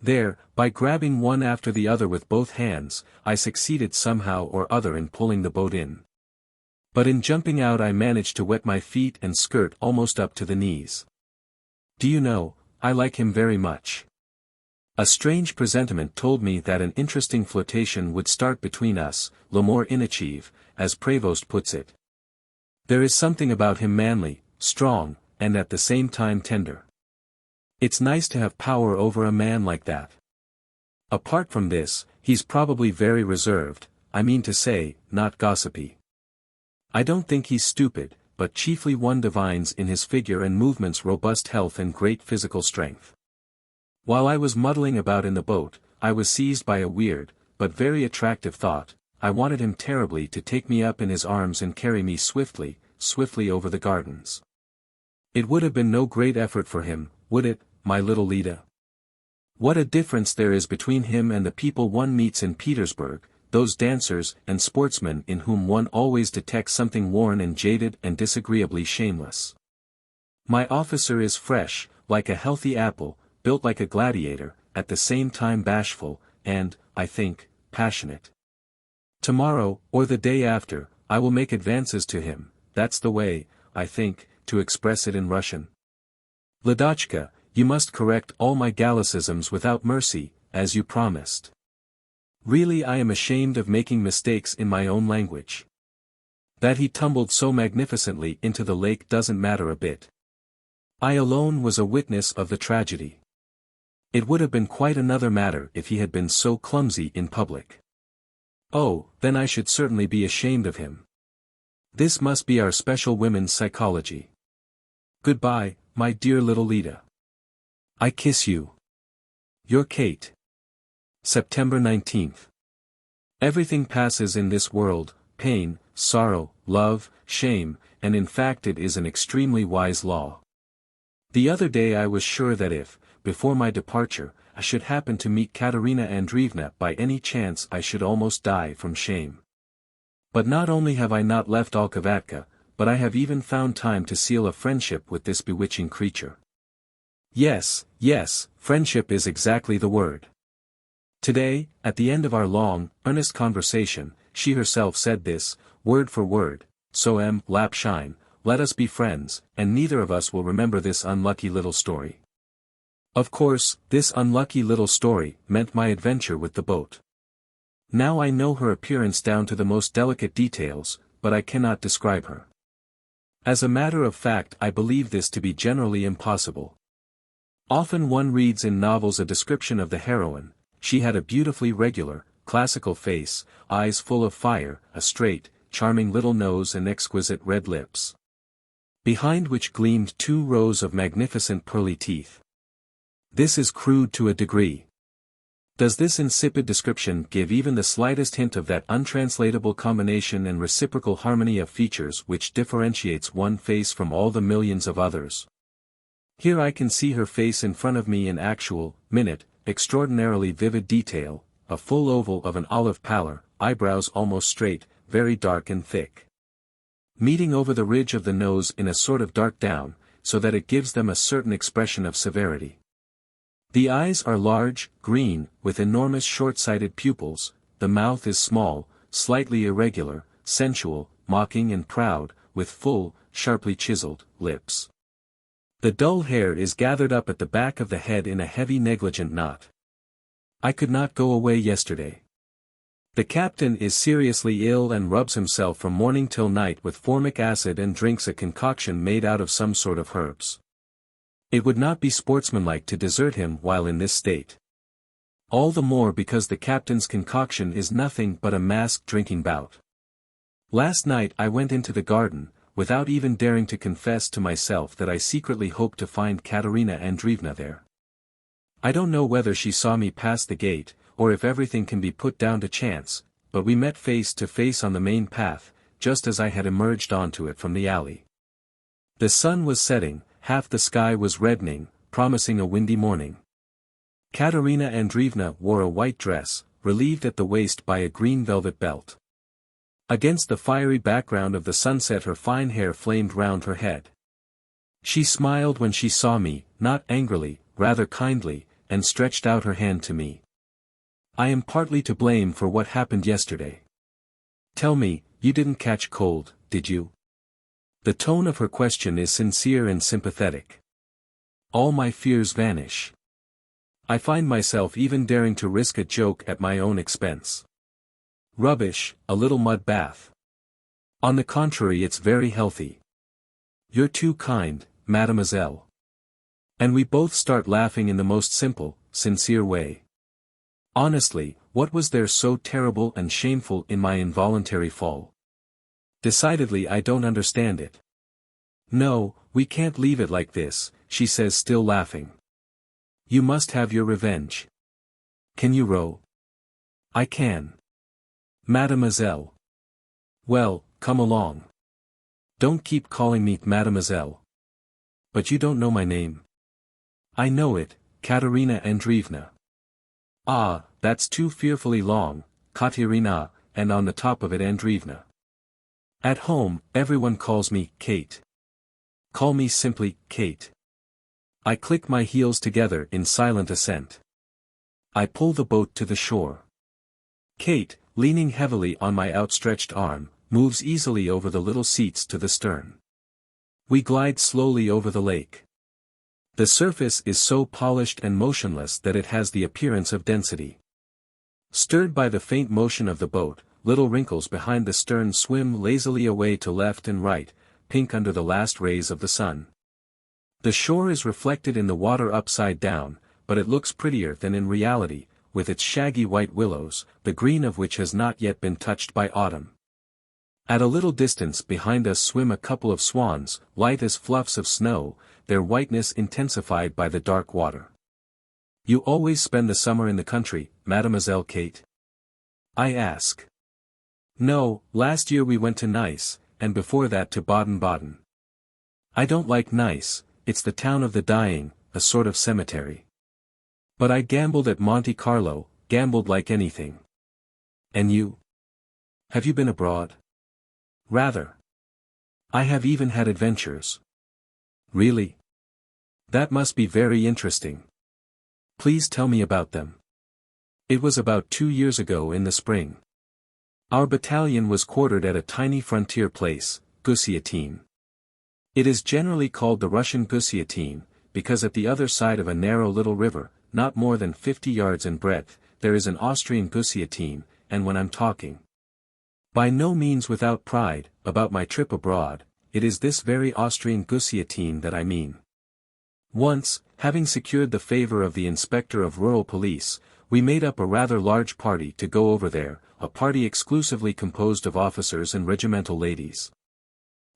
There, by grabbing one after the other with both hands, I succeeded somehow or other in pulling the boat in. But in jumping out I managed to wet my feet and skirt almost up to the knees. Do you know, I like him very much. A strange presentiment told me that an interesting flirtation would start between us, l'amour inachevé, as Prévost puts it. There is something about him manly, strong, and at the same time tender. It's nice to have power over a man like that. Apart from this, he's probably very reserved, I mean to say, not gossipy. I don't think he's stupid, but chiefly one divines in his figure and movements robust health and great physical strength. While I was muddling about in the boat, I was seized by a weird, but very attractive thought. I wanted him terribly to take me up in his arms and carry me swiftly over the gardens. It would have been no great effort for him, would it, my little Lida? What a difference there is between him and the people one meets in Petersburg, those dancers and sportsmen in whom one always detects something worn and jaded and disagreeably shameless. My officer is fresh, like a healthy apple, built like a gladiator, at the same time bashful, and, I think, passionate. Tomorrow, or the day after, I will make advances to him, that's the way, I think, to express it in Russian. Lidochka, you must correct all my Gallicisms without mercy, as you promised. Really I am ashamed of making mistakes in my own language. That he tumbled so magnificently into the lake doesn't matter a bit. I alone was a witness of the tragedy. It would have been quite another matter if he had been so clumsy in public. Oh, then I should certainly be ashamed of him. This must be our special women's psychology. Goodbye, my dear little Lida. I kiss you. Your Kate. September 19th. Everything passes in this world, pain, sorrow, love, shame, and in fact it is an extremely wise law. The other day I was sure that if, before my departure, I should happen to meet Katerina Andreevna by any chance I should almost die from shame. But not only have I not left Alkovatka, but I have even found time to seal a friendship with this bewitching creature. Yes, friendship is exactly the word. Today, at the end of our long, earnest conversation, she herself said this, word for word, so Lapshine, let us be friends, and neither of us will remember this unlucky little story. Of course, this unlucky little story meant my adventure with the boat. Now I know her appearance down to the most delicate details, but I cannot describe her. As a matter of fact I believe this to be generally impossible. Often one reads in novels a description of the heroine. She had a beautifully regular, classical face, eyes full of fire, a straight, charming little nose and exquisite red lips, behind which gleamed 2 rows of magnificent pearly teeth. This is crude to a degree. Does this insipid description give even the slightest hint of that untranslatable combination and reciprocal harmony of features which differentiates one face from all the millions of others? Here I can see her face in front of me in actual, minute, extraordinarily vivid detail, a full oval of an olive pallor, eyebrows almost straight, very dark and thick. meeting over the ridge of the nose in a sort of dark down, so that it gives them a certain expression of severity. The eyes are large, green, with enormous short-sighted pupils, the mouth is small, slightly irregular, sensual, mocking and proud, with full, sharply chiseled, lips. The dull hair is gathered up at the back of the head in a heavy negligent knot. I could not go away yesterday. The captain is seriously ill and rubs himself from morning till night with formic acid and drinks a concoction made out of some sort of herbs. It would not be sportsmanlike to desert him while in this state. All the more because the captain's concoction is nothing but a masked drinking bout. Last night I went into the garden, without even daring to confess to myself that I secretly hoped to find Katerina Andreevna there. I don't know whether she saw me pass the gate, or if everything can be put down to chance, but we met face to face on the main path, just as I had emerged onto it from the alley. The sun was setting, half the sky was reddening, promising a windy morning. Katerina Andreevna wore a white dress, relieved at the waist by a green velvet belt. Against the fiery background of the sunset her fine hair flamed round her head. She smiled when she saw me, not angrily, rather kindly, and stretched out her hand to me. I am partly to blame for what happened yesterday. Tell me, you didn't catch cold, did you? The tone of her question is sincere and sympathetic. All my fears vanish. I find myself even daring to risk a joke at my own expense. Rubbish, a little mud bath. On the contrary, it's very healthy. You're too kind, mademoiselle. And we both start laughing in the most simple, sincere way. Honestly, what was there so terrible and shameful in my involuntary fall? Decidedly I don't understand it. No, we can't leave it like this, she says, still laughing. You must have your revenge. Can you row? I can. Mademoiselle. Well, come along. Don't keep calling me mademoiselle. But you don't know my name. I know it, Katerina Andreevna. Ah, that's too fearfully long, Katerina, and on the top of it Andreevna. At home, everyone calls me Kate. Call me simply Kate. I click my heels together in silent assent. I pull the boat to the shore. Kate, leaning heavily on my outstretched arm, moves easily over the little seats to the stern. We glide slowly over the lake. The surface is so polished and motionless that it has the appearance of density. Stirred by the faint motion of the boat, little wrinkles behind the stern swim lazily away to left and right, pink under the last rays of the sun. The shore is reflected in the water upside down, but it looks prettier than in reality, with its shaggy white willows, the green of which has not yet been touched by autumn. At a little distance behind us swim a couple of swans, light as fluffs of snow, their whiteness intensified by the dark water. You always spend the summer in the country, Mademoiselle Kate? I ask. No, last year we went to Nice, and before that to Baden-Baden. I don't like Nice, it's the town of the dying, a sort of cemetery. But I gambled at Monte Carlo, gambled like anything. And you? Have you been abroad? Rather. I have even had adventures. Really? That must be very interesting. Please tell me about them. It was about 2 years ago in the spring. Our battalion was quartered at a tiny frontier place, Gusiatine. It is generally called the Russian Gusiatine, because at the other side of a narrow little river, not more than 50 yards in breadth, there is an Austrian Gusiatine, and when I'm talking, by no means without pride, about my trip abroad, it is this very Austrian Gusiatine that I mean. Once, having secured the favor of the inspector of rural police, we made up a rather large party to go over there, a party exclusively composed of officers and regimental ladies.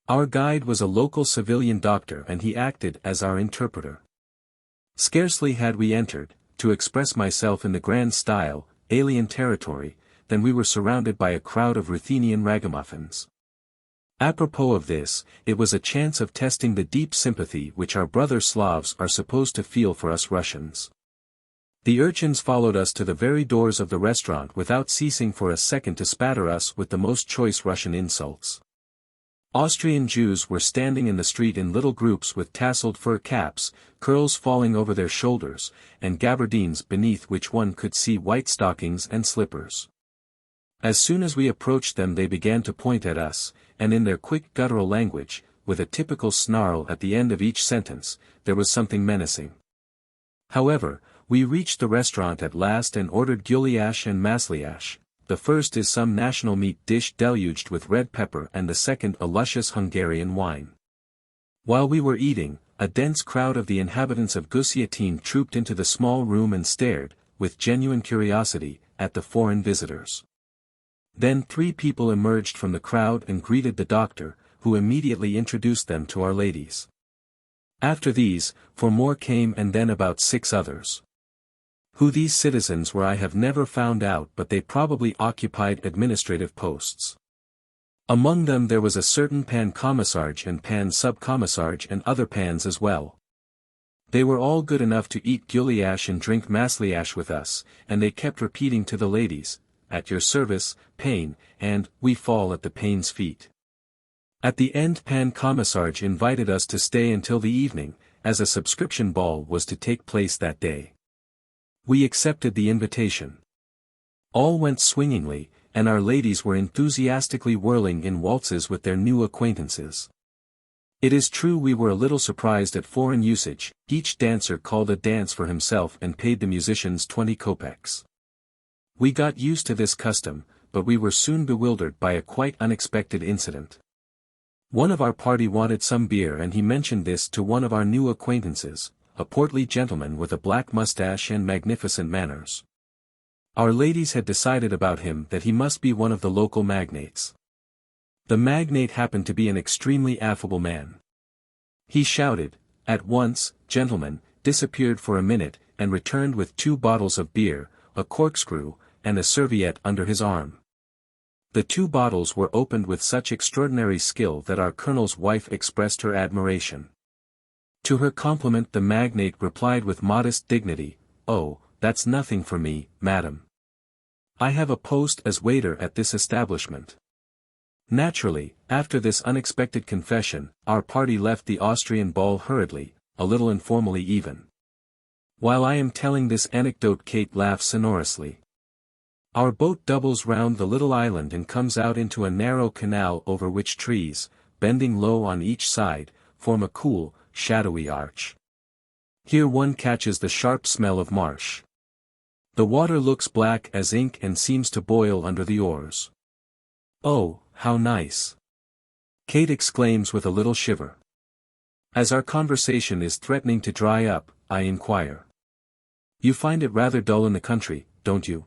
Our guide was a local civilian doctor and he acted as our interpreter. Scarcely had we entered, to express myself in the grand style, alien territory, than we were surrounded by a crowd of Ruthenian ragamuffins. Apropos of this, it was a chance of testing the deep sympathy which our brother Slavs are supposed to feel for us Russians. The urchins followed us to the very doors of the restaurant without ceasing for a second to spatter us with the most choice Russian insults. Austrian Jews were standing in the street in little groups with tasseled fur caps, curls falling over their shoulders, and gabardines beneath which one could see white stockings and slippers. As soon as we approached them they began to point at us, and in their quick guttural language, with a typical snarl at the end of each sentence, there was something menacing. However, we reached the restaurant at last and ordered gulyas and masliash. The first is some national meat dish deluged with red pepper and the second a luscious Hungarian wine. While we were eating, a dense crowd of the inhabitants of Gusiatine trooped into the small room and stared, with genuine curiosity, at the foreign visitors. Then 3 people emerged from the crowd and greeted the doctor, who immediately introduced them to our ladies. After these, 4 more came and then about 6 others. Who these citizens were I have never found out, but they probably occupied administrative posts. Among them there was a certain pan commissarge and pan subcommissarge and other pans as well. They were all good enough to eat gulyas and drink masliash with us, and they kept repeating to the ladies, "At your service, Pane," and "We fall at the Pane's feet." At the end pan commissarge invited us to stay until the evening, as a subscription ball was to take place that day. We accepted the invitation. All went swingingly, and our ladies were enthusiastically whirling in waltzes with their new acquaintances. It is true we were a little surprised at foreign usage. Each dancer called a dance for himself and paid the musicians 20 kopecks. We got used to this custom, but we were soon bewildered by a quite unexpected incident. One of our party wanted some beer and he mentioned this to one of our new acquaintances, a portly gentleman with a black mustache and magnificent manners. Our ladies had decided about him that he must be one of the local magnates. The magnate happened to be an extremely affable man. He shouted, "At once, gentlemen," disappeared for a minute, and returned with 2 bottles of beer, a corkscrew, and a serviette under his arm. The 2 bottles were opened with such extraordinary skill that our colonel's wife expressed her admiration. To her compliment the magnate replied with modest dignity, "Oh, that's nothing for me, madam. I have a post as waiter at this establishment." Naturally, after this unexpected confession, our party left the Austrian ball hurriedly, a little informally even. While I am telling this anecdote Kate laughs sonorously. Our boat doubles round the little island and comes out into a narrow canal over which trees, bending low on each side, form a cool, shadowy arch. Here one catches the sharp smell of marsh. The water looks black as ink and seems to boil under the oars. "Oh, how nice!" Kate exclaims with a little shiver. As our conversation is threatening to dry up, I inquire. "You find it rather dull in the country, don't you?"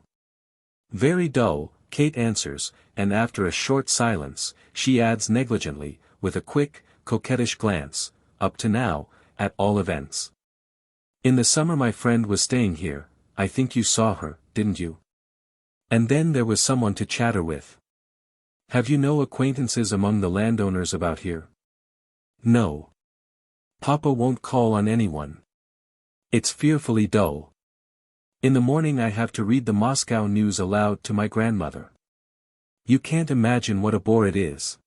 "Very dull," Kate answers, and after a short silence, she adds negligently, with a quick, coquettish glance, "Up to now, at all events. In the summer my friend was staying here, I think you saw her, didn't you? And then there was someone to chatter with. Have you no acquaintances among the landowners about here?" "No. Papa won't call on anyone. It's fearfully dull. In the morning I have to read the Moscow news aloud to my grandmother. You can't imagine what a bore it is.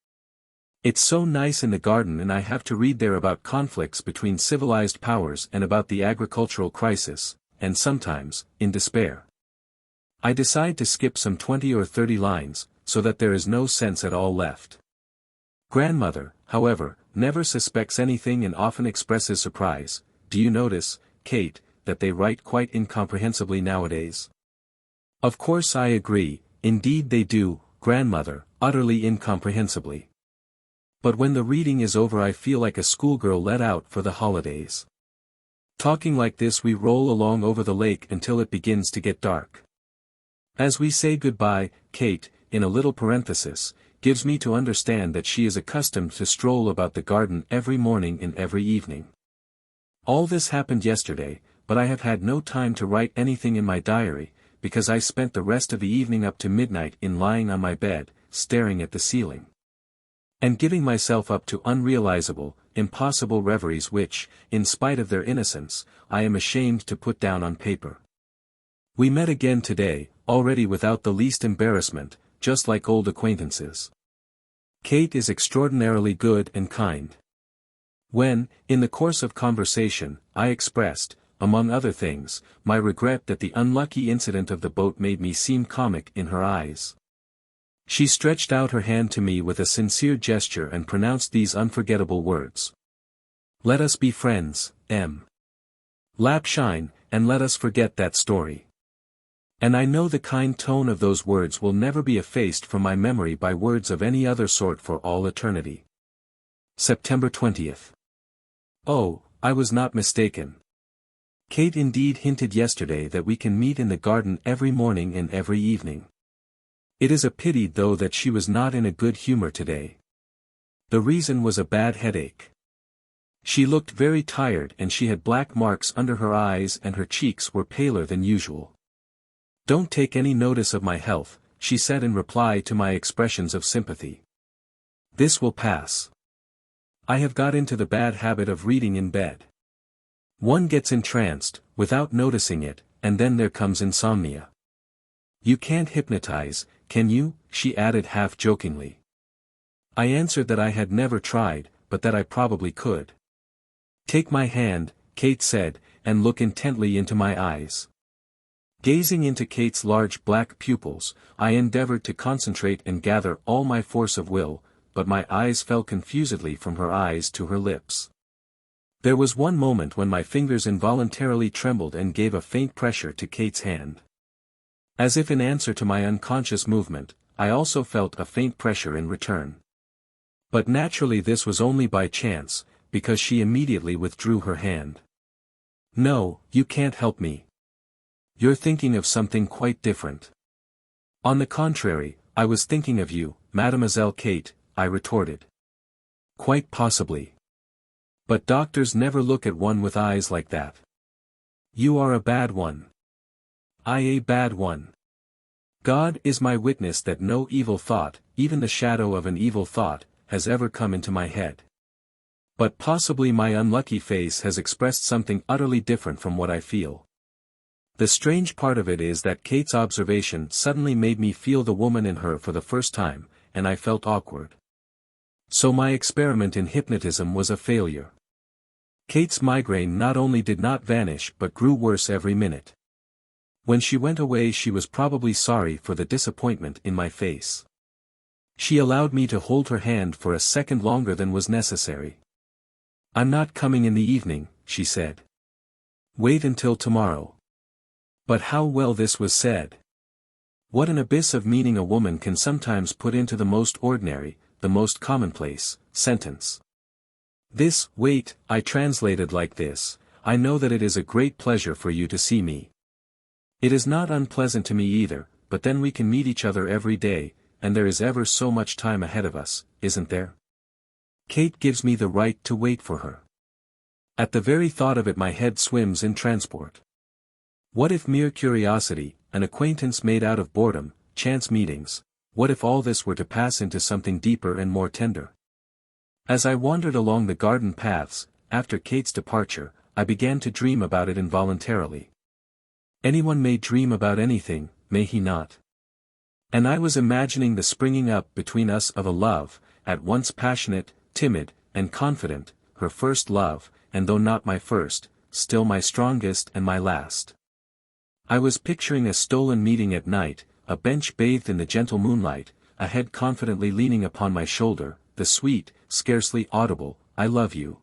It's so nice in the garden and I have to read there about conflicts between civilized powers and about the agricultural crisis, and sometimes, in despair. I decide to skip some 20 or 30 lines, so that there is no sense at all left. Grandmother, however, never suspects anything and often expresses surprise. Do you notice, Kate, that they write quite incomprehensibly nowadays?" "Of course I agree, indeed they do, grandmother, utterly incomprehensibly. But when the reading is over I feel like a schoolgirl let out for the holidays." Talking like this we roll along over the lake until it begins to get dark. As we say goodbye, Kate, in a little parenthesis, gives me to understand that she is accustomed to stroll about the garden every morning and every evening. All this happened yesterday, but I have had no time to write anything in my diary, because I spent the rest of the evening up to midnight in lying on my bed, staring at the ceiling, and giving myself up to unrealizable, impossible reveries which, in spite of their innocence, I am ashamed to put down on paper. We met again today, already without the least embarrassment, just like old acquaintances. Kate is extraordinarily good and kind. When, in the course of conversation, I expressed, among other things, my regret that the unlucky incident of the boat made me seem comic in her eyes, she stretched out her hand to me with a sincere gesture and pronounced these unforgettable words. "Let us be friends, M. Lapshine, and let us forget that story." And I know the kind tone of those words will never be effaced from my memory by words of any other sort for all eternity. September 20th. Oh, I was not mistaken. Kate indeed hinted yesterday that we can meet in the garden every morning and every evening. It is a pity though that she was not in a good humor today. The reason was a bad headache. She looked very tired and she had black marks under her eyes and her cheeks were paler than usual. "Don't take any notice of my health," she said in reply to my expressions of sympathy. "This will pass. I have got into the bad habit of reading in bed. One gets entranced, without noticing it, and then there comes insomnia. You can't hypnotize, can you?" she added half-jokingly. I answered that I had never tried, but that I probably could. "Take my hand," Kate said, "and look intently into my eyes." Gazing into Kate's large black pupils, I endeavored to concentrate and gather all my force of will, but my eyes fell confusedly from her eyes to her lips. There was one moment when my fingers involuntarily trembled and gave a faint pressure to Kate's hand. As if in answer to my unconscious movement, I also felt a faint pressure in return. But naturally this was only by chance, because she immediately withdrew her hand. "No, you can't help me. You're thinking of something quite different." "On the contrary, I was thinking of you, Mademoiselle Kate," I retorted. "Quite possibly. But doctors never look at one with eyes like that. You are a bad one. I a bad one. God is my witness that no evil thought, even the shadow of an evil thought, has ever come into my head. But possibly my unlucky face has expressed something utterly different from what I feel. The strange part of it is that Kate's observation suddenly made me feel the woman in her for the first time, and I felt awkward. So my experiment in hypnotism was a failure. Kate's migraine not only did not vanish but grew worse every minute. When she went away she was probably sorry for the disappointment in my face. She allowed me to hold her hand for a second longer than was necessary. "I'm not coming in the evening," she said. "Wait until tomorrow." But how well this was said! What an abyss of meaning a woman can sometimes put into the most ordinary, the most commonplace, sentence. This, "wait," I translated like this: "I know that it is a great pleasure for you to see me. It is not unpleasant to me either, but then we can meet each other every day, and there is ever so much time ahead of us, isn't there? Kate gives me the right to wait for her." At the very thought of it my head swims in transport. What if mere curiosity, an acquaintance made out of boredom, chance meetings, what if all this were to pass into something deeper and more tender? As I wandered along the garden paths, after Kate's departure, I began to dream about it involuntarily. Anyone may dream about anything, may he not? And I was imagining the springing up between us of a love, at once passionate, timid, and confident, her first love, and though not my first, still my strongest and my last. I was picturing a stolen meeting at night, a bench bathed in the gentle moonlight, a head confidently leaning upon my shoulder, the sweet, scarcely audible, "I love you,"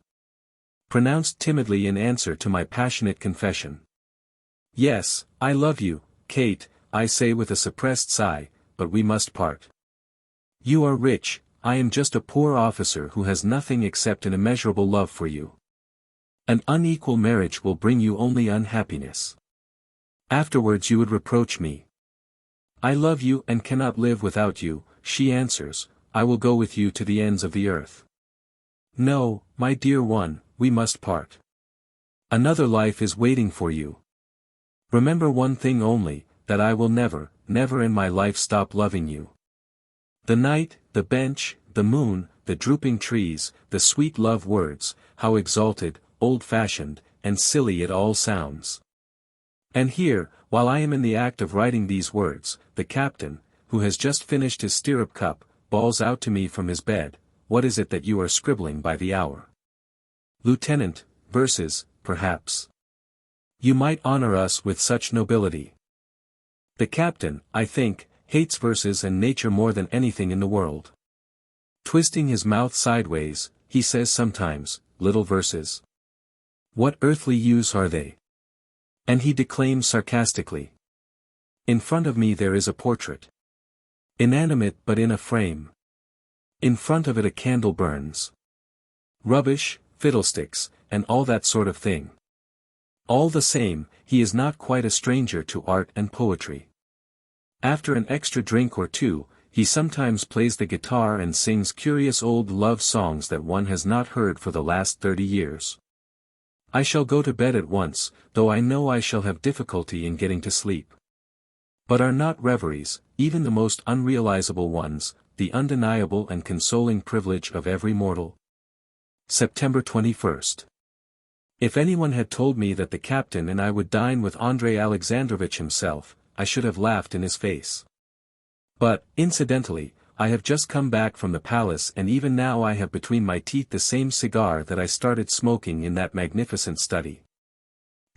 pronounced timidly in answer to my passionate confession. "Yes, I love you, Kate," I say with a suppressed sigh, "but we must part. You are rich, I am just a poor officer who has nothing except an immeasurable love for you. An unequal marriage will bring you only unhappiness. Afterwards you would reproach me. I love you and cannot live without you," she answers, "I will go with you to the ends of the earth." No, my dear one, we must part. Another life is waiting for you. Remember one thing only, that I will never, never in my life stop loving you. The night, the bench, the moon, the drooping trees, the sweet love words, how exalted, old-fashioned, and silly it all sounds. And here, while I am in the act of writing these words, the captain, who has just finished his stirrup cup, bawls out to me from his bed, "What is it that you are scribbling by the hour?" "Lieutenant, verses, perhaps. You might honor us with such nobility." The captain, I think, hates verses and nature more than anything in the world. Twisting his mouth sideways, he says sometimes, "Little verses. What earthly use are they?" And he declaims sarcastically. In front of me there is a portrait. Inanimate but in a frame. In front of it a candle burns. Rubbish, fiddlesticks, and all that sort of thing. All the same, he is not quite a stranger to art and poetry. After an extra drink or two, he sometimes plays the guitar and sings curious old love songs that one has not heard for the last 30 years. I shall go to bed at once, though I know I shall have difficulty in getting to sleep. But are not reveries, even the most unrealizable ones, the undeniable and consoling privilege of every mortal? September 21st. If anyone had told me that the captain and I would dine with Andrei Alexandrovich himself, I should have laughed in his face. But, incidentally, I have just come back from the palace and even now I have between my teeth the same cigar that I started smoking in that magnificent study.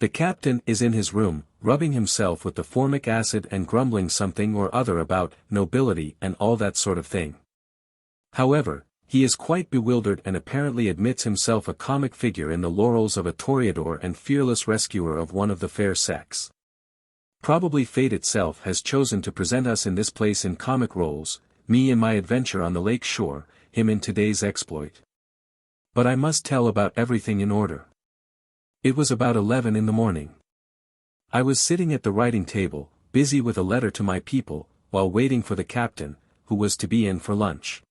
The captain is in his room, rubbing himself with the formic acid and grumbling something or other about nobility and all that sort of thing. However, he is quite bewildered and apparently admits himself a comic figure in the laurels of a toreador and fearless rescuer of one of the fair sex. Probably fate itself has chosen to present us in this place in comic roles, me in my adventure on the lake shore, him in today's exploit. But I must tell about everything in order. It was about 11 in the morning. I was sitting at the writing table, busy with a letter to my people, while waiting for the captain, who was to be in for lunch.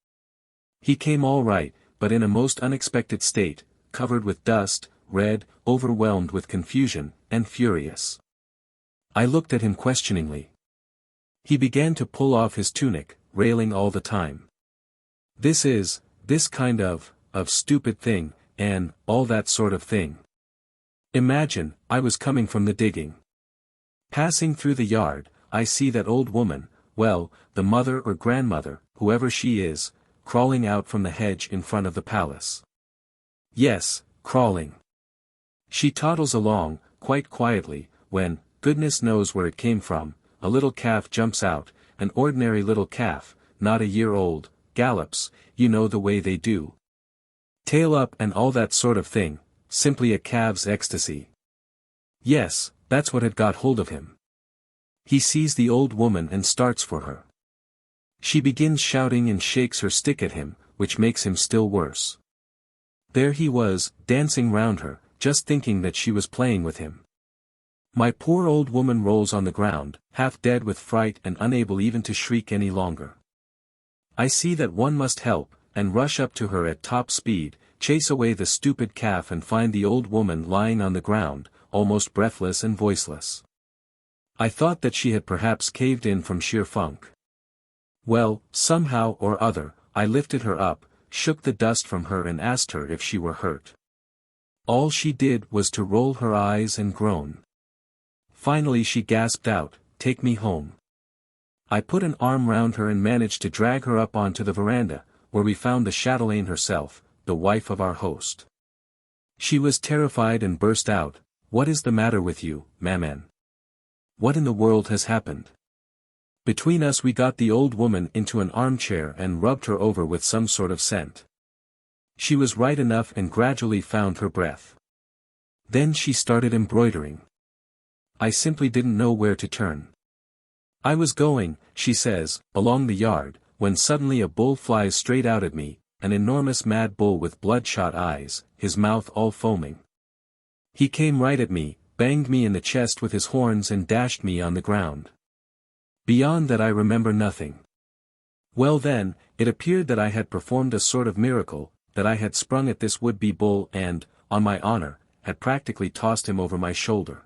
He came all right, but in a most unexpected state, covered with dust, red, overwhelmed with confusion, and furious. I looked at him questioningly. He began to pull off his tunic, railing all the time. This kind of stupid thing, and all that sort of thing. Imagine, I was coming from the digging. Passing through the yard, I see that old woman, well, the mother or grandmother, whoever she is, crawling out from the hedge in front of the palace. Yes, crawling. She toddles along, quite quietly, when, goodness knows where it came from, a little calf jumps out, an ordinary little calf, not a year old, gallops, you know the way they do. Tail up and all that sort of thing, simply a calf's ecstasy. Yes, that's what had got hold of him. He sees the old woman and starts for her. She begins shouting and shakes her stick at him, which makes him still worse. There he was, dancing round her, just thinking that she was playing with him. My poor old woman rolls on the ground, half dead with fright and unable even to shriek any longer. I see that one must help, and rush up to her at top speed, chase away the stupid calf and find the old woman lying on the ground, almost breathless and voiceless. I thought that she had perhaps caved in from sheer funk. Well, somehow or other, I lifted her up, shook the dust from her and asked her if she were hurt. All she did was to roll her eyes and groan. Finally she gasped out, "Take me home." I put an arm round her and managed to drag her up onto the veranda, where we found the chatelaine herself, the wife of our host. She was terrified and burst out, "What is the matter with you, maman? What in the world has happened?" Between us we got the old woman into an armchair and rubbed her over with some sort of scent. She was right enough and gradually found her breath. Then she started embroidering. I simply didn't know where to turn. I was going, she says, along the yard, when suddenly a bull flies straight out at me, an enormous mad bull with bloodshot eyes, his mouth all foaming. He came right at me, banged me in the chest with his horns and dashed me on the ground. Beyond that I remember nothing. Well then, it appeared that I had performed a sort of miracle, that I had sprung at this would-be bull and, on my honor, had practically tossed him over my shoulder.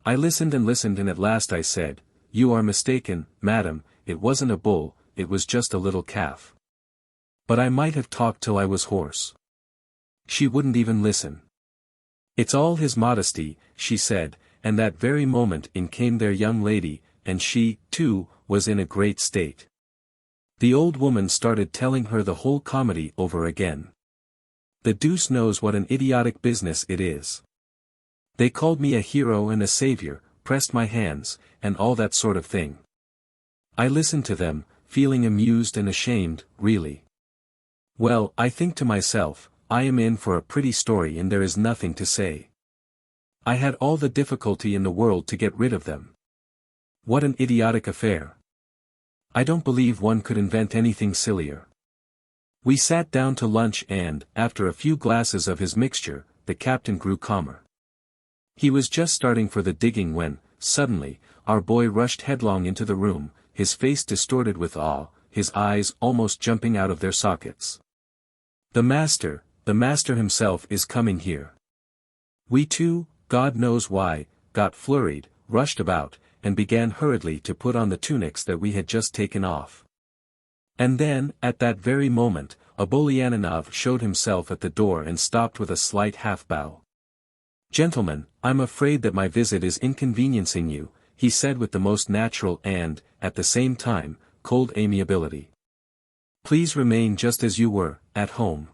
I listened and at last I said, "You are mistaken, madam, it wasn't a bull, it was just a little calf." But I might have talked till I was hoarse. She wouldn't even listen. "It's all his modesty," she said, and that very moment in came their young lady, and she, too, was in a great state. The old woman started telling her the whole comedy over again. The deuce knows what an idiotic business it is. They called me a hero and a savior, pressed my hands, and all that sort of thing. I listened to them, feeling amused and ashamed, really. Well, I think to myself, I am in for a pretty story and there is nothing to say. I had all the difficulty in the world to get rid of them. What an idiotic affair. I don't believe one could invent anything sillier. We sat down to lunch and, after a few glasses of his mixture, the captain grew calmer. He was just starting for the digging when, suddenly, our boy rushed headlong into the room, his face distorted with awe, his eyes almost jumping out of their sockets. The master himself is coming here. We too, God knows why, got flurried, rushed about, and began hurriedly to put on the tunics that we had just taken off. And then, at that very moment, Obolyanov showed himself at the door and stopped with a slight half-bow. "Gentlemen, I'm afraid that my visit is inconveniencing you," he said with the most natural and, at the same time, cold amiability. "Please remain just as you were, at home."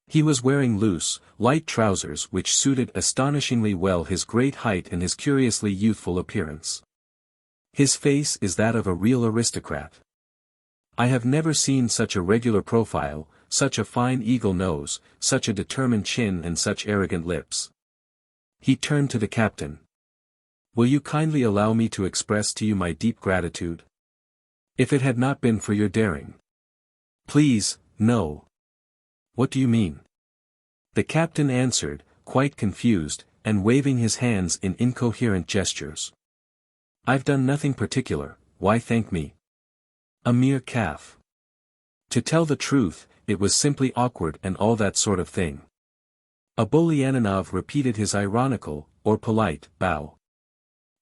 He was wearing loose, light trousers which suited astonishingly well his great height and his curiously youthful appearance. His face is that of a real aristocrat. I have never seen such a regular profile, such a fine eagle nose, such a determined chin and such arrogant lips. He turned to the captain. "Will you kindly allow me to express to you my deep gratitude? If it had not been for your daring." "Please, no." "What do you mean?" The captain answered, quite confused, and waving his hands in incoherent gestures. "I've done nothing particular, why thank me? A mere calf. To tell the truth, it was simply awkward and all that sort of thing." Obolyanov repeated his ironical, or polite, bow.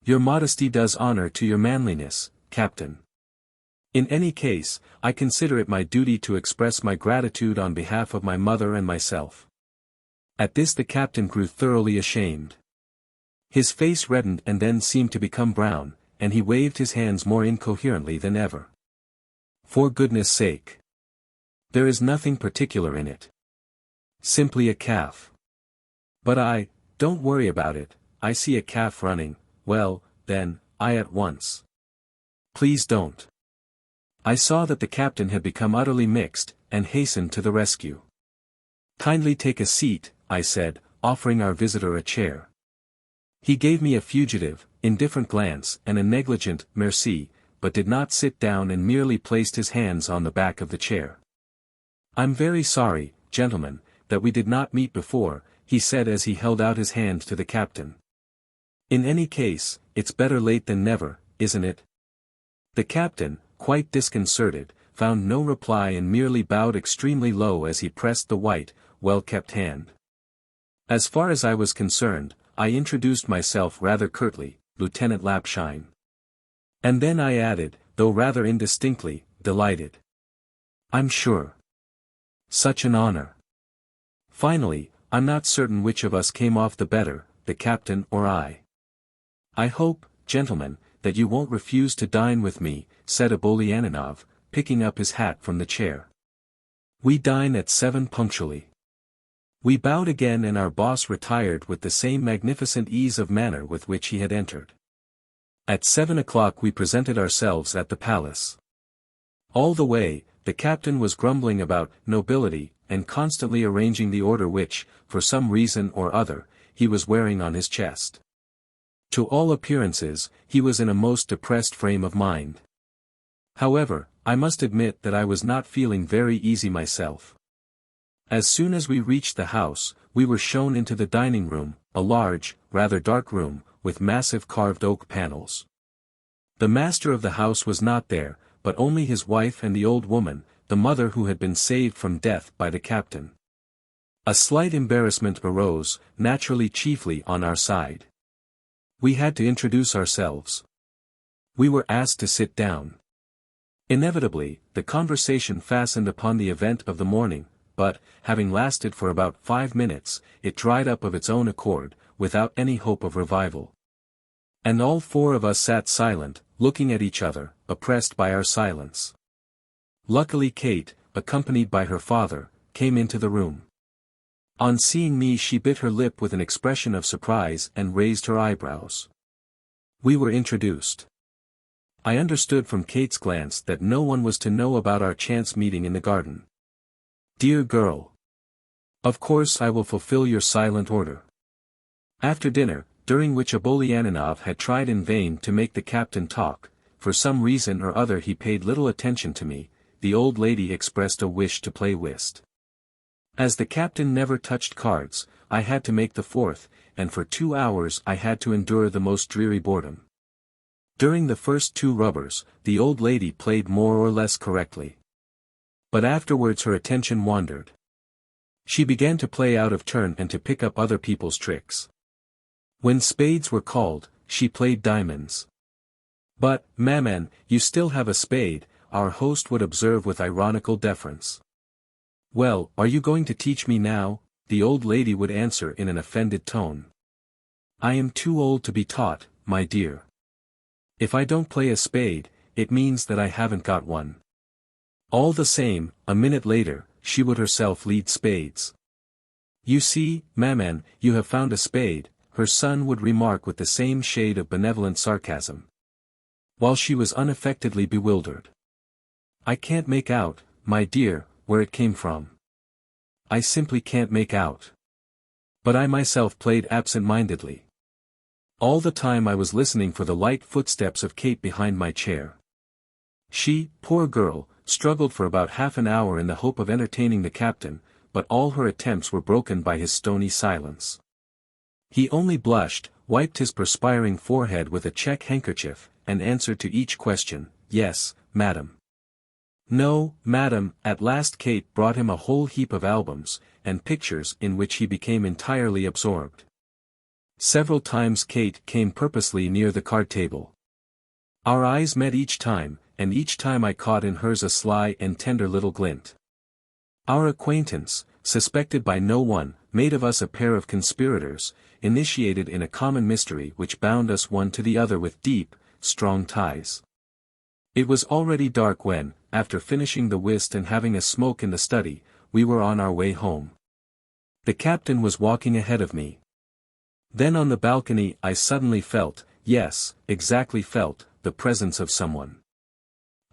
"Your modesty does honor to your manliness, Captain. In any case, I consider it my duty to express my gratitude on behalf of my mother and myself." At this the captain grew thoroughly ashamed. His face reddened and then seemed to become brown, and he waved his hands more incoherently than ever. "For goodness sake. There is nothing particular in it. Simply a calf. But don't worry about it, I see a calf running, well, then, I at once." "Please don't." I saw that the captain had become utterly mixed, and hastened to the rescue. "Kindly take a seat," I said, offering our visitor a chair. He gave me a fugitive, indifferent glance and a negligent merci, but did not sit down and merely placed his hands on the back of the chair. "I'm very sorry, gentlemen, that we did not meet before," he said as he held out his hand to the captain. "In any case, it's better late than never, isn't it?" The captain, quite disconcerted, found no reply and merely bowed extremely low as he pressed the white, well-kept hand. As far as I was concerned, I introduced myself rather curtly, Lieutenant Lapshine. And then I added, though rather indistinctly, delighted. "I'm sure. Such an honor." Finally, I'm not certain which of us came off the better, the captain or I. "I hope, gentlemen, that you won't refuse to dine with me," said Obolyanov, picking up his hat from the chair. "We dine at 7 punctually." We bowed again and our boss retired with the same magnificent ease of manner with which he had entered. At 7 o'clock we presented ourselves at the palace. All the way, the captain was grumbling about nobility, and constantly arranging the order which, for some reason or other, he was wearing on his chest. To all appearances, he was in a most depressed frame of mind. However, I must admit that I was not feeling very easy myself. As soon as we reached the house, we were shown into the dining room, a large, rather dark room, with massive carved oak panels. The master of the house was not there, but only his wife and the old woman, the mother who had been saved from death by the captain. A slight embarrassment arose, naturally chiefly on our side. We had to introduce ourselves. We were asked to sit down. Inevitably, the conversation fastened upon the event of the morning, but, having lasted for about 5 minutes, it dried up of its own accord, without any hope of revival. And all 4 of us sat silent, looking at each other, oppressed by our silence. Luckily Kate, accompanied by her father, came into the room. On seeing me she bit her lip with an expression of surprise and raised her eyebrows. We were introduced. I understood from Kate's glance that no one was to know about our chance meeting in the garden. Dear girl. Of course I will fulfill your silent order. After dinner, during which Abolianinov had tried in vain to make the captain talk, for some reason or other he paid little attention to me, the old lady expressed a wish to play whist. As the captain never touched cards, I had to make the fourth, and for 2 hours I had to endure the most dreary boredom. During the first 2 rubbers, the old lady played more or less correctly. But afterwards her attention wandered. She began to play out of turn and to pick up other people's tricks. When spades were called, she played diamonds. But, Maman, you still have a spade, our host would observe with ironical deference. Well, are you going to teach me now? The old lady would answer in an offended tone. I am too old to be taught, my dear. If I don't play a spade, it means that I haven't got one. All the same, a minute later, she would herself lead spades. You see, Maman, you have found a spade, her son would remark with the same shade of benevolent sarcasm. While she was unaffectedly bewildered. I can't make out, my dear, where it came from. I simply can't make out. But I myself played absent-mindedly. All the time I was listening for the light footsteps of Kate behind my chair. She, poor girl, struggled for about half an hour in the hope of entertaining the captain, but all her attempts were broken by his stony silence. He only blushed, wiped his perspiring forehead with a check handkerchief, and answered to each question, yes, madam. No, madam. At last Kate brought him a whole heap of albums, and pictures in which he became entirely absorbed. Several times Kate came purposely near the card table. Our eyes met each time, and each time I caught in hers a sly and tender little glint. Our acquaintance, suspected by no one, made of us a pair of conspirators, initiated in a common mystery which bound us one to the other with deep, strong ties. It was already dark when, after finishing the whist and having a smoke in the study, we were on our way home. The captain was walking ahead of me. Then on the balcony I suddenly felt, yes, exactly felt, the presence of someone.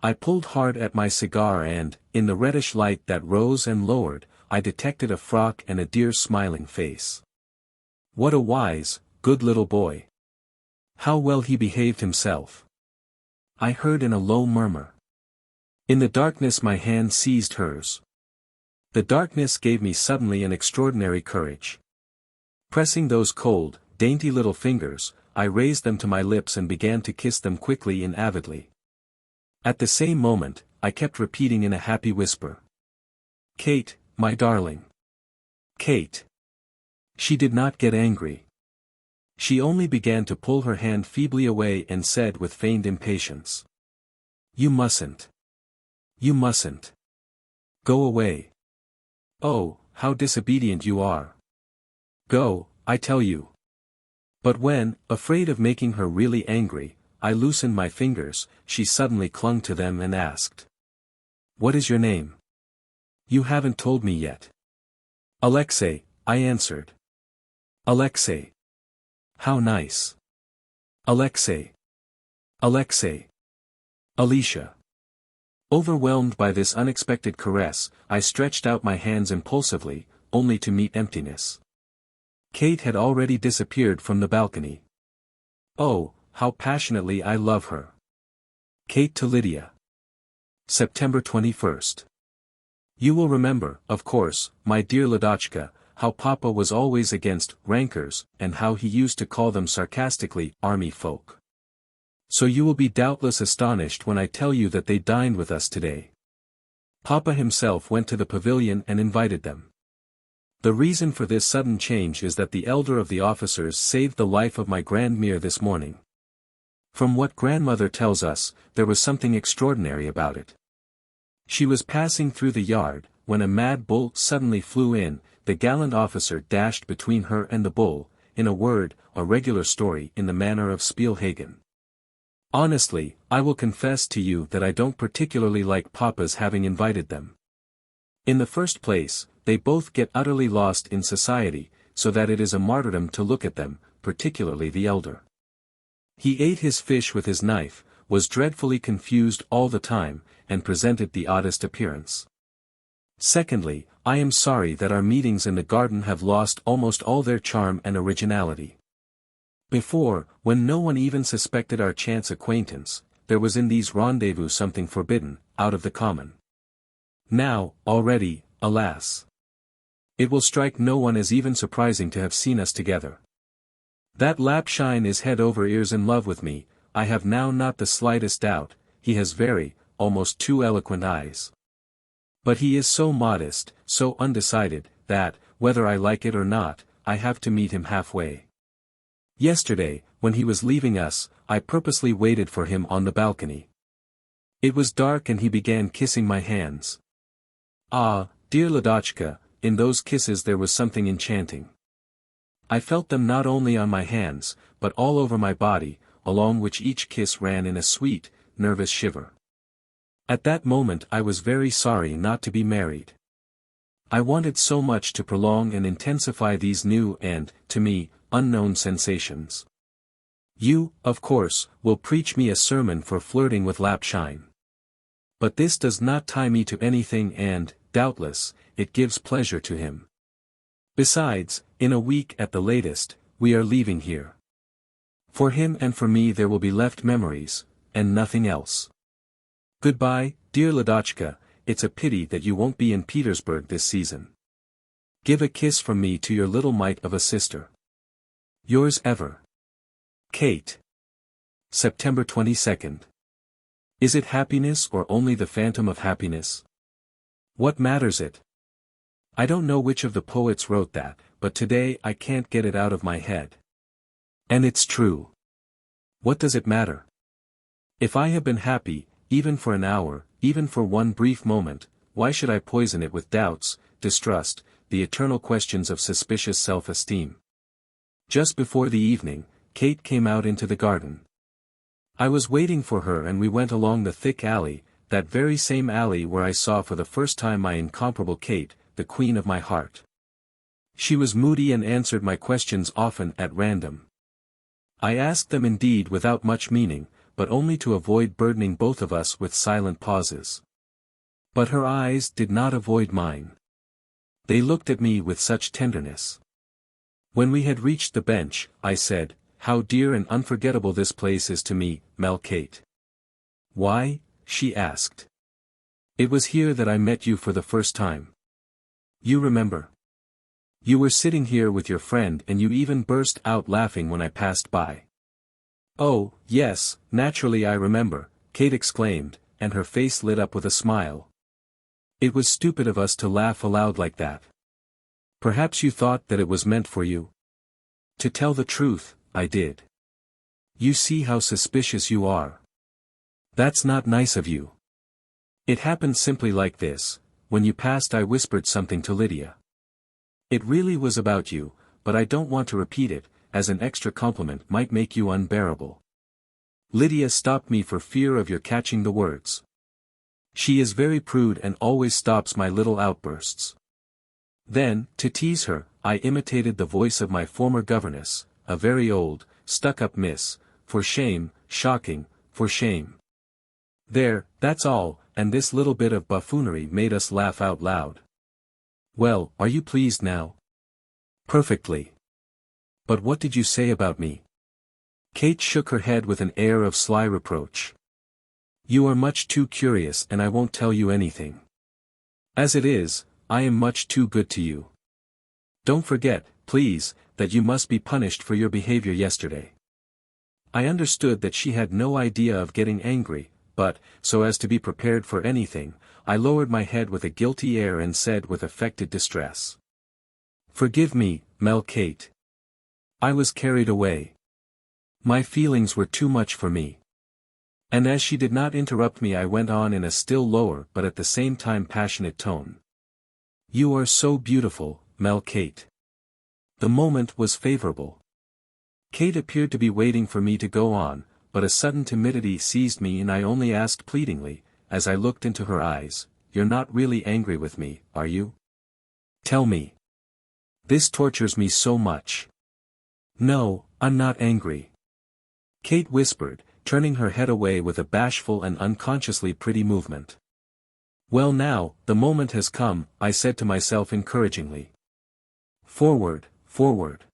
I pulled hard at my cigar and, in the reddish light that rose and lowered, I detected a frock and a dear smiling face. What a wise, good little boy. How well he behaved himself. I heard in a low murmur. In the darkness my hand seized hers. The darkness gave me suddenly an extraordinary courage. Pressing those cold, dainty little fingers, I raised them to my lips and began to kiss them quickly and avidly. At the same moment, I kept repeating in a happy whisper. Kate, my darling. Kate. She did not get angry. She only began to pull her hand feebly away and said with feigned impatience. You mustn't. You mustn't. Go away. Oh, how disobedient you are. Go, I tell you. But when, afraid of making her really angry, I loosened my fingers, she suddenly clung to them and asked. What is your name? You haven't told me yet. Alexei, I answered. Alexei. How nice. Alexei. Alexei. Alicia. Overwhelmed by this unexpected caress, I stretched out my hands impulsively, only to meet emptiness. Kate had already disappeared from the balcony. Oh, how passionately I love her. Kate to Lydia. September 21st. You will remember, of course, my dear Ladochka, how Papa was always against rankers, and how he used to call them sarcastically army folk. So you will be doubtless astonished when I tell you that they dined with us today. Papa himself went to the pavilion and invited them. The reason for this sudden change is that the elder of the officers saved the life of my grandmere this morning. From what grandmother tells us, there was something extraordinary about it. She was passing through the yard, when a mad bull suddenly flew in, the gallant officer dashed between her and the bull, in a word, a regular story in the manner of Spielhagen. Honestly, I will confess to you that I don't particularly like Papa's having invited them. In the first place, they both get utterly lost in society, so that it is a martyrdom to look at them, particularly the elder. He ate his fish with his knife, was dreadfully confused all the time, and presented the oddest appearance. Secondly, I am sorry that our meetings in the garden have lost almost all their charm and originality. Before, when no one even suspected our chance acquaintance, there was in these rendezvous something forbidden, out of the common. Now, already, alas! It will strike no one as even surprising to have seen us together. That Lapshine is head over ears in love with me, I have now not the slightest doubt. He has very, almost too eloquent eyes. But he is so modest, so undecided, that, whether I like it or not, I have to meet him halfway. Yesterday, when he was leaving us, I purposely waited for him on the balcony. It was dark and he began kissing my hands. Ah, dear Ladochka, in those kisses there was something enchanting. I felt them not only on my hands, but all over my body, along which each kiss ran in a sweet, nervous shiver. At that moment I was very sorry not to be married. I wanted so much to prolong and intensify these new and, to me, unknown sensations. You, of course, will preach me a sermon for flirting with Lapshine. But this does not tie me to anything and, doubtless, it gives pleasure to him. Besides, in a week at the latest, we are leaving here. For him and for me there will be left memories, and nothing else. Goodbye, dear Ladochka, it's a pity that you won't be in Petersburg this season. Give a kiss from me to your little mite of a sister. Yours ever. Kate. September 22nd. Is it happiness or only the phantom of happiness? What matters it? I don't know which of the poets wrote that, but today I can't get it out of my head. And it's true. What does it matter? If I have been happy, even for an hour, even for one brief moment, why should I poison it with doubts, distrust, the eternal questions of suspicious self-esteem? Just before the evening, Kate came out into the garden. I was waiting for her and we went along the thick alley, that very same alley where I saw for the first time my incomparable Kate, the queen of my heart. She was moody and answered my questions often at random. I asked them indeed without much meaning, but only to avoid burdening both of us with silent pauses. But her eyes did not avoid mine. They looked at me with such tenderness. When we had reached the bench, I said, "How dear and unforgettable this place is to me, Kate." "Why?" she asked. "It was here that I met you for the first time. You remember? You were sitting here with your friend and you even burst out laughing when I passed by." "Oh, yes, naturally I remember," Kate exclaimed, and her face lit up with a smile. "It was stupid of us to laugh aloud like that. Perhaps you thought that it was meant for you?" "To tell the truth, I did." "You see how suspicious you are. That's not nice of you." "It happened simply like this. When you passed I whispered something to Lydia. It really was about you, but I don't want to repeat it, as an extra compliment might make you unbearable. Lydia stopped me for fear of your catching the words. She is very prude and always stops my little outbursts. Then, to tease her, I imitated the voice of my former governess, a very old, stuck-up miss. For shame, shocking, for shame. There, that's all, and this little bit of buffoonery made us laugh out loud. Well, are you pleased now?" "Perfectly. But what did you say about me?" Kate shook her head with an air of sly reproach. "You are much too curious and I won't tell you anything. As it is, I am much too good to you. Don't forget, please, that you must be punished for your behavior yesterday." I understood that she had no idea of getting angry, but, so as to be prepared for anything, I lowered my head with a guilty air and said with affected distress, "Forgive me, Kate. I was carried away. My feelings were too much for me." And as she did not interrupt me I went on in a still lower but at the same time passionate tone. "You are so beautiful, Kate." The moment was favorable. Kate appeared to be waiting for me to go on, but a sudden timidity seized me and I only asked pleadingly, as I looked into her eyes, "You're not really angry with me, are you? Tell me. This tortures me so much." "No, I'm not angry," Kate whispered, turning her head away with a bashful and unconsciously pretty movement. "Well now, the moment has come," I said to myself encouragingly. "Forward, forward.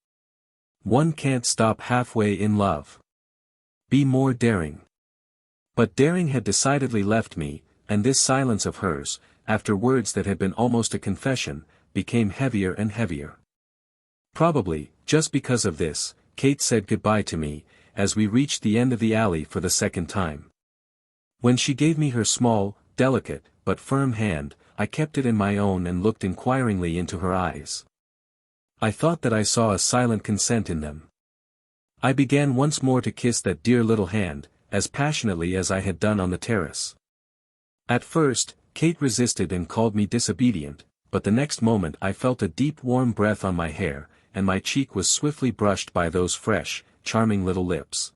One can't stop halfway in love. Be more daring." But daring had decidedly left me, and this silence of hers, after words that had been almost a confession, became heavier and heavier. Probably, just because of this, Kate said goodbye to me, as we reached the end of the alley for the second time. When she gave me her small, delicate, but firm hand, I kept it in my own and looked inquiringly into her eyes. I thought that I saw a silent consent in them. I began once more to kiss that dear little hand, as passionately as I had done on the terrace. At first, Kate resisted and called me disobedient, but the next moment I felt a deep warm breath on my hair, and my cheek was swiftly brushed by those fresh, charming little lips.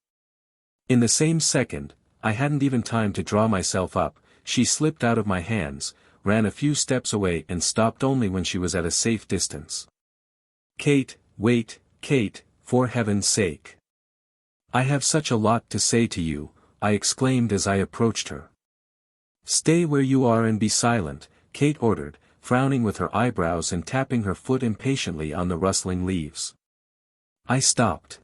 In the same second, I hadn't even time to draw myself up, she slipped out of my hands, ran a few steps away and stopped only when she was at a safe distance. "Kate, wait, Kate, for heaven's sake. I have such a lot to say to you," I exclaimed as I approached her. "Stay where you are and be silent," Kate ordered, frowning with her eyebrows and tapping her foot impatiently on the rustling leaves. I stopped.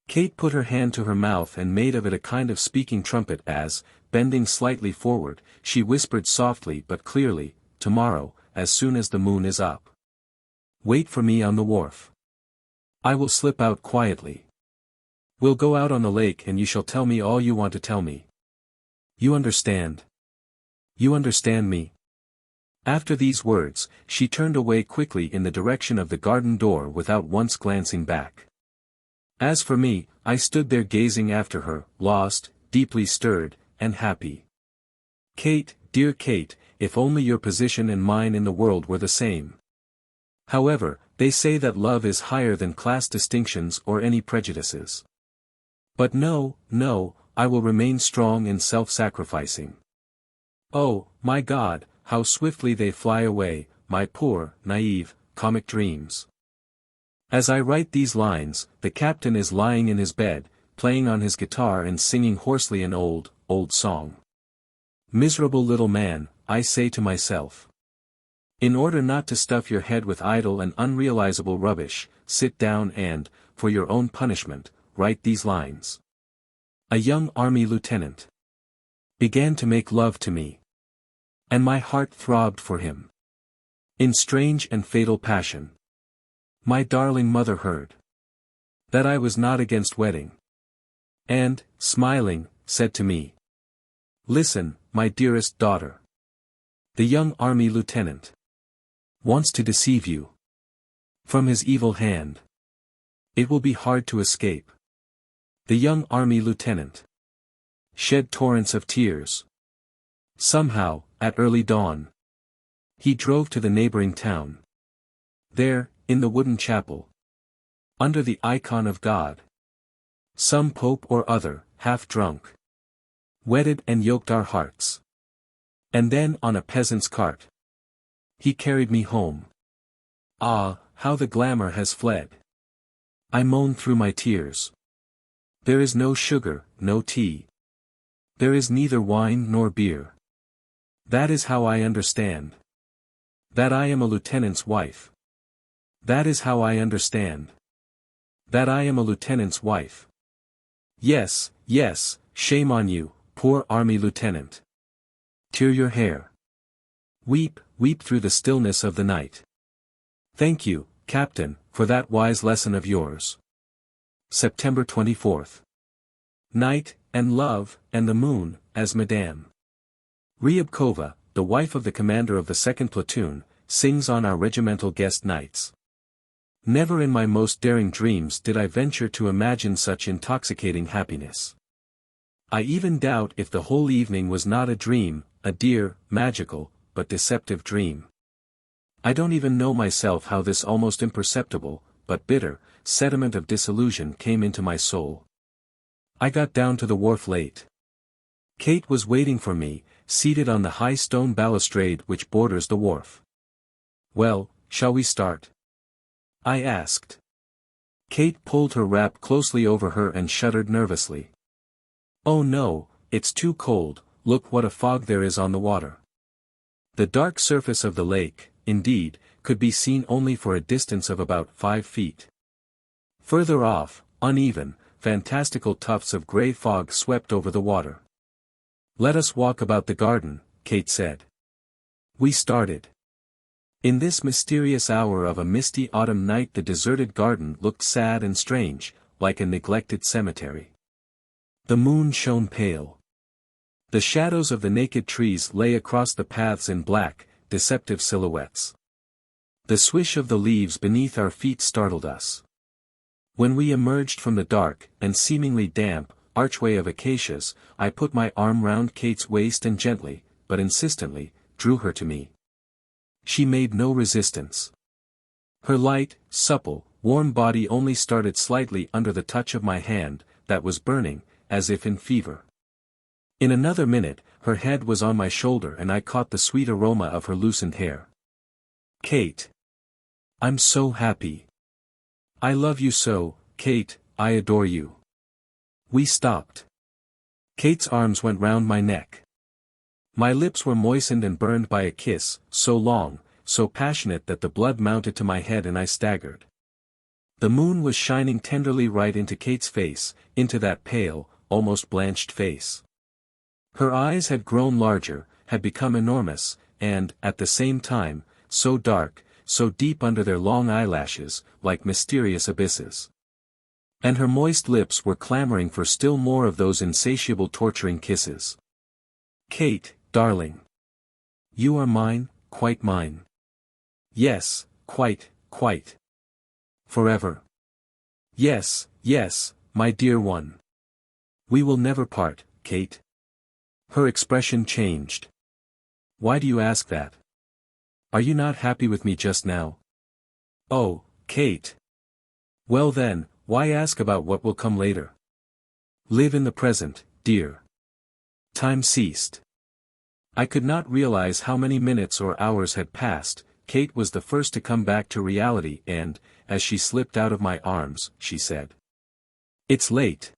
Kate put her hand to her mouth and made of it a kind of speaking trumpet as, bending slightly forward, she whispered softly but clearly, "Tomorrow, as soon as the moon is up. Wait for me on the wharf. I will slip out quietly. We'll go out on the lake and you shall tell me all you want to tell me. You understand? You understand me?" After these words, she turned away quickly in the direction of the garden door without once glancing back. As for me, I stood there gazing after her, lost, deeply stirred, and happy. Kate, dear Kate, if only your position and mine in the world were the same. However, they say that love is higher than class distinctions or any prejudices. But no, no, I will remain strong and self-sacrificing. Oh, my God, how swiftly they fly away, my poor, naive, comic dreams. As I write these lines, the captain is lying in his bed, playing on his guitar and singing hoarsely an old, old song. Miserable little man, I say to myself. In order not to stuff your head with idle and unrealizable rubbish, sit down and, for your own punishment, write these lines. A young army lieutenant began to make love to me. And my heart throbbed for him. In strange and fatal passion. My darling mother heard that I was not against wedding. And, smiling, said to me, "Listen, my dearest daughter. The young army lieutenant wants to deceive you from his evil hand. It will be hard to escape." The young army lieutenant shed torrents of tears. Somehow, at early dawn, he drove to the neighboring town. There, in the wooden chapel, under the icon of God, some pope or other, half drunk, wedded and yoked our hearts. And then on a peasant's cart, he carried me home. Ah, how the glamour has fled! I moaned through my tears. There is no sugar, no tea. There is neither wine nor beer. That is how I understand that I am a lieutenant's wife. That is how I understand that I am a lieutenant's wife. Yes, yes, shame on you, poor army lieutenant. Tear your hair. Weep, weep through the stillness of the night. Thank you, Captain, for that wise lesson of yours. September 24th. Night, and love, and the moon, as Madame Ryabkova, the wife of the commander of the 2nd platoon, sings on our regimental guest nights. Never in my most daring dreams did I venture to imagine such intoxicating happiness. I even doubt if the whole evening was not a dream, a dear, magical, but deceptive dream. I don't even know myself how this almost imperceptible, but bitter, sediment of disillusion came into my soul. I got down to the wharf late. Kate was waiting for me, seated on the high stone balustrade which borders the wharf. "Well, shall we start?" I asked. Kate pulled her wrap closely over her and shuddered nervously. "Oh no, it's too cold, look what a fog there is on the water." The dark surface of the lake, indeed, could be seen only for a distance of about 5 feet. Further off, uneven, fantastical tufts of grey fog swept over the water. "Let us walk about the garden," Kate said. We started. In this mysterious hour of a misty autumn night the deserted garden looked sad and strange, like a neglected cemetery. The moon shone pale. The shadows of the naked trees lay across the paths in black, deceptive silhouettes. The swish of the leaves beneath our feet startled us. When we emerged from the dark, and seemingly damp, archway of acacias, I put my arm round Kate's waist and gently, but insistently, drew her to me. She made no resistance. Her light, supple, warm body only started slightly under the touch of my hand, that was burning, as if in fever. In another minute, her head was on my shoulder and I caught the sweet aroma of her loosened hair. "Kate. I'm so happy. I love you so, Kate, I adore you." We stopped. Kate's arms went round my neck. My lips were moistened and burned by a kiss, so long, so passionate that the blood mounted to my head and I staggered. The moon was shining tenderly right into Kate's face, into that pale, almost blanched face. Her eyes had grown larger, had become enormous, and, at the same time, so dark, so deep under their long eyelashes, like mysterious abysses. And her moist lips were clamoring for still more of those insatiable torturing kisses. "Kate, darling. You are mine, quite mine. Yes, quite, quite. Forever. Yes, yes, my dear one. We will never part, Kate." Her expression changed. "Why do you ask that? Are you not happy with me just now?" "Oh, Kate. Well then, why ask about what will come later? Live in the present, dear." Time ceased. I could not realize how many minutes or hours had passed. Kate was the first to come back to reality and, as she slipped out of my arms, she said, "It's late.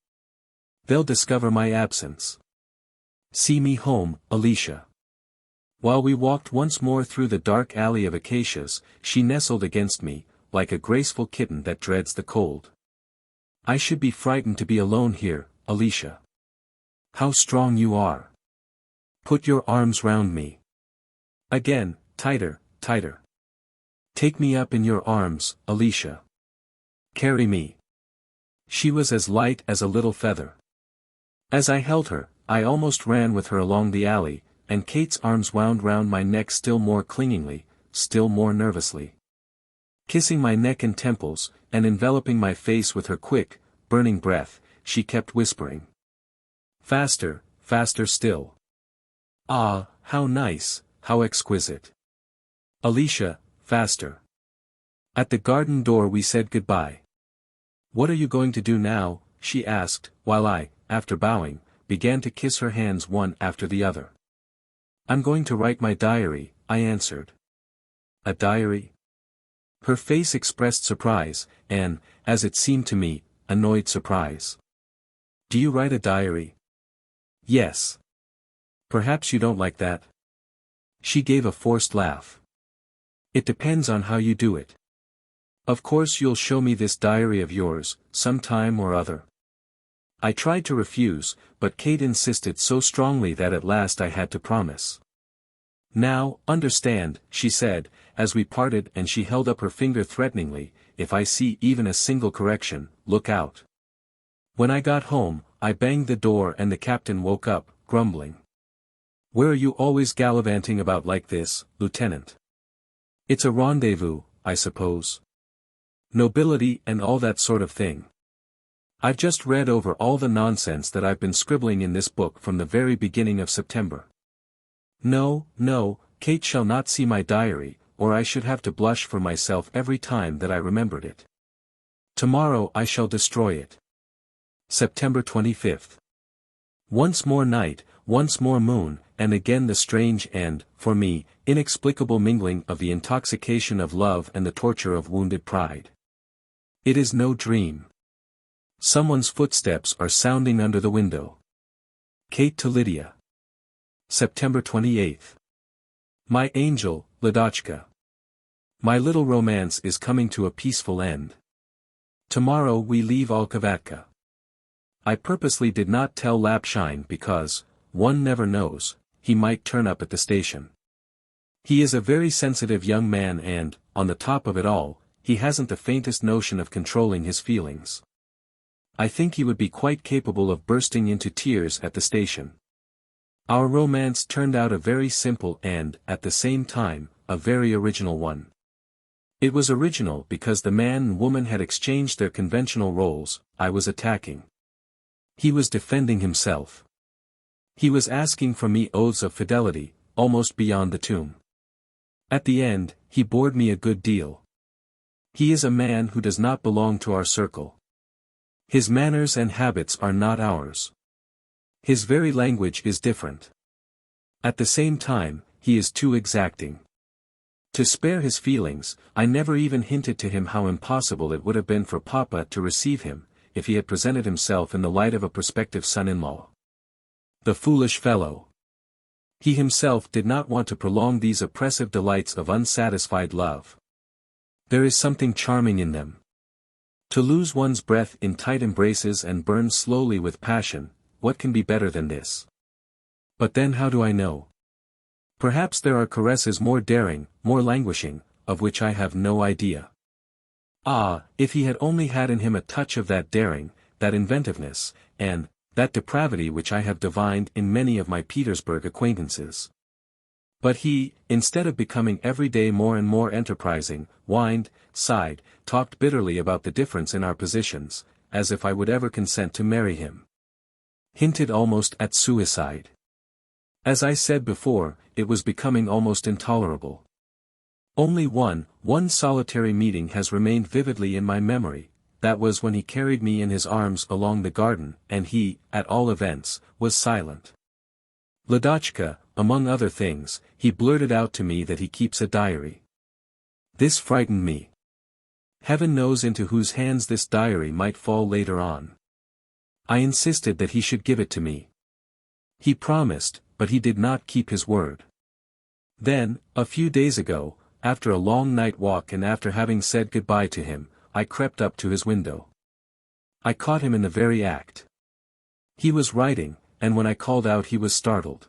They'll discover my absence. See me home, Alicia." While we walked once more through the dark alley of acacias, she nestled against me, like a graceful kitten that dreads the cold. "I should be frightened to be alone here, Alicia. How strong you are. Put your arms round me. Again, tighter, tighter. Take me up in your arms, Alicia. Carry me." She was as light as a little feather. As I held her, I almost ran with her along the alley, and Kate's arms wound round my neck still more clingingly, still more nervously. Kissing my neck and temples, and enveloping my face with her quick, burning breath, she kept whispering. "Faster, faster still. Ah, how nice, how exquisite. Alicia, faster." At the garden door we said goodbye. "What are you going to do now?" she asked, while I, after bowing, began to kiss her hands one after the other. "I'm going to write my diary," I answered. "A diary?" Her face expressed surprise, and, as it seemed to me, annoyed surprise. "Do you write a diary?" "Yes. Perhaps you don't like that?" She gave a forced laugh. "It depends on how you do it. Of course you'll show me this diary of yours, some time or other." I tried to refuse, but Kate insisted so strongly that at last I had to promise. "Now, understand," she said, as we parted, and she held up her finger threateningly, "if I see even a single correction, look out." When I got home, I banged the door and the captain woke up, grumbling. "Where are you always gallivanting about like this, Lieutenant? It's a rendezvous, I suppose. Nobility and all that sort of thing. I've just read over all the nonsense that I've been scribbling in this book from the very beginning of September. No, no, Kate shall not see my diary, or I should have to blush for myself every time that I remembered it. Tomorrow I shall destroy it. September 25. Once more night, once more moon, and again the strange and, for me, inexplicable mingling of the intoxication of love and the torture of wounded pride. It is no dream. Someone's footsteps are sounding under the window. Kate to Lydia. September 28. My angel, Ladochka. My little romance is coming to a peaceful end. Tomorrow we leave Alkavatka. I purposely did not tell Lapshine because, one never knows, he might turn up at the station. He is a very sensitive young man and, on the top of it all, he hasn't the faintest notion of controlling his feelings. I think he would be quite capable of bursting into tears at the station. Our romance turned out a very simple and, at the same time, a very original one. It was original because the man and woman had exchanged their conventional roles. I was attacking. He was defending himself. He was asking from me oaths of fidelity, almost beyond the tomb. At the end, he bored me a good deal. He is a man who does not belong to our circle. His manners and habits are not ours. His very language is different. At the same time, he is too exacting. To spare his feelings, I never even hinted to him how impossible it would have been for Papa to receive him, if he had presented himself in the light of a prospective son-in-law. The foolish fellow. He himself did not want to prolong these oppressive delights of unsatisfied love. There is something charming in them. To lose one's breath in tight embraces and burn slowly with passion, what can be better than this? But then how do I know? Perhaps there are caresses more daring, more languishing, of which I have no idea. Ah, if he had only had in him a touch of that daring, that inventiveness, and that depravity which I have divined in many of my Petersburg acquaintances. But he, instead of becoming every day more and more enterprising, whined, sighed, talked bitterly about the difference in our positions, as if I would ever consent to marry him. Hinted almost at suicide. As I said before, it was becoming almost intolerable. Only one solitary meeting has remained vividly in my memory. That was when he carried me in his arms along the garden, and he, at all events, was silent. Ladochka, among other things, he blurted out to me that he keeps a diary. This frightened me. Heaven knows into whose hands this diary might fall later on. I insisted that he should give it to me. He promised, but he did not keep his word. Then, a few days ago, after a long night walk and after having said goodbye to him, I crept up to his window. I caught him in the very act. He was writing, and when I called out he was startled.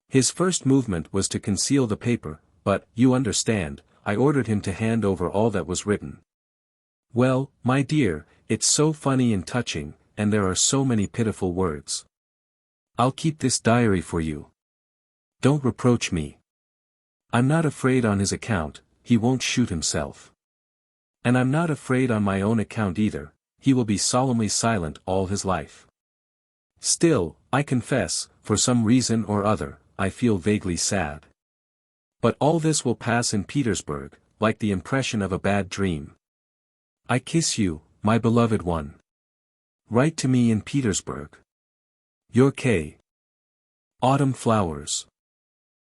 His first movement was to conceal the paper, but, you understand, I ordered him to hand over all that was written. Well, my dear, it's so funny and touching, and there are so many pitiful words. I'll keep this diary for you. Don't reproach me. I'm not afraid on his account, he won't shoot himself. And I'm not afraid on my own account either, he will be solemnly silent all his life. Still, I confess, for some reason or other, I feel vaguely sad. But all this will pass in Petersburg, like the impression of a bad dream. I kiss you, my beloved one. Write to me in Petersburg. Your K. Autumn Flowers.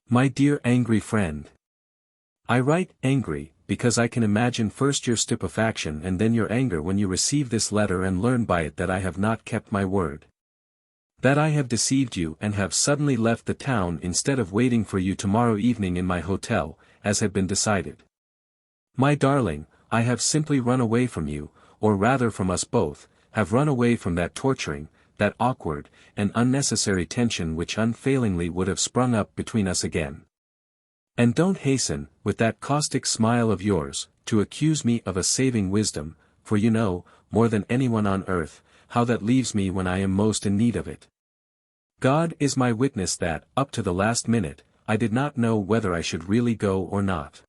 My dear angry friend. I write angry, because I can imagine first your stupefaction and then your anger when you receive this letter and learn by it that I have not kept my word. That I have deceived you and have suddenly left the town instead of waiting for you tomorrow evening in my hotel, as had been decided. My darling, I have simply run away from you, or rather from us both, have run away from that torturing, that awkward, and unnecessary tension which unfailingly would have sprung up between us again. And don't hasten, with that caustic smile of yours, to accuse me of a saving wisdom, for you know, more than anyone on earth, how that leaves me when I am most in need of it. God is my witness that, up to the last minute, I did not know whether I should really go or not.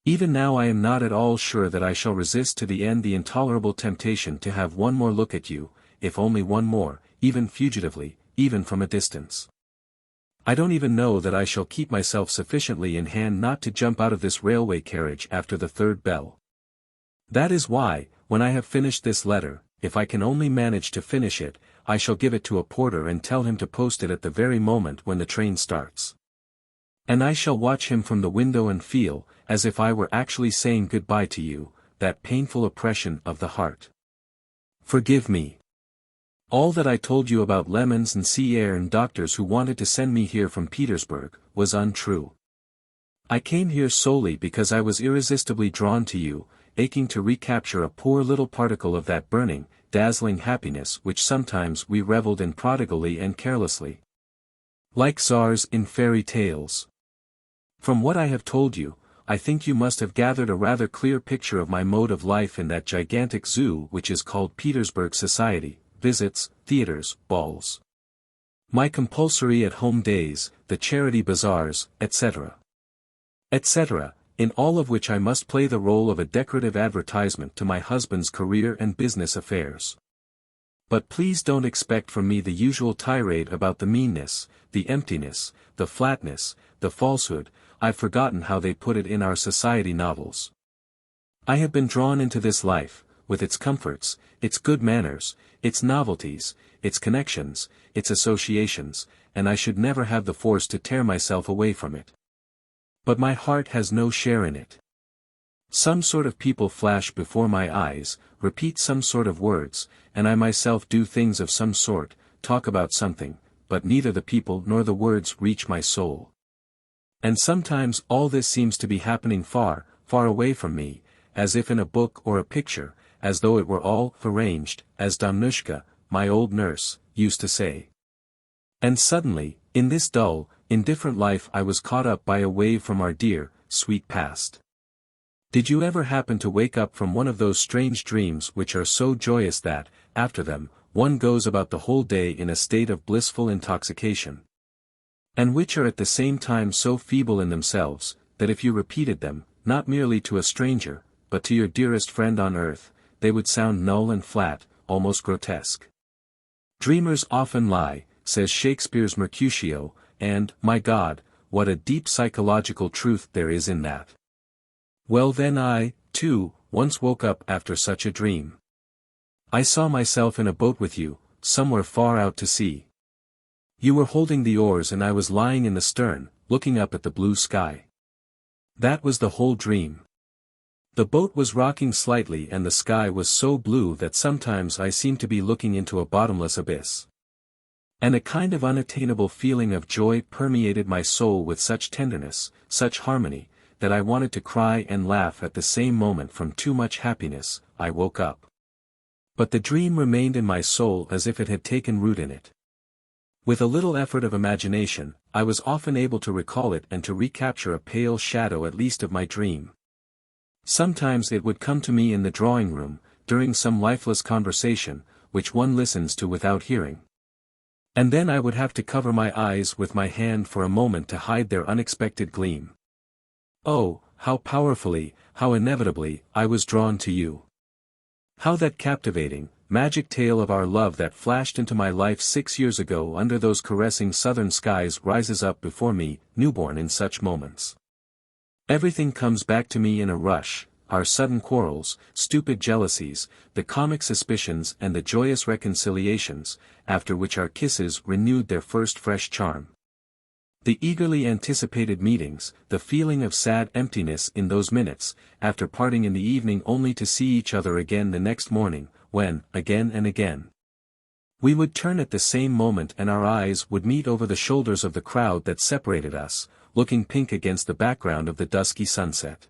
Even now I am not at all sure that I shall resist to the end the intolerable temptation to have one more look at you, if only one more, even fugitively, even from a distance. I don't even know that I shall keep myself sufficiently in hand not to jump out of this railway carriage after the third bell. That is why, when I have finished this letter, if I can only manage to finish it, I shall give it to a porter and tell him to post it at the very moment when the train starts. And I shall watch him from the window and feel, as if I were actually saying goodbye to you, that painful oppression of the heart. Forgive me. All that I told you about lemons and sea air and doctors who wanted to send me here from Petersburg, was untrue. I came here solely because I was irresistibly drawn to you, aching to recapture a poor little particle of that burning, dazzling happiness which sometimes we reveled in prodigally and carelessly. Like czars in fairy tales. From what I have told you, I think you must have gathered a rather clear picture of my mode of life in that gigantic zoo which is called Petersburg society, visits, theaters, balls. My compulsory at-home days, the charity bazaars, etc. etc., in all of which I must play the role of a decorative advertisement to my husband's career and business affairs. But please don't expect from me the usual tirade about the meanness, the emptiness, the flatness, the falsehood. I've forgotten how they put it in our society novels. I have been drawn into this life, with its comforts, its good manners, its novelties, its connections, its associations, and I should never have the force to tear myself away from it. But my heart has no share in it. Some sort of people flash before my eyes, repeat some sort of words, and I myself do things of some sort, talk about something, but neither the people nor the words reach my soul. And sometimes all this seems to be happening far, far away from me, as if in a book or a picture, as though it were all arranged, as Danushka, my old nurse, used to say. And suddenly, in this dull, indifferent life I was caught up by a wave from our dear, sweet past. Did you ever happen to wake up from one of those strange dreams which are so joyous that, after them, one goes about the whole day in a state of blissful intoxication? And which are at the same time so feeble in themselves, that if you repeated them, not merely to a stranger, but to your dearest friend on earth, they would sound null and flat, almost grotesque. Dreamers often lie, says Shakespeare's Mercutio, and, my God, what a deep psychological truth there is in that. Well then I, too, once woke up after such a dream. I saw myself in a boat with you, somewhere far out to sea. You were holding the oars and I was lying in the stern, looking up at the blue sky. That was the whole dream. The boat was rocking slightly and the sky was so blue that sometimes I seemed to be looking into a bottomless abyss. And a kind of unattainable feeling of joy permeated my soul with such tenderness, such harmony, that I wanted to cry and laugh at the same moment from too much happiness. I woke up. But the dream remained in my soul as if it had taken root in it. With a little effort of imagination, I was often able to recall it and to recapture a pale shadow at least of my dream. Sometimes it would come to me in the drawing room, during some lifeless conversation, which one listens to without hearing. And then I would have to cover my eyes with my hand for a moment to hide their unexpected gleam. Oh, how powerfully, how inevitably, I was drawn to you. How that captivating, magic tale of our love that flashed into my life 6 years ago under those caressing southern skies rises up before me, newborn in such moments. Everything comes back to me in a rush, our sudden quarrels, stupid jealousies, the comic suspicions and the joyous reconciliations, after which our kisses renewed their first fresh charm. The eagerly anticipated meetings, the feeling of sad emptiness in those minutes, after parting in the evening only to see each other again the next morning, when, again and again, we would turn at the same moment and our eyes would meet over the shoulders of the crowd that separated us, looking pink against the background of the dusky sunset.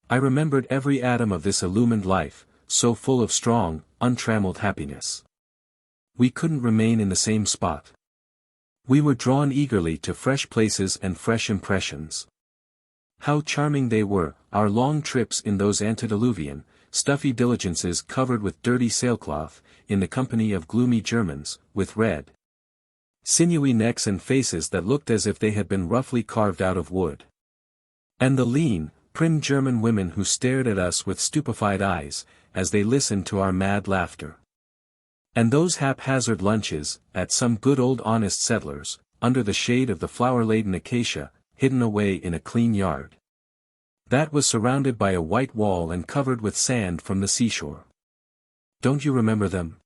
I remembered every atom of this illumined life, so full of strong, untrammeled happiness. We couldn't remain in the same spot. We were drawn eagerly to fresh places and fresh impressions. How charming they were, our long trips in those antediluvian, stuffy diligences covered with dirty sailcloth, in the company of gloomy Germans, with red, sinewy necks and faces that looked as if they had been roughly carved out of wood. And the lean, prim German women who stared at us with stupefied eyes, as they listened to our mad laughter. And those haphazard lunches, at some good old honest settlers, under the shade of the flower-laden acacia, hidden away in a clean yard that was surrounded by a white wall and covered with sand from the seashore. Don't you remember them?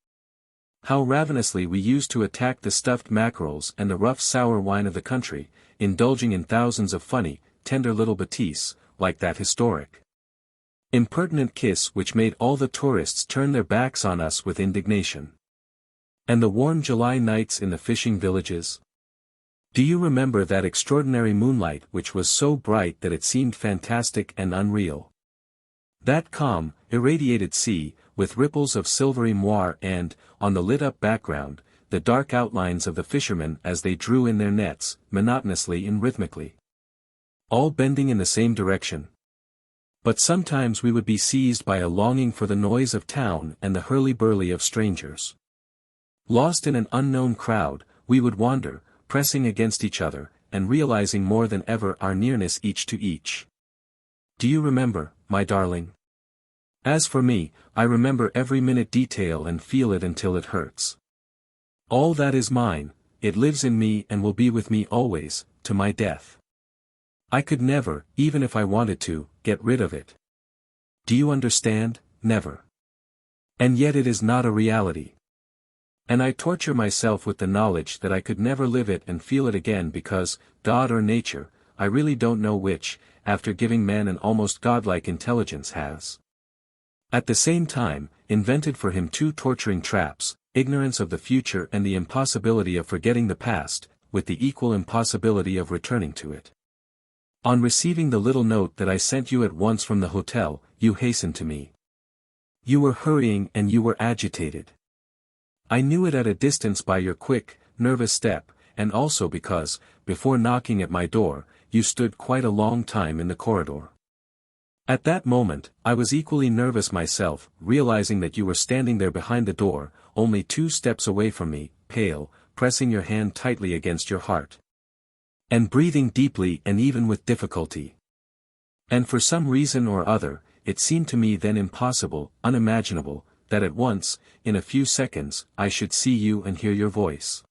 How ravenously we used to attack the stuffed mackerels and the rough sour wine of the country, indulging in thousands of funny, tender little bêtises, like that historic impertinent kiss which made all the tourists turn their backs on us with indignation. And the warm July nights in the fishing villages? Do you remember that extraordinary moonlight which was so bright that it seemed fantastic and unreal? That calm, irradiated sea, with ripples of silvery moire and, on the lit-up background, the dark outlines of the fishermen as they drew in their nets, monotonously and rhythmically. All bending in the same direction. But sometimes we would be seized by a longing for the noise of town and the hurly-burly of strangers. Lost in an unknown crowd, we would wander, pressing against each other, and realizing more than ever our nearness each to each. Do you remember, my darling? As for me, I remember every minute detail and feel it until it hurts. All that is mine, it lives in me and will be with me always, to my death. I could never, even if I wanted to, get rid of it. Do you understand? Never. And yet it is not a reality. And I torture myself with the knowledge that I could never live it and feel it again because, God or nature, I really don't know which, after giving man an almost godlike intelligence has at the same time, invented for him two torturing traps, ignorance of the future and the impossibility of forgetting the past, with the equal impossibility of returning to it. On receiving the little note that I sent you at once from the hotel, you hastened to me. You were hurrying and you were agitated. I knew it at a distance by your quick, nervous step, and also because, before knocking at my door, you stood quite a long time in the corridor. At that moment, I was equally nervous myself, realizing that you were standing there behind the door, only 2 steps away from me, pale, pressing your hand tightly against your heart. And breathing deeply and even with difficulty. And for some reason or other, it seemed to me then impossible, unimaginable, that at once, in a few seconds, I should see you and hear your voice.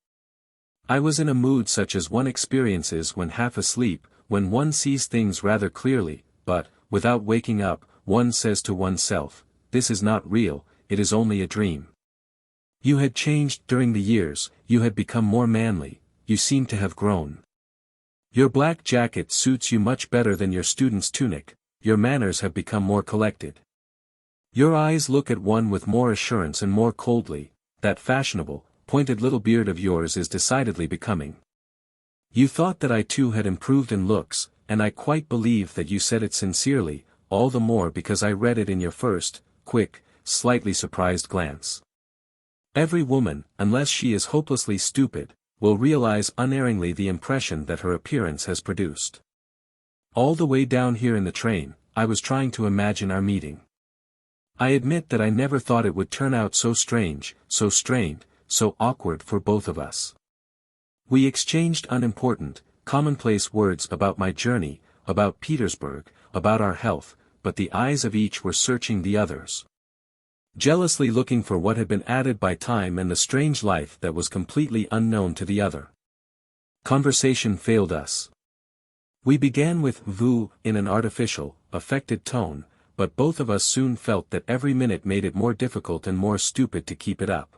I was in a mood such as one experiences when half asleep, when one sees things rather clearly, but, without waking up, one says to oneself, this is not real, it is only a dream. You had changed during the years, you had become more manly, you seemed to have grown. Your black jacket suits you much better than your student's tunic, your manners have become more collected. Your eyes look at one with more assurance and more coldly, that fashionable, pointed little beard of yours is decidedly becoming. You thought that I too had improved in looks, and I quite believe that you said it sincerely, all the more because I read it in your first, quick, slightly surprised glance. Every woman, unless she is hopelessly stupid, will realize unerringly the impression that her appearance has produced. All the way down here in the train, I was trying to imagine our meeting. I admit that I never thought it would turn out so strange, so strained, so awkward for both of us. We exchanged unimportant, commonplace words about my journey, about Petersburg, about our health, but the eyes of each were searching the other's. Jealously looking for what had been added by time and the strange life that was completely unknown to the other. Conversation failed us. We began with vous in an artificial, affected tone, but both of us soon felt that every minute made it more difficult and more stupid to keep it up.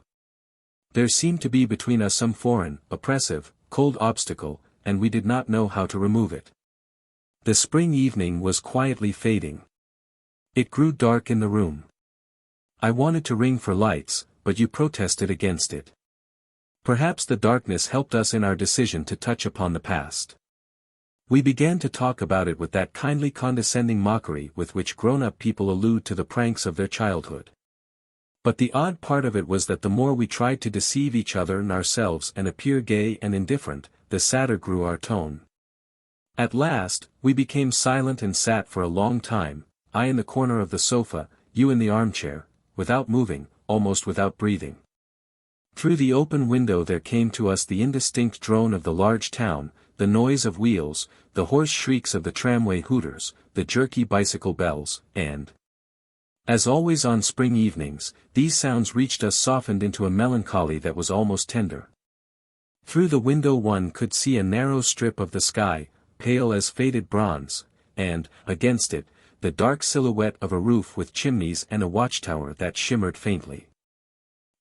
There seemed to be between us some foreign, oppressive, cold obstacle, and we did not know how to remove it. The spring evening was quietly fading. It grew dark in the room. I wanted to ring for lights, but you protested against it. Perhaps the darkness helped us in our decision to touch upon the past. We began to talk about it with that kindly condescending mockery with which grown-up people allude to the pranks of their childhood. But the odd part of it was that the more we tried to deceive each other and ourselves and appear gay and indifferent, the sadder grew our tone. At last, we became silent and sat for a long time, I in the corner of the sofa, you in the armchair, without moving, almost without breathing. Through the open window there came to us the indistinct drone of the large town, the noise of wheels, the hoarse shrieks of the tramway hooters, the jerky bicycle bells, and, as always on spring evenings, these sounds reached us softened into a melancholy that was almost tender. Through the window one could see a narrow strip of the sky, pale as faded bronze, and, against it, the dark silhouette of a roof with chimneys and a watchtower that shimmered faintly.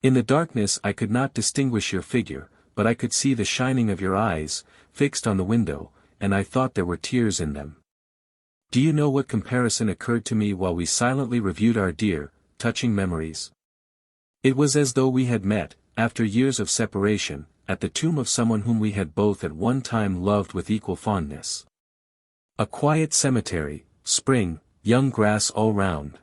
In the darkness I could not distinguish your figure, but I could see the shining of your eyes, fixed on the window, and I thought there were tears in them. Do you know what comparison occurred to me while we silently reviewed our dear, touching memories? It was as though we had met, after years of separation, at the tomb of someone whom we had both at one time loved with equal fondness. A quiet cemetery, spring, young grass all round.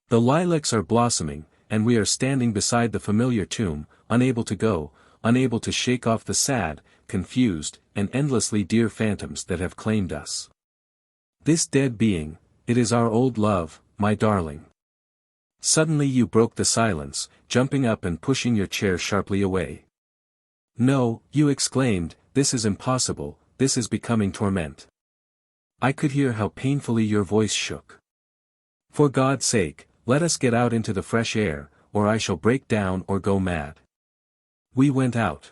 The lilacs are blossoming, and we are standing beside the familiar tomb, unable to go, unable to shake off the sad, confused, and endlessly dear phantoms that have claimed us. This dead being, it is our old love, my darling. Suddenly you broke the silence, jumping up and pushing your chair sharply away. No, you exclaimed, this is impossible, this is becoming torment. I could hear how painfully your voice shook. For God's sake, let us get out into the fresh air, or I shall break down or go mad. We went out.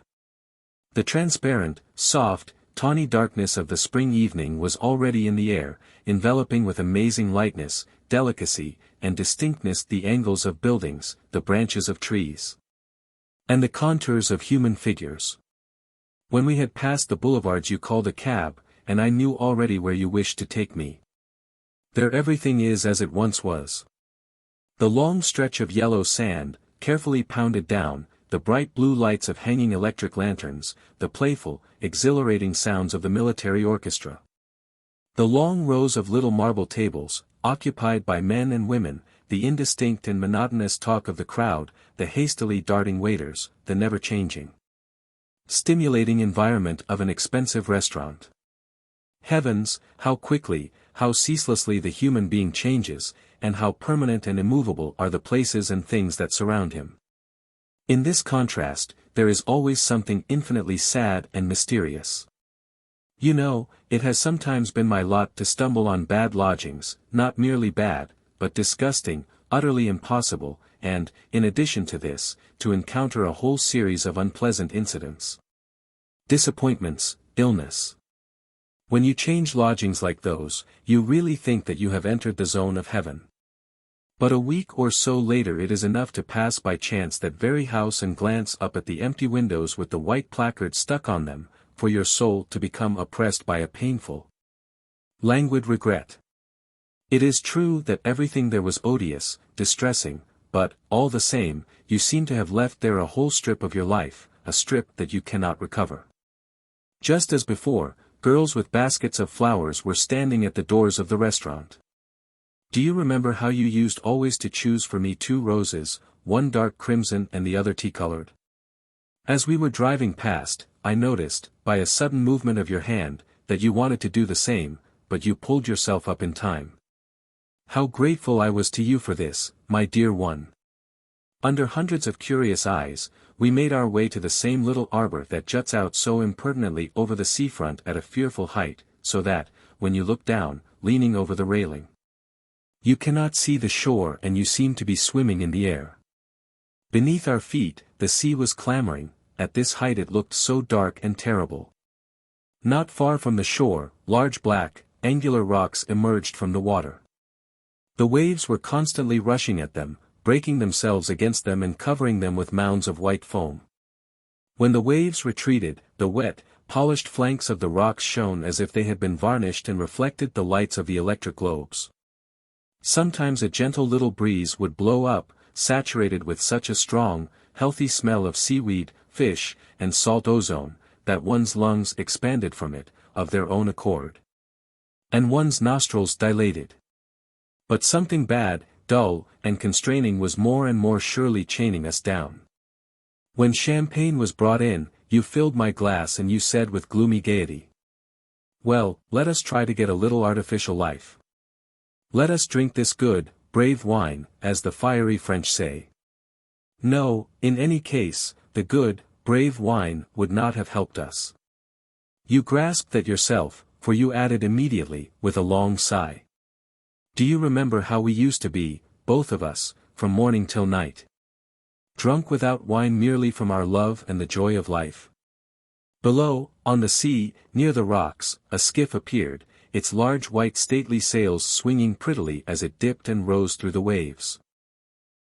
The transparent, soft, tawny darkness of the spring evening was already in the air, enveloping with amazing lightness, delicacy, and distinctness the angles of buildings, the branches of trees, and the contours of human figures. When we had passed the boulevards you called a cab, and I knew already where you wished to take me. There everything is as it once was. The long stretch of yellow sand, carefully pounded down, the bright blue lights of hanging electric lanterns, the playful, exhilarating sounds of the military orchestra. The long rows of little marble tables, occupied by men and women, the indistinct and monotonous talk of the crowd, the hastily darting waiters, the never-changing, stimulating environment of an expensive restaurant. Heavens, how quickly, how ceaselessly the human being changes, and how permanent and immovable are the places and things that surround him. In this contrast, there is always something infinitely sad and mysterious. You know, it has sometimes been my lot to stumble on bad lodgings, not merely bad, but disgusting, utterly impossible, and, in addition to this, to encounter a whole series of unpleasant incidents. Disappointments, illness. When you change lodgings like those, you really think that you have entered the zone of heaven. But a week or so later it is enough to pass by chance that very house and glance up at the empty windows with the white placards stuck on them, for your soul to become oppressed by a painful, languid regret. It is true that everything there was odious, distressing, but, all the same, you seem to have left there a whole strip of your life, a strip that you cannot recover. Just as before, girls with baskets of flowers were standing at the doors of the restaurant. Do you remember how you used always to choose for me 2 roses, one dark crimson and the other tea-colored? As we were driving past, I noticed, by a sudden movement of your hand, that you wanted to do the same, but you pulled yourself up in time. How grateful I was to you for this, my dear one. Under hundreds of curious eyes, we made our way to the same little arbor that juts out so impertinently over the seafront at a fearful height, so that, when you look down, leaning over the railing, you cannot see the shore and you seem to be swimming in the air. Beneath our feet, the sea was clamoring, at this height it looked so dark and terrible. Not far from the shore, large black, angular rocks emerged from the water. The waves were constantly rushing at them, breaking themselves against them and covering them with mounds of white foam. When the waves retreated, the wet, polished flanks of the rocks shone as if they had been varnished and reflected the lights of the electric globes. Sometimes a gentle little breeze would blow up, saturated with such a strong, healthy smell of seaweed, fish, and salt ozone, that one's lungs expanded from it, of their own accord. And one's nostrils dilated. But something bad, dull, and constraining was more and more surely chaining us down. When champagne was brought in, you filled my glass and you said with gloomy gaiety, "Well, let us try to get a little artificial life. Let us drink this good, brave wine, as the fiery French say." No, in any case, the good, brave wine would not have helped us. You grasped at yourself, for you added immediately, with a long sigh. Do you remember how we used to be, both of us, from morning till night? Drunk without wine merely from our love and the joy of life. Below, on the sea, near the rocks, a skiff appeared, its large white stately sails swinging prettily as it dipped and rose through the waves.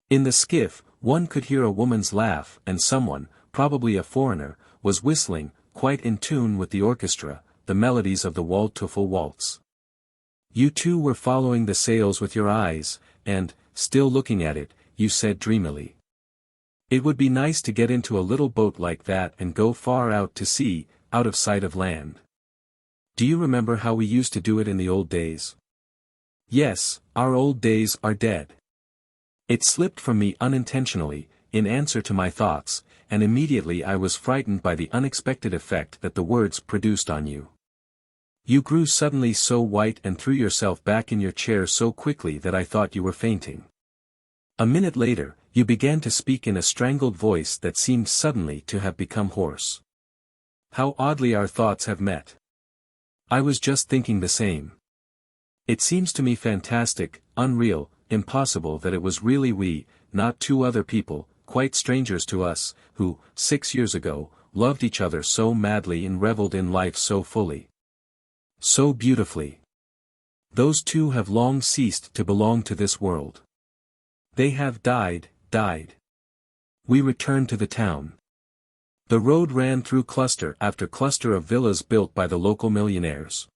In the skiff, One could hear a woman's laugh, and someone, probably a foreigner, was whistling, quite in tune with the orchestra, the melodies of the Waldteufel waltz. You two were following the sails with your eyes, and, still looking at it, you said dreamily, "It would be nice to get into a little boat like that and go far out to sea, out of sight of land. Do you remember how we used to do it in the old days?" "Yes, our old days are dead." It slipped from me unintentionally, in answer to my thoughts, and immediately I was frightened by the unexpected effect that the words produced on you. You grew suddenly so white and threw yourself back in your chair so quickly that I thought you were fainting. A minute later, you began to speak in a strangled voice that seemed suddenly to have become hoarse. How oddly our thoughts have met. I was just thinking the same. It seems to me fantastic, unreal, impossible that it was really we, not two other people, quite strangers to us, who, 6 years ago, loved each other so madly and reveled in life so fully. So beautifully. Those two have long ceased to belong to this world. They have died. We returned to the town. The road ran through cluster after cluster of villas built by the local millionaires.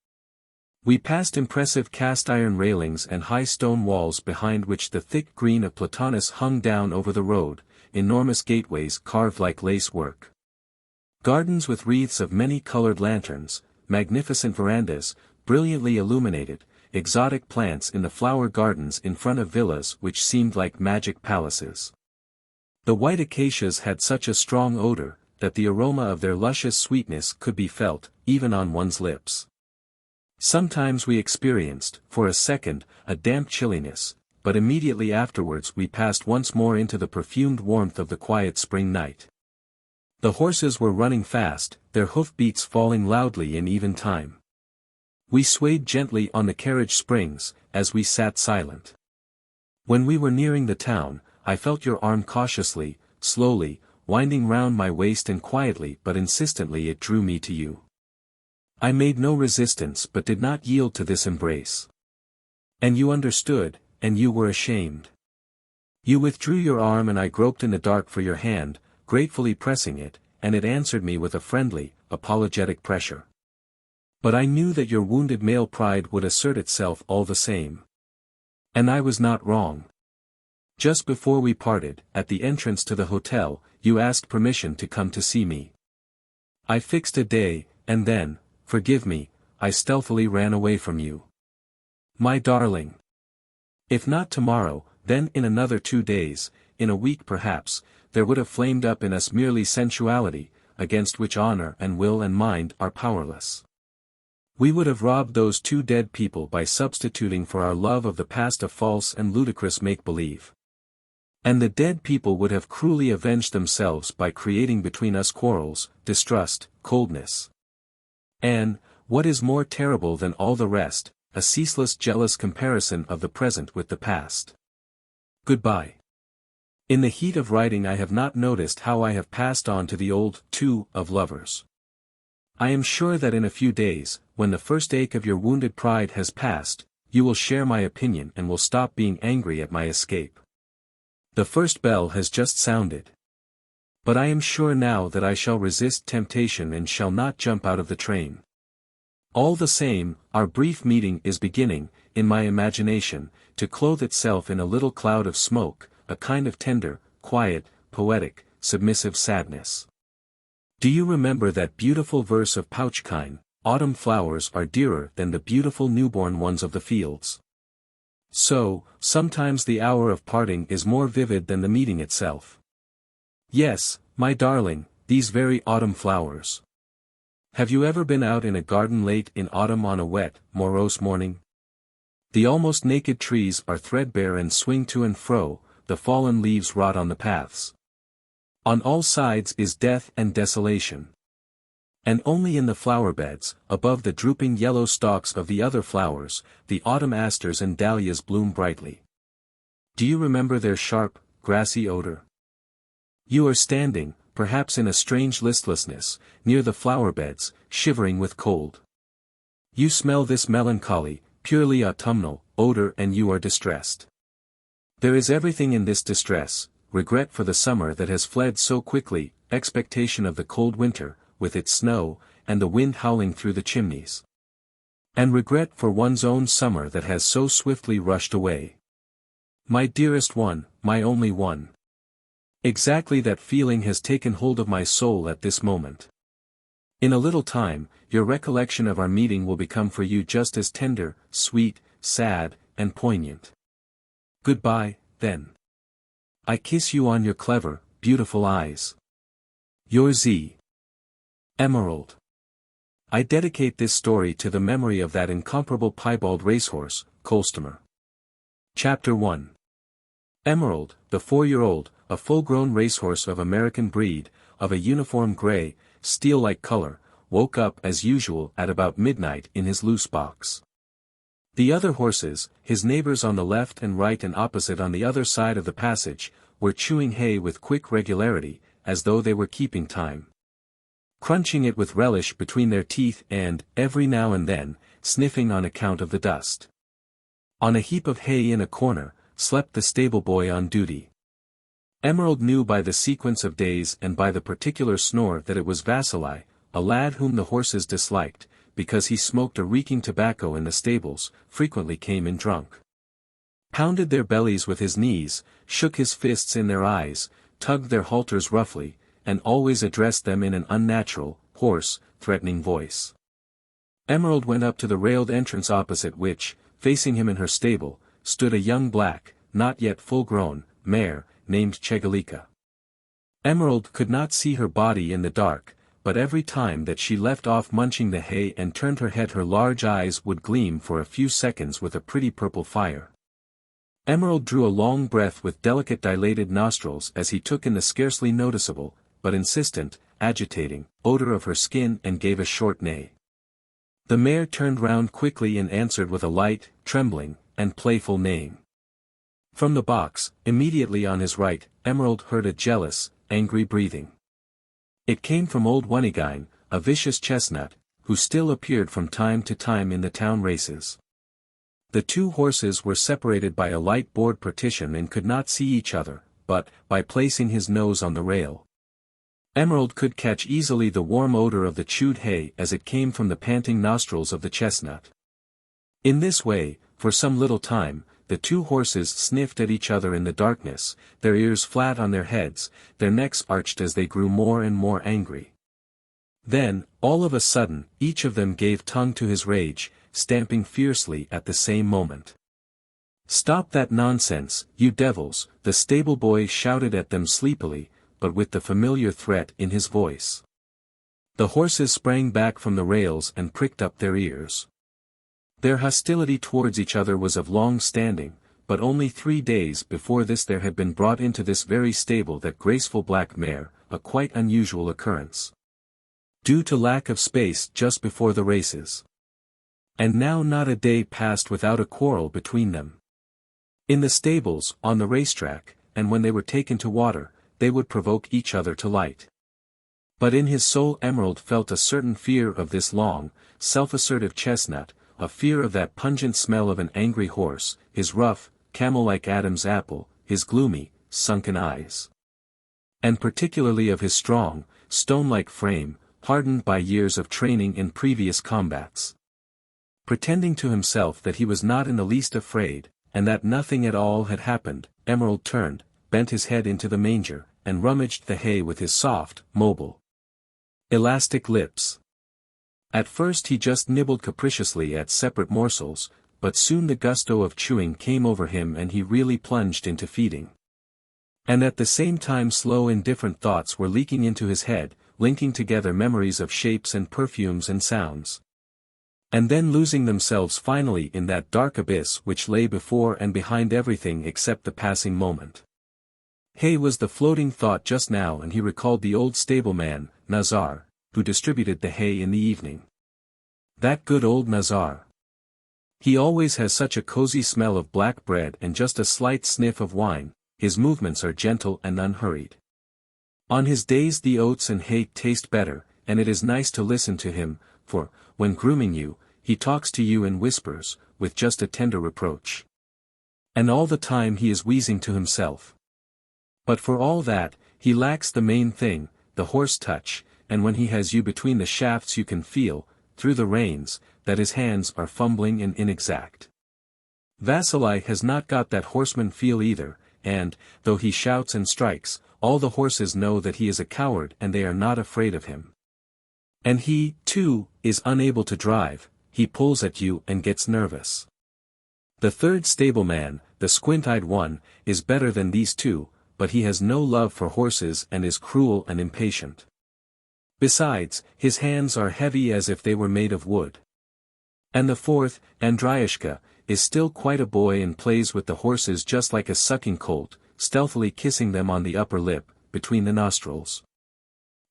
We passed impressive cast-iron railings and high stone walls behind which the thick green of platanus hung down over the road, enormous gateways carved like lace work. Gardens with wreaths of many-colored lanterns, magnificent verandas, brilliantly illuminated, exotic plants in the flower gardens in front of villas which seemed like magic palaces. The white acacias had such a strong odor, that the aroma of their luscious sweetness could be felt, even on one's lips. Sometimes we experienced, for a second, a damp chilliness, but immediately afterwards we passed once more into the perfumed warmth of the quiet spring night. The horses were running fast, their hoof-beats falling loudly in even time. We swayed gently on the carriage springs, as we sat silent. When we were nearing the town, I felt your arm cautiously, slowly, winding round my waist, and quietly but insistently it drew me to you. I made no resistance but did not yield to this embrace. And you understood, and you were ashamed. You withdrew your arm and I groped in the dark for your hand, gratefully pressing it, and it answered me with a friendly, apologetic pressure. But I knew that your wounded male pride would assert itself all the same. And I was not wrong. Just before we parted, at the entrance to the hotel, you asked permission to come to see me. I fixed a day, and then, forgive me, I stealthily ran away from you. My darling. If not tomorrow, then in another 2 days, in a week perhaps, there would have flamed up in us merely sensuality, against which honor and will and mind are powerless. We would have robbed those 2 dead people by substituting for our love of the past a false and ludicrous make-believe. And the dead people would have cruelly avenged themselves by creating between us quarrels, distrust, coldness. And, what is more terrible than all the rest, a ceaseless jealous comparison of the present with the past. Goodbye. In the heat of writing I have not noticed how I have passed on to the old, too, of lovers. I am sure that in a few days, when the first ache of your wounded pride has passed, you will share my opinion and will stop being angry at my escape. The first bell has just sounded. But I am sure now that I shall resist temptation and shall not jump out of the train. All the same, our brief meeting is beginning, in my imagination, to clothe itself in a little cloud of smoke, a kind of tender, quiet, poetic, submissive sadness. Do you remember that beautiful verse of Pouchkine, "Autumn flowers are dearer than the beautiful newborn ones of the fields"? So, sometimes the hour of parting is more vivid than the meeting itself. Yes, my darling, these very autumn flowers. Have you ever been out in a garden late in autumn on a wet, morose morning? The almost naked trees are threadbare and swing to and fro, the fallen leaves rot on the paths. On all sides is death and desolation. And only in the flower beds, above the drooping yellow stalks of the other flowers, the autumn asters and dahlias bloom brightly. Do you remember their sharp, grassy odor? You are standing, perhaps in a strange listlessness, near the flower beds, shivering with cold. You smell this melancholy, purely autumnal, odor and you are distressed. There is everything in this distress, regret for the summer that has fled so quickly, expectation of the cold winter, with its snow, and the wind howling through the chimneys. And regret for one's own summer that has so swiftly rushed away. My dearest one, my only one. Exactly that feeling has taken hold of my soul at this moment. In a little time, your recollection of our meeting will become for you just as tender, sweet, sad, and poignant. Goodbye, then. I kiss you on your clever, beautiful eyes. Your Z. Emerald. I dedicate this story to the memory of that incomparable piebald racehorse, Kolstomer. Chapter 1. Emerald, the 4-year-old, a full-grown racehorse of American breed, of a uniform gray, steel-like color, woke up as usual at about midnight in his loose box. The other horses, his neighbors on the left and right and opposite on the other side of the passage, were chewing hay with quick regularity, as though they were keeping time. Crunching it with relish between their teeth and, every now and then, sniffing on account of the dust. On a heap of hay in a corner, slept the stable boy on duty. Emerald knew by the sequence of days and by the particular snore that it was Vasily, a lad whom the horses disliked, because he smoked a reeking tobacco in the stables, frequently came in drunk. Pounded their bellies with his knees, shook his fists in their eyes, tugged their halters roughly, and always addressed them in an unnatural, hoarse, threatening voice. Emerald went up to the railed entrance opposite which, facing him in her stable, stood a young black, not yet full-grown, mare, named Chegalika. Emerald could not see her body in the dark, but every time that she left off munching the hay and turned her head her large eyes would gleam for a few seconds with a pretty purple fire. Emerald drew a long breath with delicate dilated nostrils as he took in the scarcely noticeable, but insistent, agitating, odor of her skin and gave a short neigh. The mare turned round quickly and answered with a light, trembling, and playful neighing. From the box, immediately on his right, Emerald heard a jealous, angry breathing. It came from old Onegine, a vicious chestnut, who still appeared from time to time in the town races. The two horses were separated by a light board partition and could not see each other, but, by placing his nose on the rail, Emerald could catch easily the warm odor of the chewed hay as it came from the panting nostrils of the chestnut. In this way, for some little time, the two horses sniffed at each other in the darkness, their ears flat on their heads, their necks arched as they grew more and more angry. Then, all of a sudden, each of them gave tongue to his rage, stamping fiercely at the same moment. "Stop that nonsense, you devils," the stable boy shouted at them sleepily, but with the familiar threat in his voice. The horses sprang back from the rails and pricked up their ears. Their hostility towards each other was of long standing, but only 3 days before this there had been brought into this very stable that graceful black mare, a quite unusual occurrence, due to lack of space just before the races. And now not a day passed without a quarrel between them. In the stables, on the racetrack, and when they were taken to water, they would provoke each other to light. But in his soul Emerald felt a certain fear of this long, self-assertive chestnut, a fear of that pungent smell of an angry horse, his rough, camel-like Adam's apple, his gloomy, sunken eyes. And particularly of his strong, stone-like frame, hardened by years of training in previous combats. Pretending to himself that he was not in the least afraid, and that nothing at all had happened, Emerald turned, bent his head into the manger, and rummaged the hay with his soft, mobile, elastic lips. At first he just nibbled capriciously at separate morsels, but soon the gusto of chewing came over him and he really plunged into feeding. And at the same time slow indifferent thoughts were leaking into his head, linking together memories of shapes and perfumes and sounds. And then losing themselves finally in that dark abyss which lay before and behind everything except the passing moment. Hay was the floating thought just now, and he recalled the old stableman, Nazar, who distributed the hay in the evening. That good old Nazar. He always has such a cozy smell of black bread and just a slight sniff of wine, his movements are gentle and unhurried. On his days the oats and hay taste better, and it is nice to listen to him, for, when grooming you, he talks to you in whispers, with just a tender reproach. And all the time he is wheezing to himself. But for all that, he lacks the main thing, the horse touch, and when he has you between the shafts you can feel, through the reins, that his hands are fumbling and inexact. Vasily has not got that horseman feel either, and, though he shouts and strikes, all the horses know that he is a coward and they are not afraid of him. And he, too, is unable to drive, he pulls at you and gets nervous. The third stableman, the squint-eyed one, is better than these two, but he has no love for horses and is cruel and impatient. Besides, his hands are heavy as if they were made of wood. And the fourth, Andryashka, is still quite a boy and plays with the horses just like a sucking colt, stealthily kissing them on the upper lip, between the nostrils.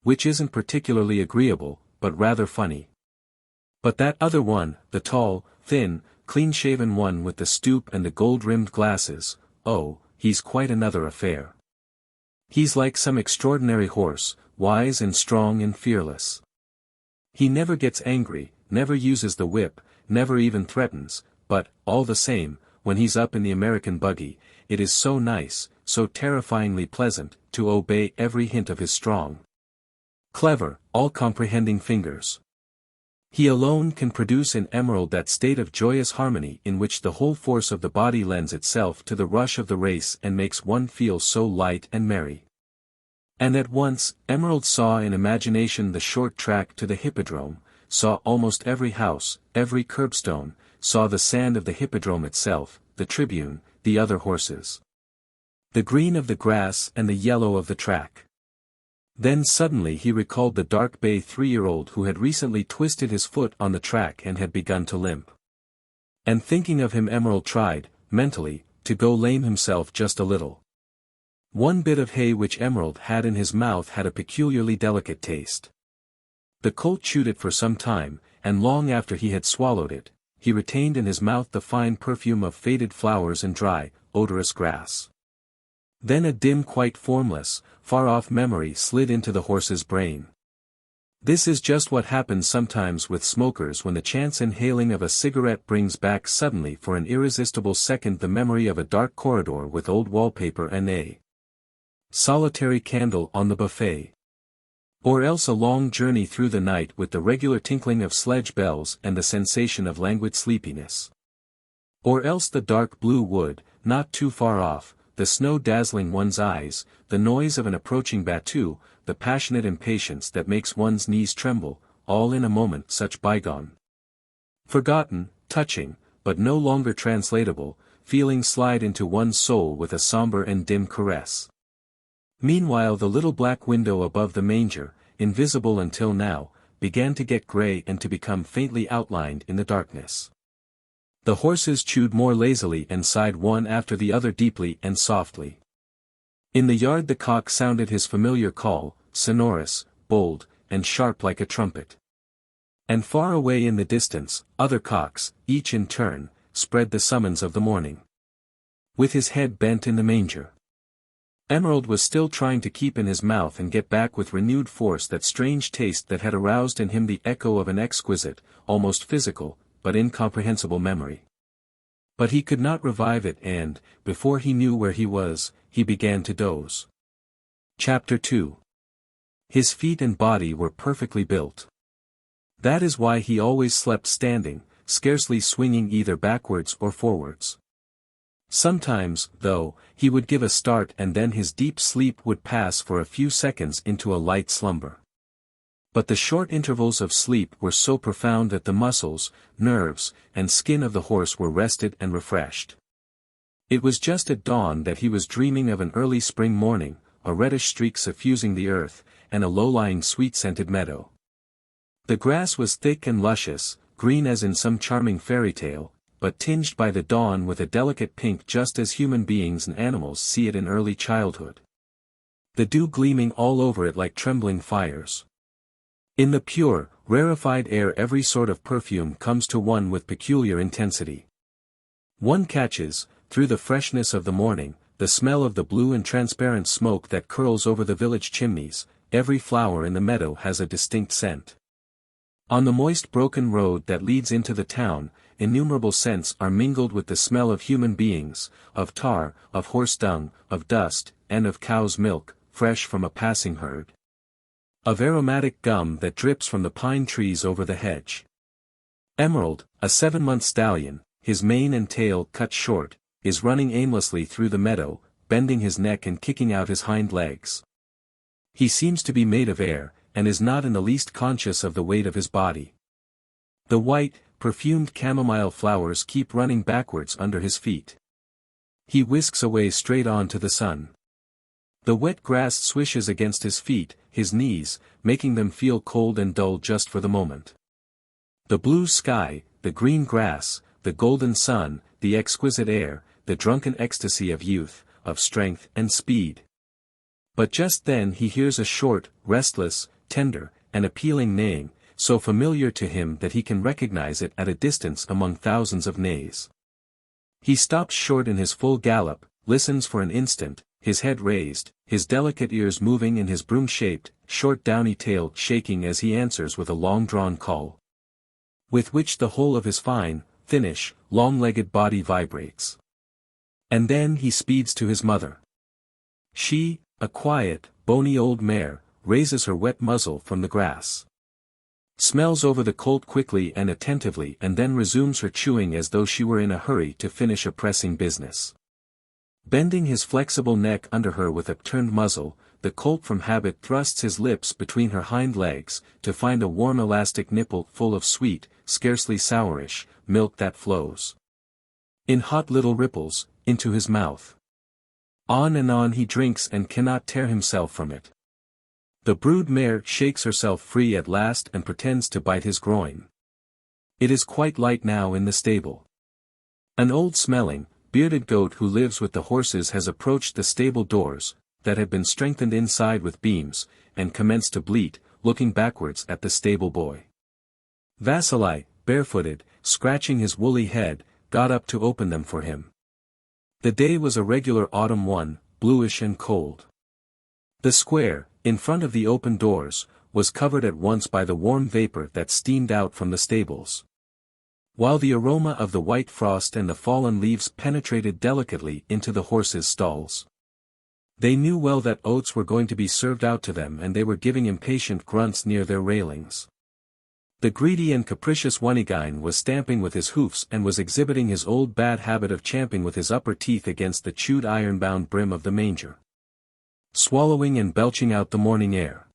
Which isn't particularly agreeable, but rather funny. But that other one, the tall, thin, clean-shaven one with the stoop and the gold-rimmed glasses, oh, he's quite another affair. He's like some extraordinary horse, wise and strong and fearless. He never gets angry, never uses the whip, never even threatens, but, all the same, when he's up in the American buggy, it is so nice, so terrifyingly pleasant, to obey every hint of his strong, clever, all-comprehending fingers. He alone can produce in Emerald that state of joyous harmony in which the whole force of the body lends itself to the rush of the race and makes one feel so light and merry. And at once, Emerald saw in imagination the short track to the hippodrome, saw almost every house, every curbstone, saw the sand of the hippodrome itself, the tribune, the other horses, the green of the grass and the yellow of the track. Then suddenly he recalled the dark bay 3-year-old who had recently twisted his foot on the track and had begun to limp. And thinking of him Emerald tried, mentally, to go lame himself just a little. One bit of hay which Emerald had in his mouth had a peculiarly delicate taste. The colt chewed it for some time, and long after he had swallowed it, he retained in his mouth the fine perfume of faded flowers and dry, odorous grass. Then a dim quite formless, far-off memory slid into the horse's brain. This is just what happens sometimes with smokers when the chance inhaling of a cigarette brings back suddenly for an irresistible second the memory of a dark corridor with old wallpaper and a solitary candle on the buffet. Or else a long journey through the night with the regular tinkling of sledge bells and the sensation of languid sleepiness. Or else the dark blue wood, not too far off, the snow dazzling one's eyes, the noise of an approaching battue, the passionate impatience that makes one's knees tremble, all in a moment such bygone, forgotten, touching, but no longer translatable, feelings slide into one's soul with a somber and dim caress. Meanwhile the little black window above the manger, invisible until now, began to get grey and to become faintly outlined in the darkness. The horses chewed more lazily and sighed one after the other deeply and softly. In the yard the cock sounded his familiar call, sonorous, bold, and sharp like a trumpet. And far away in the distance, other cocks, each in turn, spread the summons of the morning. With his head bent in the manger, Emerald was still trying to keep in his mouth and get back with renewed force that strange taste that had aroused in him the echo of an exquisite, almost physical, but incomprehensible memory. But he could not revive it and, before he knew where he was, he began to doze. Chapter 2. His feet and body were perfectly built. That is why he always slept standing, scarcely swinging either backwards or forwards. Sometimes, though, he would give a start and then his deep sleep would pass for a few seconds into a light slumber. But the short intervals of sleep were so profound that the muscles, nerves, and skin of the horse were rested and refreshed. It was just at dawn that he was dreaming of an early spring morning, a reddish streak suffusing the earth, and a low-lying sweet-scented meadow. The grass was thick and luscious, green as in some charming fairy tale, but tinged by the dawn with a delicate pink just as human beings and animals see it in early childhood. The dew gleaming all over it like trembling fires. In the pure, rarefied air every sort of perfume comes to one with peculiar intensity. One catches, through the freshness of the morning, the smell of the blue and transparent smoke that curls over the village chimneys. Every flower in the meadow has a distinct scent. On the moist broken road that leads into the town, innumerable scents are mingled with the smell of human beings, of tar, of horse dung, of dust, and of cow's milk, fresh from a passing herd. Of aromatic gum that drips from the pine trees over the hedge. Emerald, a 7-month stallion, his mane and tail cut short, is running aimlessly through the meadow, bending his neck and kicking out his hind legs. He seems to be made of air, and is not in the least conscious of the weight of his body. The white, perfumed chamomile flowers keep running backwards under his feet. He whisks away straight on to the sun. The wet grass swishes against his feet, his knees, making them feel cold and dull just for the moment. The blue sky, the green grass, the golden sun, the exquisite air, the drunken ecstasy of youth, of strength and speed. But just then he hears a short, restless, tender, and appealing neighing, so familiar to him that he can recognize it at a distance among thousands of neighs. He stops short in his full gallop, listens for an instant, his head raised, his delicate ears moving in his broom-shaped, short downy tail shaking as he answers with a long-drawn call, with which the whole of his fine, thinnish, long-legged body vibrates. And then he speeds to his mother. She, a quiet, bony old mare, raises her wet muzzle from the grass. Smells over the colt quickly and attentively and then resumes her chewing as though she were in a hurry to finish a pressing business. Bending his flexible neck under her with upturned muzzle, the colt from habit thrusts his lips between her hind legs, to find a warm elastic nipple full of sweet, scarcely sourish, milk that flows in hot little ripples, into his mouth. On and on he drinks and cannot tear himself from it. The brood mare shakes herself free at last and pretends to bite his groin. It is quite light now in the stable. An old-smelling, bearded goat who lives with the horses has approached the stable doors, that had been strengthened inside with beams, and commenced to bleat, looking backwards at the stable boy. Vasily, barefooted, scratching his woolly head, got up to open them for him. The day was a regular autumn one, bluish and cold. The square, in front of the open doors, was covered at once by the warm vapor that steamed out from the stables, while the aroma of the white frost and the fallen leaves penetrated delicately into the horses' stalls. They knew well that oats were going to be served out to them and they were giving impatient grunts near their railings. The greedy and capricious Onegin was stamping with his hoofs and was exhibiting his old bad habit of champing with his upper teeth against the chewed iron-bound brim of the manger, swallowing and belching out the morning air.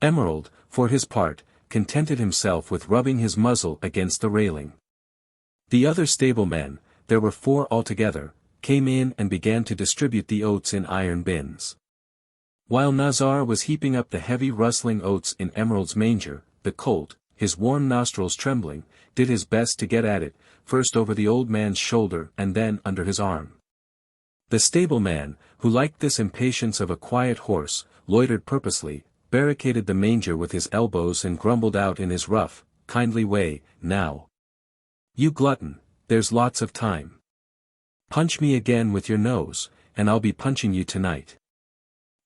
Emerald, for his part, contented himself with rubbing his muzzle against the railing. The other stablemen, there were 4 altogether, came in and began to distribute the oats in iron bins. While Nazar was heaping up the heavy rustling oats in Emerald's manger, the colt, his warm nostrils trembling, did his best to get at it, first over the old man's shoulder and then under his arm. The stableman, who liked this impatience of a quiet horse, loitered purposely, barricaded the manger with his elbows and grumbled out in his rough, kindly way, "Now, you glutton, there's lots of time. Punch me again with your nose, and I'll be punching you tonight."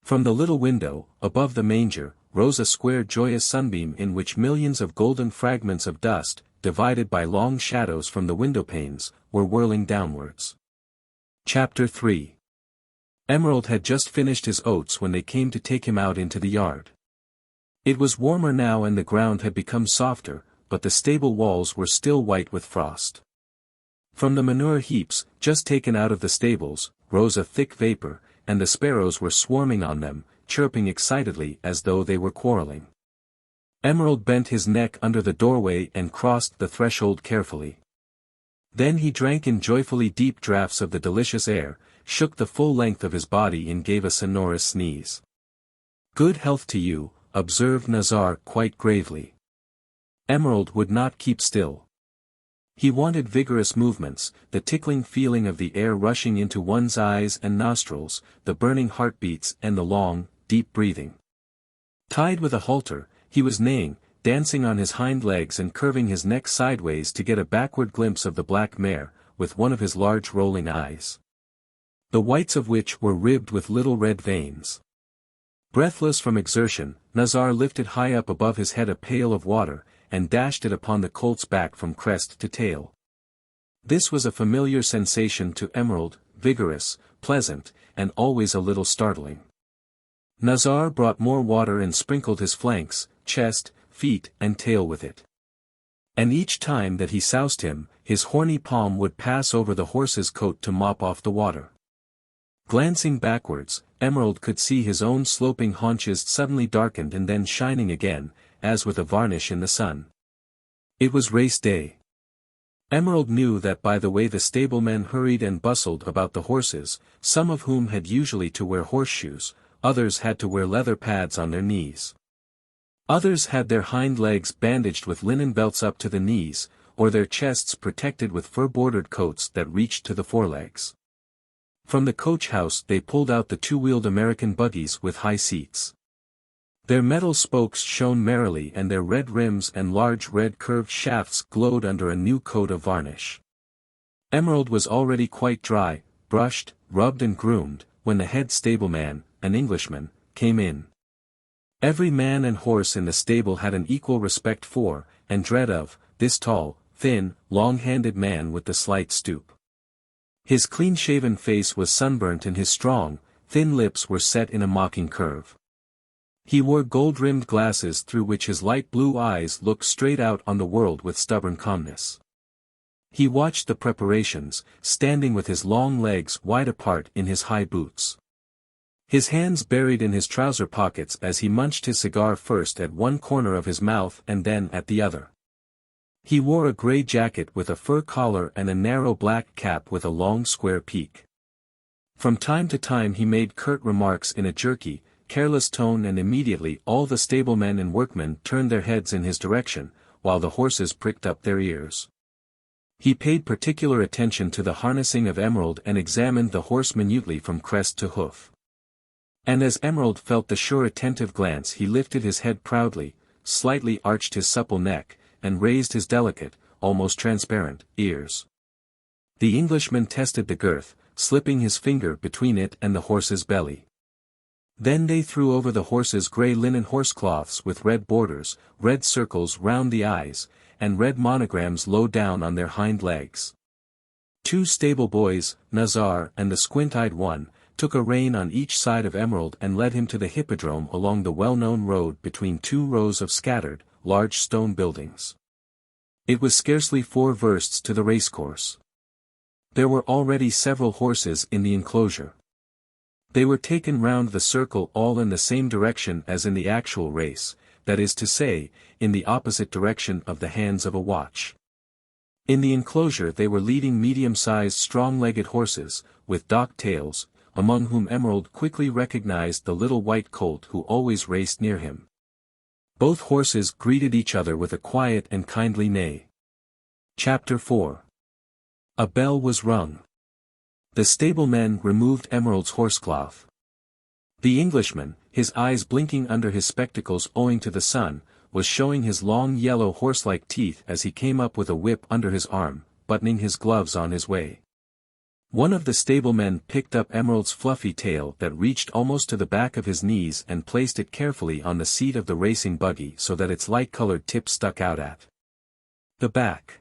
From the little window, above the manger, rose a square joyous sunbeam in which millions of golden fragments of dust, divided by long shadows from the windowpanes, were whirling downwards. Chapter 3. Emerald had just finished his oats when they came to take him out into the yard. It was warmer now and the ground had become softer, but the stable walls were still white with frost. From the manure heaps, just taken out of the stables, rose a thick vapor, and the sparrows were swarming on them, chirping excitedly as though they were quarreling. Emerald bent his neck under the doorway and crossed the threshold carefully. Then he drank in joyfully deep draughts of the delicious air, shook the full length of his body and gave a sonorous sneeze. "Good health to you," observed Nazar quite gravely. Emerald would not keep still. He wanted vigorous movements, the tickling feeling of the air rushing into one's eyes and nostrils, the burning heartbeats and the long, deep breathing. Tied with a halter, he was neighing, dancing on his hind legs and curving his neck sideways to get a backward glimpse of the black mare, with one of his large rolling eyes, the whites of which were ribbed with little red veins. Breathless from exertion, Nazar lifted high up above his head a pail of water, and dashed it upon the colt's back from crest to tail. This was a familiar sensation to Emerald, vigorous, pleasant, and always a little startling. Nazar brought more water and sprinkled his flanks, chest, feet, and tail with it. And each time that he soused him, his horny palm would pass over the horse's coat to mop off the water. Glancing backwards, Emerald could see his own sloping haunches suddenly darkened and then shining again, as with a varnish in the sun. It was race day. Emerald knew that by the way the stablemen hurried and bustled about the horses, some of whom had usually to wear horseshoes, others had to wear leather pads on their knees. Others had their hind legs bandaged with linen belts up to the knees, or their chests protected with fur-bordered coats that reached to the forelegs. From the coach house they pulled out the two-wheeled American buggies with high seats. Their metal spokes shone merrily and their red rims and large red curved shafts glowed under a new coat of varnish. Emerald was already quite dry, brushed, rubbed and groomed, when the head stableman, an Englishman, came in. Every man and horse in the stable had an equal respect for, and dread of, this tall, thin, long-handed man with the slight stoop. His clean-shaven face was sunburnt and his strong, thin lips were set in a mocking curve. He wore gold-rimmed glasses through which his light blue eyes looked straight out on the world with stubborn calmness. He watched the preparations, standing with his long legs wide apart in his high boots. His hands buried in his trouser pockets as he munched his cigar first at one corner of his mouth and then at the other. He wore a gray jacket with a fur collar and a narrow black cap with a long square peak. From time to time he made curt remarks in a jerky, careless tone and immediately all the stablemen and workmen turned their heads in his direction, while the horses pricked up their ears. He paid particular attention to the harnessing of Emerald and examined the horse minutely from crest to hoof. And as Emerald felt the sure attentive glance he lifted his head proudly, slightly arched his supple neck, and raised his delicate, almost transparent, ears. The Englishman tested the girth, slipping his finger between it and the horse's belly. Then they threw over the horse's grey linen horsecloths with red borders, red circles round the eyes, and red monograms low down on their hind legs. Two stable boys, Nazar and the squint-eyed one, took a rein on each side of Emerald and led him to the hippodrome along the well-known road between two rows of scattered, large stone buildings. It was scarcely 4 versts to the racecourse. There were already several horses in the enclosure. They were taken round the circle all in the same direction as in the actual race, that is to say, in the opposite direction of the hands of a watch. In the enclosure they were leading medium-sized strong-legged horses, with docked tails, among whom Emerald quickly recognized the little white colt who always raced near him. Both horses greeted each other with a quiet and kindly neigh. Chapter 4. A bell was rung. The stablemen removed Emerald's horsecloth. The Englishman, his eyes blinking under his spectacles owing to the sun, was showing his long yellow horse-like teeth as he came up with a whip under his arm, buttoning his gloves on his way. One of the stablemen picked up Emerald's fluffy tail that reached almost to the back of his knees and placed it carefully on the seat of the racing buggy so that its light-colored tip stuck out at the back.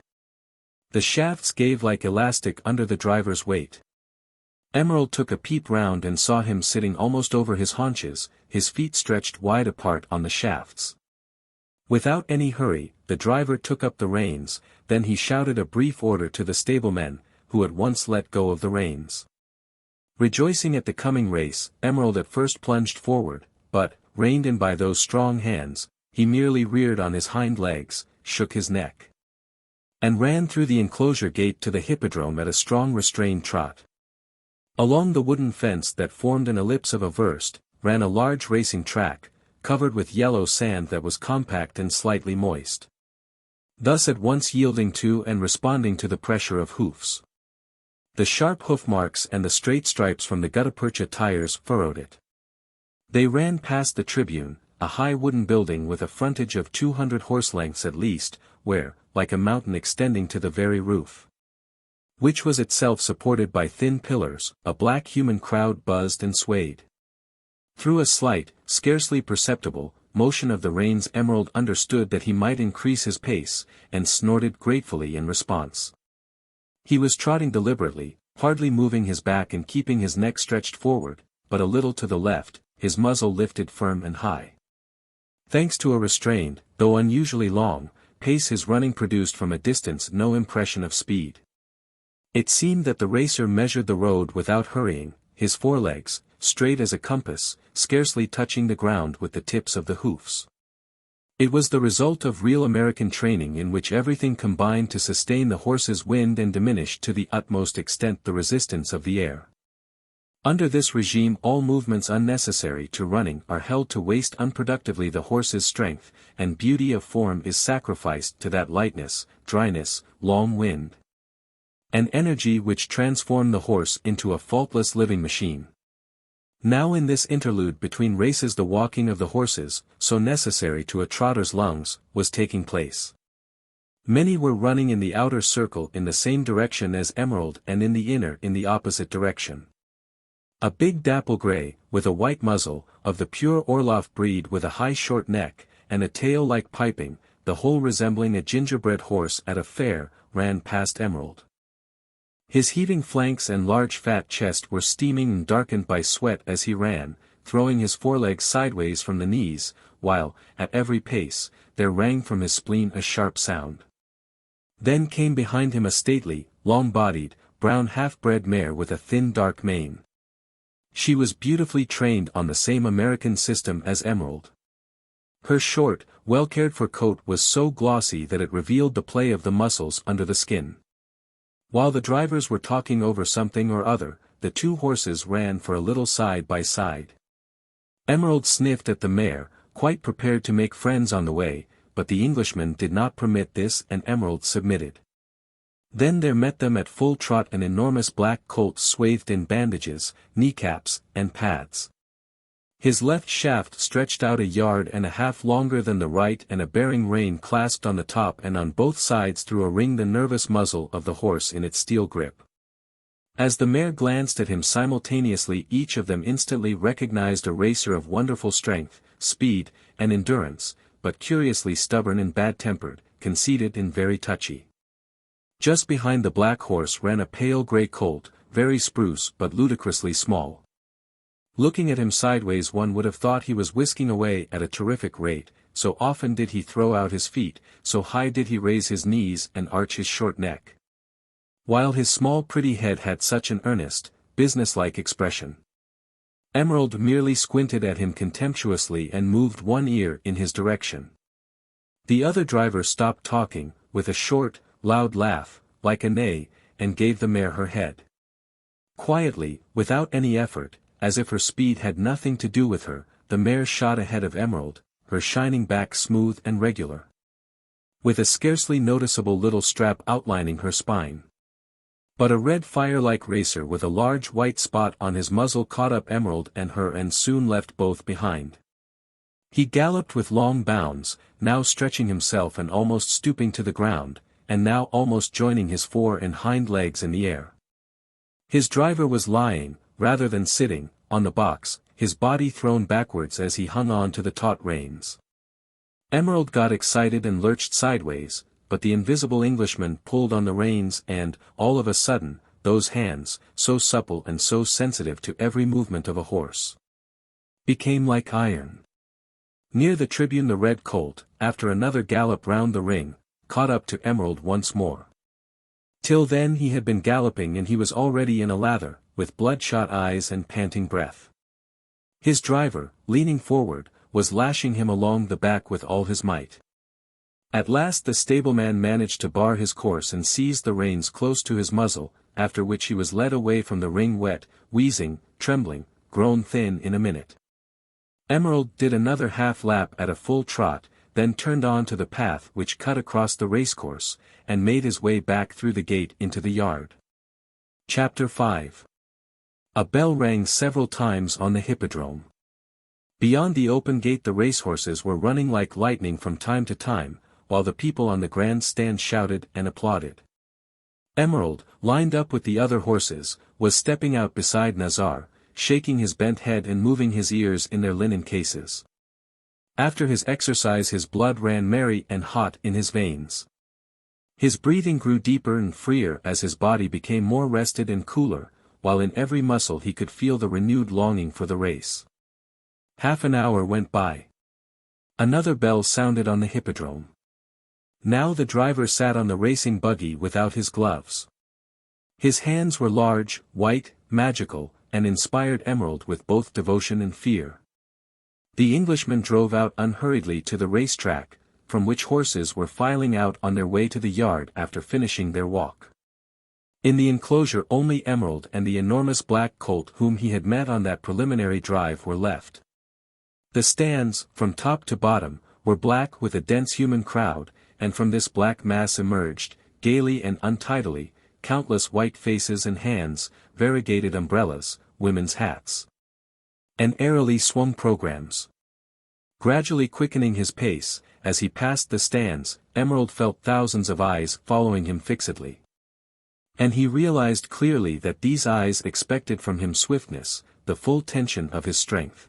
The shafts gave like elastic under the driver's weight. Emerald took a peep round and saw him sitting almost over his haunches, his feet stretched wide apart on the shafts. Without any hurry, the driver took up the reins, then he shouted a brief order to the stablemen, who at once let go of the reins. Rejoicing at the coming race, Emerald at first plunged forward, but, reined in by those strong hands, he merely reared on his hind legs, shook his neck, and ran through the enclosure gate to the hippodrome at a strong restrained trot. Along the wooden fence that formed an ellipse of a verst, ran a large racing track, covered with yellow sand that was compact and slightly moist, thus at once yielding to and responding to the pressure of hoofs. The sharp hoof marks and the straight stripes from the gutta-percha tires furrowed it. They ran past the tribune, a high wooden building with a frontage of 200 horse lengths at least, where, like a mountain extending to the very roof, which was itself supported by thin pillars, a black human crowd buzzed and swayed. Through a slight, scarcely perceptible, motion of the reins Emerald understood that he might increase his pace, and snorted gratefully in response. He was trotting deliberately, hardly moving his back and keeping his neck stretched forward, but a little to the left, his muzzle lifted firm and high. Thanks to a restrained, though unusually long, pace his running produced from a distance no impression of speed. It seemed that the racer measured the road without hurrying, his forelegs, straight as a compass, scarcely touching the ground with the tips of the hoofs. It was the result of real American training in which everything combined to sustain the horse's wind and diminish to the utmost extent the resistance of the air. Under this regime all movements unnecessary to running are held to waste unproductively the horse's strength, and beauty of form is sacrificed to that lightness, dryness, long wind, and energy which transform the horse into a faultless living machine. Now in this interlude between races the walking of the horses, so necessary to a trotter's lungs, was taking place. Many were running in the outer circle in the same direction as Emerald and in the inner in the opposite direction. A big dapple grey, with a white muzzle, of the pure Orloff breed with a high short neck, and a tail like piping, the whole resembling a gingerbread horse at a fair, ran past Emerald. His heaving flanks and large fat chest were steaming and darkened by sweat as he ran, throwing his forelegs sideways from the knees, while, at every pace, there rang from his spleen a sharp sound. Then came behind him a stately, long-bodied, brown half-bred mare with a thin dark mane. She was beautifully trained on the same American system as Emerald. Her short, well-cared-for coat was so glossy that it revealed the play of the muscles under the skin. While the drivers were talking over something or other, the two horses ran for a little side by side. Emerald sniffed at the mare, quite prepared to make friends on the way, but the Englishman did not permit this and Emerald submitted. Then there met them at full trot an enormous black colt swathed in bandages, kneecaps, and pads. His left shaft stretched out 1.5 yards longer than the right and a bearing rein clasped on the top and on both sides through a ring the nervous muzzle of the horse in its steel grip. As the mare glanced at him simultaneously each of them instantly recognized a racer of wonderful strength, speed, and endurance, but curiously stubborn and bad-tempered, conceited and very touchy. Just behind the black horse ran a pale grey colt, very spruce but ludicrously small. Looking at him sideways one would have thought he was whisking away at a terrific rate, so often did he throw out his feet, so high did he raise his knees and arch his short neck, while his small pretty head had such an earnest, businesslike expression. Emerald merely squinted at him contemptuously and moved one ear in his direction. The other driver stopped talking, with a short, loud laugh, like a neigh, and gave the mare her head. Quietly, without any effort, as if her speed had nothing to do with her, the mare shot ahead of Emerald, her shining back smooth and regular, with a scarcely noticeable little strap outlining her spine. But a red fire-like racer with a large white spot on his muzzle caught up Emerald and her and soon left both behind. He galloped with long bounds, now stretching himself and almost stooping to the ground, and now almost joining his fore and hind legs in the air. His driver was lying, rather than sitting, on the box, his body thrown backwards as he hung on to the taut reins. Emerald got excited and lurched sideways, but the invisible Englishman pulled on the reins and, all of a sudden, those hands, so supple and so sensitive to every movement of a horse, became like iron. Near the tribune the red colt, after another gallop round the ring, caught up to Emerald once more. Till then he had been galloping and he was already in a lather, with bloodshot eyes and panting breath. His driver, leaning forward, was lashing him along the back with all his might. At last the stableman managed to bar his course and seized the reins close to his muzzle, after which he was led away from the ring wet, wheezing, trembling, grown thin in a minute. Emerald did another half-lap at a full trot, then turned on to the path which cut across the racecourse, and made his way back through the gate into the yard. Chapter 5. A bell rang several times on the hippodrome. Beyond the open gate the racehorses were running like lightning from time to time, while the people on the grand stand shouted and applauded. Emerald, lined up with the other horses, was stepping out beside Nazar, shaking his bent head and moving his ears in their linen cases. After his exercise his blood ran merry and hot in his veins. His breathing grew deeper and freer as his body became more rested and cooler, while in every muscle he could feel the renewed longing for the race. Half an hour went by. Another bell sounded on the hippodrome. Now the driver sat on the racing buggy without his gloves. His hands were large, white, magical, and inspired Emerald with both devotion and fear. The Englishman drove out unhurriedly to the racetrack, from which horses were filing out on their way to the yard after finishing their walk. In the enclosure only Emerald and the enormous black colt whom he had met on that preliminary drive were left. The stands, from top to bottom, were black with a dense human crowd, and from this black mass emerged, gaily and untidily, countless white faces and hands, variegated umbrellas, women's hats, and airily swung programs. Gradually quickening his pace, as he passed the stands, Emerald felt thousands of eyes following him fixedly. And he realized clearly that these eyes expected from him swiftness, the full tension of his strength,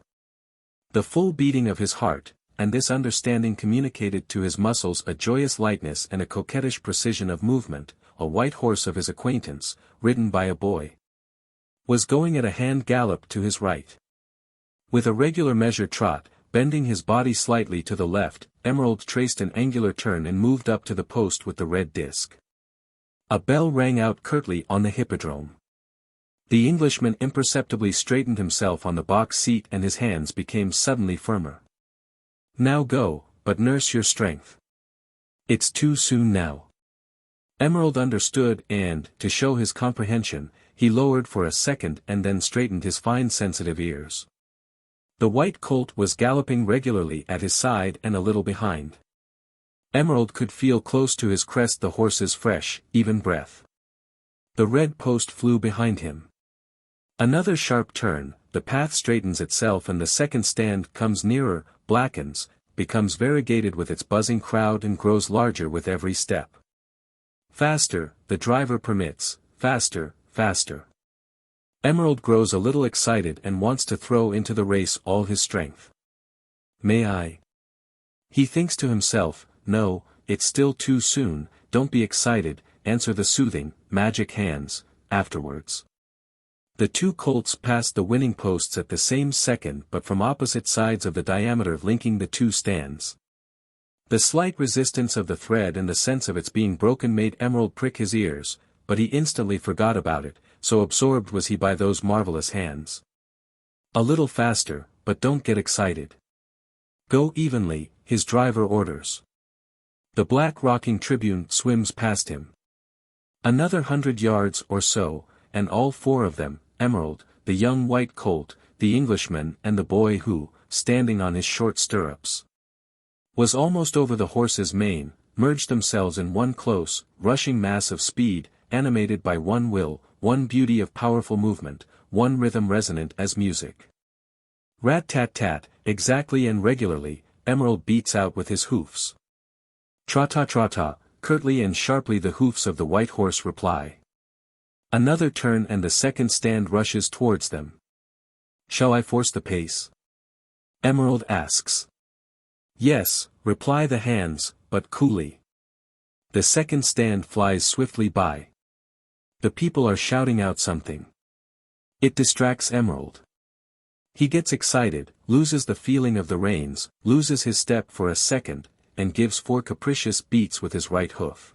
the full beating of his heart, and this understanding communicated to his muscles a joyous lightness and a coquettish precision of movement. A white horse of his acquaintance, ridden by a boy, was going at a hand gallop to his right. With a regular measured trot, bending his body slightly to the left, Emerald traced an angular turn and moved up to the post with the red disc. A bell rang out curtly on the hippodrome. The Englishman imperceptibly straightened himself on the box seat and his hands became suddenly firmer. Now go, but nurse your strength. It's too soon now. Emerald understood and, to show his comprehension, he lowered for a second and then straightened his fine sensitive ears. The white colt was galloping regularly at his side and a little behind. Emerald could feel close to his crest the horse's fresh, even breath. The red post flew behind him. Another sharp turn, the path straightens itself and the second stand comes nearer, blackens, becomes variegated with its buzzing crowd and grows larger with every step. Faster, the driver permits, faster, faster. Emerald grows a little excited and wants to throw into the race all his strength. May I? He thinks to himself, no, it's still too soon, don't be excited, answer the soothing, magic hands, afterwards. The two colts passed the winning posts at the same second but from opposite sides of the diameter linking the two stands. The slight resistance of the thread and the sense of its being broken made Emerald prick his ears, but he instantly forgot about it, so absorbed was he by those marvelous hands. A little faster, but don't get excited. Go evenly, his driver orders. The black rocking tribune swims past him. Another 100 yards or so, and all four of them, Emerald, the young white colt, the Englishman and the boy who, standing on his short stirrups, was almost over the horse's mane, merged themselves in one close, rushing mass of speed, animated by one will, one beauty of powerful movement, one rhythm resonant as music. Rat-tat-tat, exactly and regularly, Emerald beats out with his hoofs. Tra-ta-tra-ta, curtly and sharply the hoofs of the white horse reply. Another turn and the second stand rushes towards them. Shall I force the pace? Emerald asks. Yes, reply the hands, but coolly. The second stand flies swiftly by. The people are shouting out something. It distracts Emerald. He gets excited, loses the feeling of the reins, loses his step for a second, and gives 4 capricious beats with his right hoof.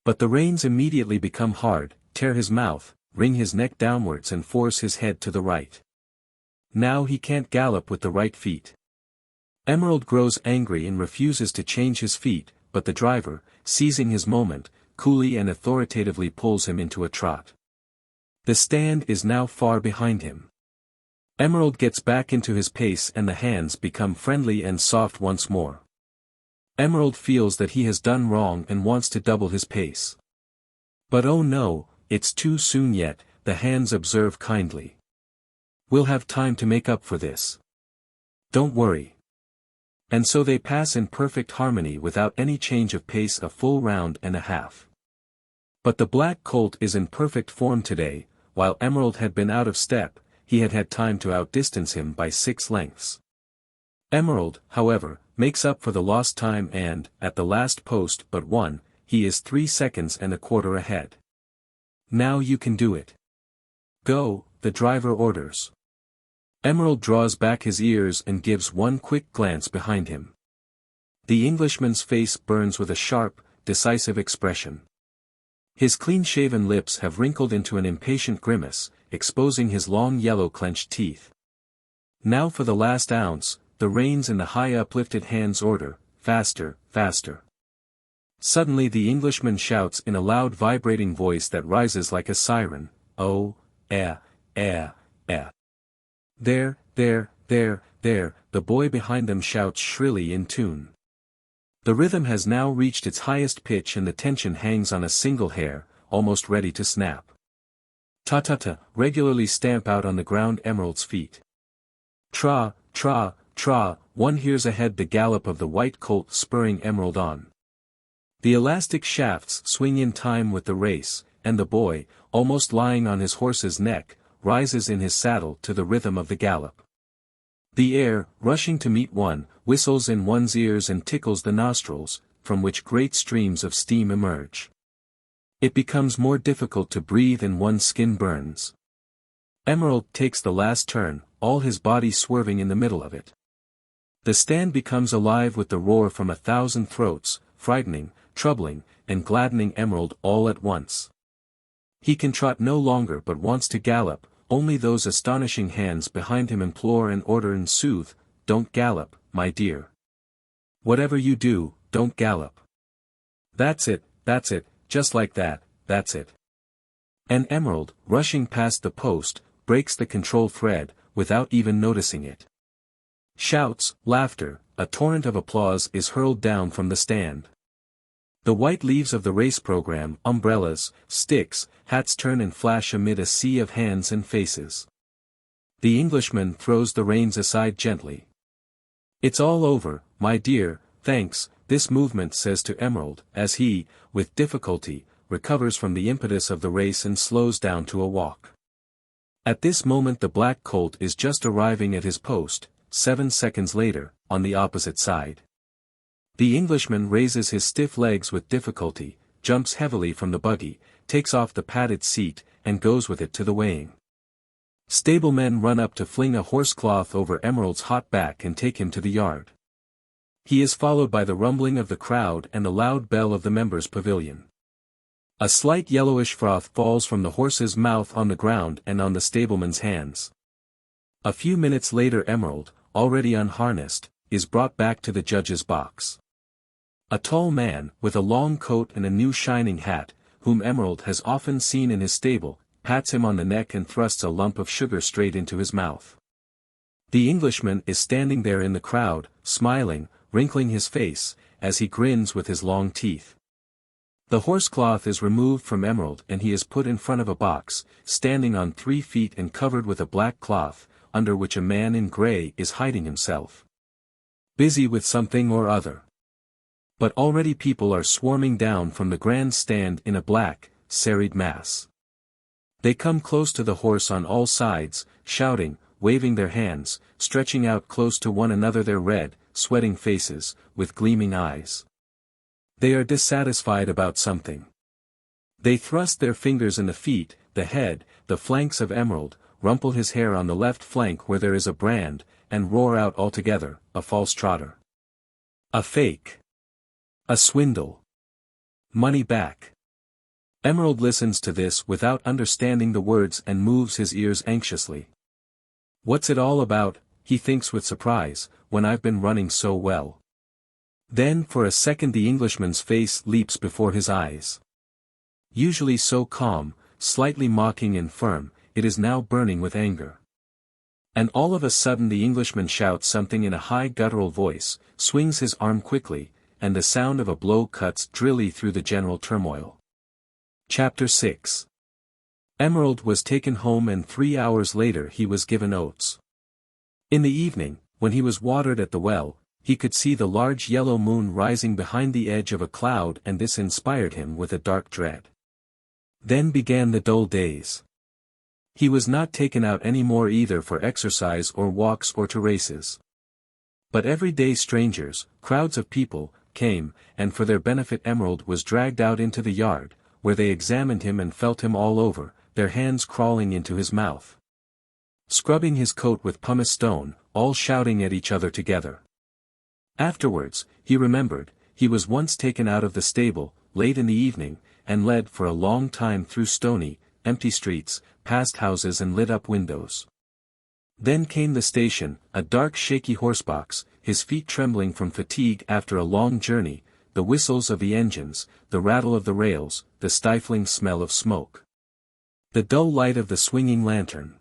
But the reins immediately become hard, tear his mouth, wring his neck downwards and force his head to the right. Now he can't gallop with the right feet. Emerald grows angry and refuses to change his feet, but the driver, seizing his moment, coolly and authoritatively pulls him into a trot. The stand is now far behind him. Emerald gets back into his pace and the hands become friendly and soft once more. Emerald feels that he has done wrong and wants to double his pace. But oh no, it's too soon yet, the hands observe kindly. We'll have time to make up for this. Don't worry. And so they pass in perfect harmony without any change of pace a full round and a half. But the black colt is in perfect form today, while Emerald had been out of step, he had had time to outdistance him by 6 lengths. Emerald, however, makes up for the lost time and, at the last post but one, he is 3 seconds and a quarter ahead. Now you can do it. Go, the driver orders. Emerald draws back his ears and gives one quick glance behind him. The Englishman's face burns with a sharp, decisive expression. His clean-shaven lips have wrinkled into an impatient grimace, exposing his long yellow clenched teeth. Now for the last ounce, the reins in the high uplifted hands order, faster, faster. Suddenly the Englishman shouts in a loud vibrating voice that rises like a siren, "Oh, eh, eh, eh." There, the boy behind them shouts shrilly in tune. The rhythm has now reached its highest pitch and the tension hangs on a single hair, almost ready to snap. Ta-ta-ta, regularly stamp out on the ground Emerald's feet. Tra, tra, tra, one hears ahead the gallop of the white colt spurring Emerald on. The elastic shafts swing in time with the race, and the boy, almost lying on his horse's neck, rises in his saddle to the rhythm of the gallop. The air, rushing to meet one, whistles in one's ears and tickles the nostrils, from which great streams of steam emerge. It becomes more difficult to breathe and one's skin burns. Emerald takes the last turn, all his body swerving in the middle of it. The stand becomes alive with the roar from 1,000 throats, frightening, troubling, and gladdening Emerald all at once. He can trot no longer but wants to gallop, only those astonishing hands behind him implore and order and soothe, "Don't gallop, my dear. Whatever you do, don't gallop. That's it, just like that, that's it." And Emerald, rushing past the post, breaks the control thread, without even noticing it. Shouts, laughter, a torrent of applause is hurled down from the stand. The white leaves of the race program, umbrellas, sticks, hats turn and flash amid a sea of hands and faces. The Englishman throws the reins aside gently. "It's all over, my dear, thanks," this movement says to Emerald, as he, with difficulty, recovers from the impetus of the race and slows down to a walk. At this moment the black colt is just arriving at his post, 7 seconds later, on the opposite side. The Englishman raises his stiff legs with difficulty, jumps heavily from the buggy, takes off the padded seat, and goes with it to the weighing. Stablemen run up to fling a horsecloth over Emerald's hot back and take him to the yard. He is followed by the rumbling of the crowd and the loud bell of the members' pavilion. A slight yellowish froth falls from the horse's mouth on the ground and on the stableman's hands. A few minutes later Emerald, already unharnessed, is brought back to the judge's box. A tall man, with a long coat and a new shining hat, whom Emerald has often seen in his stable, pats him on the neck and thrusts a lump of sugar straight into his mouth. The Englishman is standing there in the crowd, smiling, wrinkling his face, as he grins with his long teeth. The horsecloth is removed from Emerald and he is put in front of a box, standing on 3 feet and covered with a black cloth, under which a man in grey is hiding himself. Busy with something or other. But already people are swarming down from the grand stand in a black, serried mass. They come close to the horse on all sides, shouting, waving their hands, stretching out close to one another their red, sweating faces, with gleaming eyes. They are dissatisfied about something. They thrust their fingers in the feet, the head, the flanks of Emerald, rumple his hair on the left flank where there is a brand, and roar out altogether, "A false trotter. A fake. A swindle. Money back." Emerald listens to this without understanding the words and moves his ears anxiously. "What's it all about," he thinks with surprise, "when I've been running so well?" Then for a second the Englishman's face leaps before his eyes. Usually so calm, slightly mocking and firm, it is now burning with anger. And all of a sudden the Englishman shouts something in a high guttural voice, swings his arm quickly, and the sound of a blow cuts drily through the general turmoil. Chapter 6. Emerald was taken home and 3 hours later he was given oats. In the evening, when he was watered at the well, he could see the large yellow moon rising behind the edge of a cloud and this inspired him with a dark dread. Then began the dull days. He was not taken out any more either for exercise or walks or to races. But every day strangers, crowds of people, came, and for their benefit Emerald was dragged out into the yard, where they examined him and felt him all over, their hands crawling into his mouth, scrubbing his coat with pumice stone, all shouting at each other together. Afterwards, he remembered, he was once taken out of the stable, late in the evening, and led for a long time through stony, empty streets, past houses and lit-up windows. Then came the station, a dark shaky horsebox, his feet trembling from fatigue after a long journey, the whistles of the engines, the rattle of the rails, the stifling smell of smoke, the dull light of the swinging lantern.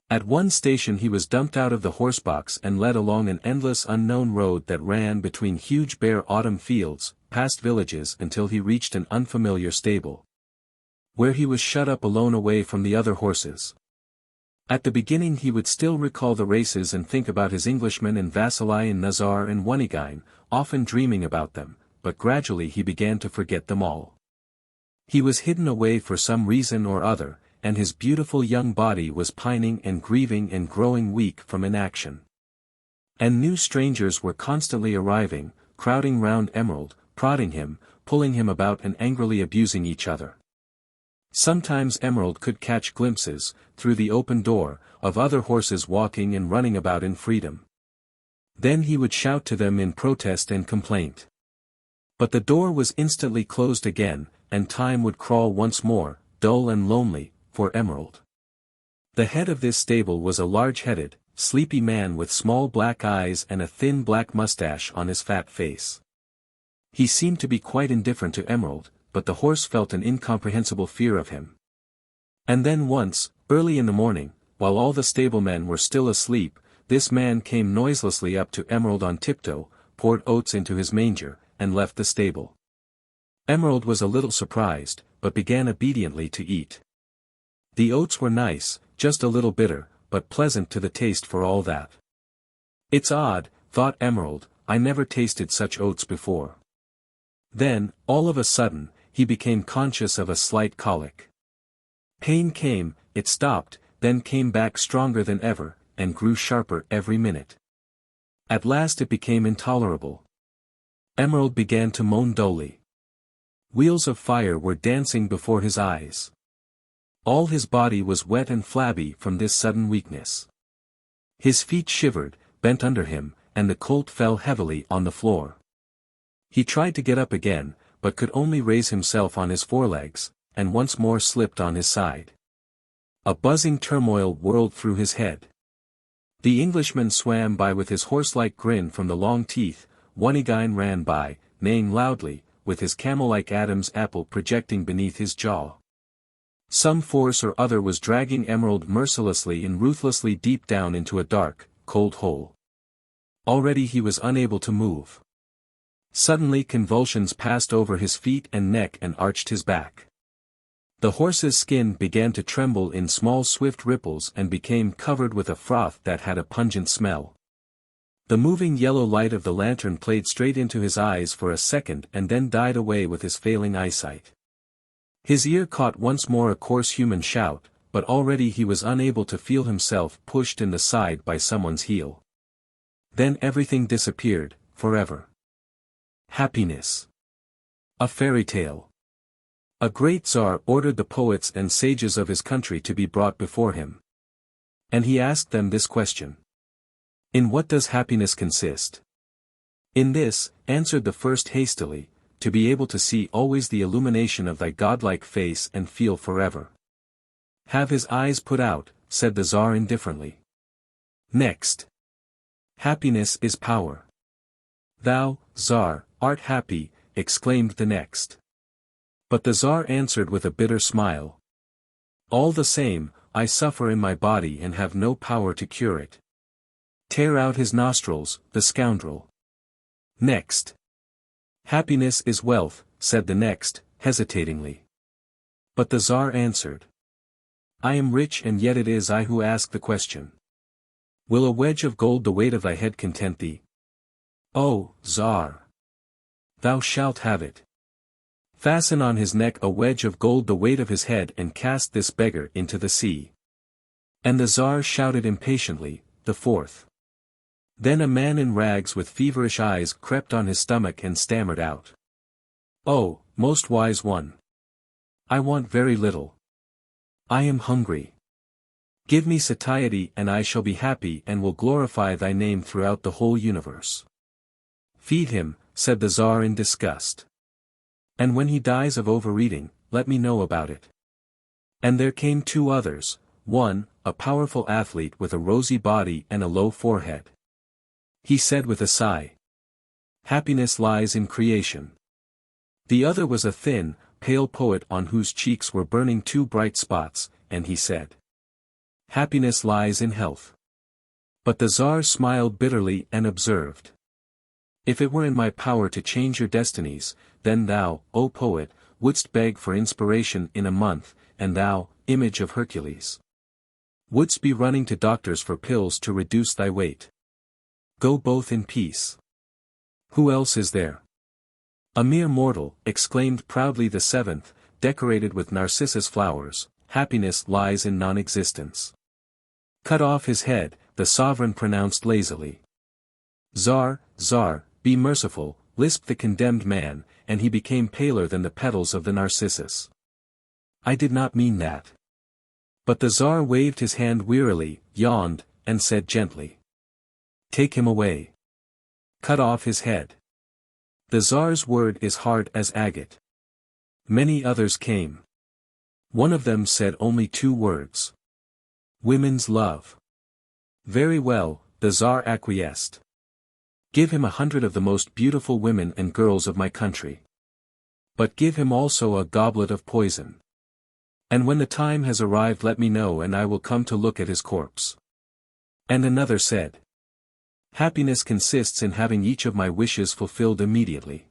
At one station he was dumped out of the horsebox and led along an endless unknown road that ran between huge bare autumn fields, past villages until he reached an unfamiliar stable, where he was shut up alone away from the other horses. At the beginning he would still recall the races and think about his Englishmen and Vasily and Nazar and Onegin, often dreaming about them, but gradually he began to forget them all. He was hidden away for some reason or other, and his beautiful young body was pining and grieving and growing weak from inaction. And new strangers were constantly arriving, crowding round Emerald, prodding him, pulling him about and angrily abusing each other. Sometimes Emerald could catch glimpses, through the open door, of other horses walking and running about in freedom. Then he would shout to them in protest and complaint. But the door was instantly closed again, and time would crawl once more, dull and lonely, for Emerald. The head of this stable was a large-headed, sleepy man with small black eyes and a thin black mustache on his fat face. He seemed to be quite indifferent to Emerald, but the horse felt an incomprehensible fear of him. And then once, early in the morning, while all the stablemen were still asleep, this man came noiselessly up to Emerald on tiptoe, poured oats into his manger, and left the stable. Emerald was a little surprised, but began obediently to eat. The oats were nice, just a little bitter, but pleasant to the taste for all that. It's odd, thought Emerald, I never tasted such oats before. Then, all of a sudden, he became conscious of a slight colic. Pain came, it stopped, then came back stronger than ever, and grew sharper every minute. At last it became intolerable. Emerald began to moan dully. Wheels of fire were dancing before his eyes. All his body was wet and flabby from this sudden weakness. His feet shivered, bent under him, and the colt fell heavily on the floor. He tried to get up again, but could only raise himself on his forelegs, and once more slipped on his side. A buzzing turmoil whirled through his head. The Englishman swam by with his horse-like grin from the long teeth, Onegin ran by, neighing loudly, with his camel-like Adam's apple projecting beneath his jaw. Some force or other was dragging Emerald mercilessly and ruthlessly deep down into a dark, cold hole. Already he was unable to move. Suddenly convulsions passed over his feet and neck and arched his back. The horse's skin began to tremble in small swift ripples and became covered with a froth that had a pungent smell. The moving yellow light of the lantern played straight into his eyes for a second and then died away with his failing eyesight. His ear caught once more a coarse human shout, but already he was unable to feel himself pushed in the side by someone's heel. Then everything disappeared, forever. Happiness. A fairy tale. A great Tsar ordered the poets and sages of his country to be brought before him. And he asked them this question. In what does happiness consist? In this, answered the first hastily, to be able to see always the illumination of thy godlike face and feel forever. Have his eyes put out, said the Tsar indifferently. Next. Happiness is power. Thou, Tsar, art happy, exclaimed the next. But the Tsar answered with a bitter smile. All the same, I suffer in my body and have no power to cure it. Tear out his nostrils, the scoundrel. Next. Happiness is wealth, said the next, hesitatingly. But the Tsar answered. I am rich and yet it is I who ask the question. Will a wedge of gold the weight of thy head content thee? O, Tsar! Thou shalt have it. Fasten on his neck a wedge of gold the weight of his head and cast this beggar into the sea. And the Tsar shouted impatiently, the fourth. Then a man in rags with feverish eyes crept on his stomach and stammered out. "Oh, most wise one. I want very little. I am hungry. Give me satiety and I shall be happy and will glorify thy name throughout the whole universe." "Feed him," said the Tsar in disgust. "And when he dies of overeating, let me know about it." And there came two others, one, a powerful athlete with a rosy body and a low forehead. He said with a sigh, "Happiness lies in creation." The other was a thin, pale poet on whose cheeks were burning two bright spots, and he said, "Happiness lies in health." But the Tsar smiled bitterly and observed, "If it were in my power to change your destinies, then thou, O poet, wouldst beg for inspiration in a month, and thou, image of Hercules, wouldst be running to doctors for pills to reduce thy weight. Go both in peace. Who else is there?" "A mere mortal," exclaimed proudly the seventh, decorated with narcissus flowers. "Happiness lies in non-existence." "Cut off his head," the sovereign pronounced lazily. "Tsar, Tsar, be merciful," lisped the condemned man, and he became paler than the petals of the narcissus. "I did not mean that." But the Tsar waved his hand wearily, yawned, and said gently, "Take him away. Cut off his head." The Tsar's word is hard as agate. Many others came. One of them said only two words. "Women's love." "Very well," the Tsar acquiesced. "Give him 100 of the most beautiful women and girls of my country. But give him also a goblet of poison. And when the time has arrived let me know and I will come to look at his corpse." And another said, "Happiness consists in having each of my wishes fulfilled immediately."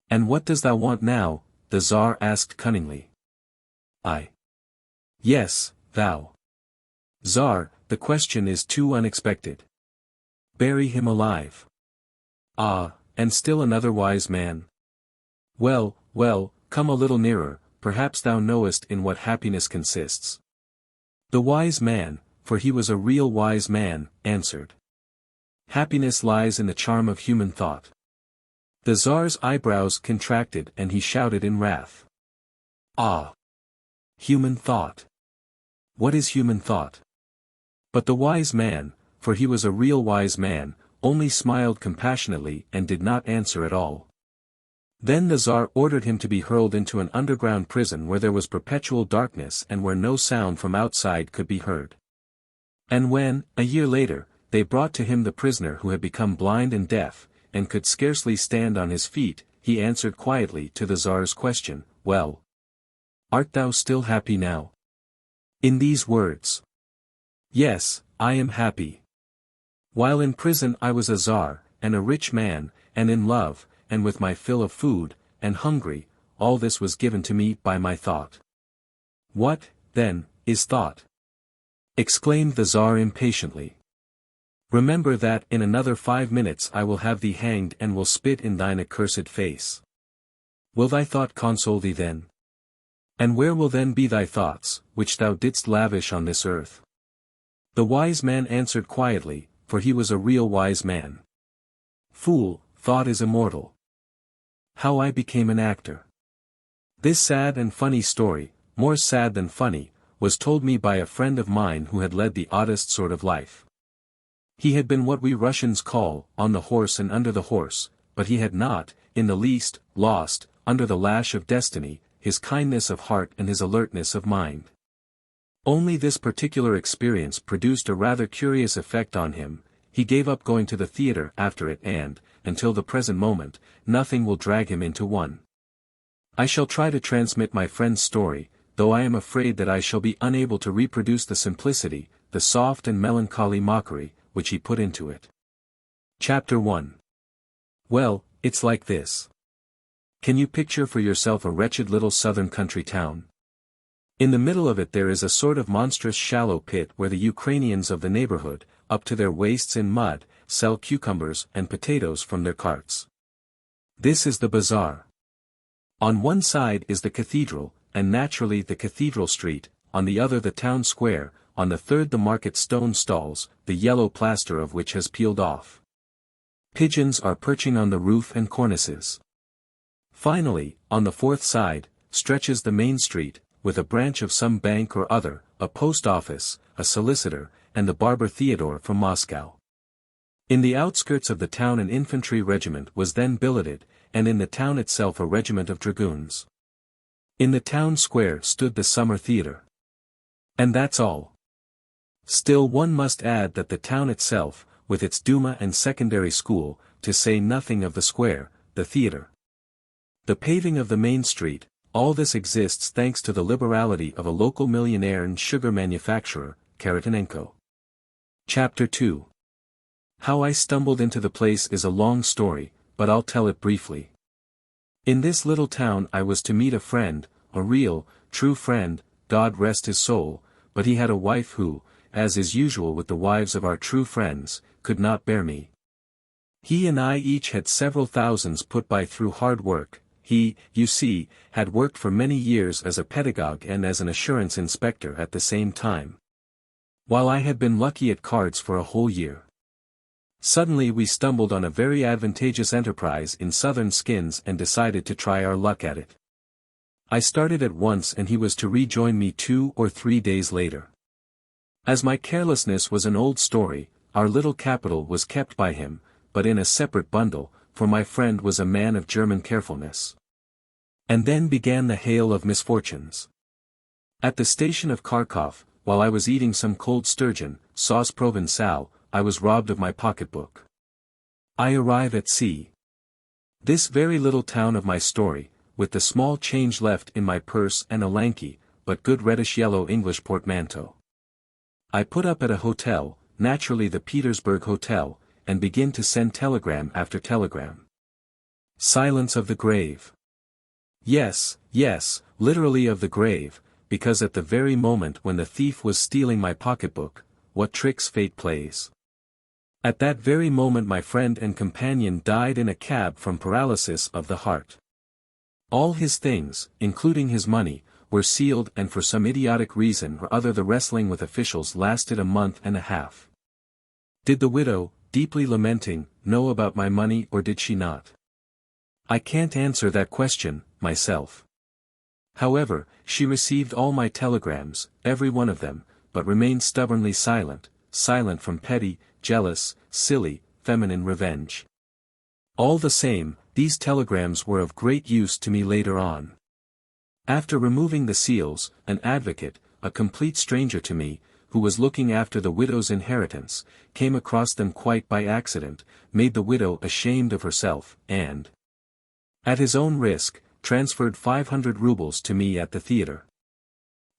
"And what dost thou want now?" the Tsar asked cunningly. "I." "Yes, thou." "Tsar, the question is too unexpected." "Bury him alive." "Ah, and still another wise man." "Well, well, come a little nearer, perhaps thou knowest in what happiness consists." The wise man, for he was a real wise man, answered, "Happiness lies in the charm of human thought." The Tsar's eyebrows contracted and he shouted in wrath. "Ah! Human thought! What is human thought?" But the wise man, for he was a real wise man, only smiled compassionately and did not answer at all. Then the Tsar ordered him to be hurled into an underground prison where there was perpetual darkness and where no sound from outside could be heard. And when, a year later, they brought to him the prisoner who had become blind and deaf, and could scarcely stand on his feet, he answered quietly to the Tsar's question, "Well, art thou still happy now?" In these words, "Yes, I am happy. While in prison I was a Tsar, and a rich man, and in love, and with my fill of food, and hungry, all this was given to me by my thought." "What, then, is thought?" exclaimed the Tsar impatiently. "Remember that in another 5 minutes I will have thee hanged and will spit in thine accursed face. Will thy thought console thee then? And where will then be thy thoughts, which thou didst lavish on this earth?" The wise man answered quietly, for he was a real wise man. "Fool, thought is immortal." How I became an actor. This sad and funny story, more sad than funny, was told me by a friend of mine who had led the oddest sort of life. He had been what we Russians call, on the horse and under the horse, but he had not, in the least, lost, under the lash of destiny, his kindness of heart and his alertness of mind. Only this particular experience produced a rather curious effect on him. He gave up going to the theater after it and, until the present moment, nothing will drag him into one. I shall try to transmit my friend's story, though I am afraid that I shall be unable to reproduce the simplicity, the soft and melancholy mockery, which he put into it. Chapter 1. Well, it's like this. Can you picture for yourself a wretched little southern country town? In the middle of it there is a sort of monstrous shallow pit where the Ukrainians of the neighborhood, up to their waists in mud, sell cucumbers and potatoes from their carts. This is the bazaar. On one side is the cathedral, and naturally the cathedral street, on the other the town square, on the third the market stone stalls, the yellow plaster of which has peeled off. Pigeons are perching on the roof and cornices. Finally, on the fourth side, stretches the main street, with a branch of some bank or other, a post office, a solicitor, and the barber Theodore from Moscow. In the outskirts of the town an infantry regiment was then billeted, and in the town itself a regiment of dragoons. In the town square stood the summer theatre. And that's all. Still one must add that the town itself, with its Duma and secondary school, to say nothing of the square, the theatre, the paving of the main street, all this exists thanks to the liberality of a local millionaire and sugar manufacturer, Karatanenko. Chapter 2. How I stumbled into the place is a long story, but I'll tell it briefly. In this little town I was to meet a friend, a real, true friend, God rest his soul, but he had a wife who, as is usual with the wives of our true friends, could not bear me. He and I each had several thousands put by through hard work. He, you see, had worked for many years as a pedagogue and as an assurance inspector at the same time, while I had been lucky at cards for a whole year. Suddenly we stumbled on a very advantageous enterprise in southern skins and decided to try our luck at it. I started at once and he was to rejoin me 2 or 3 days later. As my carelessness was an old story, our little capital was kept by him, but in a separate bundle, for my friend was a man of German carefulness. And then began the hail of misfortunes. At the station of Kharkov, while I was eating some cold sturgeon, sauce provençale, I was robbed of my pocketbook. I arrive at C. This very little town of my story, with the small change left in my purse and a lanky, but good reddish-yellow English portmanteau. I put up at a hotel, naturally the Petersburg Hotel, and begin to send telegram after telegram. Silence of the grave. Yes, literally of the grave, because at the very moment when the thief was stealing my pocketbook, what tricks fate plays. At that very moment my friend and companion died in a cab from paralysis of the heart. All his things, including his money, were sealed and for some idiotic reason or other the wrestling with officials lasted a month and a half. Did the widow, deeply lamenting, know about my money or did she not? I can't answer that question, myself. However, she received all my telegrams, every one of them, but remained stubbornly silent from petty, jealous, silly, feminine revenge. All the same, these telegrams were of great use to me later on. After removing the seals, an advocate, a complete stranger to me, who was looking after the widow's inheritance, came across them quite by accident, made the widow ashamed of herself, and, at his own risk, transferred 500 rubles to me at the theatre.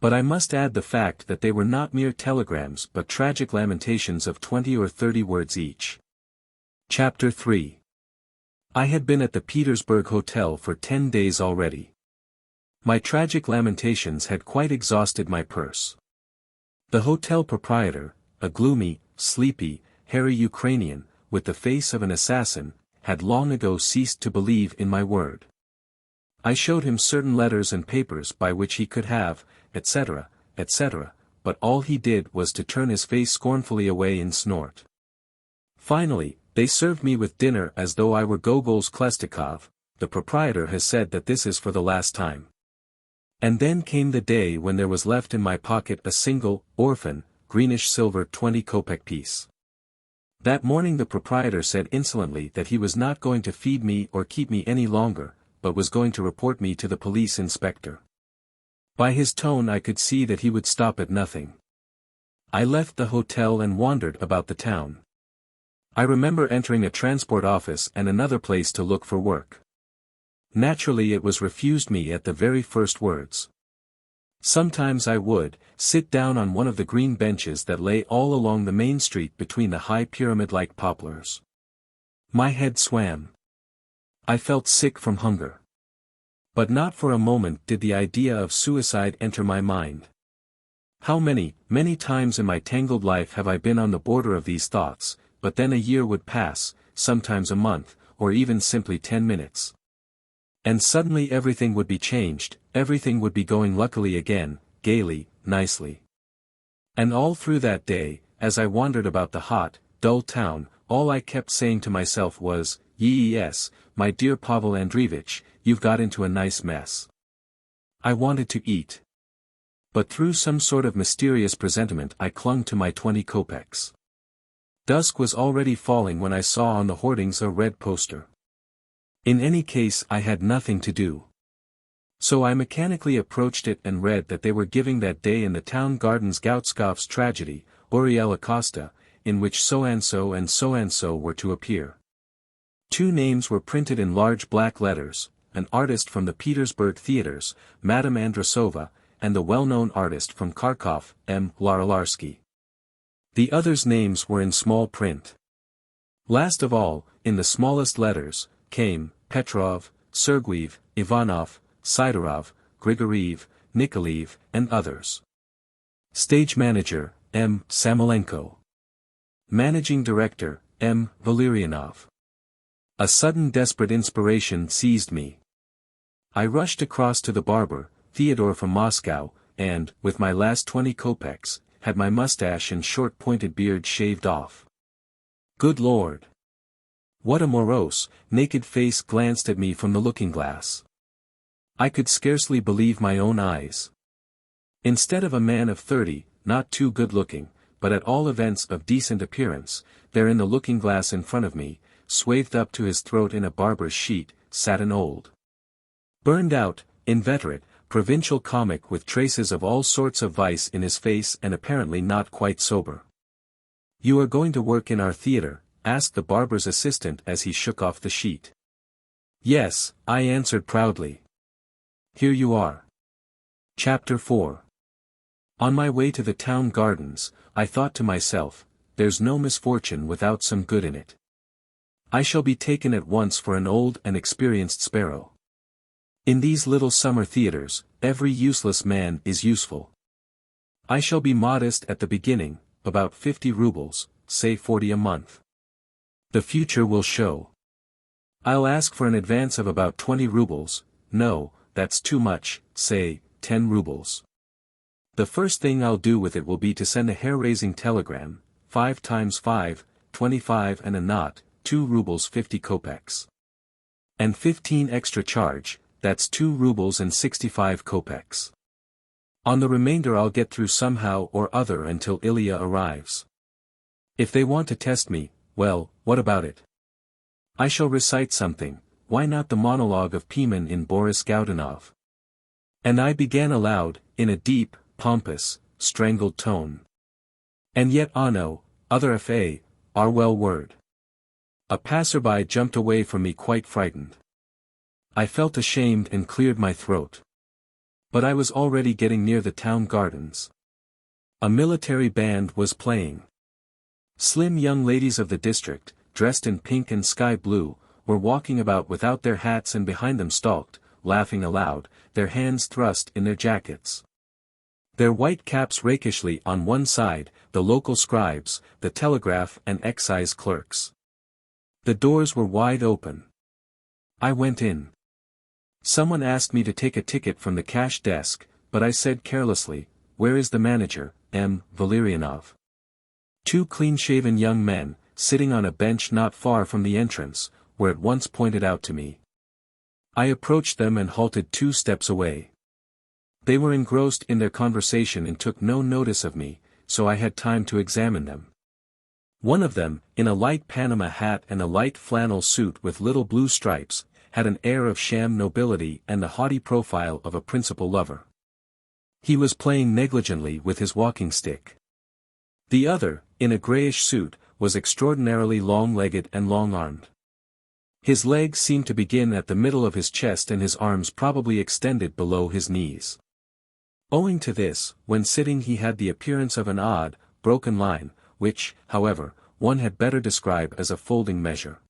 But I must add the fact that they were not mere telegrams but tragic lamentations of 20 or 30 words each. Chapter 3. I had been at the Petersburg Hotel for 10 days already. My tragic lamentations had quite exhausted my purse. The hotel proprietor, a gloomy, sleepy, hairy Ukrainian, with the face of an assassin, had long ago ceased to believe in my word. I showed him certain letters and papers by which he could have, etc., but all he did was to turn his face scornfully away and snort. Finally, they served me with dinner as though I were Gogol's Klestikov. The proprietor has said that this is for the last time. And then came the day when there was left in my pocket a single, orphan, greenish-silver 20-kopeck piece. That morning the proprietor said insolently that he was not going to feed me or keep me any longer, but was going to report me to the police inspector. By his tone I could see that he would stop at nothing. I left the hotel and wandered about the town. I remember entering a transport office and another place to look for work. Naturally it was refused me at the very first words. Sometimes I would sit down on one of the green benches that lay all along the main street between the high pyramid-like poplars. My head swam. I felt sick from hunger. But not for a moment did the idea of suicide enter my mind. How many times in my tangled life have I been on the border of these thoughts, but then a year would pass, sometimes a month, or even simply 10 minutes. And suddenly everything would be changed, everything would be going luckily again, gaily, nicely. And all through that day, as I wandered about the hot, dull town, all I kept saying to myself was, yes, my dear Pavel Andreevich, you've got into a nice mess. I wanted to eat. But through some sort of mysterious presentiment I clung to my 20 kopecks. Dusk was already falling when I saw on the hoardings a red poster. In any case I had nothing to do. So I mechanically approached it and read that they were giving that day in the town gardens Gautskov's tragedy, Uriel Acosta, in which so-and-so and so-and-so were to appear. 2 names were printed in large black letters, an artist from the Petersburg theaters, Madame Andrasova, and the well-known artist from Kharkov, M. Larolarsky. The others' names were in small print. Last of all, in the smallest letters, came, Petrov, Serguev, Ivanov, Sidorov, Grigoriev, Nikolaev, and others. Stage Manager, M. Samolenko. Managing Director, M. Valerianov. A sudden desperate inspiration seized me. I rushed across to the barber, Theodore from Moscow, and, with my last 20 kopecks, had my mustache and short pointed beard shaved off. Good Lord! What a morose, naked face glanced at me from the looking-glass. I could scarcely believe my own eyes. Instead of a man of 30, not too good-looking, but at all events of decent appearance, there in the looking-glass in front of me, swathed up to his throat in a barber's sheet, sat an old, burned-out, inveterate, provincial comic with traces of all sorts of vice in his face and apparently not quite sober. "You are going to work in our theater?" asked the barber's assistant as he shook off the sheet. "Yes," I answered proudly. "Here you are." Chapter 4. On my way to the town gardens, I thought to myself, there's no misfortune without some good in it. I shall be taken at once for an old and experienced sparrow. In these little summer theaters, every useless man is useful. I shall be modest at the beginning, about 50 rubles, say 40 a month. The future will show. I'll ask for an advance of about 20 rubles, no, that's too much, say, 10 rubles. The first thing I'll do with it will be to send a hair-raising telegram, 5 times 5, 25 and a knot, 2 rubles 50 kopecks. And 15 extra charge, that's 2 rubles and 65 kopecks. On the remainder I'll get through somehow or other until Ilya arrives. If they want to test me, well, what about it? I shall recite something, why not the monologue of Pimen in Boris Godunov? And I began aloud, in a deep, pompous, strangled tone. And yet Anno, other F.A., are well word. A passerby jumped away from me quite frightened. I felt ashamed and cleared my throat. But I was already getting near the town gardens. A military band was playing. Slim young ladies of the district, dressed in pink and sky blue, were walking about without their hats and behind them stalked, laughing aloud, their hands thrust in their jackets. Their white caps rakishly on one side, the local scribes, the telegraph and excise clerks. The doors were wide open. I went in. Someone asked me to take a ticket from the cash desk, but I said carelessly, "Where is the manager, M. Valerianov?" 2 clean-shaven young men, sitting on a bench not far from the entrance, were at once pointed out to me. I approached them and halted 2 steps away. They were engrossed in their conversation and took no notice of me, so I had time to examine them. One of them, in a light Panama hat and a light flannel suit with little blue stripes, had an air of sham nobility and the haughty profile of a principal lover. He was playing negligently with his walking stick. The other, in a grayish suit, was extraordinarily long-legged and long-armed. His legs seemed to begin at the middle of his chest and his arms probably extended below his knees. Owing to this, when sitting he had the appearance of an odd, broken line, which, however, one had better describe as a folding measure.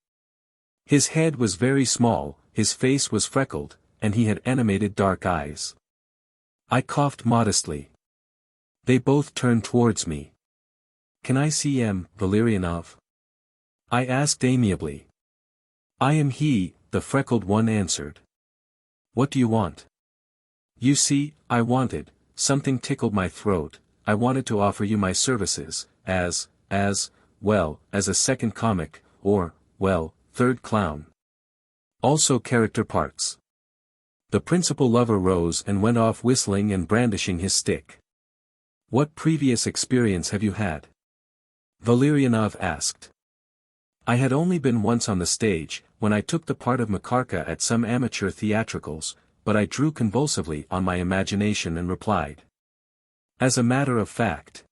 His head was very small, his face was freckled, and he had animated dark eyes. I coughed modestly. They both turned towards me. "Can I see M. Valerianov?" I asked amiably. "I am he," the freckled one answered. "What do you want?" You see, I wanted, something tickled my throat, I wanted to offer you my services, well, as a second comic, or, well, third clown. Also character parts. The principal lover rose and went off whistling and brandishing his stick. What previous experience have you had? Valerianov asked. I had only been once on the stage, when I took the part of Makarka at some amateur theatricals, but I drew convulsively on my imagination and replied. As a matter of fact,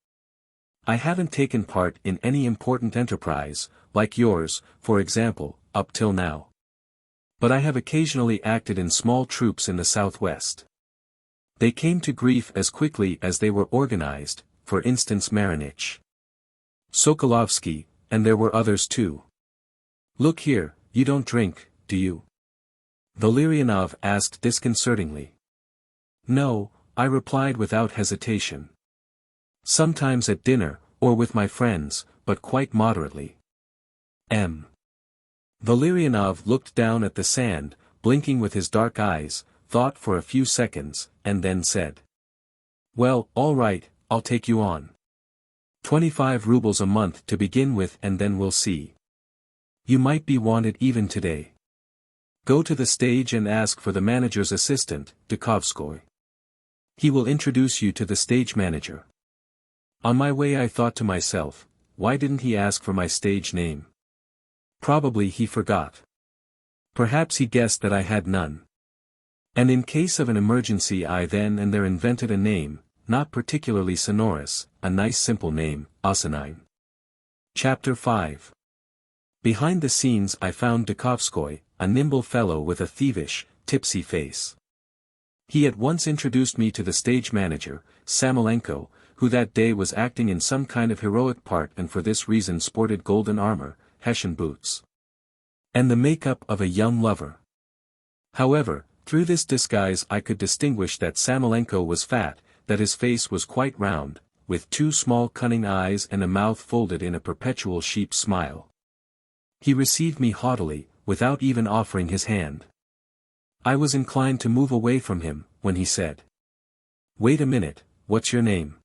I haven't taken part in any important enterprise, like yours, for example, up till now. But I have occasionally acted in small troops in the southwest. They came to grief as quickly as they were organized, for instance Marinich, Sokolovsky, and there were others too. Look here, you don't drink, do you? Valerianov asked disconcertingly. No, I replied without hesitation. Sometimes at dinner, or with my friends, but quite moderately. Valerianov looked down at the sand, blinking with his dark eyes, thought for a few seconds, and then said. Well, all right, I'll take you on. 25 rubles a month to begin with and then we'll see. You might be wanted even today. Go to the stage and ask for the manager's assistant, Dukovskoy. He will introduce you to the stage manager. On my way I thought to myself, why didn't he ask for my stage name? Probably he forgot. Perhaps he guessed that I had none. And in case of an emergency I then and there invented a name, not particularly sonorous, a nice simple name, Asinine. Chapter 5. Behind the scenes I found Dukovskoy, a nimble fellow with a thievish, tipsy face. He at once introduced me to the stage manager, Samolenko, who that day was acting in some kind of heroic part and for this reason sported golden armor, Hessian boots, and the makeup of a young lover. However, through this disguise I could distinguish that Samolenko was fat, that his face was quite round, with two small cunning eyes and a mouth folded in a perpetual sheep's smile. He received me haughtily, without even offering his hand. I was inclined to move away from him, when he said. Wait a minute, what's your name?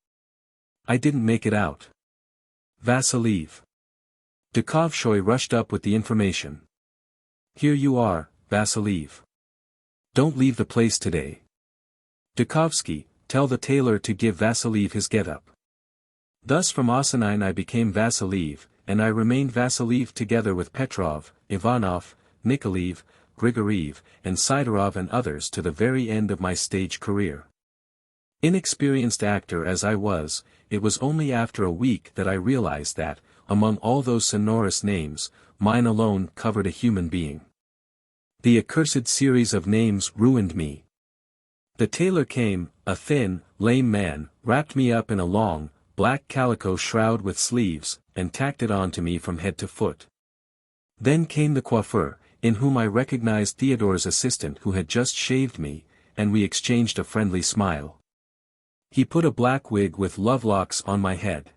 I didn't make it out. Vasiliev. Dukovskoy rushed up with the information. Here you are, Vasiliev. Don't leave the place today. Dukovsky, tell the tailor to give Vasiliev his get-up. Thus from Asinine I became Vasiliev, and I remained Vasiliev together with Petrov, Ivanov, Nikoliev, Grigoriev, and Sidorov and others to the very end of my stage career. Inexperienced actor as I was, it was only after a week that I realized that, among all those sonorous names, mine alone covered a human being. The accursed series of names ruined me. The tailor came, a thin, lame man, wrapped me up in a long, black calico shroud with sleeves, and tacked it on to me from head to foot. Then came the coiffeur, in whom I recognized Theodore's assistant who had just shaved me, and we exchanged a friendly smile. He put a black wig with lovelocks on my head.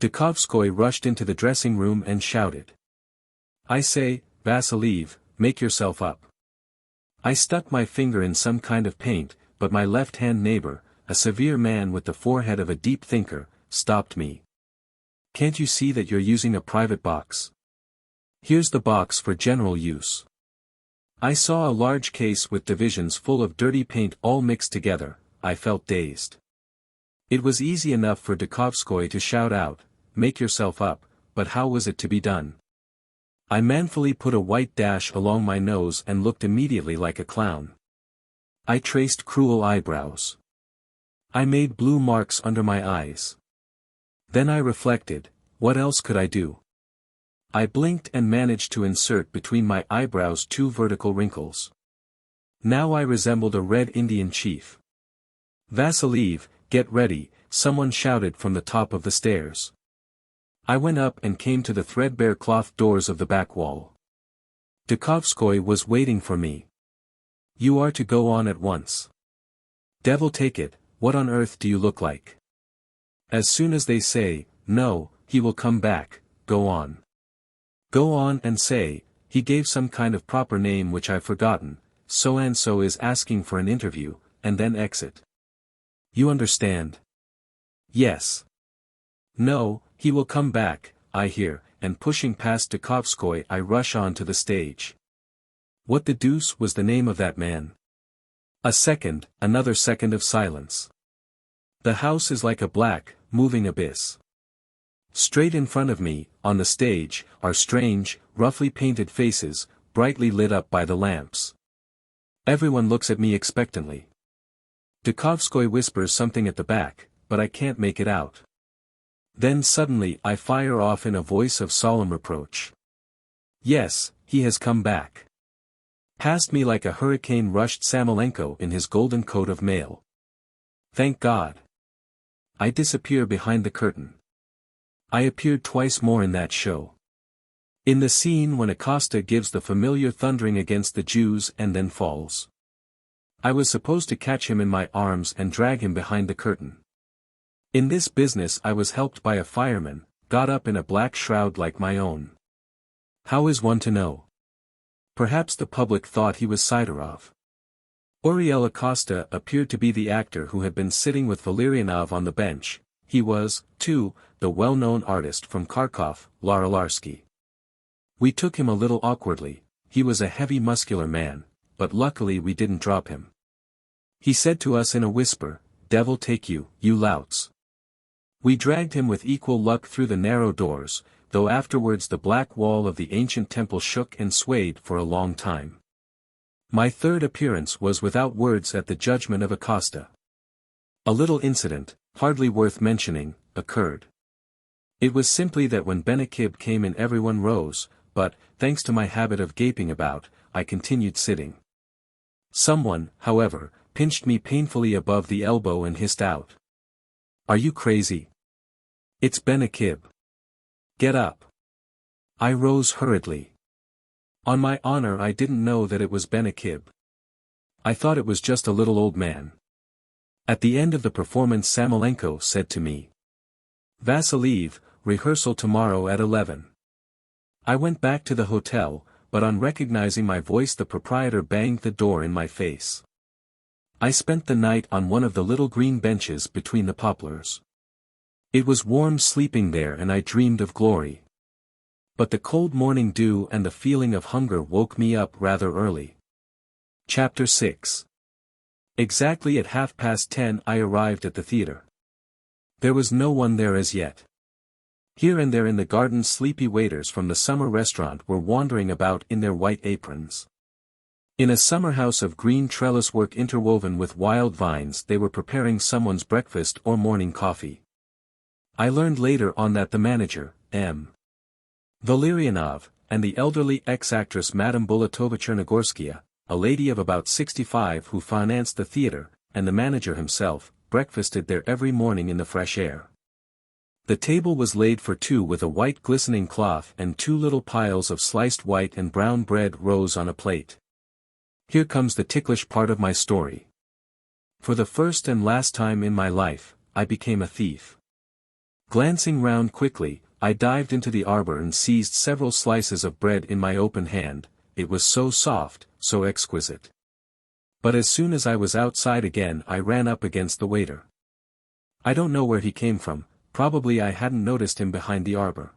Dukovskoy rushed into the dressing room and shouted. I say, Vasiliev, make yourself up. I stuck my finger in some kind of paint, but my left-hand neighbor, a severe man with the forehead of a deep thinker, stopped me. Can't you see that you're using a private box? Here's the box for general use. I saw a large case with divisions full of dirty paint all mixed together. I felt dazed. It was easy enough for Dukovskoy to shout out, make yourself up, but how was it to be done? I manfully put a white dash along my nose and looked immediately like a clown. I traced cruel eyebrows. I made blue marks under my eyes. Then I reflected, what else could I do? I blinked and managed to insert between my eyebrows 2 vertical wrinkles. Now I resembled a Red Indian chief. Vasiliev, get ready, someone shouted from the top of the stairs. I went up and came to the threadbare cloth doors of the back wall. Dukovskoy was waiting for me. You are to go on at once. Devil take it, what on earth do you look like? As soon as they say, no, he will come back, go on. Go on and say, he gave some kind of proper name which I've forgotten, so-and-so is asking for an interview, and then exit. You understand? Yes. No, he will come back, I hear, and pushing past Dukovskoy I rush on to the stage. What the deuce was the name of that man? Another second of silence. The house is like a black, moving abyss. Straight in front of me, on the stage, are strange, roughly painted faces, brightly lit up by the lamps. Everyone looks at me expectantly. Dukovskoy whispers something at the back, but I can't make it out. Then suddenly I fire off in a voice of solemn reproach. Yes, he has come back. Past me like a hurricane rushed Samolenko in his golden coat of mail. Thank God. I disappear behind the curtain. I appeared twice more in that show. In the scene when Acosta gives the familiar thundering against the Jews and then falls. I was supposed to catch him in my arms and drag him behind the curtain. In this business I was helped by a fireman, got up in a black shroud like my own. How is one to know? Perhaps the public thought he was Sidorov. Uriel Acosta appeared to be the actor who had been sitting with Valerianov on the bench. He was, too, the well-known artist from Kharkov, Larolarsky. We took him a little awkwardly. He was a heavy muscular man, but luckily we didn't drop him. He said to us in a whisper, "Devil take you, you louts." We dragged him with equal luck through the narrow doors, though afterwards the black wall of the ancient temple shook and swayed for a long time. My third appearance was without words at the judgment of Acosta. A little incident, hardly worth mentioning, occurred. It was simply that when Benekib came in everyone rose, but, thanks to my habit of gaping about, I continued sitting. Someone, however, pinched me painfully above the elbow and hissed out. "Are you crazy? It's Benekib. Get up." I rose hurriedly. On my honor I didn't know that it was Benekib. I thought it was just a little old man. At the end of the performance Samolenko said to me, "Vassiliev, rehearsal tomorrow at 11. I went back to the hotel, but on recognizing my voice the proprietor banged the door in my face. I spent the night on one of the little green benches between the poplars. It was warm sleeping there and I dreamed of glory. But the cold morning dew and the feeling of hunger woke me up rather early. Chapter 6. Exactly at 10:30 I arrived at the theater. There was no one there as yet. Here and there in the garden sleepy waiters from the summer restaurant were wandering about in their white aprons. In a summer house of green trellis work interwoven with wild vines they were preparing someone's breakfast or morning coffee. I learned later on that the manager, M. Valerianov, and the elderly ex-actress Madame Bulatovichernogorskaya, a lady of about 65 who financed the theater, and the manager himself, breakfasted there every morning in the fresh air. The table was laid for two with a white glistening cloth and two little piles of sliced white and brown bread rose on a plate. Here comes the ticklish part of my story. For the first and last time in my life, I became a thief. Glancing round quickly, I dived into the arbor and seized several slices of bread in my open hand. It was so soft, so exquisite. But as soon as I was outside again I ran up against the waiter. I don't know where he came from, probably I hadn't noticed him behind the arbor.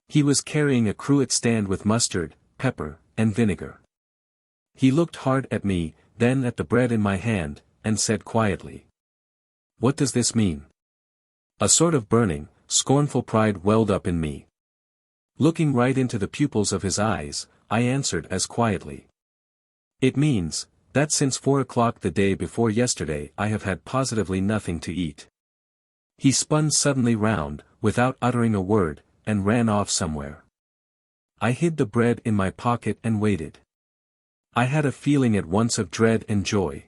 He was carrying a cruet stand with mustard, pepper, and vinegar. He looked hard at me, then at the bread in my hand, and said quietly, "What does this mean?" A sort of burning, scornful pride welled up in me. Looking right into the pupils of his eyes, I answered as quietly. "It means, that since 4 o'clock the day before yesterday I have had positively nothing to eat." He spun suddenly round, without uttering a word, and ran off somewhere. I hid the bread in my pocket and waited. I had a feeling at once of dread and joy.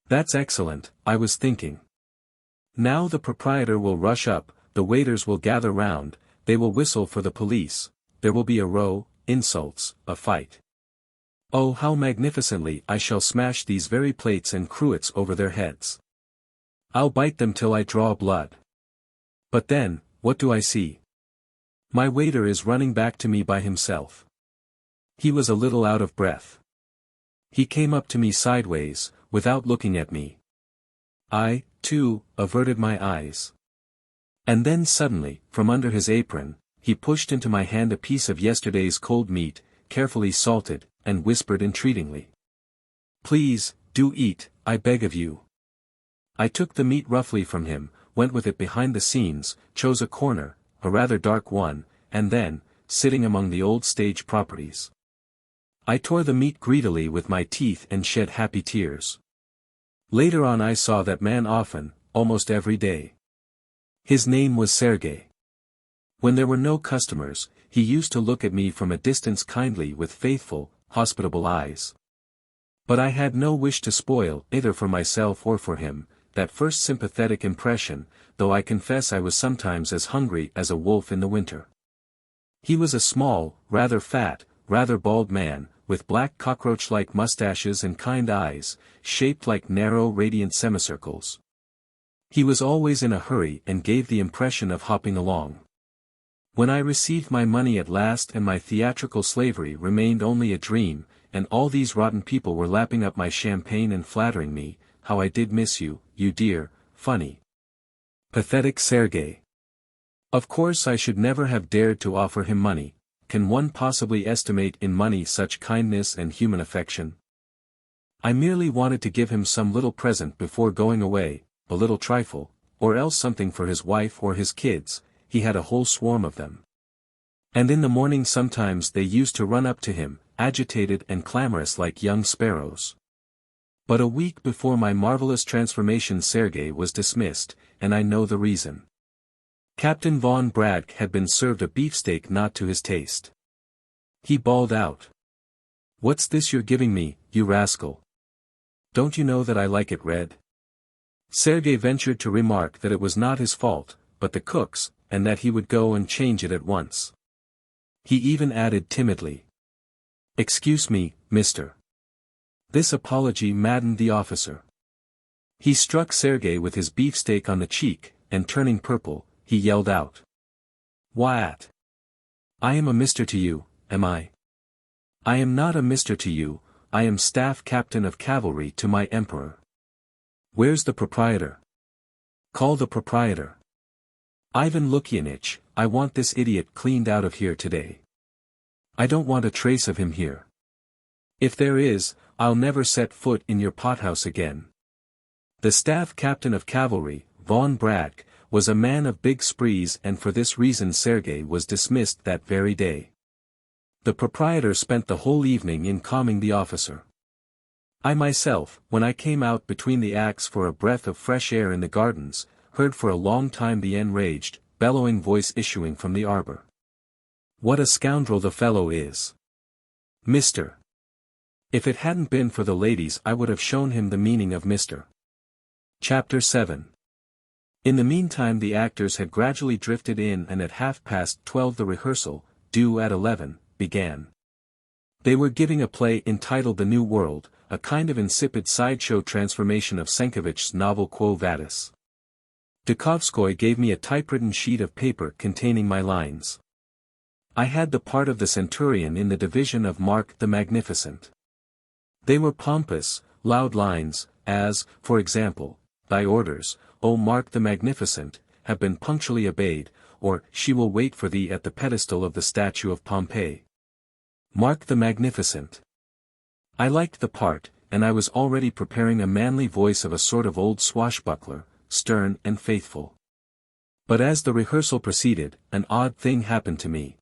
That's excellent, I was thinking. Now the proprietor will rush up, the waiters will gather round, they will whistle for the police, there will be a row, insults, a fight. Oh, how magnificently I shall smash these very plates and cruets over their heads. I'll bite them till I draw blood. But then, what do I see? My waiter is running back to me by himself. He was a little out of breath. He came up to me sideways, without looking at me. I, too, averted my eyes. And then suddenly, from under his apron, he pushed into my hand a piece of yesterday's cold meat, carefully salted, and whispered entreatingly. "Please, do eat, I beg of you." I took the meat roughly from him, went with it behind the scenes, chose a corner, a rather dark one, and then, sitting among the old stage properties, I tore the meat greedily with my teeth and shed happy tears. Later on I saw that man often, almost every day. His name was Sergei. When there were no customers, he used to look at me from a distance kindly with faithful, hospitable eyes. But I had no wish to spoil, either for myself or for him, that first sympathetic impression, though I confess I was sometimes as hungry as a wolf in the winter. He was a small, rather fat, rather bald man, with black cockroach-like mustaches and kind eyes, shaped like narrow radiant semicircles. He was always in a hurry and gave the impression of hopping along. When I received my money at last and my theatrical slavery remained only a dream, and all these rotten people were lapping up my champagne and flattering me, how I did miss you, you dear, funny, pathetic Sergei. Of course I should never have dared to offer him money. Can one possibly estimate in money such kindness and human affection? I merely wanted to give him some little present before going away, a little trifle, or else something for his wife or his kids. He had a whole swarm of them. And in the morning sometimes they used to run up to him, agitated and clamorous like young sparrows. But a week before my marvelous transformation Sergei was dismissed, and I know the reason. Captain von Bradk had been served a beefsteak not to his taste. He bawled out, "What's this you're giving me, you rascal? Don't you know that I like it red?" Sergei ventured to remark that it was not his fault, but the cook's, and that he would go and change it at once. He even added timidly, "Excuse me, mister." This apology maddened the officer. He struck Sergei with his beefsteak on the cheek, and turning purple, he yelled out, "What? I am a mister to you, am I? I am not a mister to you, I am staff captain of cavalry to my emperor. Where's the proprietor? Call the proprietor. Ivan Lukianich, I want this idiot cleaned out of here today. I don't want a trace of him here. If there is, I'll never set foot in your pothouse again." The staff captain of cavalry, von Bradk, was a man of big sprees, and for this reason Sergei was dismissed that very day. The proprietor spent the whole evening in calming the officer. I myself, when I came out between the acts for a breath of fresh air in the gardens, heard for a long time the enraged, bellowing voice issuing from the arbor. "What a scoundrel the fellow is! Mister! If it hadn't been for the ladies I would have shown him the meaning of Mr." Chapter 7. In the meantime the actors had gradually drifted in, and at 12:30 the rehearsal, due at 11, began. They were giving a play entitled The New World, a kind of insipid sideshow transformation of Senkevich's novel Quo Vadis. Dukovskoy gave me a typewritten sheet of paper containing my lines. I had the part of the centurion in the division of Mark the Magnificent. They were pompous, loud lines, as, for example, "Thy orders, O Mark the Magnificent, have been punctually obeyed," or "She will wait for thee at the pedestal of the statue of Pompey." Mark the Magnificent. I liked the part, and I was already preparing a manly voice of a sort of old swashbuckler, stern and faithful. But as the rehearsal proceeded, an odd thing happened to me.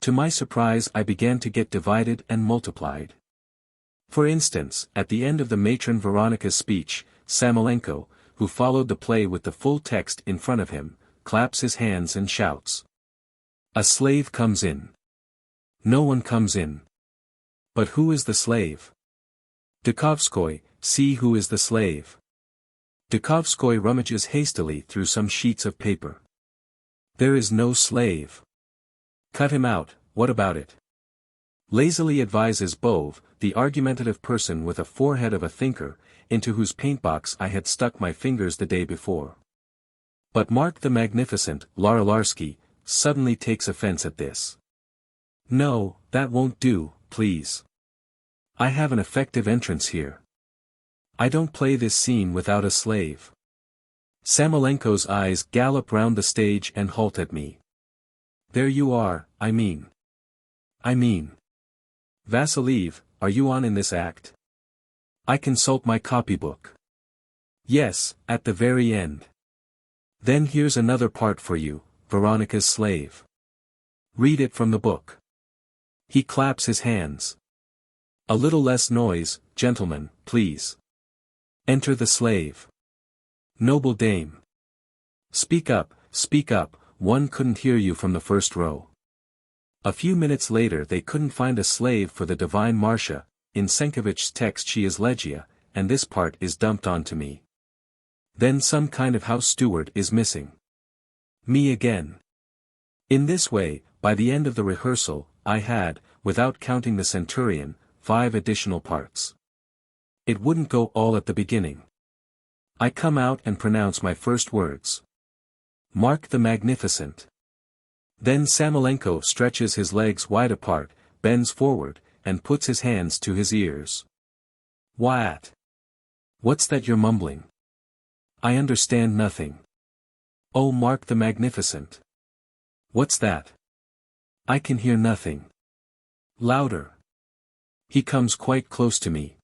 To my surprise I began to get divided and multiplied. For instance, at the end of the matron Veronica's speech, Samolenko, who followed the play with the full text in front of him, claps his hands and shouts, "A slave comes in." No one comes in. But who is the slave? Dukovskoy, see who is the slave. Dukovskoy rummages hastily through some sheets of paper. There is no slave. Cut him out, what about it? Lazily advises Bove, the argumentative person with a forehead of a thinker, into whose paintbox I had stuck my fingers the day before. But Mark the Magnificent, Larolarsky, suddenly takes offense at this. "No, that won't do, please. I have an effective entrance here. I don't play this scene without a slave." Samolenko's eyes gallop round the stage and halt at me. There you are, I mean. Vassiliev, are you on in this act? I consult my copybook. Yes, at the very end. Then here's another part for you, Veronica's slave. Read it from the book. He claps his hands. A little less noise, gentlemen, please. Enter the slave. Noble dame. Speak up, one couldn't hear you from the first row. A few minutes later they couldn't find a slave for the divine Marcia. In Senkovich's text she is Legia, and this part is dumped onto me. Then some kind of house steward is missing. Me again. In this way, by the end of the rehearsal, I had, without counting the centurion, 5 additional parts. It wouldn't go all at the beginning. I come out and pronounce my first words. Mark the Magnificent. Then Samolenko stretches his legs wide apart, bends forward, and puts his hands to his ears. What? What's that you're mumbling? I understand nothing. Oh, Mark the Magnificent. What's that? I can hear nothing. Louder. He comes quite close to me.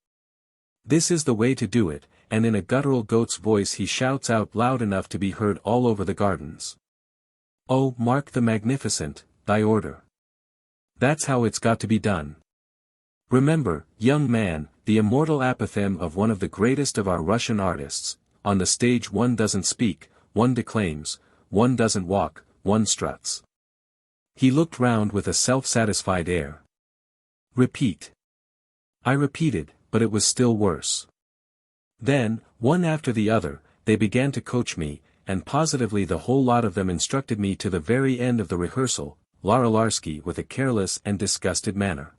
This is the way to do it, and in a guttural goat's voice he shouts out loud enough to be heard all over the gardens. Oh, Mark the Magnificent, thy order. That's how it's got to be done. Remember, young man, the immortal apothegm of one of the greatest of our Russian artists, on the stage one doesn't speak, one declaims, one doesn't walk, one struts. He looked round with a self-satisfied air. Repeat. I repeated, but it was still worse. Then, one after the other, they began to coach me, and positively the whole lot of them instructed me to the very end of the rehearsal, Laralarsky with a careless and disgusted manner.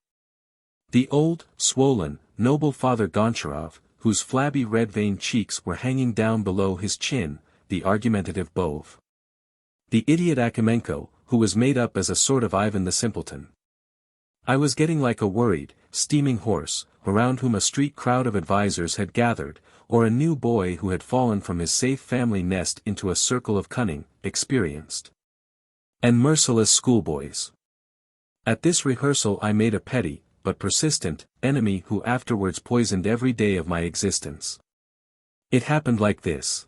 The old, swollen, noble Father Goncharov, whose flabby red-veined cheeks were hanging down below his chin, the argumentative Bove. The idiot Akimenko, who was made up as a sort of Ivan the Simpleton. I was getting like a worried, steaming horse, around whom a street crowd of advisers had gathered, or a new boy who had fallen from his safe family nest into a circle of cunning, experienced, and merciless schoolboys. At this rehearsal I made a petty, but persistent, enemy who afterwards poisoned every day of my existence. It happened like this.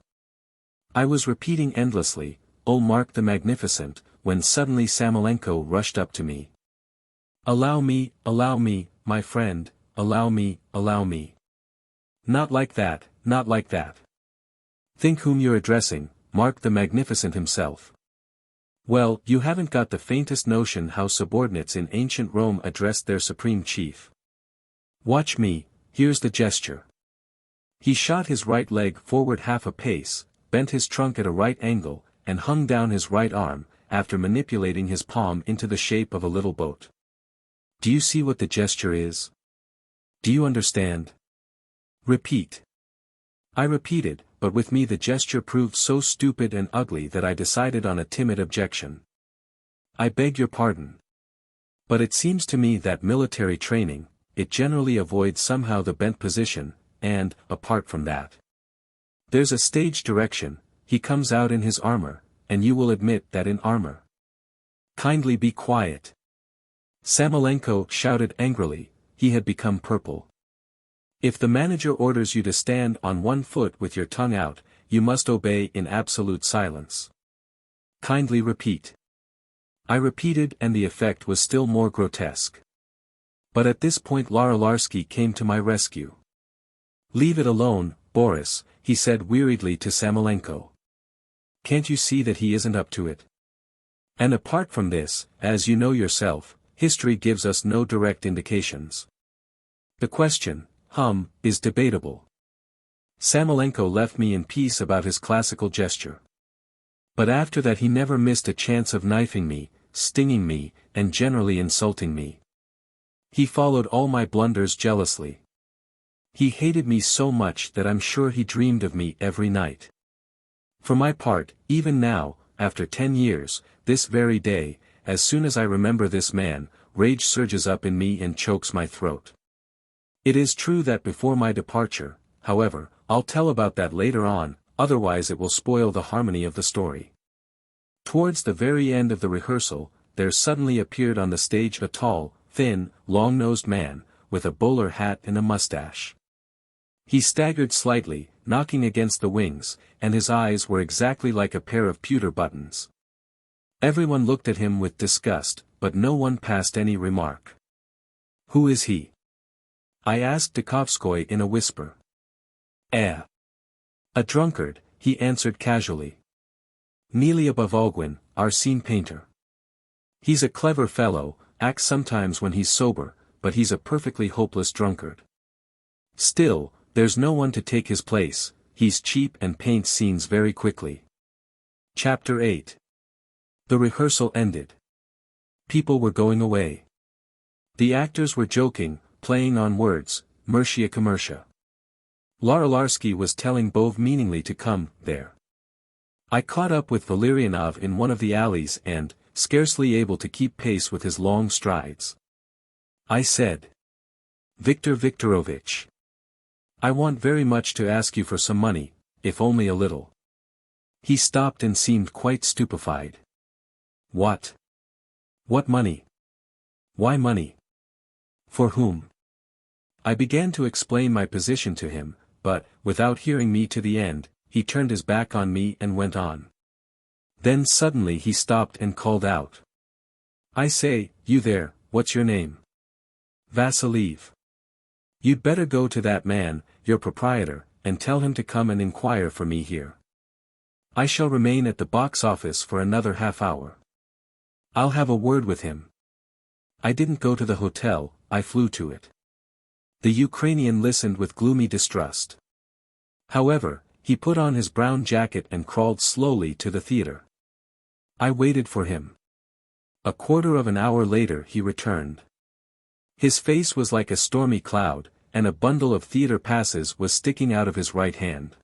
I was repeating endlessly, "Oh, Mark the Magnificent," when suddenly Samolenko rushed up to me. Allow me, my friend, allow me. Not like that, not like that. Think whom you're addressing, Mark the Magnificent himself. Well, you haven't got the faintest notion how subordinates in ancient Rome addressed their supreme chief. Watch me, here's the gesture. He shot his right leg forward half a pace, bent his trunk at a right angle, and hung down his right arm, after manipulating his palm into the shape of a little boat. Do you see what the gesture is? Do you understand? Repeat. I repeated, but with me the gesture proved so stupid and ugly that I decided on a timid objection. I beg your pardon. But it seems to me that military training, it generally avoids somehow the bent position, and, apart from that, there's a stage direction. He comes out in his armor, and you will admit that in armor. Kindly be quiet. Samolenko shouted angrily, he had become purple. If the manager orders you to stand on one foot with your tongue out, you must obey in absolute silence. Kindly repeat. I repeated and the effect was still more grotesque. But at this point Laralarsky came to my rescue. Leave it alone, Boris, he said weariedly to Samolenko. Can't you see that he isn't up to it? And apart from this, as you know yourself, history gives us no direct indications. The question, is debatable. Samolenko left me in peace about his classical gesture. But after that he never missed a chance of knifing me, stinging me, and generally insulting me. He followed all my blunders jealously. He hated me so much that I'm sure he dreamed of me every night. For my part, even now, after 10 years, this very day, as soon as I remember this man, rage surges up in me and chokes my throat. It is true that before my departure, however, I'll tell about that later on, otherwise it will spoil the harmony of the story. Towards the very end of the rehearsal, there suddenly appeared on the stage a tall, thin, long-nosed man, with a bowler hat and a mustache. He staggered slightly, knocking against the wings, and his eyes were exactly like a pair of pewter buttons. Everyone looked at him with disgust, but no one passed any remark. "Who is he?" I asked Dukovskoy in a whisper. "A drunkard," he answered casually. "Nearly above Volgin, our scene painter. He's a clever fellow, acts sometimes when he's sober, but he's a perfectly hopeless drunkard. Still, there's no one to take his place, he's cheap and paints scenes very quickly." Chapter 8. The rehearsal ended. People were going away. The actors were joking, playing on words, Mershia Commercia. Laralarsky was telling Bove meaningly to come there. I caught up with Valerianov in one of the alleys and, scarcely able to keep pace with his long strides, I said, "Viktor Viktorovich, I want very much to ask you for some money, if only a little." He stopped and seemed quite stupefied. "What? What money? Why money? For whom?" I began to explain my position to him, but, without hearing me to the end, he turned his back on me and went on. Then suddenly he stopped and called out. "I say, you there, what's your name?" "Vassiliev. You'd better go to that man, your proprietor, and tell him to come and inquire for me here. I shall remain at the box office for another half-hour. I'll have a word with him." I didn't go to the hotel, I flew to it. The Ukrainian listened with gloomy distrust. However, he put on his brown jacket and crawled slowly to the theater. I waited for him. A quarter of an hour later he returned. His face was like a stormy cloud, and a bundle of theater passes was sticking out of his right hand.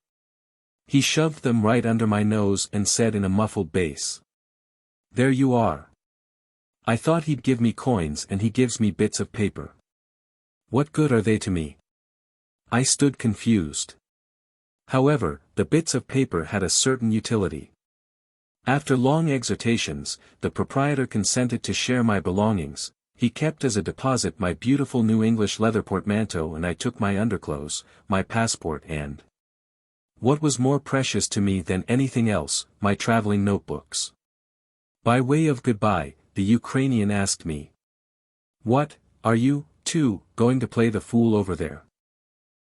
He shoved them right under my nose and said in a muffled bass, "There you are. I thought he'd give me coins and he gives me bits of paper. What good are they to me?" I stood confused. However, the bits of paper had a certain utility. After long exhortations, the proprietor consented to share my belongings. He kept as a deposit my beautiful new English leather portmanteau, and I took my underclothes, my passport, and, what was more precious to me than anything else, my traveling notebooks. By way of goodbye, the Ukrainian asked me, "What, are you, too, going to play the fool over there?"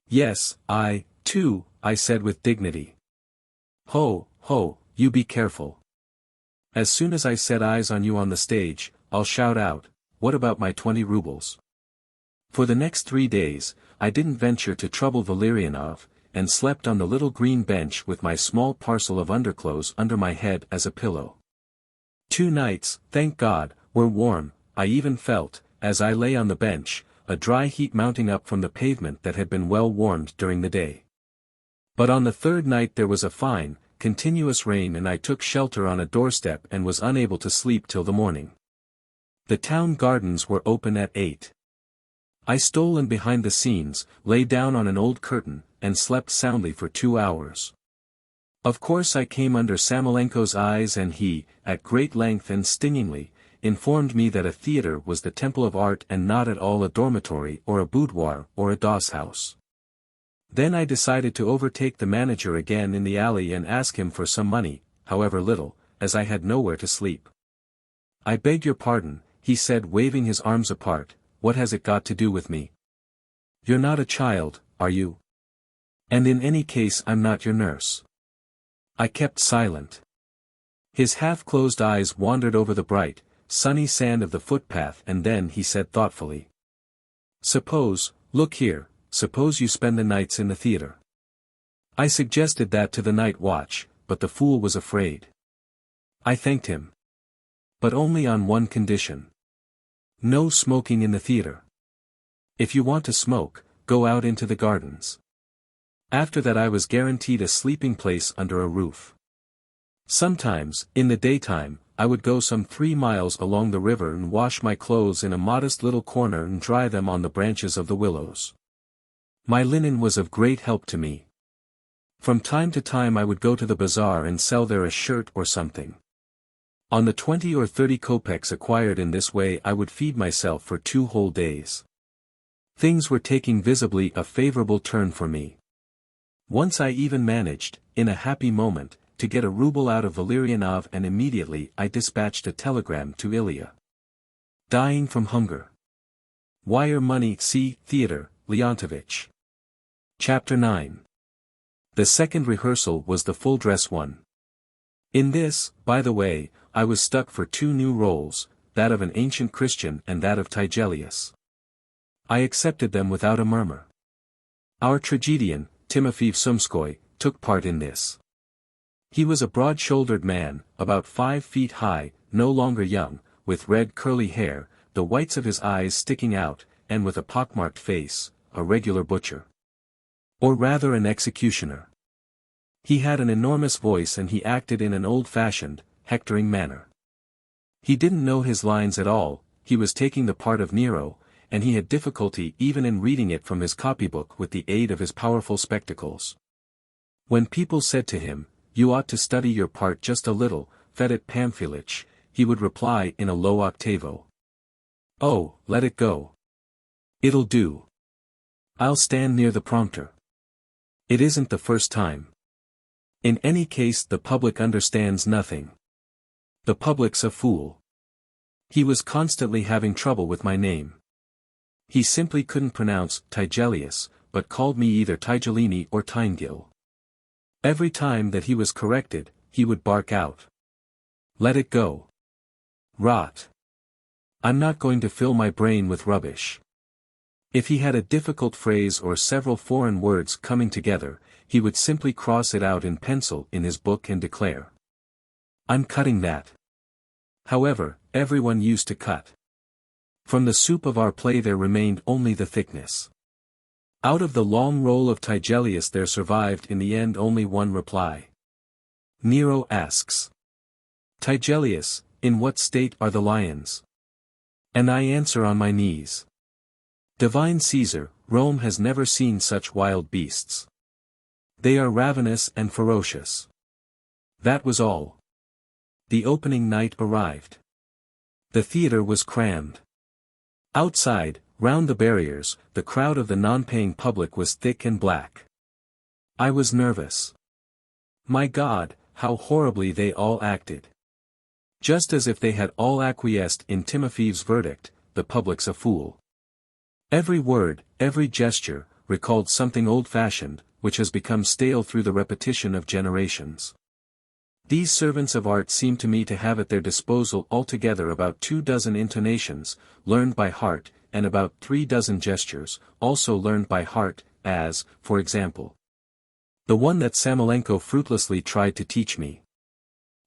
"Yes, too, I said with dignity. "Ho, ho, you be careful. As soon as I set eyes on you on the stage, I'll shout out, 'What about my 20 rubles?'" For the next 3 days, I didn't venture to trouble Valerianov, and slept on the little green bench with my small parcel of underclothes under my head as a pillow. 2 nights, thank God, were warm. I even felt, as I lay on the bench, a dry heat mounting up from the pavement that had been well warmed during the day. But on the 3rd night there was a fine, continuous rain, and I took shelter on a doorstep and was unable to sleep till the morning. The town gardens were open at 8. I stole in behind the scenes, lay down on an old curtain, and slept soundly for 2 hours. Of course I came under Samolenko's eyes, and he, at great length and stingingly, informed me that a theatre was the temple of art and not at all a dormitory or a boudoir or a doss house. Then I decided to overtake the manager again in the alley and ask him for some money, however little, as I had nowhere to sleep. "I beg your pardon," he said, waving his arms apart, "what has it got to do with me? You're not a child, are you? And in any case I'm not your nurse." I kept silent. His half-closed eyes wandered over the bright, sunny sand of the footpath, and then he said thoughtfully, Look here, suppose you spend the nights in the theater." I suggested that to the night watch, but the fool was afraid. I thanked him. But only on one condition. No smoking in the theater. If you want to smoke, go out into the gardens. After that I was guaranteed a sleeping place under a roof. Sometimes, in the daytime, I would go some 3 miles along the river and wash my clothes in a modest little corner and dry them on the branches of the willows. My linen was of great help to me. From time to time I would go to the bazaar and sell there a shirt or something. On the 20 or 30 kopecks acquired in this way I would feed myself for 2 whole days. Things were taking visibly a favorable turn for me. Once I even managed, in a happy moment, to get a ruble out of Valerianov, and immediately I dispatched a telegram to Ilya. Dying from hunger. Wire money. See Theodore Leontovich. Chapter 9. The second rehearsal was the full-dress one. In this, by the way, I was stuck for 2 new roles, that of an ancient Christian and that of Tigelius. I accepted them without a murmur. Our tragedian, Timofey Sumskoy, took part in this. He was a broad-shouldered man, about 5 feet high, no longer young, with red curly hair, the whites of his eyes sticking out, and with a pockmarked face, a regular butcher. Or rather an executioner. He had an enormous voice and he acted in an old-fashioned, hectoring manner. He didn't know his lines at all, he was taking the part of Nero, and he had difficulty even in reading it from his copybook with the aid of his powerful spectacles. When people said to him, "You ought to study your part just a little, Fedot Pamphilych," he would reply in a low octavo. "Oh, let it go. It'll do. I'll stand near the prompter. It isn't the first time. In any case the public understands nothing. The public's a fool." He was constantly having trouble with my name. He simply couldn't pronounce Tigelius, but called me either Tigelini or Teingil. Every time that he was corrected, he would bark out. "Let it go. Rot. I'm not going to fill my brain with rubbish." If he had a difficult phrase or several foreign words coming together, he would simply cross it out in pencil in his book and declare, "I'm cutting that." However, everyone used to cut. From the soup of our play there remained only the thickness. Out of the long roll of Tigelius there survived in the end only one reply. Nero asks, "Tigelius, in what state are the lions?" And I answer on my knees, "Divine Caesar, Rome has never seen such wild beasts. They are ravenous and ferocious." That was all. The opening night arrived. The theater was crammed. Outside, round the barriers, the crowd of the non-paying public was thick and black. I was nervous. My God, how horribly they all acted. Just as if they had all acquiesced in Timofey's verdict, "The public's a fool." Every word, every gesture, recalled something old-fashioned, which has become stale through the repetition of generations. These servants of art seemed to me to have at their disposal altogether about 24 intonations, learned by heart, and about 36 gestures, also learned by heart, as, for example, the one that Samolenko fruitlessly tried to teach me.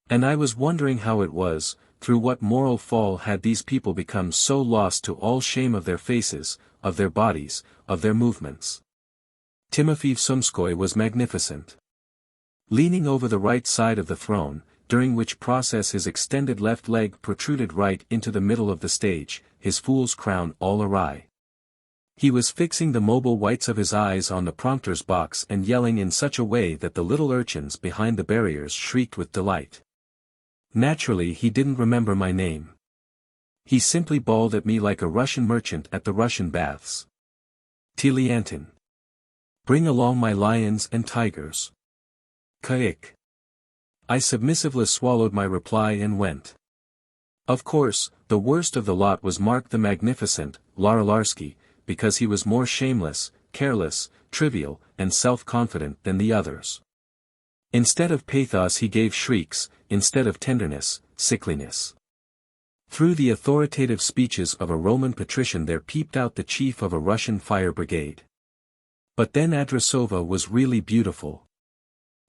And I was wondering how it was, through what moral fall had these people become so lost to all shame of their faces, of their bodies, of their movements. Timofey Sumskoy was magnificent. Leaning over the right side of the throne, during which process his extended left leg protruded right into the middle of the stage, his fool's crown all awry. He was fixing the mobile whites of his eyes on the prompter's box and yelling in such a way that the little urchins behind the barriers shrieked with delight. Naturally he didn't remember my name. He simply bawled at me like a Russian merchant at the Russian baths. "Tiliantin. Bring along my lions and tigers." Kaik. I submissively swallowed my reply and went. Of course, the worst of the lot was Mark the Magnificent, Larolarsky, because he was more shameless, careless, trivial, and self-confident than the others. Instead of pathos he gave shrieks, instead of tenderness, sickliness. Through the authoritative speeches of a Roman patrician there peeped out the chief of a Russian fire brigade. But then Adrasova was really beautiful.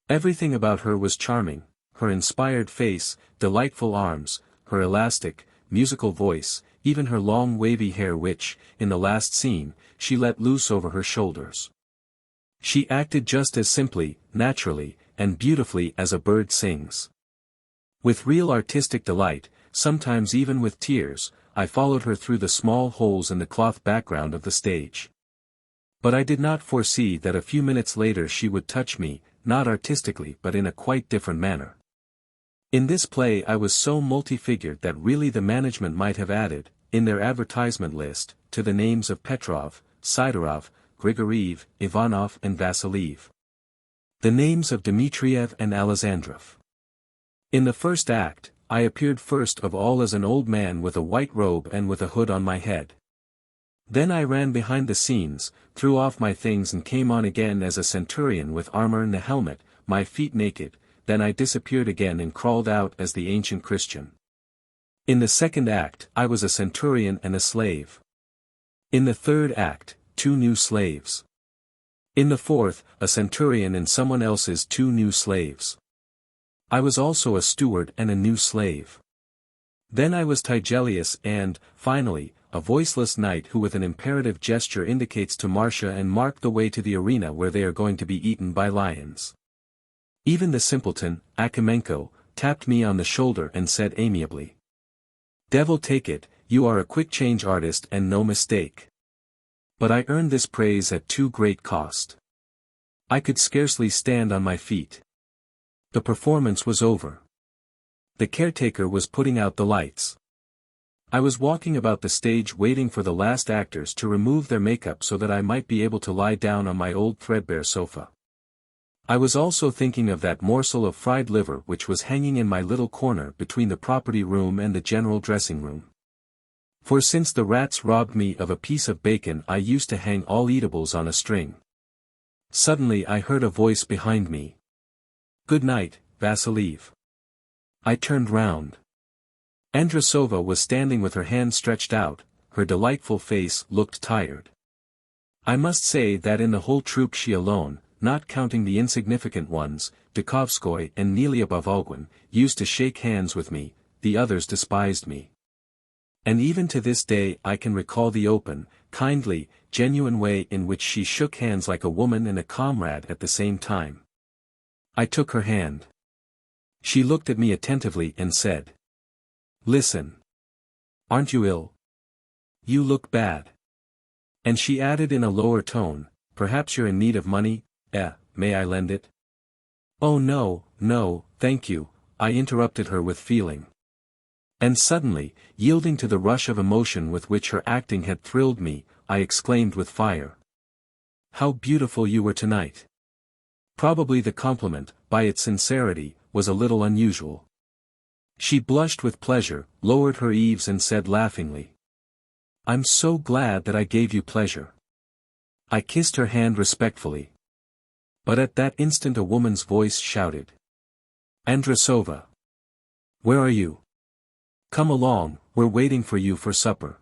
Everything about her was charming, her inspired face, delightful arms, her elastic, musical voice, even her long wavy hair which, in the last scene, she let loose over her shoulders. She acted just as simply, naturally, and beautifully as a bird sings. With real artistic delight, sometimes even with tears, I followed her through the small holes in the cloth background of the stage. But I did not foresee that a few minutes later she would touch me, not artistically but in a quite different manner. In this play I was so multi-figured that really the management might have added, in their advertisement list, to the names of Petrov, Sidorov, Grigoriev, Ivanov and Vasiliev, the names of Dmitriev and Alexandrov. In the first act, I appeared first of all as an old man with a white robe and with a hood on my head. Then I ran behind the scenes, threw off my things and came on again as a centurion with armor and a helmet, my feet naked, then I disappeared again and crawled out as the ancient Christian. In the second act, I was a centurion and a slave. In the third act, 2 new slaves. In the fourth, a centurion and someone else's 2 new slaves. I was also a steward and a new slave. Then I was Tigelius and, finally, a voiceless knight who with an imperative gesture indicates to Marcia and Mark the way to the arena where they are going to be eaten by lions. Even the simpleton, Akimenko, tapped me on the shoulder and said amiably, "Devil take it, you are a quick-change artist and no mistake." But I earned this praise at too great cost. I could scarcely stand on my feet. The performance was over. The caretaker was putting out the lights. I was walking about the stage waiting for the last actors to remove their makeup so that I might be able to lie down on my old threadbare sofa. I was also thinking of that morsel of fried liver which was hanging in my little corner between the property room and the general dressing room. For since the rats robbed me of a piece of bacon I used to hang all eatables on a string. Suddenly I heard a voice behind me. "Good night, Vasiliev." I turned round. Andrasova was standing with her hands stretched out, her delightful face looked tired. I must say that in the whole troupe she alone, not counting the insignificant ones, Dukovskoy and Nelia Volgin, used to shake hands with me, the others despised me. And even to this day I can recall the open, kindly, genuine way in which she shook hands like a woman and a comrade at the same time. I took her hand. She looked at me attentively and said, "Listen. Aren't you ill? You look bad." And she added in a lower tone, "Perhaps you're in need of money? May I lend it?" "Oh no, no, thank you," I interrupted her with feeling. And suddenly, yielding to the rush of emotion with which her acting had thrilled me, I exclaimed with fire, "How beautiful you were tonight!" Probably the compliment, by its sincerity, was a little unusual. She blushed with pleasure, lowered her eaves and said laughingly, "I'm so glad that I gave you pleasure." I kissed her hand respectfully. But at that instant a woman's voice shouted, "Andrasova! Where are you? Come along, we're waiting for you for supper."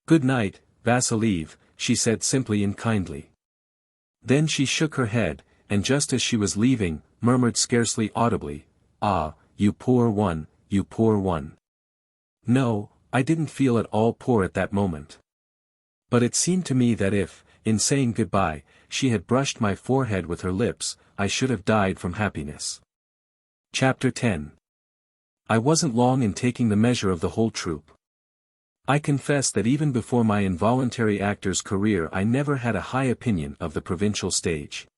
"Good night, Vasiliev," she said simply and kindly. Then she shook her head, and just as she was leaving, murmured scarcely audibly, "Ah, you poor one, you poor one." No, I didn't feel at all poor at that moment. But it seemed to me that if, in saying goodbye, she had brushed my forehead with her lips, I should have died from happiness. Chapter 10. I wasn't long in taking the measure of the whole troupe. I confess that even before my involuntary actor's career I never had a high opinion of the provincial stage.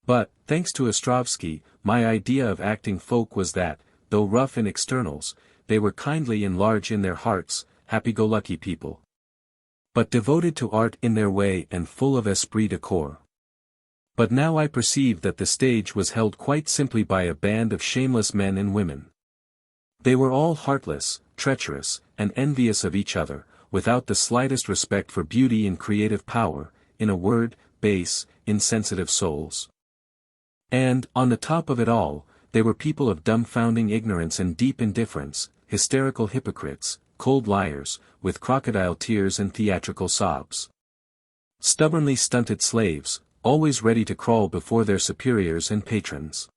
But, thanks to Ostrovsky, my idea of acting folk was that, though rough in externals, they were kindly and large in their hearts, happy-go-lucky people. But devoted to art in their way and full of esprit de corps. But now I perceived that the stage was held quite simply by a band of shameless men and women. They were all heartless, treacherous, and envious of each other, without the slightest respect for beauty and creative power, in a word, base, insensitive souls. And, on the top of it all, they were people of dumbfounding ignorance and deep indifference, hysterical hypocrites, cold liars, with crocodile tears and theatrical sobs. Stubbornly stunted slaves, always ready to crawl before their superiors and patrons.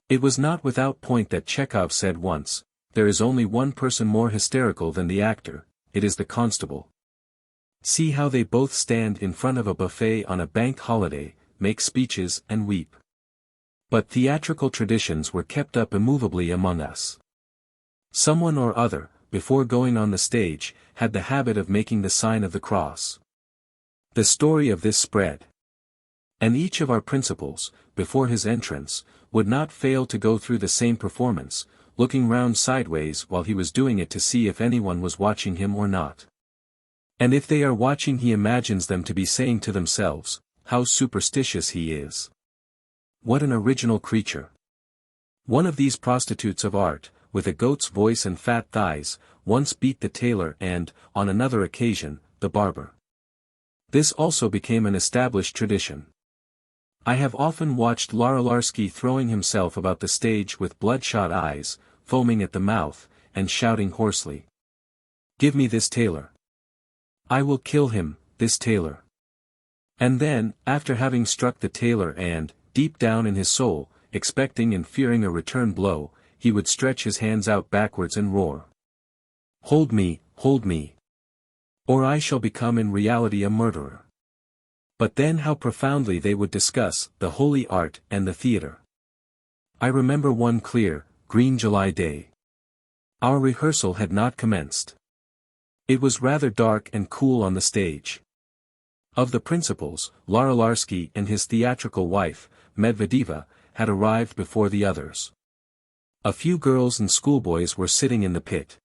It was not without point that Chekhov said once, "There is only one person more hysterical than the actor, it is the constable." See how they both stand in front of a buffet on a bank holiday, make speeches and weep. But theatrical traditions were kept up immovably among us. Someone or other, before going on the stage, had the habit of making the sign of the cross. The story of this spread. And each of our principals, before his entrance, would not fail to go through the same performance, looking round sideways while he was doing it to see if anyone was watching him or not. And if they are watching, he imagines them to be saying to themselves, "How superstitious he is. What an original creature." One of these prostitutes of art, with a goat's voice and fat thighs, once beat the tailor and, on another occasion, the barber. This also became an established tradition. I have often watched Laestrygonians throwing himself about the stage with bloodshot eyes, foaming at the mouth, and shouting hoarsely, "Give me this tailor. I will kill him, this tailor." And then, after having struck the tailor and, deep down in his soul, expecting and fearing a return blow, he would stretch his hands out backwards and roar, hold me, or I shall become in reality a murderer." But then how profoundly they would discuss the holy art and the theatre. I remember one clear, green July day. Our rehearsal had not commenced. It was rather dark and cool on the stage. Of the principals, Laestrygonian and his theatrical wife, Medvedeva, had arrived before the others. A few girls and schoolboys were sitting in the pit.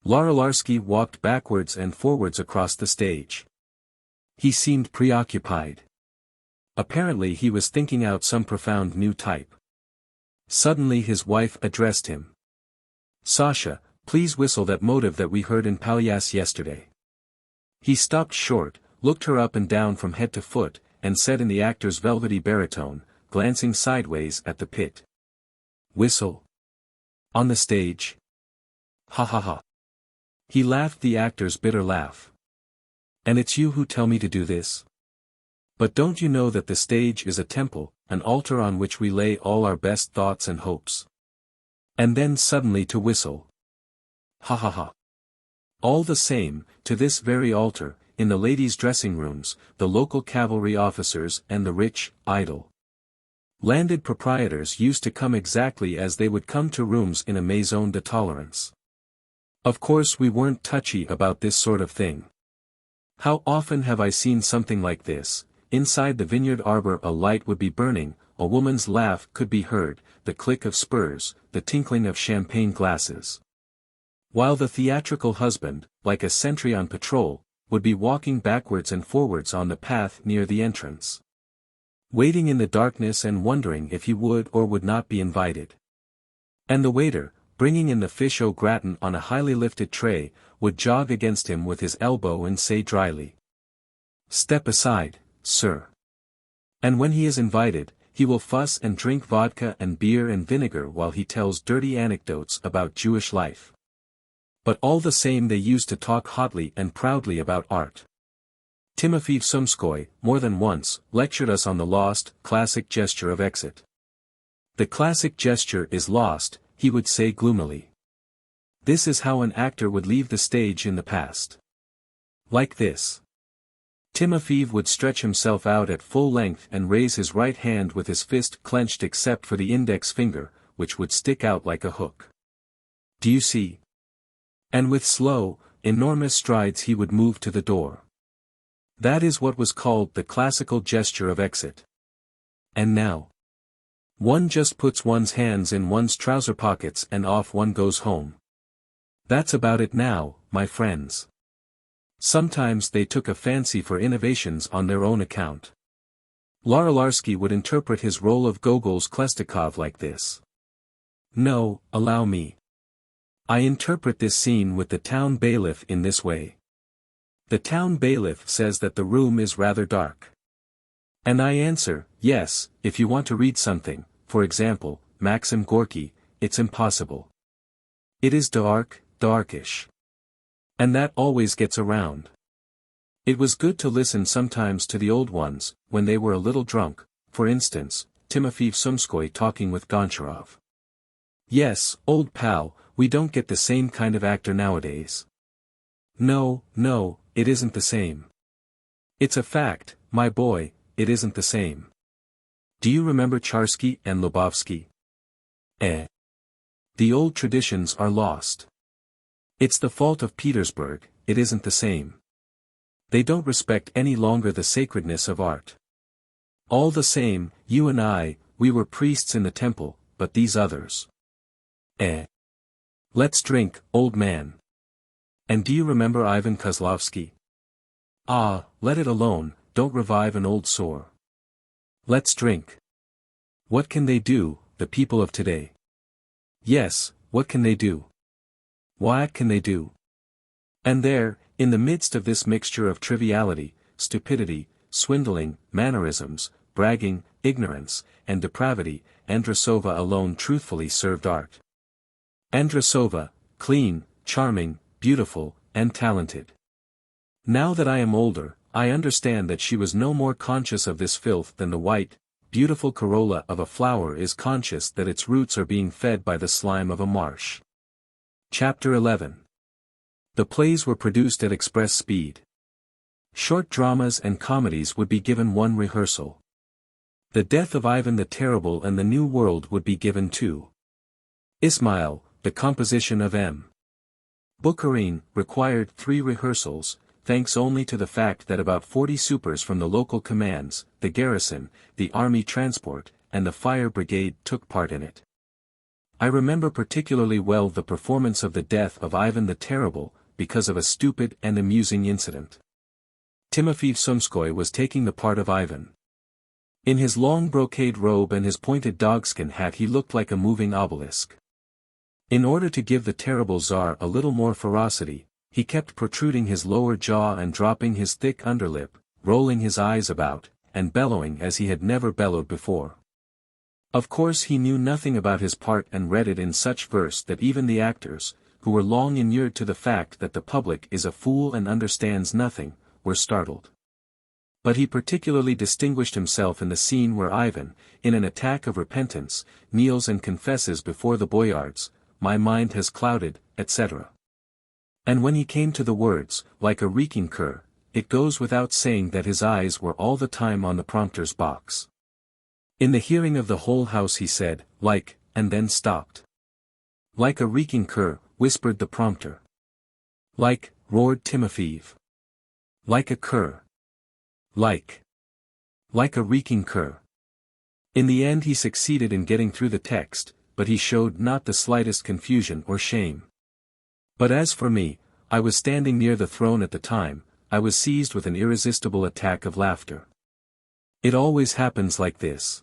Laestrygonian walked backwards and forwards across the stage. He seemed preoccupied. Apparently he was thinking out some profound new type. Suddenly his wife addressed him. "Sasha, please whistle that motive that we heard in Palyas yesterday." He stopped short, looked her up and down from head to foot, and said in the actor's velvety baritone, glancing sideways at the pit, "Whistle? On the stage? Ha ha ha." He laughed the actor's bitter laugh. "And it's you who tell me to do this? But don't you know that the stage is a temple, an altar on which we lay all our best thoughts and hopes? And then suddenly to whistle. Ha ha ha. All the same, to this very altar, in the ladies' dressing rooms, the local cavalry officers and the rich, idle, landed proprietors used to come exactly as they would come to rooms in a maison de tolerance. Of course we weren't touchy about this sort of thing. How often have I seen something like this? Inside the vineyard arbor a light would be burning, a woman's laugh could be heard, the click of spurs, the tinkling of champagne glasses. While the theatrical husband, like a sentry on patrol, would be walking backwards and forwards on the path near the entrance, waiting in the darkness and wondering if he would or would not be invited. And the waiter, bringing in the fish au gratin on a highly lifted tray, would jog against him with his elbow and say dryly, "Step aside, sir." And when he is invited, he will fuss and drink vodka and beer and vinegar while he tells dirty anecdotes about Jewish life. But all the same they used to talk hotly and proudly about art. Timofey Sumskoy, more than once, lectured us on the lost, classic gesture of exit. "The classic gesture is lost," he would say gloomily. This is how an actor would leave the stage in the past. Like this. Timofeev would stretch himself out at full length and raise his right hand with his fist clenched except for the index finger, which would stick out like a hook. "Do you see?" And with slow, enormous strides he would move to the door. That is what was called the classical gesture of exit. And now, one just puts one's hands in one's trouser pockets and off one goes home. That's about it now, my friends. Sometimes they took a fancy for innovations on their own account. Laestrygonian would interpret his role of Gogol's Klestikov like this. No, allow me. I interpret this scene with the town bailiff in this way. The town bailiff says that the room is rather dark. And I answer, yes, if you want to read something, for example, Maxim Gorky, it's impossible. It is dark, darkish. And that always gets around. It was good to listen sometimes to the old ones, when they were a little drunk, for instance, Timofey Sumskoy talking with Goncharov. Yes, old pal, we don't get the same kind of actor nowadays. No, it isn't the same. It's a fact, my boy, it isn't the same. Do you remember Charsky and Lubovsky? The old traditions are lost. It's the fault of Petersburg, it isn't the same. They don't respect any longer the sacredness of art. All the same, you and I, we were priests in the temple, but these others. Let's drink, old man. And do you remember Ivan Kozlovsky? Ah, let it alone, don't revive an old sore. Let's drink. What can they do, the people of today? Yes, what can they do? What can they do? And there, in the midst of this mixture of triviality, stupidity, swindling, mannerisms, bragging, ignorance, and depravity, Andrasova alone truthfully served art. Andrasova, clean, charming, beautiful, and talented. Now that I am older, I understand that she was no more conscious of this filth than the white, beautiful corolla of a flower is conscious that its roots are being fed by the slime of a marsh. Chapter 11. The plays were produced at express speed. Short dramas and comedies would be given one rehearsal. The Death of Ivan the Terrible and the New World would be given two. Ismail, the composition of M. Bukharin, required 3 rehearsals, thanks only to the fact that about 40 supers from the local commands, the garrison, the army transport, and the fire brigade took part in it. I remember particularly well the performance of the Death of Ivan the Terrible, because of a stupid and amusing incident. Timofey Sumskoy was taking the part of Ivan. In his long brocade robe and his pointed dogskin hat he looked like a moving obelisk. In order to give the terrible Tsar a little more ferocity, he kept protruding his lower jaw and dropping his thick underlip, rolling his eyes about, and bellowing as he had never bellowed before. Of course he knew nothing about his part and read it in such verse that even the actors, who were long inured to the fact that the public is a fool and understands nothing, were startled. But he particularly distinguished himself in the scene where Ivan, in an attack of repentance, kneels and confesses before the boyards, "My mind has clouded," etc. And when he came to the words, "like a reeking cur," it goes without saying that his eyes were all the time on the prompter's box. In the hearing of the whole house he said, "like," and then stopped. "Like a reeking cur," whispered the prompter. "Like," roared Timofeev. "Like a cur. Like a reeking cur." In the end he succeeded in getting through the text, but he showed not the slightest confusion or shame. But as for me, I was standing near the throne at the time, I was seized with an irresistible attack of laughter. It always happens like this.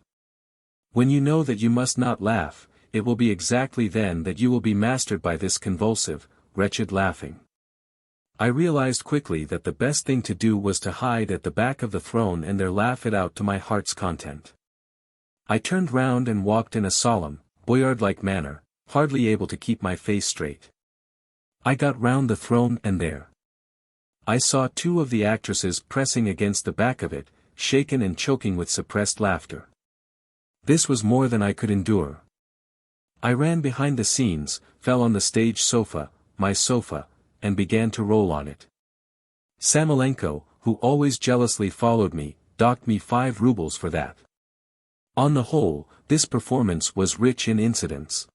When you know that you must not laugh, it will be exactly then that you will be mastered by this convulsive, wretched laughing. I realized quickly that the best thing to do was to hide at the back of the throne and there laugh it out to my heart's content. I turned round and walked in a solemn, boyard-like manner, hardly able to keep my face straight. I got round the throne and there I saw 2 of the actresses pressing against the back of it, shaken and choking with suppressed laughter. This was more than I could endure. I ran behind the scenes, fell on the stage sofa, my sofa, and began to roll on it. Samolenko, who always jealously followed me, docked me 5 rubles for that. On the whole, this performance was rich in incidents.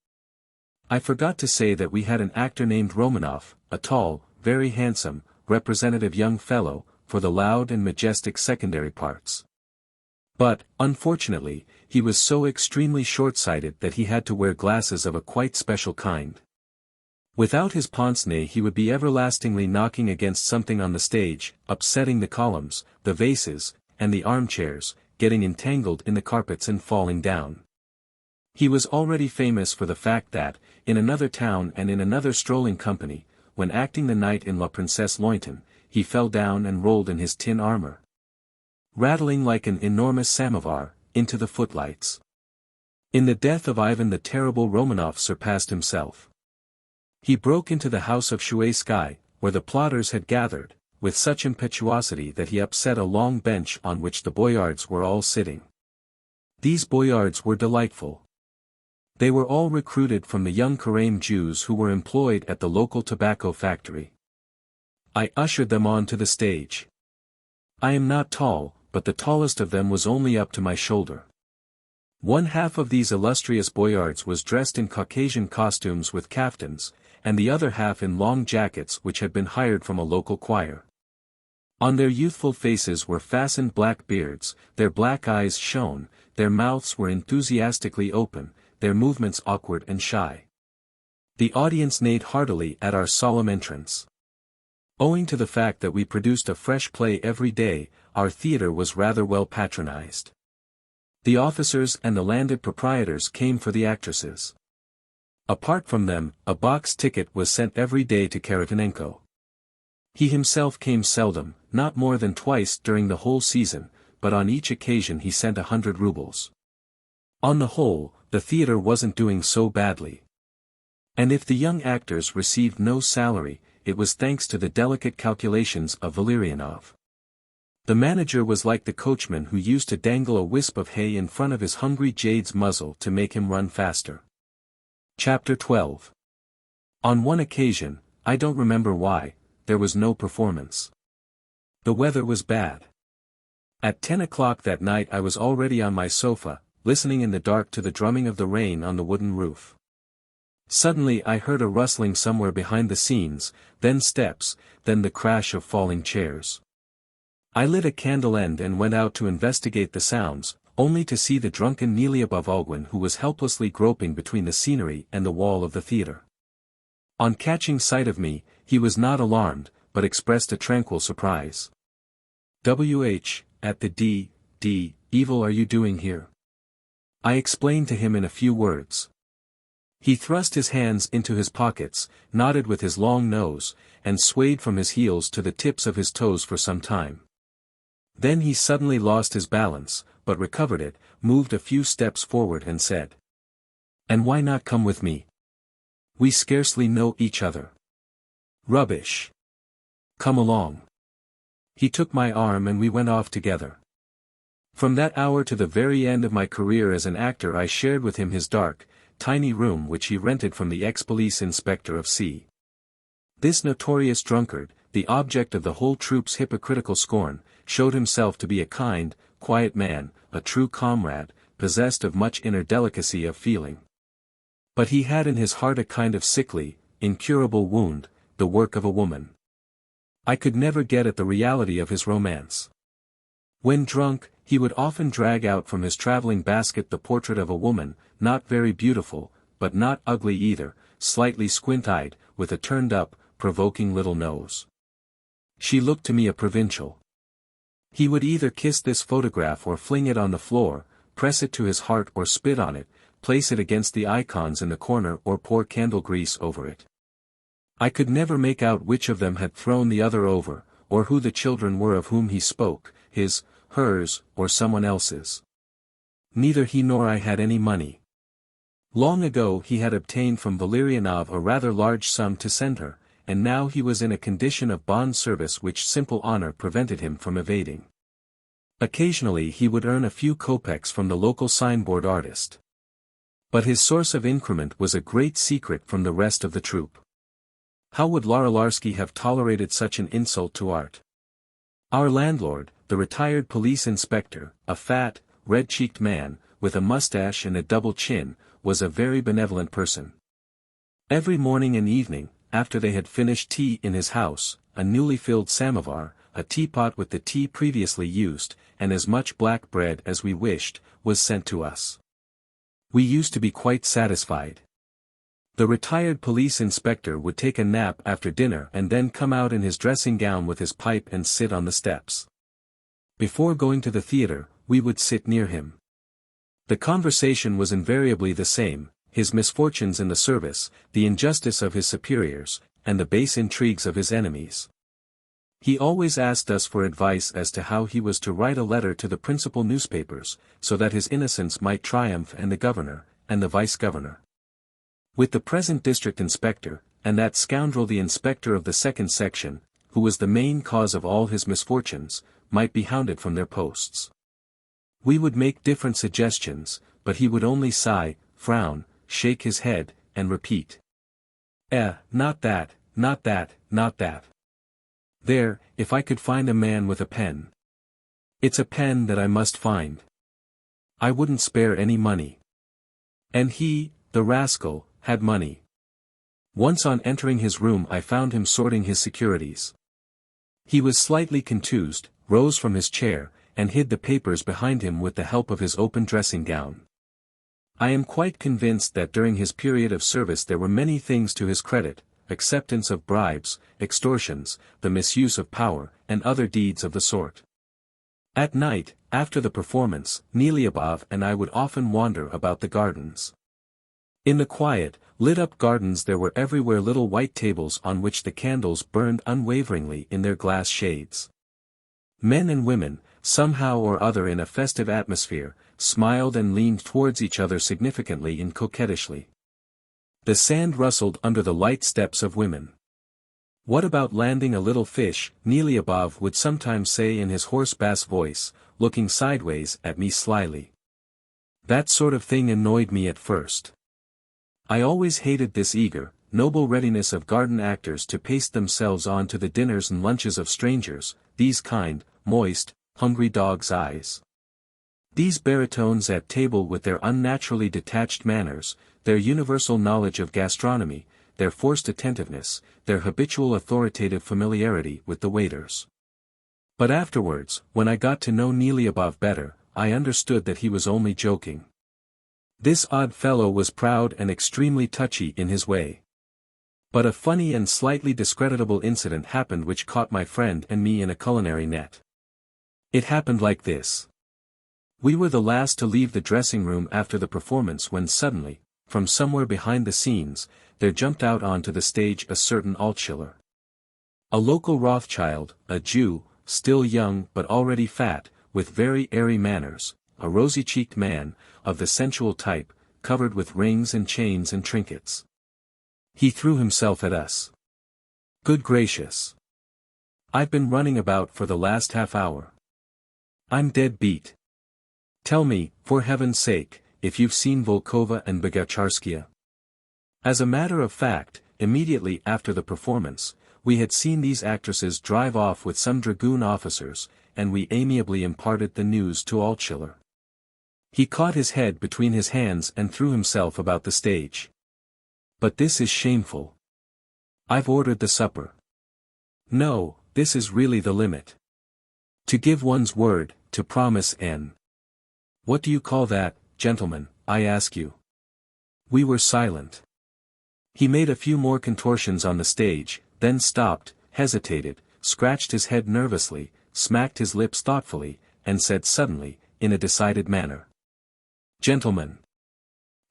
I forgot to say that we had an actor named Romanov, a tall, very handsome, representative young fellow, for the loud and majestic secondary parts. But, unfortunately, he was so extremely short-sighted that he had to wear glasses of a quite special kind. Without his pince-nez he would be everlastingly knocking against something on the stage, upsetting the columns, the vases, and the armchairs, getting entangled in the carpets and falling down. He was already famous for the fact that, in another town and in another strolling company, when acting the knight in La Princesse Lointain, he fell down and rolled in his tin armor, rattling like an enormous samovar, into the footlights. In the Death of Ivan the Terrible Romanov surpassed himself. He broke into the house of Shuaysky, where the plotters had gathered, with such impetuosity that he upset a long bench on which the boyards were all sitting. These boyards were delightful. They were all recruited from the young Karaim Jews who were employed at the local tobacco factory. I ushered them on to the stage. I am not tall, but the tallest of them was only up to my shoulder. One half of these illustrious boyards was dressed in Caucasian costumes with kaftans, and the other half in long jackets which had been hired from a local choir. On their youthful faces were fastened black beards, their black eyes shone, their mouths were enthusiastically open, their movements awkward and shy. The audience neighed heartily at our solemn entrance. Owing to the fact that we produced a fresh play every day, our theater was rather well patronized. The officers and the landed proprietors came for the actresses. Apart from them, a box ticket was sent every day to Karatanenko. He himself came seldom, not more than twice during the whole season, but on each occasion he sent 100 rubles. On the whole, the theater wasn't doing so badly. And if the young actors received no salary, it was thanks to the delicate calculations of Valerianov. The manager was like the coachman who used to dangle a wisp of hay in front of his hungry jade's muzzle to make him run faster. Chapter 12. On one occasion, I don't remember why, there was no performance. The weather was bad. At 10 o'clock that night I was already on my sofa, listening in the dark to the drumming of the rain on the wooden roof. Suddenly I heard a rustling somewhere behind the scenes, then steps, then the crash of falling chairs. I lit a candle end and went out to investigate the sounds, only to see the drunken Nelia Bovolguin who was helplessly groping between the scenery and the wall of the theater. On catching sight of me, he was not alarmed, but expressed a tranquil surprise. At the evil are you doing here? I explained to him in a few words. He thrust his hands into his pockets, nodded with his long nose, and swayed from his heels to the tips of his toes for some time. Then he suddenly lost his balance, but recovered it, moved a few steps forward and said. And why not come with me? We scarcely know each other. Rubbish. Come along. He took my arm and we went off together. From that hour to the very end of my career as an actor I shared with him his dark, tiny room which he rented from the ex-police inspector of C. This notorious drunkard, the object of the whole troupe's hypocritical scorn, showed himself to be a kind, quiet man, a true comrade, possessed of much inner delicacy of feeling. But he had in his heart a kind of sickly, incurable wound, the work of a woman. I could never get at the reality of his romance. When drunk, he would often drag out from his traveling basket the portrait of a woman, not very beautiful, but not ugly either, slightly squint-eyed, with a turned-up, provoking little nose. She looked to me a provincial. He would either kiss this photograph or fling it on the floor, press it to his heart or spit on it, place it against the icons in the corner or pour candle grease over it. I could never make out which of them had thrown the other over, or who the children were of whom he spoke, his, hers, or someone else's. Neither he nor I had any money. Long ago he had obtained from Valerianov a rather large sum to send her, and now he was in a condition of bond service which simple honor prevented him from evading. Occasionally he would earn a few kopecks from the local signboard artist. But his source of increment was a great secret from the rest of the troupe. How would Larolarsky have tolerated such an insult to art? Our landlord, the retired police inspector, a fat, red-cheeked man, with a mustache and a double chin, was a very benevolent person. Every morning and evening, after they had finished tea in his house, a newly filled samovar, a teapot with the tea previously used, and as much black bread as we wished, was sent to us. We used to be quite satisfied. The retired police inspector would take a nap after dinner and then come out in his dressing gown with his pipe and sit on the steps. Before going to the theater, we would sit near him. The conversation was invariably the same, his misfortunes in the service, the injustice of his superiors, and the base intrigues of his enemies. He always asked us for advice as to how he was to write a letter to the principal newspapers, so that his innocence might triumph and the governor, and the vice-governor. With the present district inspector, and that scoundrel the inspector of the second section, who was the main cause of all his misfortunes, might be hounded from their posts. We would make different suggestions, but he would only sigh, frown, shake his head, and repeat. Not that, not that, not that. There, if I could find a man with a pen. It's a pen that I must find. I wouldn't spare any money. And he, the rascal, had money. Once on entering his room I found him sorting his securities. He was slightly contused, rose from his chair, and hid the papers behind him with the help of his open dressing gown. I am quite convinced that during his period of service there were many things to his credit: acceptance of bribes, extortions, the misuse of power, and other deeds of the sort. At night, after the performance, Nelyabov and I would often wander about the gardens. In the quiet, lit-up gardens there were everywhere little white tables on which the candles burned unwaveringly in their glass shades. Men and women, somehow or other in a festive atmosphere, smiled and leaned towards each other significantly and coquettishly. The sand rustled under the light steps of women. "What about landing a little fish?" Nelyabov would sometimes say in his hoarse bass voice, looking sideways at me slyly. That sort of thing annoyed me at first. I always hated this eager, noble readiness of garden actors to paste themselves on to the dinners and lunches of strangers, these kind, moist, hungry dog's eyes. These baritones at table with their unnaturally detached manners, their universal knowledge of gastronomy, their forced attentiveness, their habitual authoritative familiarity with the waiters. But afterwards, when I got to know Nelyabov better, I understood that he was only joking. This odd fellow was proud and extremely touchy in his way. But a funny and slightly discreditable incident happened which caught my friend and me in a culinary net. It happened like this. We were the last to leave the dressing room after the performance when suddenly, from somewhere behind the scenes, there jumped out onto the stage a certain Altschiller. A local Rothschild, a Jew, still young but already fat, with very airy manners, a rosy-cheeked man, of the sensual type, covered with rings and chains and trinkets. He threw himself at us. Good gracious! I've been running about for the last half hour. I'm dead beat. Tell me, for heaven's sake, if you've seen Volkova and Bogacharskia. As a matter of fact, immediately after the performance, we had seen these actresses drive off with some dragoon officers, and we amiably imparted the news to Altschiller. He caught his head between his hands and threw himself about the stage. But this is shameful. I've ordered the supper. No, this is really the limit. To give one's word, to promise N. What do you call that, gentlemen, I ask you? We were silent. He made a few more contortions on the stage, then stopped, hesitated, scratched his head nervously, smacked his lips thoughtfully, and said suddenly, in a decided manner. Gentlemen.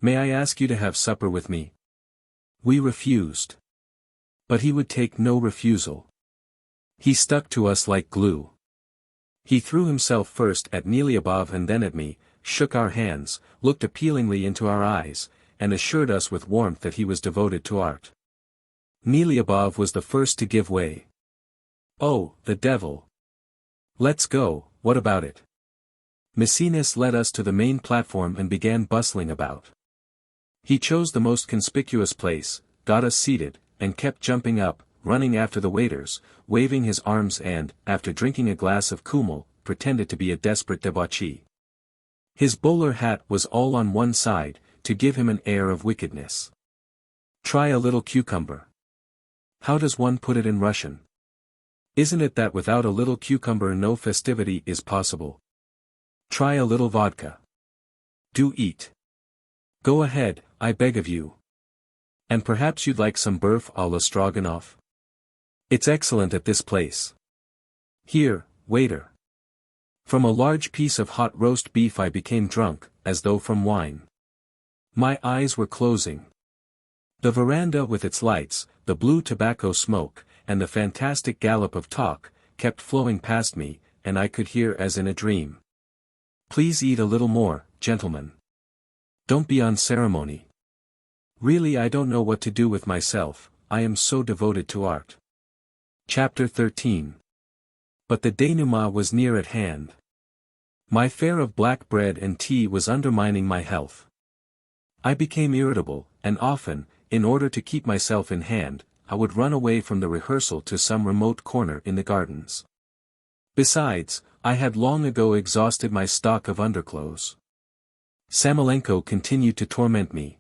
May I ask you to have supper with me? We refused. But he would take no refusal. He stuck to us like glue. He threw himself first at Nelyabov and then at me, shook our hands, looked appealingly into our eyes, and assured us with warmth that he was devoted to art. Nelyabov was the first to give way. Oh, the devil! Let's go, what about it? Messinas led us to the main platform and began bustling about. He chose the most conspicuous place, got us seated, and kept jumping up, running after the waiters, waving his arms and, after drinking a glass of Kümmel, pretended to be a desperate debauchee. His bowler hat was all on one side, to give him an air of wickedness. Try a little cucumber. How does one put it in Russian? Isn't it that without a little cucumber no festivity is possible? Try a little vodka. Do eat. Go ahead, I beg of you. And perhaps you'd like some beef à la stroganoff? It's excellent at this place. Here, waiter. From a large piece of hot roast beef I became drunk, as though from wine. My eyes were closing. The veranda with its lights, the blue tobacco smoke, and the fantastic gallop of talk, kept flowing past me, and I could hear as in a dream. Please eat a little more, gentlemen. Don't be on ceremony. Really I don't know what to do with myself, I am so devoted to art. Chapter 13. But the denouement was near at hand. My fare of black bread and tea was undermining my health. I became irritable, and often, in order to keep myself in hand, I would run away from the rehearsal to some remote corner in the gardens. Besides, I had long ago exhausted my stock of underclothes. Samolenko continued to torment me.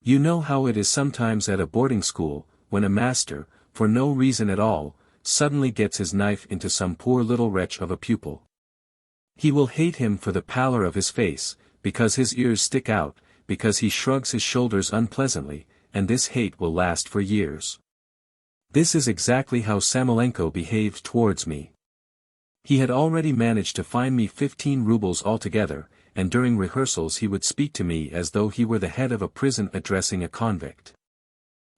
You know how it is sometimes at a boarding school, when a master, for no reason at all, suddenly gets his knife into some poor little wretch of a pupil. He will hate him for the pallor of his face, because his ears stick out, because he shrugs his shoulders unpleasantly, and this hate will last for years. This is exactly how Samolenko behaved towards me. He had already managed to fine me 15 rubles altogether, and during rehearsals he would speak to me as though he were the head of a prison addressing a convict.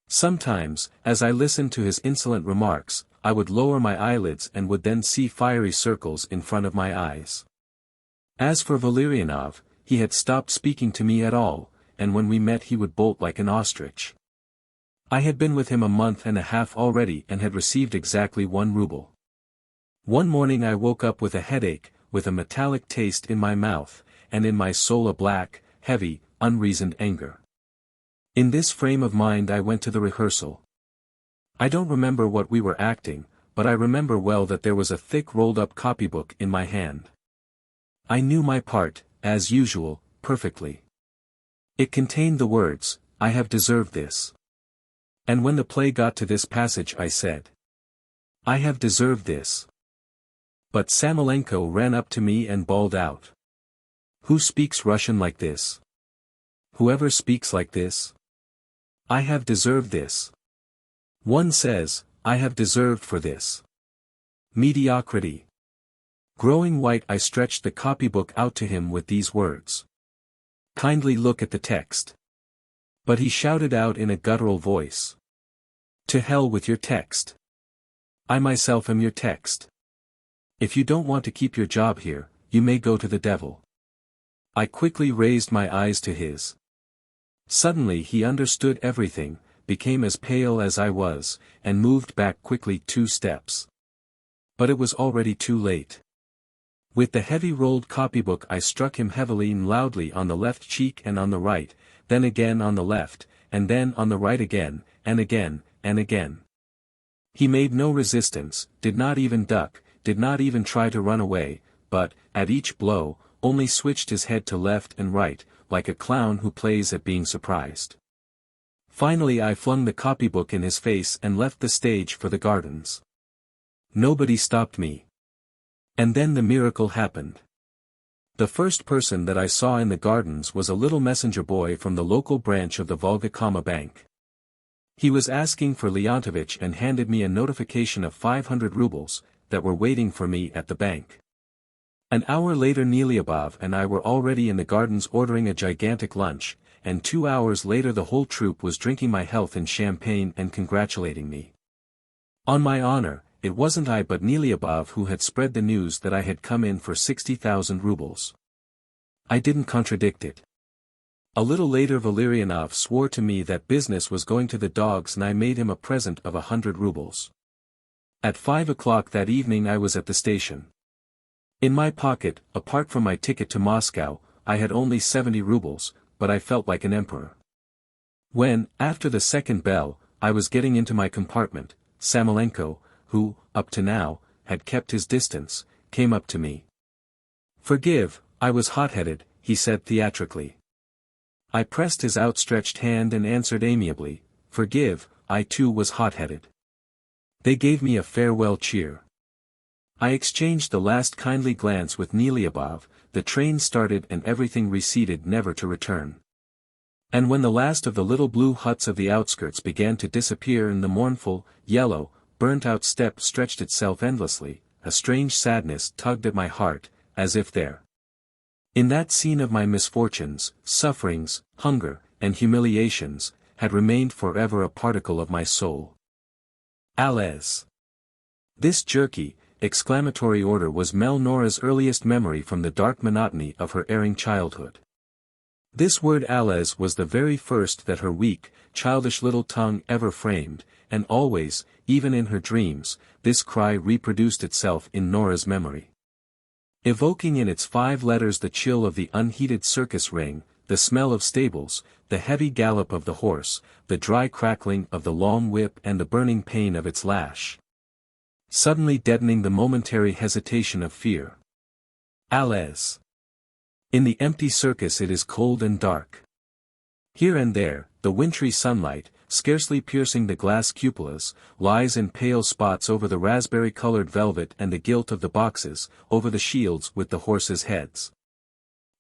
Sometimes, as I listened to his insolent remarks, I would lower my eyelids and would then see fiery circles in front of my eyes. As for Valerianov, he had stopped speaking to me at all, and when we met he would bolt like an ostrich. I had been with him a month and a half already and had received exactly 1 ruble. One morning I woke up with a headache, with a metallic taste in my mouth, and in my soul a black, heavy, unreasoned anger. In this frame of mind I went to the rehearsal. I don't remember what we were acting, but I remember well that there was a thick rolled-up copybook in my hand. I knew my part, as usual, perfectly. It contained the words, "I have deserved this." And when the play got to this passage I said, "I have deserved this." But Samolenko ran up to me and bawled out, "Who speaks Russian like this? Whoever speaks like this? I have deserved this. One says, I have deserved for this. Mediocrity." Growing white I stretched the copybook out to him with these words. "Kindly look at the text." But he shouted out in a guttural voice, "To hell with your text. I myself am your text. If you don't want to keep your job here, you may go to the devil." I quickly raised my eyes to his. Suddenly he understood everything, became as pale as I was, and moved back quickly 2 steps. But it was already too late. With the heavy rolled copybook I struck him heavily and loudly on the left cheek and on the right, then again on the left, and then on the right again, and again, and again. He made no resistance, did not even duck, did not even try to run away, but, at each blow, only switched his head to left and right, like a clown who plays at being surprised. Finally I flung the copybook in his face and left the stage for the gardens. Nobody stopped me. And then the miracle happened. The first person that I saw in the gardens was a little messenger boy from the local branch of the Volga-Kama Bank. He was asking for Leontovich and handed me a notification of 500 rubles, that were waiting for me at the bank. An hour later Neliabov and I were already in the gardens ordering a gigantic lunch, and 2 hours later the whole troupe was drinking my health in champagne and congratulating me. On my honor, it wasn't I but Neliabov who had spread the news that I had come in for 60,000 rubles. I didn't contradict it. A little later Valerianov swore to me that business was going to the dogs and I made him a present of 100 rubles. At 5 o'clock that evening I was at the station. In my pocket, apart from my ticket to Moscow, I had only 70 rubles, but I felt like an emperor. When, after the second bell, I was getting into my compartment, Samolenko, who, up to now, had kept his distance, came up to me. "Forgive, I was hot-headed," he said theatrically. I pressed his outstretched hand and answered amiably, "Forgive, I too was hot-headed." They gave me a farewell cheer. I exchanged the last kindly glance with Neliabov, the train started and everything receded never to return. And when the last of the little blue huts of the outskirts began to disappear and the mournful, yellow, burnt-out steppe stretched itself endlessly, a strange sadness tugged at my heart, as if there, in that scene of my misfortunes, sufferings, hunger, and humiliations, had remained forever a particle of my soul. Allez. This jerky, exclamatory order was Nora's earliest memory from the dark monotony of her erring childhood. This word Allez was the very first that her weak, childish little tongue ever framed, and always, even in her dreams, this cry reproduced itself in Nora's memory. Evoking in its 5 letters the chill of the unheated circus ring, the smell of stables, the heavy gallop of the horse, the dry crackling of the long whip and the burning pain of its lash. Suddenly deadening the momentary hesitation of fear. Allez. In the empty circus it is cold and dark. Here and there, the wintry sunlight, scarcely piercing the glass cupolas, lies in pale spots over the raspberry-colored velvet and the gilt of the boxes, over the shields with the horses' heads,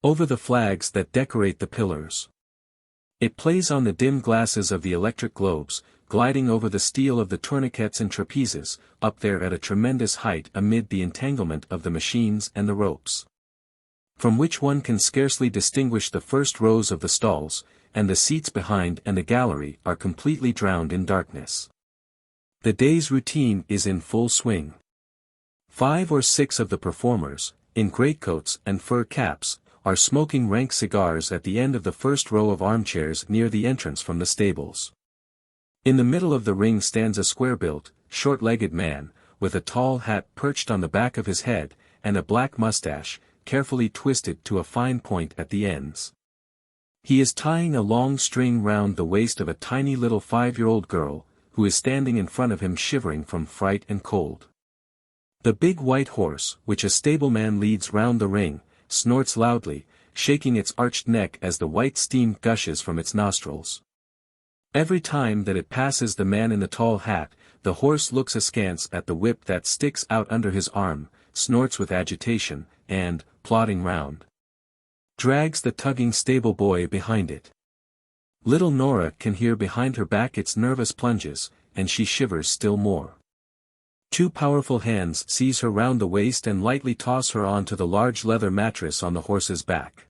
over the flags that decorate the pillars. It plays on the dim glasses of the electric globes, gliding over the steel of the tourniquets and trapezes, up there at a tremendous height amid the entanglement of the machines and the ropes, from which one can scarcely distinguish the first rows of the stalls, and the seats behind and the gallery are completely drowned in darkness. The day's routine is in full swing. 5 or 6 of the performers, in greatcoats and fur caps, are smoking rank cigars at the end of the first row of armchairs near the entrance from the stables. In the middle of the ring stands a square-built, short-legged man, with a tall hat perched on the back of his head, and a black mustache, carefully twisted to a fine point at the ends. He is tying a long string round the waist of a tiny little 5-year-old girl, who is standing in front of him shivering from fright and cold. The big white horse, which a stableman leads round the ring, snorts loudly, shaking its arched neck as the white steam gushes from its nostrils. Every time that it passes the man in the tall hat, the horse looks askance at the whip that sticks out under his arm, snorts with agitation, and, plodding round, drags the tugging stable boy behind it. Little Nora can hear behind her back its nervous plunges, and she shivers still more. 2 powerful hands seize her round the waist and lightly toss her onto the large leather mattress on the horse's back.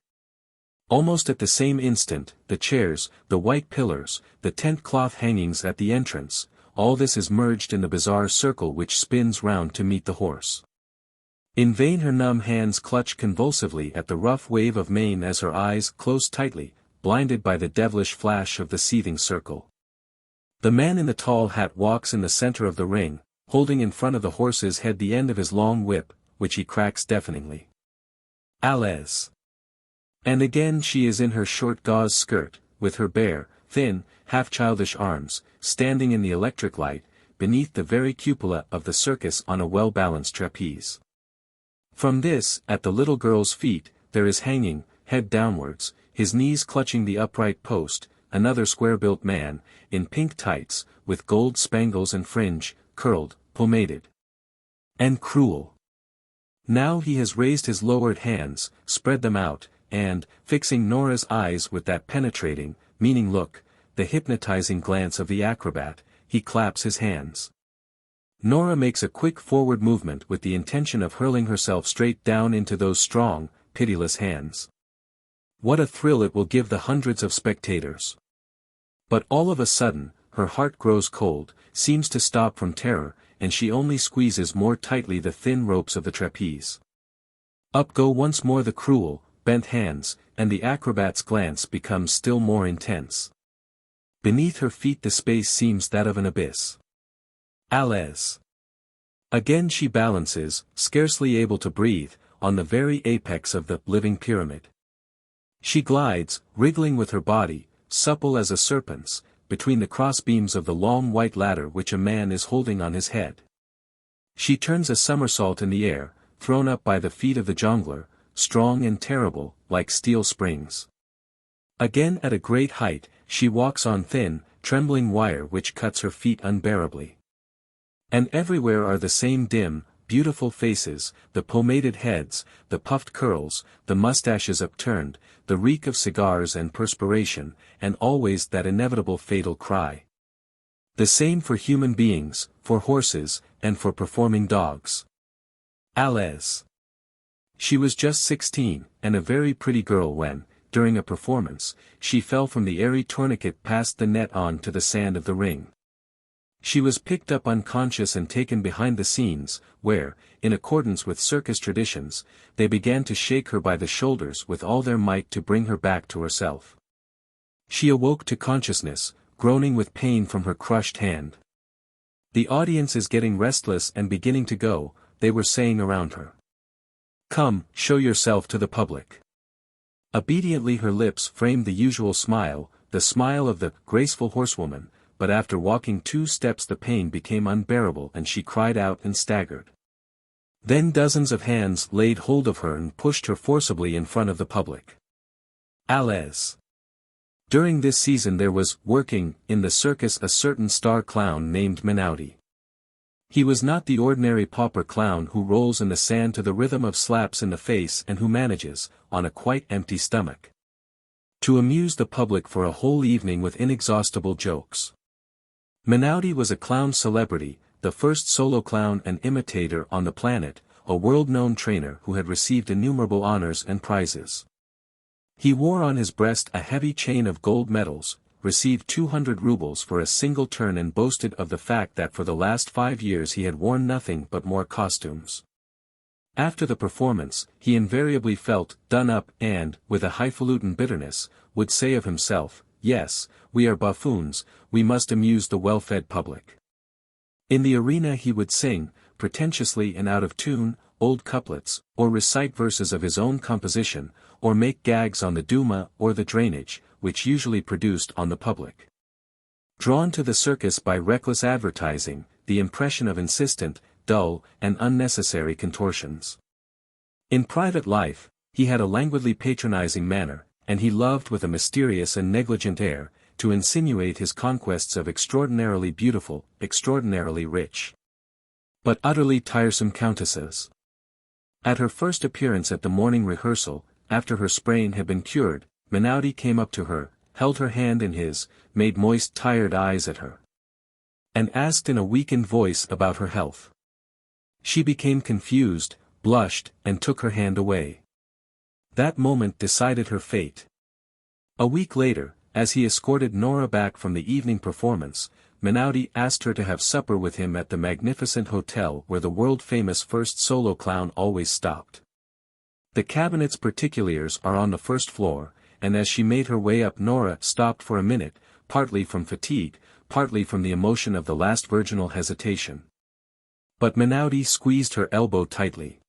Almost at the same instant, the chairs, the white pillars, the tent cloth hangings at the entrance, all this is merged in the bizarre circle which spins round to meet the horse. In vain her numb hands clutch convulsively at the rough wave of mane as her eyes close tightly, blinded by the devilish flash of the seething circle. The man in the tall hat walks in the center of the ring, holding in front of the horse's head the end of his long whip, which he cracks deafeningly. Allez! And again she is in her short gauze skirt, with her bare, thin, half-childish arms, standing in the electric light, beneath the very cupola of the circus on a well-balanced trapeze. From this, at the little girl's feet, there is hanging, head downwards, his knees clutching the upright post, another square-built man, in pink tights, with gold spangles and fringe, curled, pomaded, and cruel. Now he has raised his lowered hands, spread them out, and, fixing Nora's eyes with that penetrating, meaning look, the hypnotizing glance of the acrobat, he claps his hands. Nora makes a quick forward movement with the intention of hurling herself straight down into those strong, pitiless hands. What a thrill it will give the hundreds of spectators! But all of a sudden, her heart grows cold, seems to stop from terror, and she only squeezes more tightly the thin ropes of the trapeze. Up go once more the cruel, bent hands, and the acrobat's glance becomes still more intense. Beneath her feet the space seems that of an abyss. Allez! Again she balances, scarcely able to breathe, on the very apex of the living pyramid. She glides, wriggling with her body, supple as a serpent's, between the crossbeams of the long white ladder which a man is holding on his head. She turns a somersault in the air, thrown up by the feet of the jongleur, strong and terrible, like steel springs. Again at a great height, she walks on thin, trembling wire which cuts her feet unbearably. And everywhere are the same dim, beautiful faces, the pomaded heads, the puffed curls, the mustaches upturned, the reek of cigars and perspiration, and always that inevitable fatal cry. The same for human beings, for horses, and for performing dogs. Allez! She was just 16, and a very pretty girl when, during a performance, she fell from the airy tourniquet past the net on to the sand of the ring. She was picked up unconscious and taken behind the scenes, where, in accordance with circus traditions, they began to shake her by the shoulders with all their might to bring her back to herself. She awoke to consciousness, groaning with pain from her crushed hand. The audience is getting restless and beginning to go, they were saying around her. Come, show yourself to the public. Obediently her lips framed the usual smile, the smile of the graceful horsewoman, but after walking 2 steps the pain became unbearable and she cried out and staggered. Then dozens of hands laid hold of her and pushed her forcibly in front of the public. Allez! During this season there was, working, in the circus a certain star clown named Menauti. He was not the ordinary pauper clown who rolls in the sand to the rhythm of slaps in the face and who manages, on a quite empty stomach, to amuse the public for a whole evening with inexhaustible jokes. Menauti was a clown celebrity, the first solo clown and imitator on the planet, a world-known trainer who had received innumerable honors and prizes. He wore on his breast a heavy chain of gold medals, received 200 rubles for a single turn and boasted of the fact that for the last 5 years he had worn nothing but more costumes. After the performance, he invariably felt done up and, with a highfalutin bitterness, would say of himself, "Yes, we are buffoons, we must amuse the well-fed public." In the arena he would sing, pretentiously and out of tune, old couplets, or recite verses of his own composition, or make gags on the Duma or the drainage, which usually produced on the public. Drawn to the circus by reckless advertising, the impression of insistent, dull, and unnecessary contortions. In private life, he had a languidly patronizing manner, and he loved with a mysterious and negligent air, to insinuate his conquests of extraordinarily beautiful, extraordinarily rich, but utterly tiresome countesses. At her first appearance at the morning rehearsal, after her sprain had been cured, Menauti came up to her, held her hand in his, made moist tired eyes at her, and asked in a weakened voice about her health. She became confused, blushed, and took her hand away. That moment decided her fate. A week later, as he escorted Nora back from the evening performance, Menauti asked her to have supper with him at the magnificent hotel where the world-famous first solo clown always stopped. The cabinet's particulars are on the first floor, and as she made her way up Nora stopped for a minute, partly from fatigue, partly from the emotion of the last virginal hesitation. But Menauti squeezed her elbow tightly.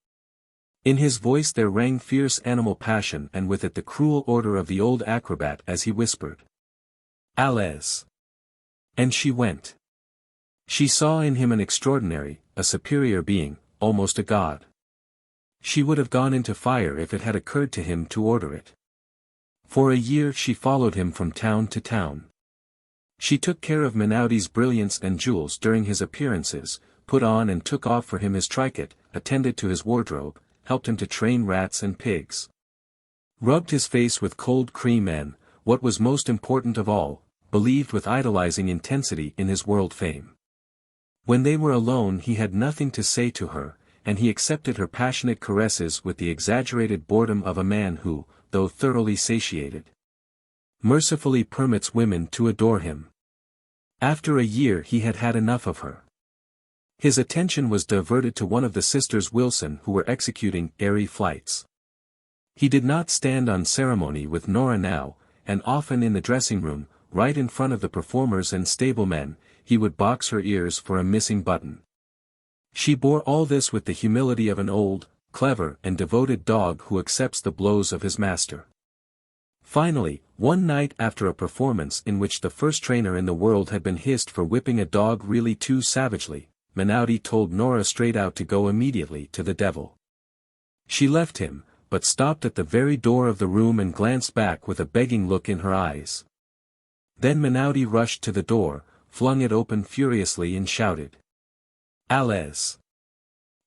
In his voice there rang fierce animal passion and with it the cruel order of the old acrobat as he whispered, "Allez." And she went. She saw in him an extraordinary, a superior being, almost a god. She would have gone into fire if it had occurred to him to order it. For a year she followed him from town to town. She took care of Menauti's brilliants and jewels during his appearances, put on and took off for him his triquet, attended to his wardrobe, helped him to train rats and pigs, rubbed his face with cold cream and, what was most important of all, believed with idolizing intensity in his world fame. When they were alone he had nothing to say to her, and he accepted her passionate caresses with the exaggerated boredom of a man who, though thoroughly satiated, mercifully permits women to adore him. After a year he had had enough of her. His attention was diverted to one of the sisters Wilson who were executing airy flights. He did not stand on ceremony with Nora now, and often in the dressing room, right in front of the performers and stablemen, he would box her ears for a missing button. She bore all this with the humility of an old, clever and devoted dog who accepts the blows of his master. Finally, one night after a performance in which the first trainer in the world had been hissed for whipping a dog really too savagely, Menauti told Nora straight out to go immediately to the devil. She left him, but stopped at the very door of the room and glanced back with a begging look in her eyes. Then Menauti rushed to the door, flung it open furiously and shouted, "Allez!"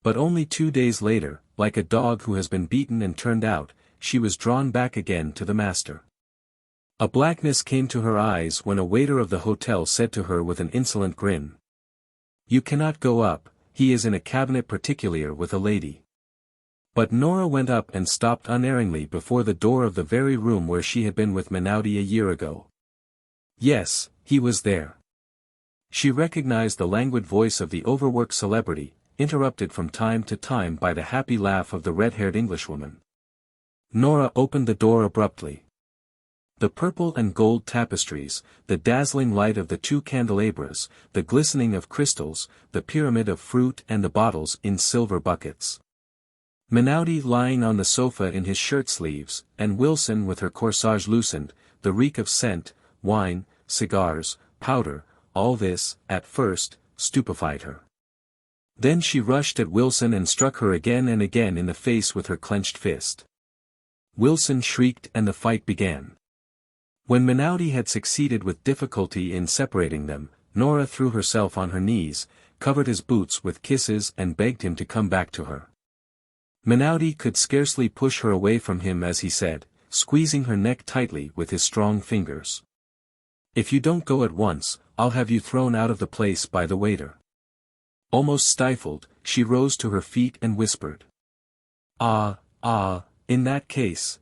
But only 2 days later, like a dog who has been beaten and turned out, she was drawn back again to the master. A blackness came to her eyes when a waiter of the hotel said to her with an insolent grin, "You cannot go up, he is in a cabinet particulier with a lady." But Nora went up and stopped unerringly before the door of the very room where she had been with Menauti a year ago. Yes, he was there. She recognized the languid voice of the overworked celebrity, interrupted from time to time by the happy laugh of the red-haired Englishwoman. Nora opened the door abruptly. The purple and gold tapestries, the dazzling light of the 2 candelabras, the glistening of crystals, the pyramid of fruit and the bottles in silver buckets. Menauti lying on the sofa in his shirt-sleeves, and Wilson with her corsage loosened, the reek of scent, wine, cigars, powder, all this, at first, stupefied her. Then she rushed at Wilson and struck her again and again in the face with her clenched fist. Wilson shrieked and the fight began. When Menoudi had succeeded with difficulty in separating them, Nora threw herself on her knees, covered his boots with kisses and begged him to come back to her. Menoudi could scarcely push her away from him as he said, squeezing her neck tightly with his strong fingers. "If you don't go at once, I'll have you thrown out of the place by the waiter." Almost stifled, she rose to her feet and whispered. In that case.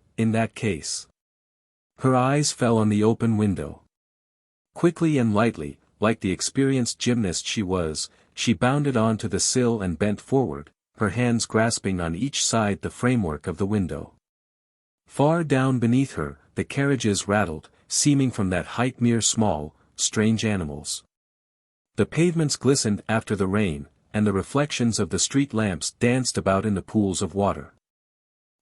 Her eyes fell on the open window. Quickly and lightly, like the experienced gymnast she was, she bounded onto the sill and bent forward, her hands grasping on each side the framework of the window. Far down beneath her, the carriages rattled, seeming from that height mere small, strange animals. The pavements glistened after the rain, and the reflections of the street lamps danced about in the pools of water.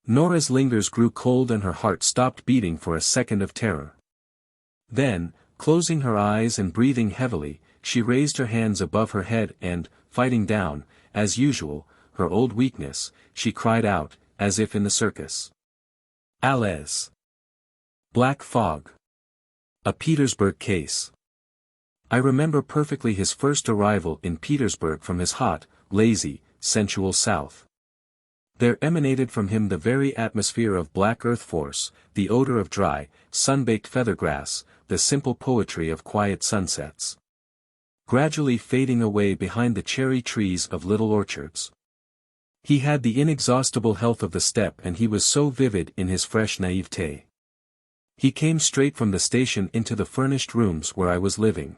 Nora's fingers grew cold and her heart stopped beating for a second of terror. Then, closing her eyes and breathing heavily, she raised her hands above her head and, fighting down, as usual, her old weakness, she cried out, as if in the circus. "Allez!" Black fog. A Petersburg case. I remember perfectly his first arrival in Petersburg from his hot, lazy, sensual south. There emanated from him the very atmosphere of black earth force, the odor of dry, sun-baked feathergrass, the simple poetry of quiet sunsets. Gradually fading away behind the cherry trees of little orchards. He had the inexhaustible health of the steppe and he was so vivid in his fresh naivete. He came straight from the station into the furnished rooms where I was living.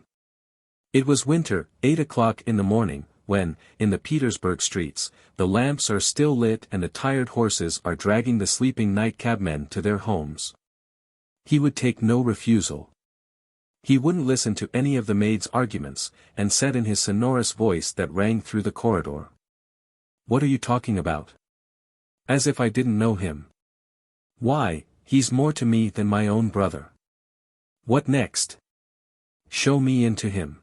It was winter, 8 o'clock in the morning, when, in the Petersburg streets, the lamps are still lit and the tired horses are dragging the sleeping night cabmen to their homes. He would take no refusal. He wouldn't listen to any of the maids' arguments, and said in his sonorous voice that rang through the corridor. "What are you talking about?" As if I didn't know him. "Why, he's more to me than my own brother." "What next?" "Show me into him."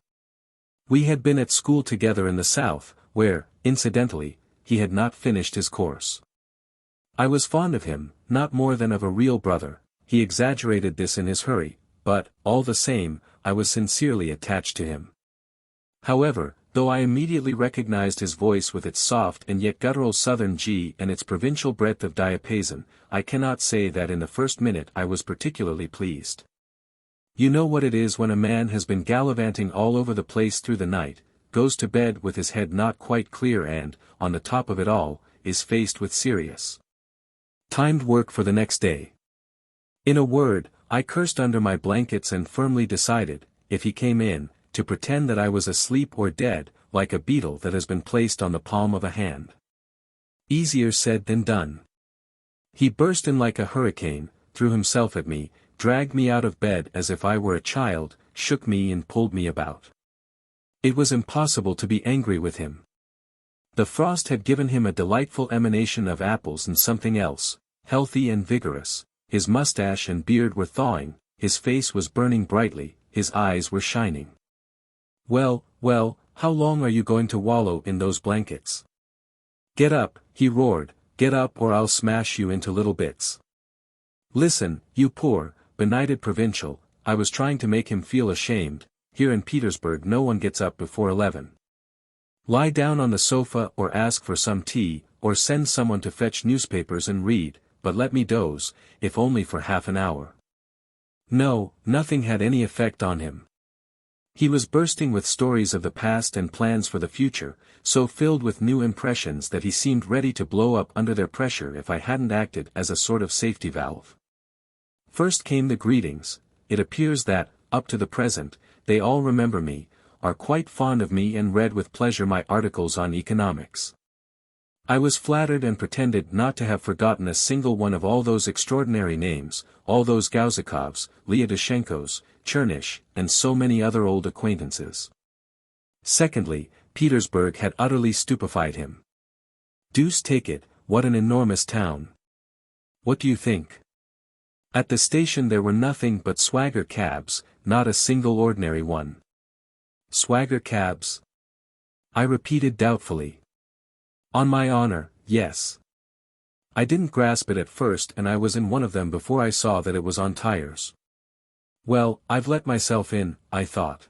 We had been at school together in the south, where, incidentally, he had not finished his course. I was fond of him, not more than of a real brother. He exaggerated this in his hurry, but, all the same, I was sincerely attached to him. However, though I immediately recognized his voice with its soft and yet guttural southern G and its provincial breadth of diapason, I cannot say that in the first minute I was particularly pleased. You know what it is when a man has been gallivanting all over the place through the night, goes to bed with his head not quite clear and, on the top of it all, is faced with serious timed work for the next day. In a word, I cursed under my blankets and firmly decided, if he came in, to pretend that I was asleep or dead, like a beetle that has been placed on the palm of a hand. Easier said than done. He burst in like a hurricane, threw himself at me, dragged me out of bed as if I were a child, shook me and pulled me about. It was impossible to be angry with him. The frost had given him a delightful emanation of apples and something else, healthy and vigorous. His mustache and beard were thawing, his face was burning brightly, his eyes were shining. Well, how long are you going to wallow in those blankets? Get up, he roared, get up or I'll smash you into little bits. Listen, you poor, benighted provincial, I was trying to make him feel ashamed. Here in Petersburg no one gets up before 11. Lie down on the sofa or ask for some tea, or send someone to fetch newspapers and read, but let me doze, if only for half an hour. No, nothing had any effect on him. He was bursting with stories of the past and plans for the future, so filled with new impressions that he seemed ready to blow up under their pressure if I hadn't acted as a sort of safety valve. First came the greetings. It appears that, up to the present, they all remember me, are quite fond of me and read with pleasure my articles on economics. I was flattered and pretended not to have forgotten a single one of all those extraordinary names, all those Gauzikovs, Lyadoshenkos, Chernish, and so many other old acquaintances. Secondly, Petersburg had utterly stupefied him. Deuce take it, what an enormous town. What do you think? At the station there were nothing but swagger cabs, not a single ordinary one. Swagger cabs? I repeated doubtfully. On my honor, yes. I didn't grasp it at first and I was in one of them before I saw that it was on tires. Well, I've let myself in, I thought.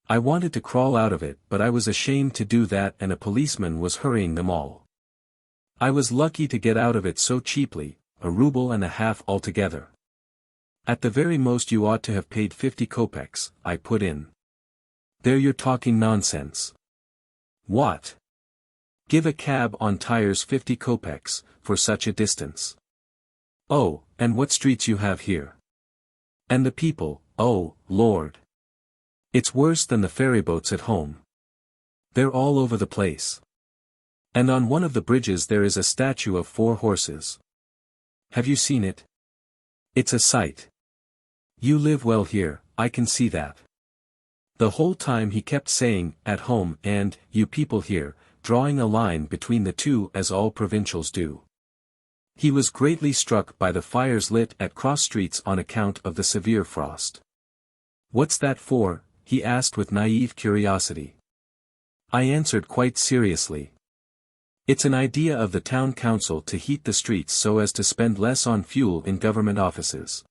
I wanted to crawl out of it, but I was ashamed to do that, and a policeman was hurrying them all. I was lucky to get out of it so cheaply, 1.50 rubles altogether. At the very most you ought to have paid 50 kopecks, I put in. There you're talking nonsense. What? Give a cab on tires 50 kopecks, for such a distance. Oh, and what streets you have here. And the people, oh, Lord. It's worse than the ferryboats at home. They're all over the place. And on one of the bridges there is a statue of 4 horses. Have you seen it? It's a sight. You live well here, I can see that. The whole time he kept saying, at home, and, you people here, drawing a line between the two as all provincials do. He was greatly struck by the fires lit at cross streets on account of the severe frost. What's that for? He asked with naive curiosity. I answered quite seriously. It's an idea of the town council to heat the streets so as to spend less on fuel in government offices.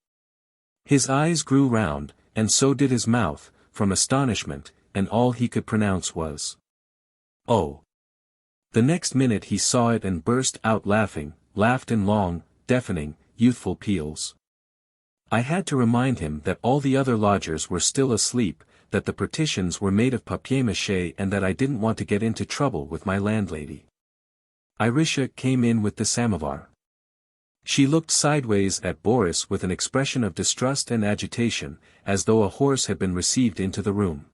His eyes grew round, and so did his mouth, from astonishment, and all he could pronounce was, "Oh." The next minute he saw it and burst out laughing, laughed in long, deafening, youthful peals. I had to remind him that all the other lodgers were still asleep, that the partitions were made of papier-mâché, and that I didn't want to get into trouble with my landlady. Irisha came in with the samovar. She looked sideways at Boris with an expression of distrust and agitation, as though a horse had been received into the room.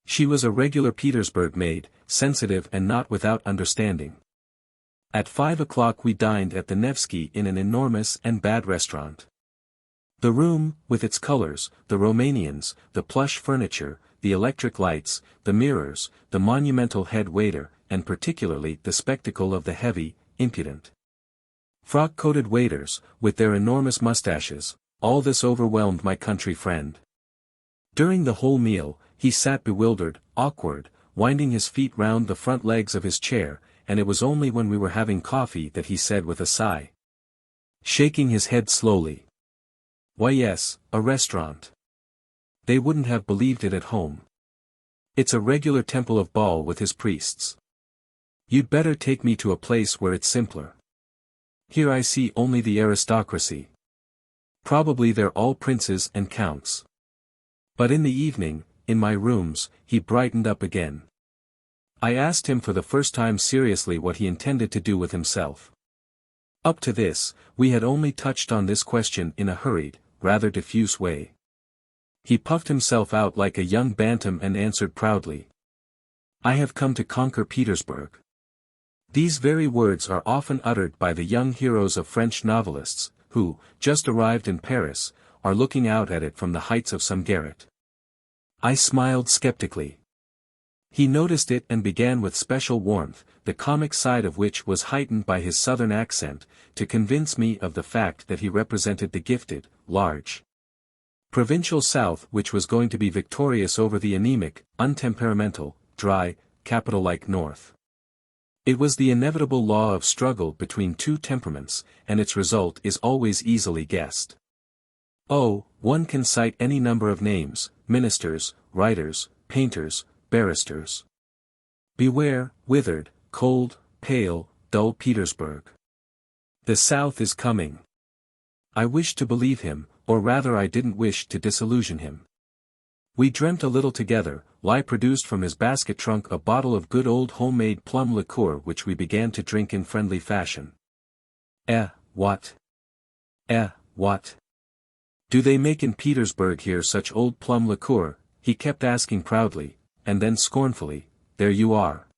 She was a regular Petersburg maid, sensitive and not without understanding. At 5 o'clock we dined at the Nevsky in an enormous and bad restaurant. The room, with its colors, the Romanians, the plush furniture, the electric lights, the mirrors, the monumental head waiter, and particularly the spectacle of the heavy, impudent, frock-coated waiters, with their enormous mustaches, all this overwhelmed my country friend. During the whole meal, he sat bewildered, awkward, winding his feet round the front legs of his chair, and it was only when we were having coffee that he said with a sigh, shaking his head slowly, "Why yes, a restaurant. They wouldn't have believed it at home. It's a regular temple of Baal with his priests. You'd better take me to a place where it's simpler. Here I see only the aristocracy. Probably they're all princes and counts." But in the evening, in my rooms, he brightened up again. I asked him for the first time seriously what he intended to do with himself. Up to this, we had only touched on this question in a hurried, rather diffuse way. He puffed himself out like a young bantam and answered proudly, "I have come to conquer Petersburg." These very words are often uttered by the young heroes of French novelists, who, just arrived in Paris, are looking out at it from the heights of some garret. I smiled skeptically. He noticed it and began with special warmth, the comic side of which was heightened by his southern accent, to convince me of the fact that he represented the gifted, large, provincial South which was going to be victorious over the anemic, untemperamental, dry, capital-like North. It was the inevitable law of struggle between two temperaments, and its result is always easily guessed. Oh, one can cite any number of names, ministers, writers, painters, barristers. Beware, withered, cold, pale, dull Petersburg. The South is coming. I wished to believe him, or rather I didn't wish to disillusion him. We dreamt a little together. Lai produced from his basket trunk a bottle of good old homemade plum liqueur which we began to drink in friendly fashion. What? What? Do they make in Petersburg here such old plum liqueur? He kept asking proudly, and then scornfully, there you are.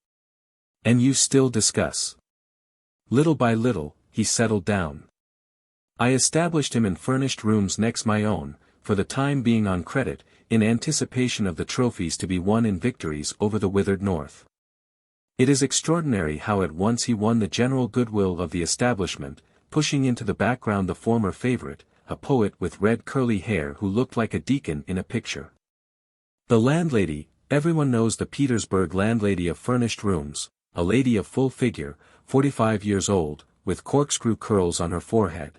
And you still discuss. Little by little, he settled down. I established him in furnished rooms next my own, for the time being on credit, in anticipation of the trophies to be won in victories over the withered North. It is extraordinary how at once he won the general goodwill of the establishment, pushing into the background the former favorite, a poet with red curly hair who looked like a deacon in a picture. The landlady, everyone knows the Petersburg landlady of furnished rooms, a lady of full figure, 45 years old, with corkscrew curls on her forehead.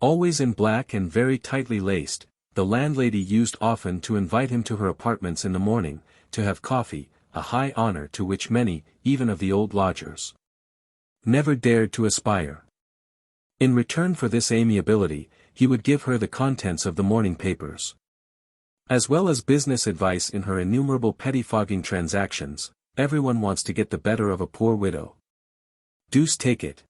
Always in black and very tightly laced, the landlady used often to invite him to her apartments in the morning, to have coffee, a high honor to which many, even of the old lodgers, never dared to aspire. In return for this amiability, he would give her the contents of the morning papers, as well as business advice in her innumerable pettifogging transactions. Everyone wants to get the better of a poor widow. Deuce take it.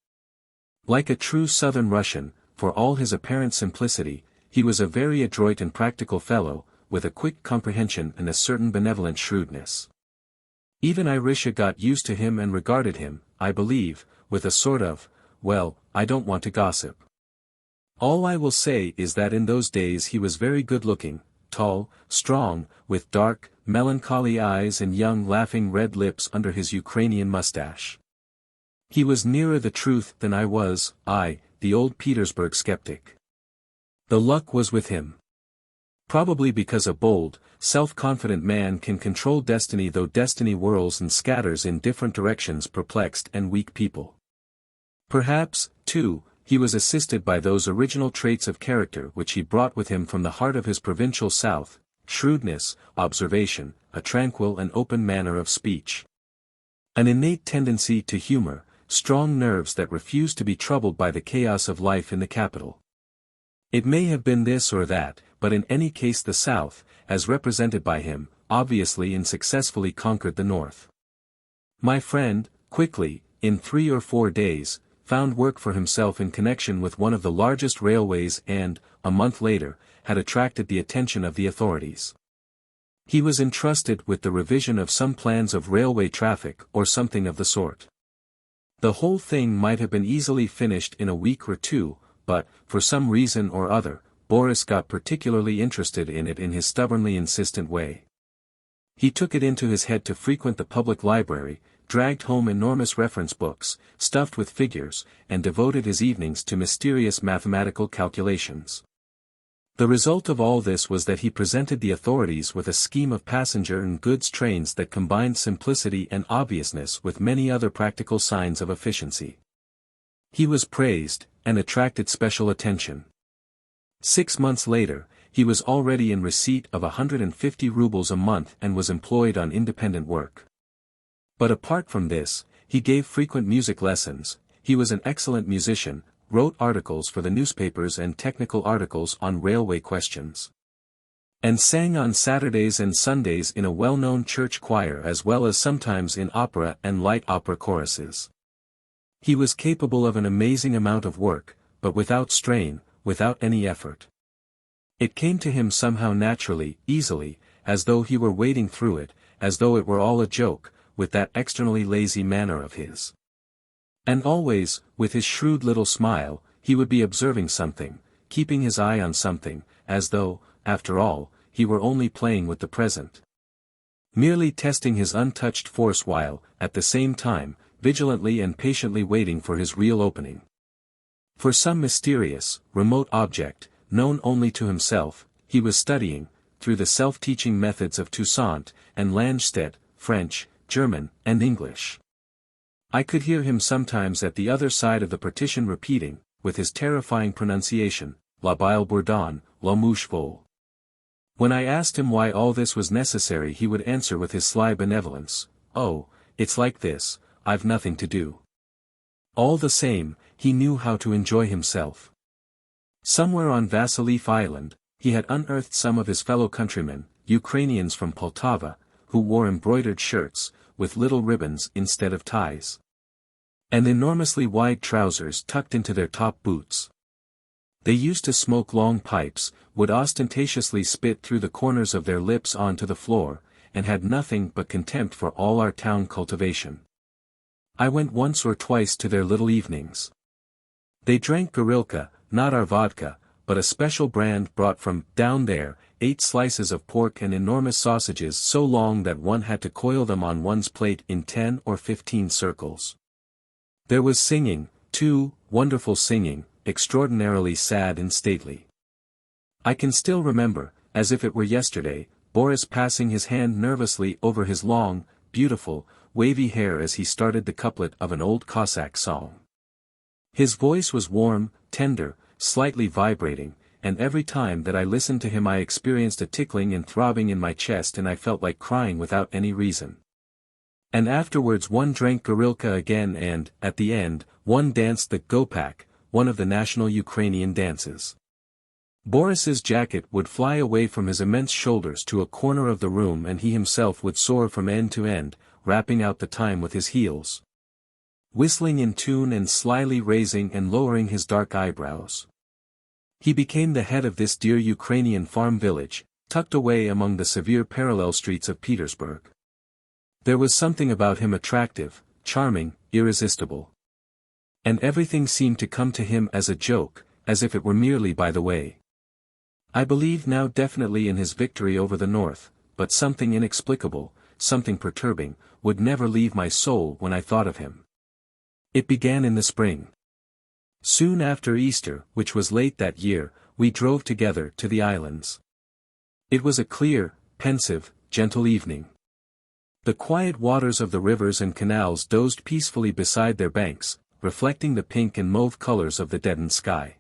Like a true southern Russian, for all his apparent simplicity, he was a very adroit and practical fellow, with a quick comprehension and a certain benevolent shrewdness. Even Irisha got used to him and regarded him, I believe, with a sort of, well, I don't want to gossip. All I will say is that in those days he was very good-looking, tall, strong, with dark, melancholy eyes and young laughing red lips under his Ukrainian mustache. He was nearer the truth than I was, the old Petersburg skeptic. The luck was with him. Probably because a bold, self-confident man can control destiny, though destiny whirls and scatters in different directions perplexed and weak people. Perhaps, too, he was assisted by those original traits of character which he brought with him from the heart of his provincial south: shrewdness, observation, a tranquil and open manner of speech, an innate tendency to humor, strong nerves that refused to be troubled by the chaos of life in the capital. It may have been this or that, but in any case the South, as represented by him, obviously and successfully conquered the North. My friend, quickly, in 3 or 4 days, found work for himself in connection with one of the largest railways and, a month later, had attracted the attention of the authorities. He was entrusted with the revision of some plans of railway traffic or something of the sort. The whole thing might have been easily finished in a week or 2, but, for some reason or other, Boris got particularly interested in it in his stubbornly insistent way. He took it into his head to frequent the public library, dragged home enormous reference books, stuffed with figures, and devoted his evenings to mysterious mathematical calculations. The result of all this was that he presented the authorities with a scheme of passenger and goods trains that combined simplicity and obviousness with many other practical signs of efficiency. He was praised, and attracted special attention. 6 months later, he was already in receipt of 150 rubles a month and was employed on independent work. But apart from this, he gave frequent music lessons. He was an excellent musician, wrote articles for the newspapers and technical articles on railway questions, and sang on Saturdays and Sundays in a well-known church choir as well as sometimes in opera and light opera choruses. He was capable of an amazing amount of work, but without strain, without any effort. It came to him somehow naturally, easily, as though he were wading through it, as though it were all a joke, with that externally lazy manner of his. And always, with his shrewd little smile, he would be observing something, keeping his eye on something, as though, after all, he were only playing with the present, merely testing his untouched force while, at the same time, vigilantly and patiently waiting for his real opening. For some mysterious, remote object, known only to himself, he was studying, through the self-teaching methods of Toussaint and Langstedt, French, German, and English. I could hear him sometimes at the other side of the partition repeating, with his terrifying pronunciation, La Bile Bourdon, La Mouche Vole. When I asked him why all this was necessary he would answer with his sly benevolence, "Oh, it's like this, I've nothing to do." All the same, he knew how to enjoy himself. Somewhere on Vasyliev Island, he had unearthed some of his fellow countrymen, Ukrainians from Poltava, who wore embroidered shirts, with little ribbons instead of ties, and enormously wide trousers tucked into their top boots. They used to smoke long pipes, would ostentatiously spit through the corners of their lips onto the floor, and had nothing but contempt for all our town cultivation. I went once or twice to their little evenings. They drank gorilka, not our vodka, but a special brand brought from down there, 8 slices of pork and enormous sausages so long that one had to coil them on one's plate in 10 or 15 circles. There was singing, too, wonderful singing, extraordinarily sad and stately. I can still remember, as if it were yesterday, Boris passing his hand nervously over his long, beautiful, wavy hair as he started the couplet of an old Cossack song. His voice was warm, tender, slightly vibrating, and every time that I listened to him I experienced a tickling and throbbing in my chest and I felt like crying without any reason. And afterwards one drank gorilka again and, at the end, one danced the gopak, one of the national Ukrainian dances. Boris's jacket would fly away from his immense shoulders to a corner of the room and he himself would soar from end to end, rapping out the time with his heels, whistling in tune and slyly raising and lowering his dark eyebrows. He became the head of this dear Ukrainian farm village, tucked away among the severe parallel streets of Petersburg. There was something about him attractive, charming, irresistible. And everything seemed to come to him as a joke, as if it were merely by the way. I believed now definitely in his victory over the North, but something inexplicable, something perturbing, would never leave my soul when I thought of him. It began in the spring. Soon after Easter, which was late that year, we drove together to the islands. It was a clear, pensive, gentle evening. The quiet waters of the rivers and canals dozed peacefully beside their banks, reflecting the pink and mauve colors of the deadened sky.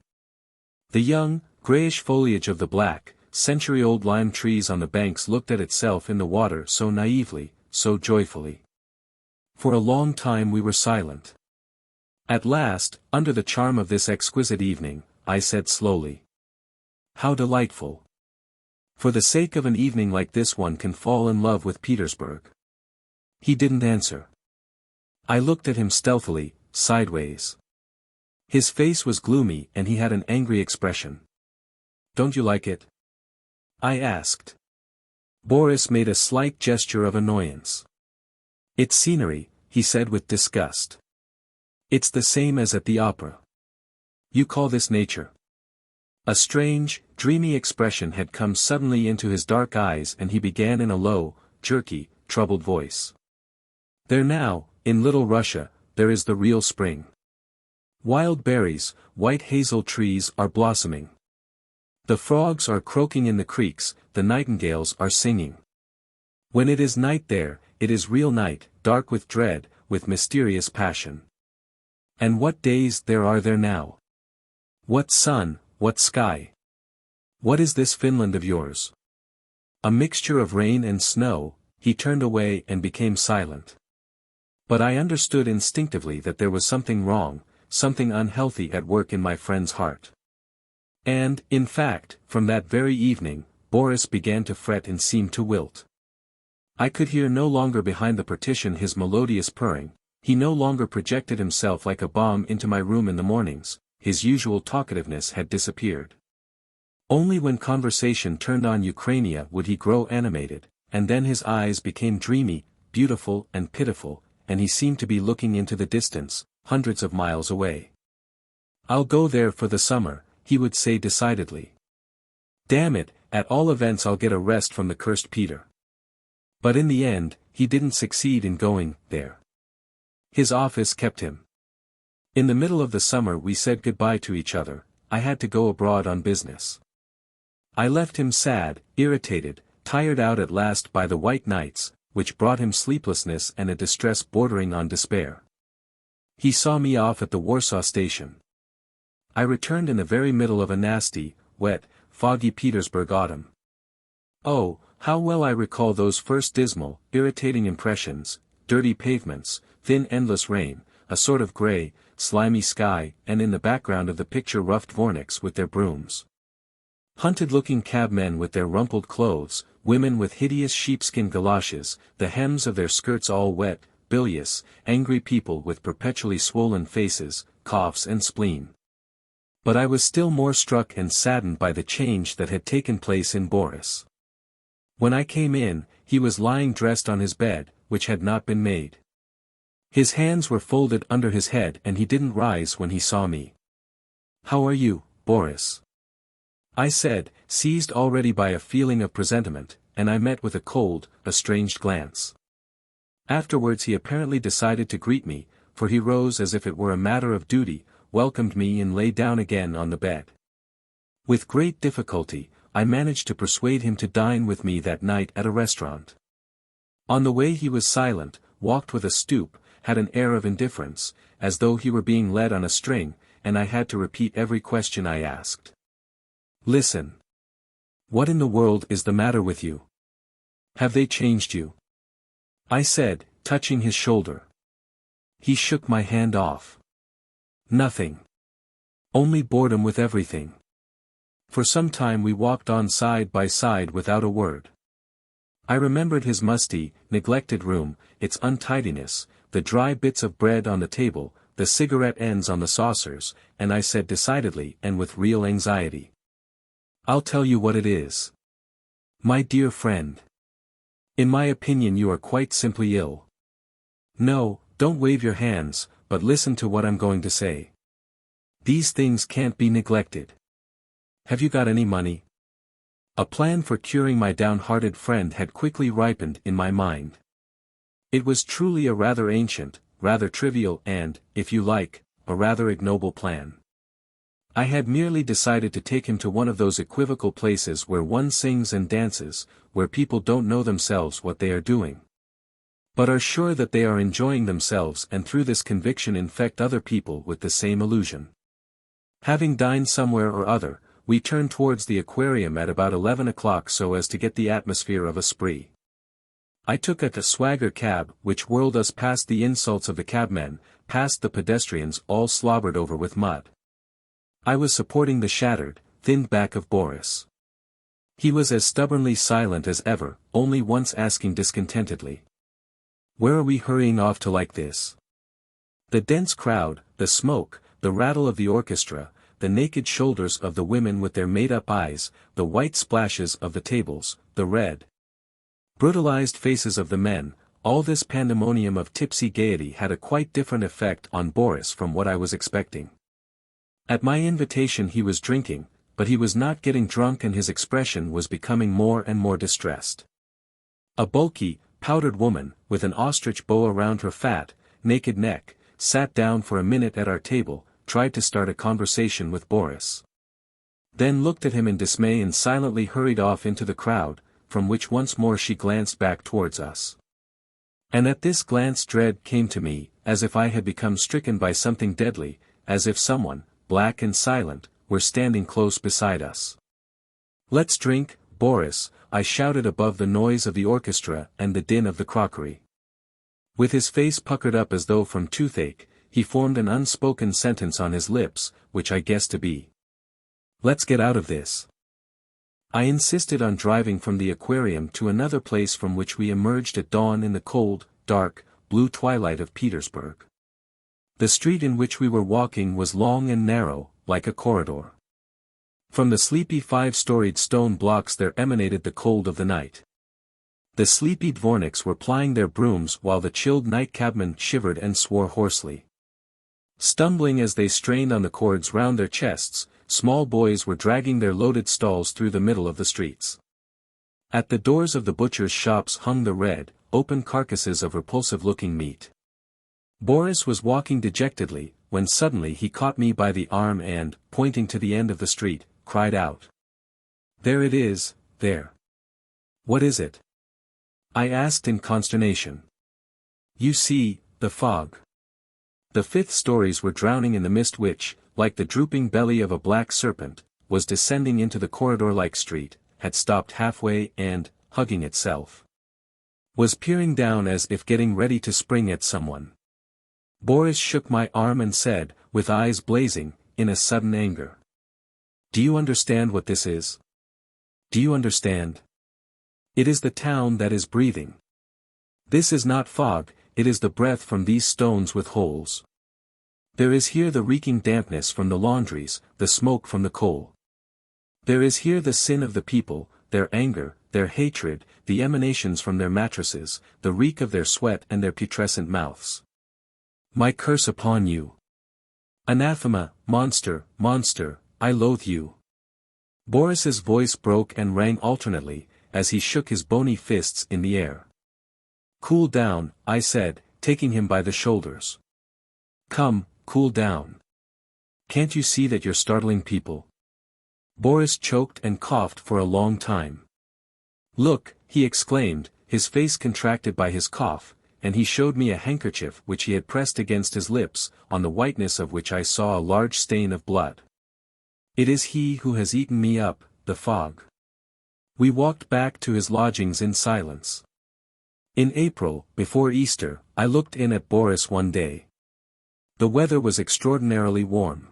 The young, grayish foliage of the black, century-old lime trees on the banks looked at itself in the water so naively, so joyfully. For a long time we were silent. At last, under the charm of this exquisite evening, I said slowly, "How delightful! For the sake of an evening like this one can fall in love with Petersburg." He didn't answer. I looked at him stealthily, sideways. His face was gloomy and he had an angry expression. "Don't you like it?" I asked. Boris made a slight gesture of annoyance. "It's scenery," he said with disgust. "It's the same as at the opera. You call this nature?" A strange, dreamy expression had come suddenly into his dark eyes and he began in a low, jerky, troubled voice. "There now, in Little Russia, there is the real spring. Wild berries, white hazel trees are blossoming. The frogs are croaking in the creeks, the nightingales are singing. When it is night there, it is real night, dark with dread, with mysterious passion. And what days there are there now! What sun, what sky! What is this Finland of yours? A mixture of rain and snow." He turned away and became silent. But I understood instinctively that there was something wrong, something unhealthy at work in my friend's heart. And, in fact, from that very evening, Boris began to fret and seem to wilt. I could hear no longer behind the partition his melodious purring, he no longer projected himself like a bomb into my room in the mornings, his usual talkativeness had disappeared. Only when conversation turned on Ukrainia would he grow animated, and then his eyes became dreamy, beautiful and pitiful, and he seemed to be looking into the distance, hundreds of miles away. "I'll go there for the summer," he would say decidedly. "Damn it, at all events I'll get a rest from the cursed Peter." But in the end, he didn't succeed in going there. His office kept him. In the middle of the summer we said goodbye to each other. I had to go abroad on business. I left him sad, irritated, tired out at last by the white nights, which brought him sleeplessness and a distress bordering on despair. He saw me off at the Warsaw station. I returned in the very middle of a nasty, wet, foggy Petersburg autumn. Oh, how well I recall those first dismal, irritating impressions: dirty pavements, thin endless rain, a sort of grey, slimy sky, and in the background of the picture rough dvorniks with their brooms. Hunted-looking cabmen with their rumpled clothes, women with hideous sheepskin galoshes, the hems of their skirts all wet, bilious, angry people with perpetually swollen faces, coughs and spleen. But I was still more struck and saddened by the change that had taken place in Boris. When I came in, he was lying dressed on his bed, which had not been made. His hands were folded under his head and he didn't rise when he saw me. "How are you, Boris?" I said, seized already by a feeling of presentiment, and I met with a cold, estranged glance. Afterwards he apparently decided to greet me, for he rose as if it were a matter of duty, welcomed me and lay down again on the bed. With great difficulty, I managed to persuade him to dine with me that night at a restaurant. On the way he was silent, walked with a stoop, had an air of indifference, as though he were being led on a string, and I had to repeat every question I asked. Listen. What in the world is the matter with you? Have they changed you? I said, touching his shoulder. He shook my hand off. Nothing. Only boredom with everything. For some time we walked on side by side without a word. I remembered his musty, neglected room, its untidiness, the dry bits of bread on the table, the cigarette ends on the saucers, and I said decidedly and with real anxiety. I'll tell you what it is. My dear friend. In my opinion you are quite simply ill. No, don't wave your hands, but listen to what I'm going to say. These things can't be neglected. Have you got any money? A plan for curing my downhearted friend had quickly ripened in my mind. It was truly a rather ancient, rather trivial and, if you like, a rather ignoble plan. I had merely decided to take him to one of those equivocal places where one sings and dances, where people don't know themselves what they are doing, but are sure that they are enjoying themselves and through this conviction infect other people with the same illusion. Having dined somewhere or other, we turned towards the aquarium at about 11 o'clock so as to get the atmosphere of a spree. I took a swagger cab which whirled us past the insults of the cabmen, past the pedestrians all slobbered over with mud. I was supporting the shattered, thinned back of Boris. He was as stubbornly silent as ever, only once asking discontentedly. Where are we hurrying off to like this? The dense crowd, the smoke, the rattle of the orchestra, the naked shoulders of the women with their made-up eyes, the white splashes of the tables, the red, brutalized faces of the men, all this pandemonium of tipsy gaiety had a quite different effect on Boris from what I was expecting. At my invitation he was drinking, but he was not getting drunk and his expression was becoming more and more distressed. A bulky, powdered woman, with an ostrich bow around her fat, naked neck, sat down for a minute at our table, tried to start a conversation with Boris. Then looked at him in dismay and silently hurried off into the crowd, from which once more she glanced back towards us. And at this glance dread came to me, as if I had become stricken by something deadly, as if someone, black and silent, were standing close beside us. Let's drink, Boris, I shouted above the noise of the orchestra and the din of the crockery. With his face puckered up as though from toothache, he formed an unspoken sentence on his lips, which I guessed to be, "Let's get out of this." I insisted on driving from the aquarium to another place from which we emerged at dawn in the cold, dark, blue twilight of Petersburg. The street in which we were walking was long and narrow, like a corridor. From the sleepy 5-storied stone blocks there emanated the cold of the night. The sleepy dvorniks were plying their brooms while the chilled night cabmen shivered and swore hoarsely. Stumbling as they strained on the cords round their chests, small boys were dragging their loaded stalls through the middle of the streets. At the doors of the butchers' shops hung the red, open carcasses of repulsive-looking meat. Boris was walking dejectedly, when suddenly he caught me by the arm and, pointing to the end of the street, cried out. "There it is, there." "What is it?" I asked in consternation. "You see, the fog." The 5th stories were drowning in the mist which, like the drooping belly of a black serpent, was descending into the corridor-like street, had stopped halfway and, hugging itself, was peering down as if getting ready to spring at someone. Boris shook my arm and said, with eyes blazing, in a sudden anger. "Do you understand what this is? Do you understand? It is the town that is breathing. This is not fog, it is the breath from these stones with holes. There is here the reeking dampness from the laundries, the smoke from the coal. There is here the sin of the people, their anger, their hatred, the emanations from their mattresses, the reek of their sweat and their putrescent mouths. My curse upon you. Anathema, monster, monster, I loathe you." Boris's voice broke and rang alternately, as he shook his bony fists in the air. "Cool down," I said, taking him by the shoulders. "Come, cool down. Can't you see that you're startling people?" Boris choked and coughed for a long time. "Look," he exclaimed, his face contracted by his cough, and he showed me a handkerchief which he had pressed against his lips, on the whiteness of which I saw a large stain of blood. It is he who has eaten me up, the fog. We walked back to his lodgings in silence. In April, before Easter, I looked in at Boris one day. The weather was extraordinarily warm.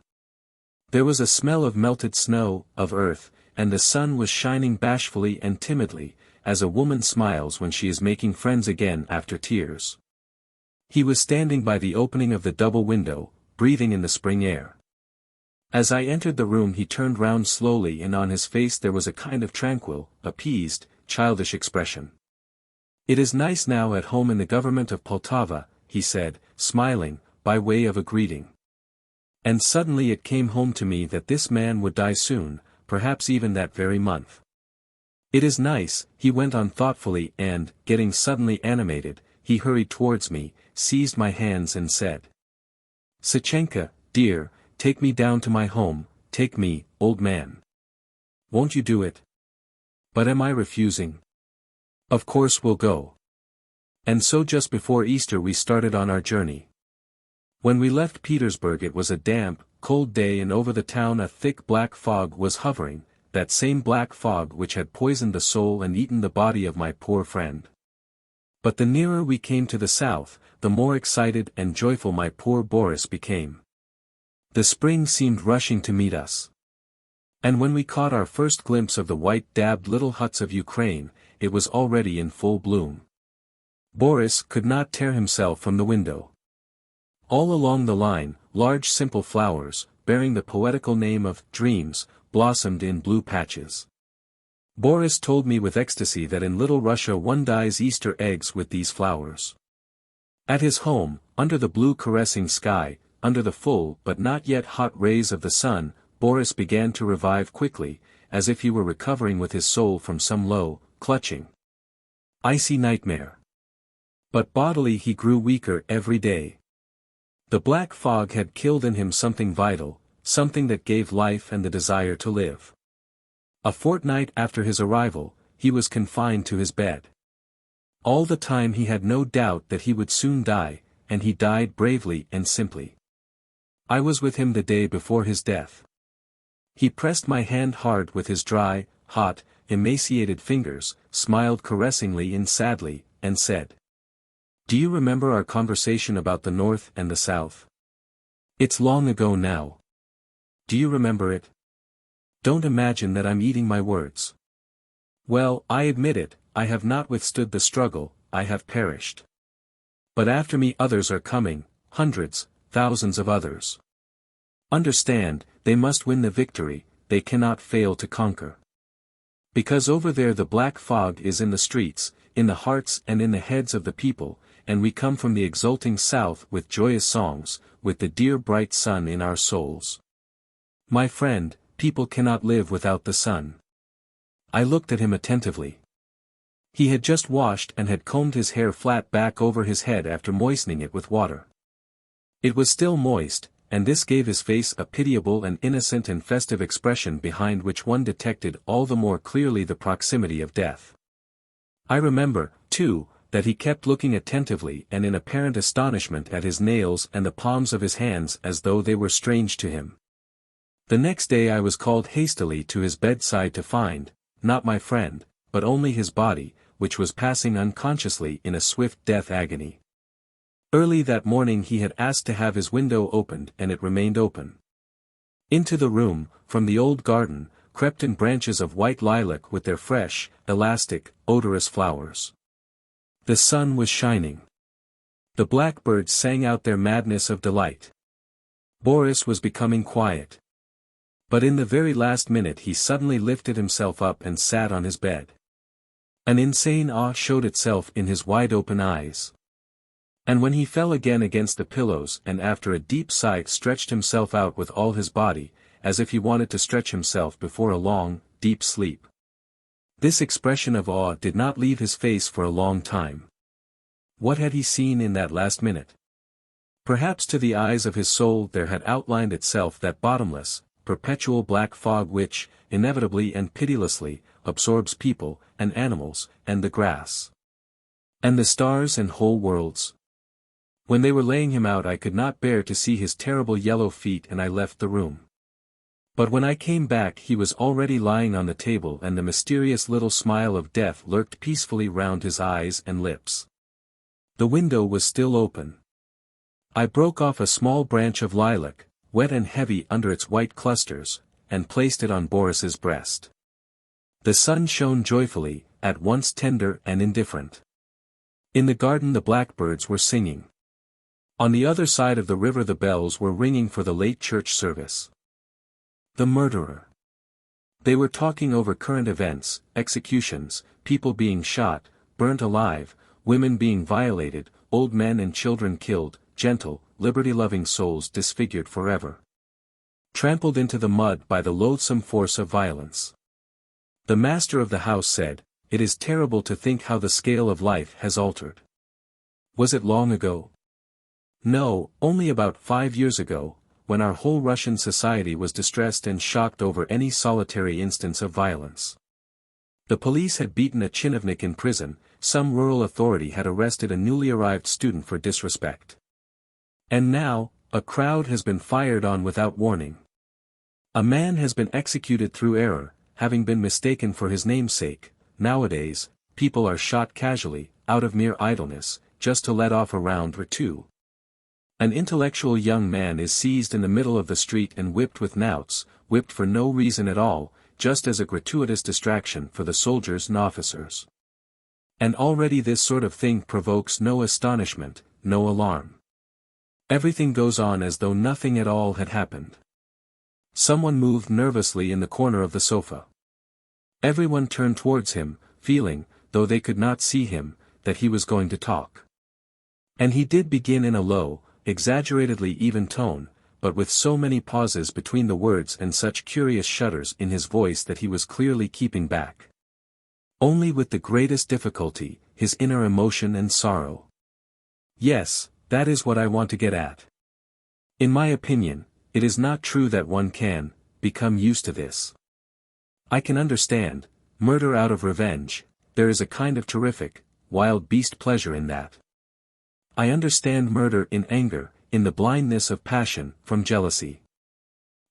There was a smell of melted snow, of earth, and the sun was shining bashfully and timidly, as a woman smiles when she is making friends again after tears. He was standing by the opening of the double window, breathing in the spring air. As I entered the room he turned round slowly, and on his face there was a kind of tranquil, appeased, childish expression. "It is nice now at home in the government of Poltava," he said, smiling, by way of a greeting. And suddenly it came home to me that this man would die soon, perhaps even that very month. "It is nice," he went on thoughtfully, and, getting suddenly animated, he hurried towards me, seized my hands and said, "Sachenka, dear, take me down to my home, take me, old man. Won't you do it?" "But am I refusing?" "Of course we'll go." And so just before Easter we started on our journey. When we left Petersburg it was a damp, cold day, and over the town a thick black fog was hovering, that same black fog which had poisoned the soul and eaten the body of my poor friend. But the nearer we came to the south, the more excited and joyful my poor Boris became. The spring seemed rushing to meet us. And when we caught our first glimpse of the white-dabbed little huts of Ukraine, it was already in full bloom. Boris could not tear himself from the window. All along the line, large simple flowers, bearing the poetical name of dreams, blossomed in blue patches. Boris told me with ecstasy that in Little Russia one dyes Easter eggs with these flowers. At his home, under the blue caressing sky, under the full but not yet hot rays of the sun, Boris began to revive quickly, as if he were recovering with his soul from some low, clutching, icy nightmare. But bodily he grew weaker every day. The black fog had killed in him something vital, something that gave life and the desire to live. A fortnight after his arrival, he was confined to his bed. All the time he had no doubt that he would soon die, and he died bravely and simply. I was with him the day before his death. He pressed my hand hard with his dry, hot, emaciated fingers, smiled caressingly and sadly, and said, "Do you remember our conversation about the North and the South? It's long ago now. Do you remember it? Don't imagine that I'm eating my words. Well, I admit it, I have not withstood the struggle, I have perished. But after me others are coming, hundreds, thousands of others. Understand, they must win the victory, they cannot fail to conquer. Because over there the black fog is in the streets, in the hearts and in the heads of the people, and we come from the exulting south with joyous songs, with the dear bright sun in our souls. My friend, people cannot live without the sun." I looked at him attentively. He had just washed and had combed his hair flat back over his head after moistening it with water. It was still moist, and this gave his face a pitiable and innocent and festive expression behind which one detected all the more clearly the proximity of death. I remember, too, that he kept looking attentively and in apparent astonishment at his nails and the palms of his hands as though they were strange to him. The next day I was called hastily to his bedside to find, not my friend, but only his body, which was passing unconsciously in a swift death agony. Early that morning he had asked to have his window opened, and it remained open. Into the room, from the old garden, crept in branches of white lilac with their fresh, elastic, odorous flowers. The sun was shining. The blackbirds sang out their madness of delight. Boris was becoming quiet. But in the very last minute he suddenly lifted himself up and sat on his bed. An insane awe showed itself in his wide-open eyes. And when he fell again against the pillows and after a deep sigh stretched himself out with all his body, as if he wanted to stretch himself before a long, deep sleep. This expression of awe did not leave his face for a long time. What had he seen in that last minute? Perhaps to the eyes of his soul there had outlined itself that bottomless, perpetual black fog which, inevitably and pitilessly, absorbs people, and animals, and the grass. And the stars and whole worlds. When they were laying him out I could not bear to see his terrible yellow feet and I left the room. But when I came back he was already lying on the table and the mysterious little smile of death lurked peacefully round his eyes and lips. The window was still open. I broke off a small branch of lilac, wet and heavy under its white clusters, and placed it on Boris's breast. The sun shone joyfully, at once tender and indifferent. In the garden the blackbirds were singing. On the other side of the river the bells were ringing for the late church service. The murderer. They were talking over current events, executions, people being shot, burnt alive, women being violated, old men and children killed, gentle, liberty-loving souls disfigured forever. Trampled into the mud by the loathsome force of violence. The master of the house said, "It is terrible to think how the scale of life has altered." Was it long ago? No, only about 5 years ago, when our whole Russian society was distressed and shocked over any solitary instance of violence. The police had beaten a chinovnik in prison, some rural authority had arrested a newly arrived student for disrespect. And now, a crowd has been fired on without warning. A man has been executed through error, having been mistaken for his namesake. Nowadays, people are shot casually, out of mere idleness, just to let off a round or two. An intellectual young man is seized in the middle of the street and whipped with knouts, whipped for no reason at all, just as a gratuitous distraction for the soldiers and officers. And already this sort of thing provokes no astonishment, no alarm. Everything goes on as though nothing at all had happened. Someone moved nervously in the corner of the sofa. Everyone turned towards him, feeling, though they could not see him, that he was going to talk. And he did begin in a low, exaggeratedly even tone, but with so many pauses between the words and such curious shudders in his voice that he was clearly keeping back. Only with the greatest difficulty, his inner emotion and sorrow. Yes, that is what I want to get at. In my opinion, it is not true that one can become used to this. I can understand murder out of revenge. There is a kind of terrific, wild beast pleasure in that. I understand murder in anger, in the blindness of passion, from jealousy.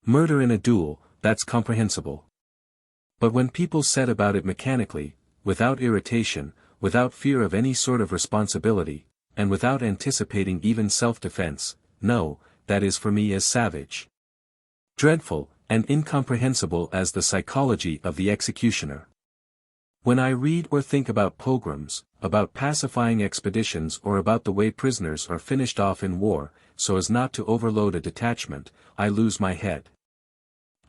Murder in a duel, that's comprehensible. But when people set about it mechanically, without irritation, without fear of any sort of responsibility, and without anticipating even self-defense, no, that is for me as savage. Dreadful, and incomprehensible as the psychology of the executioner. When I read or think about pogroms, about pacifying expeditions or about the way prisoners are finished off in war, so as not to overload a detachment, I lose my head.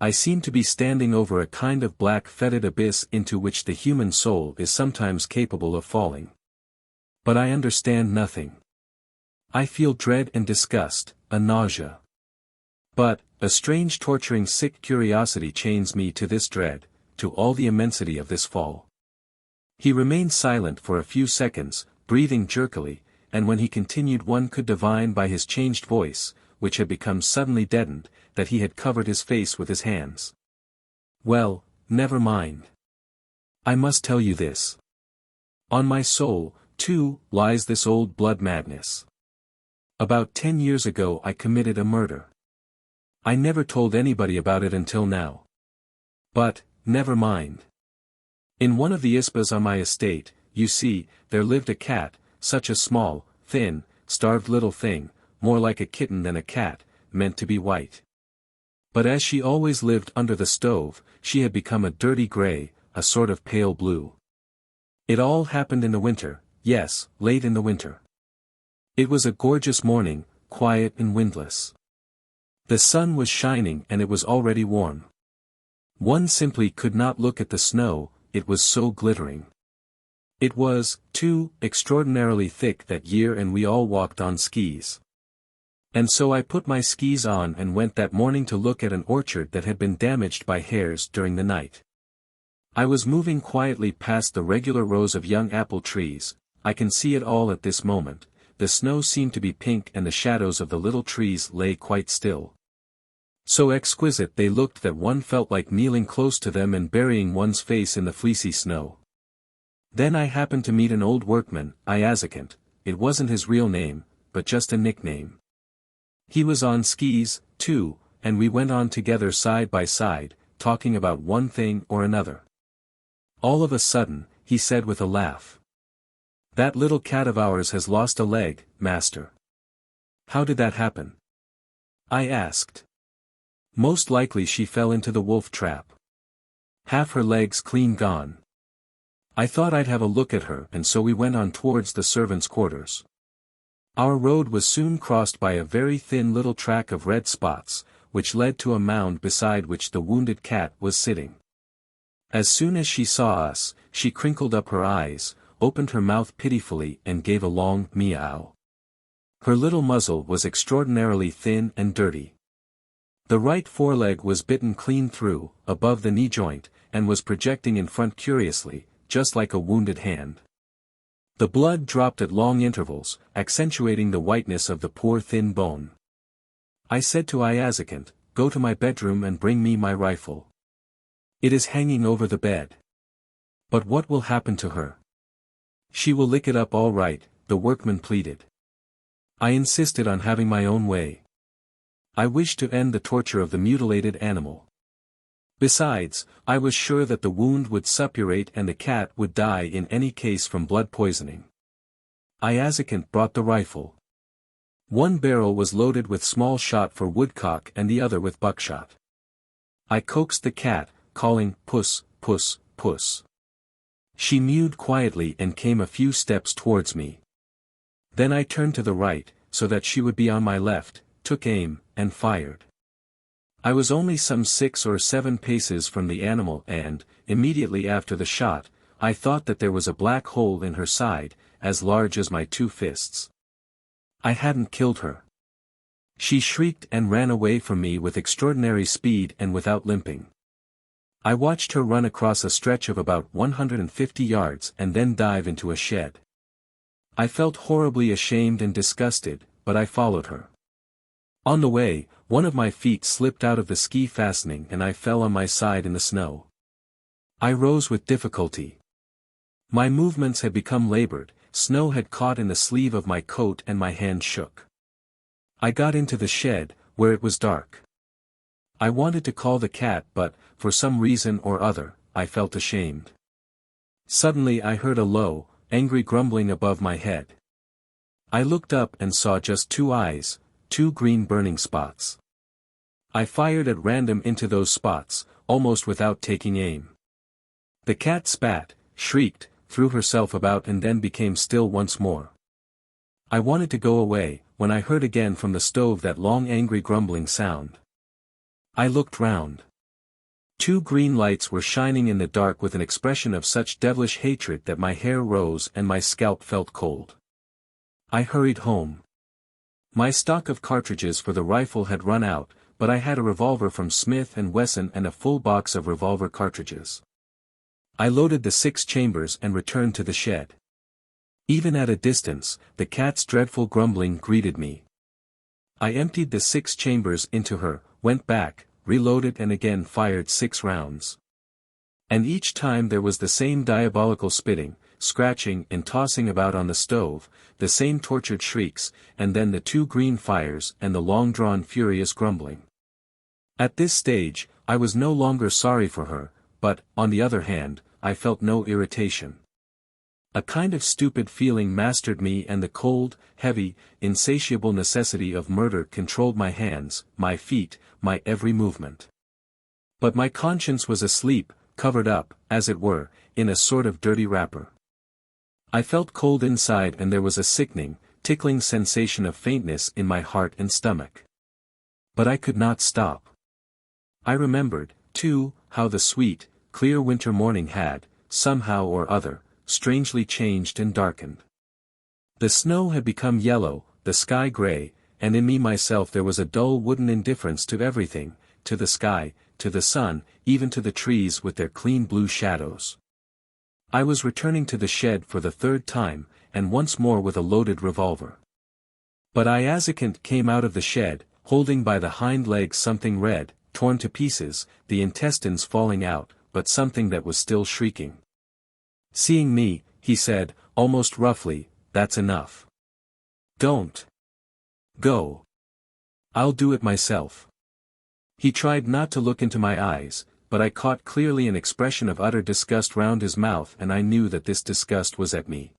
I seem to be standing over a kind of black fetid abyss into which the human soul is sometimes capable of falling. But I understand nothing. I feel dread and disgust, a nausea. But, a strange torturing sick curiosity chains me to this dread, to all the immensity of this fall. He remained silent for a few seconds, breathing jerkily, and when he continued one could divine by his changed voice, which had become suddenly deadened, that he had covered his face with his hands. Well, never mind. I must tell you this. On my soul, too, lies this old blood madness. About 10 years ago I committed a murder. I never told anybody about it until now. But, never mind. In one of the isbas on my estate, you see, there lived a cat, such a small, thin, starved little thing, more like a kitten than a cat, meant to be white. But as she always lived under the stove, she had become a dirty gray, a sort of pale blue. It all happened in the winter, yes, late in the winter. It was a gorgeous morning, quiet and windless. The sun was shining and it was already warm. One simply could not look at the snow, it was so glittering. It was, too, extraordinarily thick that year and we all walked on skis. And so I put my skis on and went that morning to look at an orchard that had been damaged by hares during the night. I was moving quietly past the regular rows of young apple trees. I can see it all at this moment. The snow seemed to be pink and the shadows of the little trees lay quite still. So exquisite they looked that one felt like kneeling close to them and burying one's face in the fleecy snow. Then I happened to meet an old workman, Iazikant. It wasn't his real name, but just a nickname. He was on skis, too, and we went on together side by side, talking about one thing or another. All of a sudden, he said with a laugh. "That little cat of ours has lost a leg, master." "How did that happen?" I asked. "Most likely she fell into the wolf trap. Half her legs clean gone." I thought I'd have a look at her, and so we went on towards the servants' quarters. Our road was soon crossed by a very thin little track of red spots, which led to a mound beside which the wounded cat was sitting. As soon as she saw us, she crinkled up her eyes, opened her mouth pitifully and gave a long meow. Her little muzzle was extraordinarily thin and dirty. The right foreleg was bitten clean through, above the knee joint, and was projecting in front curiously, just like a wounded hand. The blood dropped at long intervals, accentuating the whiteness of the poor thin bone. I said to Aleksandr, "Go to my bedroom and bring me my rifle. It is hanging over the bed." "But what will happen to her?" "She will lick it up all right," the workman pleaded. I insisted on having my own way. I wished to end the torture of the mutilated animal. Besides, I was sure that the wound would suppurate and the cat would die in any case from blood poisoning. Aleksandr brought the rifle. One barrel was loaded with small shot for woodcock and the other with buckshot. I coaxed the cat, calling, "Puss, puss, puss." She mewed quietly and came a few steps towards me. Then I turned to the right, so that she would be on my left, took aim, and fired. I was only some 6 or 7 paces from the animal and, immediately after the shot, I thought that there was a black hole in her side, as large as my 2 fists. I hadn't killed her. She shrieked and ran away from me with extraordinary speed and without limping. I watched her run across a stretch of about 150 yards and then dive into a shed. I felt horribly ashamed and disgusted, but I followed her. On the way, one of my feet slipped out of the ski fastening and I fell on my side in the snow. I rose with difficulty. My movements had become labored, snow had caught in the sleeve of my coat and my hand shook. I got into the shed, where it was dark. I wanted to call the cat but, for some reason or other, I felt ashamed. Suddenly I heard a low, angry grumbling above my head. I looked up and saw just 2 eyes, 2 green burning spots. I fired at random into those spots, almost without taking aim. The cat spat, shrieked, threw herself about and then became still once more. I wanted to go away, when I heard again from the stove that long angry grumbling sound. I looked round. 2 green lights were shining in the dark with an expression of such devilish hatred that my hair rose and my scalp felt cold. I hurried home. My stock of cartridges for the rifle had run out, but I had a revolver from Smith & Wesson and a full box of revolver cartridges. I loaded the 6 chambers and returned to the shed. Even at a distance, the cat's dreadful grumbling greeted me. I emptied the 6 chambers into her, went back, reloaded and again fired 6 rounds. And each time there was the same diabolical spitting, scratching and tossing about on the stove, the same tortured shrieks, and then the 2 green fires and the long-drawn furious grumbling. At this stage, I was no longer sorry for her, but, on the other hand, I felt no irritation. A kind of stupid feeling mastered me and the cold, heavy, insatiable necessity of murder controlled my hands, my feet, my every movement. But my conscience was asleep, covered up, as it were, in a sort of dirty wrapper. I felt cold inside and there was a sickening, tickling sensation of faintness in my heart and stomach. But I could not stop. I remembered, too, how the sweet, clear winter morning had, somehow or other, strangely changed and darkened. The snow had become yellow, the sky gray, and in me myself there was a dull wooden indifference to everything, to the sky, to the sun, even to the trees with their clean blue shadows. I was returning to the shed for the 3rd time, and once more with a loaded revolver. But Aleksandr came out of the shed, holding by the hind legs something red, torn to pieces, the intestines falling out, but something that was still shrieking. Seeing me, he said, almost roughly, "That's enough. Don't go. I'll do it myself." He tried not to look into my eyes, but I caught clearly an expression of utter disgust round his mouth, and I knew that this disgust was at me.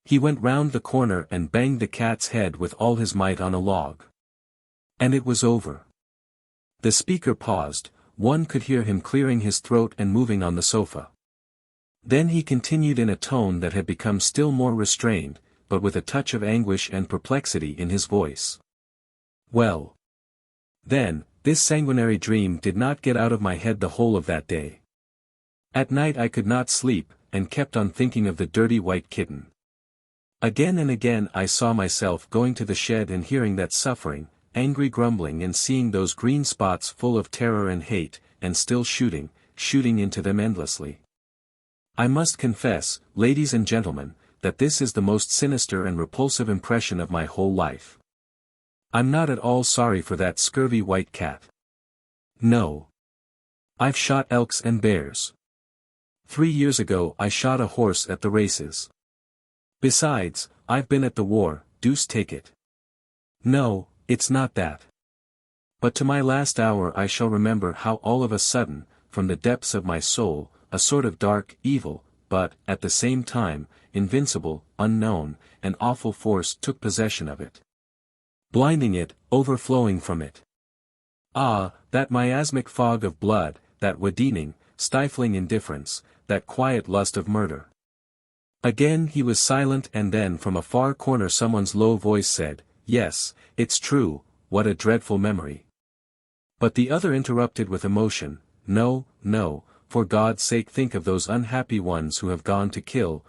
He went round the corner and banged the cat's head with all his might on a log. And it was over. The speaker paused, one could hear him clearing his throat and moving on the sofa. Then he continued in a tone that had become still more restrained, but with a touch of anguish and perplexity in his voice. Well. Then, this sanguinary dream did not get out of my head the whole of that day. At night I could not sleep, and kept on thinking of the dirty white kitten. Again and again I saw myself going to the shed and hearing that suffering, angry grumbling, and seeing those green spots full of terror and hate, and still shooting into them endlessly. I must confess, ladies and gentlemen, that this is the most sinister and repulsive impression of my whole life. I'm not at all sorry for that scurvy white cat. No. I've shot elks and bears. 3 years ago I shot a horse at the races. Besides, I've been at the war, deuce take it. No, it's not that. But to my last hour I shall remember how all of a sudden, from the depths of my soul, a sort of dark, evil, but, at the same time, invincible, unknown, and awful force took possession of it. Blinding it, overflowing from it. Ah, that miasmic fog of blood, that wadening, stifling indifference, that quiet lust of murder. Again he was silent, and then from a far corner someone's low voice said, "Yes, it's true, what a dreadful memory." But the other interrupted with emotion, "No, no, for God's sake think of those unhappy ones who have gone to kill.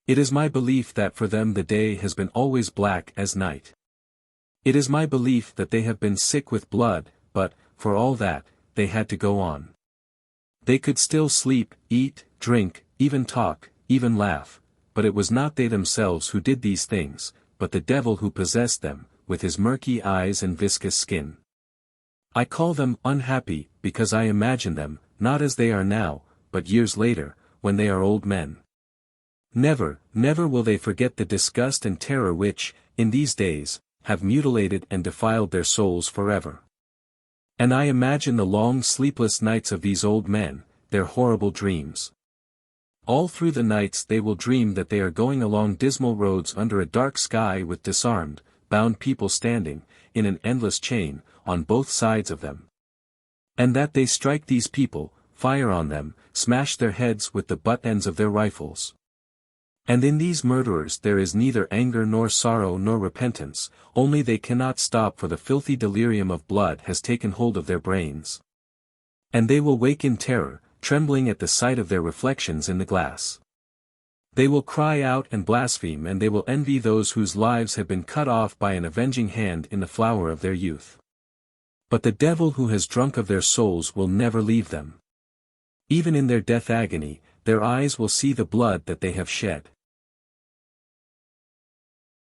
It is my belief that for them the day has been always black as night. It is my belief that they have been sick with blood, but, for all that, they had to go on. They could still sleep, eat, drink, even talk, even laugh, but it was not they themselves who did these things, but the devil who possessed them, with his murky eyes and viscous skin. I call them unhappy, because I imagine them, not as they are now, but years later, when they are old men. Never, never will they forget the disgust and terror which, in these days, have mutilated and defiled their souls forever. And I imagine the long sleepless nights of these old men, their horrible dreams. All through the nights they will dream that they are going along dismal roads under a dark sky with disarmed, bound people standing, in an endless chain, on both sides of them. And that they strike these people, fire on them, smash their heads with the butt ends of their rifles. And in these murderers there is neither anger nor sorrow nor repentance, only they cannot stop, for the filthy delirium of blood has taken hold of their brains. And they will wake in terror, trembling at the sight of their reflections in the glass. They will cry out and blaspheme, and they will envy those whose lives have been cut off by an avenging hand in the flower of their youth. But the devil who has drunk of their souls will never leave them. Even in their death agony, their eyes will see the blood that they have shed.